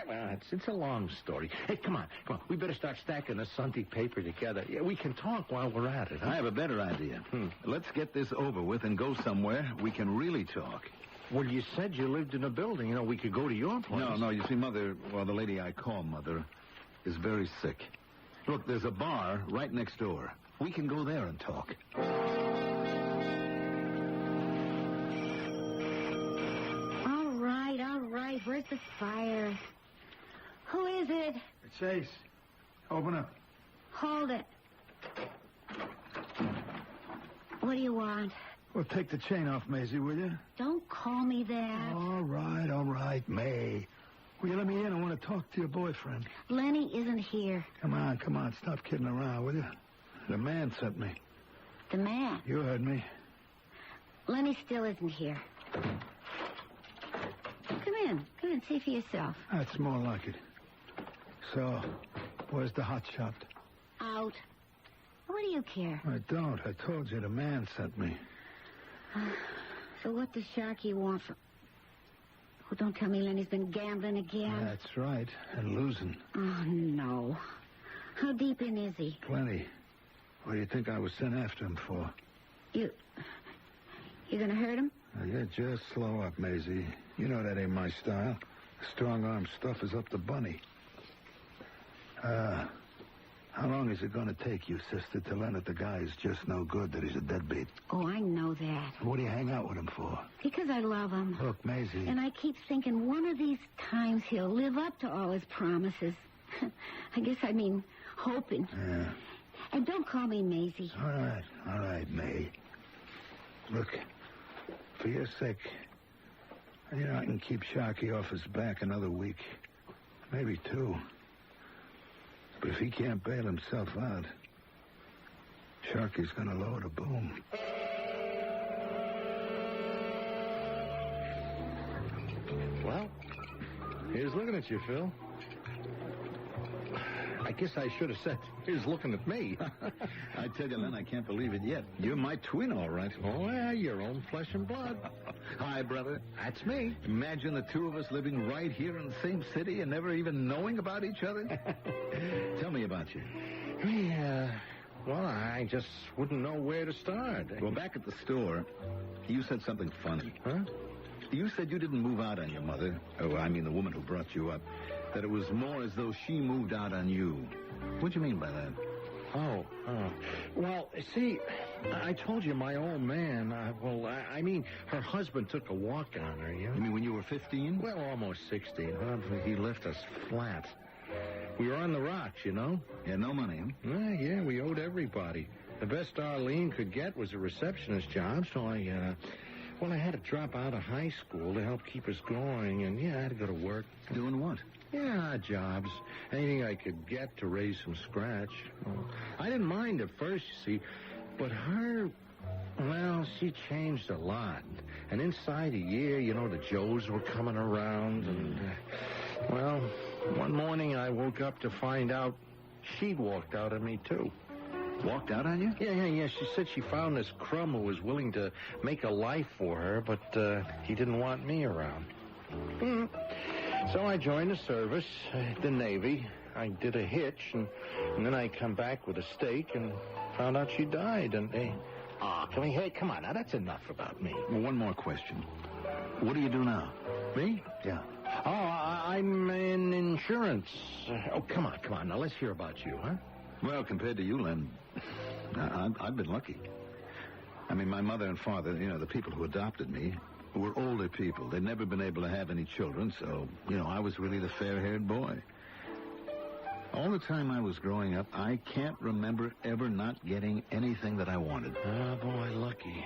Well, it's a long story. Hey, come on. We better start stacking the Sunday paper together. Yeah, we can talk while we're at it. Huh? I have a better idea. Let's get this over with and go somewhere we can really talk. Well, you said you lived in a building. We could go to your place. No. You see, Mother, the lady I call Mother, is very sick. Look, there's a bar right next door. We can go there and talk. All right. Where's the fire? Who is it? It's Ace. Open up. Hold it. What do you want? Well, take the chain off, Maisie, will you? Don't call me that. All right, May. Will you let me in? I want to talk to your boyfriend. Lenny isn't here. Come on. Stop kidding around, will you? The man sent me. The man? You heard me. Lenny still isn't here. Come in. See for yourself. That's more like it. So, where's the hot shot? Out. What do you care? I don't. I told you the man sent me. So what does Sharky want from... Oh, don't tell me Lenny's been gambling again. That's right. And losing. Oh, no. How deep in is he? Plenty. What do you think I was sent after him for? You're gonna hurt him? Yeah, just slow up, Maisie. You know that ain't my style. Strong-arm stuff is up to Bunny. How long is it going to take you, sister, to learn that the guy is just no good, that he's a deadbeat? Oh, I know that. What do you hang out with him for? Because I love him. Look, Maisie. And I keep thinking one of these times he'll live up to all his promises. I guess I mean hoping. Yeah. And don't call me Maisie. All right, May. Look, for your sake, I can keep Sharky off his back another week. Maybe 2. But if he can't bail himself out, Sharky's going to lower the boom. Well, here's looking at you, Phil. I guess I should have said, here's looking at me. I tell you, Len, I can't believe it yet. You're my twin, all right. Oh, yeah, your own flesh and blood. Hi, brother. That's me. Imagine the two of us living right here in the same city and never even knowing about each other. Tell me about you. Yeah, well, I just wouldn't know where to start. Well, back at the store, you said something funny. Huh? You said you didn't move out on your mother. Oh, I mean the woman who brought you up. That it was more as though she moved out on you. What do you mean by that? Oh. Well, see, I told you my old man, I mean, her husband took a walk on her, You mean when you were 15? Well, almost 16. He left us flat. We were on the rocks, Yeah, no money, huh? Yeah, we owed everybody. The best Arlene could get was a receptionist job, so I had to drop out of high school to help keep us going, and, I had to go to work. Doing what? Yeah, jobs. Anything I could get to raise some scratch. I didn't mind at first, you see, but her, she changed a lot. And inside a year, the Joes were coming around, and, one morning I woke up to find out she'd walked out on me, too. Walked out on you? Yeah. She said she found this crumb who was willing to make a life for her, but he didn't want me around. So I joined the service, the Navy. I did a hitch, and then I come back with a stake and found out she died. And come on, now that's enough about me. Well, one more question. What do you do now? Me? Yeah. Oh, I'm in insurance. Come on. Now let's hear about you, huh? Well, compared to you, Len, I've been lucky. I mean, my mother and father, the people who adopted me, were older people. They'd never been able to have any children, so, I was really the fair-haired boy. All the time I was growing up, I can't remember ever not getting anything that I wanted. Oh, boy, lucky.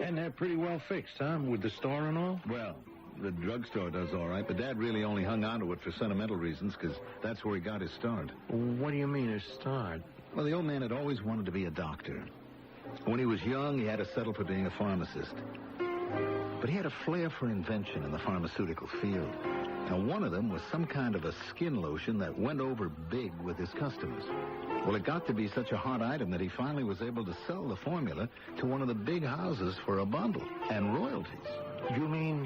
And they're pretty well fixed, huh, with the store and all? Well, the drugstore does all right, but Dad really only hung on to it for sentimental reasons, because that's where he got his start. What do you mean, his start? Well, the old man had always wanted to be a doctor. When he was young, he had to settle for being a pharmacist. But he had a flair for invention in the pharmaceutical field. Now, one of them was some kind of a skin lotion that went over big with his customers. Well, it got to be such a hot item that he finally was able to sell the formula to one of the big houses for a bundle and royalties. You mean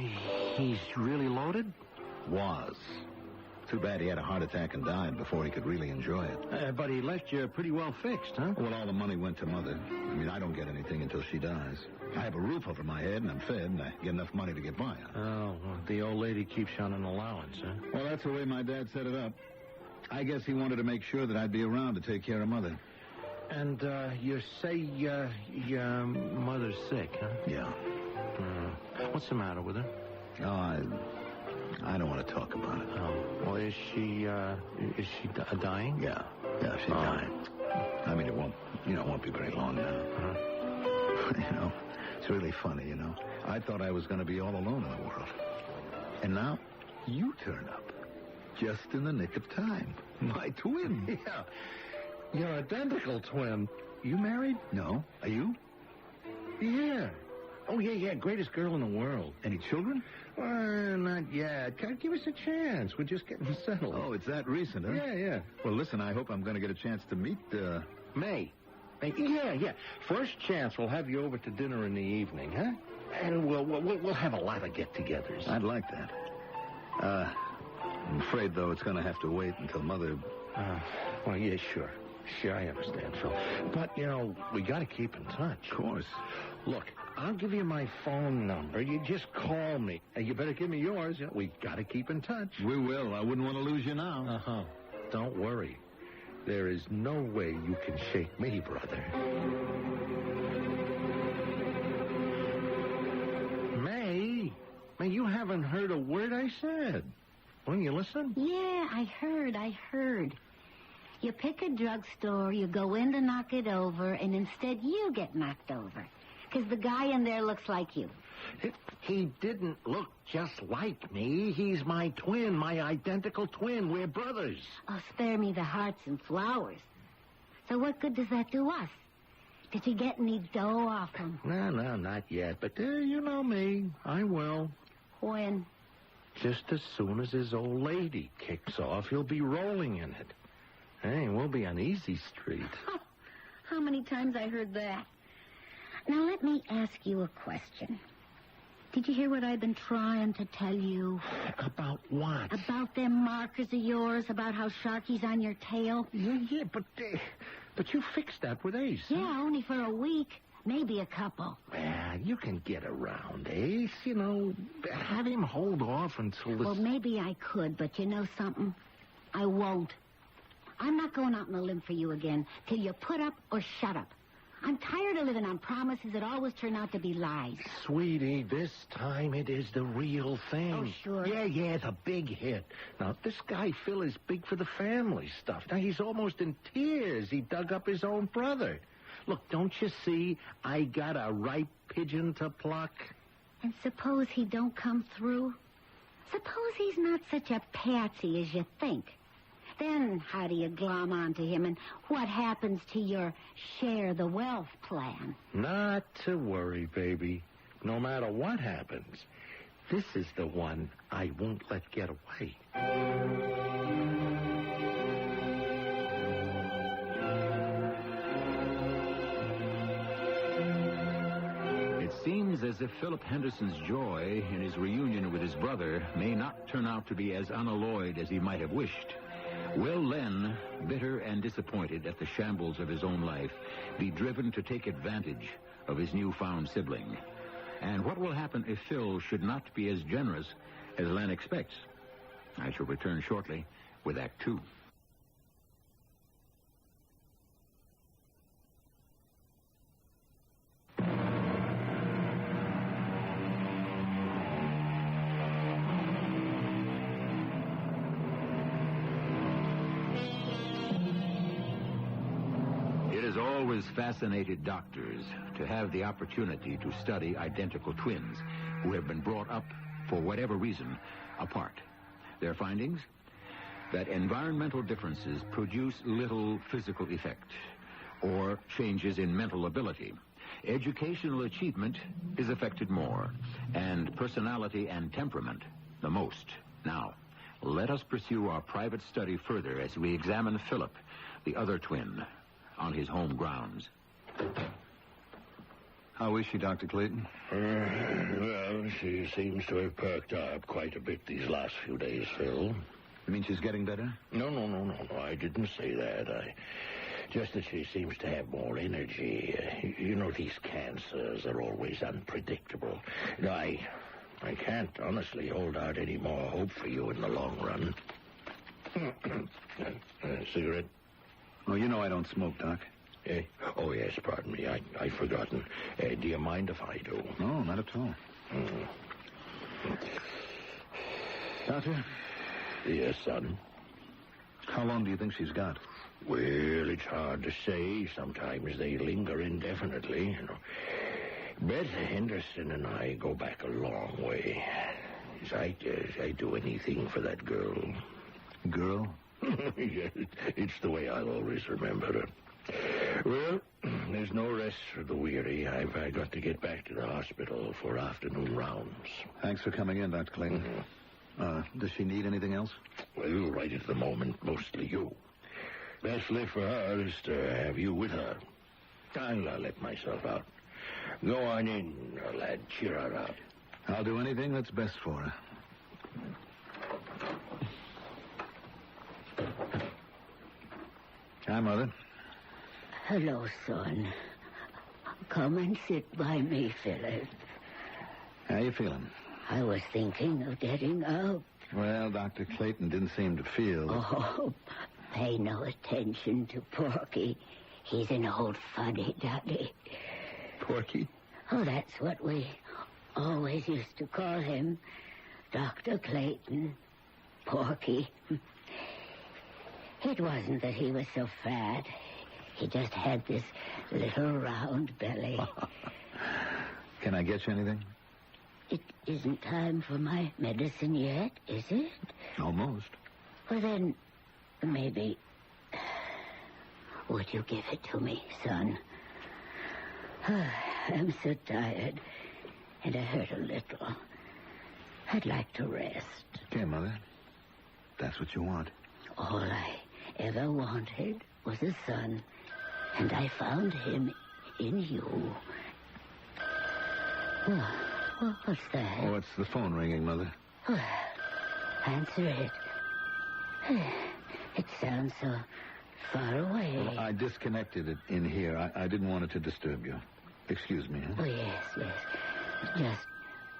he's really loaded? Was. Too bad he had a heart attack and died before he could really enjoy it. But he left you pretty well fixed, huh? Well, all the money went to Mother. I mean, I don't get anything until she dies. I have a roof over my head, and I'm fed, and I get enough money to get by on. Oh, well, the old lady keeps you on an allowance, huh? Well, that's the way my dad set it up. I guess he wanted to make sure that I'd be around to take care of Mother. And you say your mother's sick, huh? Yeah. What's the matter with her? Oh, I don't want to talk about it. Oh, well, is she dying? Yeah, she's dying. I mean, it won't be very long now. You know, it's really funny, you know. I thought I was going to be all alone in the world. And now, you turn up. Just in the nick of time. My twin. Yeah. Your identical twin. You married? No. Are you? Yeah. Oh, yeah. Greatest girl in the world. Any children? Well, not yet. Give us a chance. We're just getting settled. Oh, it's that recent, huh? Yeah. Well, listen, I hope I'm going to get a chance to meet, May. Yeah. First chance, we'll have you over to dinner in the evening, huh? And we'll have a lot of get-togethers. I'd like that. I'm afraid, though, it's going to have to wait until Mother... Well, yeah, sure. Sure, I understand, Phil. But, you know, we got to keep in touch. Of course. Look, I'll give you my phone number. You just call me. And you better give me yours. You know, we got to keep in touch. We will. I wouldn't want to lose you now. Uh-huh. Don't worry. There is no way you can shake me, brother. May, you haven't heard a word I said. Won't you listen? Yeah, I heard. You pick a drugstore, you go in to knock it over, and instead you get knocked over. Because the guy in there looks like you. He didn't look just like me. He's my twin, my identical twin. We're brothers. Oh, spare me the hearts and flowers. So what good does that do us? Did you get any dough off him? No, not yet. But you know me. I will. When? Just as soon as his old lady kicks off, he'll be rolling in it. Hey, we'll be on Easy Street. How many times I heard that? Now, let me ask you a question. Did you hear what I've been trying to tell you? About what? About them markers of yours, about how Sharky's on your tail? Yeah, but you fixed that with Ace. Yeah, only for a week. Maybe a couple. Well, you can get around Ace, you know. Have him hold off until this... Well, maybe I could, but you know something? I won't. I'm not going out on a limb for you again till you put up or shut up. I'm tired of living on promises that always turn out to be lies. Sweetie, this time it is the real thing. Oh, sure. Yeah, the big hit. Now, this guy, Phil, is big for the family stuff. Now, he's almost in tears. He dug up his own brother. Look, don't you see? I got a ripe pigeon to pluck. And suppose he don't come through? Suppose he's not such a patsy as you think. Then how do you glom onto him, and what happens to your share the wealth plan? Not to worry, baby. No matter what happens, this is the one I won't let get away. It seems as if Philip Henderson's joy in his reunion with his brother may not turn out to be as unalloyed as he might have wished. Will Len, bitter and disappointed at the shambles of his own life, be driven to take advantage of his newfound sibling? And what will happen if Phil should not be as generous as Len expects? I shall return shortly with Act 2. Always fascinated doctors to have the opportunity to study identical twins who have been brought up for whatever reason, apart. Their findings? That environmental differences produce little physical effect or changes in mental ability. Educational achievement is affected more, and personality and temperament the most. Now, let us pursue our private study further as we examine Philip, the other twin, on his home grounds. How is she, Dr. Clayton? Well, she seems to have perked up quite a bit these last few days, Phil. You mean she's getting better? No. I didn't say that. Just that she seems to have more energy. You know, these cancers are always unpredictable. I can't honestly hold out any more hope for you in the long run. Cigarette? Oh, you know I don't smoke, Doc. Oh, yes, pardon me. I've forgotten. Do you mind if I do? No, not at all. Doctor? Yes, son? How long do you think she's got? Well, it's hard to say. Sometimes they linger indefinitely, you know. Beth Henderson and I go back a long way. I'd do anything for that girl. Girl? Yes, it's the way I'll always remember her. Well, there's no rest for the weary. I've got to get back to the hospital for afternoon rounds. Thanks for coming in, Dr. Clayton. Does she need anything else? Well, right at the moment, mostly you. Best lift for her is to have you with her. I'll let myself out. Go on in, lad. Cheer her up. I'll do anything that's best for her. Hi, Mother. Hello, son. Come and sit by me, Philip. How you feeling? I was thinking of getting out. Well, Dr. Clayton didn't seem to feel... Oh, pay no attention to Porky. He's an old fuddy-duddy. Porky? Oh, that's what we always used to call him. Dr. Clayton. Porky. It wasn't that he was so fat. He just had this little round belly. Can I get you anything? It isn't time for my medicine yet, is it? Almost. Well, then, maybe... Would you give it to me, son? I'm so tired, and I hurt a little. I'd like to rest. Okay, Mother. That's what you want. All I ever wanted was a son, and I found him in you. What's that? Oh, it's the phone ringing, Mother. Answer it. It sounds so far away. Well, I disconnected it in here. I didn't want it to disturb you. Excuse me, huh? Oh, yes. Just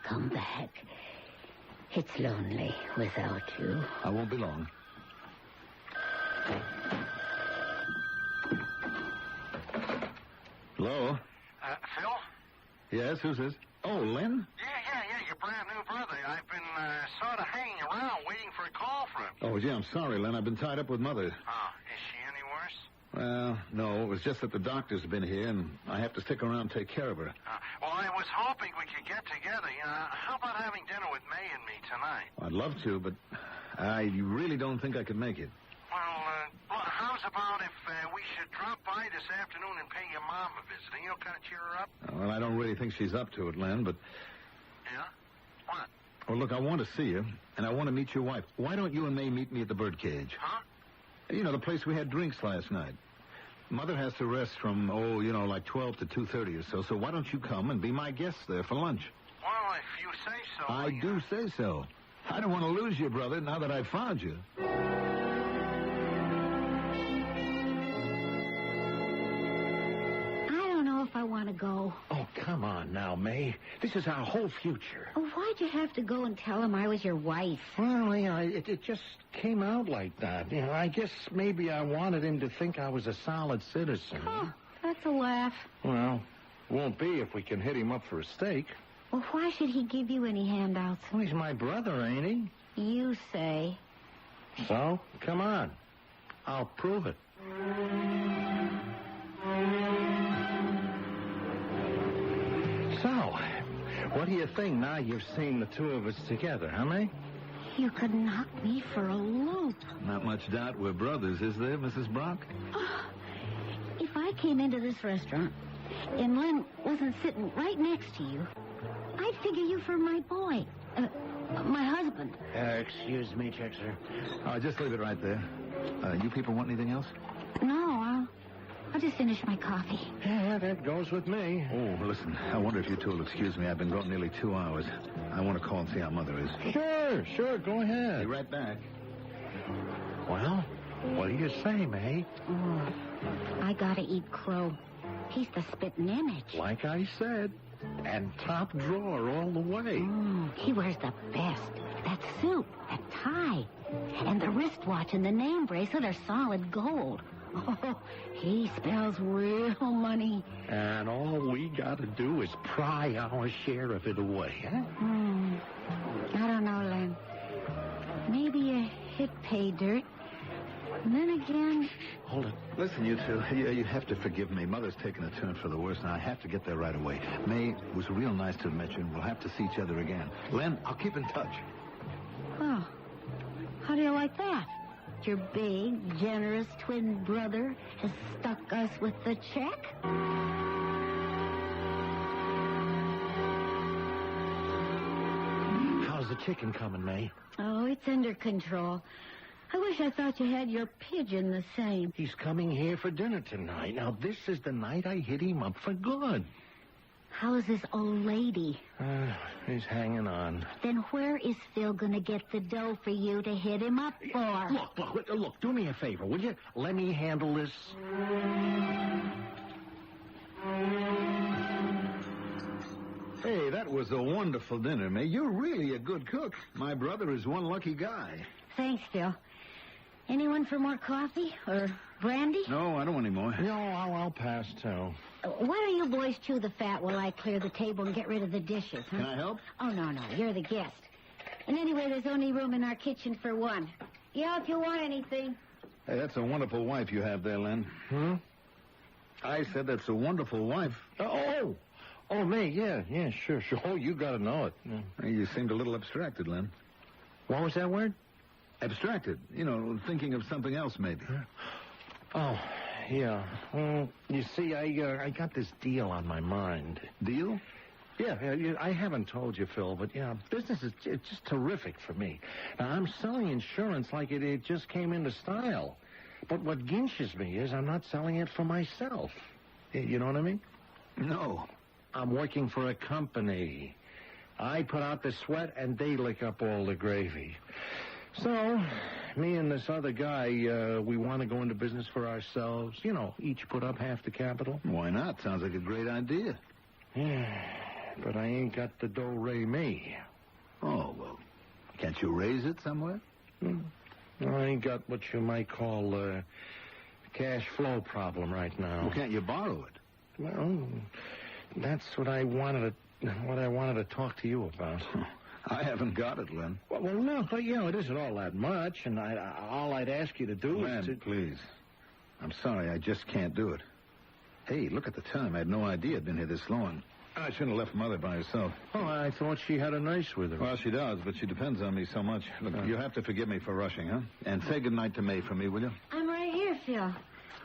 come back. It's lonely without you. I won't be long. Hello? Phil? Yes, who's this? Oh, Len? Yeah, your brand new brother. I've been sort of hanging around waiting for a call from him. Oh, yeah, I'm sorry, Len. I've been tied up with Mother. Oh, is she any worse? Well, no, it was just that the doctor's been here, and I have to stick around and take care of her. Well, I was hoping we could get together. How about having dinner with May and me tonight? I'd love to, but I really don't think I could make it. Well, how's about if we should drop by this afternoon and pay your mom a visit? You know, kind of cheer her up? Well, I don't really think she's up to it, Len, but... Yeah? What? Well, look, I want to see you, and I want to meet your wife. Why don't you and May meet me at the Birdcage? Huh? You know, the place we had drinks last night. Mother has to rest from, like 12 to 2:30 or so, so why don't you come and be my guest there for lunch? Well, if you say so... I do say so. I don't want to lose you, brother, now that I've found you. I want to go. Oh, come on now, May. This is our whole future. Oh, why'd you have to go and tell him I was your wife? Well, it just came out like that. You know, I guess maybe I wanted him to think I was a solid citizen. Oh, that's a laugh. Well, won't be if we can hit him up for a steak. Well, why should he give you any handouts? Well, he's my brother, ain't he? You say. So, come on. I'll prove it. So, What do you think now you've seen the two of us together, huh, May? You could knock me for a loop. Not much doubt we're brothers, is there, Mrs. Brock? Oh, if I came into this restaurant and Len wasn't sitting right next to you, I'd figure you for my boy. My husband. Excuse me, Chexer. Just leave it right there. You people want anything else? No, I'll just finish my coffee. Yeah, that goes with me. Oh, listen, I wonder if you two will excuse me. I've been gone nearly 2 hours. I want to call and see how Mother is. Sure, go ahead. Be right back. Well, what do you say, May? Oh, I gotta eat Crow. He's the spitting image. Like I said, and top drawer all the way. He wears the best. That suit, that tie, and the wristwatch and the name bracelet are solid gold. Oh, he spells real money. And all we got to do is pry our share of it away, huh? I don't know, Len. Maybe a hit pay dirt. And then again... Hold it. Listen, you two, you have to forgive me. Mother's taken a turn for the worse, and I have to get there right away. May, it was real nice to meet you, and we'll have to see each other again. Len, I'll keep in touch. Oh, how do you like that? Your big, generous twin brother has stuck us with the check? How's the chicken coming, May? Oh, it's under control. I wish I thought you had your pigeon the same. He's coming here for dinner tonight. Now, this is the night I hit him up for good. How's this old lady? He's hanging on. Then where is Phil going to get the dough for you to hit him up for? Look, do me a favor, will you? Let me handle this. Hey, that was a wonderful dinner, May. You're really a good cook. My brother is one lucky guy. Thanks, Phil. Anyone for more coffee or brandy? No, I don't want any more. No, I'll pass, too. Why don't you boys chew the fat while I clear the table and get rid of the dishes, huh? Can I help? Oh, no, you're the guest. And anyway, there's only room in our kitchen for one. Yell if you want anything. Hey, that's a wonderful wife you have there, Len. I said that's a wonderful wife. Oh, me, yeah, sure. Oh, you got to know it. Yeah. You seemed a little abstracted, Len. What was that word? Abstracted. You know, thinking of something else, maybe. Oh, yeah. Well, you see, I got this deal on my mind. Deal? Yeah, I haven't told you, Phil, but, business is just terrific for me. Now, I'm selling insurance like it just came into style. But what ginches me is I'm not selling it for myself. You know what I mean? No. I'm working for a company. I put out the sweat, and they lick up all the gravy. So, me and this other guy, we want to go into business for ourselves. You know, each put up half the capital. Why not? Sounds like a great idea. Yeah, but I ain't got the do-re me. Oh, well, can't you raise it somewhere? I ain't got what you might call a cash flow problem right now. Well, can't you borrow it? Well, that's what I wanted to talk to you about. I haven't got it, Len. Well, no, but, it isn't all that much, and all I'd ask you to do is to... please. I'm sorry, I just can't do it. Hey, look at the time. I had no idea it'd been here this long. I shouldn't have left Mother by herself. Oh, I thought she had a nice with her. Well, she does, but she depends on me so much. Look, you have to forgive me for rushing, huh? And say goodnight to May for me, will you? I'm right here, Phil.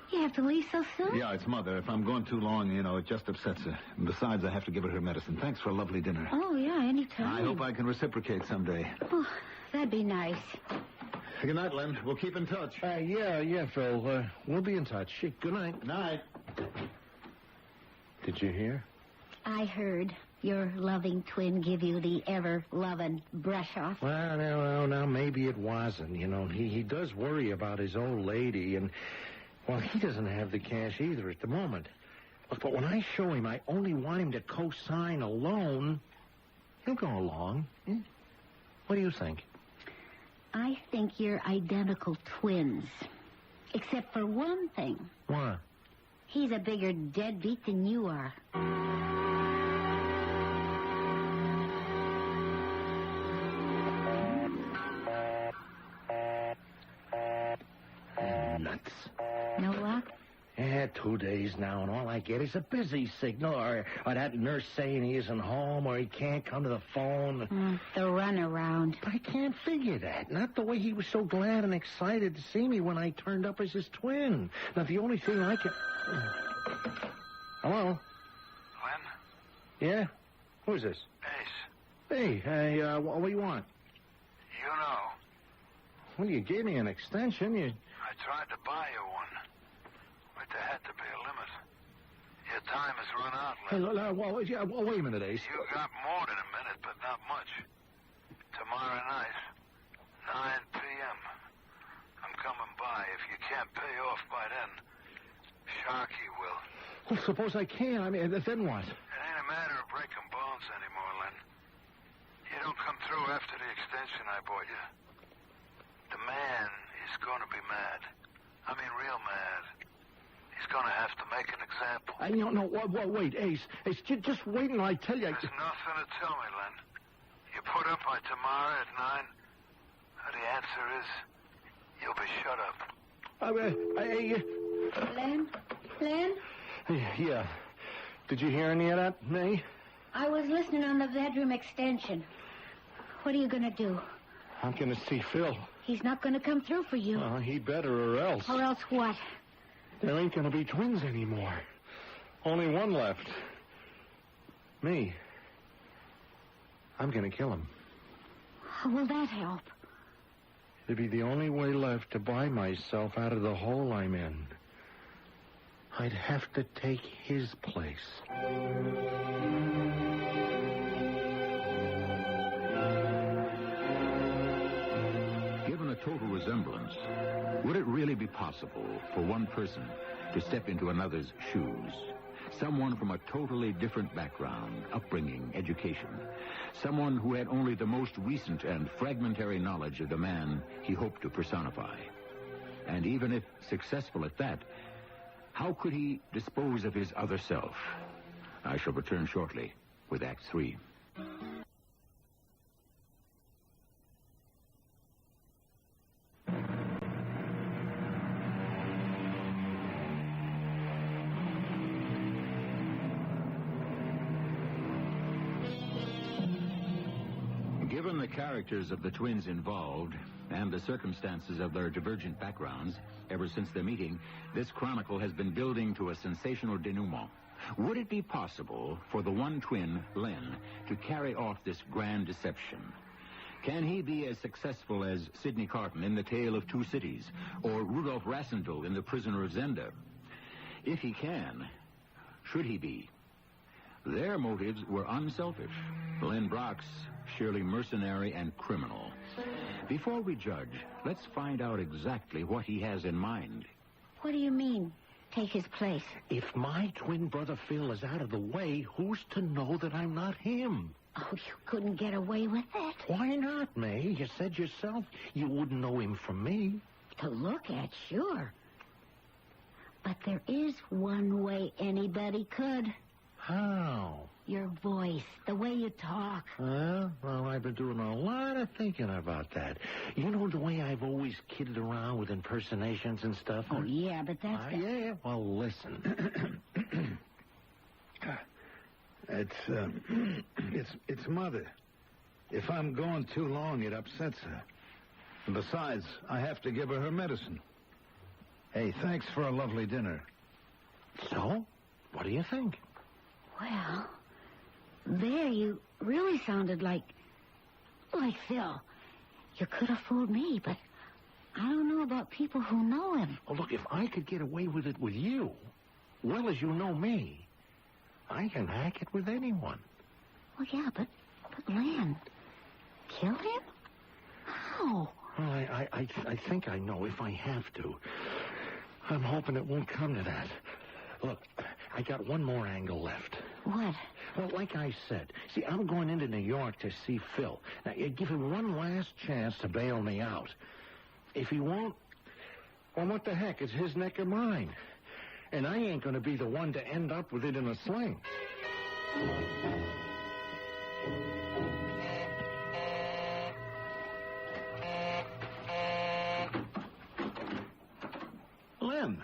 You have to leave so soon? Yeah, it's Mother. If I'm going too long, it just upsets her. And besides, I have to give her medicine. Thanks for a lovely dinner. Oh, yeah, anytime. I hope I can reciprocate someday. Oh, that'd be nice. Good night, Len. We'll keep in touch. Yeah, Phil. We'll be in touch. Good night. Night. Did you hear? I heard your loving twin give you the ever-loving brush-off. Well, now, maybe it wasn't. He does worry about his old lady, and... Well, he doesn't have the cash either at the moment. Look, but when I show him I only want him to co-sign a loan, he'll go along. What do you think? I think you're identical twins. Except for one thing. What? He's a bigger deadbeat than you are. Nuts. No luck? had 2 days now, and all I get is a busy signal, or that nurse saying he isn't home, or he can't come to the phone. The runaround. But I can't figure that. Not the way he was so glad and excited to see me when I turned up as his twin. Now, the only thing I can... Hello? Len? Yeah? Who's this? Ace. Hey, what do you want? You know. Well, you gave me an extension. I tried to buy you one. But there had to be a limit. Your time has run out, Len. Wait a minute, Ace. You got more than a minute, but not much. Tomorrow night, 9 p.m. I'm coming by. If you can't pay off by then, Sharky will. Well, suppose I can. I mean, then what? It ain't a matter of breaking bones anymore, Len. You don't come through after the extension I bought you. The man is going to be mad. I mean, real mad. He's going to have to make an example. Wait, Ace, just wait until I tell you. There's nothing to tell me, Len. You put up by tomorrow at 9. The answer is, you'll be shut up. Len? Len? Yeah. Did you hear any of that, May? I was listening on the bedroom extension. What are you going to do? I'm going to see Phil. He's not going to come through for you. He better or else. Or else what? There ain't going to be twins anymore. Only one left. Me. I'm going to kill him. How will that help? It'd be the only way left to buy myself out of the hole I'm in. I'd have to take his place. Given a total resemblance, would it really be possible for one person to step into another's shoes? Someone from a totally different background, upbringing, education. Someone who had only the most recent and fragmentary knowledge of the man he hoped to personify. And even if successful at that, how could he dispose of his other self? I shall return shortly with Act 3. Given the characters of the twins involved and the circumstances of their divergent backgrounds, ever since their meeting, this chronicle has been building to a sensational denouement. Would it be possible for the one twin, Len, to carry off this grand deception? Can he be as successful as Sidney Carton in The Tale of Two Cities, or Rudolph Rassendyll in The Prisoner of Zenda? If he can, should he be? Their motives were unselfish. Len Brock's surely mercenary and criminal. Before we judge, let's find out exactly what he has in mind. What do you mean, take his place? If my twin brother Phil is out of the way, who's to know that I'm not him? Oh, you couldn't get away with it. Why not, May? You said yourself you wouldn't know him from me. To look at, sure. But there is one way anybody could. How? Your voice, the way you talk. Well, I've been doing a lot of thinking about that. You know the way I've always kidded around with impersonations and stuff? Oh, yeah, but that's... Yeah, well, listen. It's Mother. If I'm gone too long, it upsets her. And besides, I have to give her medicine. Hey, thanks for a lovely dinner. So, what do you think? Well, there you really sounded like Phil. You could have fooled me, but I don't know about people who know him. Oh, look, if I could get away with it with you, well as you know me, I can hack it with anyone. Well, yeah, but Len, kill him? How? Well, I think I know if I have to. I'm hoping it won't come to that. Look, I got one more angle left. What? Well, like I said, see, I'm going into New York to see Phil. Now, you give him one last chance to bail me out. If he won't, well, what the heck? It's his neck or mine. And I ain't going to be the one to end up with it in a sling. Len,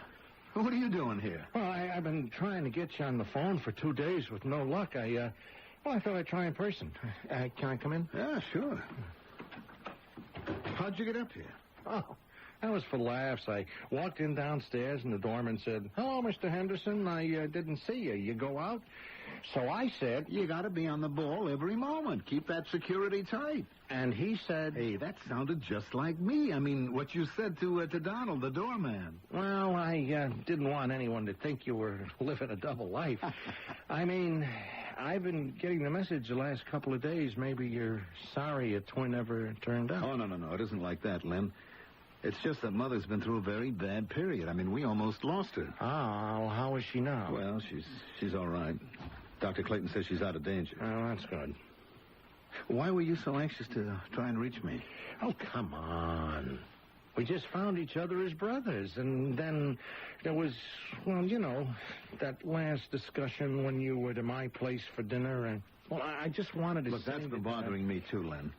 What are you doing here? Well, I've been trying to get you on the phone for 2 days with no luck. I thought I'd try in person. Can I come in? Yeah, sure. How'd you get up here? Oh, that was for laughs. I walked in downstairs, and the doorman said, "Hello, Mr. Henderson. I didn't see you. You go out?" So I said, "You got to be on the ball every moment. Keep that security tight." And he said, "Hey, that sounded just like me. I mean, what you said to Donald, the doorman." "Well, I didn't want anyone to think you were living a double life. I mean, I've been getting the message the last couple of days. Maybe you're sorry your twin never turned up." "Oh, no. It isn't like that, Len. It's just that Mother's been through a very bad period. I mean, we almost lost her." "Oh, how is she now?" "Well, she's all right. Dr. Clayton says she's out of danger." "Oh, that's good." "Why were you so anxious to try and reach me?" "Oh, come on. We just found each other as brothers, and then there was, well, you know, that last discussion when you were to my place for dinner, and, well, I just wanted to Look, that's been bothering me, too, Len.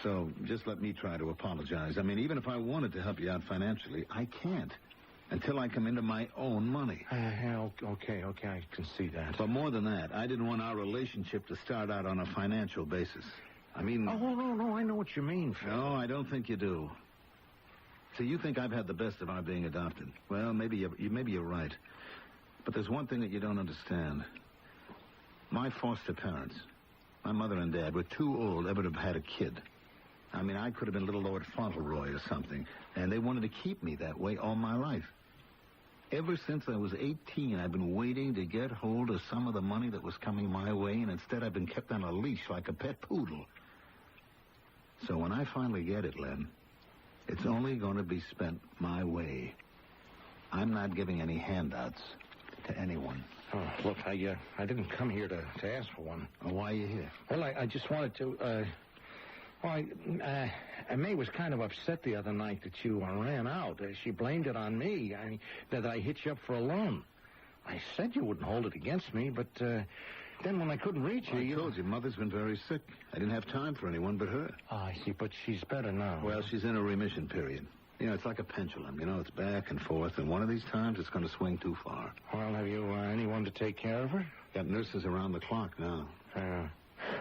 So just let me try to apologize. I mean, even if I wanted to help you out financially, I can't until I come into my own money. Okay, I can see that. But more than that, I didn't want our relationship to start out on a financial basis. I mean... Oh, no, I know what you mean, Phil. No, I don't think you do. So you think I've had the best of our being adopted. Well, maybe you're right. But there's one thing that you don't understand. My foster parents, my mother and dad, were too old ever to have had a kid. I mean, I could have been little Lord Fauntleroy or something, and they wanted to keep me that way all my life. Ever since I was 18, I've been waiting to get hold of some of the money that was coming my way, and instead I've been kept on a leash like a pet poodle. So when I finally get it, Len, it's only going to be spent my way. I'm not giving any handouts to anyone. Oh, look, I didn't come here to ask for one. Oh, why are you here? Well, I just wanted to, May was kind of upset the other night that you ran out. She blamed it on me, that I hit you up for a loan. I said you wouldn't hold it against me, but then when I couldn't reach you... I told you, Mother's been very sick. I didn't have time for anyone but her. Oh, I see, but she's better now. Well, she's in a remission period. You know, it's like a pendulum. You know, it's back and forth, and one of these times it's going to swing too far. Well, have you anyone to take care of her? Got nurses around the clock now.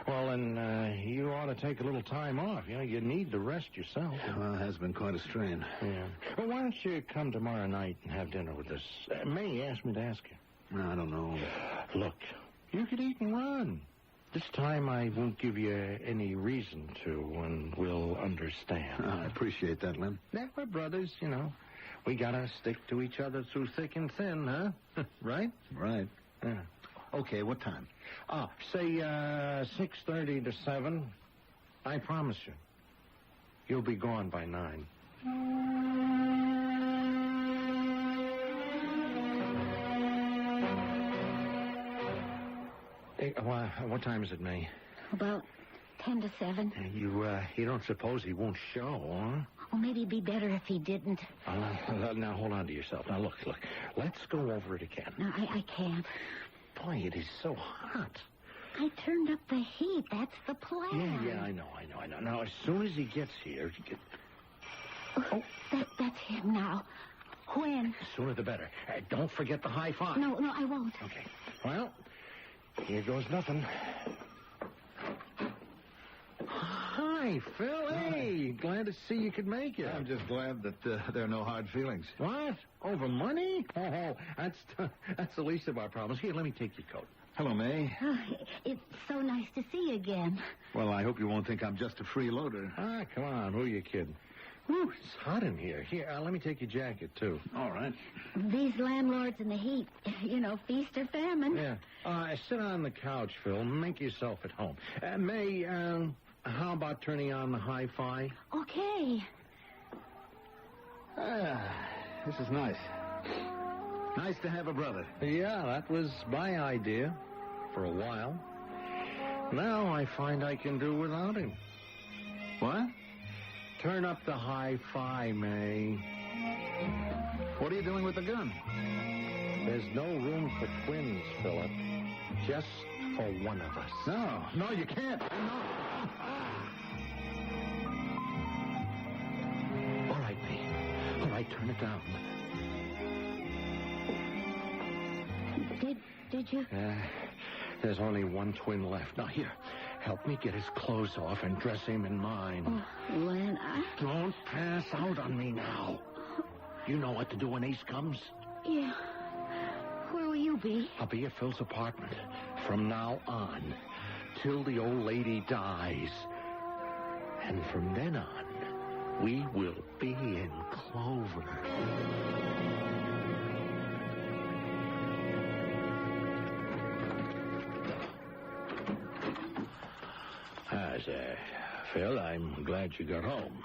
Well, then you ought to take a little time off. You know, you need to rest yourself. Well, it has been quite a strain. Yeah. Well, why don't you come tomorrow night and have dinner with us? May asked me to ask you. No, I don't know. Look, you could eat and run. This time I won't give you any reason to, and we'll understand. I appreciate that, Len. Yeah, we're brothers, you know. We gotta stick to each other through thick and thin, huh? Right? Right. Yeah. Okay, what time? Say 6:30 to 7. I promise you. You'll be gone by 9. Hey, what time is it, May? About 10 to 7. You don't suppose he won't show, huh? Well, maybe it'd be better if he didn't. Now, hold on to yourself. Now, look. Let's go over it again. No, I can't. Boy, it is so hot. I turned up the heat. That's the plan. Yeah, I know. Now, as soon as he gets here... Oh, that's him now. When? The sooner the better. Don't forget the high five. No, I won't. Okay. Well, here goes nothing. Hi, Phil. Hey, glad to see you could make it. I'm just glad that there are no hard feelings. What? Over money? Oh, that's the least of our problems. Here, let me take your coat. Hello, May. Oh, it's so nice to see you again. Well, I hope you won't think I'm just a freeloader. Come on. Who are you kidding? Whew, it's hot in here. Here, let me take your jacket, too. All right. These landlords in the heat, feast or famine. Yeah. Sit on the couch, Phil. Make yourself at home. May, how about turning on the hi-fi? Okay. This is nice. Nice to have a brother. Yeah, that was my idea for a while. Now I find I can do without him. What? Turn up the hi-fi, May. What are you doing with the gun? There's no room for twins, Philip. Just for one of us. No, you can't. No. All right, May. All right, turn it down. did you? There's only one twin left. Now, here, help me get his clothes off and dress him in mine. Oh, Len, Don't pass out on me now. You know what to do when Ace comes? Yeah. Where will you be? I'll be at Phil's apartment from now on, till the old lady dies. And from then on, we will be in clover. Phil, I'm glad you got home.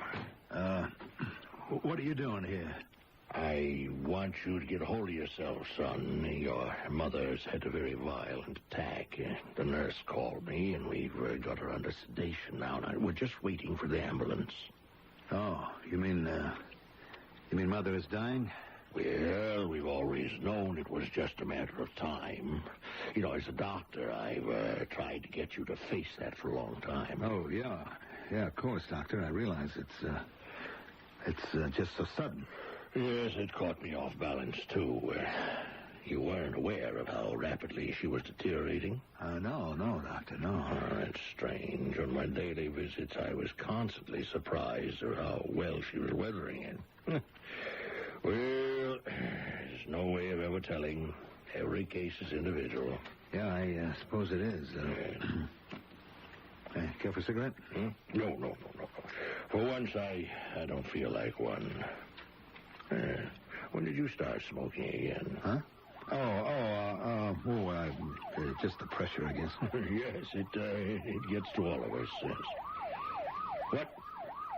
What are you doing here? I want you to get a hold of yourself, son. Your mother's had a very violent attack. The nurse called me, and we've got her under sedation now. We're just waiting for the ambulance. Oh, you mean Mother is dying? Well, we've always known it was just a matter of time. You know, as a doctor, I've tried to get you to face that for a long time. Oh, yeah. Yeah, of course, Doctor. I realize it's just so sudden. Yes, it caught me off balance, too. You weren't aware of how rapidly she was deteriorating? No, Doctor, no. It's strange. On my daily visits, I was constantly surprised at how well she was weathering it. Well, there's no way of ever telling. Every case is individual. Yeah, I suppose it is. Care for a cigarette? No. For once, I don't feel like one. When did you start smoking again? Huh? Just the pressure, I guess. Yes, it gets to all of us. Yes. What?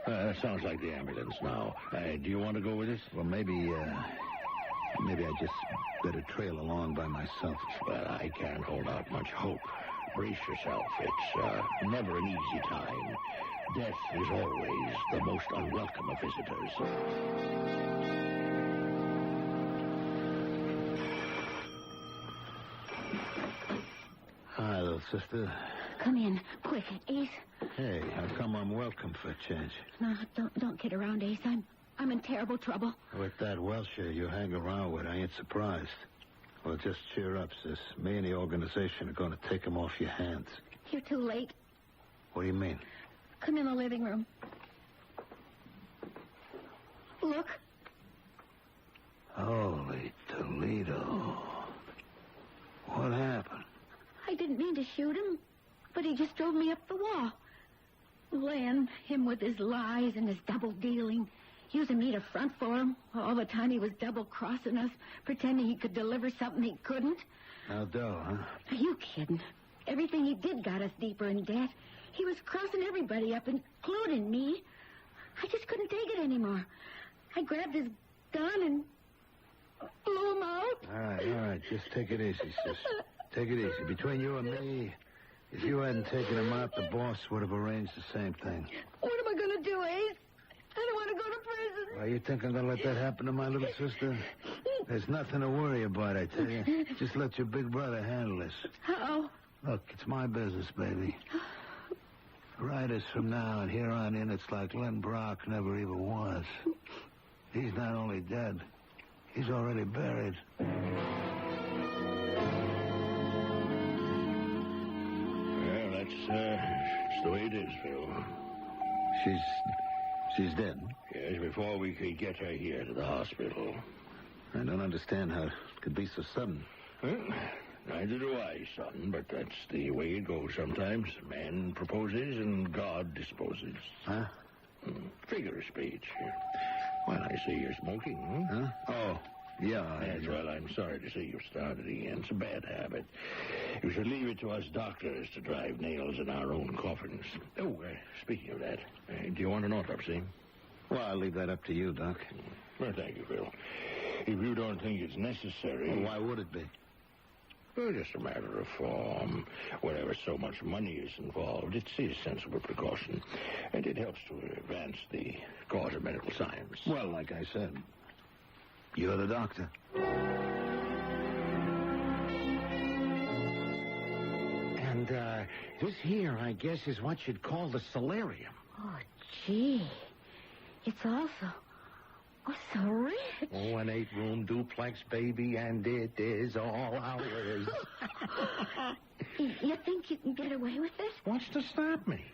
That sounds like the ambulance now. Do you want to go with us? Well, maybe I just better trail along by myself. Well, I can't hold out much hope. Brace yourself. It's never an easy time. Death is always the most unwelcome of visitors. Hi, little sister. Come in, quick, Ace. Hey, how come I'm welcome for a change? No, don't kid around, Ace. I'm in terrible trouble. With that Welsher you hang around with, I ain't surprised. Well, just cheer up, sis. Me and the organization are going to take him off your hands. You're too late. What do you mean? Come in the living room. Look. Holy Toledo. What happened? I didn't mean to shoot him, but he just drove me up the wall. Len, him with his lies and his double-dealing, using me to front for him. All the time he was double-crossing us, pretending he could deliver something he couldn't. Now, dough, huh? Are you kidding? Everything he did got us deeper in debt. He was crossing everybody up, including me. I just couldn't take it anymore. I grabbed his gun and blew him out. All right. Just take it easy, sis. Take it easy. Between you and me, if you hadn't taken him out, the boss would have arranged the same thing. What am I going to do, Ace? I don't want to go to prison. Well, you think I'm going to let that happen to my little sister? There's nothing to worry about, I tell you. Just let your big brother handle this. How? Look, it's my business, baby. Right as from now and here on in, it's like Len Brock never even was. He's not only dead, he's already buried. Well, that's the way it is, Phil. She's dead? Yes, before we could get her here to the hospital. I don't understand how it could be so sudden. Well, neither do I, son, but that's the way it goes sometimes. Man proposes and God disposes. Huh? Figure of speech. Well, I see you're smoking. Huh? Oh, yeah. Yes, well, I'm sorry to see you've started again. It's a bad habit. You should leave it to us doctors to drive nails in our own coffins. Oh, speaking of that, do you want an autopsy? Well, I'll leave that up to you, Doc. Well, thank you, Phil. If you don't think it's necessary... Well, why would it be? Well, just a matter of form. Whenever so much money is involved, it's a sensible precaution. And it helps to advance the cause of medical science. Well, like I said, you're the doctor. And this here, I guess, is what you'd call the solarium. Oh, gee. It's also... Oh, so rich. Oh, an 8-room duplex, baby, and it is all ours. You think you can get away with this? What's to stop me?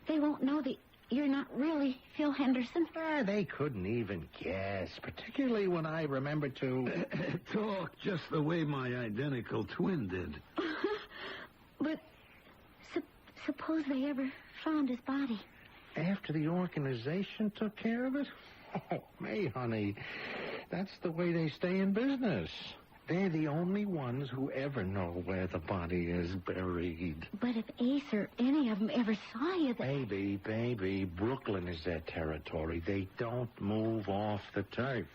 They won't know that you're not really Phil Henderson. They couldn't even guess, particularly when I remembered to... Talk just the way my identical twin did. But suppose they ever found his body. After the organization took care of it? Oh, May, honey, that's the way they stay in business. They're the only ones who ever know where the body is buried. But if Ace or any of them ever saw you... Baby, Brooklyn is their territory. They don't move off the turf.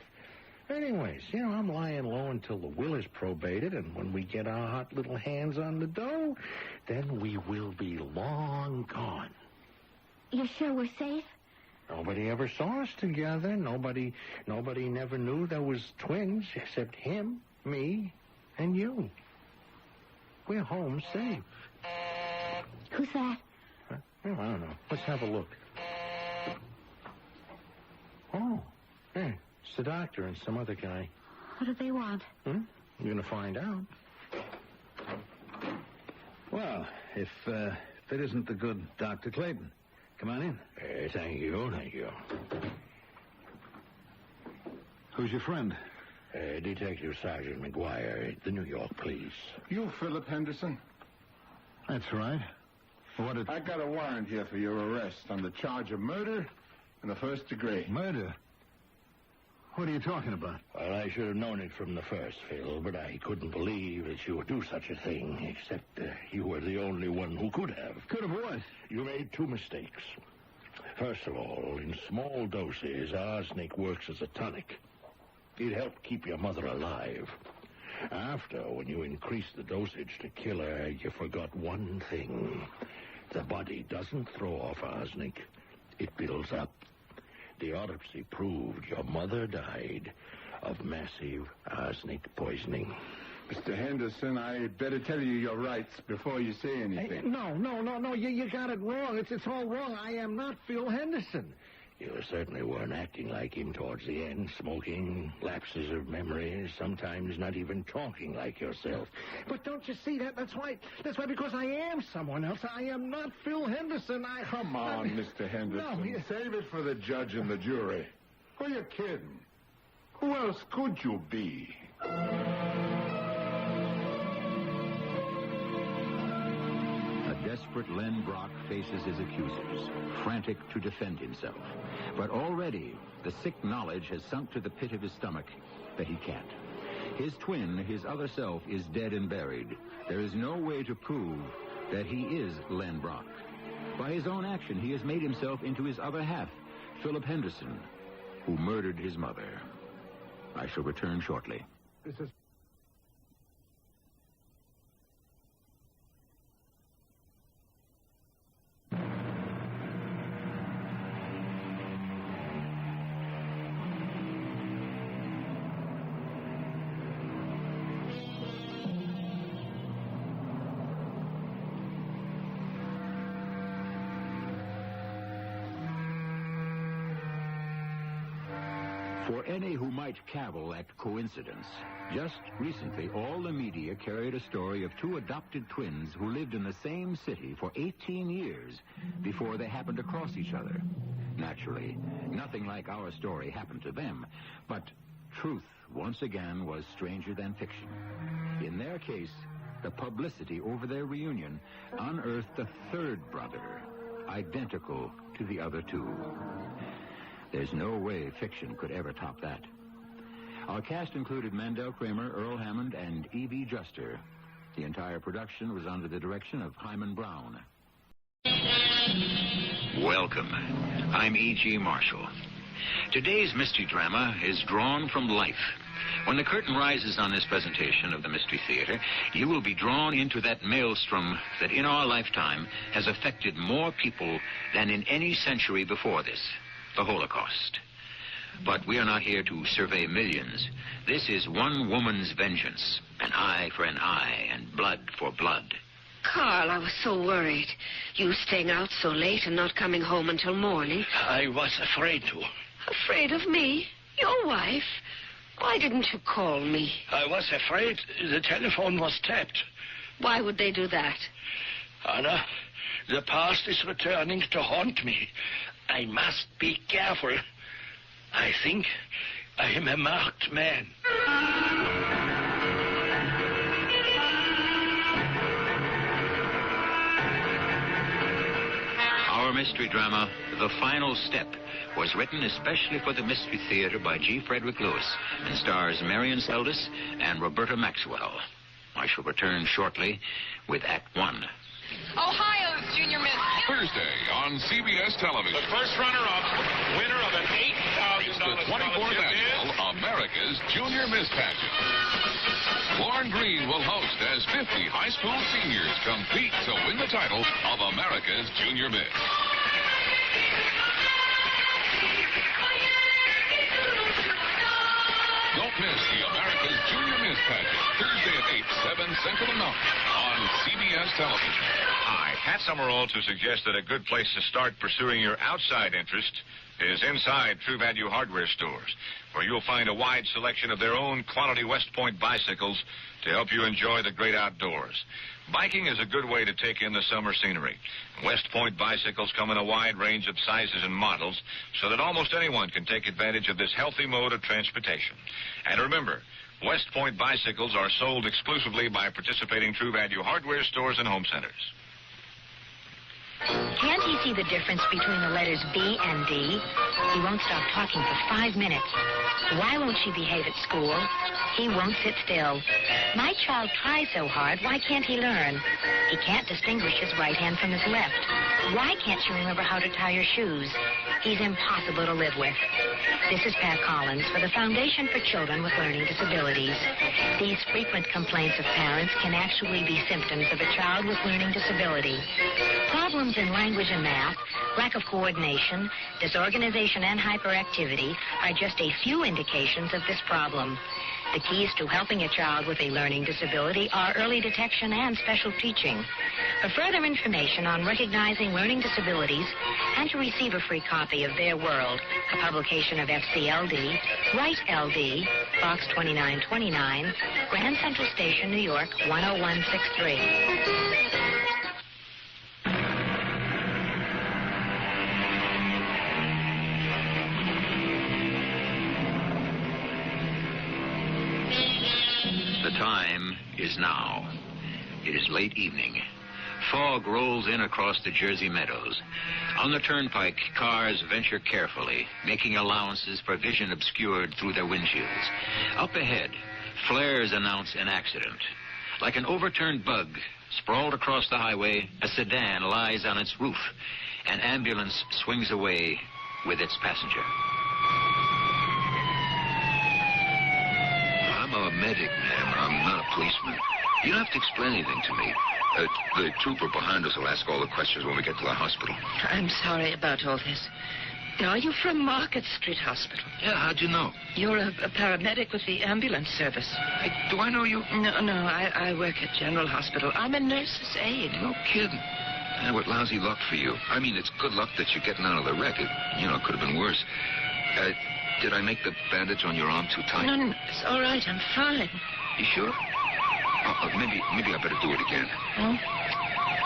Anyways, I'm lying low until the will is probated, and when we get our hot little hands on the dough, then we will be long gone. You're sure we're safe? Nobody ever saw us together. Nobody never knew there was twins except him, me, and you. We're home safe. Who's that? I don't know. Let's have a look. Oh, hey, it's the doctor and some other guy. What do they want? You're going to find out. Well, if it isn't the good Dr. Clayton. Come on in. Thank you. Who's your friend? Detective Sergeant McGuire, the New York Police. You Philip Henderson? That's right. I got a warrant here for your arrest on the charge of murder in the first degree. Murder? What are you talking about? Well, I should have known it from the first, Phil, but I couldn't believe that you would do such a thing, except you were the only one who could have. Could have what? You made 2 mistakes. First of all, in small doses, arsenic works as a tonic. It helped keep your mother alive. After, when you increased the dosage to kill her, you forgot one thing. The body doesn't throw off arsenic. It builds up. The autopsy proved your mother died of massive arsenic poisoning. Mr. Henderson, I better tell you your rights before you say anything. Hey, no. You got it wrong. It's all wrong. I am not Phil Henderson. You certainly weren't acting like him towards the end, smoking, lapses of memory, sometimes not even talking like yourself. But don't you see that? That's why, because I am someone else. I am not Phil Henderson. Come on, Mr. Henderson. No, save it for the judge and the jury. Who are you kidding? Who else could you be? Desperate Len Brock faces his accusers, frantic to defend himself. But already, the sick knowledge has sunk to the pit of his stomach that he can't. His twin, his other self, is dead and buried. There is no way to prove that he is Len Brock. By his own action, he has made himself into his other half, Philip Henderson, who murdered his mother. I shall return shortly. This is... For any who might cavil at coincidence, just recently all the media carried a story of 2 adopted twins who lived in the same city for 18 years before they happened to cross each other. Naturally, nothing like our story happened to them, but truth once again was stranger than fiction. In their case, the publicity over their reunion unearthed a 3rd brother, identical to the other 2. There's no way fiction could ever top that. Our cast included Mandel Kramer, Earl Hammond, and E.B. Juster. The entire production was under the direction of Hyman Brown. Welcome. I'm E.G. Marshall. Today's mystery drama is drawn from life. When the curtain rises on this presentation of the Mystery Theater, you will be drawn into that maelstrom that in our lifetime has affected more people than in any century before this. The Holocaust. But we are not here to survey millions. This is one woman's vengeance. An eye for an eye and blood for blood. Carl, I was so worried. You staying out so late and not coming home until morning. I was afraid to. Afraid of me? Your wife? Why didn't you call me? I was afraid the telephone was tapped. Why would they do that? Anna, the past is returning to haunt me. I must be careful. I think I am a marked man. Our mystery drama, The Final Step, was written especially for the Mystery Theater by G. Frederick Lewis and stars Marion Seldes and Roberta Maxwell. I shall return shortly with Act 1. Ohio's Junior Miss. Thursday on CBS Television. The first runner-up, winner of an $8,000 It's the 24th annual America's Junior Miss Pageant. Lauren Green will host as 50 high school seniors compete to win the title of America's Junior Miss. Don't miss the America's Junior Miss Pageant, Thursday at 8, 7 Central and Mountain on CBS Television. Hi, Pat Summerall to suggest that a good place to start pursuing your outside interest is inside True Value hardware stores, where you'll find a wide selection of their own quality West Point bicycles to help you enjoy the great outdoors. Biking is a good way to take in the summer scenery. West Point bicycles come in a wide range of sizes and models so that almost anyone can take advantage of this healthy mode of transportation. And remember, West Point bicycles are sold exclusively by participating True Value hardware stores and home centers. Can't he see the difference between the letters B and D? He won't stop talking for 5 minutes. Why won't she behave at school? He won't sit still. My child tries so hard, why can't he learn? He can't distinguish his right hand from his left. Why can't you remember how to tie your shoes? He's impossible to live with. This is Pat Collins for the Foundation for Children with Learning Disabilities. These frequent complaints of parents can actually be symptoms of a child with learning disability. Problems in language and math, lack of coordination, disorganization, and hyperactivity are just a few indications of this problem. The keys to helping a child with a learning disability are early detection and special teaching. For further information on recognizing learning disabilities and to receive a free copy of Their World, a publication of FCLD, write LD, Box 2929, Grand Central Station, New York, 10163. The time is now. It is late evening. Fog rolls in across the Jersey meadows. On the turnpike, cars venture carefully, making allowances for vision obscured through their windshields. Up ahead, flares announce an accident. Like an overturned bug, sprawled across the highway, a sedan lies on its roof. An ambulance swings away with its passenger. I'm a medic, ma'am. I'm not a policeman. You don't have to explain anything to me. The trooper behind us will ask all the questions when we get to the hospital. I'm sorry about all this. Are you from Market Street Hospital? Yeah, how'd you know? You're a paramedic with the ambulance service. Do I know you? No, I work at General Hospital. I'm a nurse's aide. No kidding. What lousy luck for you. I mean, it's good luck that you're getting out of the wreck. It could have been worse. Did I make the bandage on your arm too tight? No, it's all right. I'm fine. You sure? Maybe I better do it again. Oh?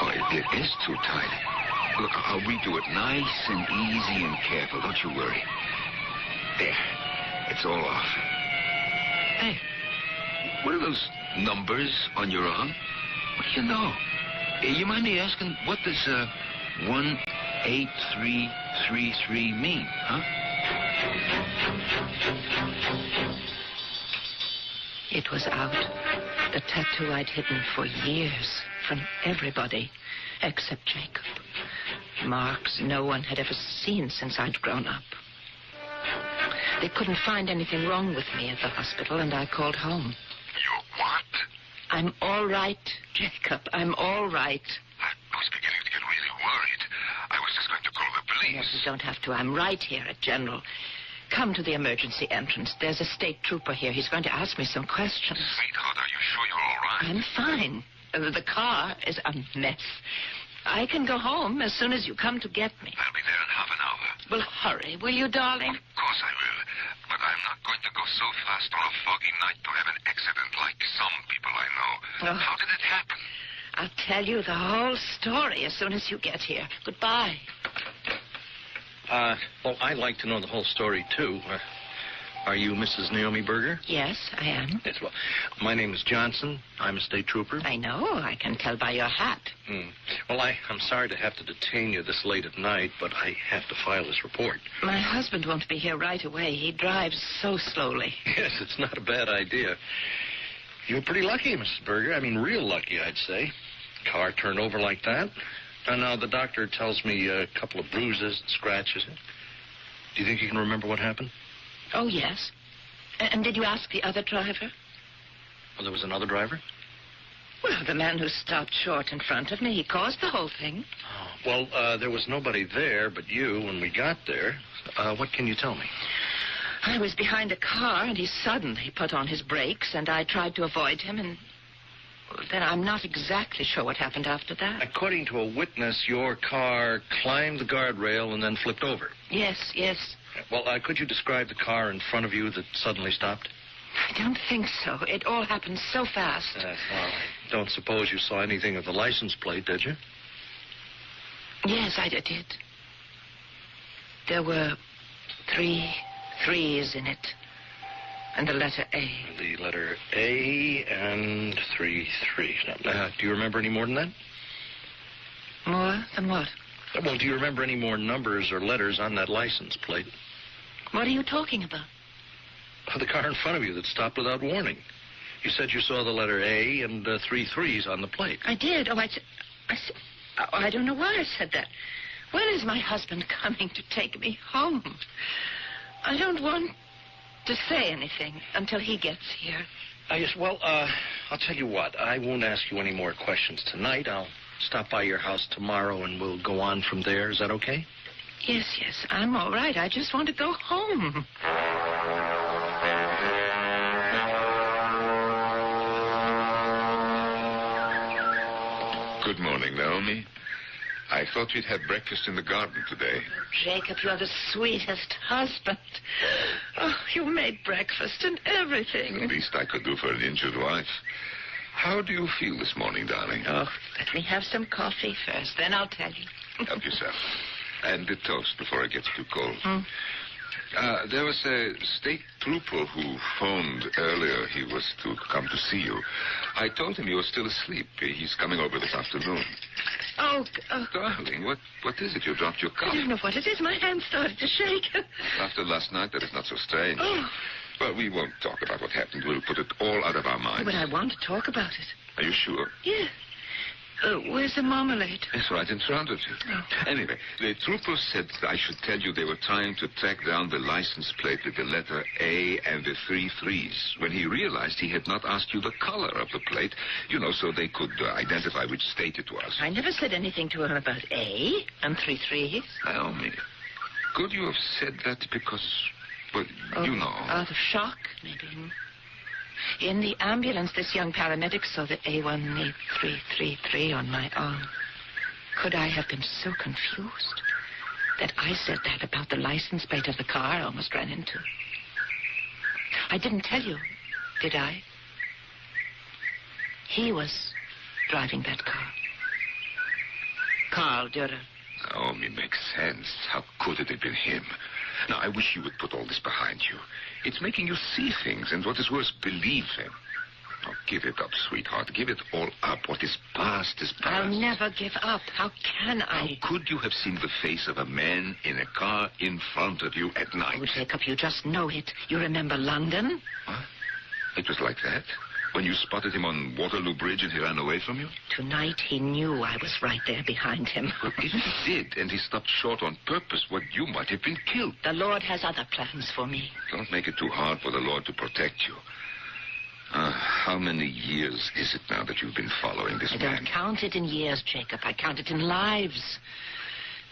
Oh, it is too tight. Look, I'll redo it nice and easy and careful. Don't you worry. There. It's all off. Hey, what are those numbers on your arm? What do you know? You mind me asking, what does 18333 mean, huh? It was out. The tattoo I'd hidden for years from everybody except Jacob. Marks no one had ever seen since I'd grown up. They couldn't find anything wrong with me at the hospital, and I called home. You what? I'm all right, Jacob. I'm all right. I was beginning to get really worried. I was just going to call the police. Yes, you don't have to. I'm right here at General. Come to the emergency entrance. There's a state trooper here. He's going to ask me some questions. Sweetheart, are you sure you're all right? I'm fine. The car is a mess. I can go home as soon as you come to get me. I'll be there in half an hour. Well, hurry, will you, darling? Of course I will. But I'm not going to go so fast on a foggy night to have an accident like some people I know. Oh. How did it happen? I'll tell you the whole story as soon as you get here. Goodbye. Well, I'd like to know the whole story, too. Are you Mrs. Naomi Berger? Yes, I am. Yes, well, my name is Johnson. I'm a state trooper. I know. I can tell by your hat. Well, I'm sorry to have to detain you this late at night, but I have to file this report. My husband won't be here right away. He drives so slowly. Yes, it's not a bad idea. You were pretty lucky, Mrs. Berger. I mean, real lucky, I'd say. Car turned over like that. And now the doctor tells me a couple of bruises and scratches. Do you think you can remember what happened? Oh, yes. And did you ask the other driver? Well, there was another driver? Well, the man who stopped short in front of me. He caused the whole thing. Oh, well, there was nobody there but you when we got there. What can you tell me? I was behind a car, and he suddenly put on his brakes, and I tried to avoid him, and then I'm not exactly sure what happened after that. According to a witness, your car climbed the guardrail and then flipped over. Yes. Well, could you describe the car in front of you that suddenly stopped? I don't think so. It all happened so fast. Well, I don't suppose you saw anything of the license plate, did you? Yes, I did. There were 3 3s in it. And the letter A. The letter A and 3 3s. Now, do you remember any more than that? More than what? Well, do you remember any more numbers or letters on that license plate? What are you talking about? The car in front of you that stopped without warning. You said you saw the letter A and 3 3s on the plate. I did. I don't know why I said that. When is my husband coming to take me home? I don't want to say anything until he gets here. Yes, well, I'll tell you what. I won't ask you any more questions tonight. I'll stop by your house tomorrow and we'll go on from there. Is that okay? Yes, I'm all right. I just want to go home. Good morning, Naomi. I thought we'd have breakfast in the garden today. Jacob, you're the sweetest husband. Oh, you made breakfast and everything. The least I could do for an injured wife. How do you feel this morning, darling? Oh, let me have some coffee first, then I'll tell you. Help yourself. And the toast before it gets too cold. There was a state trooper who phoned earlier. He was to come to see you. I told him you were still asleep. He's coming over this afternoon. Oh. Darling, what is it? You dropped your cup. I don't know what it is. My hand started to shake. After last night, that is not so strange. Oh. Well, we won't talk about what happened. We'll put it all out of our minds. But I want to talk about it. Are you sure? Yes. Where's the marmalade? It's right in front of you. Oh. Anyway, the troopers said I should tell you they were trying to track down the license plate with the letter A and the 3 3s. When he realized he had not asked you the color of the plate, so they could identify which state it was. I never said anything to him about A and 3 3s. Naomi, could you have said that because, well, Out of shock, maybe. In the ambulance, this young paramedic saw the A18333 on my arm. Could I have been so confused that I said that about the license plate of the car I almost ran into? I didn't tell you, did I? He was driving that car. Carl Dürer. Naomi, makes sense. How could it have been him? Now, I wish you would put all this behind you. It's making you see things, and what is worse, believe them. Now, give it up, sweetheart. Give it all up. What is past is past. I'll never give up. How can I? How could you have seen the face of a man in a car in front of you at night? Oh, Jacob, you just know it. You remember London? What? It was like that? When you spotted him on Waterloo Bridge and he ran away from you? Tonight he knew I was right there behind him. Well, if he did, and he stopped short on purpose, you might have been killed. The Lord has other plans for me. Don't make it too hard for the Lord to protect you. How many years is it now that you've been following this man? I don't count it in years, Jacob. I count it in lives.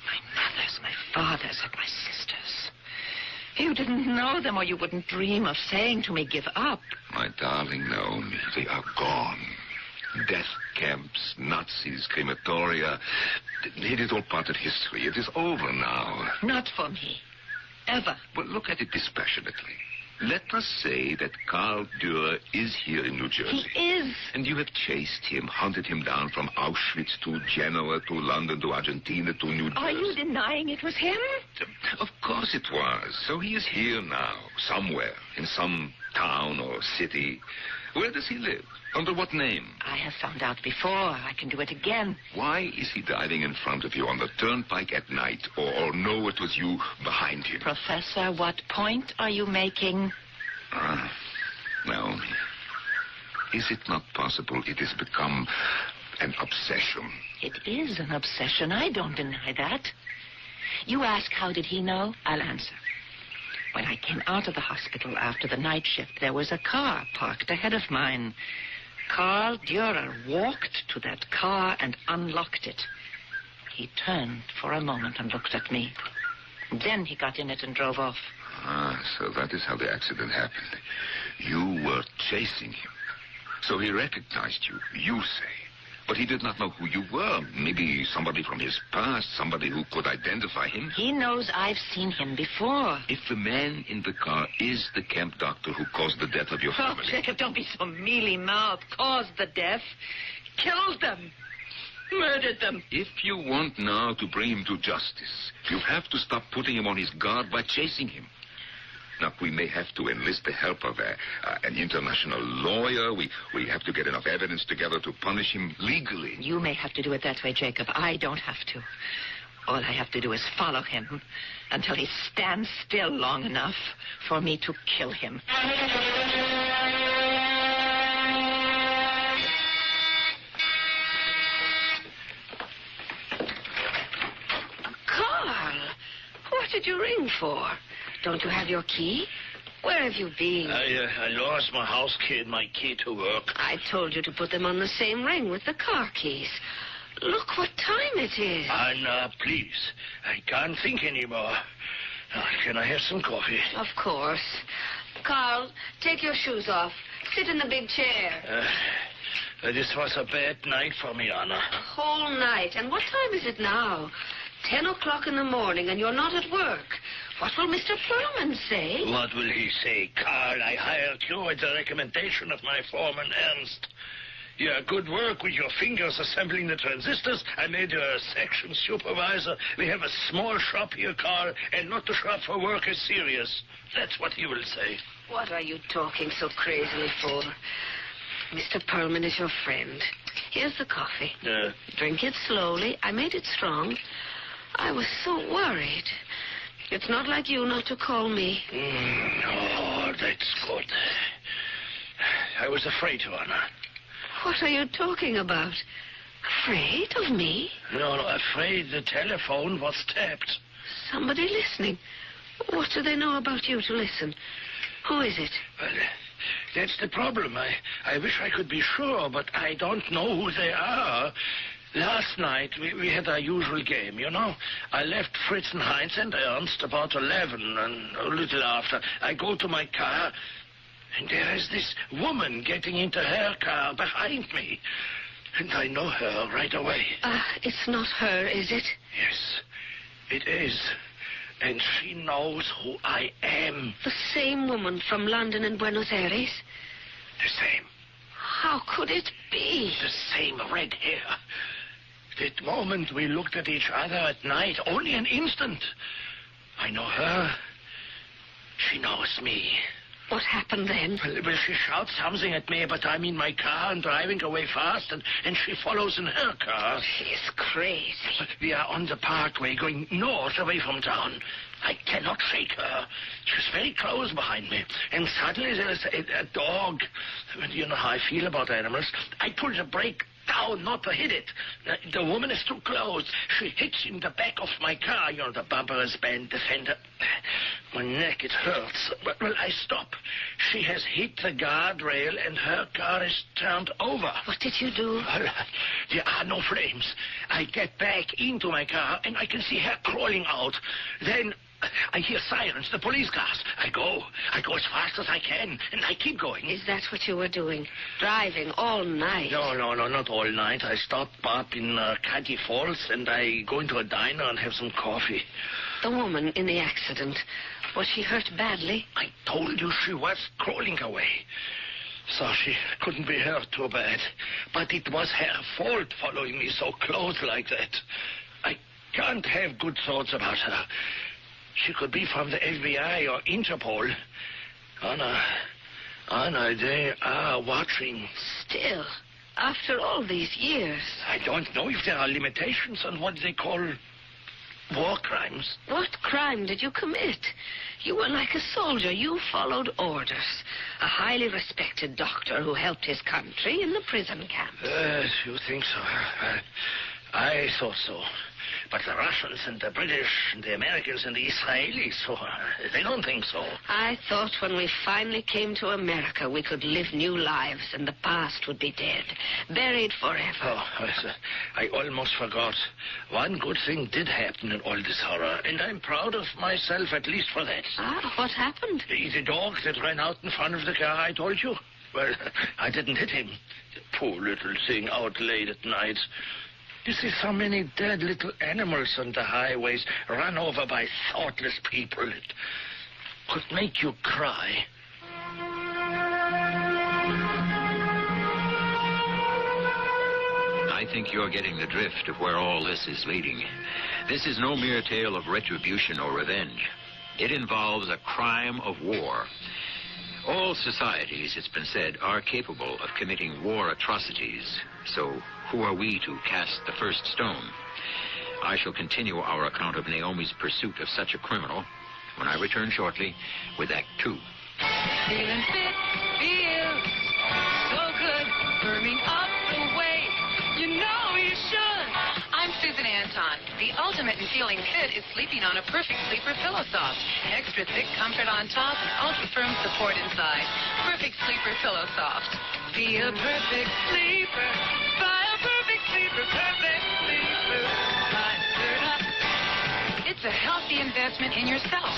My mother's, my father's, and my sister's. You didn't know them, or you wouldn't dream of saying to me, give up. My darling Naomi, they are gone. Death camps, Nazis, crematoria. It is all part of history. It is over now. Not for me. Ever. Well, look at it dispassionately. Let us say that Karl Dürer is here in New Jersey. He is. And you have chased him, hunted him down from Auschwitz to Genoa to London to Argentina to New Jersey. Are you denying it was him? Of course it was. So he is here now, somewhere, in some town or city. Where does he live? Under what name? I have found out before. I can do it again. Why is he driving in front of you on the turnpike at night, or know it was you behind him? Professor, what point are you making? Naomi, is it not possible it has become an obsession? It is an obsession. I don't deny that. You ask, how did he know? I'll answer. When I came out of the hospital after the night shift, there was a car parked ahead of mine. Karl Dürer walked to that car and unlocked it. He turned for a moment and looked at me. Then he got in it and drove off. So that is how the accident happened. You were chasing him. So he recognized you, you say. But he did not know who you were. Maybe somebody from his past, somebody who could identify him. He knows I've seen him before. If the man in the car is the camp doctor who caused the death of your family... Oh, Jacob, don't be so mealy-mouthed. Caused the death. Killed them. Murdered them. If you want now to bring him to justice, you have to stop putting him on his guard by chasing him. Now, we may have to enlist the help of an international lawyer. We have to get enough evidence together to punish him legally. You may have to do it that way, Jacob. I don't have to. All I have to do is follow him until he stands still long enough for me to kill him. Carl, what did you ring for? Don't you have your key? Where have you been? I lost my house key and my key to work. I told you to put them on the same ring with the car keys. Look what time it is. Anna, please. I can't think anymore. Can I have some coffee? Of course. Carl, take your shoes off. Sit in the big chair. This was a bad night for me, Anna. A whole night. And what time is it now? 10 o'clock in the morning, and you're not at work. What will Mr. Perlman say? What will he say? Carl, I hired you at the recommendation of my foreman, Ernst. You had good work with your fingers assembling the transistors. I made you a section supervisor. We have a small shop here, Carl, and not the shop for work is serious. That's what he will say. What are you talking so crazily for? Mr. Perlman is your friend. Here's the coffee. Drink it slowly. I made it strong. I was so worried. It's not like you not to call me. Oh, that's good. I was afraid to, Anna. What are you talking about? Afraid of me? No, afraid the telephone was tapped. Somebody listening. What do they know about you to listen? Who is it? Well, that's the problem. I wish I could be sure, but I don't know who they are. Last night, we had our usual game, you know. I left Fritz and Heinz and Ernst about 11, and a little after. I go to my car, and there is this woman getting into her car behind me. And I know her right away. It's not her, is it? Yes, it is. And she knows who I am. The same woman from London and Buenos Aires? The same. How could it be? The same red hair. That moment we looked at each other at night, only an instant. I know her. She knows me. What happened then? Well, she shouts something at me, but I'm in my car and driving away fast, and she follows in her car. She's crazy. We are on the parkway going north away from town. I cannot shake her. She's very close behind me. And suddenly there's a dog. You know how I feel about animals. I pull the brake down not to hit it. The woman is too close. She hits in the back of my car. You know, the bumper is bent, the fender. My neck, it hurts. Well, I stop. She has hit the guardrail and her car is turned over. What did you do? Well, there are no flames. I get back into my car and I can see her crawling out. Then I hear sirens, the police cars. I go as fast as I can, and I keep going. Is that what you were doing? Driving all night? No, not all night. I stop up in Caddy Falls, and I go into a diner and have some coffee. The woman in the accident, was she hurt badly? I told you she was crawling away. So she couldn't be hurt too bad. But it was her fault following me so close like that. I can't have good thoughts about her. She could be from the FBI or Interpol. Anna, they are watching. Still, after all these years. I don't know if there are limitations on what they call war crimes. What crime did you commit? You were like a soldier. You followed orders. A highly respected doctor who helped his country in the prison camps. You think so? I thought so. But the Russians and the British and the Americans and the Israelis, they don't think so. I thought when we finally came to America, we could live new lives and the past would be dead, buried forever. Oh, I almost forgot. One good thing did happen in all this horror, and I'm proud of myself at least for that. What happened? The dog that ran out in front of the car, I told you. Well, I didn't hit him. Poor little thing out late at night. You see so many dead little animals on the highways, run over by thoughtless people. It could make you cry. I think you're getting the drift of where all this is leading. This is no mere tale of retribution or revenge. It involves a crime of war. All societies, it's been said, are capable of committing war atrocities. So who are we to cast the first stone? I shall continue our account of Naomi's pursuit of such a criminal when I return shortly with Act 2. Feeling fit, feel so good, firming up the way you know you should. I'm Susan Anton. The ultimate in feeling fit is sleeping on a Perfect Sleeper Pillow Soft. Extra thick comfort on top and ultra firm support inside. Perfect Sleeper Pillow Soft. Be a perfect sleeper. Buy a Perfect Sleeper. Perfect Sleeper. It's a healthy investment in yourself.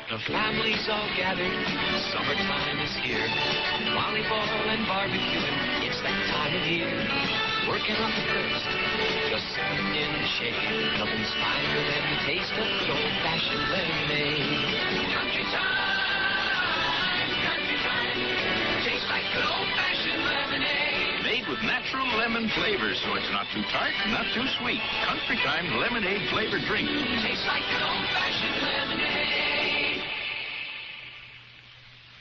The family's all gathered, summertime is here. Volleyball and barbecuing, it's that time of year. Working up the coast, just sitting in the shade. Nothing's finer than the taste of the old-fashioned lemonade. Country time, tastes like good old-fashioned lemonade. Made with natural lemon flavor, so it's not too tart, not too sweet. Country Time lemonade flavored drink. Tastes like good old-fashioned lemonade.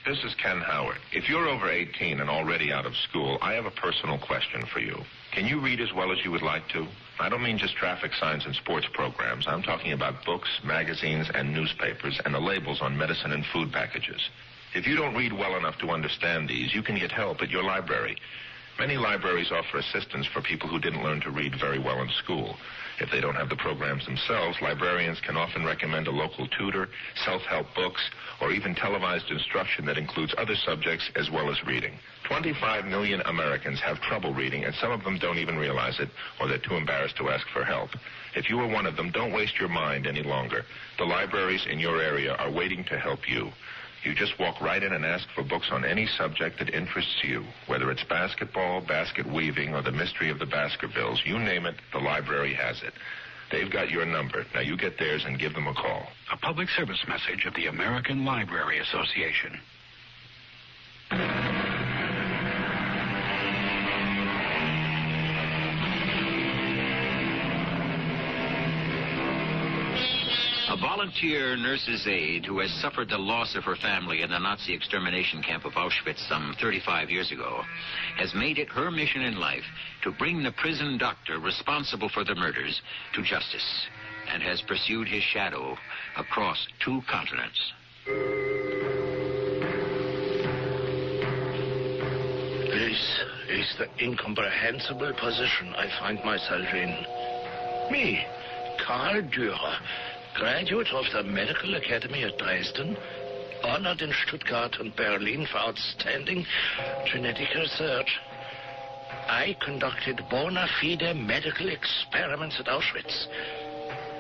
This is Ken Howard. If you're over 18 and already out of school, I have a personal question for you. Can you read as well as you would like to? I don't mean just traffic signs and sports programs. I'm talking about books, magazines, and newspapers, and the labels on medicine and food packages. If you don't read well enough to understand these, you can get help at your library. Many libraries offer assistance for people who didn't learn to read very well in school. If they don't have the programs themselves, librarians can often recommend a local tutor, self-help books, or even televised instruction that includes other subjects as well as reading. 25 million Americans have trouble reading, and some of them don't even realize it, or they're too embarrassed to ask for help. If you are one of them, don't waste your mind any longer. The libraries in your area are waiting to help you. You just walk right in and ask for books on any subject that interests you, whether it's basketball, basket weaving, or the mystery of the Baskervilles. You name it, the library has it. They've got your number. Now you get theirs and give them a call. A public service message of the American Library Association. A volunteer nurse's aide who has suffered the loss of her family in the Nazi extermination camp of Auschwitz some 35 years ago has made it her mission in life to bring the prison doctor responsible for the murders to justice, and has pursued his shadow across 2 continents. This is the incomprehensible position I find myself in. Me, Karl Dürer, graduate of the Medical Academy at Dresden, honored in Stuttgart and Berlin for outstanding genetic research. I conducted bona fide medical experiments at Auschwitz.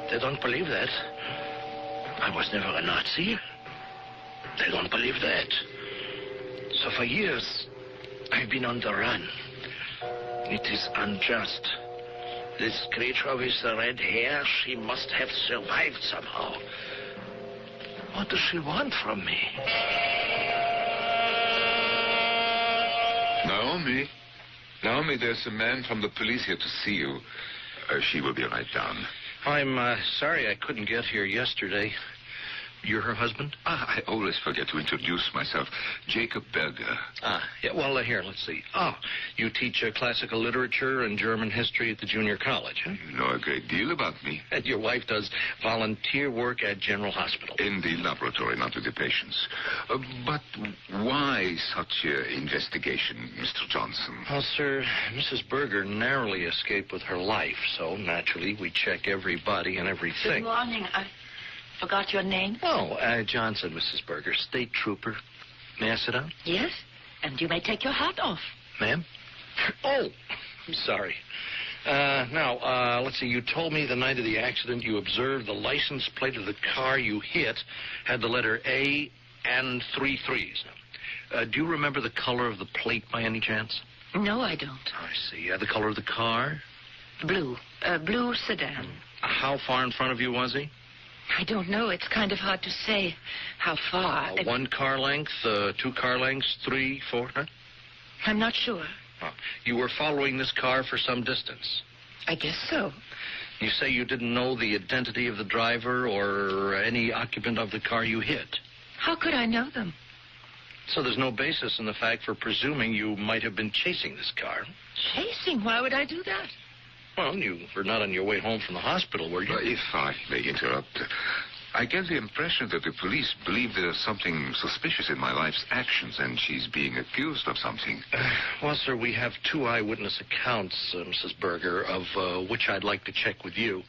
They don't believe that. I was never a Nazi. They don't believe that. So for years, I've been on the run. It is unjust. This creature with the red hair, she must have survived somehow. What does she want from me? Naomi, there's a man from the police here to see you. She will be right down. I'm sorry I couldn't get here yesterday. You're her husband? I always forget to introduce myself. Jacob Berger. Yeah, well, here, let's see. You teach classical literature and German history at the junior college, huh? You know a great deal about me. And your wife does volunteer work at General Hospital. In the laboratory, not with the patients. But why such investigation, Mr. Johnson? Well, sir, Mrs. Berger narrowly escaped with her life, so naturally we check every body and everything. Good morning. I forgot your name. Oh, Johnson, Mrs. Berger, state trooper. May I sit down? Yes, and you may take your hat off. Ma'am? Oh, I'm sorry. Now, let's see. You told me the night of the accident you observed the license plate of the car you hit had the letter A and 3 3s. Do you remember the color of the plate by any chance? No, I don't. I see. The color of the car? Blue. Blue sedan. How far in front of you was he? I don't know. It's kind of hard to say how far. 1 car length, 2 car lengths, 3, 4, huh? I'm not sure. You were following this car for some distance? I guess so. You say you didn't know the identity of the driver or any occupant of the car you hit? How could I know them? So there's no basis in the fact for presuming you might have been chasing this car? Chasing? Why would I do that? Well, you were not on your way home from the hospital, were you? If I may interrupt, I get the impression that the police believe there's something suspicious in my wife's actions and she's being accused of something. Well, sir, we have 2 eyewitness accounts, Mrs. Berger, of which I'd like to check with you.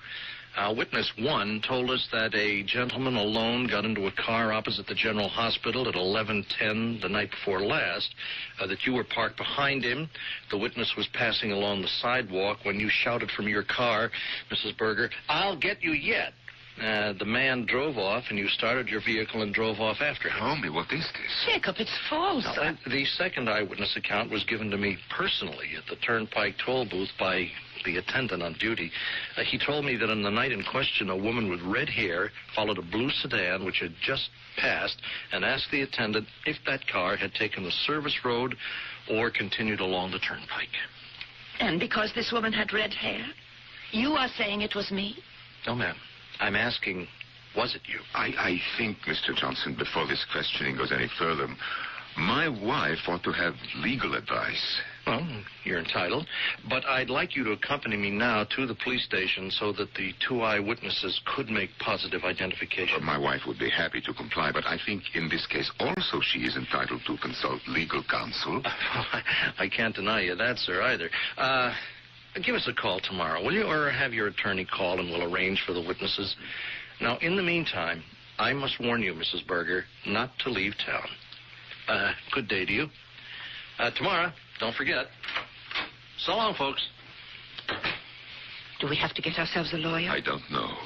Witness 1 told us that a gentleman alone got into a car opposite the General Hospital at 11:10 the night before last, that you were parked behind him. The witness was passing along the sidewalk when you shouted from your car, Mrs. Berger, "I'll get you yet." The man drove off, and you started your vehicle and drove off after him. Tell me, what is this? Jacob, it's false. No, the second eyewitness account was given to me personally at the Turnpike toll booth by the attendant on duty. He told me that on the night in question, a woman with red hair followed a blue sedan which had just passed and asked the attendant if that car had taken the service road or continued along the Turnpike. And because this woman had red hair, you are saying it was me? No, ma'am. I'm asking, was it you? I think, Mr. Johnson, before this questioning goes any further, my wife ought to have legal advice. Well, you're entitled. But I'd like you to accompany me now to the police station so that the 2 eyewitnesses could make positive identification. My wife would be happy to comply, but I think in this case also she is entitled to consult legal counsel. I can't deny you that, sir, either. Give us a call tomorrow, will you? Or have your attorney call and we'll arrange for the witnesses. Now, in the meantime, I must warn you, Mrs. Berger, not to leave town. Good day to you. Tomorrow, don't forget. So long, folks. Do we have to get ourselves a lawyer? I don't know.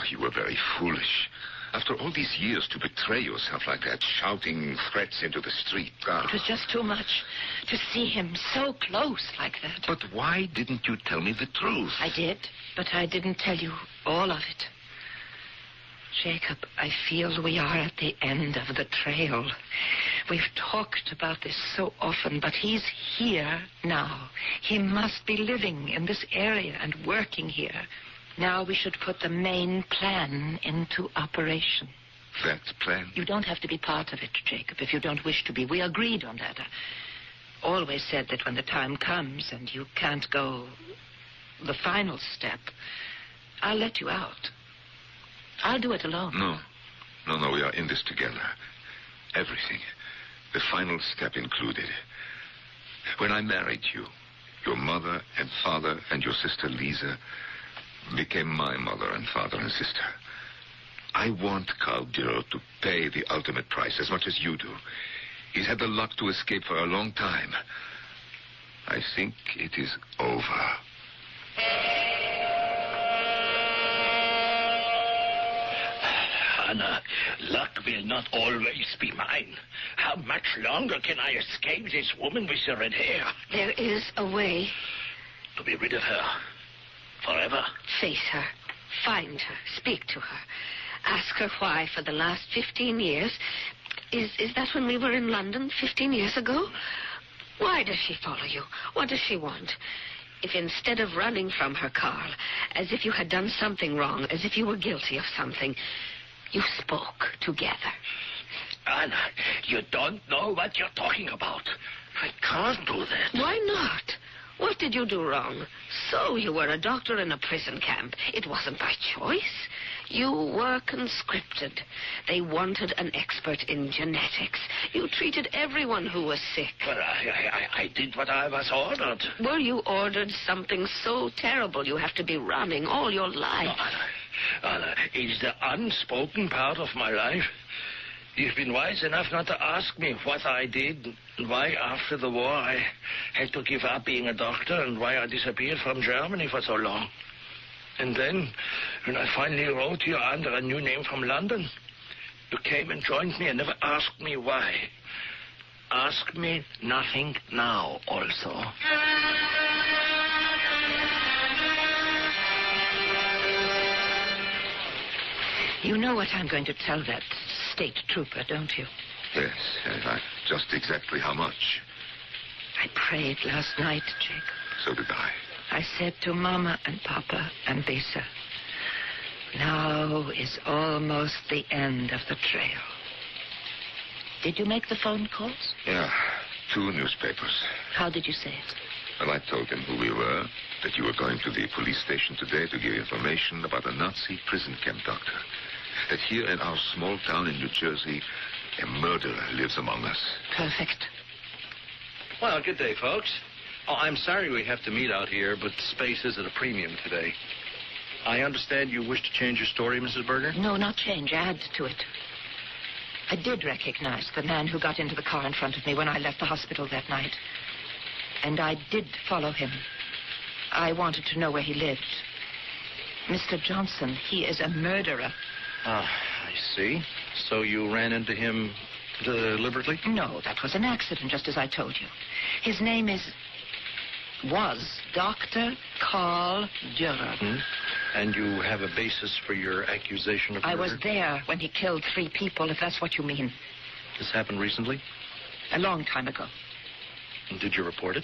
You were very foolish. After all these years to betray yourself like that, shouting threats into the street. It was just too much to see him so close like that. But why didn't you tell me the truth? I did, but I didn't tell you all of it. Jacob, I feel we are at the end of the trail. We've talked about this so often, but he's here now. He must be living in this area and working here. Now we should put the main plan into operation. That plan? You don't have to be part of it, Jacob, if you don't wish to be. We agreed on that. I always said that when the time comes and you can't go the final step, I'll let you out. I'll do it alone. No, we are in this together. Everything. The final step included. When I married you, your mother and father and your sister Lisa became my mother and father and sister. I want Carl Dürr to pay the ultimate price as much as you do. He's had the luck to escape for a long time. I think it is over. Anna, luck will not always be mine. How much longer can I escape this woman with the red hair? There is a way. To be rid of her. Forever. Face her. Find her. Speak to her. Ask her why for the last 15 years... Is that when we were in London 15 years ago? Why does she follow you? What does she want? If instead of running from her, Carl, as if you had done something wrong, as if you were guilty of something, you spoke together. Anna, you don't know what you're talking about. I can't do that. Why not? What did you do wrong? So you were a doctor in a prison camp. It wasn't by choice. You were conscripted. They wanted an expert in genetics. You treated everyone who was sick. But I did what I was ordered. Were you ordered something so terrible you have to be running all your life? No, Anna, it's the unspoken part of my life. You've been wise enough not to ask me what I did, and why after the war I had to give up being a doctor, and why I disappeared from Germany for so long. And then, when I finally wrote you under a new name from London, you came and joined me and never asked me why. Ask me nothing now, also. You know what I'm going to tell that state trooper, don't you? Yes, just exactly how much? I prayed last night, Jacob. So did I. I said to Mama and Papa and Lisa, now is almost the end of the trail. Did you make the phone calls? Yeah, 2 newspapers. How did you say it? Well, I told them who we were, that you were going to the police station today to give information about a Nazi prison camp doctor. That here in our small town in New Jersey, a murderer lives among us. Perfect. Well, good day, folks. Oh, I'm sorry we have to meet out here, but space is at a premium today. I understand you wish to change your story, Mrs. Berger? No, not change. Add to it. I did recognize the man who got into the car in front of me when I left the hospital that night. And I did follow him. I wanted to know where he lived. Mr. Johnson, he is a murderer. Ah, I see. So you ran into him deliberately? No, that was an accident, just as I told you. His name was Dr. Carl Dürer. Hmm? And you have a basis for your accusation of murder? I was there when he killed 3 people, if that's what you mean. This happened recently? A long time ago. And did you report it?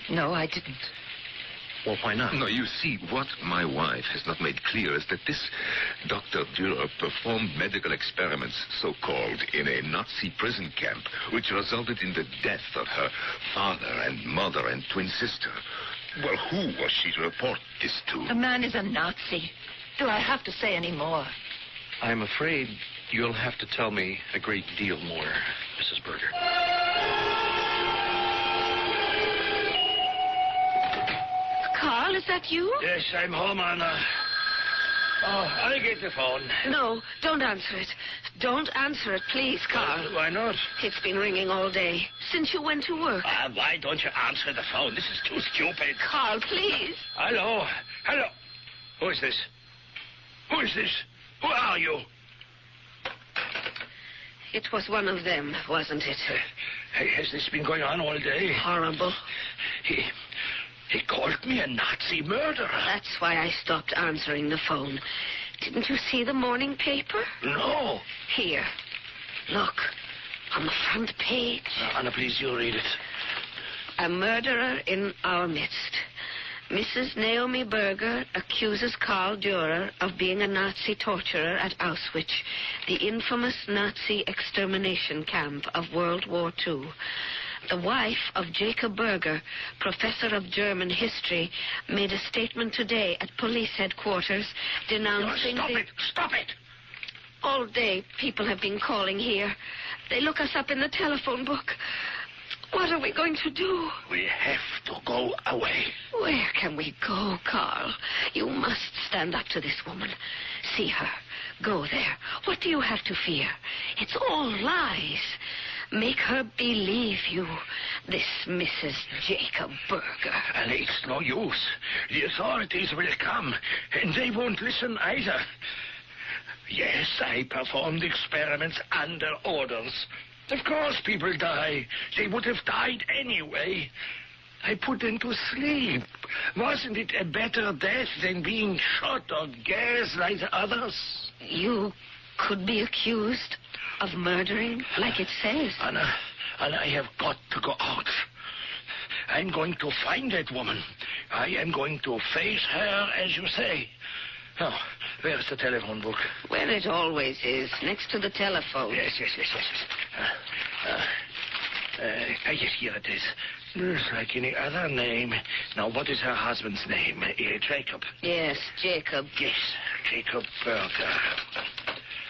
No, I didn't. Well, why not? No, you see, what my wife has not made clear is that this Dr. Dürer performed medical experiments, so-called, in a Nazi prison camp, which resulted in the death of her father and mother and twin sister. Well, who was she to report this to? The man is a Nazi. Do I have to say any more? I'm afraid you'll have to tell me a great deal more, Mrs. Berger. Carl, is that you? Yes, I'm home, Anna. Oh, I'll get the phone. No, don't answer it. Don't answer it, please, Carl. Why not? It's been ringing all day, since you went to work. Why don't you answer the phone? This is too stupid. Carl, please. Hello? Hello? Who is this? Who is this? Who are you? It was one of them, wasn't it? Has this been going on all day? Horrible. He called me a Nazi murderer. That's why I stopped answering the phone. Didn't you see the morning paper? No. Here. Look. On the front page. Anna, please, you read it. A murderer in our midst. Mrs. Naomi Berger accuses Carl Dürer of being a Nazi torturer at Auschwitz, the infamous Nazi extermination camp of World War II. The wife of Jacob Berger, professor of German history, made a statement today at police headquarters denouncing Stop it! Stop it! All day, people have been calling here. They look us up in the telephone book. What are we going to do? We have to go away. Where can we go, Carl? You must stand up to this woman. See her. Go there. What do you have to fear? It's all lies. Make her believe you, this Mrs. Jacob Berger. And it's no use. The authorities will come, and they won't listen either. Yes, I performed experiments under orders. Of course people die. They would have died anyway. I put them to sleep. Wasn't it a better death than being shot or gassed like others? You could be accused of murdering, like it says. Anna, I have got to go out. I'm going to find that woman. I am going to face her, as you say. Oh, where's the telephone book? Where it always is, next to the telephone. Yes. Yes, here it is. It's like any other name. Now, what is her husband's name? Jacob. Yes, Jacob. Yes, Jacob Berger.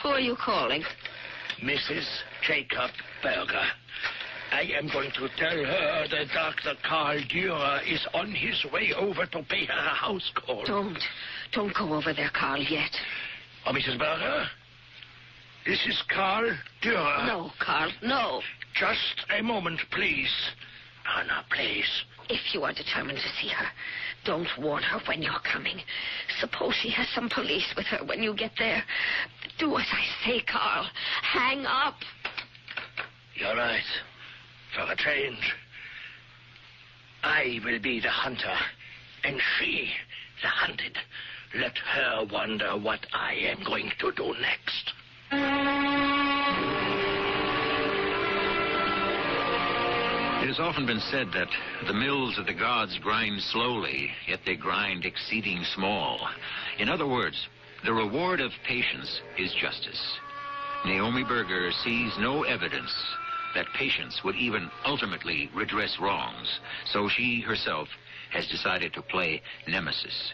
Who are you calling? Mrs. Jacob Berger. I am going to tell her that Dr. Carl Dürer is on his way over to pay her a house call. Don't go over there, Carl, yet. Oh, Mrs. Berger? This is Carl Dürer. No, Carl, no. Just a moment, please. Anna, please. If you are determined to see her, don't warn her when you're coming. Suppose she has some police with her when you get there. Do as I say, Carl. Hang up. You're right. For a change. I will be the hunter, and she the hunted. Let her wonder what I am going to do next. It has often been said that the mills of the gods grind slowly, yet they grind exceeding small. In other words, the reward of patience is justice. Naomi Berger sees no evidence that patience would even ultimately redress wrongs, so she herself has decided to play Nemesis,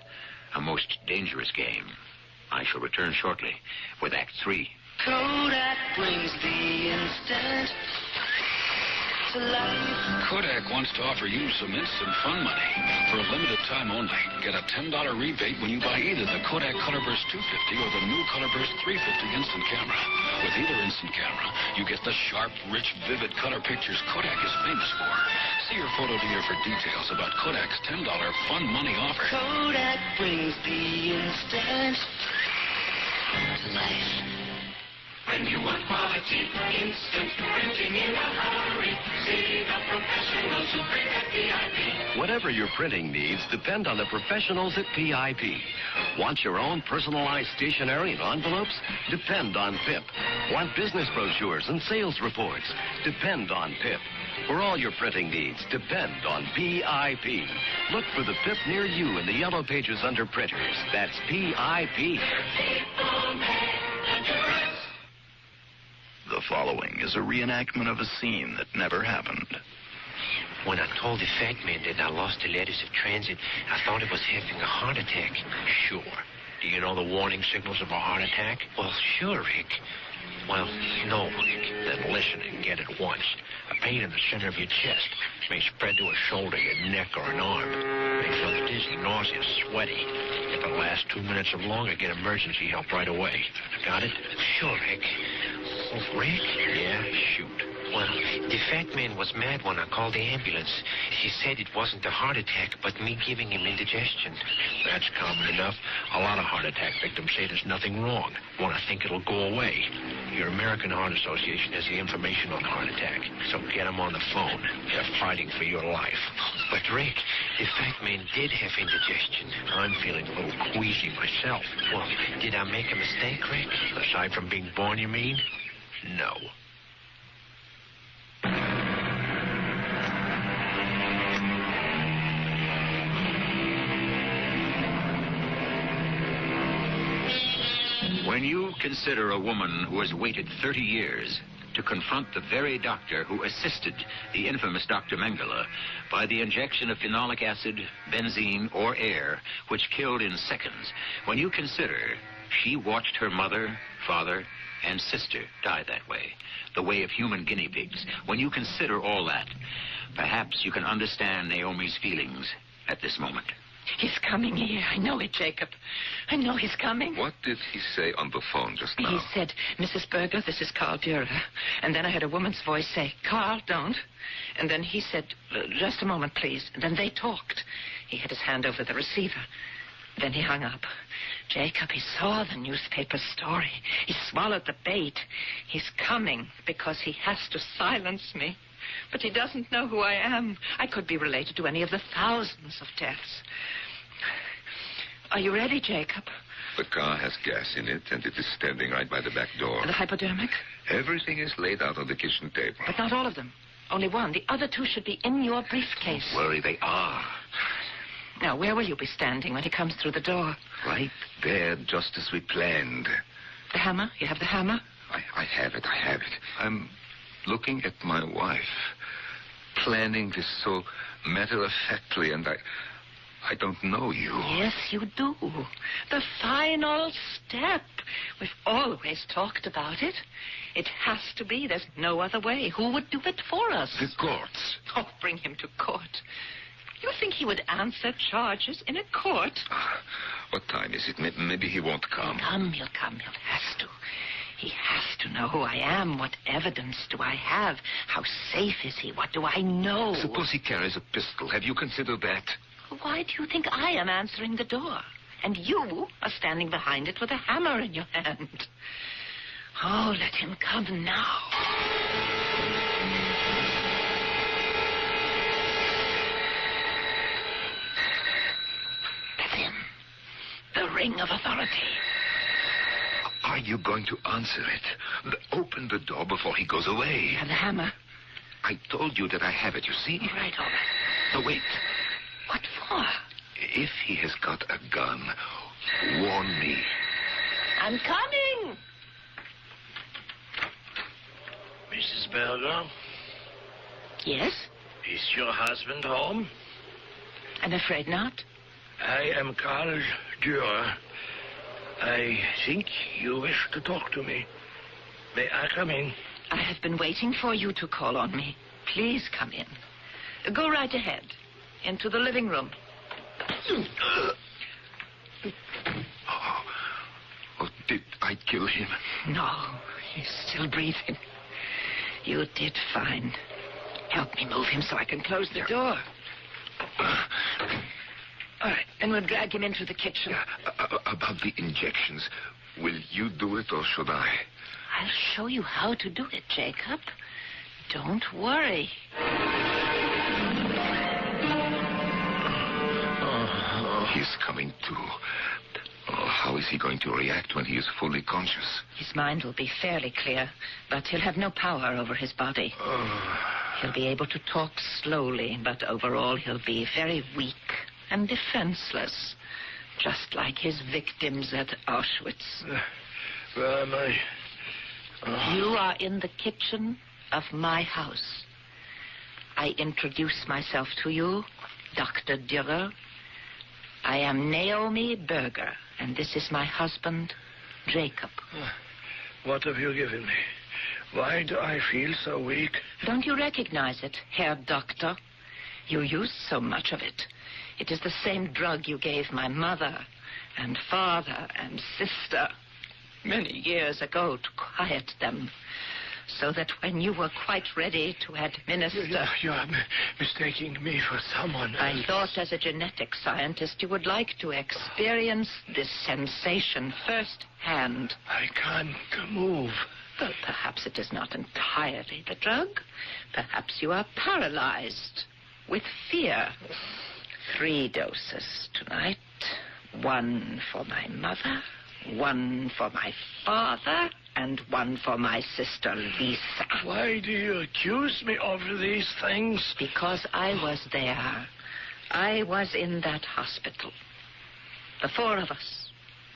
a most dangerous game. I shall return shortly with Act 3. Kodak brings the instant to life. Kodak wants to offer you some instant fun money. For a limited time only, get a $10 rebate when you buy either the Kodak Colorburst 250 or the new Colorburst 350 instant camera. With either instant camera, you get the sharp, rich, vivid color pictures Kodak is famous for. See your photo dealer for details about Kodak's $10 fun money offer. Kodak brings the instant to life. When you want quality, instant printing in a hurry, see the professionals who print at PIP. Whatever your printing needs, depend on the professionals at PIP. Want your own personalized stationery and envelopes? Depend on PIP. Want business brochures and sales reports? Depend on PIP. For all your printing needs, depend on PIP. Look for the PIP near you in the yellow pages under printers. That's PIP. The following is a reenactment of a scene that never happened. When I told the fat man that I lost the letters of transit, I thought he was having a heart attack. Sure. Do you know the warning signals of a heart attack? Well, sure, Rick. Well, no, Rick. Then listen and get it once. A pain in the center of your chest may spread to a shoulder, your neck, or an arm. May feel dizzy, nauseous, sweaty. If it lasts 2 minutes or longer, get emergency help right away. Got it? Sure, Rick. Oh, Rick? Yeah, shoot. Well, the fat man was mad when I called the ambulance. She said it wasn't a heart attack, but me giving him indigestion. That's common enough. A lot of heart attack victims say there's nothing wrong. Want to think it'll go away. Your American Heart Association has the information on heart attack, so get them on the phone. They're fighting for your life. But, Rick, the fat man did have indigestion. I'm feeling a little queasy myself. Well, did I make a mistake, Rick? Aside from being born, you mean? No. When you consider a woman who has waited 30 years to confront the very doctor who assisted the infamous Dr. Mengele by the injection of phenolic acid, benzene, or air, which killed in seconds, when you consider she watched her mother, father, and sister die that way, the way of human guinea pigs, when you consider all that, perhaps you can understand Naomi's feelings at this moment. He's coming here. I know it, Jacob. I know he's coming. What did he say on the phone just now? He said, Mrs. Berger, this is Carl Dürer. And then I heard a woman's voice say, Carl, don't. And then he said, just a moment, please. And then they talked. He had his hand over the receiver. Then he hung up. Jacob, he saw the newspaper story. He swallowed the bait. He's coming because he has to silence me. But he doesn't know who I am. I could be related to any of the thousands of deaths. Are you ready, Jacob? The car has gas in it, and it is standing right by the back door. The hypodermic? Everything is laid out on the kitchen table. But not all of them. Only one. The other two should be in your briefcase. Don't worry, they are. Now, where will you be standing when he comes through the door? Right there, just as we planned. The hammer? You have the hammer? I have it. I'm looking at my wife, planning this so matter-of-factly, and I don't know you. Yes, you do. The final step. We've always talked about it. It has to be. There's no other way. Who would do it for us? The courts. Oh, bring him to court. You think he would answer charges in a court? What time is it? Maybe he won't come. He'll come. He has to. He has to know who I am. What evidence do I have? How safe is he? What do I know? Suppose he carries a pistol. Have you considered that? Why do you think I am answering the door? And you are standing behind it with a hammer in your hand. Oh, let him come now. That's him. The ring of authority. Are you going to answer it? Open the door before he goes away. You have the hammer? I told you that I have it, you see? All right. No, wait. What for? If he has got a gun, warn me. I'm coming. Mrs. Berger? Yes? Is your husband home? I'm afraid not. I am Karl Dürer. I think you wish to talk to me. May I come in? I have been waiting for you to call on me. Please come in. Go right ahead. Into the living room. Oh, did I kill him? No, he's still breathing. You did fine. Help me move him so I can close the door. All right, then we'll drag him into the kitchen. About the injections, will you do it or should I? I'll show you how to do it, Jacob. Don't worry. He's coming to. Oh, how is he going to react when he is fully conscious? His mind will be fairly clear, but he'll have no power over his body. He'll be able to talk slowly, but overall he'll be very weak and defenseless, just like his victims at Auschwitz. Where am I? You are in the kitchen of my house. I introduce myself to you, Dr. Dürer. I am Naomi Berger, and this is my husband, Jacob. What have you given me? Why do I feel so weak? Don't you recognize it, Herr Doctor? You use so much of it. It is the same drug you gave my mother and father and sister many years ago to quiet them, so that when you were quite ready to administer... You are mistaking me for someone else. I thought as a genetic scientist you would like to experience this sensation firsthand. I can't move. Well, perhaps it is not entirely the drug. Perhaps you are paralyzed with fear. 3 doses tonight. 1 for my mother, 1 for my father, and 1 for my sister, Lisa. Why do you accuse me of these things? Because I was there. I was in that hospital. The 4 of us.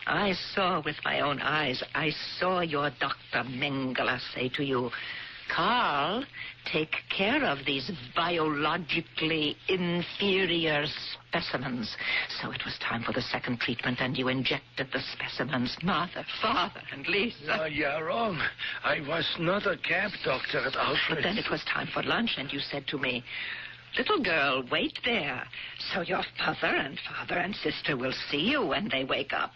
I saw with my own eyes. I saw your Dr. Mengele say to you, Carl, take care of these biologically inferior specimens. So it was time for the second treatment, and you injected the specimens, mother, father, and Lisa. No, you're wrong. I was not a cab doctor at Auschwitz. But then it was time for lunch, and you said to me, little girl, wait there, so your mother and father and sister will see you when they wake up.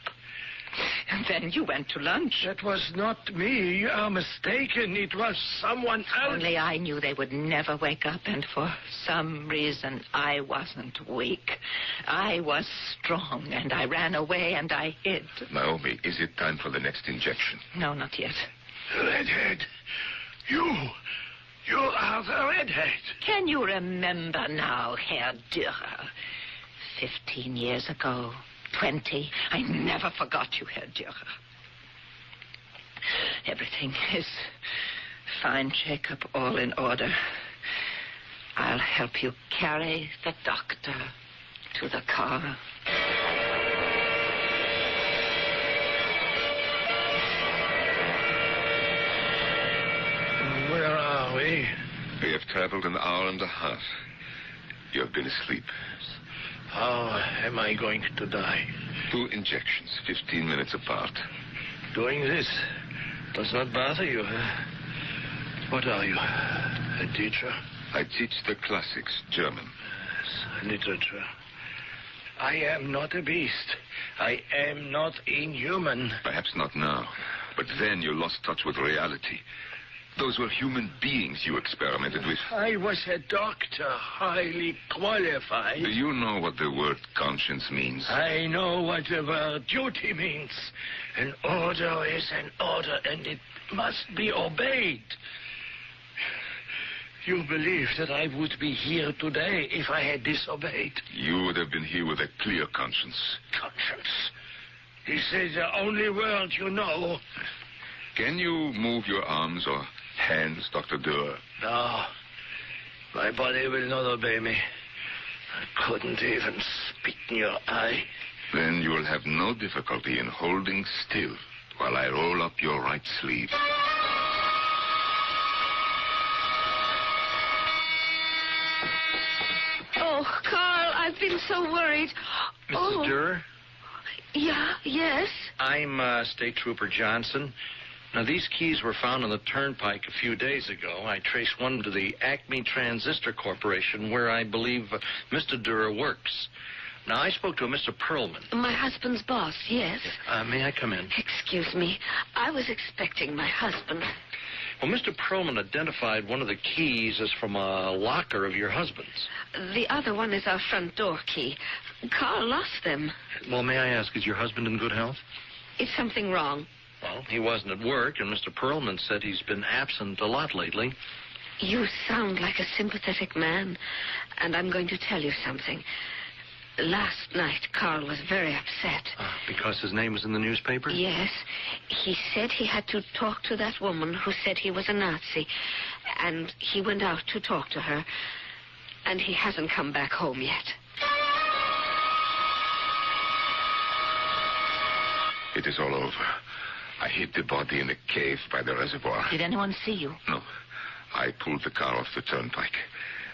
And then you went to lunch. That was not me. You are mistaken. It was someone else. Only I knew they would never wake up, and for some reason I wasn't weak. I was strong, and I ran away, and I hid. Naomi, is it time for the next injection? No, not yet. Redhead. You are the redhead. Can you remember now, Herr Dürer? 15 years ago, 20. I never forgot you, Herr Dürer. Everything is fine, Jacob, all in order. I'll help you carry the doctor to the car. Where are we? We have traveled an hour and a half. You have been asleep. How am I going to die? 2 injections, 15 minutes apart. Doing this does not bother you, huh? What are you, a teacher? I teach the classics, German. Yes, literature. I am not a beast. I am not inhuman. Perhaps not now, but then you lost touch with reality. Those were human beings you experimented with. I was a doctor, highly qualified. Do you know what the word conscience means? I know what the word duty means. An order is an order, and it must be obeyed. You believe that I would be here today if I had disobeyed? You would have been here with a clear conscience. Conscience? This is the only word you know. Can you move your arms or hands, Dr. Dürer? No. My body will not obey me. I couldn't even spit in your eye. Then you will have no difficulty in holding still while I roll up your right sleeve. Oh, Carl, I've been so worried. Mrs. Dürer? Yeah, yes? I'm State Trooper Johnson. Now, these keys were found on the turnpike a few days ago. I traced one to the Acme Transistor Corporation, where I believe Mr. Dürer works. Now, I spoke to a Mr. Perlman. My husband's boss, yes? May I come in? Excuse me. I was expecting my husband. Well, Mr. Perlman identified one of the keys as from a locker of your husband's. The other one is our front door key. Carl lost them. Well, may I ask, is your husband in good health? Is something wrong? Well, he wasn't at work, and Mr. Perlman said he's been absent a lot lately. You sound like a sympathetic man, and I'm going to tell you something. Last night, Carl was very upset. Because his name was in the newspaper? Yes. He said he had to talk to that woman who said he was a Nazi, and he went out to talk to her, and he hasn't come back home yet. It is all over. I hid the body in a cave by the reservoir. Did anyone see you? No. I pulled the car off the turnpike.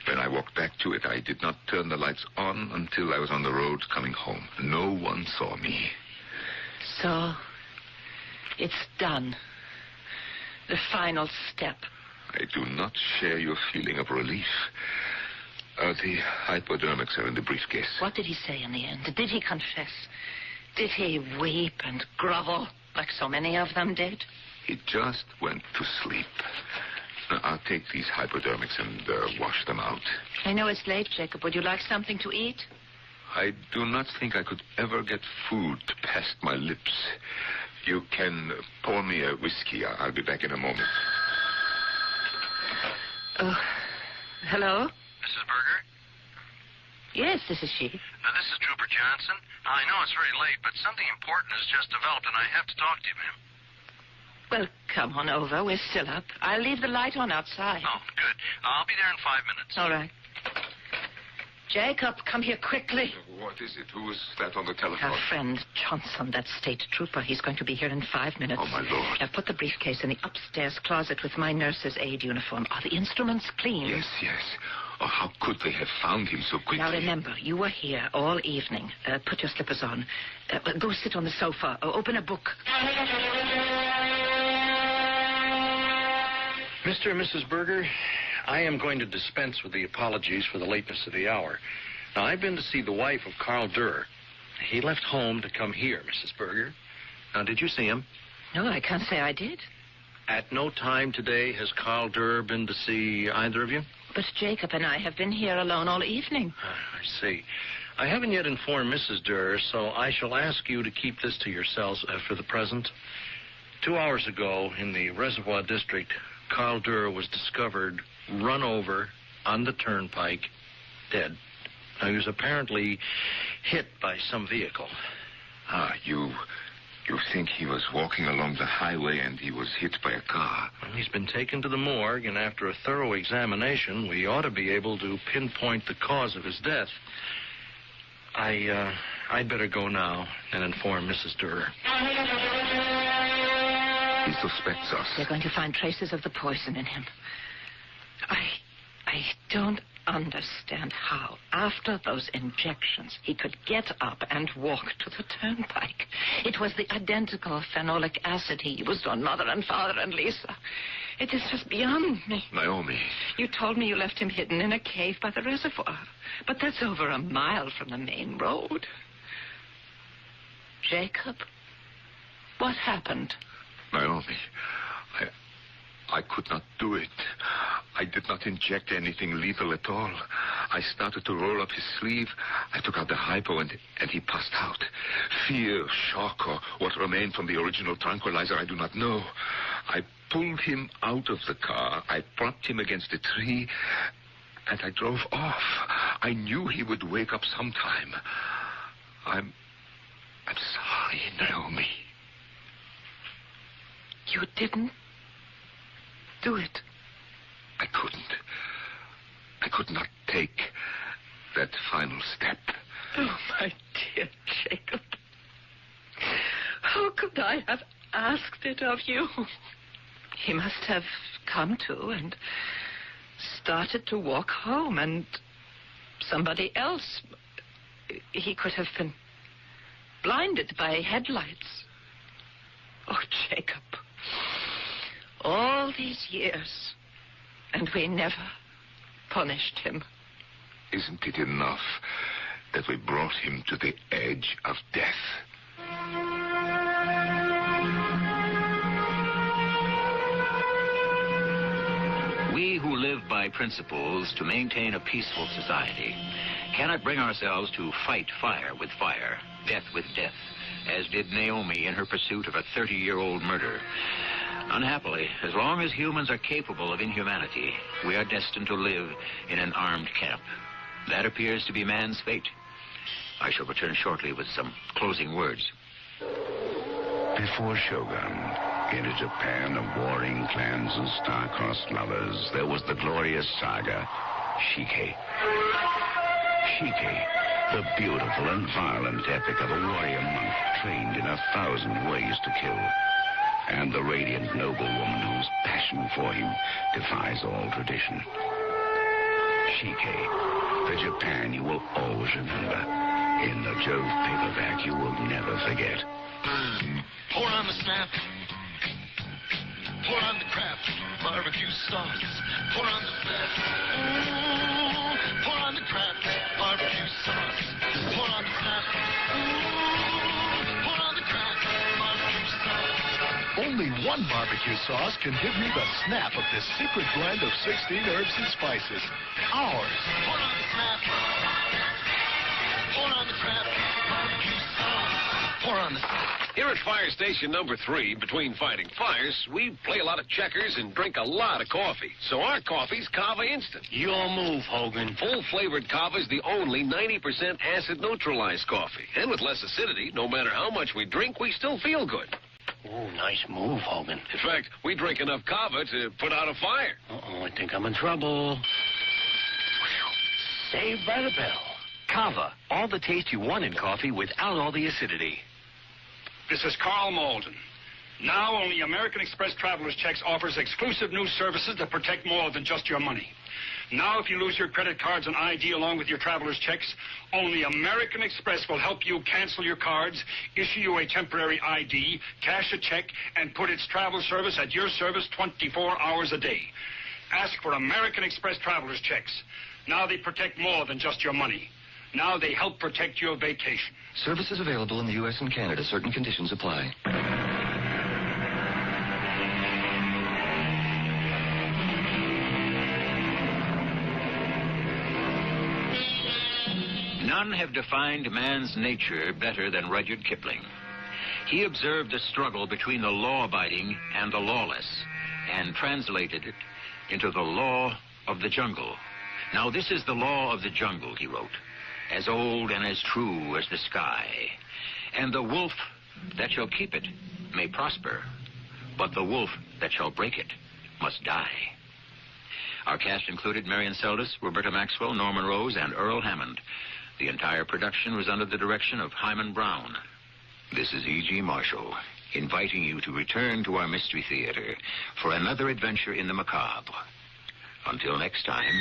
When I walked back to it, I did not turn the lights on until I was on the road coming home. No one saw me. So, it's done. The final step. I do not share your feeling of relief. The hypodermics are in the briefcase. What did he say in the end? Did he confess? Did he weep and grovel like so many of them did? He just went to sleep. Now, I'll take these hypodermics and wash them out. I know it's late, Jacob. Would you like something to eat? I do not think I could ever get food past my lips. You can pour me a whiskey. I'll be back in a moment. Oh, hello? Mrs. Berger? Yes, this is she. This is Trooper Johnson. I know it's very late, but something important has just developed, and I have to talk to you, ma'am. Well, come on over. We're still up. I'll leave the light on outside. Oh, good. I'll be there in 5 minutes. All right. Jacob, come here quickly. What is it? Who is that on the telephone? Our friend Johnson, that state trooper. He's going to be here in 5 minutes. Oh, my Lord. Now, put the briefcase in the upstairs closet with my nurse's aide uniform. Are the instruments clean? Yes, yes. Oh, how could they have found him so quickly? Now, remember, you were here all evening. Put your slippers on. Go sit on the sofa. Open a book. Mr. and Mrs. Berger, I am going to dispense with the apologies for the lateness of the hour. Now, I've been to see the wife of Carl Dürer. He left home to come here, Mrs. Berger. Now, did you see him? No, I can't say I did. At no time today has Carl Durer been to see either of you? But Jacob and I have been here alone all evening. I see. I haven't yet informed Mrs. Durer, so I shall ask you to keep this to yourselves for the present. 2 hours ago, in the Reservoir District, Carl Durer was discovered run over on the turnpike, dead. Now, he was apparently hit by some vehicle. You think he was walking along the highway and he was hit by a car? Well, he's been taken to the morgue, and after a thorough examination, we ought to be able to pinpoint the cause of his death. I'd better go now and inform Mrs. Durer. He suspects us. They're going to find traces of the poison in him. I don't understand how, after those injections, he could get up and walk to the turnpike. It was the identical phenolic acid he used on Mother and Father and Lisa. It is just beyond me. Naomi. You told me you left him hidden in a cave by the reservoir. But that's over a mile from the main road. Jacob, what happened? Naomi, I could not do it. I did not inject anything lethal at all. I started to roll up his sleeve. I took out the hypo and he passed out. Fear, shock, or what remained from the original tranquilizer, I do not know. I pulled him out of the car. I propped him against a tree, and I drove off. I knew he would wake up sometime. I'm sorry, Naomi. You didn't do it. I couldn't. I could not take that final step. Oh, my dear Jacob. How could I have asked it of you? He must have come to and started to walk home, and somebody else. He could have been blinded by headlights. Oh, Jacob. All these years, and we never punished him. Isn't it enough that we brought him to the edge of death? We who live by principles to maintain a peaceful society cannot bring ourselves to fight fire with fire, death with death, as did Naomi in her pursuit of a 30-year-old murder. Unhappily, as long as humans are capable of inhumanity, we are destined to live in an armed camp. That appears to be man's fate. I shall return shortly with some closing words. Before Shogun, in a Japan of warring clans and star-crossed lovers, there was the glorious saga, Shike. Shike, the beautiful and violent epic of a warrior monk trained in 1,000 ways to kill. And the radiant noblewoman whose passion for him defies all tradition. Shike, the Japan you will always remember. In the Jove paperback you will never forget. Pour on the snap. Pour on the Kraft barbecue sauce. Pour on the fat. Pour on the Kraft barbecue sauce. Pour on the snap. Pour on the Kraft barbecue sauce. Only one barbecue sauce can give you the snap of this secret blend of 16 herbs and spices. Ours. Pour on the snap. Pour on the Kraft barbecue sauce. Pour on the snap. Here at Fire Station number 3, between fighting fires, we play a lot of checkers and drink a lot of coffee. So our coffee's Kava Instant. Your move, Hogan. Full-flavored Kava's the only 90% acid-neutralized coffee. And with less acidity, no matter how much we drink, we still feel good. Oh, nice move, Hogan. In fact, we drink enough Kava to put out a fire. Uh-oh, I think I'm in trouble. Saved by the bell. Kava, all the taste you want in coffee without all the acidity. This is Carl Malden. Now only American Express Traveler's Checks offers exclusive new services that protect more than just your money. Now if you lose your credit cards and ID along with your Traveler's Checks, only American Express will help you cancel your cards, issue you a temporary ID, cash a check, and put its travel service at your service 24 hours a day. Ask for American Express Traveler's Checks. Now they protect more than just your money. Now they help protect your vacation. Services available in the U.S. and Canada. Certain conditions apply. None have defined man's nature better than Rudyard Kipling. He observed the struggle between the law-abiding and the lawless and translated it into the law of the jungle. Now, this is the law of the jungle, he wrote, as old and as true as the sky. And the wolf that shall keep it may prosper, but the wolf that shall break it must die. Our cast included Marion Seldes, Roberta Maxwell, Norman Rose, and Earl Hammond. The entire production was under the direction of Hyman Brown. This is E.G. Marshall, inviting you to return to our Mystery Theater for another adventure in the macabre. Until next time,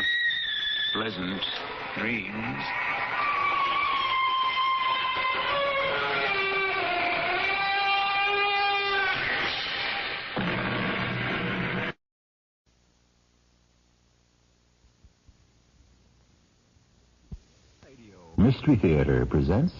pleasant dreams. Mystery Theater presents...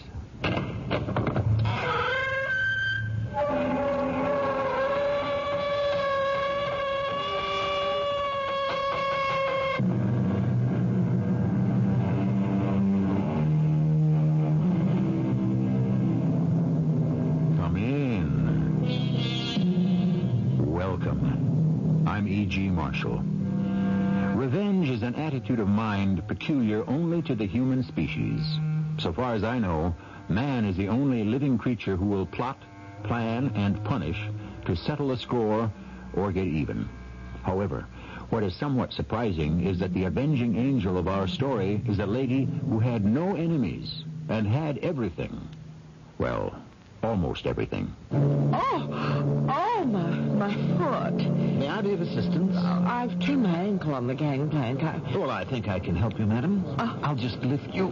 Come in. Welcome. I'm E.G. Marshall. Revenge is an attitude of mind peculiar only to the human species. So far as I know, man is the only living creature who will plot, plan, and punish to settle a score or get even. However, what is somewhat surprising is that the avenging angel of our story is a lady who had no enemies and had everything. Well, almost everything. Oh, my foot. May I be of assistance? I've turned my ankle on the gangplank. Well, I think I can help you, madam. I'll just lift you.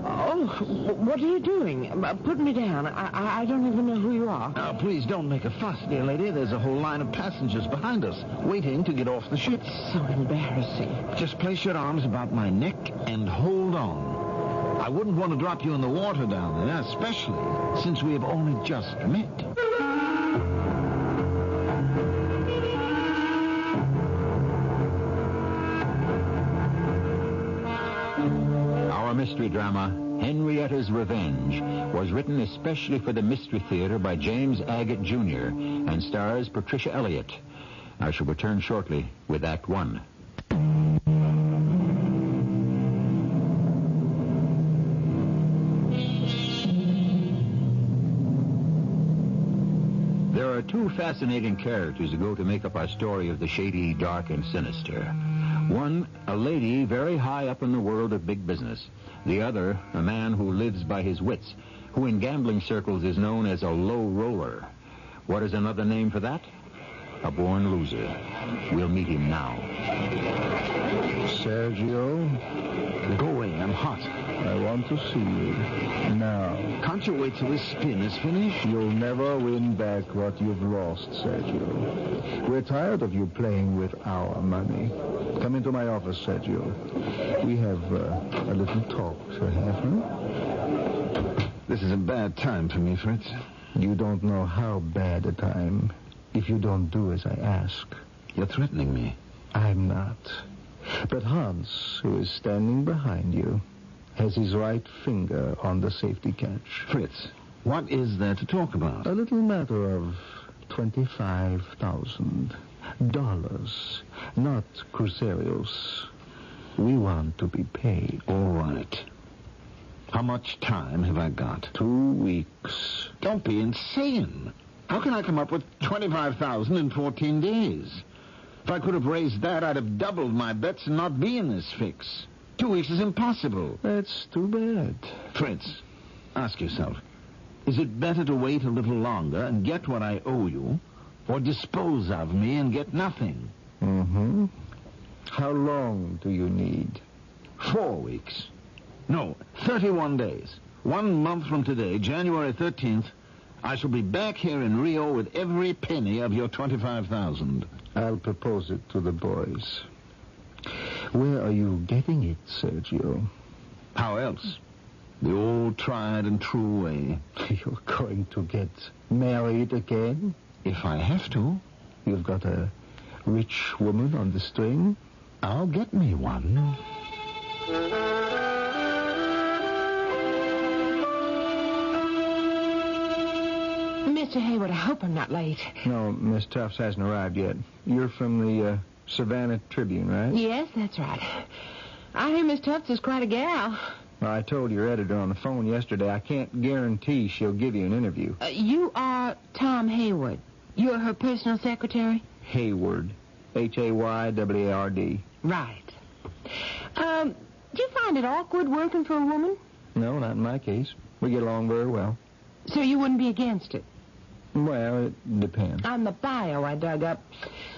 What are you doing? Put me down. I don't even know who you are. Now, please don't make a fuss, dear lady. There's a whole line of passengers behind us, waiting to get off the ship. So embarrassing. Just place your arms about my neck and hold on. I wouldn't want to drop you in the water down there, especially since we have only just met. Our mystery drama, Henrietta's Revenge, was written especially for the Mystery Theater by James Agate, Jr. and stars Patricia Elliott. I shall return shortly with Act One. There are two fascinating characters who go to make up our story of the shady, dark, and sinister. One, a lady very high up in the world of big business. The other, a man who lives by his wits, who in gambling circles is known as a low roller. What is another name for that? A born loser. We'll meet him now. Sergio? Go away, I'm hot. I want to see you. Now. Can't you wait till this spin is finished? You'll never win back what you've lost, Sergio. We're tired of you playing with our money. Come into my office, Sergio. We have a little talk to have, huh? This is a bad time for me, Fritz. You don't know how bad a time if you don't do as I ask. You're threatening me. I'm not. But Hans, who is standing behind you, has his right finger on the safety catch. Fritz, what is there to talk about? A little matter of $25,000. Not cruceros. We want to be paid. All right. How much time have I got? 2 weeks. Don't be insane. How can I come up with $25,000 in 14 days? If I could have raised that, I'd have doubled my bets and not be in this fix. 2 weeks is impossible. That's too bad. Fritz, ask yourself, is it better to wait a little longer and get what I owe you, or dispose of me and get nothing? Mm-hmm. How long do you need? 4 weeks. No, 31 days. 1 month from today, January 13th, I shall be back here in Rio with every penny of your $25,000. I'll propose it to the boys. Where are you getting it, Sergio? How else? The old tried and true way. You're going to get married again? If I have to. You've got a rich woman on the string? I'll get me one. Mr. Hayward, I hope I'm not late. No, Miss Tufts hasn't arrived yet. You're from the Savannah Tribune, right? Yes, that's right. I hear Miss Tufts is quite a gal. Well, I told your editor on the phone yesterday I can't guarantee she'll give you an interview. You are Tom Hayward. You're her personal secretary? Hayward. Hayward. Right. Do you find it awkward working for a woman? No, not in my case. We get along very well. So you wouldn't be against it? Well, it depends. On the bio I dug up,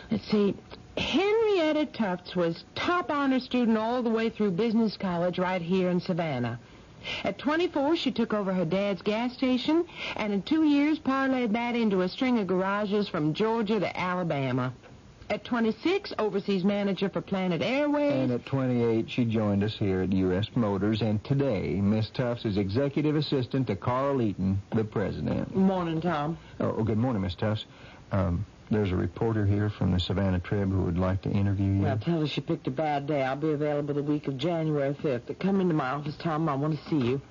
let's see, Henrietta Tufts was top honor student all the way through business college right here in Savannah. At 24, she took over her dad's gas station, and in 2 years parlayed that into a string of garages from Georgia to Alabama. At 26, overseas manager for Planet Airways. And at 28, she joined us here at U.S. Motors, and today, Miss Tufts is executive assistant to Carl Eaton, the president. Morning, Tom. Oh, good morning, Miss Tufts. There's a reporter here from the Savannah Trib who would like to interview you. Well, tell her she picked a bad day. I'll be available the week of January 5th. Come into my office, Tom. I want to see you.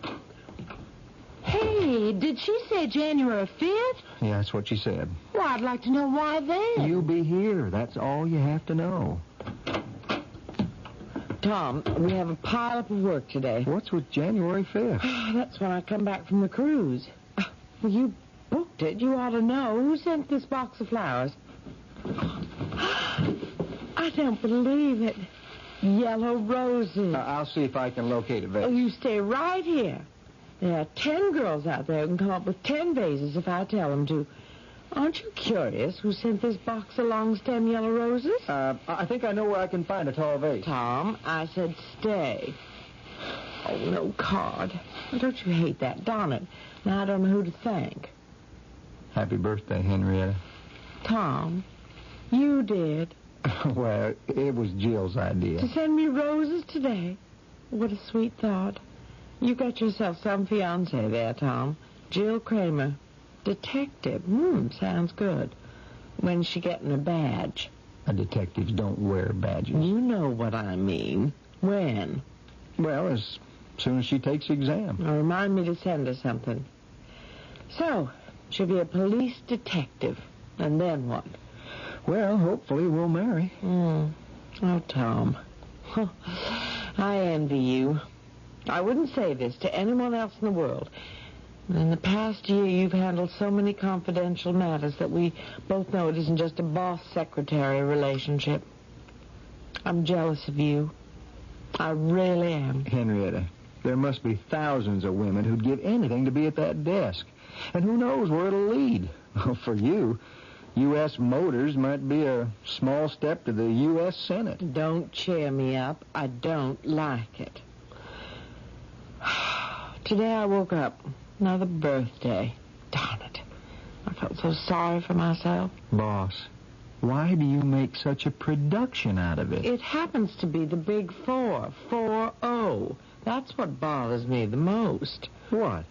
Hey, did she say January 5th? Yeah, that's what she said. Well, I'd like to know why then. You'll be here. That's all you have to know. Tom, we have a pile-up of work today. What's with January 5th? That's when I come back from the cruise. Well, you booked it. You ought to know. Who sent this box of flowers? I don't believe it. Yellow roses. I'll see if I can locate it, Vic. Oh, you stay right here. There are 10 girls out there who can come up with 10 vases if I tell them to. Aren't you curious who sent this box of long-stem yellow roses? I think I know where I can find a tall vase. Tom, I said stay. Oh, no card. Don't you hate that? Darn it. Now I don't know who to thank. Happy birthday, Henrietta. Tom, you did. Well, it was Jill's idea. To send me roses today? What a sweet thought. You got yourself some fiancé there, Tom. Jill Kramer. Detective. Sounds good. When's she getting a badge? Detectives don't wear badges. You know what I mean. When? Well, as soon as she takes the exam. Now, remind me to send her something. So, she'll be a police detective. And then what? Well, hopefully we'll marry. Oh, Tom. I envy you. I wouldn't say this to anyone else in the world. In the past year, you've handled so many confidential matters that we both know it isn't just a boss-secretary relationship. I'm jealous of you. I really am. Henrietta, there must be thousands of women who'd give anything to be at that desk. And who knows where it'll lead. For you, U.S. Motors might be a small step to the U.S. Senate. Don't cheer me up. I don't like it. Today I woke up. Another birthday. Darn it. I felt so sorry for myself. Boss, why do you make such a production out of it? It happens to be the big 4. 4-0. That's what bothers me the most. What?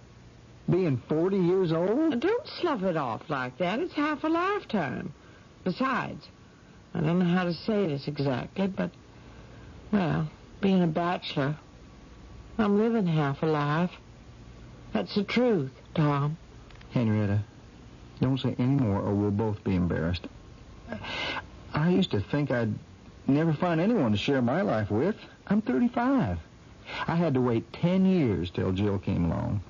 Being 40 years old? Don't slough it off like that. It's half a lifetime. Besides, I don't know how to say this exactly, but, well, being a bachelor, I'm living half a life. That's the truth, Tom. Henrietta, don't say any more or we'll both be embarrassed. I used to think I'd never find anyone to share my life with. I'm 35. I had to wait 10 years till Jill came along.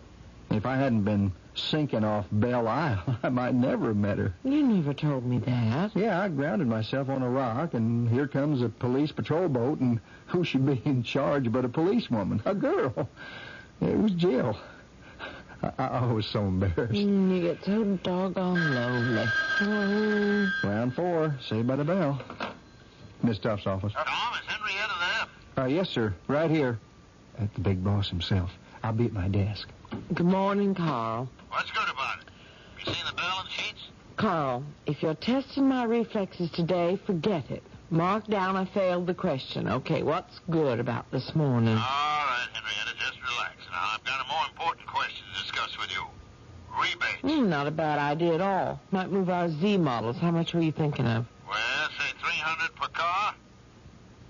If I hadn't been sinking off Belle Isle, I might never have met her. You never told me that. Yeah, I grounded myself on a rock, and here comes a police patrol boat, and who should be in charge but a policewoman? A girl. It was Jill. I was so embarrassed. You get so doggone lonely. Oh. Round 4. Saved by the bell. Miss Tuft's office. Tom, is Henrietta there? Yes, sir. Right here. At the big boss himself. I'll be at my desk. Good morning, Carl. What's good about it? You seen the balance sheets? Carl, if you're testing my reflexes today, forget it. Mark down I failed the question. Okay, what's good about this morning? All right, Henrietta, just relax. Now, I've got a more important question to discuss with you. Rebates. Not a bad idea at all. Might move our Z models. How much were you thinking of? Well, say $300 per car.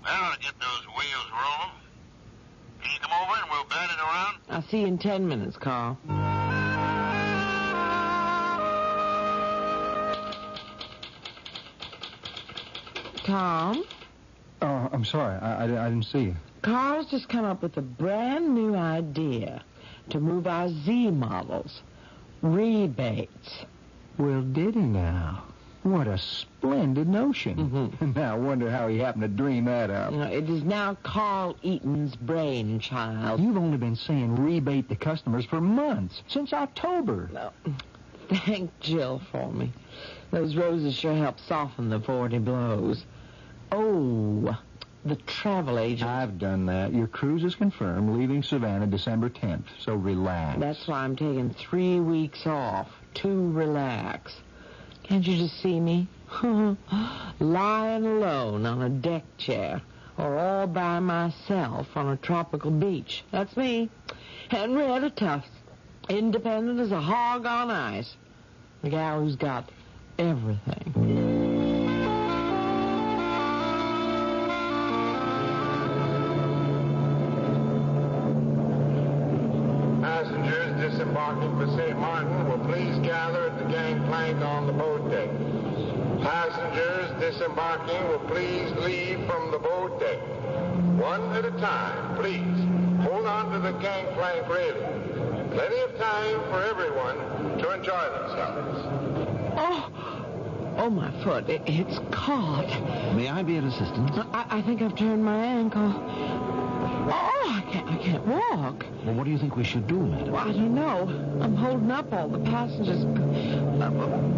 That ought to get those wheels rolling. Can you come over and we'll bat it around? I'll see you in 10 minutes, Carl. Tom? Oh, I'm sorry. I didn't see you. Carl's just come up with a brand new idea to move our Z models. Rebates. Well, did he now? What a splendid notion. Now, I wonder how he happened to dream that up. It is now Carl Eaton's brainchild. You've only been saying rebate the customers for months, since October. No. Thank Jill for me. Those roses sure help soften the 40 blows. Oh, the travel agent. I've done that. Your cruise is confirmed, leaving Savannah December 10th, so relax. That's why I'm taking 3 weeks off to relax. Can't you just see me? Lying alone on a deck chair or all by myself on a tropical beach. That's me. Henrietta Tufts. Independent as a hog on ice. The gal who's got everything. Passengers disembarking for St. Martin will please gather at the gangplank on the boat deck. Passengers disembarking will please leave from the boat deck. One at a time, please. Hold on to the gangplank railing. Plenty of time for everyone to enjoy themselves. Oh, my foot. It's caught. May I be of assistance? I think I've turned my ankle. Oh, I can't walk. Well, what do you think we should do, madam? Well, I don't know. I'm holding up all the passengers.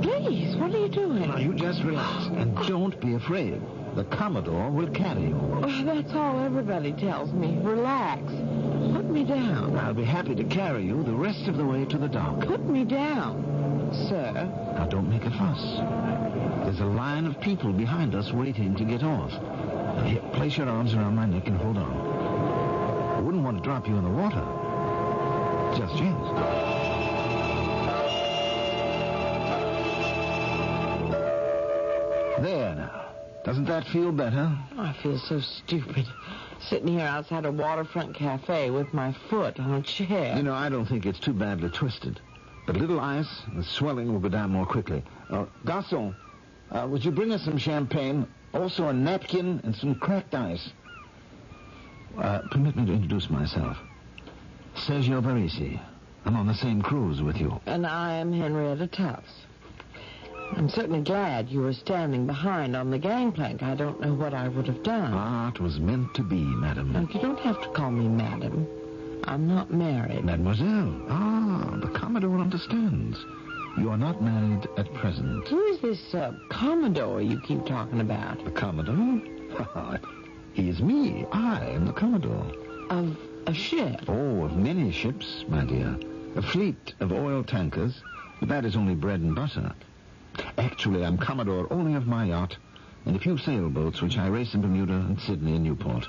Please, what are you doing? Now, you just relax and don't be afraid. The Commodore will carry you. Oh, that's all everybody tells me. Relax. Put me down. I'll be happy to carry you the rest of the way to the dock. Put me down, sir. Now, don't make a fuss. There's a line of people behind us waiting to get off. Now, here, place your arms around my neck and hold on. I wouldn't want to drop you in the water. Just yet. There now. Doesn't that feel better? Oh, I feel so stupid. Sitting here outside a waterfront cafe with my foot on a chair. You know, I don't think it's too badly twisted. But little ice, the swelling will go down more quickly. Garçon, would you bring us some champagne, also a napkin and some cracked ice? Permit me to introduce myself. Sergio Barisi. I'm on the same cruise with you. And I am Henrietta Tufts. I'm certainly glad you were standing behind on the gangplank. I don't know what I would have done. It was meant to be, madam. Now, you don't have to call me madam. I'm not married. Mademoiselle. The Commodore understands. You are not married at present. Who is this Commodore you keep talking about? The Commodore? He is me. I am the Commodore. Of a ship? Oh, of many ships, my dear. A fleet of oil tankers. But that is only bread and butter. Actually, I'm Commodore only of my yacht and a few sailboats which I race in Bermuda and Sydney and Newport.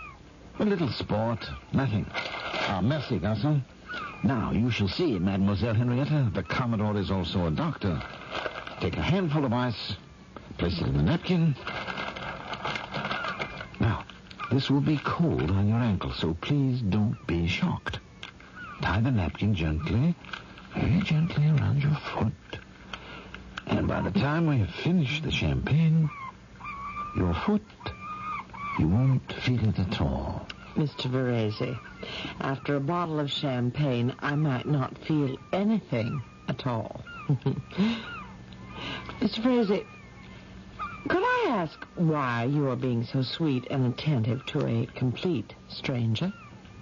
A little sport, nothing. Merci, garçon. Now, you shall see, Mademoiselle Henrietta, the Commodore is also a doctor. Take a handful of ice, place it in the napkin. Now, this will be cold on your ankle, so please don't be shocked. Tie the napkin gently, very gently around your foot. And by the time we have finished the champagne, your foot, you won't feel it at all. Mr. Varese, after a bottle of champagne, I might not feel anything at all. Mr. Varese, could I ask why you are being so sweet and attentive to a complete stranger?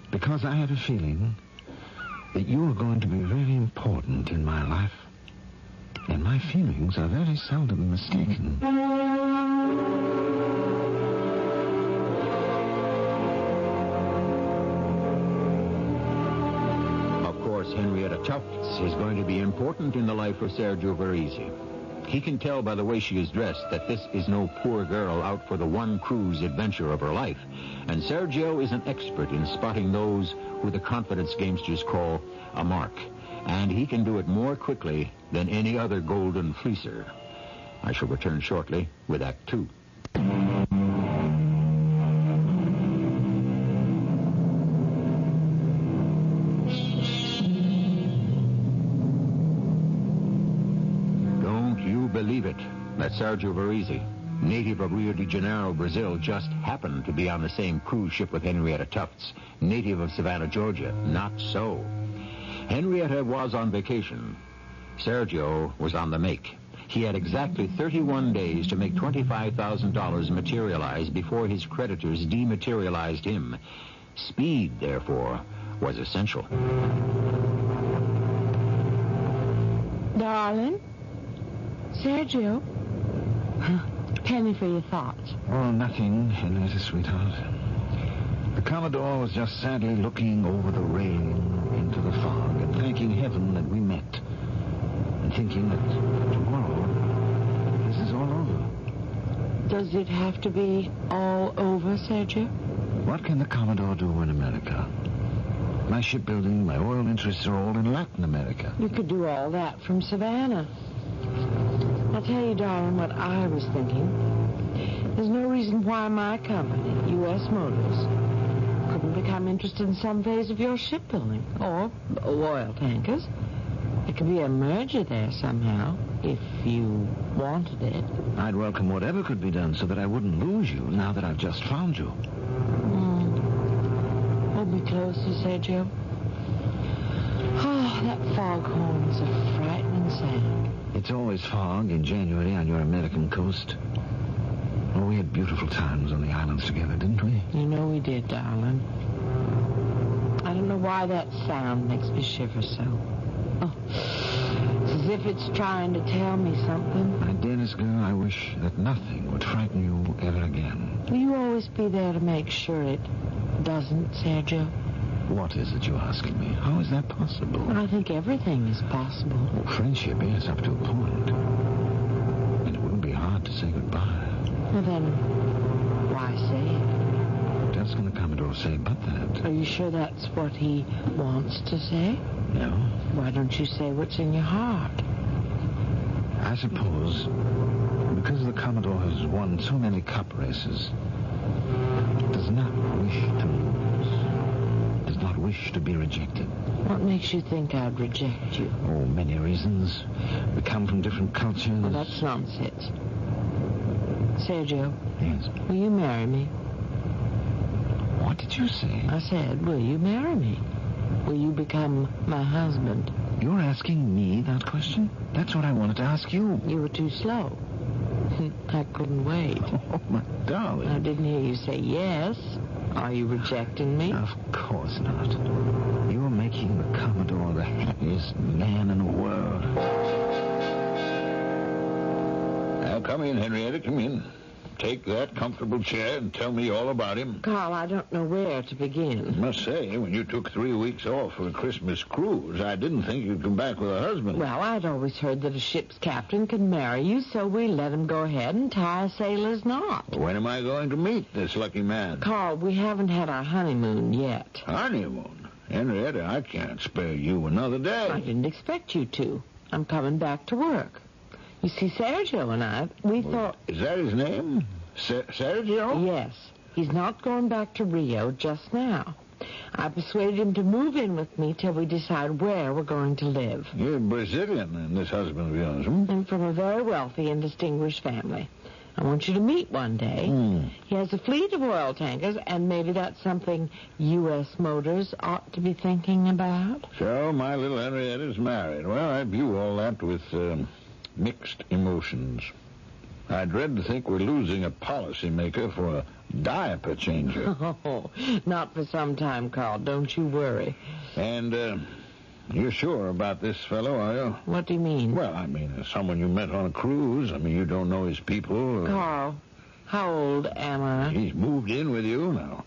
Because I have a feeling that you are going to be very important in my life. And my feelings are very seldom mistaken. Of course, Henrietta Tufts is going to be important in the life of Sergio Varese. He can tell by the way she is dressed that this is no poor girl out for the one cruise adventure of her life. And Sergio is an expert in spotting those who the confidence gamesters call a mark. And he can do it more quickly than any other golden fleecer. I shall return shortly with Act 2. Don't you believe it? That's Sergio Varese. native of Rio de Janeiro, Brazil, just happened to be on the same cruise ship with Henrietta Tufts, native of Savannah, Georgia. Not so. Henrietta was on vacation. Sergio was on the make. He had exactly 31 days to make $25,000 materialize before his creditors dematerialized him. Speed, therefore, was essential. Darling? Sergio? Penny for your thoughts. Oh, nothing, Henrietta, sweetheart. The Commodore was just sadly looking over the railing into the fog and thanking heaven that we met, and thinking that tomorrow this is all over. Does it have to be all over, Sergio? What can the Commodore do in America? My shipbuilding, my oil interests are all in Latin America. You could do all that from Savannah. I'll tell you, darling, what I was thinking. There's no reason why my company, U.S. Motors, couldn't become interested in some phase of your shipbuilding, or oil tankers. There could be a merger there somehow, if you wanted it. I'd welcome whatever could be done so that I wouldn't lose you now that I've just found you. Hold me closer, Sergio. Oh, that foghorn is a frightening sound. It's always fog in January on your American coast. Oh, we had beautiful times on the islands together, didn't we? You know we did, darling. I don't know why that sound makes me shiver so. Oh, it's as if it's trying to tell me something. My dearest girl, I wish that nothing would frighten you ever again. Will you always be there to make sure it doesn't, Sergio? What is it you're asking me? How is that possible? I think everything is possible. Oh, friendship, yes, up to a point. And it wouldn't be hard to say goodbye. Well, then, why say it? What else can the Commodore say but that? Are you sure that's what he wants to say? No. Why don't you say what's in your heart? I suppose because the Commodore has won so many cup races, does not wish to lose, does not wish to be rejected. What makes you think I'd reject you? Oh, many reasons. We come from different cultures. Well, that's nonsense. Sergio. Yes? Will you marry me? What did you say? I said, will you marry me? Will you become my husband? You're asking me that question? That's what I wanted to ask you. You were too slow. I couldn't wait. Oh, my darling. I didn't hear you say yes. Are you rejecting me? Of course not. You're making the Commodore the happiest man in the world. Now, come in, Henrietta, come in. Take that comfortable chair and tell me all about him. Carl, I don't know where to begin. I must say, when you took 3 weeks off for a Christmas cruise, I didn't think you'd come back with a husband. Well, I'd always heard that a ship's captain could marry you, so we let him go ahead and tie a sailor's knot. When am I going to meet this lucky man? Carl, we haven't had our honeymoon yet. Honeymoon? Henrietta, I can't spare you another day. I didn't expect you to. I'm coming back to work. You see, Sergio and we thought... Is that his name? Sergio? Yes. He's not going back to Rio just now. I persuaded him to move in with me till we decide where we're going to live. You're Brazilian, and this husband of yours, And from a very wealthy and distinguished family. I want you to meet one day. He has a fleet of oil tankers, and maybe that's something U.S. Motors ought to be thinking about. So, my little Henrietta's married. Well, I view all that with mixed emotions. I dread to think we're losing a policymaker for a diaper changer. Oh, not for some time, Carl. Don't you worry. And, you're sure about this fellow, are you? What do you mean? Well, I mean, someone you met on a cruise. I mean, you don't know his people. Carl, how old am I? He's moved in with you now.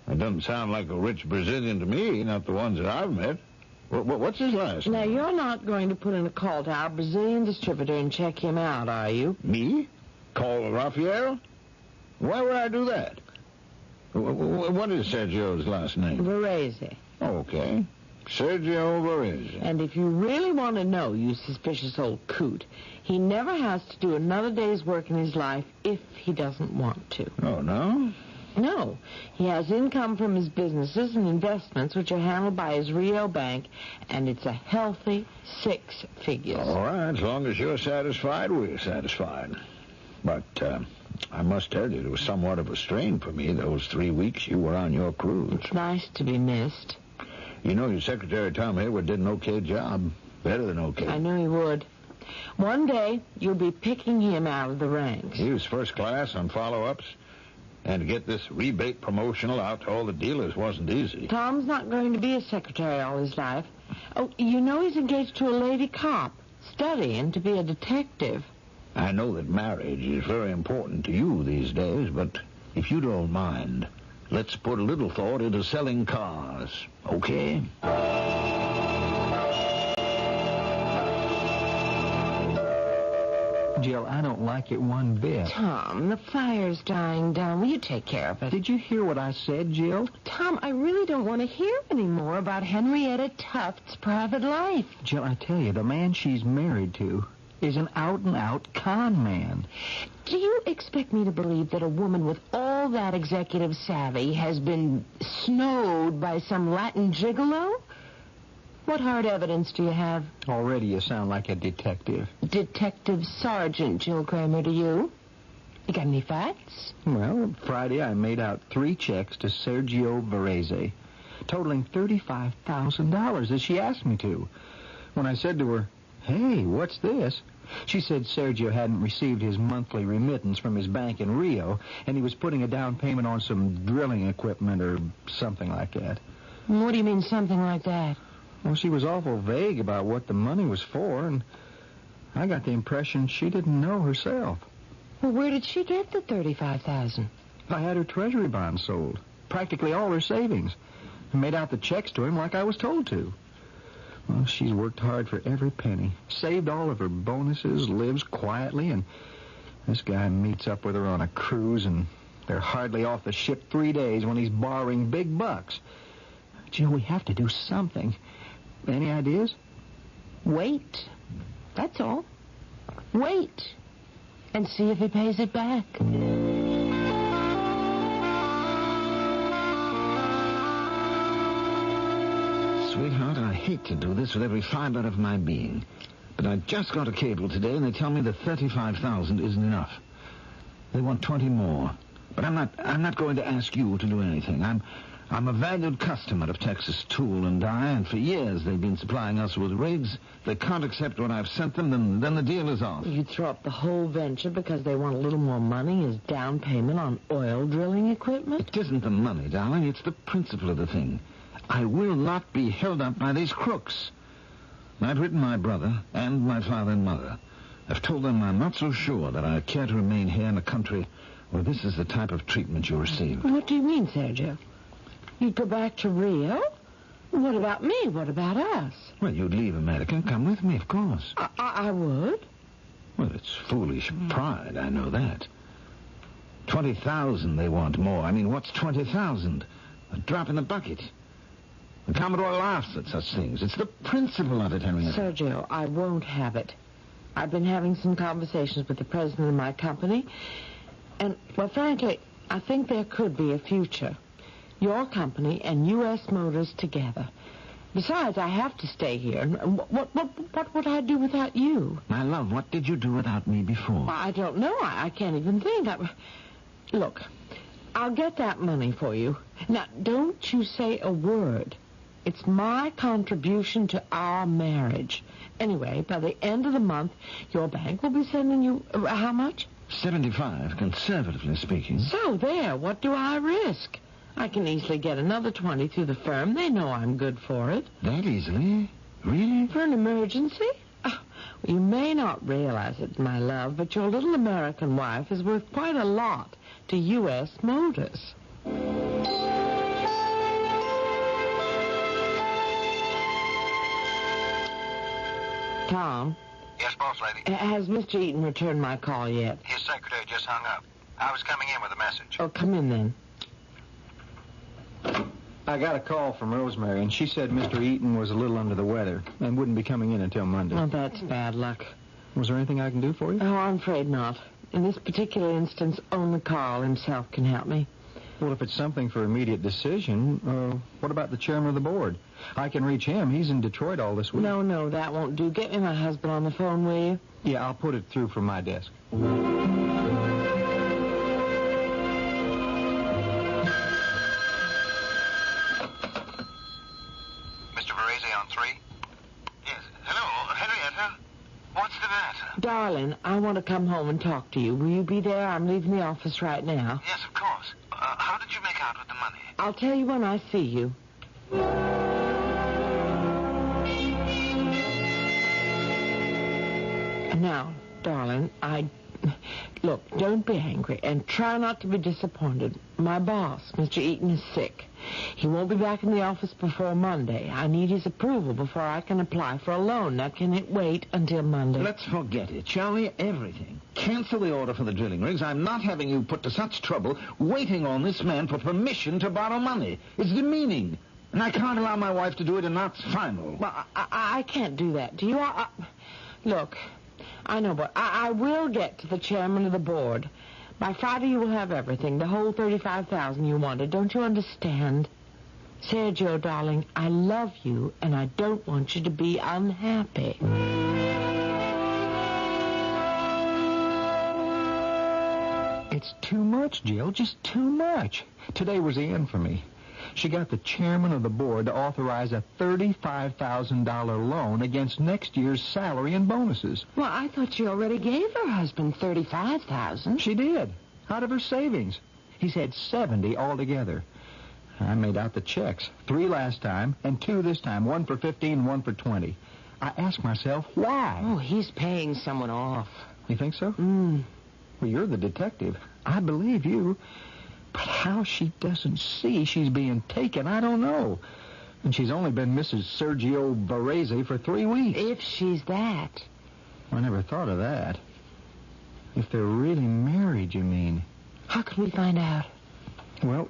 It doesn't sound like a rich Brazilian to me, not the ones that I've met. What's his last name? Now, you're not going to put in a call to our Brazilian distributor and check him out, are you? Me? Call Rafael? Why would I do that? What is Sergio's last name? Varese. Okay. Sergio Varese. And if you really want to know, you suspicious old coot, he never has to do another day's work in his life if he doesn't want to. Oh, no? No. He has income from his businesses and investments, which are handled by his Rio bank, and it's a healthy 6 figures. All right. As long as you're satisfied, we're satisfied. But I must tell you, it was somewhat of a strain for me those 3 weeks you were on your cruise. It's nice to be missed. You know, your secretary, Tom Hayward, did an okay job. Better than okay. I knew he would. One day, you'll be picking him out of the ranks. He was first class on follow-ups. And to get this rebate promotional out to all the dealers wasn't easy. Tom's not going to be a secretary all his life. Oh, you know he's engaged to a lady cop, studying to be a detective. I know that marriage is very important to you these days, but if you don't mind, let's put a little thought into selling cars, okay? Jill, I don't like it one bit. Tom, the fire's dying down. Will you take care of it? Did you hear what I said, Jill? Tom, I really don't want to hear any more about Henrietta Tuft's private life. Jill, I tell you, the man she's married to is an out-and-out con man. Do you expect me to believe that a woman with all that executive savvy has been snowed by some Latin gigolo? What hard evidence do you have? Already you sound like a detective. Detective Sergeant Jill Kramer to you. You got any facts? Well, Friday I made out 3 checks to Sergio Varese, totaling $35,000 as she asked me to. When I said to her, "Hey, what's this?" she said Sergio hadn't received his monthly remittance from his bank in Rio, and he was putting a down payment on some drilling equipment or something like that. What do you mean, something like that? Well, she was awful vague about what the money was for, and I got the impression she didn't know herself. Well, where did she get the $35,000? I had her treasury bonds sold, practically all her savings, and made out the checks to him like I was told to. Well, she's worked hard for every penny, saved all of her bonuses, lives quietly, and this guy meets up with her on a cruise, and they're hardly off the ship 3 days when he's borrowing big bucks. Jill, we have to do something. Any ideas? Wait. That's all. Wait. And see if he pays it back. Sweetheart, I hate to do this with every fiber of my being. But I just got a cable today, and they tell me that $35,000 isn't enough. They want 20 more. But I'm not going to ask you to do anything. I'm a valued customer of Texas Tool and Die, and for years they've been supplying us with rigs. They can't accept what I've sent them, then the deal is off. You'd throw up the whole venture because they want a little more money as down payment on oil drilling equipment? It isn't the money, darling. It's the principle of the thing. I will not be held up by these crooks. I've written my brother and my father and mother. I've told them I'm not so sure that I care to remain here in a country where this is the type of treatment you receive. What do you mean, Sergio? You'd go back to Rio? What about me? What about us? Well, you'd leave America and come with me, of course. I would. Well, it's foolish pride, I know that. 20,000 they want more. I mean, what's 20,000? A drop in the bucket. The Commodore laughs at such things. It's the principle of it, Henrietta. Sergio, I won't have it. I've been having some conversations with the president of my company, and, well, frankly, I think there could be a future. Your company and U.S. Motors together. Besides, I have to stay here. What would I do without you? My love, what did you do without me before? I don't know. I can't even think. Look, I'll get that money for you. Now, don't you say a word. It's my contribution to our marriage. Anyway, by the end of the month, your bank will be sending you... how much? 75, conservatively speaking. So, there. What do I risk? I can easily get another 20 through the firm. They know I'm good for it. That easily? Really? For an emergency? Oh, you may not realize it, my love, but your little American wife is worth quite a lot to U.S. Motors. Tom? Yes, boss lady? Has Mr. Eaton returned my call yet? His secretary just hung up. I was coming in with a message. Oh, come in then. I got a call from Rosemary, and she said Mr. Eaton was a little under the weather and wouldn't be coming in until Monday. Oh, that's bad luck. Was there anything I can do for you? Oh, I'm afraid not. In this particular instance, only Carl himself can help me. Well, if it's something for immediate decision, what about the chairman of the board? I can reach him. He's in Detroit all this week. No, that won't do. Get me my husband on the phone, will you? Yeah, I'll put it through from my desk. Darling, I want to come home and talk to you. Will you be there? I'm leaving the office right now. Yes, of course. How did you make out with the money? I'll tell you when I see you. Now, darling, Look, don't be angry, and try not to be disappointed. My boss, Mr. Eaton, is sick. He won't be back in the office before Monday. I need his approval before I can apply for a loan. Now, can it wait until Monday? Let's forget it, shall we? Everything. Cancel the order for the drilling rigs. I'm not having you put to such trouble waiting on this man for permission to borrow money. It's demeaning. And I can't allow my wife to do it, and that's final. Well, I can't do that. Do you? Look, I know, but I will get to the chairman of the board. By Friday, you will have everything, the whole $35,000 you wanted. Don't you understand? Sergio, darling, I love you, and I don't want you to be unhappy. It's too much, Jill, just too much. Today was the end for me. She got the chairman of the board to authorize a $35,000 loan against next year's salary and bonuses. Well, I thought she already gave her husband $35,000. She did, out of her savings. He said 70 altogether. I made out the checks, 3 last time and 2 this time, 1 for 15 and 1 for 20. I asked myself, why? Oh, he's paying someone off. You think so? Well, you're the detective. I believe you. But how she doesn't see she's being taken, I don't know. And she's only been Mrs. Sergio Varese for 3 weeks. If she's that. I never thought of that. If they're really married, you mean? How can we find out? Well,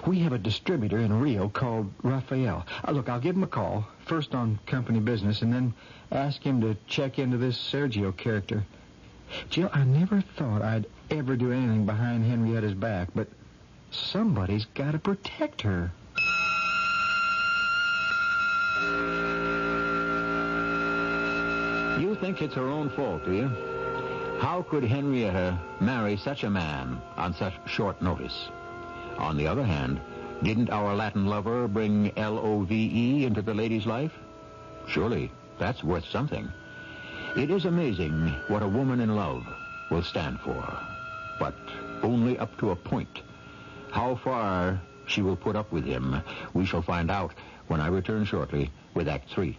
we have a distributor in Rio called Rafael. Look, I'll give him a call, first on company business, and then ask him to check into this Sergio character. Jill, I never thought I'd ever do anything behind Henrietta's back, but somebody's got to protect her. You think it's her own fault, do you? How could Henrietta marry such a man on such short notice? On the other hand, didn't our Latin lover bring love into the lady's life? Surely that's worth something. It is amazing what a woman in love will stand for, but only up to a point. How far she will put up with him, we shall find out when I return shortly with Act 3.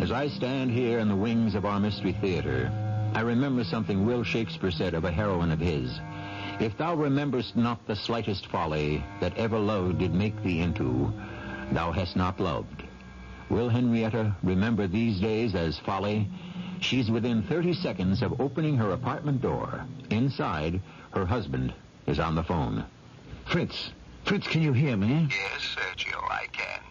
As I stand here in the wings of our Mystery Theater, I remember something Will Shakespeare said of a heroine of his. If thou rememberest not the slightest folly that ever love did make thee into, thou hast not loved. Will Henrietta remember these days as folly? She's within 30 seconds of opening her apartment door. Inside, her husband is on the phone. Fritz, can you hear me? Yes, Sergio, I can.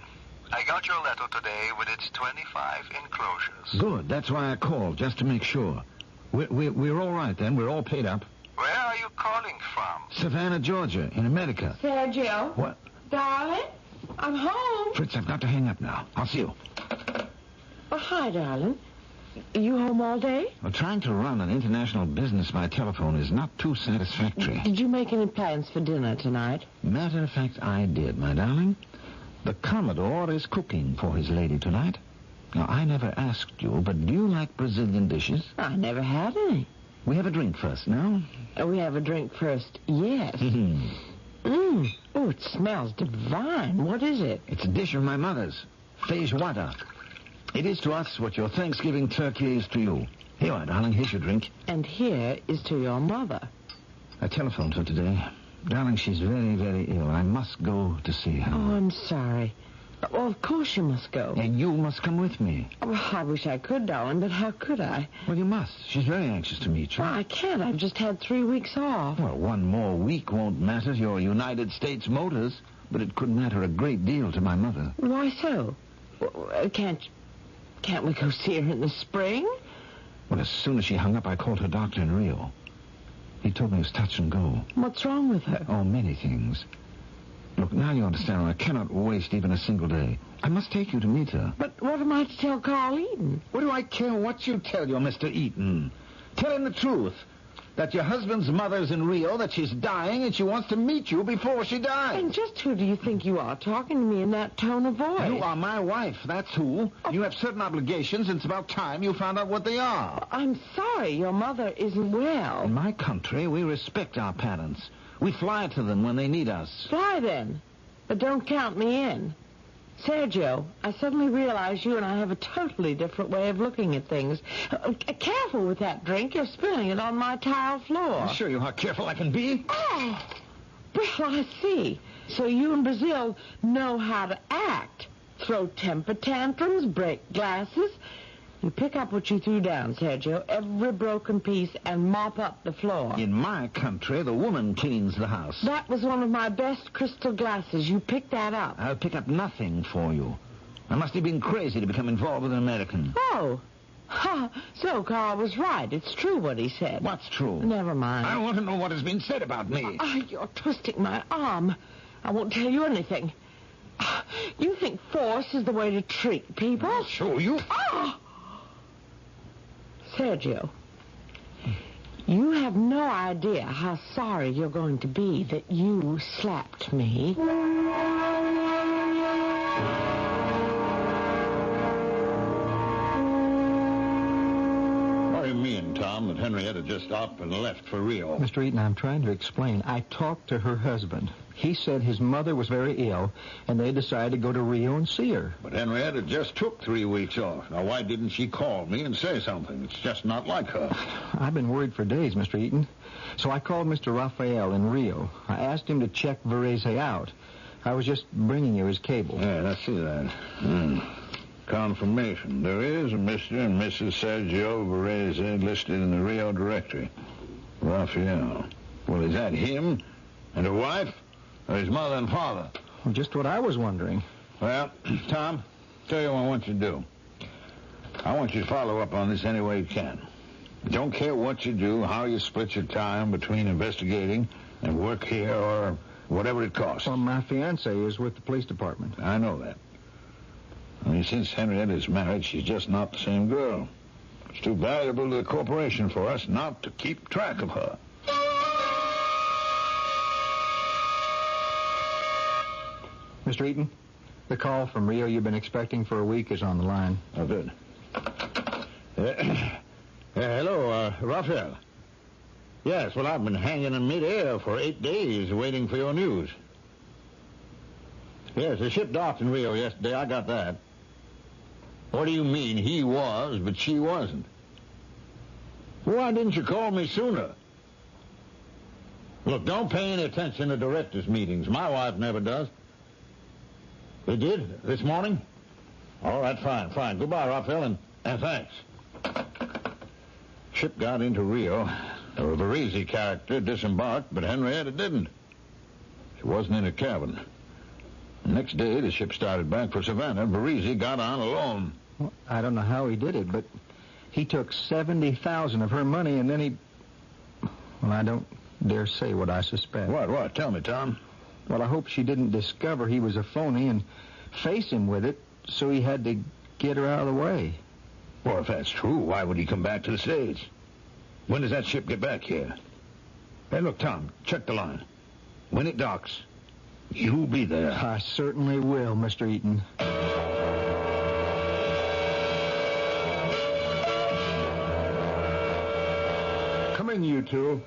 I got your letter today with its 25 enclosures. Good, that's why I called, just to make sure. We're all right then, we're all paid up. Where are you calling from? Savannah, Georgia, in America. Sergio? What? Darling? I'm home. Fritz, I've got to hang up now. I'll see you. Oh, hi, darling. You home all day? Well, trying to run an international business by telephone is not too satisfactory. Did you make any plans for dinner tonight? Matter of fact, I did, my darling. The Commodore is cooking for his lady tonight. Now, I never asked you, but do you like Brazilian dishes? I never had any. We have a drink first, no? We have a drink first, yes. Oh, it smells divine. What is it? It's a dish of my mother's, feijoada. It is to us what your Thanksgiving turkey is to you. Here you are, darling. Here's your drink. And here is to your mother. I telephoned her today. Darling, she's very, very ill. I must go to see her. Oh, I'm sorry. Well, of course you must go. And you must come with me. Oh, I wish I could, darling, but how could I? Well, you must. She's very anxious to meet you. Well, I can't. I've just had 3 weeks off. Well, 1 more week won't matter to your United States Motors, but it could matter a great deal to my mother. Why so? Can't we go see her in the spring? Well, as soon as she hung up, I called her doctor in Rio. He told me it was touch and go. What's wrong with her? Oh, many things. Look, now you understand. I cannot waste even a single day. I must take you to meet her. But what am I to tell Carl Eaton? What do I care what you tell your Mr. Eaton? Tell him the truth. That your husband's mother's in Rio, that she's dying, and she wants to meet you before she dies. And just who do you think you are, talking to me in that tone of voice? You are my wife, that's who. Oh. You have certain obligations, and it's about time you found out what they are. I'm sorry, your mother isn't well. In my country, we respect our parents. We fly to them when they need us. Fly, then. But don't count me in. Sergio, I suddenly realize you and I have a totally different way of looking at things. Careful with that drink. You're spilling it on my tile floor. I'll show you how careful I can be. Oh, well, I see. So you in Brazil know how to act. Throw temper tantrums, break glasses. You pick up what you threw down, Sergio, every broken piece, and mop up the floor. In my country, the woman cleans the house. That was one of my best crystal glasses. You picked that up. I'll pick up nothing for you. I must have been crazy to become involved with an American. Oh. Ha. So Carl was right. It's true what he said. What's true? Never mind. I want to know what has been said about me. You're twisting my arm. I won't tell you anything. You think force is the way to treat people? I'll show you. Sergio, you have no idea how sorry you're going to be that you slapped me. What do you mean, Tom, that Henrietta just up and left for Rio? Mr. Eaton, I'm trying to explain. I talked to her husband. He said his mother was very ill, and they decided to go to Rio and see her. But Henrietta just took 3 weeks off. Now, why didn't she call me and say something? It's just not like her. I've been worried for days, Mr. Eaton. So I called Mr. Raphael in Rio. I asked him to check Varese out. I was just bringing you his cable. Yeah, I see that. Confirmation. There is a Mr. and Mrs. Sergio Varese listed in the Rio directory. Raphael. Well, is that him and a wife? Or his mother and father? Well, just what I was wondering. Well, Tom, tell you what I want you to do. I want you to follow up on this any way you can. Don't care what you do, how you split your time between investigating and work here or whatever it costs. Well, my fiancée is with the police department. I know that. I mean, since Henrietta's married, she's just not the same girl. It's too valuable to the corporation for us not to keep track of her. Mr. Eaton, the call from Rio you've been expecting for a week is on the line. Oh, good. Hello, Raphael. Yes, well, I've been hanging in midair for 8 days waiting for your news. Yes, the ship docked in Rio yesterday. I got that. What do you mean he was, but she wasn't? Why didn't you call me sooner? Look, don't pay any attention to directors' meetings. My wife never does. They did? This morning? All right, fine. Goodbye, Raphael, and thanks. Ship got into Rio. The Varese character disembarked, but Henrietta didn't. She wasn't in her cabin. The next day, the ship started back for Savannah. Varese got on alone. Well, I don't know how he did it, but he took $70,000 of her money, and then he... Well, I don't dare say what I suspect. What? Tell me, Tom. Well, I hope she didn't discover he was a phony and face him with it, so he had to get her out of the way. Well, if that's true, why would he come back to the States? When does that ship get back here? Hey, look, Tom, check the line. When it docks, you'll be there. I certainly will, Mr. Eaton. Come in, you two.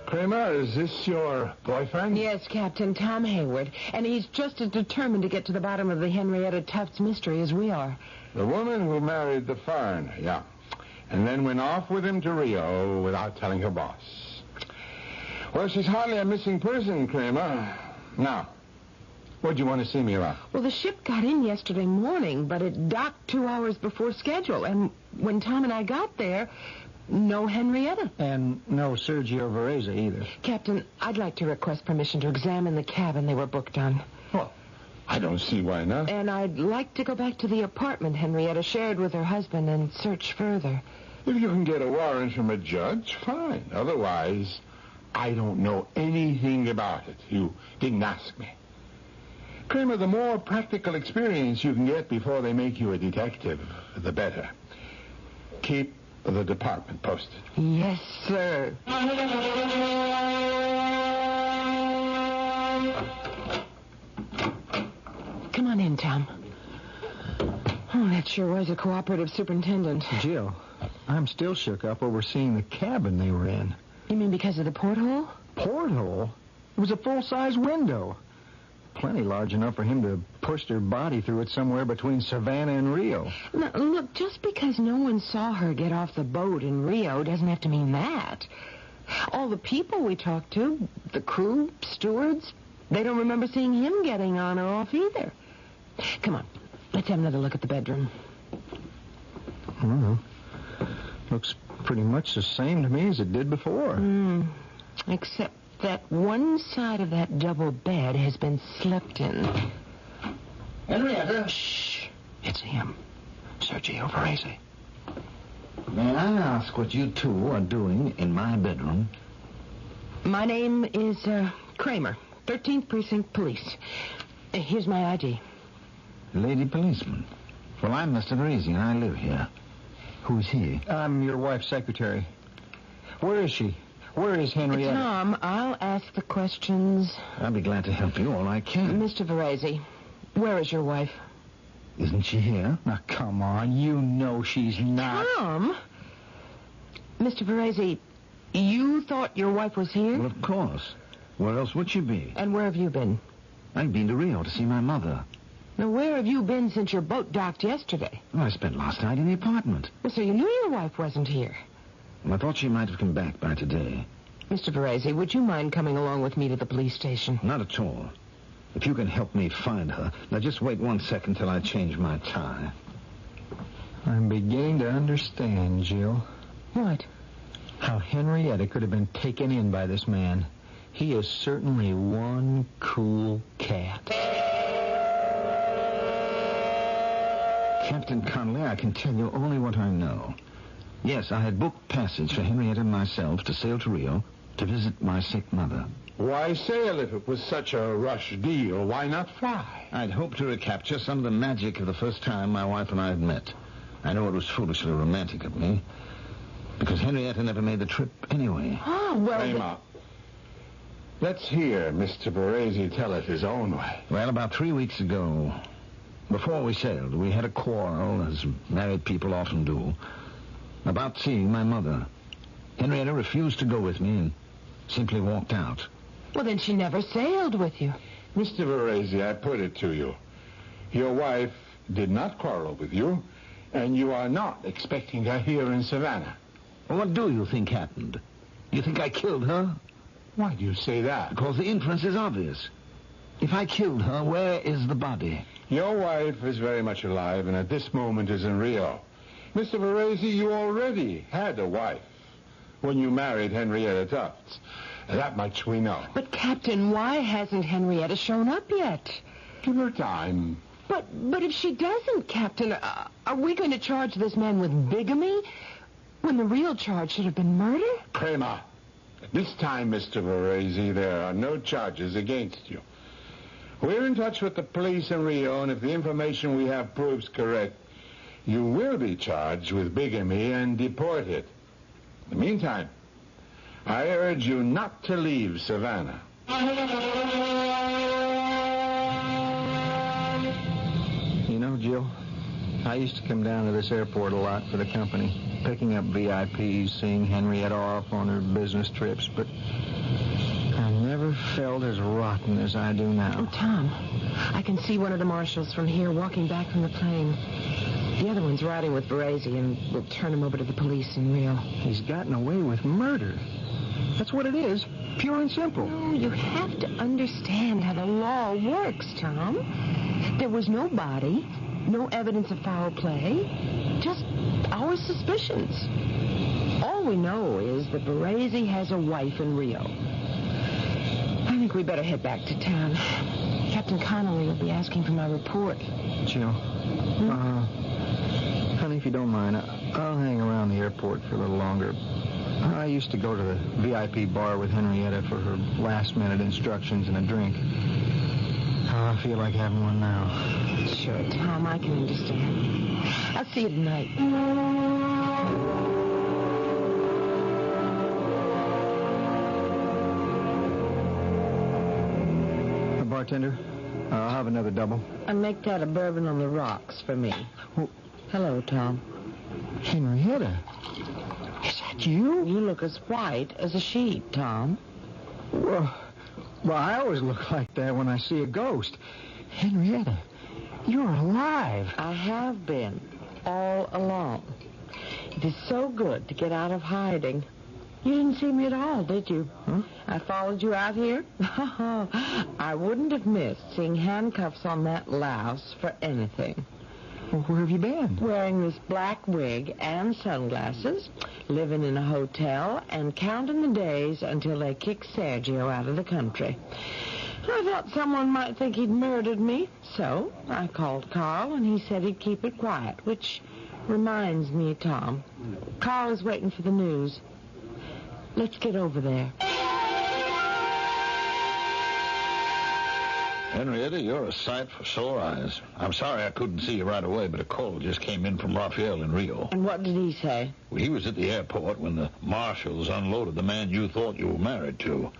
Kramer, is this your boyfriend? Yes, Captain, Tom Hayward. And he's just as determined to get to the bottom of the Henrietta Tufts mystery as we are. The woman who married the foreigner, yeah. And then went off with him to Rio without telling her boss. Well, she's hardly a missing person, Kramer. Now, what'd you want to see me about? Well, the ship got in yesterday morning, but it docked 2 hours before schedule. And when Tom and I got there... no Henrietta. And no Sergio Varese either. Captain, I'd like to request permission to examine the cabin they were booked on. Well, I don't see why not. And I'd like to go back to the apartment Henrietta shared with her husband and search further. If you can get a warrant from a judge, fine. Otherwise, I don't know anything about it. You didn't ask me. Kramer, the more practical experience you can get before they make you a detective, the better. Keep the department posted. Yes, sir. Come on in, Tom. Oh, that sure was a cooperative superintendent. Jill, I'm still shook up over seeing the cabin they were in. You mean because of the porthole? Porthole? It was a full-size window. Plenty large enough for him to push their body through it somewhere between Savannah and Rio. Now, look, just because no one saw her get off the boat in Rio doesn't have to mean that. All the people we talked to, the crew, stewards, they don't remember seeing him getting on or off either. Come on, let's have another look at the bedroom. Well, looks pretty much the same to me as it did before. Except that one side of that double bed has been slept in. Henrietta. Shh. It's him. Sergio Varese. May I ask what you two are doing in my bedroom? My name is Kramer, 13th Precinct Police. Here's my ID. Lady policeman. Well, I'm Mr. Varese, and I live here. Who's he? I'm your wife's secretary. Where is she? Where is Henrietta? Tom, I'll ask the questions. I'll be glad to help you all I can. Mr. Varese, where is your wife? Isn't she here? Now, come on. You know she's not. Tom? Mr. Varese, you thought your wife was here? Well, of course. Where else would she be? And where have you been? I've been to Rio to see my mother. Now, where have you been since your boat docked yesterday? Well, I spent last night in the apartment. Well, so you knew your wife wasn't here. Well, I thought she might have come back by today. Mr. Varese, would you mind coming along with me to the police station? Not at all. If you can help me find her. Now, just wait 1 second till I change my tie. I'm beginning to understand, Jill. What? How Henrietta could have been taken in by this man. He is certainly one cool cat. Captain Connolly, I can tell you only what I know. Yes, I had booked passage for Henrietta and myself to sail to Rio to visit my sick mother. Why sail if it was such a rush deal? Why not fly? I'd hoped to recapture some of the magic of the first time my wife and I had met. I know it was foolishly romantic of me, because Henrietta never made the trip anyway. Oh, well... Kramer, let's hear Mr. Varese tell it his own way. Well, about 3 weeks ago, before we sailed, we had a quarrel, as married people often do, about seeing my mother. Henrietta refused to go with me and simply walked out. Well, then she never sailed with you. Mr. Varese, I put it to you. Your wife did not quarrel with you, and you are not expecting her here in Savannah. Well, what do you think happened? You think I killed her? Why do you say that? Because the inference is obvious. If I killed her, where is the body? Your wife is very much alive, and at this moment is in Rio. Mr. Varese, you already had a wife when you married Henrietta Tufts. That much we know. But, Captain, why hasn't Henrietta shown up yet? Give her time. But if she doesn't, Captain, are we going to charge this man with bigamy when the real charge should have been murder? Kramer, at this time, Mr. Varese, there are no charges against you. We're in touch with the police in Rio, and if the information we have proves correct, you will be charged with bigamy and deported. In the meantime, I urge you not to leave Savannah. You know, Jill, I used to come down to this airport a lot for the company, picking up VIPs, seeing Henrietta off on her business trips, but I never felt as rotten as I do now. Oh, Tom, I can see one of the marshals from here walking back from the plane. The other one's riding with Varese, and we'll turn him over to the police in Rio. He's gotten away with murder. That's what it is, pure and simple. No, you have to understand how the law works, Tom. There was no body, no evidence of foul play, just our suspicions. All we know is that Varese has a wife in Rio. I think we better head back to town. Captain Connolly will be asking for my report. Jill, honey, if you don't mind, I'll hang around the airport for a little longer. I used to go to the VIP bar with Henrietta for her last-minute instructions and a drink. I feel like having one now. Sure, Tom, I can understand. I'll see you tonight. bartender. I'll have another double. And make that a bourbon on the rocks for me. Oh. Hello, Tom. Henrietta. Is that you? You look as white as a sheet, Tom. Well, I always look like that when I see a ghost. Henrietta, you're alive. I have been, all along. It is so good to get out of hiding. You didn't see me at all, did you? Huh? I followed you out here. I wouldn't have missed seeing handcuffs on that louse for anything. Well, where have you been? Wearing this black wig and sunglasses, living in a hotel, and counting the days until they kick Sergio out of the country. I thought someone might think he'd murdered me, so I called Carl, and he said he'd keep it quiet, which reminds me, Tom. Carl is waiting for the news. Let's get over there. Henrietta, you're a sight for sore eyes. I'm sorry I couldn't see you right away, but a call just came in from Rafael in Rio. And what did he say? Well, he was at the airport when the marshals unloaded the man you thought you were married to.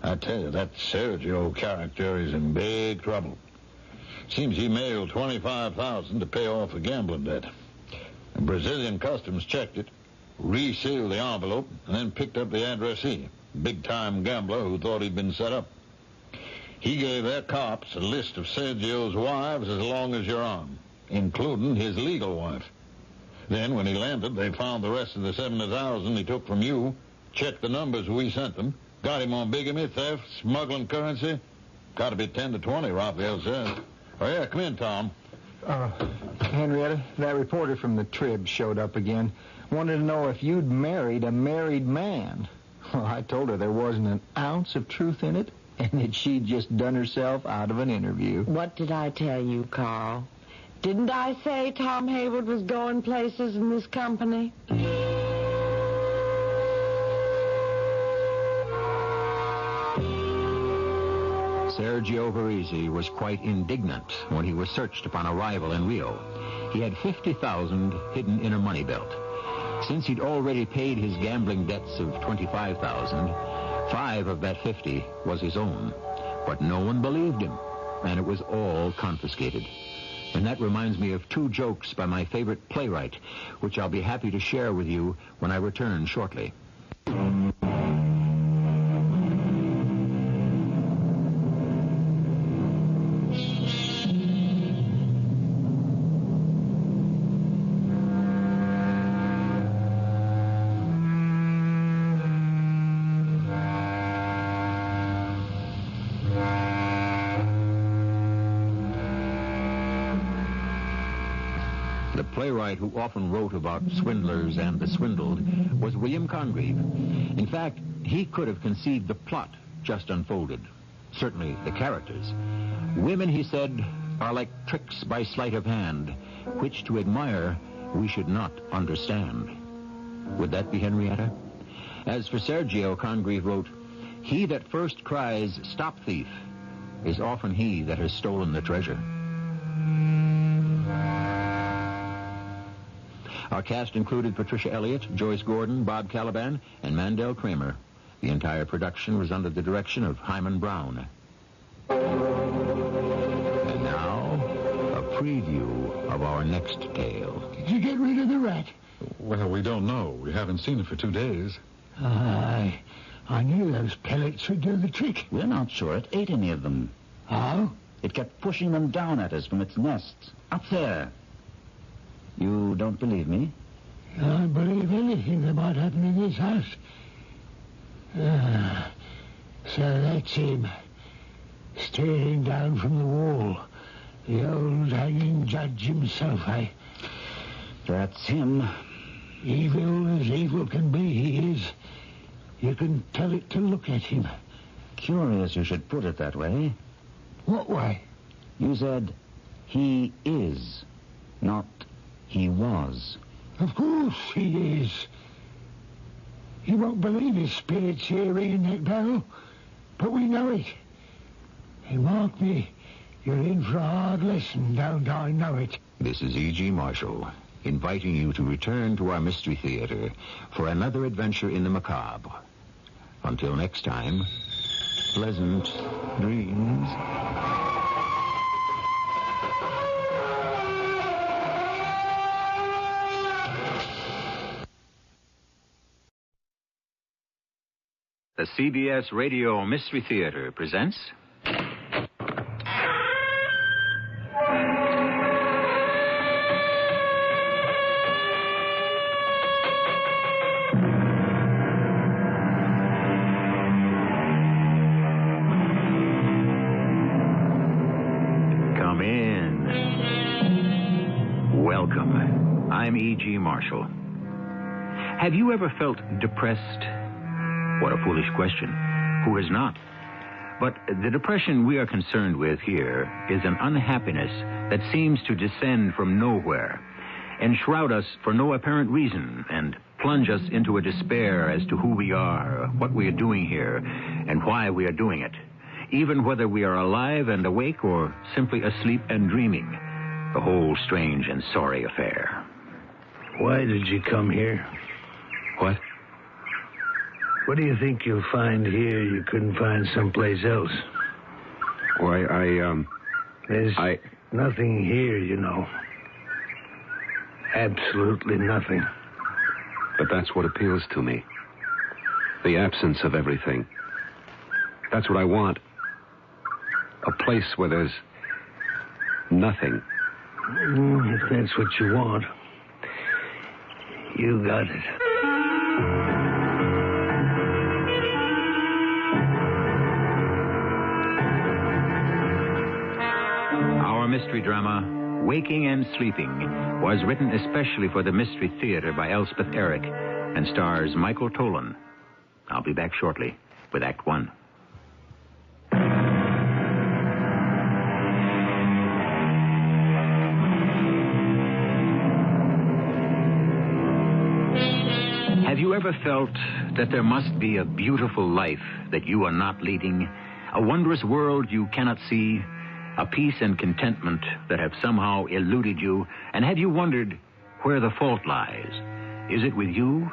I tell you, that Sergio character is in big trouble. Seems he mailed $25,000 to pay off a gambling debt. The Brazilian customs checked it, resealed the envelope, and then picked up the addressee, big-time gambler who thought he'd been set up. He gave their cops a list of Sergio's wives as long as your arm, including his legal wife. Then, when he landed, they found the rest of the $70,000 he took from you, checked the numbers we sent them, got him on bigamy, theft, smuggling currency. Got to be 10 to 20, Raphael says. Oh, yeah, come in, Tom. Henrietta, that reporter from the Trib showed up again. Wanted to know if you'd married a married man. Well, I told her there wasn't an ounce of truth in it, and that she'd just done herself out of an interview. What did I tell you, Carl? Didn't I say Tom Hayward was going places in this company? Sergio Varese was quite indignant when he was searched upon arrival in Rio. He had $50,000 hidden in a money belt. Since he'd already paid his gambling debts of $25,000, 5 of that 50 was his own. But no one believed him, and it was all confiscated. And that reminds me of 2 jokes by my favorite playwright, which I'll be happy to share with you when I return shortly. Playwright who often wrote about swindlers and the swindled was William Congreve. In fact, he could have conceived the plot just unfolded. Certainly the characters. Women, he said, are like tricks by sleight of hand, which to admire we should not understand. Would that be Henrietta? As for Sergio, Congreve wrote, "He that first cries, 'Stop, thief,' is often he that has stolen the treasure." Our cast included Patricia Elliott, Joyce Gordon, Bob Caliban, and Mandel Kramer. The entire production was under the direction of Hyman Brown. And now, a preview of our next tale. Did you get rid of the rat? Well, we don't know. We haven't seen it for 2 days. I knew those pellets would do the trick. We're not sure it ate any of them. Oh? It kept pushing them down at us from its nests. Up there. You don't believe me? I believe anything that might happen in this house. So that's him. Staring down from the wall. The old hanging judge himself, eh? That's him. Evil as evil can be, he is. You can tell it to look at him. Curious you should put it that way. What way? You said, he is, not he was. Of course he is. You won't believe his spirit's here ringing that bell, but we know it. And mark me, you're in for a hard lesson, don't I know it? This is E.G. Marshall, inviting you to return to our Mystery Theater for another adventure in the macabre. Until next time, pleasant dreams. The CBS Radio Mystery Theater presents... Come in. Welcome. I'm E.G. Marshall. Have you ever felt depressed? What a foolish question. Who has not? But the depression we are concerned with here is an unhappiness that seems to descend from nowhere, enshroud us for no apparent reason, and plunge us into a despair as to who we are, what we are doing here, and why we are doing it, even whether we are alive and awake or simply asleep and dreaming. The whole strange and sorry affair. Why did you come here? What? What do you think you'll find here you couldn't find someplace else? Why, There's nothing here, you know. Absolutely nothing. But that's what appeals to me. The absence of everything. That's what I want. A place where there's nothing. If that's what you want, you got it. Our mystery drama, Waking and Sleeping, was written especially for the Mystery Theater by Elspeth Eric and stars Michael Tolan. I'll be back shortly with Act One. Have you ever felt that there must be a beautiful life that you are not leading, a wondrous world you cannot see, a peace and contentment that have somehow eluded you, and have you wondered where the fault lies? Is it with you?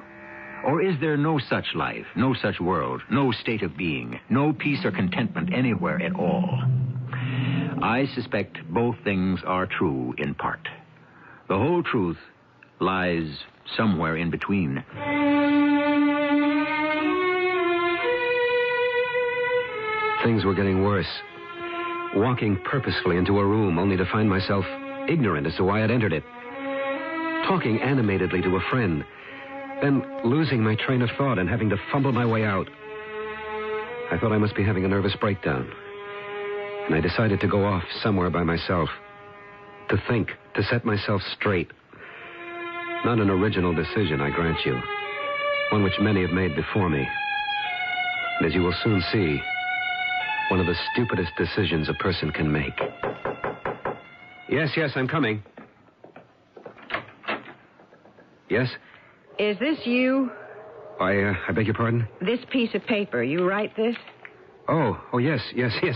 Or is there no such life, no such world, no state of being, no peace or contentment anywhere at all? I suspect both things are true in part. The whole truth lies somewhere in between. Things were getting worse. Walking purposefully into a room only to find myself ignorant as to why I'd entered it. Talking animatedly to a friend, then losing my train of thought and having to fumble my way out. I thought I must be having a nervous breakdown. And I decided to go off somewhere by myself. To think, to set myself straight. Not an original decision, I grant you. One which many have made before me. And as you will soon see, one of the stupidest decisions a person can make. Yes, I'm coming. Yes? Is this you? I beg your pardon? This piece of paper, you write this? Oh, yes,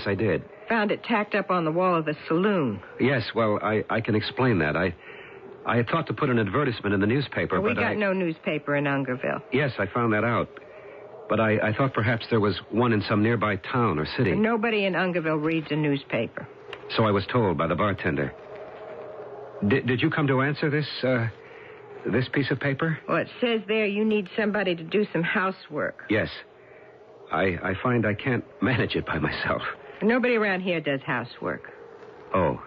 I did. Found it tacked up on the wall of the saloon. Yes, well, I can explain that. I had thought to put an advertisement in the newspaper, We got no newspaper in Ungerville. Yes, I found that out. But I thought perhaps there was one in some nearby town or city. Nobody in Ungerville reads a newspaper. So I was told by the bartender. Did you come to answer this piece of paper? Well, it says there you need somebody to do some housework. Yes. I find I can't manage it by myself. Nobody around here does housework. Oh.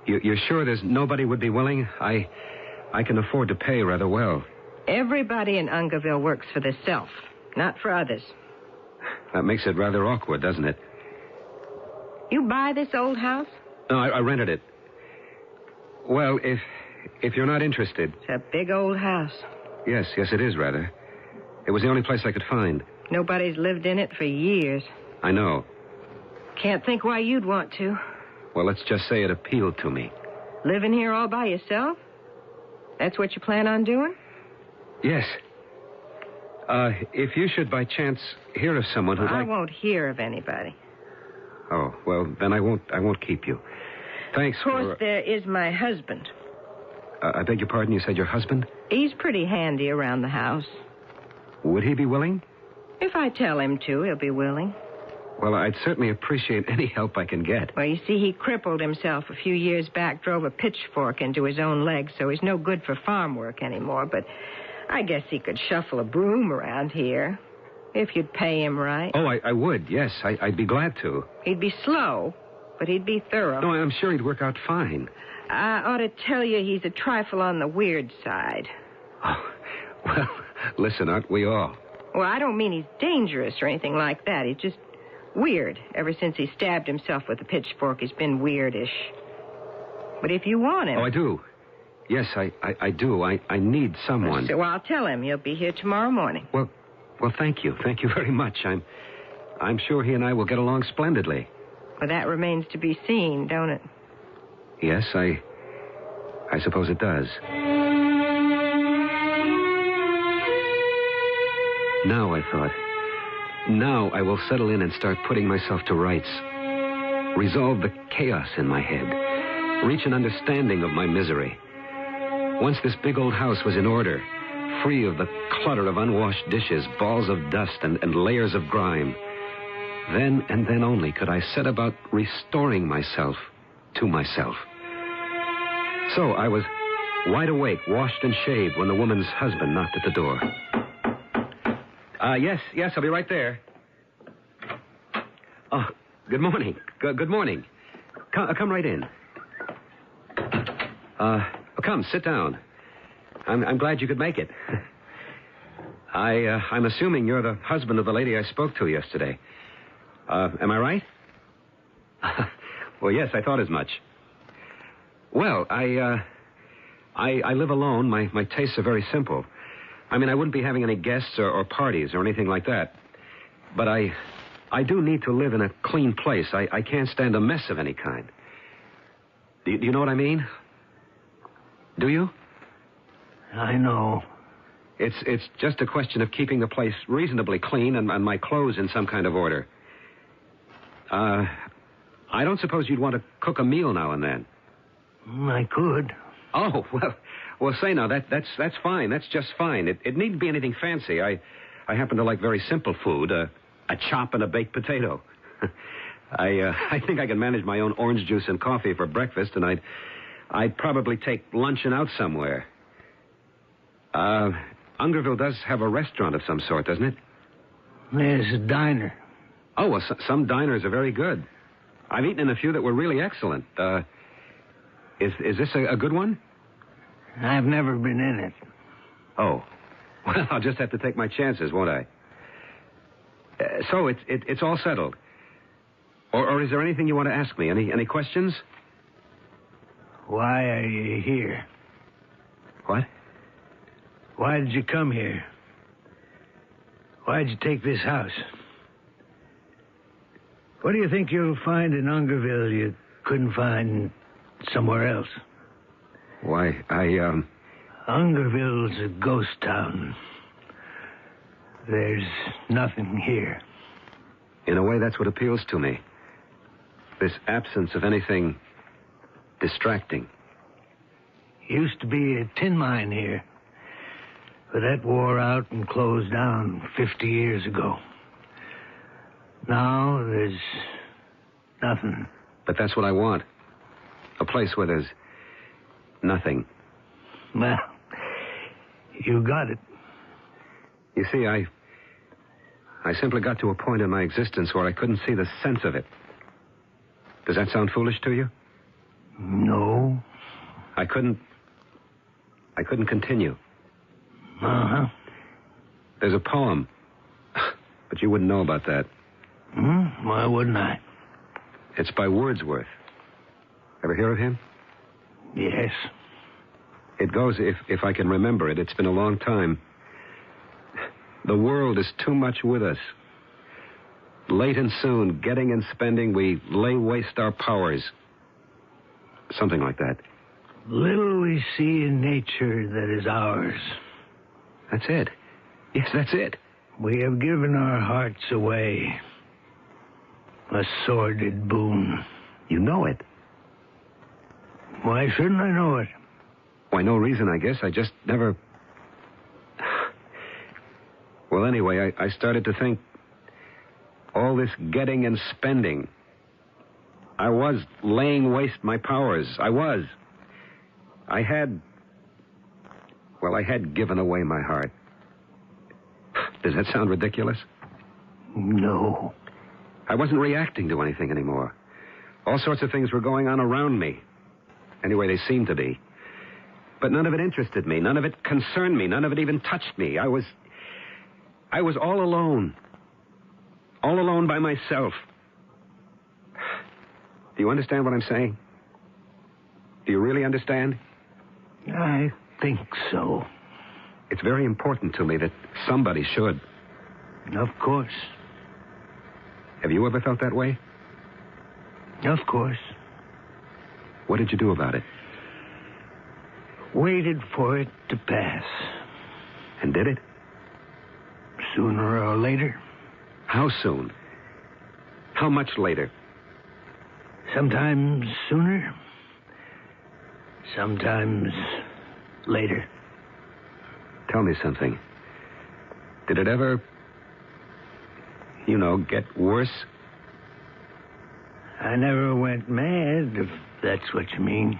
You're sure there's nobody would be willing? I can afford to pay rather well. Everybody in Ungerville works for themselves, not for others. That makes it rather awkward, doesn't it? You buy this old house? No, I rented it. Well, if you're not interested... It's a big old house. Yes, it is, rather. It was the only place I could find. Nobody's lived in it for years. I know. Can't think why you'd want to. Well, let's just say it appealed to me. Living here all by yourself? That's what you plan on doing? Yes. If you should by chance hear of someone who'd I like... won't hear of anybody. Oh, well, then I won't keep you. Thanks for... Of course, there is my husband. I beg your pardon, you said your husband? He's pretty handy around the house. Would he be willing? If I tell him to, he'll be willing. Well, I'd certainly appreciate any help I can get. Well, you see, he crippled himself a few years back, drove a pitchfork into his own leg, so he's no good for farm work anymore. But I guess he could shuffle a broom around here, if you'd pay him right. Oh, I would, yes. I'd be glad to. He'd be slow, but he'd be thorough. No, I'm sure he'd work out fine. I ought to tell you he's a trifle on the weird side. Oh, well, listen, aren't we all? Well, I don't mean he's dangerous or anything like that. He's just weird. Ever since he stabbed himself with a pitchfork, he's been weirdish. But if you want him... Oh, I do. Yes, I do. I need someone. So I'll tell him you'll be here tomorrow morning. Well, thank you. Thank you very much. I'm sure he and I will get along splendidly. Well, that remains to be seen, don't it? Yes, I suppose it does. Now, I thought, now I will settle in and start putting myself to rights. Resolve the chaos in my head. Reach an understanding of my misery. Once this big old house was in order, free of the clutter of unwashed dishes, balls of dust, and layers of grime, then and then only could I set about restoring myself to myself. So I was wide awake, washed and shaved when the woman's husband knocked at the door. Yes, I'll be right there. Oh, good morning. Good morning. Come right in. Come, sit down. I'm glad you could make it. I'm assuming you're the husband of the lady I spoke to yesterday. Am I right? Well, yes, I thought as much. Well, I live alone. My tastes are very simple. I mean, I wouldn't be having any guests or parties or anything like that. But I do need to live in a clean place. I can't stand a mess of any kind. Do you know what I mean? Do you? I know. It's just a question of keeping the place reasonably clean and my clothes in some kind of order. I don't suppose you'd want to cook a meal now and then. I could. Oh, well, say now, that's fine. That's just fine. It needn't be anything fancy. I happen to like very simple food, a chop and a baked potato. I think I can manage my own orange juice and coffee for breakfast, and I'd probably take luncheon out somewhere. Ungerville does have a restaurant of some sort, doesn't it? There's a diner. Oh, well, some diners are very good. I've eaten in a few that were really excellent. Is this a good one? I've never been in it. Oh. Well, I'll just have to take my chances, won't I? So it's all settled. Or is there anything you want to ask me? Any questions? Why are you here? What? Why did you come here? Why did you take this house? What do you think you'll find in Ungerville you couldn't find somewhere else? Why, Ungerville's a ghost town. There's nothing here. In a way, that's what appeals to me. This absence of anything distracting. Used to be a tin mine here. But that wore out and closed down 50 years ago. Now there's nothing. But that's what I want. A place where there's nothing. Well, you got it. You see, I simply got to a point in my existence where I couldn't see the sense of it. Does that sound foolish to you? No. I couldn't continue. Uh-huh. There's a poem, but you wouldn't know about that. Why wouldn't I? It's by Wordsworth. Ever hear of him? Yes. It goes, if I can remember it, it's been a long time. The world is too much with us. Late and soon, getting and spending, we lay waste our powers. Something like that. Little we see in nature that is ours. That's it. Yes, that's it. We have given our hearts away. A sordid boon. You know it. Why shouldn't I know it? Why, no reason, I guess. I just never... Well, anyway, I started to think... All this getting and spending. I was laying waste my powers. I was. I had given away my heart. Does that sound ridiculous? No. I wasn't reacting to anything anymore. All sorts of things were going on around me. Anyway, they seemed to be. But none of it interested me. None of it concerned me. None of it even touched me. I was all alone. All alone by myself. Do you understand what I'm saying? Do you really understand? I think so. It's very important to me that somebody should. Of course. Have you ever felt that way? Of course. What did you do about it? Waited for it to pass. And did it? Sooner or later. How soon? How much later? Sometimes sooner. Sometimes later. Tell me something. Did it ever, get worse? I never went mad, if that's what you mean.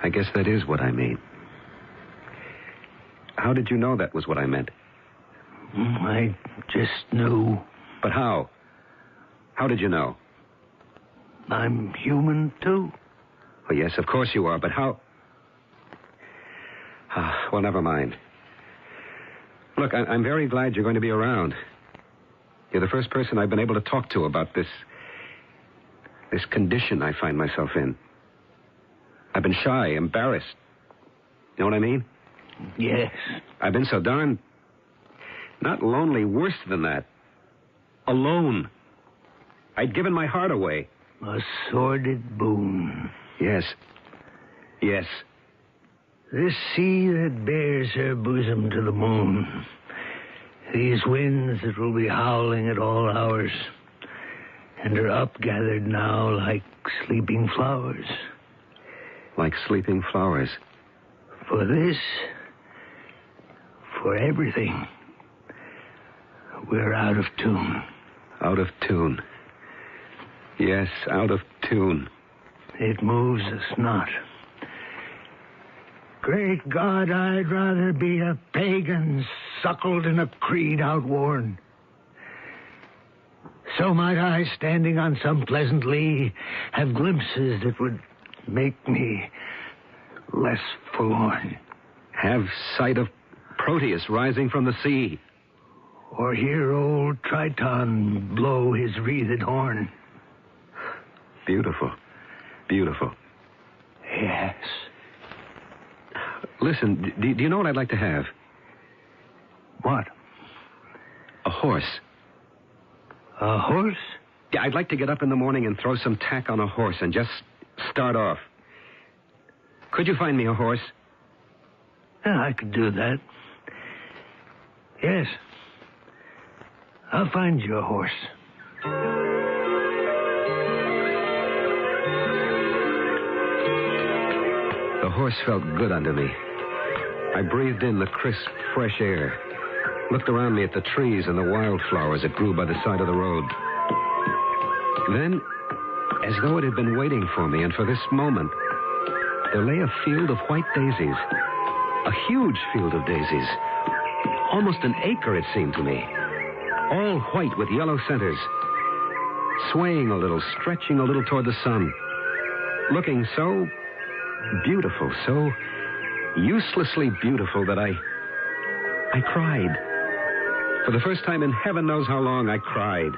I guess that is what I mean. How did you know that was what I meant? I just knew. But how? How did you know? I'm human, too. Oh, yes, of course you are, but how? Well, never mind. Look, I'm very glad you're going to be around. You're the first person I've been able to talk to about this condition I find myself in. I've been shy, embarrassed. You know what I mean? Yes. I've been so darn... not lonely, worse than that. Alone. I'd given my heart away. A sordid boon. Yes. Yes. This sea that bears her bosom to the moon. These winds that will be howling at all hours and are upgathered now like sleeping flowers. Like sleeping flowers. For this, for everything, we're out of tune. Out of tune. Yes, out of tune. It moves us not. Great God, I'd rather be a pagan suckled in a creed outworn. So might I, standing on some pleasant lea, have glimpses that would make me less forlorn. Have sight of Proteus rising from the sea. Or hear old Triton blow his wreathed horn. Beautiful. Beautiful. Yes. Listen, do you know what I'd like to have? What? A horse. A horse? Yeah, I'd like to get up in the morning and throw some tack on a horse and just start off. Could you find me a horse? Yeah, I could do that. Yes. I'll find you a horse. The horse felt good under me. I breathed in the crisp, fresh air, looked around me at the trees and the wildflowers that grew by the side of the road. Then, as though it had been waiting for me and for this moment, there lay a field of white daisies. A huge field of daisies. Almost an acre, it seemed to me. All white with yellow centers. Swaying a little, stretching a little toward the sun. Looking so beautiful, so uselessly beautiful that I cried. For the first time in heaven knows how long, I cried.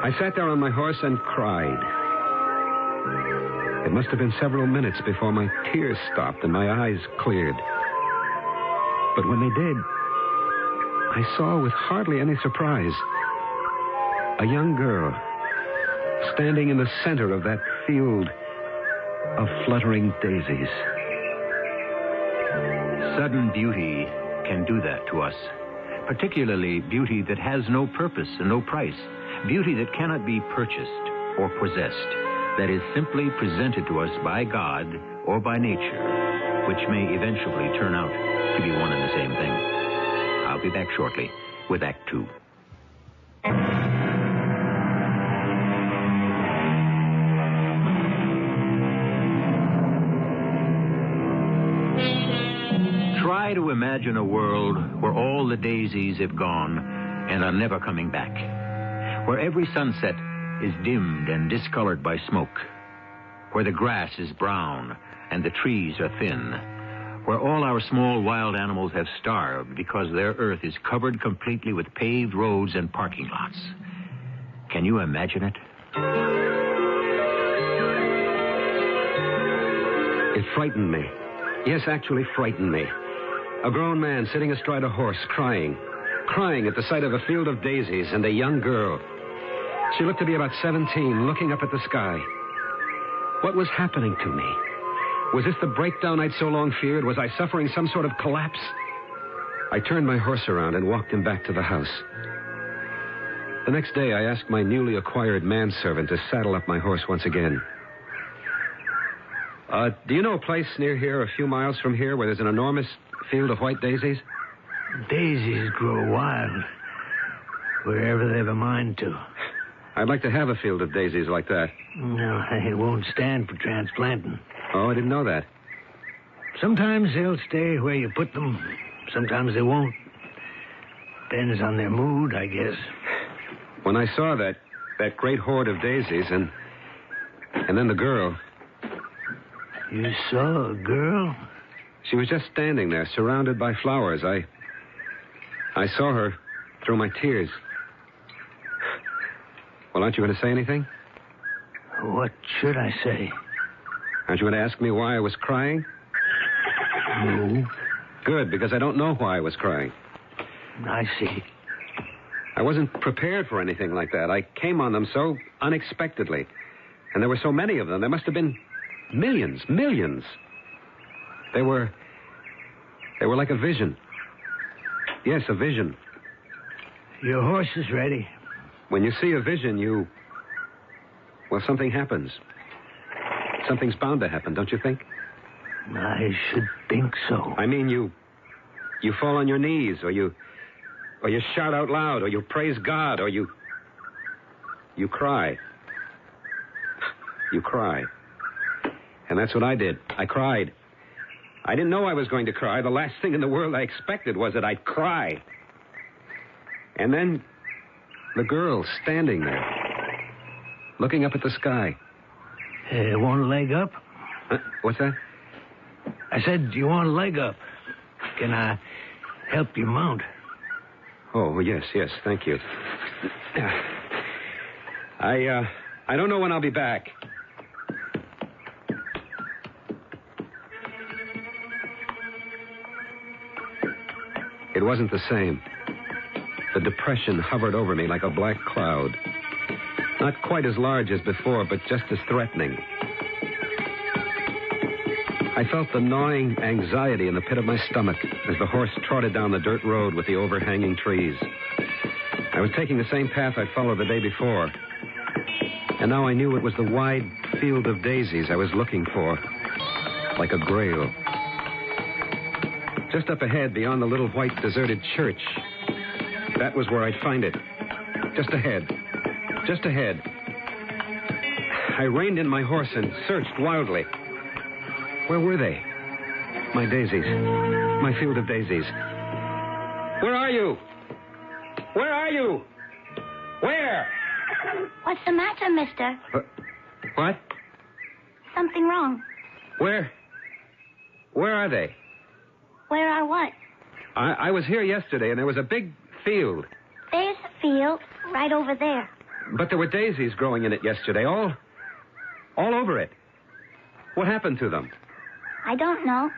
I sat there on my horse and cried. It must have been several minutes before my tears stopped and my eyes cleared. But when they did, I saw with hardly any surprise a young girl standing in the center of that field of fluttering daisies. Sudden beauty can do that to us, particularly beauty that has no purpose and no price, beauty that cannot be purchased or possessed, that is simply presented to us by God or by nature, which may eventually turn out to be one and the same thing. I'll be back shortly with Act 2. Try to imagine a world where all the daisies have gone and are never coming back. Where every sunset is dimmed and discolored by smoke. Where the grass is brown and the trees are thin. Where all our small wild animals have starved because their earth is covered completely with paved roads and parking lots. Can you imagine it? It frightened me. Yes, actually frightened me. A grown man sitting astride a horse, crying at the sight of a field of daisies and a young girl. She looked to be about 17, looking up at the sky. What was happening to me? Was this the breakdown I'd so long feared? Was I suffering some sort of collapse? I turned my horse around and walked him back to the house. The next day, I asked my newly acquired manservant to saddle up my horse once again. Do you know a place near here, a few miles from here, where there's an enormous field of white daisies? Daisies grow wild wherever they've a mind to. I'd like to have a field of daisies like that. No, it won't stand for transplanting. Oh, I didn't know that. Sometimes they'll stay where you put them. Sometimes they won't. Depends on their mood, I guess. When I saw that great horde of daisies and then the girl. You saw a girl? She was just standing there, surrounded by flowers. I saw her through my tears. Well, aren't you going to say anything? What should I say? Aren't you going to ask me why I was crying? No. Good, because I don't know why I was crying. I see. I wasn't prepared for anything like that. I came on them so unexpectedly. And there were so many of them. There must have been millions. They were like a vision. Yes, a vision. Your horse is ready. When you see a vision, something happens. Something's bound to happen, don't you think? I should think so. I mean, you fall on your knees, or you shout out loud, or you praise God, or you cry. You cry. And that's what I did. I cried. I didn't know I was going to cry. The last thing in the world I expected was that I'd cry. And then the girl standing there, looking up at the sky. Want a leg up? What's that? I said, do you want a leg up? Can I help you mount? Oh, yes, thank you. I don't know when I'll be back. It wasn't the same. The depression hovered over me like a black cloud. Not quite as large as before, but just as threatening. I felt the gnawing anxiety in the pit of my stomach as the horse trotted down the dirt road with the overhanging trees. I was taking the same path I'd followed the day before. And now I knew it was the wide field of daisies I was looking for, like a grail. Just up ahead, beyond the little white deserted church, that was where I'd find it. Just ahead. I reined in my horse and searched wildly. Where were they? My daisies. My field of daisies. Where are you? Where? What's the matter, mister? What? Something wrong. Where are they? Where are what? I was here yesterday, and there was a big field. There's a field right over there. But there were daisies growing in it yesterday, all over it. What happened to them? I don't know.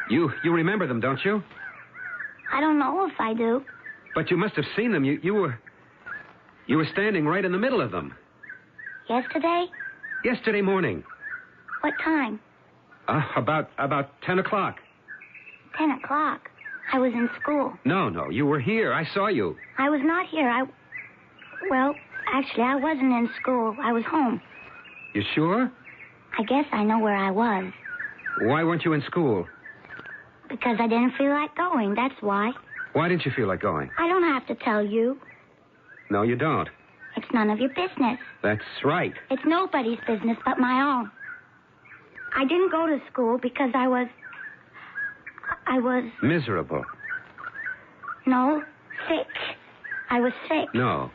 You remember them, don't you? I don't know if I do. But you must have seen them. You were standing right in the middle of them. Yesterday? Yesterday morning. What time? About 10 o'clock. 10 o'clock. I was in school. No, you were here. I saw you. I was not here. Well, actually, I wasn't in school. I was home. You sure? I guess I know where I was. Why weren't you in school? Because I didn't feel like going, that's why. Why didn't you feel like going? I don't have to tell you. No, you don't. It's none of your business. That's right. It's nobody's business but my own. I didn't go to school because I I was... Miserable. No, sick. I was sick. No.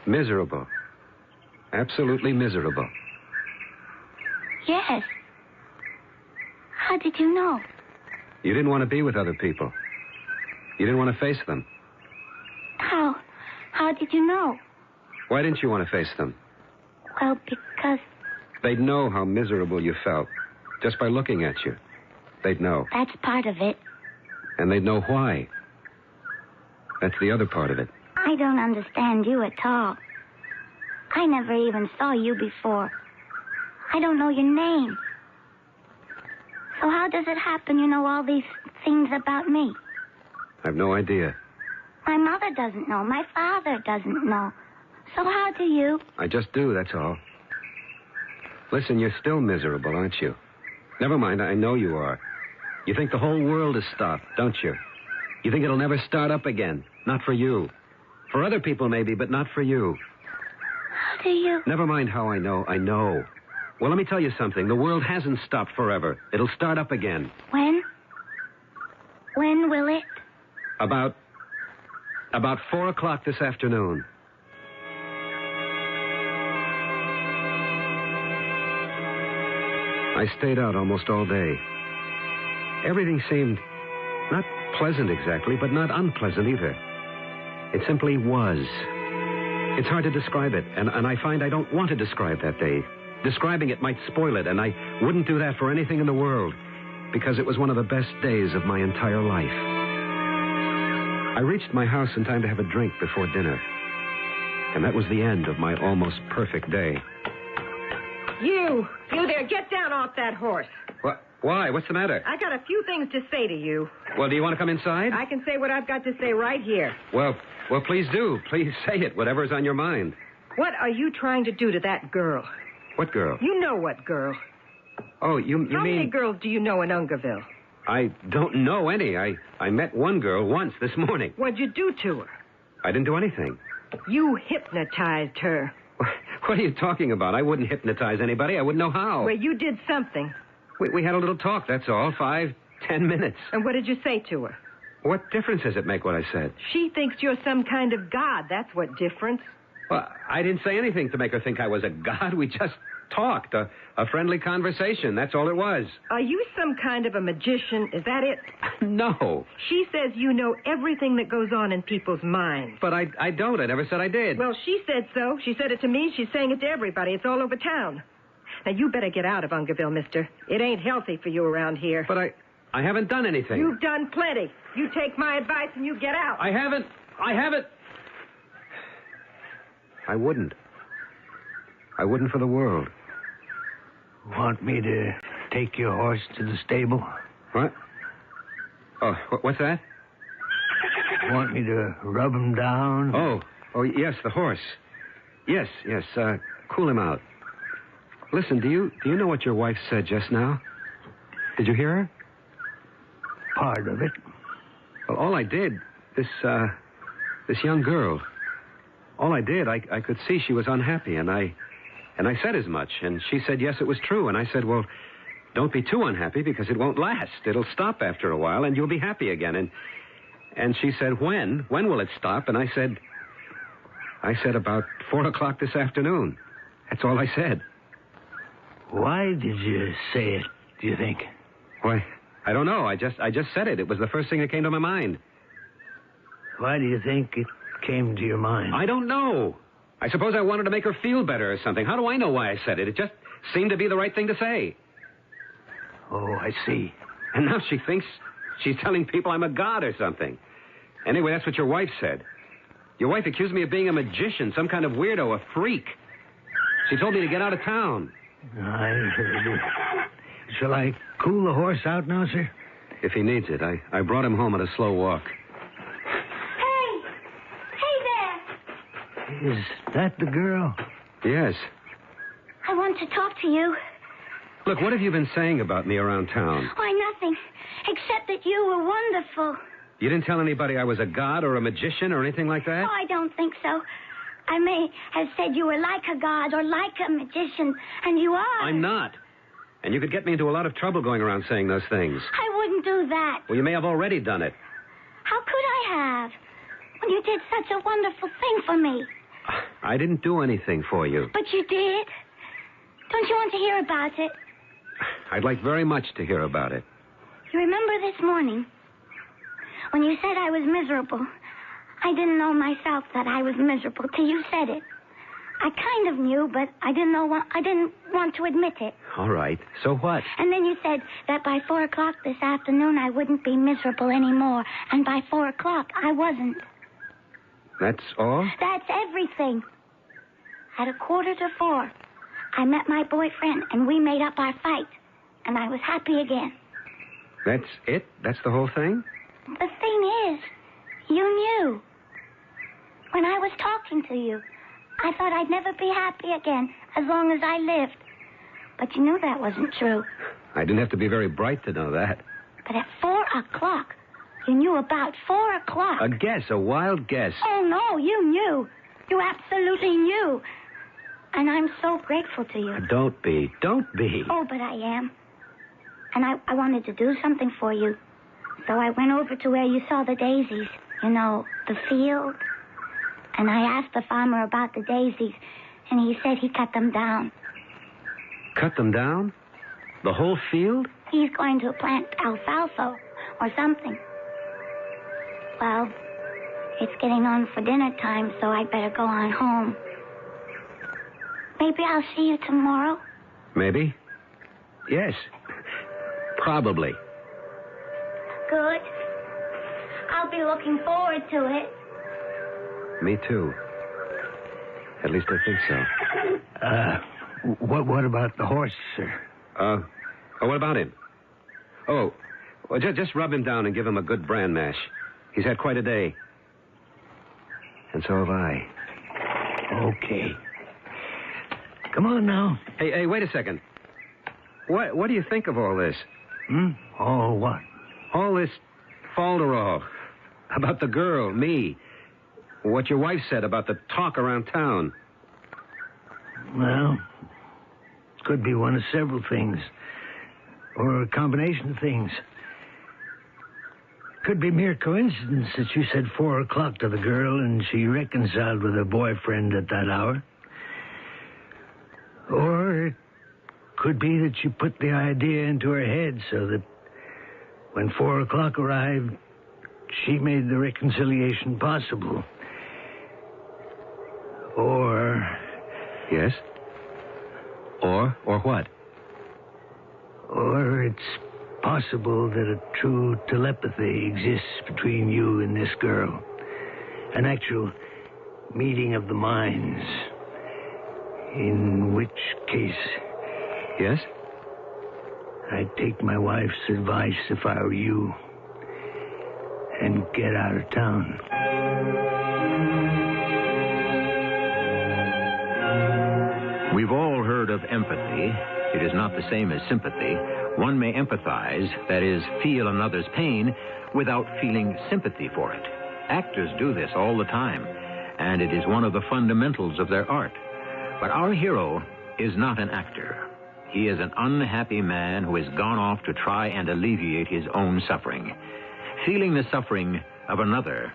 Miserable. Absolutely miserable. Yes. How did you know? You didn't want to be with other people. You didn't want to face them. How? How did you know? Why didn't you want to face them? Well, because... They'd know how miserable you felt just by looking at you. They'd know. That's part of it. And they'd know why. That's the other part of it. I don't understand you at all. I never even saw you before. I don't know your name. So how does it happen you know all these things about me? I've no idea. My mother doesn't know. My father doesn't know. So how do you? I just do, that's all. Listen, you're still miserable, aren't you? Never mind, I know you are. You think the whole world has stopped, don't you? You think it'll never start up again. Not for you. For other people, maybe, but not for you. How do you? Never mind how I know. I know. Well, let me tell you something. The world hasn't stopped forever. It'll start up again. When? When will it? About 4 o'clock this afternoon. I stayed out almost all day. Everything seemed not pleasant exactly, but not unpleasant either. It simply was. It's hard to describe it, and I find I don't want to describe that day. Describing it might spoil it, and I wouldn't do that for anything in the world, because it was one of the best days of my entire life. I reached my house in time to have a drink before dinner, and that was the end of my almost perfect day. You there, get down off that horse. What? Why? What's the matter? I got a few things to say to you. Well, do you want to come inside? I can say what I've got to say right here. Well, please do. Please say it, whatever's on your mind. What are you trying to do to that girl? What girl? You know what girl. Oh, you How mean... many girls do you know in Ungerville? I don't know any. I met one girl once this morning. What'd you do to her? I didn't do anything. You hypnotized her. What are you talking about? I wouldn't hypnotize anybody. I wouldn't know how. Well, you did something. We had a little talk, that's all. 5, 10 minutes. And what did you say to her? What difference does it make what I said? She thinks you're some kind of god. That's what difference. Well, I didn't say anything to make her think I was a god. We just talked. A friendly conversation. That's all it was. Are you some kind of a magician? Is that it? No. She says you know everything that goes on in people's minds. But I don't. I never said I did. Well, she said so. She said it to me. She's saying it to everybody. It's all over town. Now, you better get out of Ungerville, mister. It ain't healthy for you around here. But I haven't done anything. You've done plenty. You take my advice and you get out. I haven't. I wouldn't. I wouldn't for the world. Want me to take your horse to the stable? What? Oh, what's that? Want me to rub him down? Oh, yes, the horse. Yes, cool him out. Listen, do you know what your wife said just now? Did you hear her? Part of it. Well, all I did, this young girl, all I did, I could see she was unhappy, and I said as much, and she said, yes, it was true, and I said, well, don't be too unhappy because it won't last. It'll stop after a while, and you'll be happy again, and she said, when will it stop? And I said about 4 o'clock this afternoon. That's all I said. Why did you say it, do you think? Why, I don't know. I just said it. It was the first thing that came to my mind. Why do you think it came to your mind? I don't know. I suppose I wanted to make her feel better or something. How do I know why I said it? It just seemed to be the right thing to say. Oh, I see. And now she thinks she's telling people I'm a god or something. Anyway, that's what your wife said. Your wife accused me of being a magician, some kind of weirdo, a freak. She told me to get out of town. I heard it. Shall I cool the horse out now, sir? If he needs it. I brought him home at a slow walk. Hey there! Is that the girl? Yes. I want to talk to you. Look, what have you been saying about me around town? Why, nothing. Except that you were wonderful. You didn't tell anybody I was a god or a magician or anything like that? Oh, I don't think so. I may have said you were like a god or like a magician, and you are. I'm not. And you could get me into a lot of trouble going around saying those things. I wouldn't do that. Well, you may have already done it. How could I have? When you did such a wonderful thing for me. I didn't do anything for you. But you did. Don't you want to hear about it? I'd like very much to hear about it. You remember this morning when you said I was miserable? I didn't know myself that I was miserable till you said it. I kind of knew, but I didn't want to admit it. All right. So what? And then you said that by 4 o'clock this afternoon I wouldn't be miserable anymore. And by 4 o'clock I wasn't. That's all? That's everything. At 3:45, I met my boyfriend and we made up our fight. And I was happy again. That's it? That's the whole thing? The thing is, you knew. When I was talking to you, I thought I'd never be happy again as long as I lived. But you knew that wasn't true. I didn't have to be very bright to know that. But at 4 o'clock, you knew about 4 o'clock. A guess, a wild guess. Oh, no, you knew. You absolutely knew. And I'm so grateful to you. Don't be. Oh, but I am. And I wanted to do something for you. So I went over to where you saw the daisies. You know, the field. And I asked the farmer about the daisies, and he said he cut them down. Cut them down? The whole field? He's going to plant alfalfa or something. Well, it's getting on for dinner time, so I'd better go on home. Maybe I'll see you tomorrow? Maybe. Yes. Probably. Good. I'll be looking forward to it. Me too. At least I think so. What about the horse, sir? What about him? Oh, well, just rub him down and give him a good bran mash. He's had quite a day. And so have I. Okay. Come on now. Hey, wait a second. What do you think of all this? Oh, what? All this falderall. About the girl, me. What your wife said about the talk around town. Well, it could be one of several things. Or a combination of things. Could be mere coincidence that you said 4 o'clock to the girl and she reconciled with her boyfriend at that hour. Or it could be that you put the idea into her head so that when 4 o'clock arrived, she made the reconciliation possible. Or... Yes? Or what? Or it's possible that a true telepathy exists between you and this girl. An actual meeting of the minds. In which case... Yes? I'd take my wife's advice if I were you. And get out of town. We've all heard of empathy. It is not the same as sympathy. One may empathize, that is, feel another's pain, without feeling sympathy for it. Actors do this all the time, and it is one of the fundamentals of their art. But our hero is not an actor. He is an unhappy man who has gone off to try and alleviate his own suffering. Feeling the suffering of another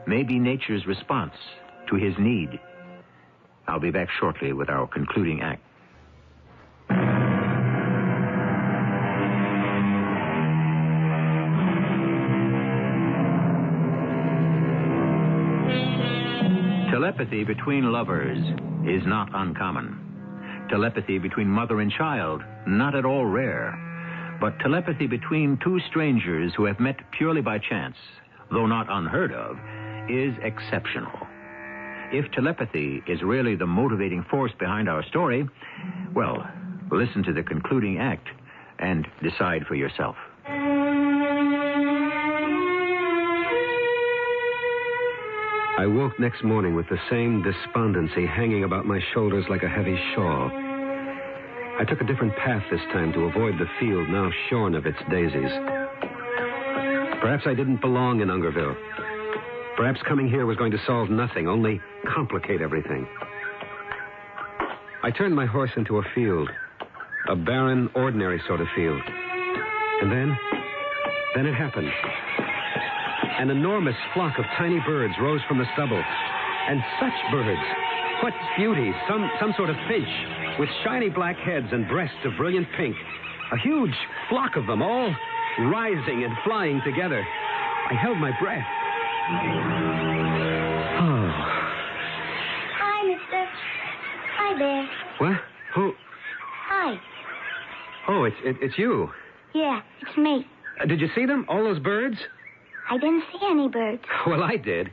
may be nature's response to his need. I'll be back shortly with our concluding act. Telepathy between lovers is not uncommon. Telepathy between mother and child, not at all rare. But telepathy between two strangers who have met purely by chance, though not unheard of, is exceptional. If telepathy is really the motivating force behind our story, well, listen to the concluding act and decide for yourself. I woke next morning with the same despondency hanging about my shoulders like a heavy shawl. I took a different path this time to avoid the field now shorn of its daisies. Perhaps I didn't belong in Ungerville. Perhaps coming here was going to solve nothing, only complicate everything. I turned my horse into a field, a barren, ordinary sort of field. And then Then it happened. An enormous flock of tiny birds rose from the stubble. And such birds. What beauties. Some sort of finch with shiny black heads and breasts of brilliant pink. A huge flock of them, all rising and flying together. I held my breath. Oh. Hi, mister. Hi there. What? Who? Hi. Oh, it's you. Yeah, it's me. Did you see them? All those birds? I didn't see any birds. Well, I did.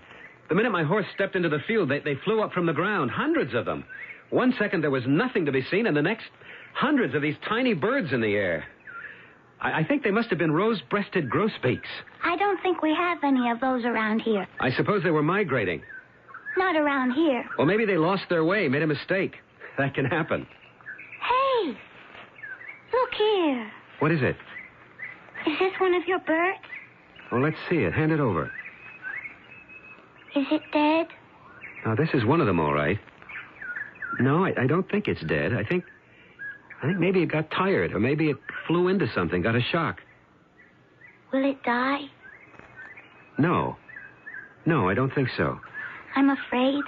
The minute my horse stepped into the field, they flew up from the ground, hundreds of them. 1 second there was nothing to be seen, and the next, hundreds of these tiny birds in the air. I think they must have been rose-breasted grosbeaks. I don't think we have any of those around here. I suppose they were migrating. Not around here. Well, maybe they lost their way, made a mistake. That can happen. Hey! Look here. What is it? Is this one of your birds? Well, let's see it. Hand it over. Is it dead? Now, this is one of them, all right. No, I don't think it's dead. I think maybe it got tired, or maybe it flew into something, got a shock. Will it die? No, I don't think so. I'm afraid.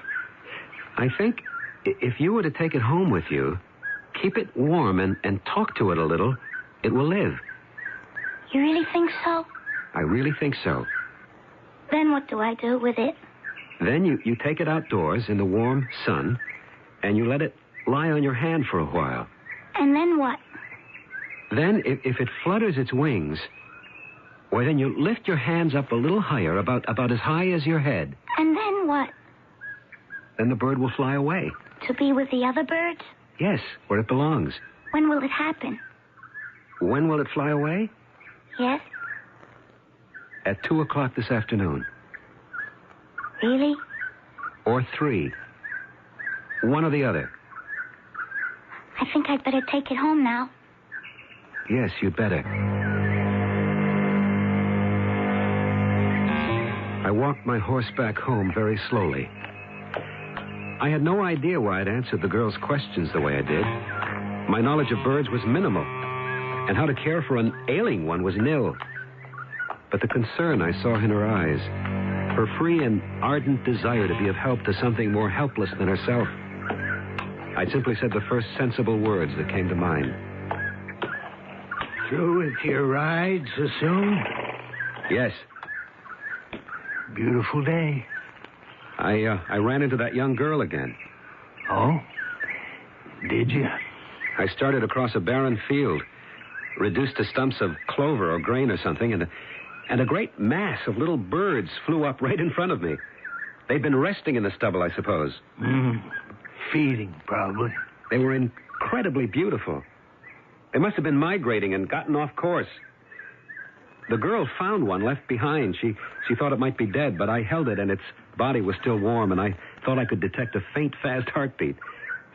I think if you were to take it home with you, keep it warm and talk to it a little, it will live. You really think so? I really think so. Then what do I do with it? Then you take it outdoors in the warm sun, and you let it lie on your hand for a while. And then what? Then, if it flutters its wings, well, then you lift your hands up a little higher, about as high as your head. And then what? Then the bird will fly away. To be with the other birds? Yes, where it belongs. When will it happen? When will it fly away? Yes. At 2:00 this afternoon. Really? Or 3. One or the other. I think I'd better take it home now. Yes, you'd better. I walked my horse back home very slowly. I had no idea why I'd answered the girl's questions the way I did. My knowledge of birds was minimal, and how to care for an ailing one was nil. But the concern I saw in her eyes, her free and ardent desire to be of help to something more helpless than herself, I simply said the first sensible words that came to mind. Through with your ride so soon? Yes. Beautiful day. I ran into that young girl again. Oh? Did you? I started across a barren field, reduced to stumps of clover or grain or something, and a great mass of little birds flew up right in front of me. They'd been resting in the stubble, I suppose. Feeding, probably. They were incredibly beautiful. They must have been migrating and gotten off course. The girl found one left behind. She thought it might be dead, but I held it, and its body was still warm, and I thought I could detect a faint, fast heartbeat.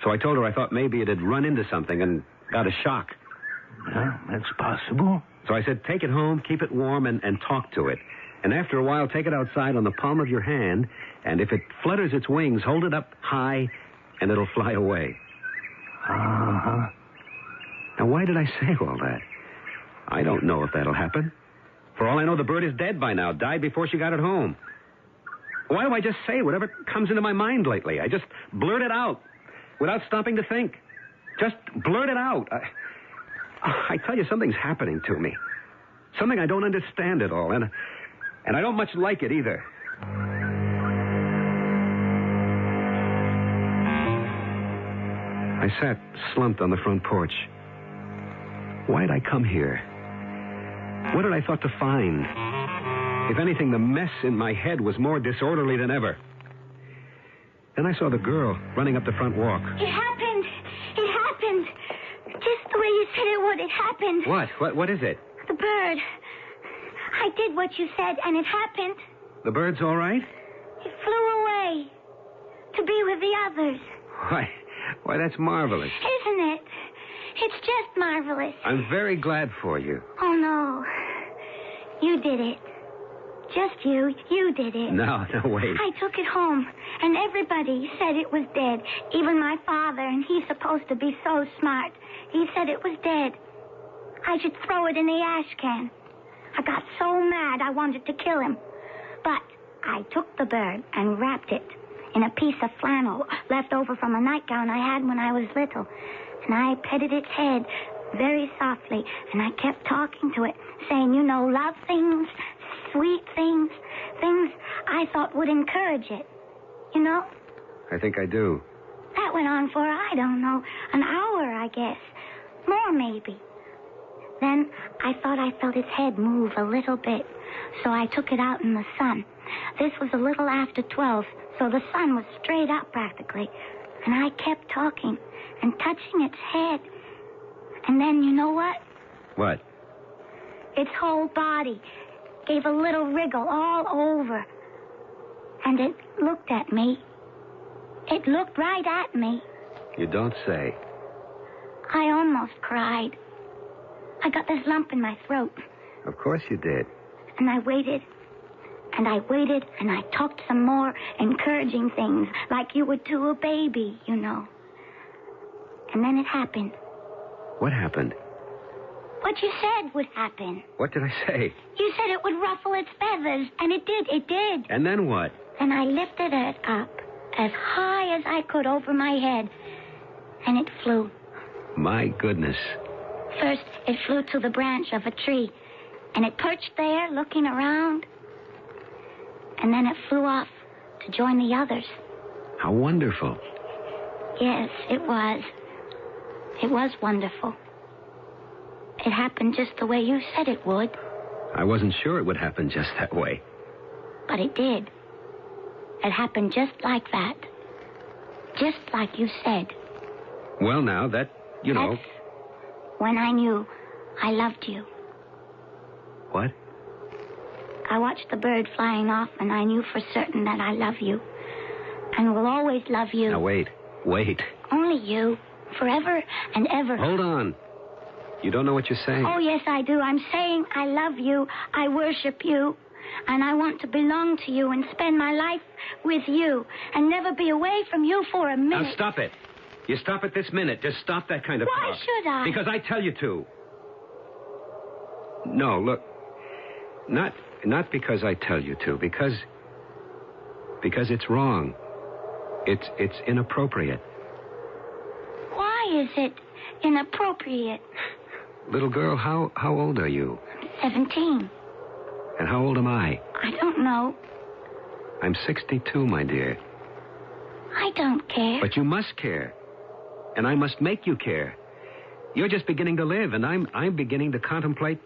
So I told her I thought maybe it had run into something and got a shock. Well, that's possible. So I said, take it home, keep it warm, and talk to it. And after a while, take it outside on the palm of your hand, and if it flutters its wings, hold it up high, and it'll fly away. Uh-huh. Now, why did I say all that? I don't know if that'll happen. For all I know, the bird is dead by now, died before she got it home. Why do I just say whatever comes into my mind lately? I just blurt it out without stopping to think. Just blurt it out. I tell you, something's happening to me. Something I don't understand at all, and I don't much like it either. I sat slumped on the front porch. Why did I come here? What had I thought to find? If anything, the mess in my head was more disorderly than ever. Then I saw the girl running up the front walk. It happened. It happened. Just the way you said it would. It happened. What is it? The bird. I did what you said, and it happened. The bird's all right? It flew away. To be with the others. Why, that's marvelous. Isn't it? It's just marvelous. I'm very glad for you. Oh, no. You did it. Just you. You did it. No, wait. I took it home, and everybody said it was dead. Even my father, and he's supposed to be so smart. He said it was dead. I should throw it in the ash can. I got so mad I wanted to kill him. But I took the bird and wrapped it in a piece of flannel left over from a nightgown I had when I was little. And I petted its head very softly, and I kept talking to it, saying, love things, sweet things, things I thought would encourage it. I think I do. That went on for, I don't know, an hour, I guess. More, maybe. Then I thought I felt its head move a little bit, so I took it out in the sun. This was a little after 12, so the sun was straight up practically. And I kept talking and touching its head. And then, you know what? What? Its whole body gave a little wriggle all over. And it looked at me. It looked right at me. You don't say. I almost cried. I got this lump in my throat. Of course you did. And I waited. And I waited, and I talked some more encouraging things, like you would to a baby, And then it happened. What happened? What you said would happen. What did I say? You said it would ruffle its feathers, and it did. And then what? And I lifted it up as high as I could over my head, and it flew. My goodness. First, it flew to the branch of a tree, and it perched there looking around. And then it flew off to join the others. How wonderful. Yes, it was. It was wonderful. It happened just the way you said it would. I wasn't sure it would happen just that way. But it did. It happened just like that. Just like you said. Well, now, that, That's when I knew I loved you. What? I watched the bird flying off, and I knew for certain that I love you. And will always love you. Now, wait. Only you. Forever and ever. Hold on. You don't know what you're saying. Oh, yes, I do. I'm saying I love you. I worship you. And I want to belong to you and spend my life with you and never be away from you for a minute. Now, stop it. You stop it this minute. Just stop that kind of Why talk. should I? Because I tell you to. No, look. Not because I tell you to. Because it's wrong. It's inappropriate. Why is it inappropriate? Little girl, how old are you? 17. And how old am I? I don't know. I'm 62, my dear. I don't care. But you must care. And I must make you care. You're just beginning to live, and I'm beginning to contemplate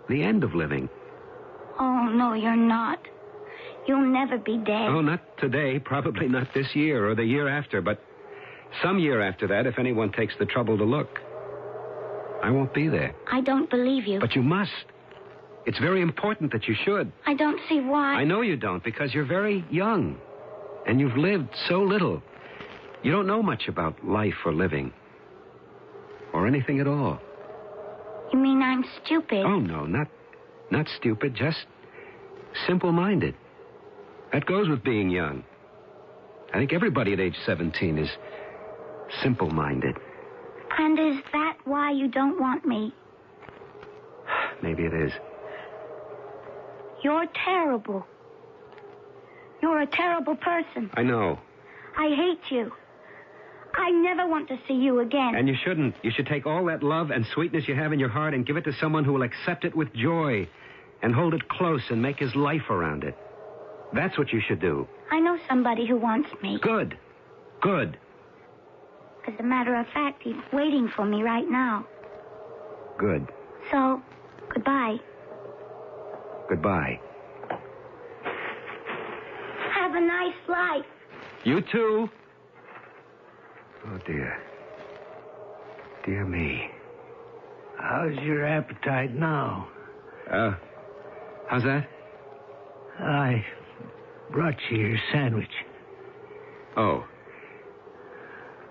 the end of living. Oh, no, you're not. You'll never be dead. Oh, not today. Probably not this year or the year after, but some year after that, if anyone takes the trouble to look. I won't be there. I don't believe you. But you must. It's very important that you should. I don't see why. I know you don't, because you're very young. And you've lived so little. You don't know much about life or living. Or anything at all. You mean I'm stupid? Oh, no, not stupid, just simple-minded. That goes with being young. I think everybody at age 17 is simple-minded. And is that why you don't want me? Maybe it is. You're terrible. You're a terrible person. I know. I hate you. I never want to see you again. And you shouldn't. You should take all that love and sweetness you have in your heart and give it to someone who will accept it with joy and hold it close and make his life around it. That's what you should do. I know somebody who wants me. Good. Good. As a matter of fact, he's waiting for me right now. Good. So, goodbye. Goodbye. Have a nice life. You too. Oh, dear. Dear me. How's your appetite now? How's that? I brought you your sandwich. Oh.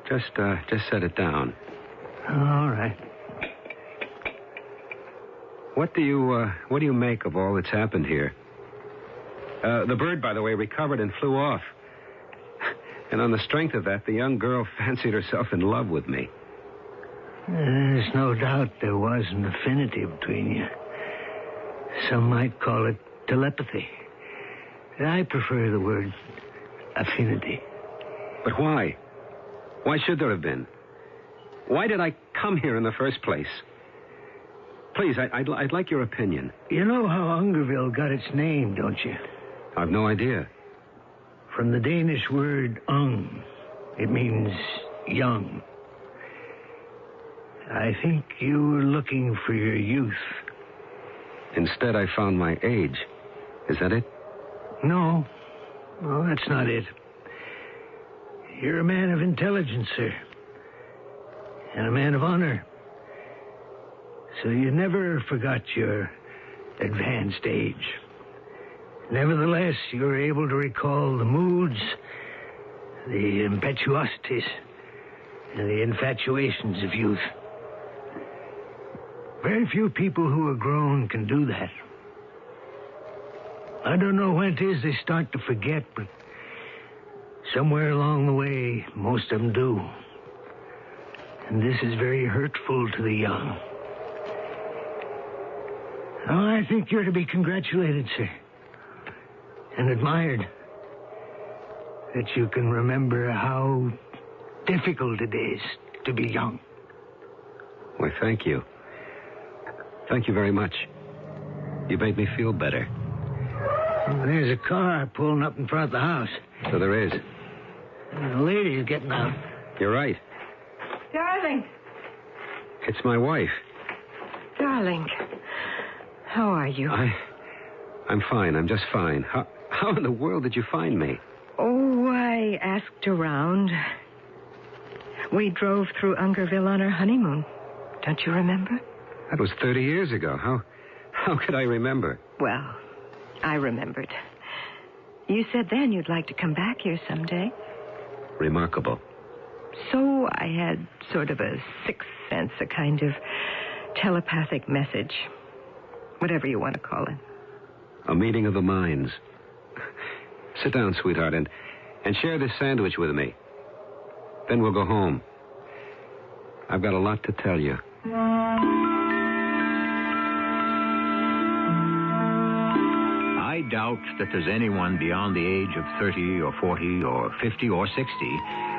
Just set it down. All right. What do you make of all that's happened here? The bird, by the way, recovered and flew off. And on the strength of that, the young girl fancied herself in love with me. There's no doubt there was an affinity between you. Some might call it telepathy. I prefer the word affinity. But why? Why should there have been? Why did I come here in the first place? Please, I'd like your opinion. You know how Ungerville got its name, don't you? I've no idea. From the Danish word ung. It means young. I think you were looking for your youth. Instead, I found my age. Is that it? No. No, that's not it. You're a man of intelligence, sir. And a man of honor. So you never forgot your advanced age. Nevertheless, you were able to recall the moods, the impetuosities, and the infatuations of youth. Very few people who are grown can do that. I don't know when it is they start to forget, but somewhere along the way, most of them do. And this is very hurtful to the young. Oh, I think you're to be congratulated, sir. And admired. That you can remember how difficult it is to be young. Why, thank you. Thank you very much. You made me feel better. Well, there's a car pulling up in front of the house. So there is. And the lady's getting out. You're right. Darling. It's my wife. Darling. How are you? I'm fine. I'm just fine. How in the world did you find me? Oh, I asked around. We drove through Ungerville on our honeymoon. Don't you remember? That was 30 years ago. How could I remember? Well, I remembered. You said then you'd like to come back here someday. Remarkable. So I had sort of a sixth sense, a kind of telepathic message. Whatever you want to call it. A meeting of the minds. Sit down, sweetheart, and share this sandwich with me. Then we'll go home. I've got a lot to tell you. I doubt that there's anyone beyond the age of 30 or 40 or 50 or 60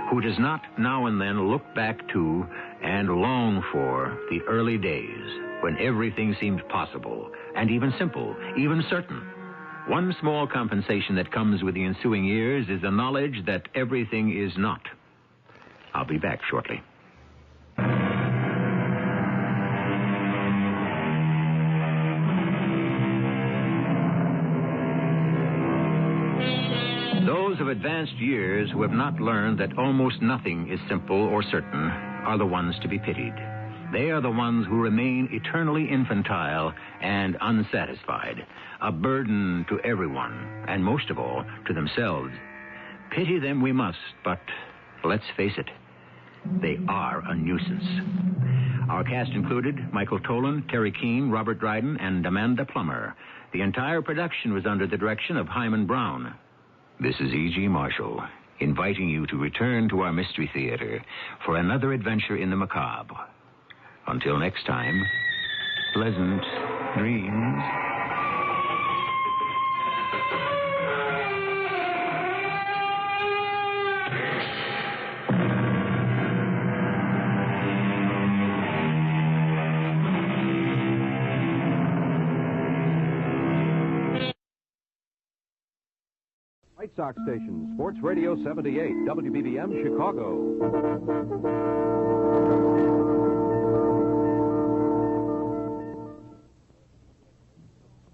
who does not now and then look back to and long for the early days when everything seemed possible and even simple, even certain. One small compensation that comes with the ensuing years is the knowledge that everything is not. I'll be back shortly. Those of advanced years who have not learned that almost nothing is simple or certain are the ones to be pitied. They are the ones who remain eternally infantile and unsatisfied, a burden to everyone, and most of all, to themselves. Pity them we must, but let's face it, they are a nuisance. Our cast included Michael Tolan, Terry Keane, Robert Dryden, and Amanda Plummer. The entire production was under the direction of Hyman Brown. This is E.G. Marshall, inviting you to return to our Mystery Theater for another adventure in the macabre. Until next time, pleasant dreams. White Sox station, Sports Radio 78, WBBM, Chicago.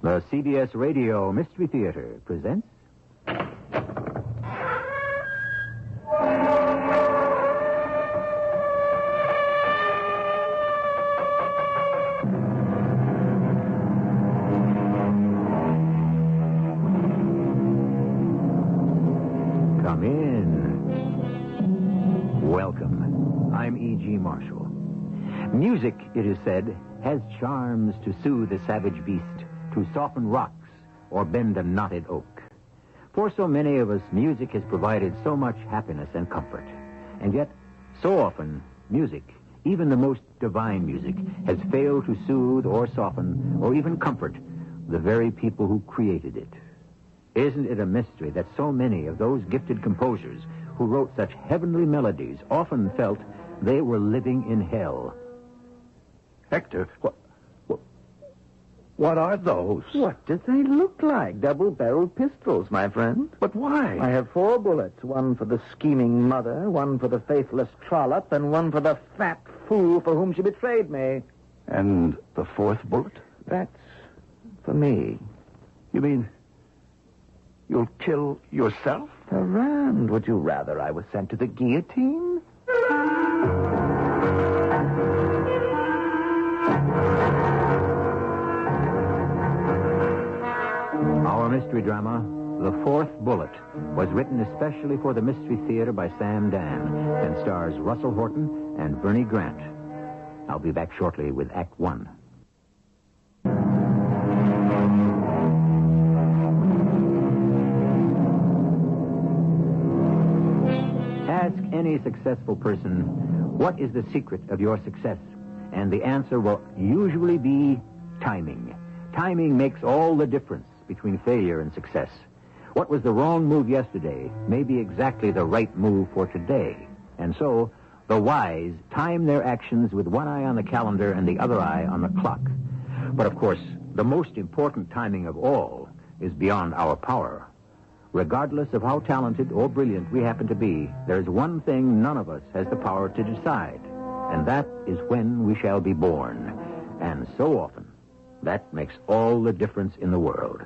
The CBS Radio Mystery Theater presents... Come in. Welcome. I'm E.G. Marshall. Music, it is said, has charms to soothe a savage beast, to soften rocks or bend a knotted oak. For so many of us, music has provided so much happiness and comfort. And yet, so often, music, even the most divine music, has failed to soothe or soften or even comfort the very people who created it. Isn't it a mystery that so many of those gifted composers who wrote such heavenly melodies often felt they were living in hell? Hector, what are those? What do they look like? Double-barreled pistols, my friend. But why? I have 4 bullets. One for the scheming mother, one for the faithless trollop, and one for the fat fool for whom she betrayed me. And the 4th bullet? That's for me. You mean you'll kill yourself? Ferrand, would you rather I was sent to the guillotine? Our mystery drama, The 4th Bullet, was written especially for the Mystery Theater by Sam Dan and stars Russell Horton and Bernie Grant. I'll be back shortly with Act 1. Ask any successful person, what is the secret of your success? And the answer will usually be timing. Timing makes all the difference between failure and success. What was the wrong move yesterday may be exactly the right move for today. And so, the wise time their actions with one eye on the calendar and the other eye on the clock. But of course, the most important timing of all is beyond our power. Regardless of how talented or brilliant we happen to be, there's one thing none of us has the power to decide, and that is when we shall be born. And so often, that makes all the difference in the world.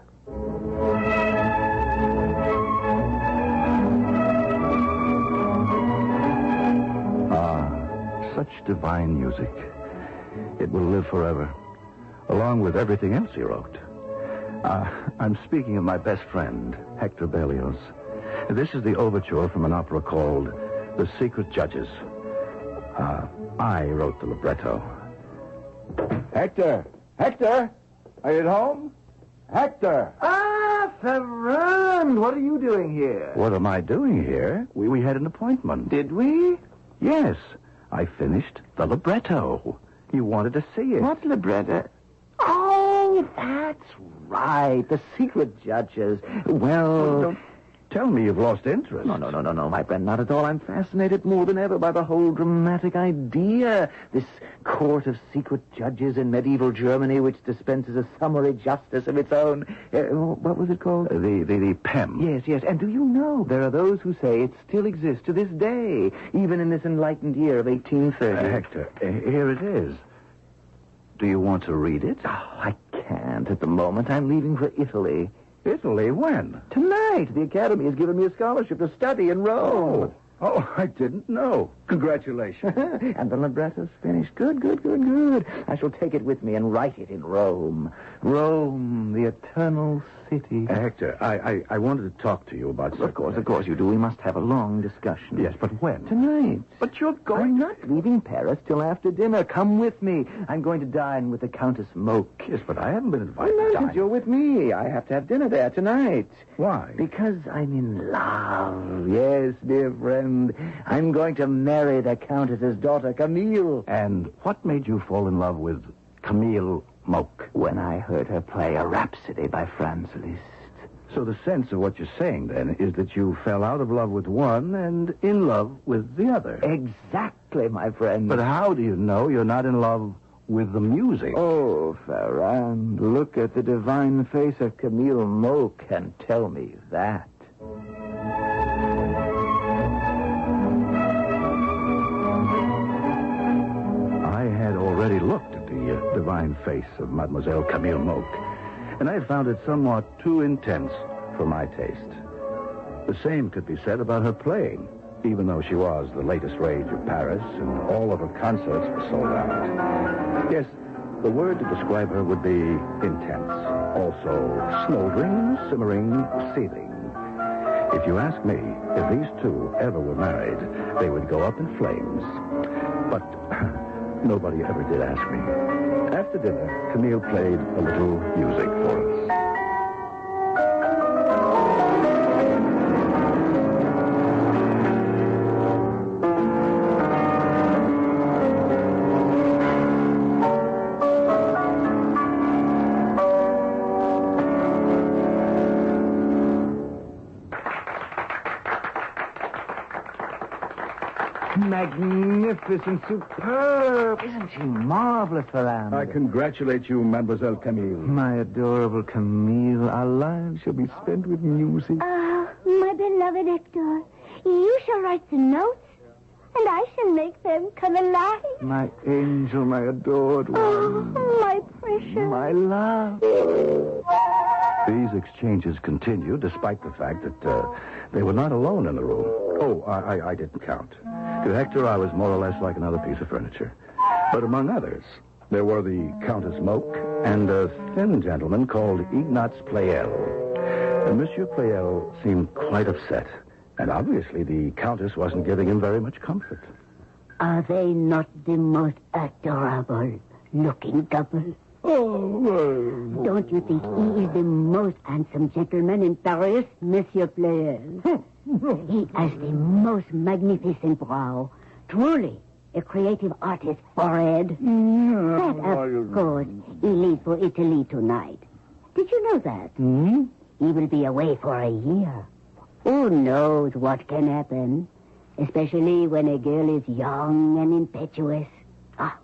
Such divine music. It will live forever, along with everything else he wrote. I'm speaking of my best friend, Hector Berlioz. This is the overture from an opera called The Secret Judges. I wrote the libretto. Hector! Hector! Are you at home? Hector! Ah, Ferrand! What are you doing here? What am I doing here? We had an appointment. Did we? Yes. I finished the libretto. You wanted to see it. What libretto? Oh, that's right. The Secret Judges. Well... Don't tell me you've lost interest. No, my friend, not at all. I'm fascinated more than ever by the whole dramatic idea. This court of secret judges in medieval Germany which dispenses a summary justice of its own. What was it called? The PEM. Yes. And do you know, there are those who say it still exists to this day, even in this enlightened year of 1830. Hector, here it is. Do you want to read it? Oh, I can't at the moment. I'm leaving for Italy. Italy? When? Tonight. The Academy has given me a scholarship to study in Rome. Oh, I didn't know. Congratulations. And the libretto's finished. Good. I shall take it with me and write it in Rome. Rome, the eternal city. Hector, I wanted to talk to you about something. Of course you do. We must have a long discussion. Yes, but when? Tonight. But you're going... I'm not leaving Paris till after dinner. Come with me. I'm going to dine with the Countess Moke. Yes, but I haven't been invited to dine. You're with me. I have to have dinner there tonight. Why? Because I'm in love. Yes, dear friend. I'm going to marry the Countess's daughter, Camille. And what made you fall in love with Camille Moke? When I heard her play a rhapsody by Franz Liszt. So the sense of what you're saying, then, is that you fell out of love with one and in love with the other. Exactly, my friend. But how do you know you're not in love with the music? Oh, Ferrand, look at the divine face of Camille Moke and tell me that. I had already looked at the divine face of Mademoiselle Camille Moke, and I found it somewhat too intense for my taste. The same could be said about her playing, even though she was the latest rage of Paris and all of her concerts were sold out. Yes, the word to describe her would be intense. Also, smoldering, simmering, seething. If you ask me, if these two ever were married, they would go up in flames. But nobody ever did ask me. After dinner, Camille played a little music for us. magnificent, superb. Isn't she marvelous, Ferrand? I congratulate you, Mademoiselle Camille. My adorable Camille, our lives shall be spent with music. Ah, my beloved Hector, you shall write the notes, and I shall make them come alive. My angel, my adored one. Oh, my precious. My love. These exchanges continued despite the fact that they were not alone in the room. Oh, I didn't count. To Hector, I was more or less like another piece of furniture. But among others, there were the Countess Moke and a thin gentleman called Ignaz Pleyel. Monsieur Pleyel seemed quite upset, and obviously the Countess wasn't giving him very much comfort. Are they not the most adorable looking couple? Oh, Don't you think he is the most handsome gentleman in Paris, Monsieur Pleyel? He has the most magnificent brow. Truly, a creative artist's forehead. But of course, he leaves for Italy tonight. Did you know that? He will be away for a year. Who knows what can happen? Especially when a girl is young and impetuous. Ah,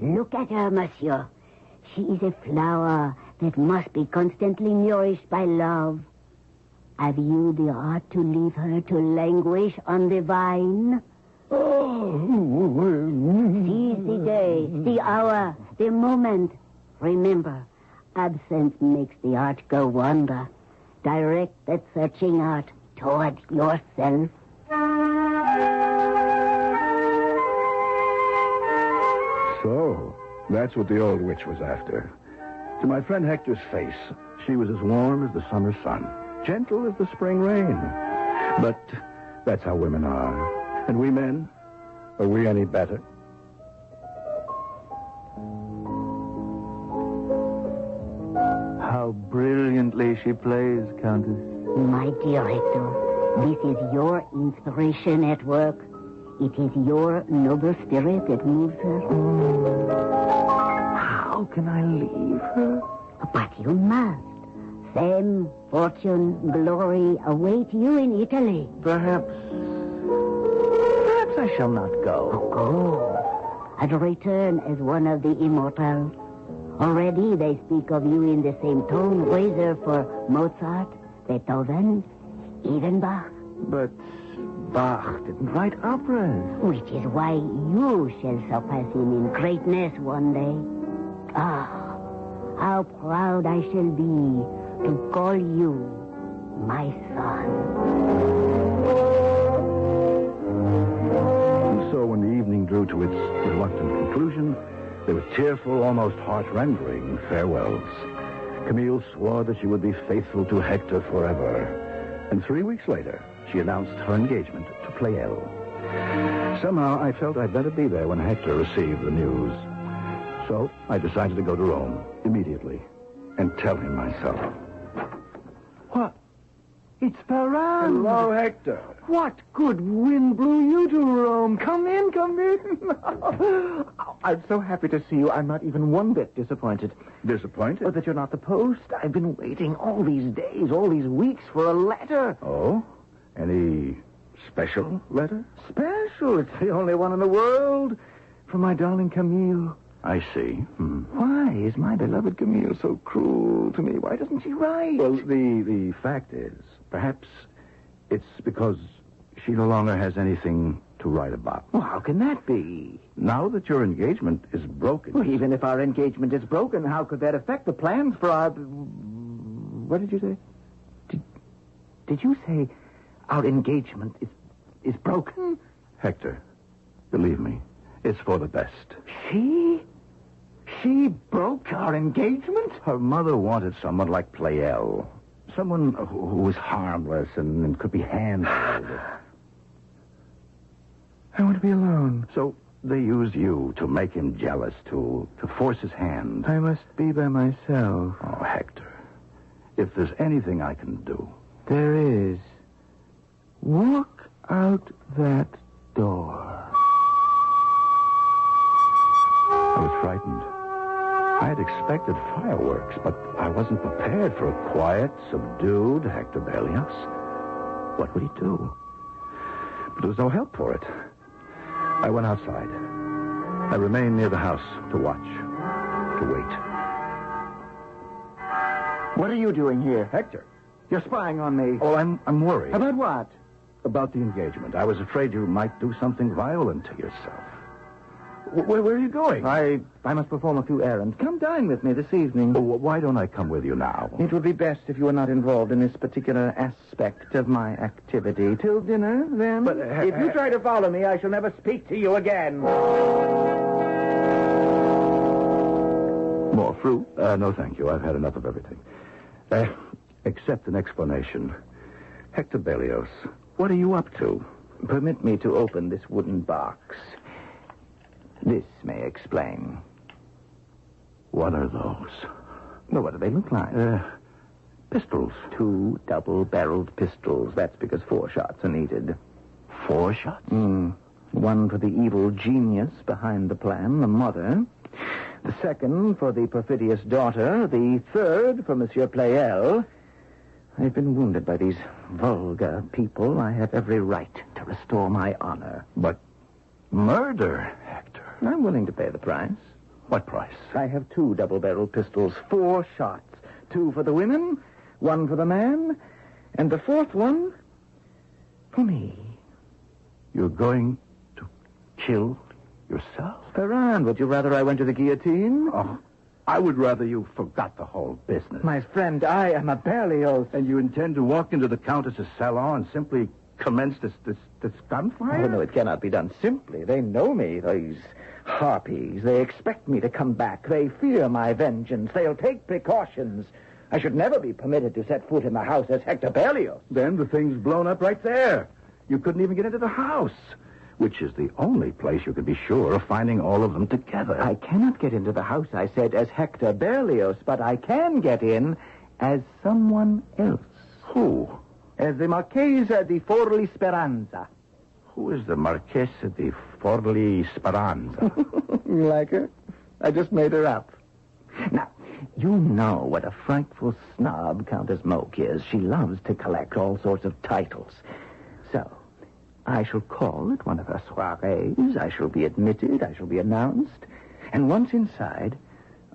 look at her, monsieur. She is a flower that must be constantly nourished by love. Have you the heart to leave her to languish on the vine? Seize the day, the hour, the moment. Remember, absence makes the heart go wander. Direct that searching heart toward yourself. So, that's what the old witch was after. To my friend Hector's face, she was as warm as the summer sun, gentle as the spring rain. But that's how women are. And we men, are we any better? How brilliantly she plays, Countess. My dear Hector, this is your inspiration at work. It is your noble spirit that moves her. How can I leave her? But you must. Fame, fortune, glory await you in Italy. Perhaps I shall not go. Oh, go. And return as one of the immortals. Already they speak of you in the same tone, whether for Mozart, Beethoven, even Bach. But Bach didn't write operas. Which is why you shall surpass him in greatness one day. Ah, how proud I shall be to call you my son. And so when the evening drew to its reluctant conclusion, there were tearful, almost heart-rending farewells. Camille swore that she would be faithful to Hector forever. And 3 weeks later, she announced her engagement to Pleyel. Somehow, I felt I'd better be there when Hector received the news. So I decided to go to Rome immediately and tell him myself. What? It's Ferrand. Hello, Hector. What good wind blew you to Rome? Come in, come in. I'm so happy to see you. I'm not even one bit disappointed. Disappointed? Oh, that you're not the post. I've been waiting all these days, all these weeks for a letter. Oh? Any special letter? Special? It's the only one in the world. From my darling Camille. I see. Why is my beloved Camille so cruel to me? Why doesn't she write? Well, the fact is, perhaps it's because she no longer has anything to write about. Well, how can that be? Now that your engagement is broken... Well, even if our engagement is broken, how could that affect the plans for our... What did you say? Did you say our engagement is broken? Hector, believe me, it's for the best. She broke our engagement? Her mother wanted someone like Pleyel. Someone who was harmless and could be handled. I want to be alone. So they used you to make him jealous, to force his hand. I must be by myself. Oh, Hector, if there's anything I can do... There is. Walk out that door. I was frightened. I had expected fireworks, but I wasn't prepared for a quiet, subdued Hector Berlioz. What would he do? But there was no help for it. I went outside. I remained near the house to watch, to wait. What are you doing here? Hector. You're spying on me. Oh, I'm worried. About what? About the engagement. I was afraid you might do something violent to yourself. Where are you going? I must perform a few errands. Come dine with me this evening. Oh, why don't I come with you now? It would be best if you were not involved in this particular aspect of my activity. Till dinner, then? But, if you try to follow me, I shall never speak to you again. More fruit? No, thank you. I've had enough of everything. Except an explanation. Hector Berlioz, what are you up to? Permit me to open this wooden box. This may explain. What are those? Well, what do they look like? Pistols. 2 double-barreled pistols. That's because 4 shots are needed. 4 shots? One for the evil genius behind the plan, the mother. The second for the perfidious daughter. The third for Monsieur Pleyel. I've been wounded by these vulgar people. I have every right to restore my honor. But murder, Hector. I'm willing to pay the price. What price? I have 2 double-barreled pistols, 4 shots. 2 for the women, 1 for the man, and the 4th one for me. You're going to kill yourself? Ferrand, would you rather I went to the guillotine? Oh, I would rather you forgot the whole business. My friend, I am a Berlioz. And you intend to walk into the Countess's salon and simply commence this gunfire? Oh, no, it cannot be done simply. They know me, these harpies. They expect me to come back. They fear my vengeance. They'll take precautions. I should never be permitted to set foot in the house as Hector Berlioz. Then the thing's blown up right there. You couldn't even get into the house, which is the only place you could be sure of finding all of them together. I cannot get into the house, I said, as Hector Berlioz, but I can get in as someone else. Who? As the Marchesa di Forli Speranza. Who is the Marchesa di Forli Speranza? You like her? I just made her up. Now, you know what a frightful snob Countess Moke is. She loves to collect all sorts of titles. So, I shall call at one of her soirees. I shall be admitted. I shall be announced. And once inside,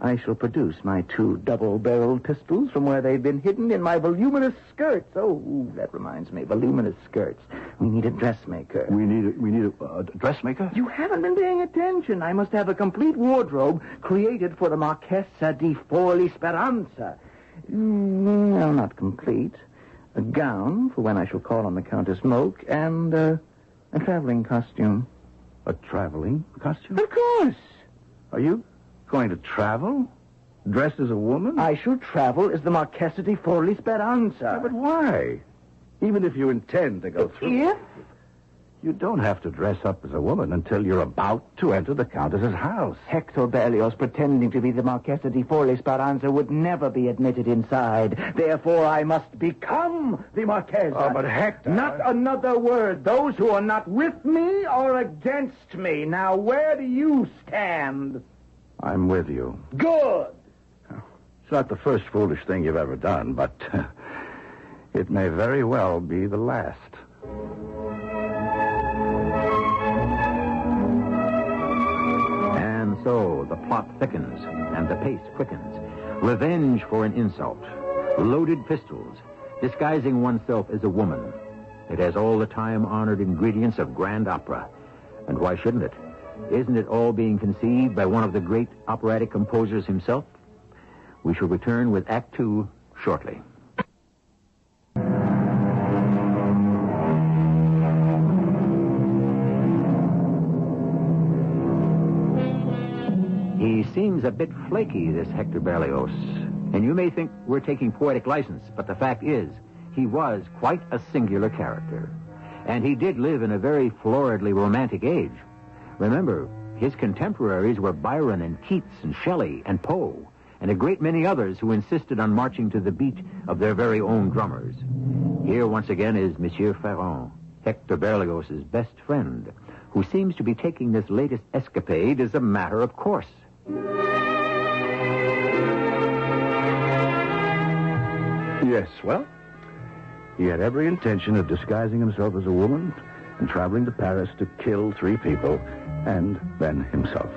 I shall produce my 2 double-barreled pistols from where they've been hidden in my voluminous skirts. Oh, that reminds me, voluminous skirts. We need a dressmaker. We need a dressmaker? You haven't been paying attention. I must have a complete wardrobe created for the Marchesa di Forli Speranza. No, not complete. A gown for when I shall call on the Countess Moke, and a traveling costume. A traveling costume? Of course. Are you going to travel? Dressed as a woman? I shall travel as the Marchesa di Forli Speranza. Yeah, but why? Even if you intend to go through... If? You don't have to dress up as a woman until you're about to enter the Countess's house. Hector Berlioz pretending to be the Marchesa di Forli Speranza would never be admitted inside. Therefore, I must become the Marchesa. Oh, but Hector... Not another word. Those who are not with me are against me. Now, where do you stand? I'm with you. Good. It's not the first foolish thing you've ever done, but it may very well be the last. And so the plot thickens and the pace quickens. Revenge for an insult. Loaded pistols. Disguising oneself as a woman. It has all the time-honored ingredients of grand opera. And why shouldn't it? Isn't it all being conceived by one of the great operatic composers himself? We shall return with Act 2 shortly. He seems a bit flaky, this Hector Berlioz. And you may think we're taking poetic license, but the fact is, he was quite a singular character. And he did live in a very floridly romantic age. Remember, his contemporaries were Byron and Keats and Shelley and Poe, and a great many others who insisted on marching to the beat of their very own drummers. Here, once again, is Monsieur Ferrand, Hector Berlioz's best friend, who seems to be taking this latest escapade as a matter of course. Yes, well, he had every intention of disguising himself as a woman and traveling to Paris to kill 3 people, and then himself.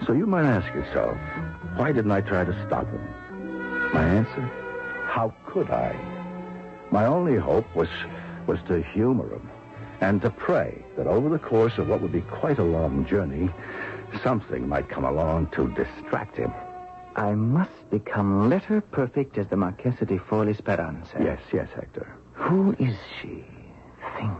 So you might ask yourself, why didn't I try to stop him? My answer? How could I? My only hope was to humor him and to pray that over the course of what would be quite a long journey, something might come along to distract him. I must become letter perfect as the Marchesa di Forli Speranza. Yes, Hector. Who is she? Think.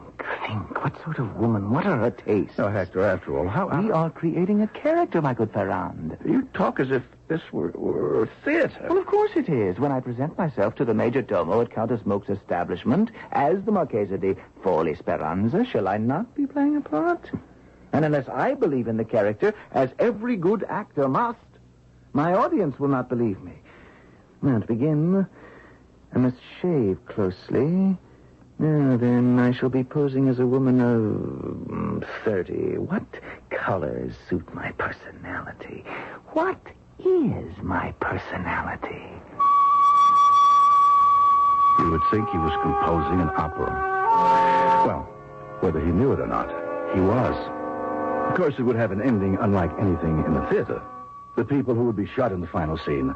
What sort of woman? What are her tastes? Oh, Hector, after all, how... We are creating a character, my good Ferrand. You talk as if this were theater. Well, of course it is. When I present myself to the major domo at Countess Moke's establishment as the Marchesa di Forli Speranza, shall I not be playing a part? And unless I believe in the character, as every good actor must, my audience will not believe me. Now, to begin, I must shave closely. Now, then, I shall be posing as a woman of 30. What colors suit my personality? What is my personality? You would think he was composing an opera. Well, whether he knew it or not, he was. Of course, it would have an ending unlike anything in the theater. The people who would be shot in the final scene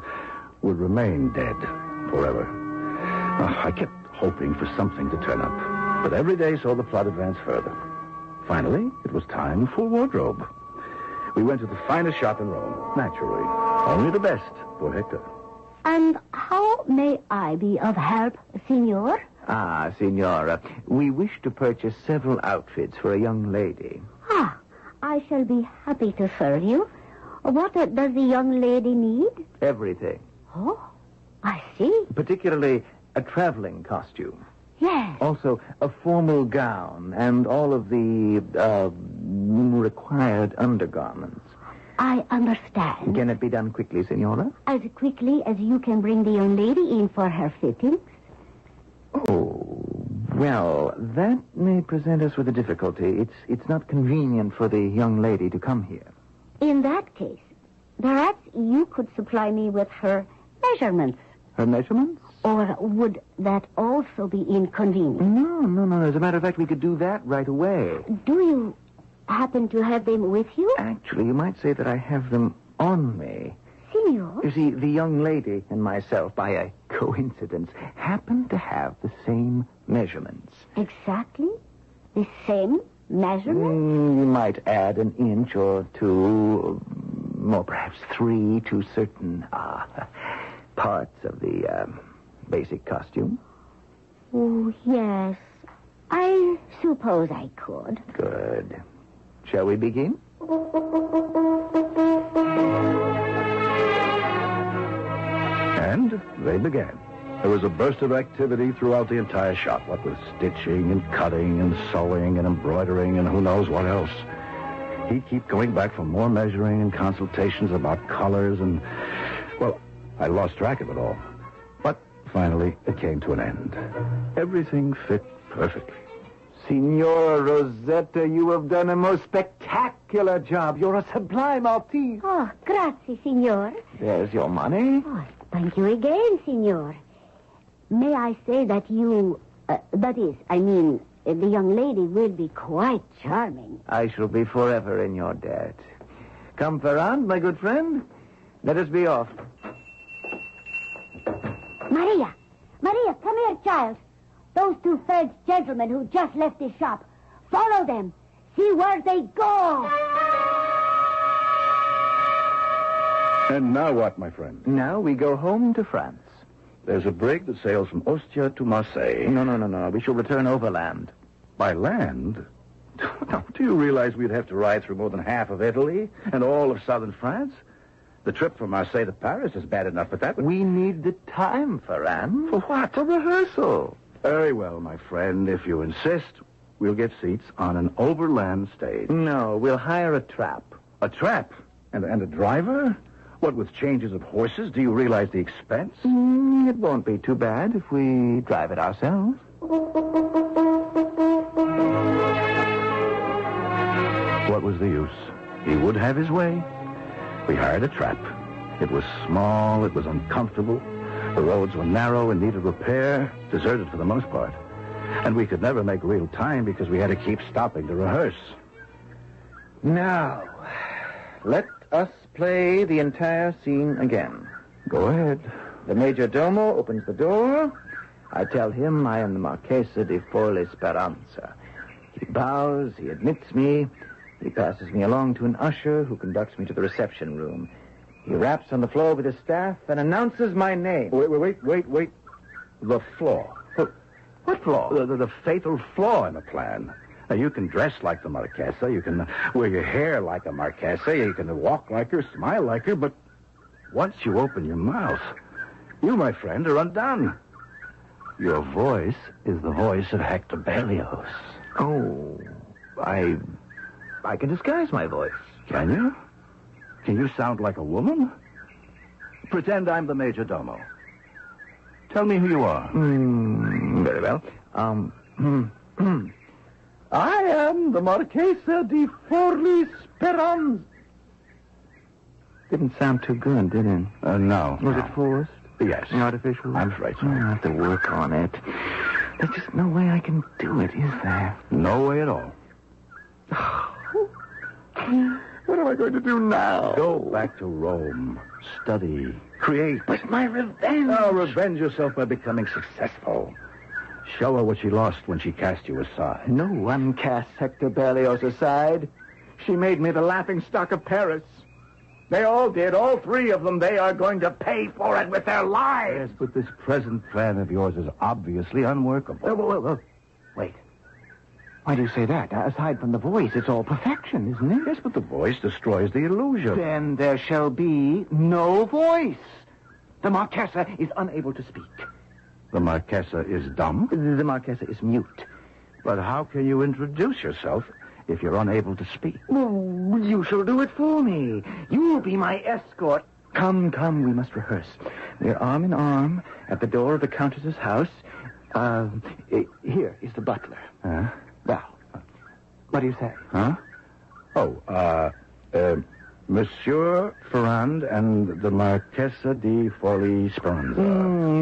would remain dead forever. I kept hoping for something to turn up, but every day saw the plot advance further. Finally, it was time for wardrobe. We went to the finest shop in Rome, naturally. Only the best for Hector. And how may I be of help, Signor? Ah, Signora, we wish to purchase several outfits for a young lady. Ah, I shall be happy to serve you. What does the young lady need? Everything. Oh, I see. Particularly a traveling costume. Yes. Also, a formal gown and all of the required undergarments. I understand. Can it be done quickly, Senora? As quickly as you can bring the young lady in for her fittings? Oh, well, that may present us with a difficulty. It's not convenient for the young lady to come here. In that case, perhaps you could supply me with her measurements. Her measurements? Or would that also be inconvenient? No. As a matter of fact, we could do that right away. Do you happen to have them with you? Actually, you might say that I have them on me. Signor? You see, the young lady and myself, by a coincidence, happen to have the same measurements. Exactly? The same measurements? You might add an inch or two, or perhaps 3 to certain parts of the basic costume. Oh, yes. I suppose I could. Good. Shall we begin? And they began. There was a burst of activity throughout the entire shop, what with stitching and cutting and sewing and embroidering and who knows what else. He'd keep going back for more measuring and consultations about colors and, well, I lost track of it all. But finally, it came to an end. Everything fit perfectly. Signora Rosetta, you have done a most spectacular job. You're a sublime artiste. Oh, grazie, signor. There's your money. Oh, thank you again, signor. May I say that you, the young lady will be quite charming. I shall be forever in your debt. Come, Ferrand, my good friend. Let us be off. Maria, come here, child. Those 2 French gentlemen who just left this shop. Follow them. See where they go. And now what, my friend? Now we go home to France. There's a brig that sails from Ostia to Marseille. No. We shall return overland. By land? Do you realize we'd have to ride through more than half of Italy and all of southern France? The trip from Marseille to Paris is bad enough, but that would... We need the time, Ferrand. For what? For rehearsal. Very well, my friend. If you insist, we'll get seats on an overland stage. No, we'll hire a trap. A trap? And a driver? What, with changes of horses? Do you realize the expense? It won't be too bad if we drive it ourselves. What was the use? He would have his way. We hired a trap. It was small, it was uncomfortable. The roads were narrow and needed repair, deserted for the most part. And we could never make real time because we had to keep stopping to rehearse. Now, let us play the entire scene again. Go ahead. The major domo opens the door. I tell him I am the Marchesa di Forli Speranza. He bows, he admits me. He passes me along to an usher who conducts me to the reception room. He raps on the floor with his staff and announces my name. Wait. The flaw. What flaw? The fatal flaw in the plan. Now, you can dress like the Marchesa. You can wear your hair like a Marchesa. You can walk like her, smile like her. But once you open your mouth, you, my friend, are undone. Your voice is the voice of Hector Berlioz. Oh, I can disguise my voice. Can you? Can you sound like a woman? Pretend I'm the major domo. Tell me who you are. Very well. I am the Marchesa di Forli Speranza. Didn't sound too good, did it? No. Was it forced? Yes. Artificial? I'm afraid so. I have to work on it. There's just no way I can do it, is there? No way at all. What am I going to do now? Go back to Rome. Study. Create. But my revenge. Oh, revenge yourself by becoming successful. Show her what she lost when she cast you aside. No one cast Hector Berlioz aside. She made me the laughingstock of Paris. They all did, all three of them. They are going to pay for it with their lives. Yes, but this present plan of yours is obviously unworkable. Wait. Why do you say that? Aside from the voice, it's all perfection, isn't it? Yes, but the voice destroys the illusion. Then there shall be no voice. The Marchesa is unable to speak. The Marchesa is dumb? The Marchesa is mute. But how can you introduce yourself if you're unable to speak? Well, you shall do it for me. You'll be my escort. Come, we must rehearse. We're arm in arm at the door of the Countess's house. Here is the butler. Now, what do you say? Monsieur Ferrand and the Marchesa di Forli Speranza.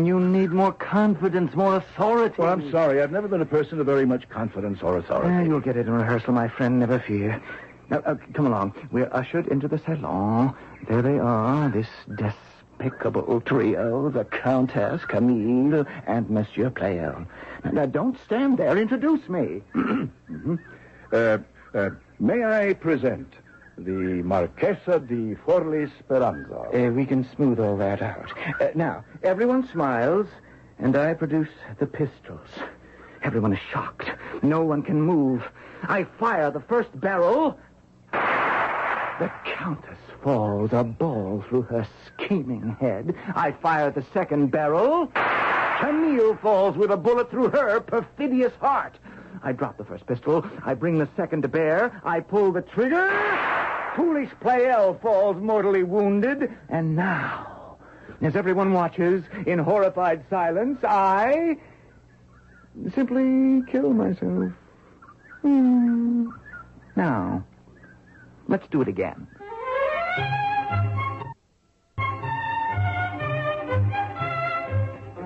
You need more confidence, more authority. Well, I'm sorry. I've never been a person of very much confidence or authority. You'll get it in rehearsal, my friend. Never fear. Now, come along. We're ushered into the salon. There they are, this despicable trio, the Countess, Camille, and Monsieur Pleyel. Now, don't stand there. Introduce me. May I present the Marchesa di Forli Speranza? We can smooth all that out. Now, everyone smiles, and I produce the pistols. Everyone is shocked. No one can move. I fire the first barrel. The Countess falls, a ball through her scheming head. I fire the second barrel. Camille falls with a bullet through her perfidious heart. I drop the first pistol. I bring the second to bear. I pull the trigger. Foolish Pleyel falls mortally wounded. And now, as everyone watches in horrified silence, I simply kill myself. Now, let's do it again.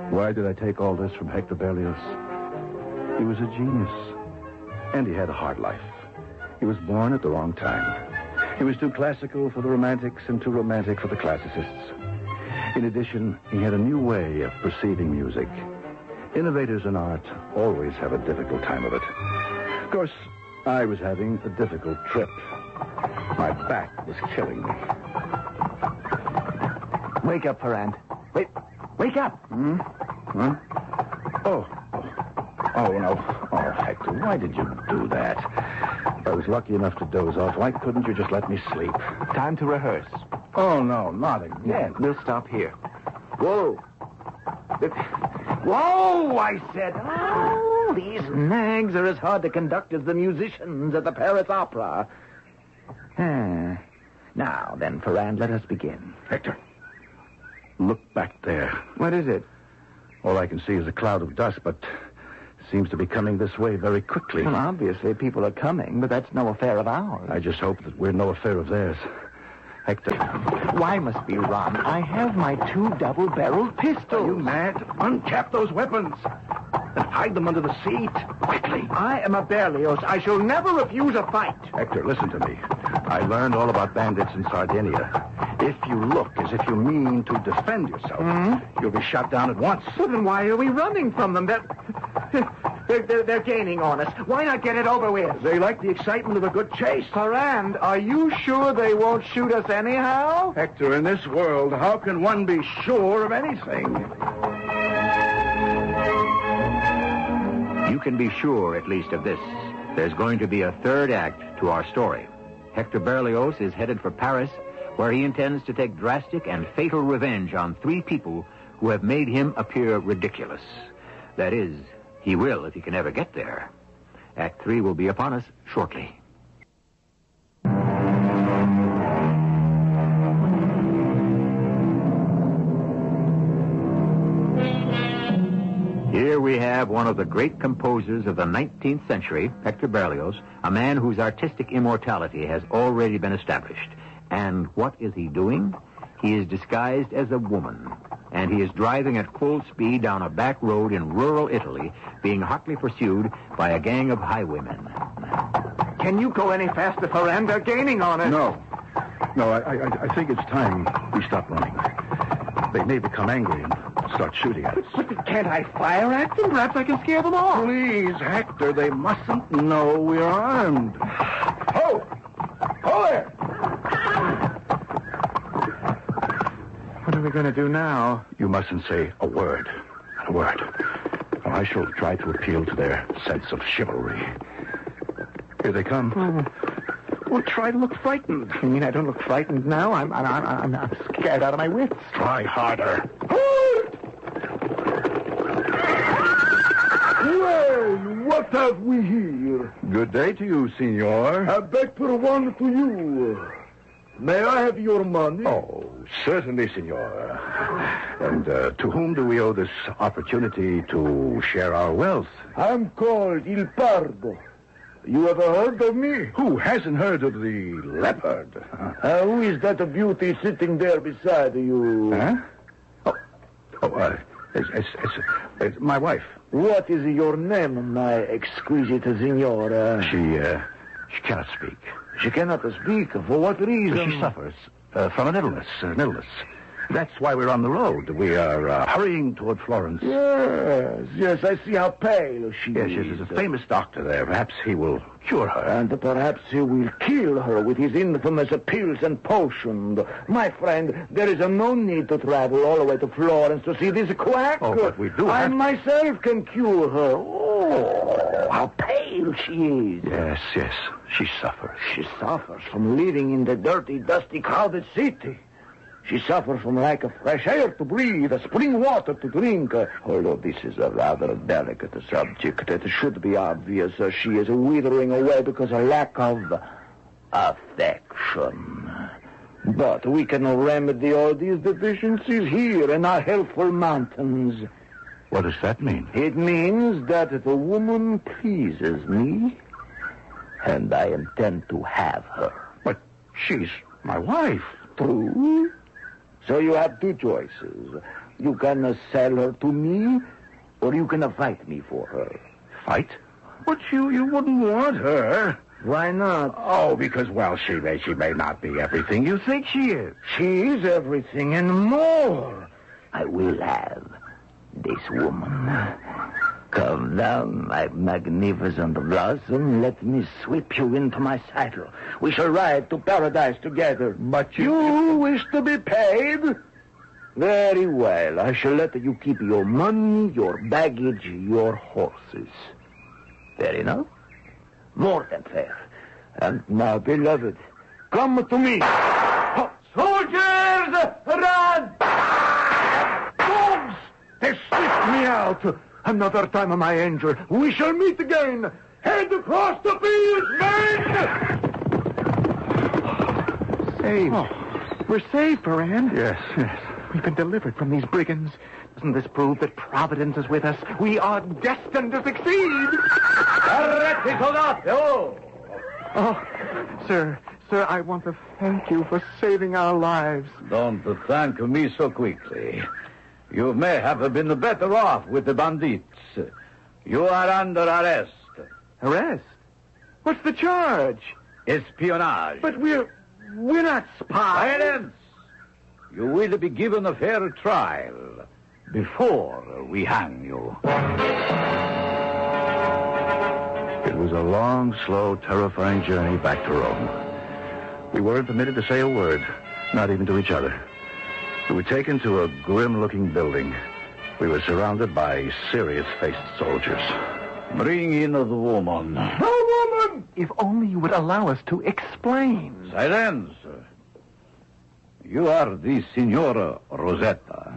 Why did I take all this from Hector Berlioz? He was a genius. And he had a hard life. He was born at the wrong time. He was too classical for the romantics and too romantic for the classicists. In addition, he had a new way of perceiving music. Innovators in art always have a difficult time of it. Of course, I was having a difficult trip. My back was killing me. Wake up, Ferrand. Wake up. Oh, no. Oh, Hector, why did you do that? I was lucky enough to doze off. Why couldn't you just let me sleep? Time to rehearse. Oh, no, not again. We'll stop here. Whoa. Whoa, I said. Oh, these nags are as hard to conduct as the musicians at the Paris Opera. Now, then, Ferrand, let us begin. Hector, look back there. What is it? All I can see is a cloud of dust, but seems to be coming this way very quickly. Well, obviously, people are coming, but that's no affair of ours. I just hope that we're no affair of theirs. Hector. Why must we run? I have my 2 double-barreled pistols. Are you mad? Uncap those weapons. Then hide them under the seat. Quickly. I am a Berlioz. I shall never refuse a fight. Hector, listen to me. I learned all about bandits in Sardinia. If you look as if you mean to defend yourself, you'll be shot down at once. Well, then why are we running from them? They're gaining on us. Why not get it over with? They like the excitement of a good chase. Ferrand, are you sure they won't shoot us anyhow? Hector, in this world, how can one be sure of anything? You can be sure, at least, of this. There's going to be a third act to our story. Hector Berlioz is headed for Paris, where he intends to take drastic and fatal revenge on 3 people who have made him appear ridiculous. That is, he will if he can ever get there. Act 3 will be upon us shortly. Here we have one of the great composers of the 19th century, Hector Berlioz, a man whose artistic immortality has already been established. And what is he doing? He is disguised as a woman, and he is driving at full speed down a back road in rural Italy, being hotly pursued by a gang of highwaymen. Can you go any faster, Ferrand? They're gaining on us. No, I think it's time we stop running. They may become angry and start shooting at us. But can't I fire at them? Perhaps I can scare them off. Please, Hector, they mustn't know we're armed. Ho! Ho there! What are we going to do now? You mustn't say a word. A word. Or I shall try to appeal to their sense of chivalry. Here they come. Well, try to look frightened. You mean I don't look frightened now? I'm scared out of my wits. Try harder. Well, what have we here? Good day to you, senor. A better one to you. May I have your money? Oh, certainly, senor. And to whom do we owe this opportunity to share our wealth? I'm called Il Pardo. You ever heard of me? Who hasn't heard of the leopard? Who is that beauty sitting there beside you? Huh? It's my wife. What is your name, my exquisite signora? She cannot speak. She cannot speak? For what reason? She suffers from an illness. That's why we're on the road. We are hurrying toward Florence. Yes, I see how pale she is. Yes, there's a famous doctor there. Perhaps he will cure her. And perhaps he will kill her with his infamous pills and potions. My friend, there is no need to travel all the way to Florence to see this quack. Oh, but we do I have... myself can cure her. Oh, how pale she is. Yes, she suffers. She suffers from living in the dirty, dusty, crowded city. She suffers from lack of fresh air to breathe, spring water to drink. Although this is a rather delicate subject, it should be obvious she is withering away because of lack of affection. But we can remedy all these deficiencies here in our healthful mountains. What does that mean? It means that the woman pleases me, and I intend to have her. But she's my wife. True. So you have 2 choices. You can sell her to me, or you can fight me for her. Fight? But you wouldn't want her. Why not? Oh, because, well, she may not be everything you think she is. She is everything and more. I will have this woman. Come down, my magnificent blossom. Let me sweep you into my saddle. We shall ride to paradise together. But you wish to be paid? Very well. I shall let you keep your money, your baggage, your horses. Fair enough? More than fair. And now, beloved, come to me. Soldiers, run! Dogs! They sniffed me out. Another time, my angel. We shall meet again. Head across the fields, men! Saved. Oh, we're saved, Ferrand. Yes. We've been delivered from these brigands. Doesn't this prove that Providence is with us? We are destined to succeed. Oh, sir, I want to thank you for saving our lives. Don't thank me so quickly. You may have been better off with the bandits. You are under arrest. Arrest? What's the charge? Espionage. But we're not spies. Silence! You will be given a fair trial before we hang you. It was a long, slow, terrifying journey back to Rome. We weren't permitted to say a word, not even to each other. We were taken to a grim-looking building. We were surrounded by serious-faced soldiers. Bring in the woman. The woman! If only you would allow us to explain. Silence. You are the Signora Rosetta.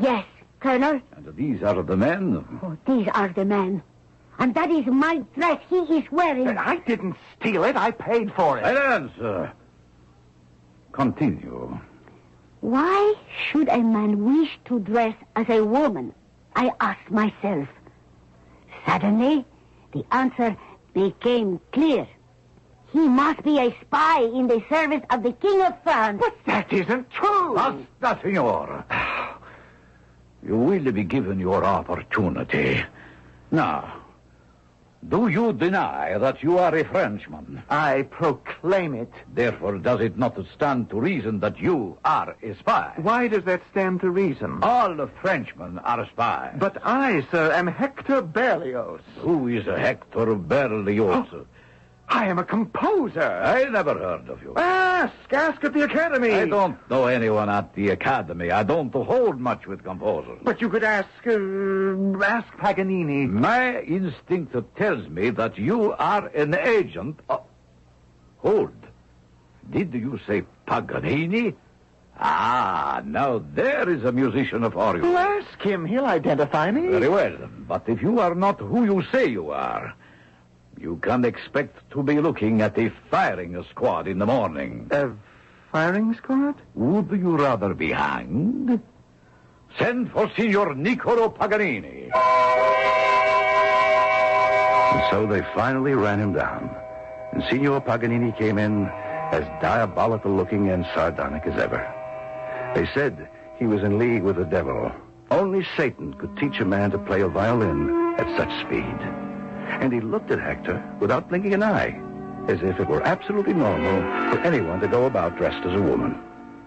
Yes, Colonel. And these are the men. Oh, these are the men. And that is my dress he is wearing. I didn't steal it. I paid for it. Silence. Continue. Why should a man wish to dress as a woman? I asked myself. Suddenly, the answer became clear. He must be a spy in the service of the King of France. But that isn't true. Basta, Signor. You will be given your opportunity. Now, do you deny that you are a Frenchman? I proclaim it. Therefore, does it not stand to reason that you are a spy? Why does that stand to reason? All Frenchmen are spies. But I, sir, am Hector Berlioz. Who is Hector Berlioz? Oh, I am a composer. I never heard of you. Ask at the Academy. I don't know anyone at the Academy. I don't hold much with composers. But you could ask Paganini. My instinct tells me that you are an agent. Hold. Did you say Paganini? Ah, now there is a musician for you. Well, ask him. He'll identify me. Very well. But if you are not who you say you are, you can expect to be looking at a firing squad in the morning. A firing squad? Would you rather be hanged? Send for Signor Niccolo Paganini. And so they finally ran him down. And Signor Paganini came in as diabolical-looking and sardonic as ever. They said he was in league with the devil. Only Satan could teach a man to play a violin at such speed. And he looked at Hector without blinking an eye, as if it were absolutely normal for anyone to go about dressed as a woman.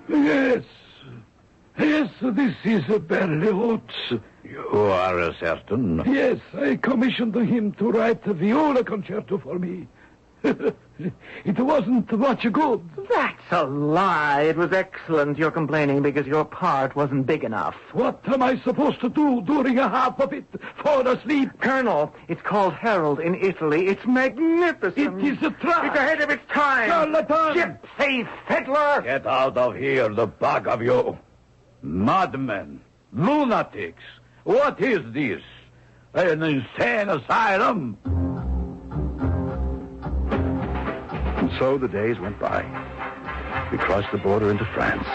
Yes, this is Berlioz. You are certain? Yes, I commissioned him to write a viola concerto for me. It wasn't much good. That's a lie. It was excellent. You're complaining because your part wasn't big enough. What am I supposed to do during a half of it? Fall asleep? Colonel, it's called Harold in Italy. It's magnificent. It is a trap. It's ahead of its time. Charlatan. Gypsy fiddler. Get out of here, the bug of you. Madmen. Lunatics. What is this? An insane asylum? And so the days went by. We crossed the border into France.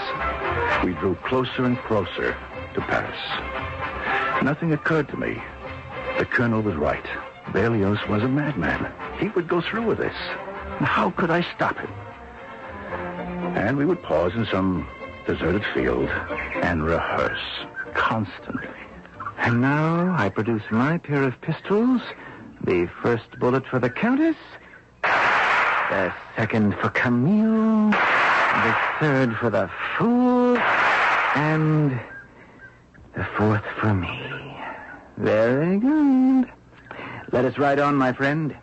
We drew closer and closer to Paris. Nothing occurred to me. The colonel was right. Berlioz was a madman. He would go through with this. And how could I stop him? And we would pause in some deserted field and rehearse constantly. And now I produce my pair of pistols. The first bullet for the Countess. The second for Camille. The third for the fool. And the fourth for me. Very good. Let us ride on, my friend.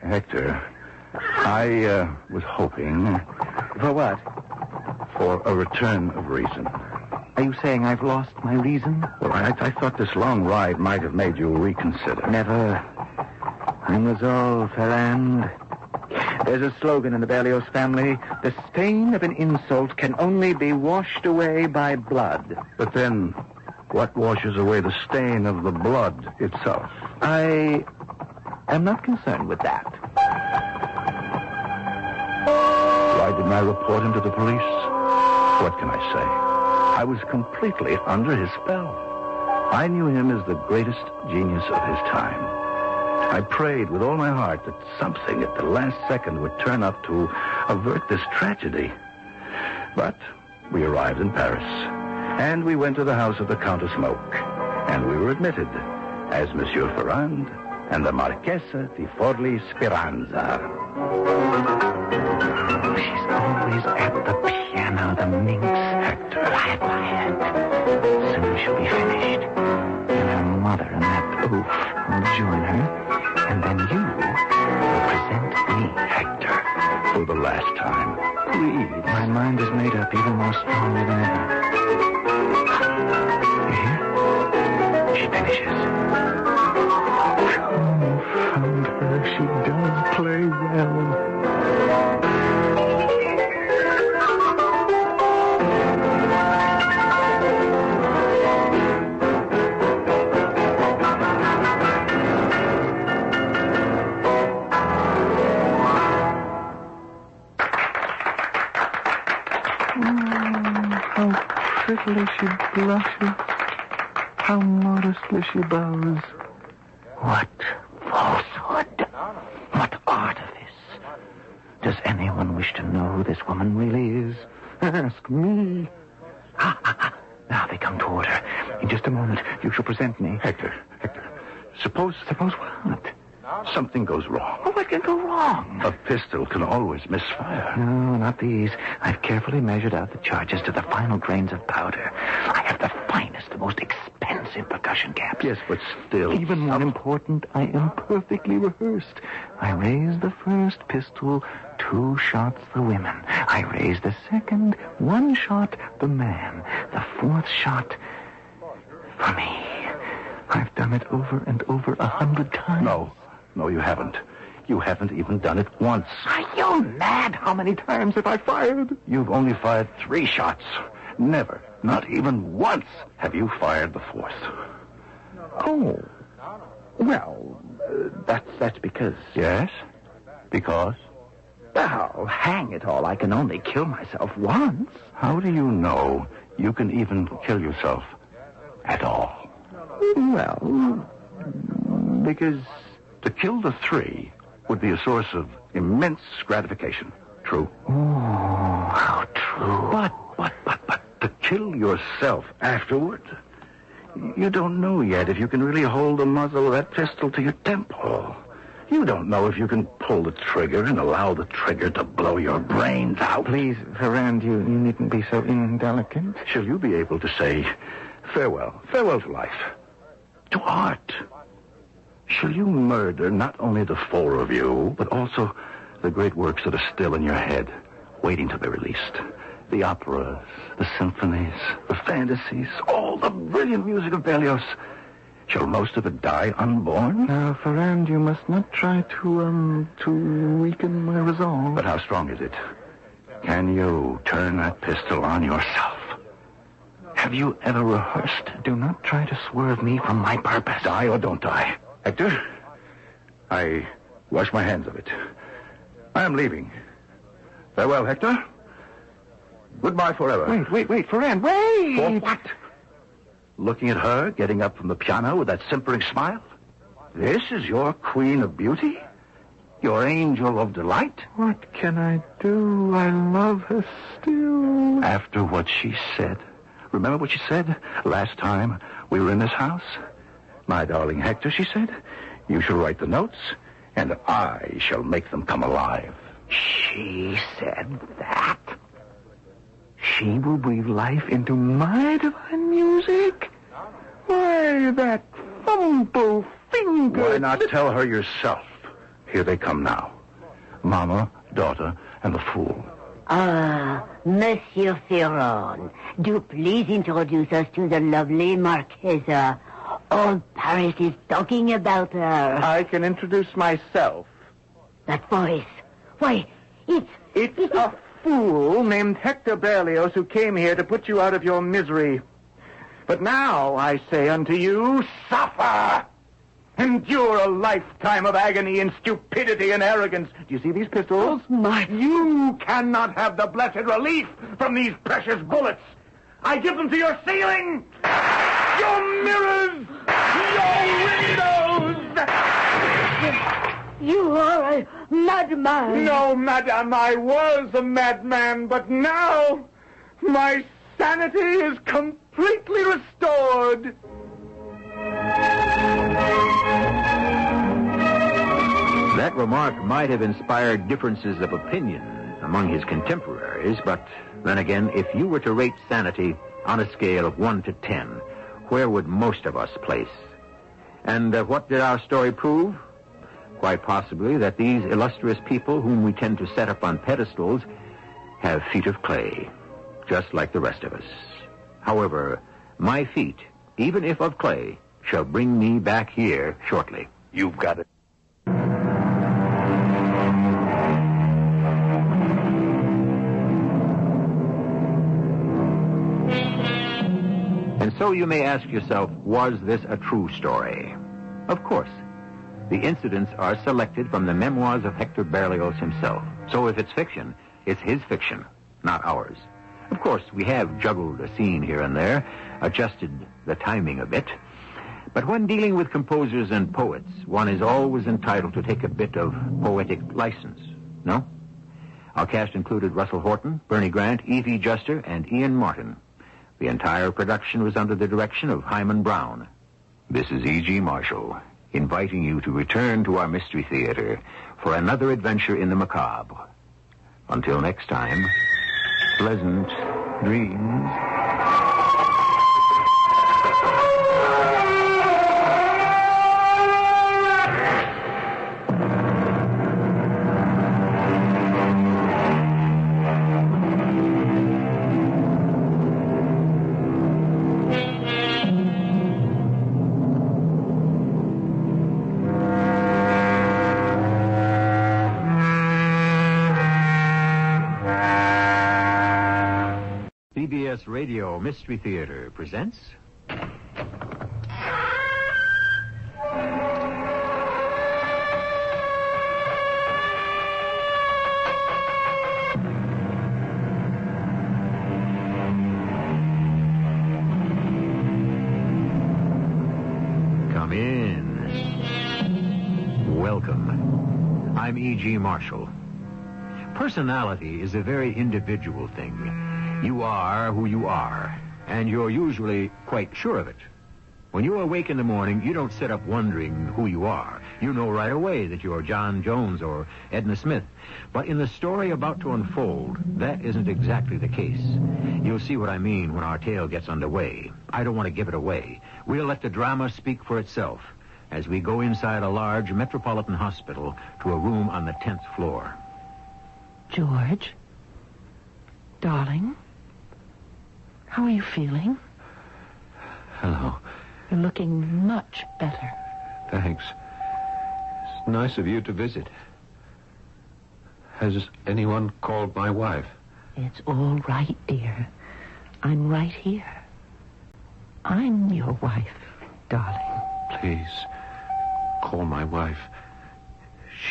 Hector, I was hoping... For what? For a return of reason. Are you saying I've lost my reason? Well, I thought this long ride might have made you reconsider. Never. I'm resolved, Ferrand. There's a slogan in the Berlioz family. The stain of an insult can only be washed away by blood. But then, what washes away the stain of the blood itself? I am not concerned with that. Why didn't I report him to the police? What can I say? I was completely under his spell. I knew him as the greatest genius of his time. I prayed with all my heart that something at the last second would turn up to avert this tragedy. But we arrived in Paris, and we went to the house of the Countess Moke, and we were admitted. as Monsieur Ferrand and the Marchesa di Forli Speranza. She's always at the piano, the minx. Hector. Quiet. Soon she'll be finished. And her mother and that oaf will join her. And then you will present me. Hector, for the last time, please. My mind is made up even more strongly than ever. You hear? She finishes. Found her. She does play well. How prettily she blushes. How modestly she bows. What falsehood! What artifice! Does anyone wish to know who this woman really is? Ask me. Now they come toward her. In just a moment, you shall present me. Hector, suppose what? Something goes wrong. Oh, what can go wrong? A pistol can always misfire. No, not these. I've carefully measured out the charges to the final grains of powder. I have the finest, the most expensive percussion caps. Yes, but still... Even more important, I am perfectly rehearsed. I raise the first pistol, 2 shots the women. I raise the second, 1 shot the man. The 4th shot for me. I've done it over and over 100 times. No, you haven't. You haven't even done it once. Are you mad? How many times have I fired? You've only fired 3 shots. Never, not even once, have you fired the 4th. Oh. Well, that's because... Yes? Because? Oh, hang it all. I can only kill myself once. How do you know you can even kill yourself at all? Well, because... To kill the 3 would be a source of immense gratification. True? Oh, how true. But to kill yourself afterward? You don't know yet if you can really hold the muzzle of that pistol to your temple. You don't know if you can pull the trigger and allow the trigger to blow your brains out. Please, Ferrand, you needn't be so indelicate. Shall you be able to say farewell to life, to art? Shall you murder not only the 4 of you, but also the great works that are still in your head, waiting to be released? The operas, the symphonies, the fantasies, all the brilliant music of Berlioz. Shall most of it die unborn? Now, Ferrand, you must not try to weaken my resolve. But how strong is it? Can you turn that pistol on yourself? Have you ever rehearsed? Do not try to swerve me from my purpose. Die or don't die. Hector, I wash my hands of it. I am leaving. Farewell, Hector. Goodbye forever. Wait, Ferrand, wait! For what? Looking at her, getting up from the piano with that simpering smile? This is your queen of beauty? Your angel of delight? What can I do? I love her still. After what she said. Remember what she said last time we were in this house? My darling Hector, she said, you shall write the notes, and I shall make them come alive. She said that? She will breathe life into my divine music? Why, that fumble finger... Why not tell her yourself? Here they come now. Mama, daughter, and the fool. Ah, Monsieur Ferrand, do please introduce us to the lovely Marchesa. All Paris is talking about her. I can introduce myself. That voice. Why, It's a fool named Hector Berlioz who came here to put you out of your misery. But now I say unto you, suffer! Endure a lifetime of agony and stupidity and arrogance. Do you see these pistols? Oh, my... You cannot have the blessed relief from these precious bullets. I give them to your ceiling, your mirrors, your windows. You are a madman. No, madame, I was a madman, but now my sanity is completely restored. remark might have inspired differences of opinion among his contemporaries, but then again, if you were to rate sanity on a scale of 1 to 10, where would most of us place? And what did our story prove? Quite possibly that these illustrious people whom we tend to set up on pedestals have feet of clay, just like the rest of us. However, my feet, even if of clay, shall bring me back here shortly. You've got it. And so you may ask yourself, was this a true story? Of course. The incidents are selected from the memoirs of Hector Berlioz himself. So if it's fiction, it's his fiction, not ours. Of course, we have juggled a scene here and there, adjusted the timing a bit. But when dealing with composers and poets, one is always entitled to take a bit of poetic license, no? Our cast included Russell Horton, Bernie Grant, Evie Juster, and Ian Martin. The entire production was under the direction of Hyman Brown. This is E.G. Marshall, inviting you to return to our Mystery Theater for another adventure in the macabre. Until next time, pleasant dreams. CBS Radio Mystery Theater presents... Come in. Welcome. I'm E.G. Marshall. Personality is a very individual thing. You are who you are, and you're usually quite sure of it. When you awake in the morning, you don't sit up wondering who you are. You know right away that you're John Jones or Edna Smith. But in the story about to unfold, that isn't exactly the case. You'll see what I mean when our tale gets underway. I don't want to give it away. We'll let the drama speak for itself as we go inside a large metropolitan hospital to a room on the 10th floor. George? Darling? How are you feeling? Hello. You're looking much better. Thanks. It's nice of you to visit. Has anyone called my wife? It's all right, dear. I'm right here. I'm your wife, darling. Please, call my wife.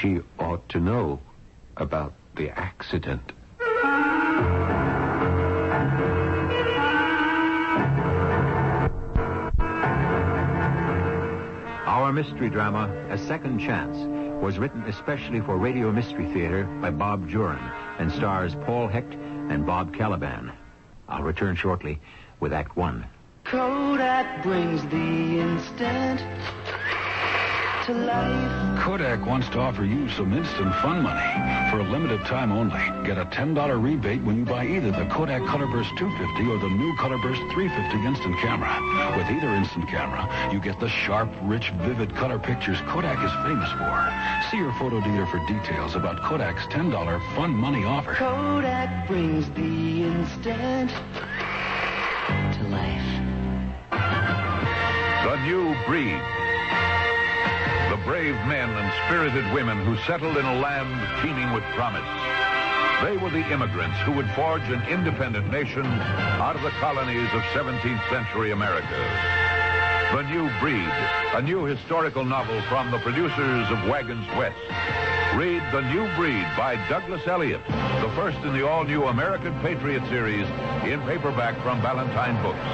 She ought to know about the accident. Our mystery drama, A Second Chance, was written especially for Radio Mystery Theater by Bob Jurin and stars Paul Hecht and Bob Caliban. I'll return shortly with Act One. Kodak brings the instant to life. Kodak wants to offer you some instant fun money for a limited time only. Get a $10 rebate when you buy either the Kodak Colorburst 250 or the new Colorburst 350 instant camera. With either instant camera, you get the sharp, rich, vivid color pictures Kodak is famous for. See your photo dealer for details about Kodak's $10 fun money offer. Kodak brings the instant to life. The new breed. The brave men and spirited women who settled in a land teeming with promise. They were the immigrants who would forge an independent nation out of the colonies of 17th century America. The New Breed, a new historical novel from the producers of Wagons West. Read The New Breed by Douglas Elliott, the first in the all-new American Patriot series in paperback from Ballantine Books.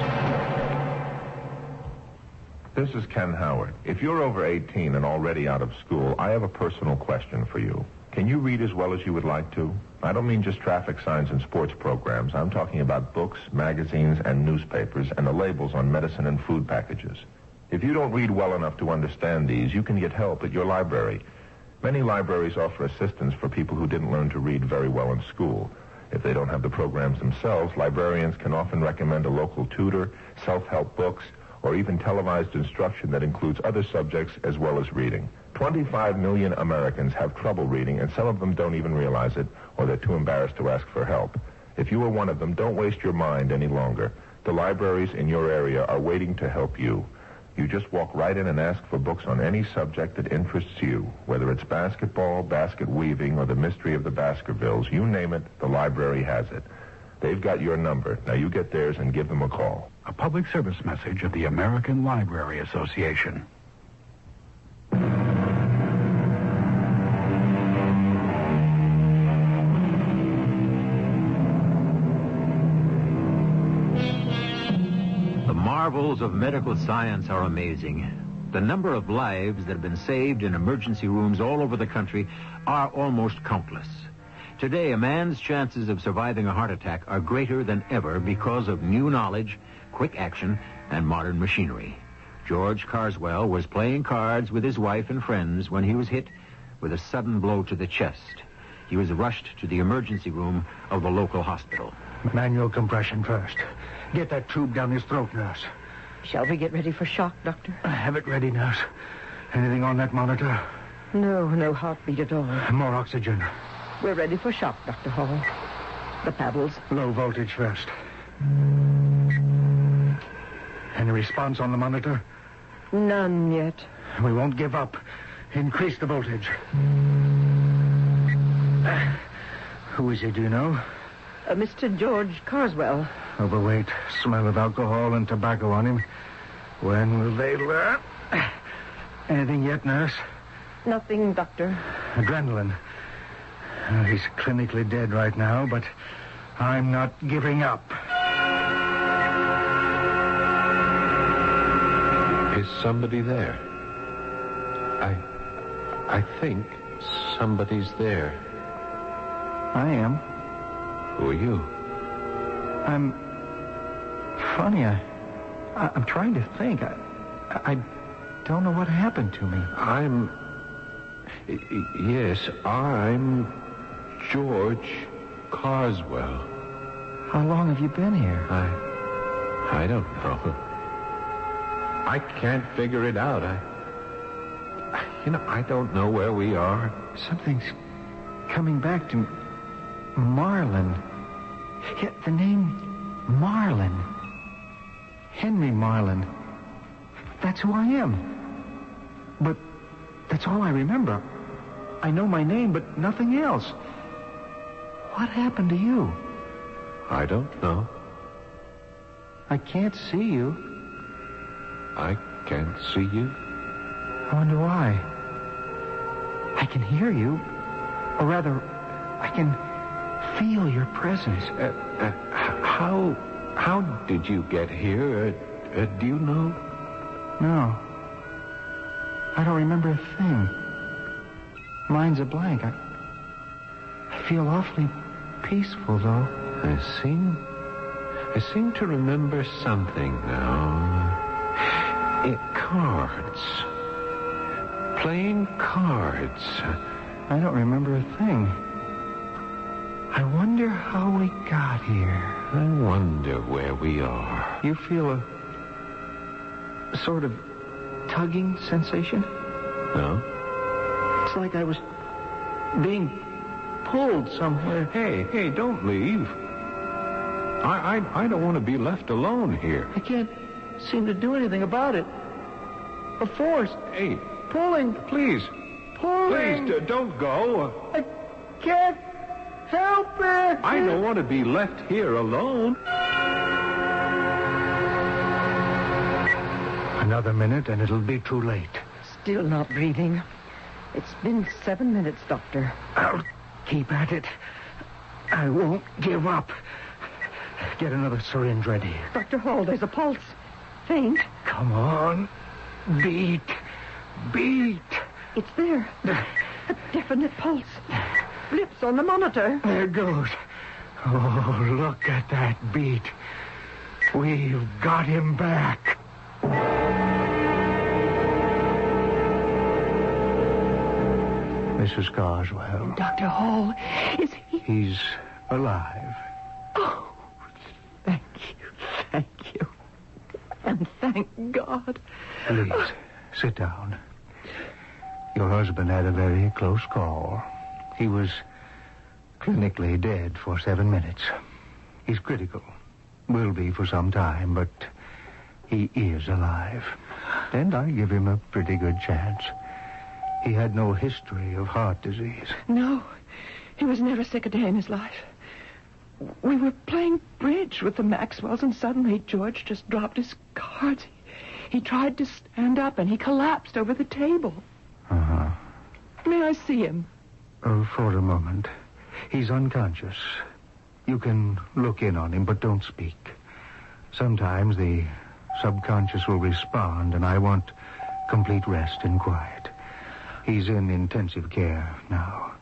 This is Ken Howard. If you're over 18 and already out of school, I have a personal question for you. Can you read as well as you would like to? I don't mean just traffic signs and sports programs. I'm talking about books, magazines, and newspapers, and the labels on medicine and food packages. If you don't read well enough to understand these, you can get help at your library. Many libraries offer assistance for people who didn't learn to read very well in school. If they don't have the programs themselves, librarians can often recommend a local tutor, self-help books, or even televised instruction that includes other subjects as well as reading. 25 million Americans have trouble reading, and some of them don't even realize it, or they're too embarrassed to ask for help. If you are one of them, don't waste your mind any longer. The libraries in your area are waiting to help you. You just walk right in and ask for books on any subject that interests you, whether it's basketball, basket weaving, or the mystery of the Baskervilles. You name it, the library has it. They've got your number. Now you get theirs and give them a call. A public service message of the American Library Association. The marvels of medical science are amazing. The number of lives that have been saved in emergency rooms all over the country are almost countless. Today, a man's chances of surviving a heart attack are greater than ever because of new knowledge, quick action, and modern machinery. George Carswell was playing cards with his wife and friends when he was hit with a sudden blow to the chest. He was rushed to the emergency room of the local hospital. Manual compression first. Get that tube down his throat, nurse. Shall we get ready for shock, Doctor? Have it ready, nurse. Anything on that monitor? No heartbeat at all. More oxygen. We're ready for shock, Dr. Hall. The paddles. Low voltage first. Any response on the monitor? None yet. We won't give up. Increase the voltage. Who is he, do you know? Mr. George Carswell. Overweight, smell of alcohol and tobacco on him. When will they learn? Anything yet, nurse? Nothing, Doctor. Adrenaline. He's clinically dead right now, but I'm not giving up. Is somebody there? I think somebody's there. I am. Who are you? I'm funny. I'm trying to think. I don't know what happened to me. Yes, I'm George Carswell. How long have you been here? I don't know. I can't figure it out. I don't know where we are. Something's coming back to me. Marlin. Yeah, the name Marlin. Henry Marlin. That's who I am. But that's all I remember. I know my name, but nothing else. What happened to you? I don't know. I can't see you. I can't see you. I wonder why. I can hear you. Or rather, I can feel your presence. How did you get here? Do you know? No. I don't remember a thing. Mine's a blank. I feel awfully peaceful, though. I seem to remember something now. Cards. Playing cards. I don't remember a thing. I wonder how we got here. I wonder where we are. You feel a sort of tugging sensation? No. It's like I was being pulled somewhere. Hey, don't leave. I don't want to be left alone here. I can't seem to do anything about it. A force. Hey. Pulling. Please. Pulling. Please, don't go. I can't help it. I don't want to be left here alone. Another minute and it'll be too late. Still not breathing. It's been 7 minutes, Doctor. I'll keep at it. I won't give up. Get another syringe ready. Dr. Hall, there's a pulse. Faint. Come on. Beat. It's there. A definite pulse. Blips on the monitor. There it goes. Oh, look at that beat. We've got him back. Mrs. Carswell. Dr. Hall, is he... He's alive. Oh, thank you. And thank God. Please, sit down. Your husband had a very close call. He was clinically dead for 7 minutes. He's critical. Will be for some time, but he is alive. And I give him a pretty good chance. He had no history of heart disease. No, he was never sick a day in his life. We were playing bridge with the Maxwells, and suddenly George just dropped his cards. He tried to stand up, and he collapsed over the table. Uh-huh. May I see him? For a moment. He's unconscious. You can look in on him, but don't speak. Sometimes the subconscious will respond, and I want complete rest and quiet. He's in intensive care now.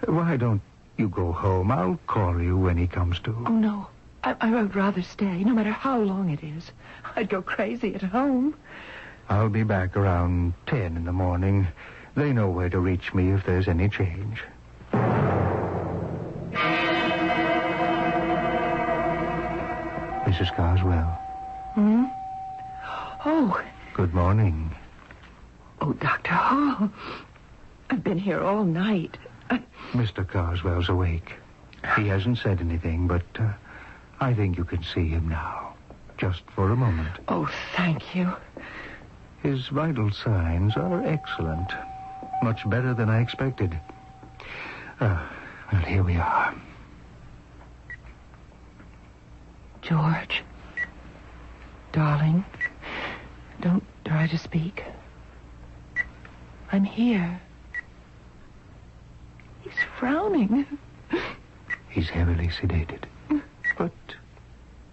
Why don't you go home? I'll call you when he comes to. Oh, no. I would rather stay, no matter how long it is. I'd go crazy at home. I'll be back around 10 in the morning. They know where to reach me if there's any change. Mrs. Carswell. Hmm? Oh. Good morning. Oh, Dr. Hall. I've been here all night. Mr. Carswell's awake. He hasn't said anything, but I think you can see him now. Just for a moment. Oh, thank you. His vital signs are excellent. Much better than I expected. Well, here we are. George. Darling. Don't try to speak. I'm here. He's frowning. He's heavily sedated. But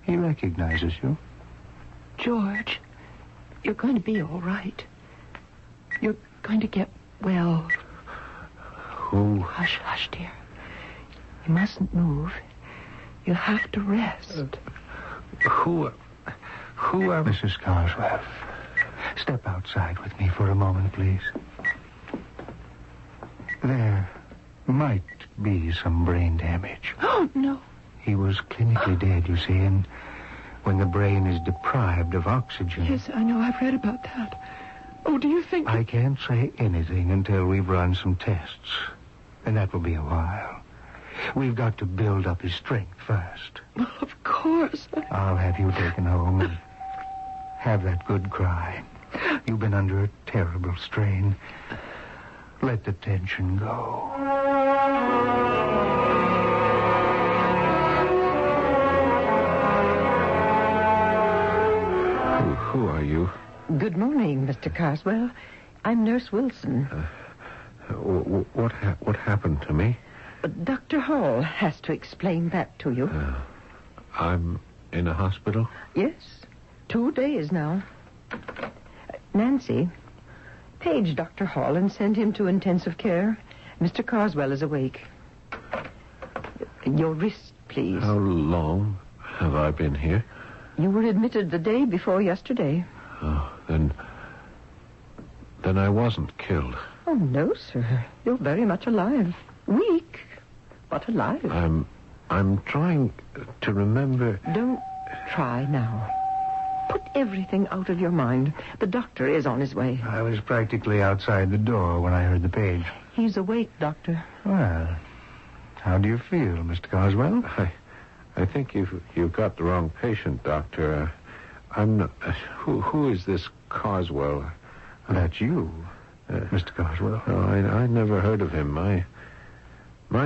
he recognizes you. George, you're going to be all right. You're going to get well. Who? Hush, hush, dear. You mustn't move. You'll have to rest. Who are... Mrs. Carswell, step outside with me for a moment, please. There might be some brain damage. Oh, no. He was clinically dead, you see, and when the brain is deprived of oxygen... Yes, I know. I've read about that. Oh, do you think... I can't say anything until we've run some tests, and that will be a while. We've got to build up his strength first. Well, of course. I'll have you taken home and have that good cry. You've been under a terrible strain. Let the tension go. Who are you? Good morning, Mr. Carswell. I'm Nurse Wilson. What happened to me? Dr. Hall has to explain that to you. I'm in a hospital? Yes, 2 days now. Nancy, page Dr. Hall and send him to intensive care. Mr. Carswell is awake. Your wrist, please. How long have I been here? You were admitted the day before yesterday. Oh, then I wasn't killed. Oh, no, sir. You're very much alive. Weak, but alive. I'm trying to remember... Don't try now. Put everything out of your mind. The doctor is on his way. I was practically outside the door when I heard the page. He's awake, Doctor. Well, how do you feel, Mr. Carswell? I think you've got the wrong patient, Doctor. I'm not... Who is this Carswell? That's you, Mr. Carswell. Oh, I never heard of him. My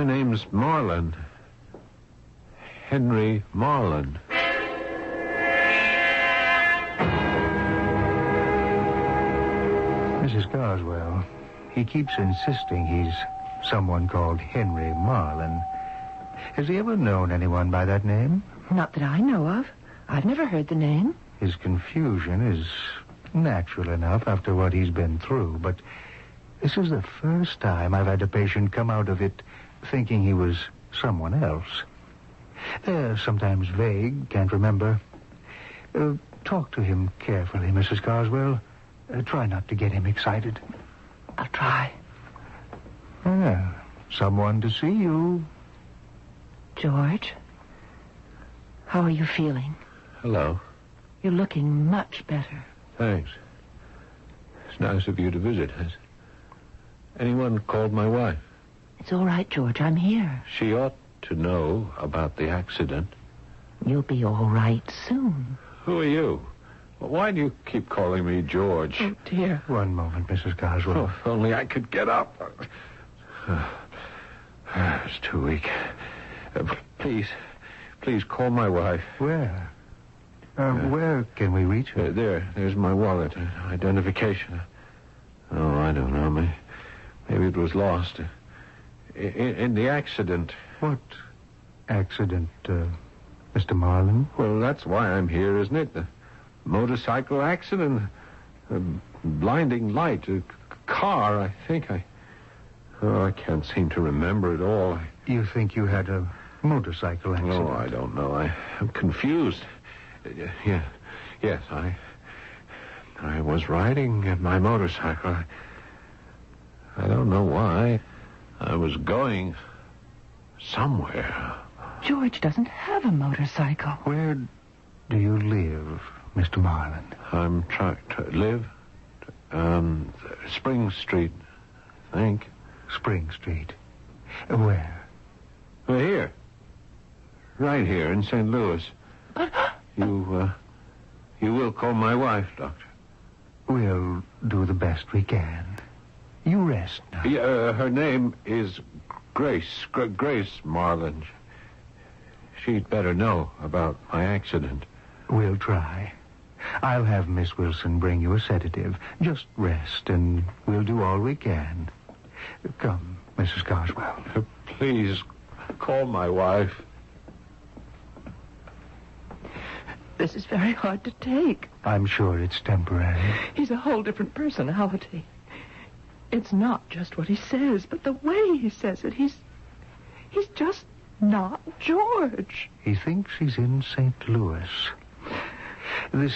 name's Marlin. Henry Marlin. Mrs. Carswell, he keeps insisting he's someone called Henry Marlin. Has he ever known anyone by that name? Not that I know of. I've never heard the name. His confusion is natural enough after what he's been through, but this is the first time I've had a patient come out of it thinking he was someone else. They're sometimes vague, can't remember. Talk to him carefully, Mrs. Carswell. Try not to get him excited. I'll try. Someone to see you. George, how are you feeling? Hello. You're looking much better. Thanks. It's nice of you to visit. Has anyone called my wife? It's all right, George. I'm here. She ought to know about the accident. You'll be all right soon. Who are you? Why do you keep calling me George? Oh, dear. One moment, Mrs. Carswell. Oh, if only I could get up. It's too weak. Please call my wife. Where? Where can we reach her? There's my wallet. Identification. Oh, I don't know. Maybe it was lost. In the accident. What accident, Mr. Marlin? Well, that's why I'm here, isn't it? The motorcycle accident. A blinding light. A car, I think. I can't seem to remember it all. You think you had a motorcycle accident? No, I don't know. I'm confused. Yes, I was riding my motorcycle. I don't know why. I was going somewhere. George doesn't have a motorcycle. Where do you live, Mr. Marlin? I'm trying to live. Spring Street, I think. Spring Street. Where? Well, here. Right here in St. Louis. You will call my wife, Doctor. We'll do the best we can. You rest now. Yeah, her name is Grace. Grace Marlin. She'd better know about my accident. We'll try. I'll have Miss Wilson bring you a sedative. Just rest, and we'll do all we can. Come, Mrs. Carswell. Please, call my wife. This is very hard to take. I'm sure it's temporary. He's a whole different personality. It's not just what he says, but the way he says it. He's just not George. He thinks he's in St. Louis. This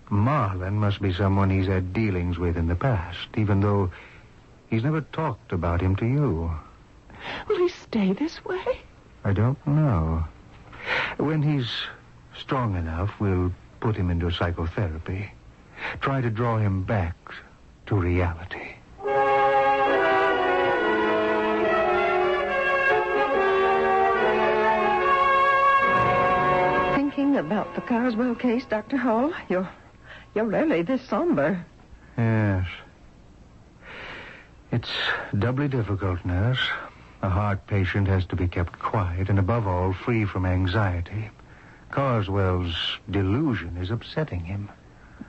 Marlin must be someone he's had dealings with in the past, even though he's never talked about him to you. Will he stay this way? I don't know. When he's strong enough, we'll put him into psychotherapy. Try to draw him back to reality. Thinking about the Carswell case, Dr. Hall? You're rarely this somber. Yes. It's doubly difficult, nurse. A heart patient has to be kept quiet and, above all, free from anxiety. Carswell's delusion is upsetting him.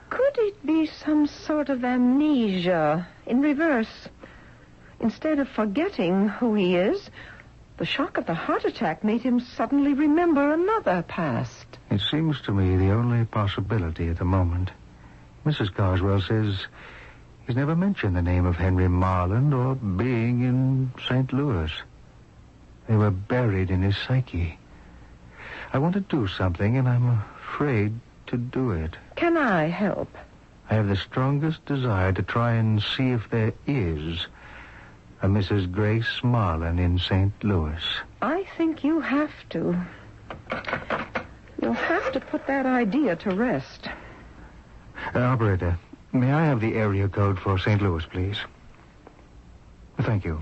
Could it be some sort of amnesia in reverse? Instead of forgetting who he is, the shock of the heart attack made him suddenly remember another past. It seems to me the only possibility at the moment. Mrs. Carswell says he's never mentioned the name of Henry Marland or being in St. Louis. They were buried in his psyche. I want to do something, and I'm afraid to do it. Can I help? I have the strongest desire to try and see if there is a Mrs. Grace Marlin in St. Louis. I think you have to. You'll have to put that idea to rest. Operator, may I have the area code for St. Louis, please? Thank you.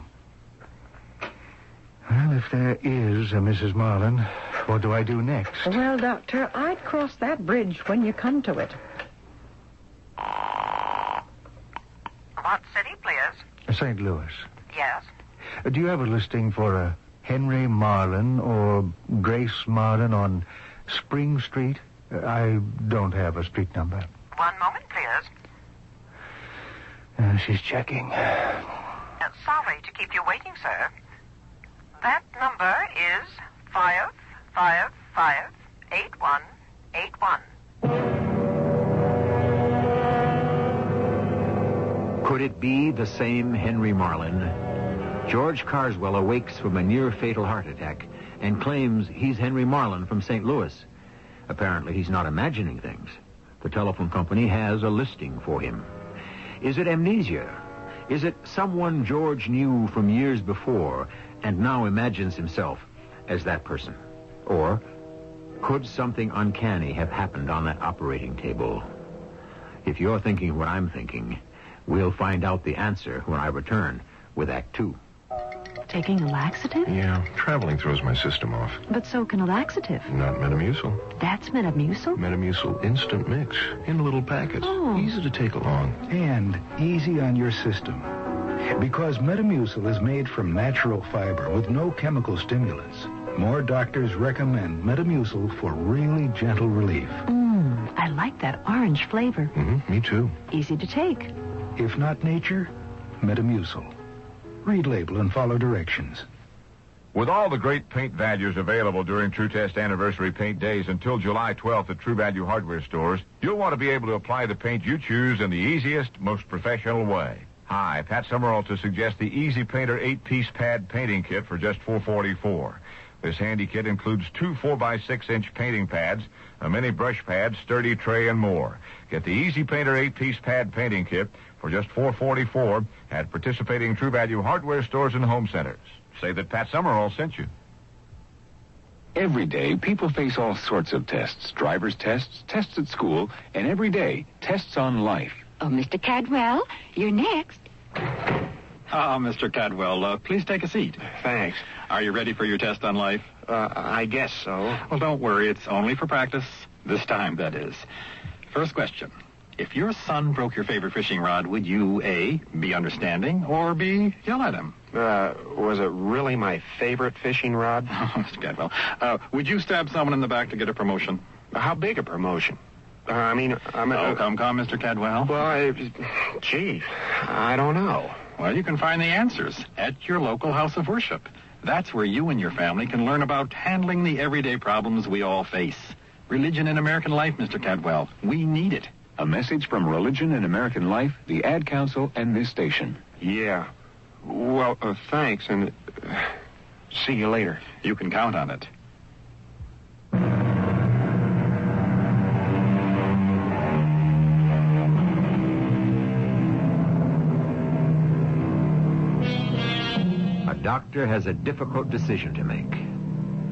Well, if there is a Mrs. Marlin, what do I do next? Well, Doctor, I'd cross that bridge when you come to it. What city, please? St. Louis. Yes. Do you have a listing for a Henry Marlin or Grace Marlin on Spring Street? I don't have a street number. One moment, please. She's checking. Sorry to keep you waiting, sir. That number is 555-8181. Could it be the same Henry Marlin? George Carswell awakes from a near-fatal heart attack and claims he's Henry Marlin from St. Louis. Apparently, he's not imagining things. The telephone company has a listing for him. Is it amnesia? Is it someone George knew from years before and now imagines himself as that person? Or could something uncanny have happened on that operating table? If you're thinking what I'm thinking, we'll find out the answer when I return with Act 2. Taking a laxative? Yeah, traveling throws my system off. But so can a laxative. Not Metamucil. That's Metamucil? Metamucil instant mix in little packets. Oh. Easy to take along. And easy on your system. Because Metamucil is made from natural fiber with no chemical stimulants. More doctors recommend Metamucil for really gentle relief. I like that orange flavor. Me too. Easy to take. If not nature, Metamucil. Read label and follow directions. With all the great paint values available during True Test Anniversary Paint Days until July 12th at True Value hardware stores, you'll want to be able to apply the paint you choose in the easiest, most professional way. Hi, Pat Summerall to suggest the Easy Painter 8-piece pad painting kit for just $4.44. This handy kit includes 2 4x6-inch painting pads, a mini brush pad, sturdy tray, and more. Get the Easy Painter 8-piece pad painting kit for just $4.44 at participating True Value hardware stores and home centers. Say that Pat Summerall sent you. Every day, people face all sorts of tests. Driver's tests, tests at school, and every day, tests on life. Oh, Mr. Cadwell, you're next. Ah, Mr. Cadwell, please take a seat. Thanks. Are you ready for your test on life? I guess so. Well, don't worry. It's only for practice. This time, that is. First question. If your son broke your favorite fishing rod, would you, A, be understanding, or B, yell at him? Was it really my favorite fishing rod? Oh, Mr. Cadwell. Would you stab someone in the back to get a promotion? How big a promotion? I'm come, Mr. Cadwell. Well, gee, I don't know. Well, you can find the answers at your local house of worship. That's where you and your family can learn about handling the everyday problems we all face. Religion in American life, Mr. Cadwell. We need it. A message from Religion in American Life, the Ad Council, and this station. Yeah. Well, thanks, and see you later. You can count on it. A doctor has a difficult decision to make.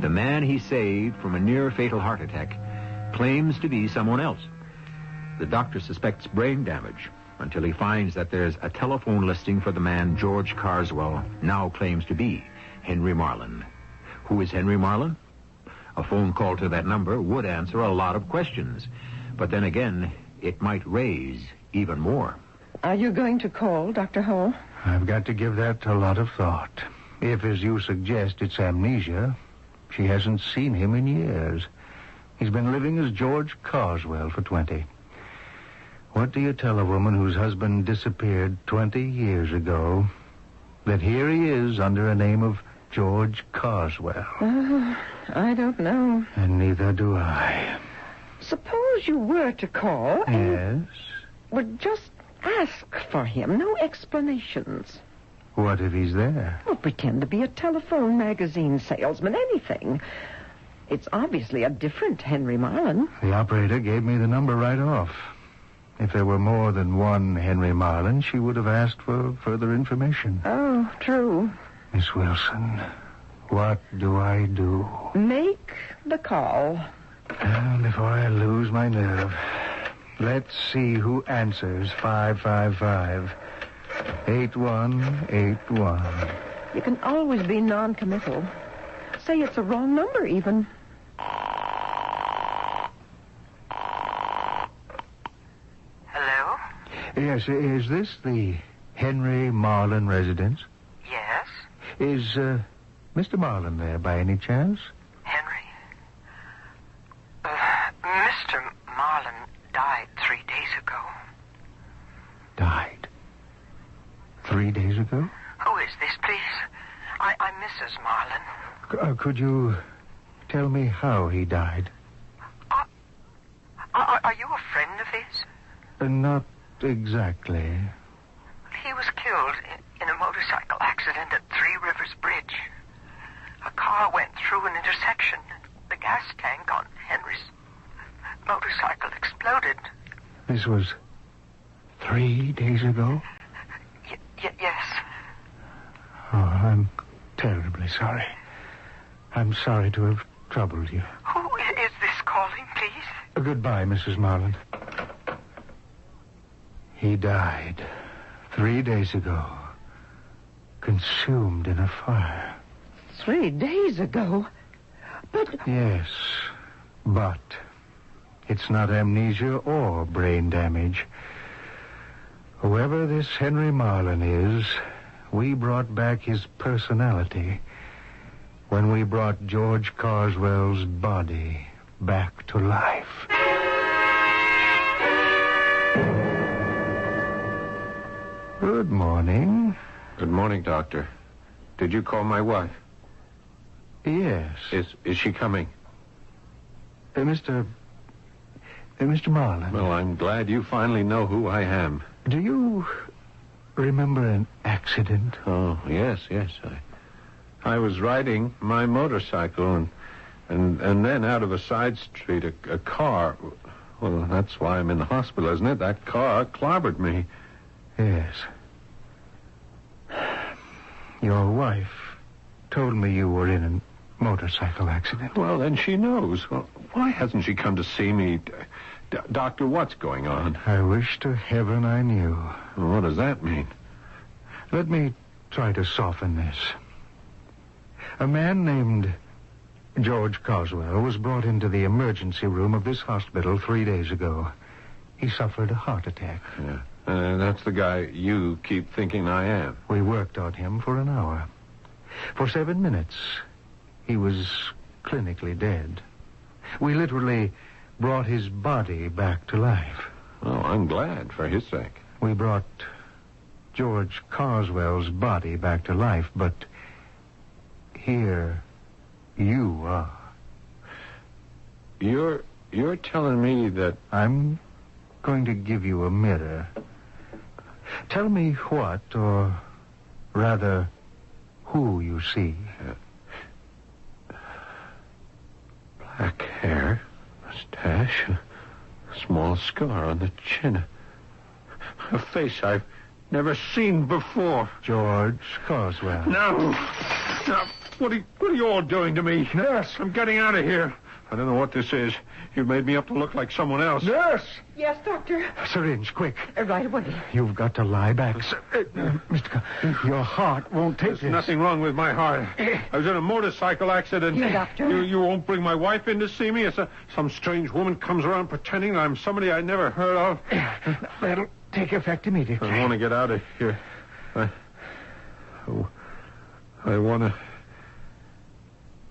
The man he saved from a near-fatal heart attack claims to be someone else. The doctor suspects brain damage until he finds that there's a telephone listing for the man George Carswell now claims to be, Henry Marlin. Who is Henry Marlin? A phone call to that number would answer a lot of questions. But then again, it might raise even more. Are you going to call, Dr. Hall? I've got to give that a lot of thought. If, as you suggest, it's amnesia, she hasn't seen him in years. He's been living as George Carswell for 20. What do you tell a woman whose husband disappeared 20 years ago? That here he is under a name of George Carswell. I don't know. And neither do I. Suppose you were to call Yes? Well, just ask for him. No explanations. What if he's there? Well, pretend to be a telephone magazine salesman, anything. It's obviously a different Henry Marlin. The operator gave me the number right off. If there were more than one Henry Marlin, she would have asked for further information. Oh, true. Miss Wilson, what do I do? Make the call. Well, before I lose my nerve, let's see who answers 555-8181. You can always be non-committal. Say it's a wrong number, even. Hello? Yes, is this the Henry Marlin residence? Yes? Is Mr. Marlin there by any chance? Henry? Mr. Marlin died 3 days ago. Died? 3 days ago? Who is this, please? I'm Mrs. Marlin. Could you tell me how he died? Are you a friend of his? Not exactly. He was killed in a motorcycle accident at Three Rivers Bridge. A car went through an intersection. The gas tank on Henry's motorcycle exploded. This was 3 days ago? Oh, I'm terribly sorry. I'm sorry to have troubled you. Who is this calling, please? Goodbye, Mrs. Marlin. He died 3 days ago, consumed in a fire. 3 days ago? But... Yes, but it's not amnesia or brain damage. Whoever this Henry Marlin is, we brought back his personality when we brought George Carswell's body back to life. Good morning. Good morning, Doctor. Did you call my wife? Yes. Is she coming? Mr. Marlin. Well, I'm glad you finally know who I am. Do you remember an accident? Oh, yes. I was riding my motorcycle and then out of a side street, a car... Well, that's why I'm in the hospital, isn't it? That car clobbered me. Yes. Your wife told me you were in a motorcycle accident. Well, then she knows. Well, why hasn't she come to see me? Doctor, what's going on? I wish to heaven I knew. Well, what does that mean? Let me try to soften this. A man named George Carswell was brought into the emergency room of this hospital 3 days ago. He suffered a heart attack. Yeah. That's the guy you keep thinking I am. We worked on him for an hour. For 7 minutes, he was clinically dead. We literally brought his body back to life. Oh, I'm glad for his sake. We brought George Carswell's body back to life, but here you are. You're telling me that... I'm going to give you a mirror. Tell me what, or rather, who you see. Black hair, mustache, a small scar on the chin. A face I've never seen before. George Carswell. No. What are you all doing to me? Nurse, I'm getting out of here. I don't know what this is. You've made me up to look like someone else. Nurse! Yes, Doctor? Syringe, quick. Right away. You've got to lie back. Mr. Your heart won't take this. There's nothing wrong with my heart. I was in a motorcycle accident. You, Doctor? You won't bring my wife in to see me? Some strange woman comes around pretending I'm somebody I never heard of. That'll take effect immediately. I want to get out of here. I want to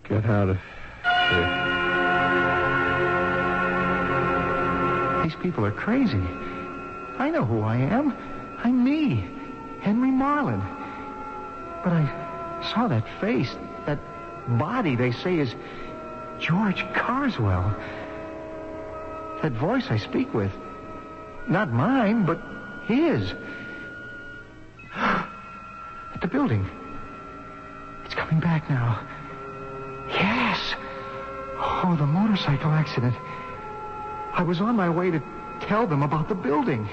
get out of here. These people are crazy. I know who I am. I'm me, Henry Marlin. But I saw that face, that body they say is George Carswell. That voice I speak with, not mine, but his. At the building. It's coming back now. Yes. Oh, the motorcycle accident. I was on my way to tell them about the building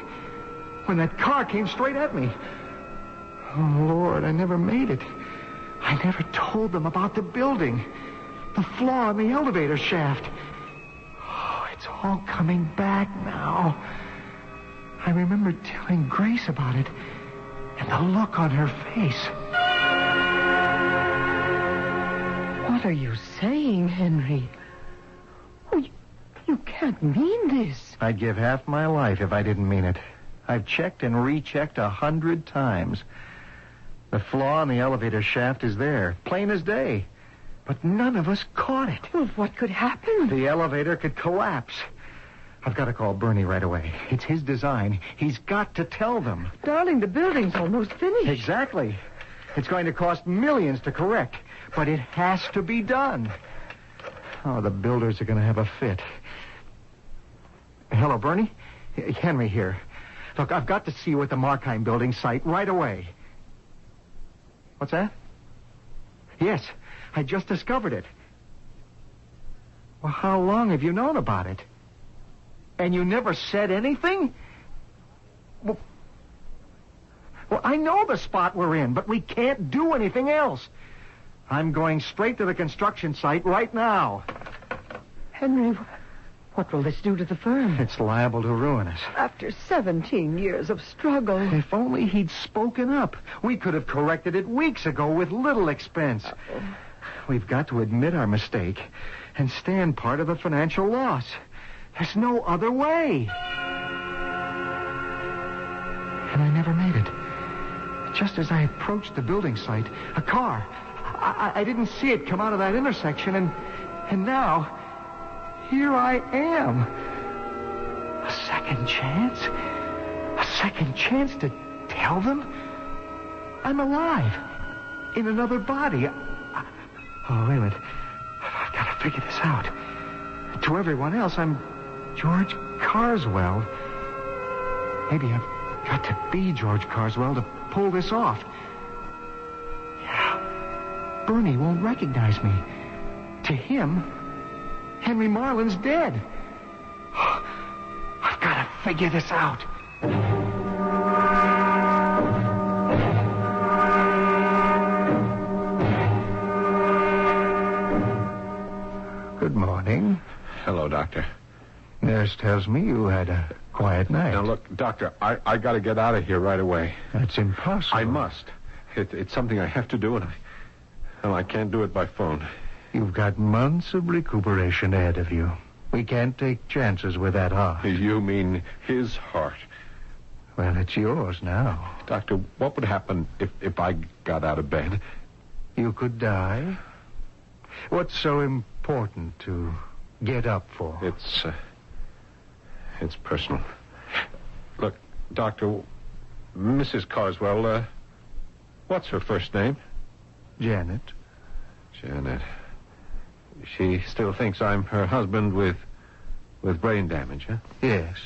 when that car came straight at me. Oh, Lord, I never made it. I never told them about the building, the flaw in the elevator shaft. Oh, it's all coming back now. I remember telling Grace about it and the look on her face. What are you saying, Henry? Oh, you can't mean this. I'd give half my life if I didn't mean it. I've checked and rechecked 100 times. The flaw in the elevator shaft is there, plain as day. But none of us caught it. Well, what could happen? The elevator could collapse. I've got to call Bernie right away. It's his design. He's got to tell them. Darling, the building's almost finished. Exactly. It's going to cost millions to correct, but it has to be done. Oh, the builders are going to have a fit. Hello, Bernie? Henry here. Look, I've got to see you at the Markheim building site right away. What's that? Yes, I just discovered it. Well, how long have you known about it? And you never said anything? Well, Well, I know the spot we're in, but we can't do anything else. I'm going straight to the construction site right now. Henry, what will this do to the firm? It's liable to ruin us. After 17 years of struggle. If only he'd spoken up. We could have corrected it weeks ago with little expense. We've got to admit our mistake and stand part of the financial loss. There's no other way. And I never made it. Just as I approached the building site, a car. I didn't see it come out of that intersection, and now, here I am. A second chance? A second chance to tell them I'm alive. In another body. Oh, wait a minute. I've got to figure this out. To everyone else, I'm George Carswell. Maybe I've got to be George Carswell to pull this off. Yeah. Bernie won't recognize me. To him, Henry Marlin's dead. I've got to figure this out. Good morning. Hello, Doctor. Nurse tells me you had a quiet night. Now, look, Doctor, I got to get out of here right away. That's impossible. I must. It's something I have to do, and I can't do it by phone. You've got months of recuperation ahead of you. We can't take chances with that heart. You mean his heart? Well, it's yours now. Doctor, what would happen if I got out of bed? You could die. What's so important to get up for? It's personal. Look, Doctor, Mrs. Carswell, what's her first name? Janet. Janet. She still thinks I'm her husband with brain damage, huh? Yes.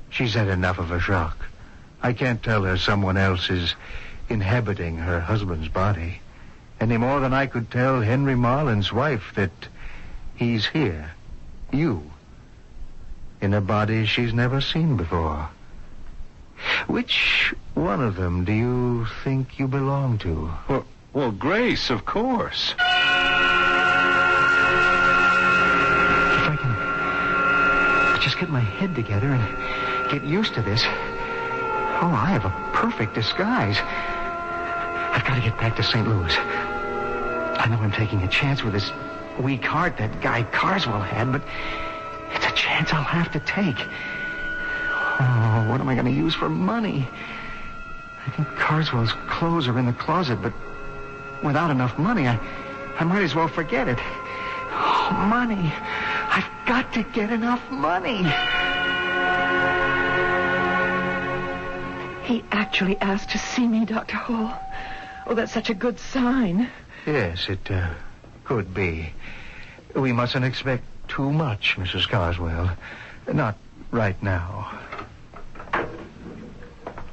She's had enough of a shock. I can't tell her someone else is inhabiting her husband's body any more than I could tell Henry Marlin's wife that he's here, you, in a body she's never seen before. Which one of them do you think you belong to? Well, Grace, of course. If I can just get my head together and get used to this. Oh, I have a perfect disguise. I've got to get back to St. Louis. I know I'm taking a chance with this weak heart that guy Carswell had, but it's a chance I'll have to take. Oh, what am I going to use for money? I think Carswell's clothes are in the closet, but without enough money, I might as well forget it. Oh, money. I've got to get enough money. He actually asked to see me, Dr. Hall. Oh, that's such a good sign. Yes, it could be. We mustn't expect too much, Mrs. Carswell. Not right now.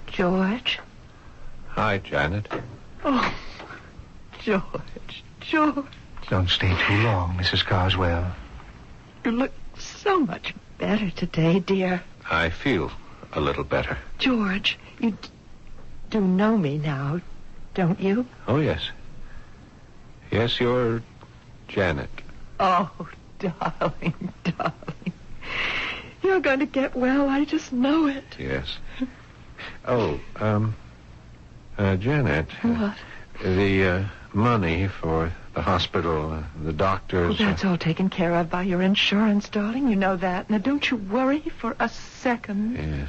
George? Hi, Janet. Oh, George. Don't stay too long, Mrs. Carswell. You look so much better today, dear. I feel a little better. George, you do know me now, don't you? Oh, yes. Yes, you're Janet. Oh, darling. You're going to get well. I just know it. Yes. Oh, Janet. What? The money for the hospital, the doctors. Well, that's all taken care of by your insurance, darling. You know that. Now, don't you worry for a second. Yes.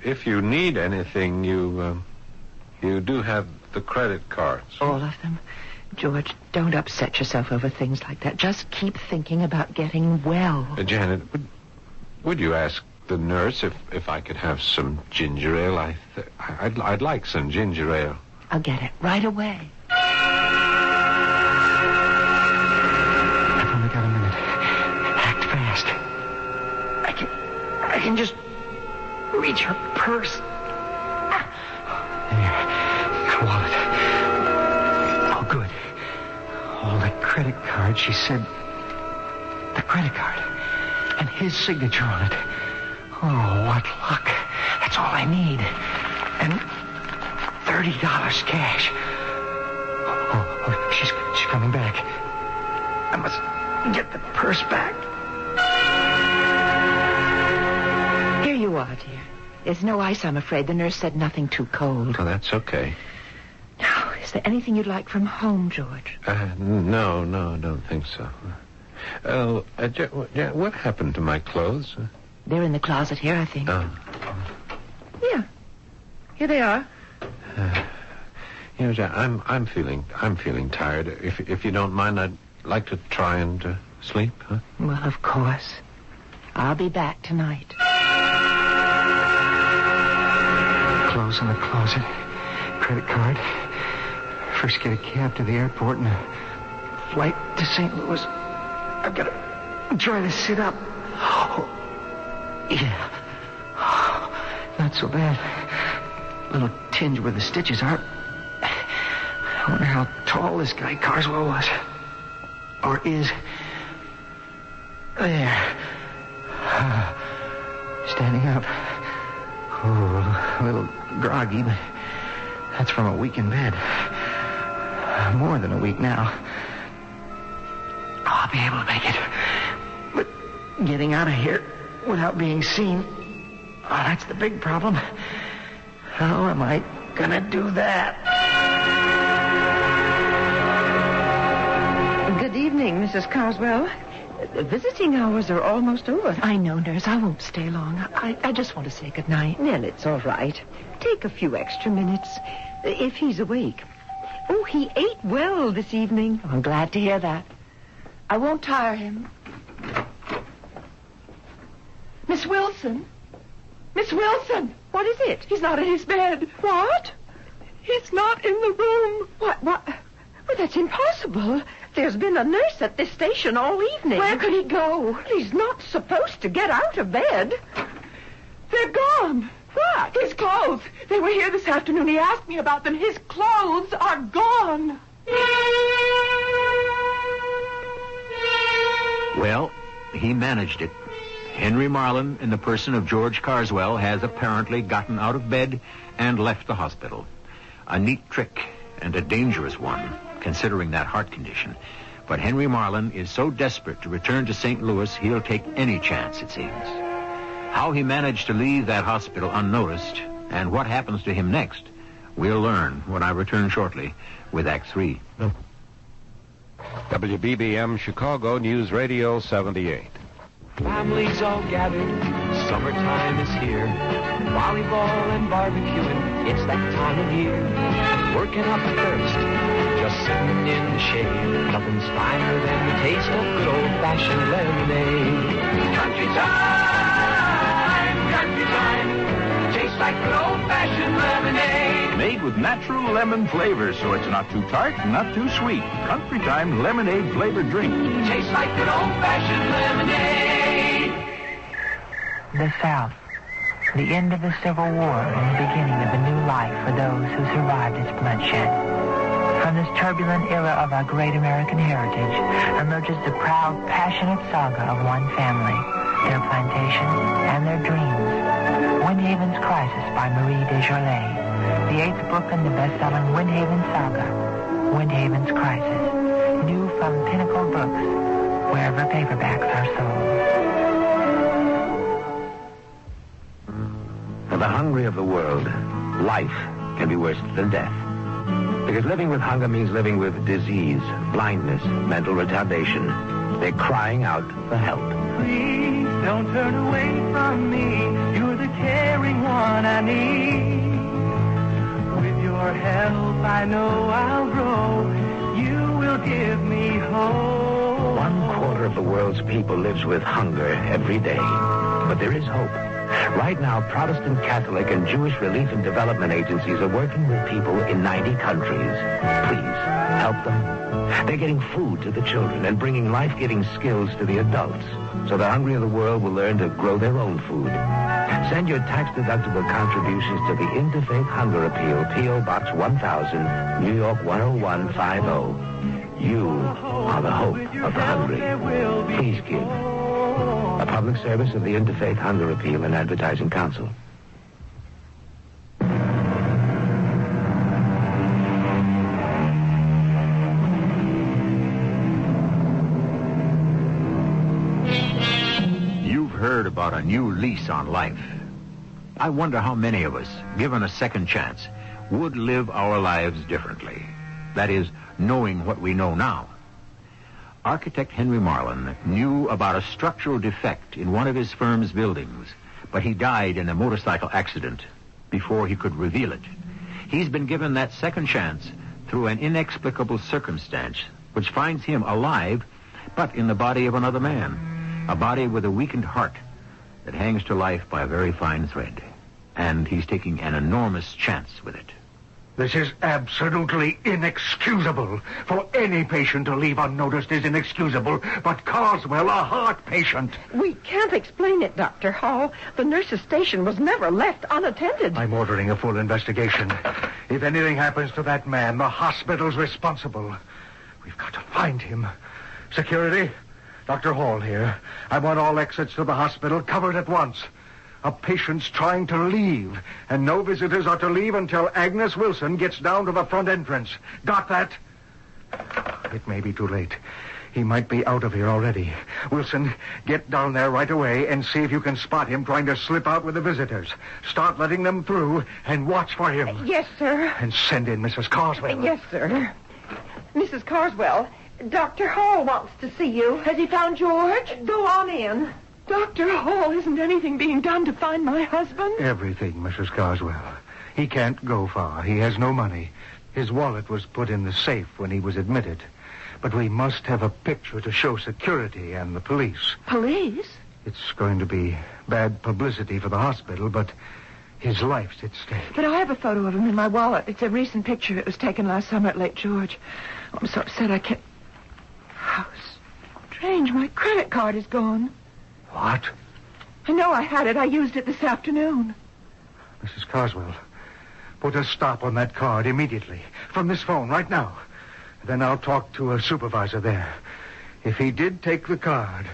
If you need anything, you do have the credit cards. All of them? George, don't upset yourself over things like that. Just keep thinking about getting well. Janet, would you ask the nurse if I could have some ginger ale? I'd like some ginger ale. I'll get it right away. I've only got a minute. Act fast. I can just reach her purse. There. Wallet. Oh, good. Oh, the credit card, she said. The credit card. And his signature on it. Oh, what luck. That's all I need. And $30 cash. Oh, she's coming back. I must get the purse back. Here you are, dear. There's no ice, I'm afraid. The nurse said nothing too cold. Oh, that's okay. Now, is there anything you'd like from home, George? No, I don't think so. What happened to my clothes? They're in the closet here, I think. Oh. Yeah. Here they are. I'm feeling tired. If you don't mind, I'd like to try and sleep, huh? Well, of course. I'll be back tonight. Clothes in the closet. Credit card. First get a cab to the airport and a flight to St. Louis. I've got to try to sit up. Oh, yeah. Not so bad. Little tinge where the stitches are. I wonder how tall this guy Carswell was. Or is. There. Standing up. Oh, a little groggy, but that's from a week in bed. More than a week now. I'll be able to make it. But getting out of here without being seen, that's the big problem. How am I gonna do that? Good evening, Mrs. Carswell. Visiting hours are almost over. I know, nurse. I won't stay long. I just want to say good night. Well, it's all right. Take a few extra minutes, if he's awake. Oh, he ate well this evening. I'm glad to hear that. I won't tire him. Miss Wilson? Miss Wilson! What is it? He's not in his bed. What? He's not in the room. What? Well, that's impossible. There's been a nurse at this station all evening. Where could he go? He's not supposed to get out of bed. They're gone. What? His clothes. They were here this afternoon. He asked me about them. His clothes are gone. Well, he managed it. Henry Marlin, in the person of George Carswell, has apparently gotten out of bed and left the hospital. A neat trick and a dangerous one, considering that heart condition. But Henry Marlin is so desperate to return to St. Louis, he'll take any chance, it seems. How he managed to leave that hospital unnoticed and what happens to him next, we'll learn when I return shortly with Act 3. WBBM Chicago News Radio 78. Families all gathered, summertime is here. Volleyball and barbecuing, it's that time of year. Working up a thirst, just sitting in the shade. Nothing's finer than the taste of good old-fashioned lemonade. Country time, tastes like good old-fashioned lemonade. Made with natural lemon flavor, so it's not too tart, not too sweet. Country Time lemonade flavored drink. Tastes like good old-fashioned lemonade. The South. The end of the Civil War and the beginning of a new life for those who survived its bloodshed. From this turbulent era of our great American heritage emerges the proud, passionate saga of one family, their plantation, and their dreams. Windhaven's Crisis by Marie Desjardins, the 8th book in the best-selling Windhaven saga, Windhaven's Crisis, new from Pinnacle Books, wherever paperbacks are sold. For the hungry of the world, life can be worse than death. Because living with hunger means living with disease, blindness, mental retardation. They're crying out for help. Please don't turn away from me. You're the caring one I need. With your help, I know I'll grow. You will give me hope. 1/4 of the world's people lives with hunger every day. But there is hope. Right now, Protestant, Catholic, and Jewish relief and development agencies are working with people in 90 countries. Please, help them. They're getting food to the children and bringing life-giving skills to the adults so the hungry of the world will learn to grow their own food. Send your tax-deductible contributions to the Interfaith Hunger Appeal, P.O. Box 1000, New York 10150. You are the hope of the hungry. Please give. A public service of the Interfaith Hunger Appeal and Advertising Council. about a new lease on life. I wonder how many of us, given a second chance, would live our lives differently. That is, knowing what we know now. Architect Henry Marlin knew about a structural defect in one of his firm's buildings, but he died in a motorcycle accident before he could reveal it. He's been given that second chance through an inexplicable circumstance which finds him alive, but in the body of another man, a body with a weakened heart that hangs to life by a very fine thread. And he's taking an enormous chance with it. This is absolutely inexcusable. For any patient to leave unnoticed is inexcusable, but Carswell, a heart patient. We can't explain it, Dr. Hall. The nurse's station was never left unattended. I'm ordering a full investigation. If anything happens to that man, the hospital's responsible. We've got to find him. Security, Dr. Hall here. I want all exits to the hospital covered at once. A patient's trying to leave, and no visitors are to leave until Agnes Wilson gets down to the front entrance. Got that? It may be too late. He might be out of here already. Wilson, get down there right away and see if you can spot him trying to slip out with the visitors. Start letting them through and watch for him. Yes, sir. And send in Mrs. Carswell. Yes, sir. Mrs. Carswell, Dr. Hall wants to see you. Has he found George? Go on in. Dr. Hall, isn't anything being done to find my husband? Everything, Mrs. Carswell. He can't go far. He has no money. His wallet was put in the safe when he was admitted. But we must have a picture to show security and the police. Police? It's going to be bad publicity for the hospital, but his life's at stake. But I have a photo of him in my wallet. It's a recent picture. It was taken last summer at Lake George. I'm so upset I can't... How strange. My credit card is gone. What? I know I had it. I used it this afternoon. Mrs. Carswell, put a stop on that card immediately. From this phone, right now. Then I'll talk to a supervisor there. If he did take the card,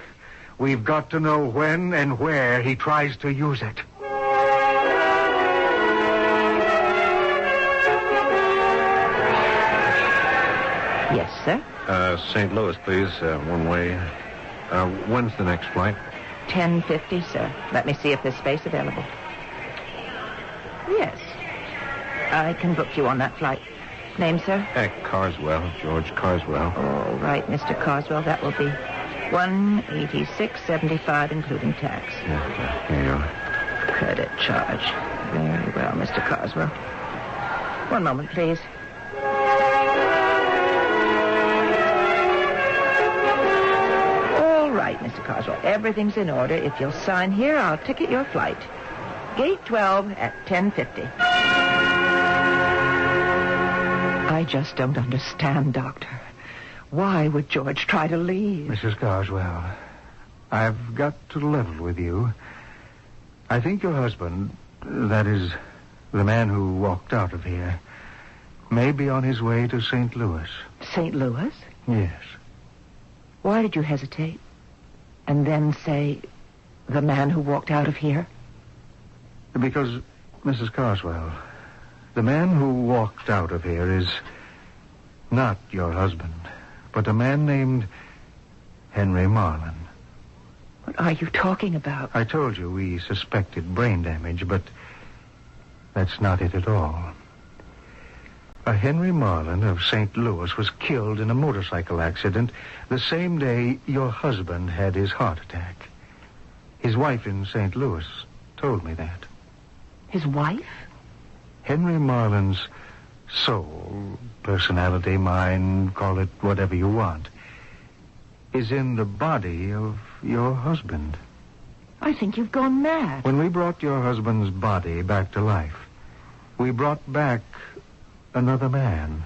we've got to know when and where he tries to use it. Yes, sir? St. Louis, please. One way. When's the next flight? 10:50, sir. Let me see if there's space available. Yes. I can book you on that flight. Name, sir? Carswell. George Carswell. All right, Mr. Carswell. That will be $186.75, including tax. Yeah, here you are. Credit charge. Very well, Mr. Carswell. One moment, please. All right, Mr. Carswell. Everything's in order. If you'll sign here, I'll ticket your flight. Gate 12 at 10:50. I just don't understand, Doctor. Why would George try to leave? Mrs. Carswell, I've got to level with you. I think your husband, that is, the man who walked out of here, may be on his way to St. Louis. St. Louis? Yes. Why did you hesitate? And then say, the man who walked out of here? Because, Mrs. Carswell, the man who walked out of here is not your husband, but a man named Henry Marlin. What are you talking about? I told you we suspected brain damage, but that's not it at all. A Henry Marlin of St. Louis was killed in a motorcycle accident the same day your husband had his heart attack. His wife in St. Louis told me that. His wife? Henry Marlin's soul, personality, mind, call it whatever you want, is in the body of your husband. I think you've gone mad. When we brought your husband's body back to life, we brought back another man.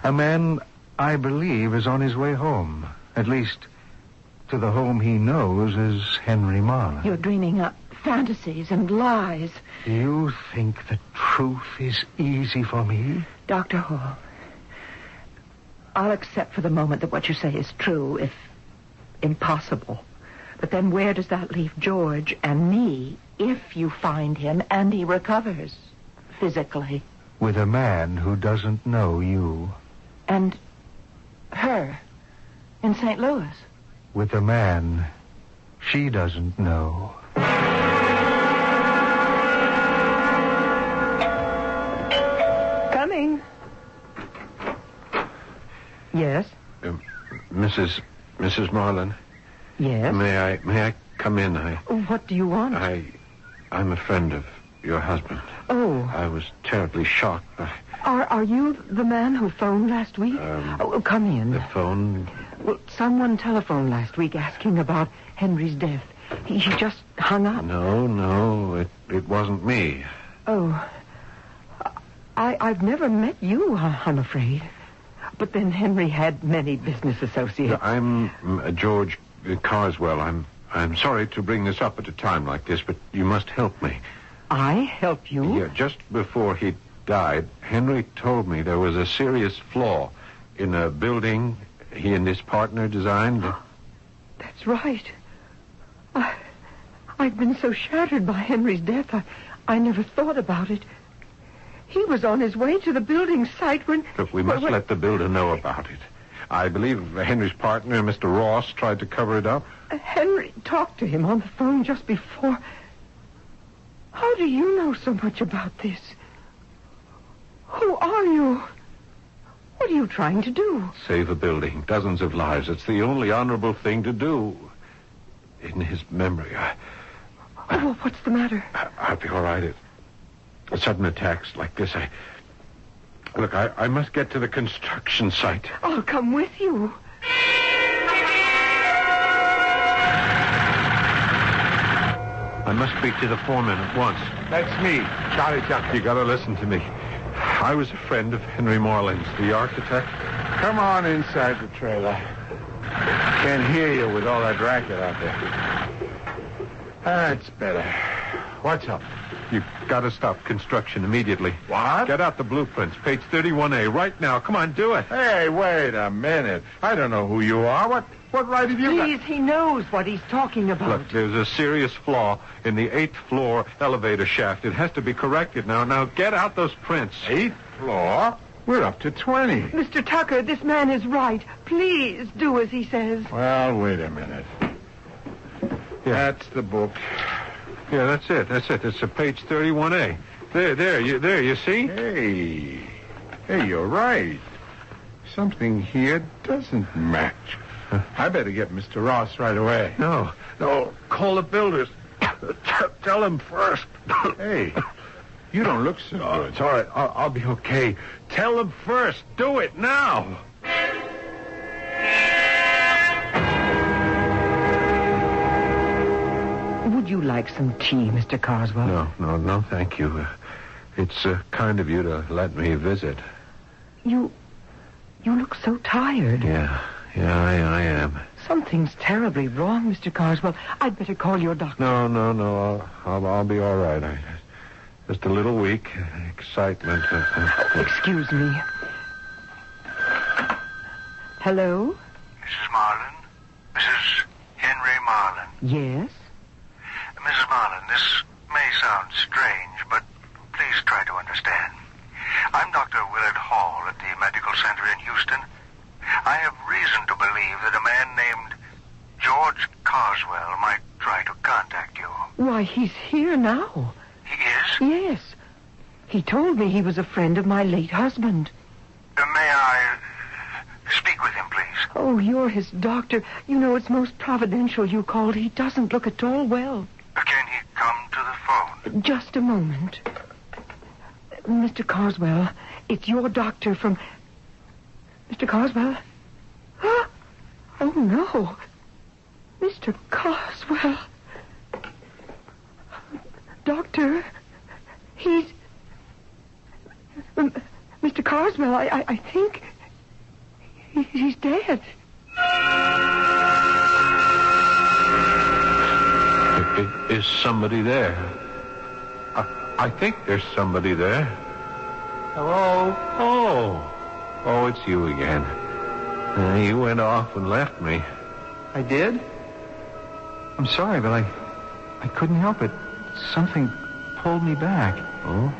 A man I believe is on his way home. At least to the home he knows as Henry Marlin. You're dreaming up fantasies and lies. You think the truth is easy for me? Dr. Hall, I'll accept for the moment that what you say is true, if impossible. But then where does that leave George and me if you find him and he recovers physically? With a man who doesn't know you. And her in St. Louis. With a man she doesn't know. Yes? Mrs. Marlin? Yes? May I come in? What do you want? I'm a friend of your husband. Oh. I was terribly shocked. Are you the man who phoned last week? Come in. The phone? Well, someone telephoned last week asking about Henry's death. He just hung up. No, it wasn't me. Oh. I've never met you, I'm afraid. But then Henry had many business associates. I'm George Carswell. I'm sorry to bring this up at a time like this, but you must help me. I help you? Yeah, just before he died, Henry told me there was a serious flaw in a building he and his partner designed. That's right. I've been so shattered by Henry's death, I never thought about it. He was on his way to the building site when... Look, we must let the builder know about it. I believe Henry's partner, Mr. Ross, tried to cover it up. Henry talked to him on the phone just before. How do you know so much about this? Who are you? What are you trying to do? Save a building, dozens of lives. It's the only honorable thing to do. In his memory, Oh, what's the matter? I'll be all right. Sudden attacks like this, Look, I must get to the construction site. I'll come with you. I must speak to the foreman at once. That's me, Charlie Chuck. You gotta listen to me. I was a friend of Henry Marlin's, the architect. Come on inside the trailer. Can't hear you with all that racket out there. That's better. What's up? You've got to stop construction immediately. What? Get out the blueprints, page 31A, right now. Come on, do it. Hey, wait a minute. I don't know who you are. What right have you got? Please, he knows what he's talking about. Look, there's a serious flaw in the 8th floor elevator shaft. It has to be corrected now. Now, get out those prints. 8th floor? We're up to 20. Mr. Tucker, this man is right. Please do as he says. Well, wait a minute. Yeah. That's the book. Yeah, that's it. It's a page 31A. There, you see? Hey, you're right. Something here doesn't match. I better get Mr. Ross right away. No, call the builders. Tell them first. Hey, you don't look so good. It's all right. I'll be okay. Tell them first. Do it now. Would you like some tea, Mr. Carswell? No, thank you. It's kind of you to let me visit. You look so tired. Yeah, I am. Something's terribly wrong, Mr. Carswell. I'd better call your doctor. No. I'll be all right. Just a little weak. Excitement. Excuse me. Hello? Mrs. Marlin? Mrs. Henry Marlin? Yes? Mrs. Marlin, this may sound strange, but please try to understand. I'm Dr. Willard Hall at the Medical Center in Houston. I have reason to believe that a man named George Carswell might try to contact you. Why, he's here now. He is? Yes. He told me he was a friend of my late husband. May I speak with him, please? Oh, you're his doctor. You know, it's most providential you called. He doesn't look at all well. Can he come to the phone? Just a moment. Mr. Carswell, it's your doctor from... Mr. Carswell? Oh, no. Mr. Carswell. Doctor, he's... Mr. Carswell, I think he's dead. Is somebody there? I think there's somebody there. Hello? Oh, it's you again. You went off and left me. I did? I'm sorry, but I couldn't help it. Something pulled me back. Oh?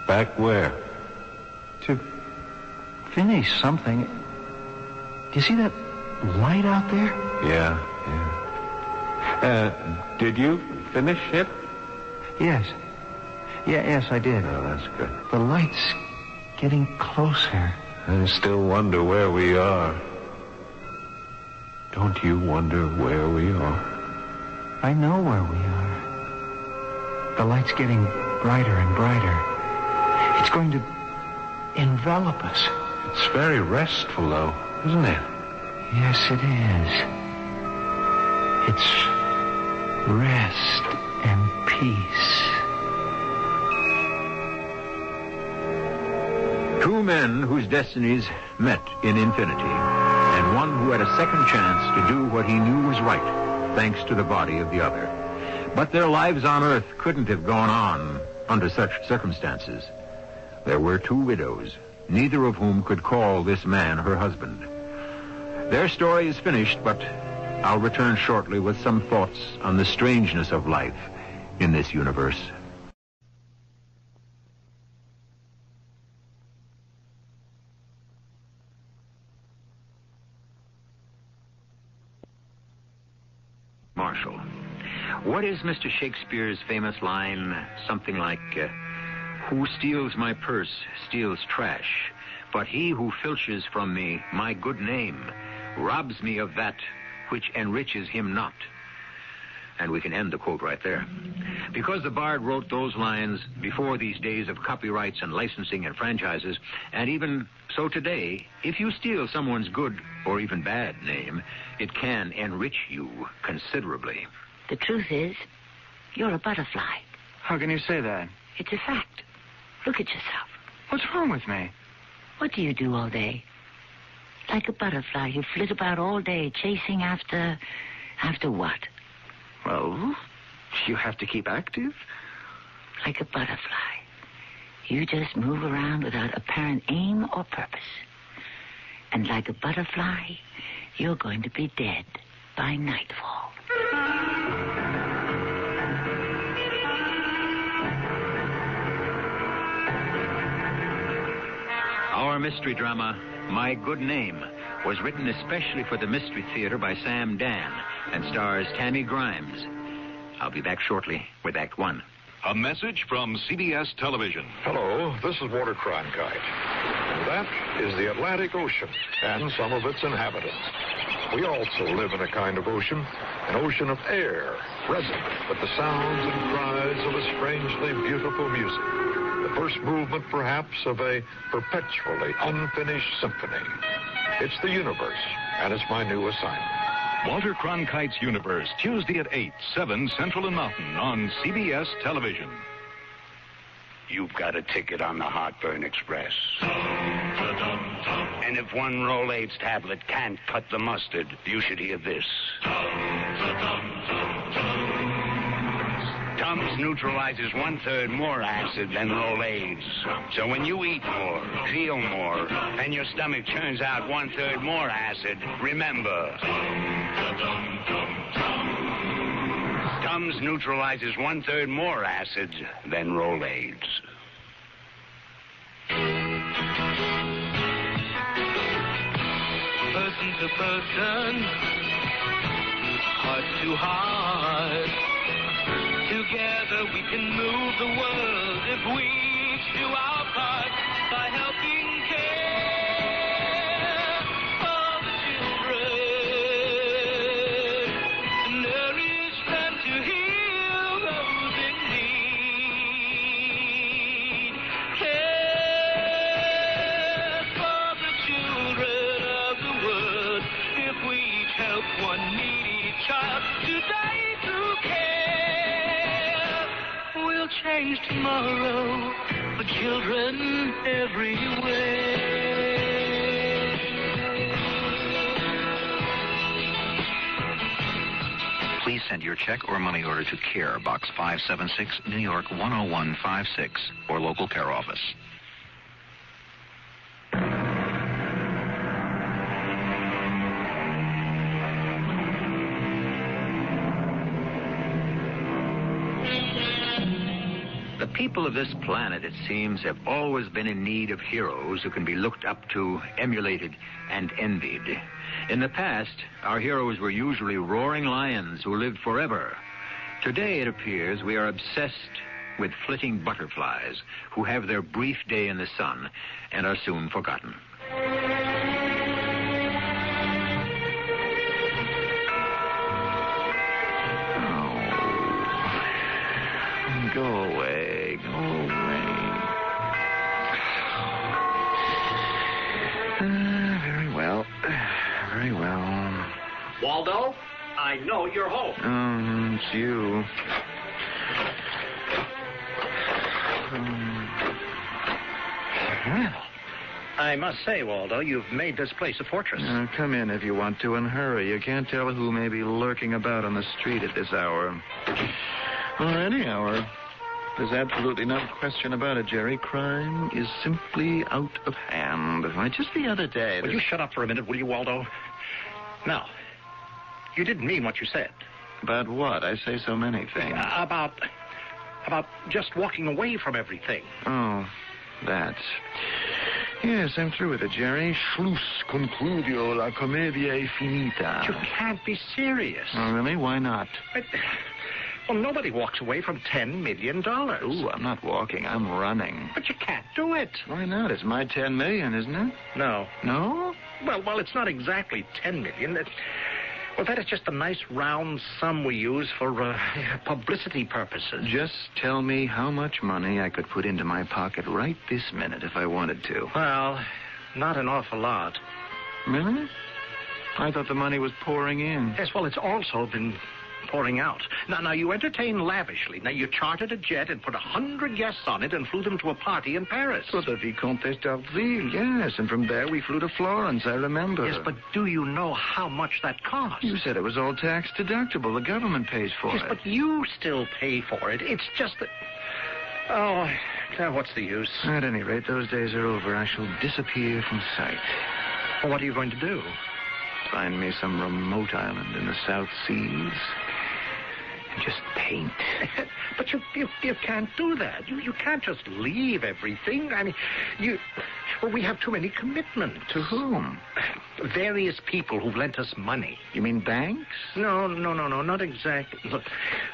Back where? To finish something. Do you see that light out there? Yeah. Did you finish it? Yes. Yes, I did. Oh, that's good. The light's getting closer. I still wonder where we are. Don't you wonder where we are? I know where we are. The light's getting brighter and brighter. It's going to envelop us. It's very restful, though, isn't it? Yes, it is. It's rest and peace. Two men whose destinies met in infinity, and one who had a second chance to do what he knew was right, thanks to the body of the other. But their lives on Earth couldn't have gone on under such circumstances. There were two widows, neither of whom could call this man her husband. Their story is finished, but I'll return shortly with some thoughts on the strangeness of life in this universe. Marshall, what is Mr. Shakespeare's famous line? Something like, who steals my purse steals trash, but he who filches from me my good name robs me of that which enriches him not. And we can end the quote right there. Because the bard wrote those lines before these days of copyrights and licensing and franchises, and even so today, if you steal someone's good or even bad name, it can enrich you considerably. The truth is, you're a butterfly. How can you say that? It's a fact. Look at yourself. What's wrong with me? What do you do all day? Like a butterfly, you flit about all day chasing after what? Well, you have to keep active. Like a butterfly. You just move around without apparent aim or purpose. And like a butterfly, you're going to be dead by nightfall. Our mystery drama, My Good Name, was written especially for the Mystery Theater by Sam Dan and stars Tammy Grimes. I'll be back shortly with Act One. A message from CBS Television. Hello, this is Walter Cronkite. And that is the Atlantic Ocean and some of its inhabitants. We also live in a kind of ocean, an ocean of air, resonant with the sounds and cries of a strangely beautiful music. The first movement, perhaps, of a perpetually unfinished symphony. It's the universe, and it's my new assignment. Walter Cronkite's Universe, Tuesday at 8, 7 Central and Mountain on CBS Television. You've got a ticket on the Heartburn Express. And if one Rolaids tablet can't cut the mustard, you should hear this. Tums neutralizes 1/3 more acid than Rolaids. So when you eat more, feel more, and your stomach churns out 1/3 more acid, remember. Tums neutralizes 1/3 more acid than Rolaids. Person to person, heart to heart. Together we can move the world if we each do our part by helping care for the children. Nourish them to heal those in need. Care for the children of the world if we each help one needy child today through care. We'll change tomorrow for children everywhere. Please send your check or money order to CARE, Box 576, New York 10156, or local care office. The people of this planet, it seems, have always been in need of heroes who can be looked up to, emulated, and envied. In the past, our heroes were usually roaring lions who lived forever. Today, it appears, we are obsessed with flitting butterflies who have their brief day in the sun and are soon forgotten. Go away. Go away. Very well. Very well. Waldo, I know you're home. It's you. Well, I must say, Waldo, you've made this place a fortress. Come in if you want to, and hurry. You can't tell who may be lurking about on the street at this hour. Or any hour. There's absolutely no question about it, Jerry. Crime is simply out of hand. Why, just the other day... Will you shut up for a minute, will you, Waldo? Now, you didn't mean what you said. About what? I say so many things. About just walking away from everything. Oh, that. Yes, I'm through with it, Jerry. Schluss, concludio, la commedia è finita. You can't be serious. Oh, really? Why not? Well, nobody walks away from $10 million. Ooh, I'm not walking. I'm running. But you can't do it. Why not? It's my $10 million, isn't it? No. No? Well, it's not exactly $10 million. Well, that is just a nice round sum we use for publicity purposes. Just tell me how much money I could put into my pocket right this minute if I wanted to. Well, not an awful lot. Really? I thought the money was pouring in. Yes, well, it's also been pouring out. Now, you entertain lavishly. Now, you chartered a jet and put 100 guests on it and flew them to a party in Paris. For the Vicomtesse d'Arville, yes. And from there we flew to Florence, I remember. Yes, but do you know how much that cost? You said it was all tax deductible. The government pays for it. Yes, but you still pay for it. It's just that... Oh, now what's the use? At any rate, those days are over. I shall disappear from sight. Well, what are you going to do? Find me some remote island in the South Seas. Just paint. But you can't do that. You can't just leave everything. I mean, we have too many commitments. To whom? Various people who've lent us money. You mean banks? No, not exactly. Look,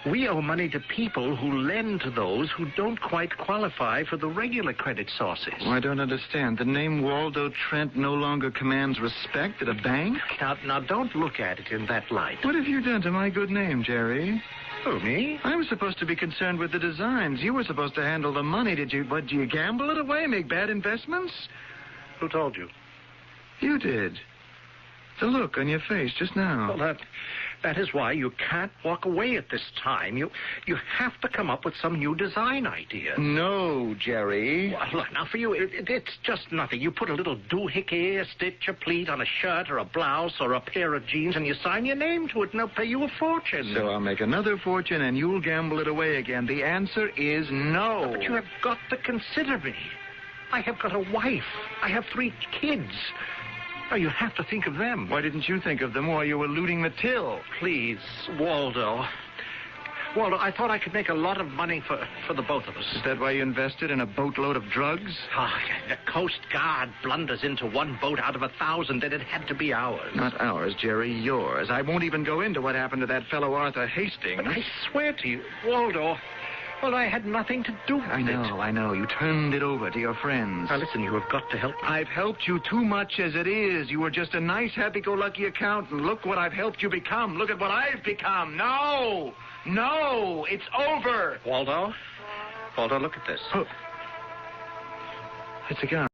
we owe money to people who lend to those who don't quite qualify for the regular credit sources. Well, I don't understand. The name Waldo Trent no longer commands respect at a bank? Now, don't look at it in that light. What have you done to my good name, Jerry? Who, me? I was supposed to be concerned with the designs. You were supposed to handle the money. Did you gamble it away, make bad investments? Who told you? You did. The look on your face just now. Well, that is why you can't walk away at this time. You have to come up with some new design idea. No, Jerry. Well, look, now for you, it's just nothing. You put a little doohickey, a stitch, a pleat on a shirt or a blouse or a pair of jeans, and you sign your name to it, and they'll pay you a fortune. So I'll make another fortune, and you'll gamble it away again. The answer is no. But you have got to consider me. I have got a wife. I have 3 kids. Oh, you have to think of them. Why didn't you think of them while you were looting the till? Please, Waldo. Waldo, I thought I could make a lot of money for the both of us. Is that why you invested in a boatload of drugs? The Coast Guard blunders into one boat out of 1,000, and it had to be ours. Not ours, Jerry, yours. I won't even go into what happened to that fellow Arthur Hastings. But I swear to you, Waldo... Well, I had nothing to do with it. I know. You turned it over to your friends. Now, listen, you have got to help me. I've helped you too much as it is. You were just a nice, happy-go-lucky accountant. Look what I've helped you become. Look at what I've become. No! It's over! Waldo, look at this. It's a gun.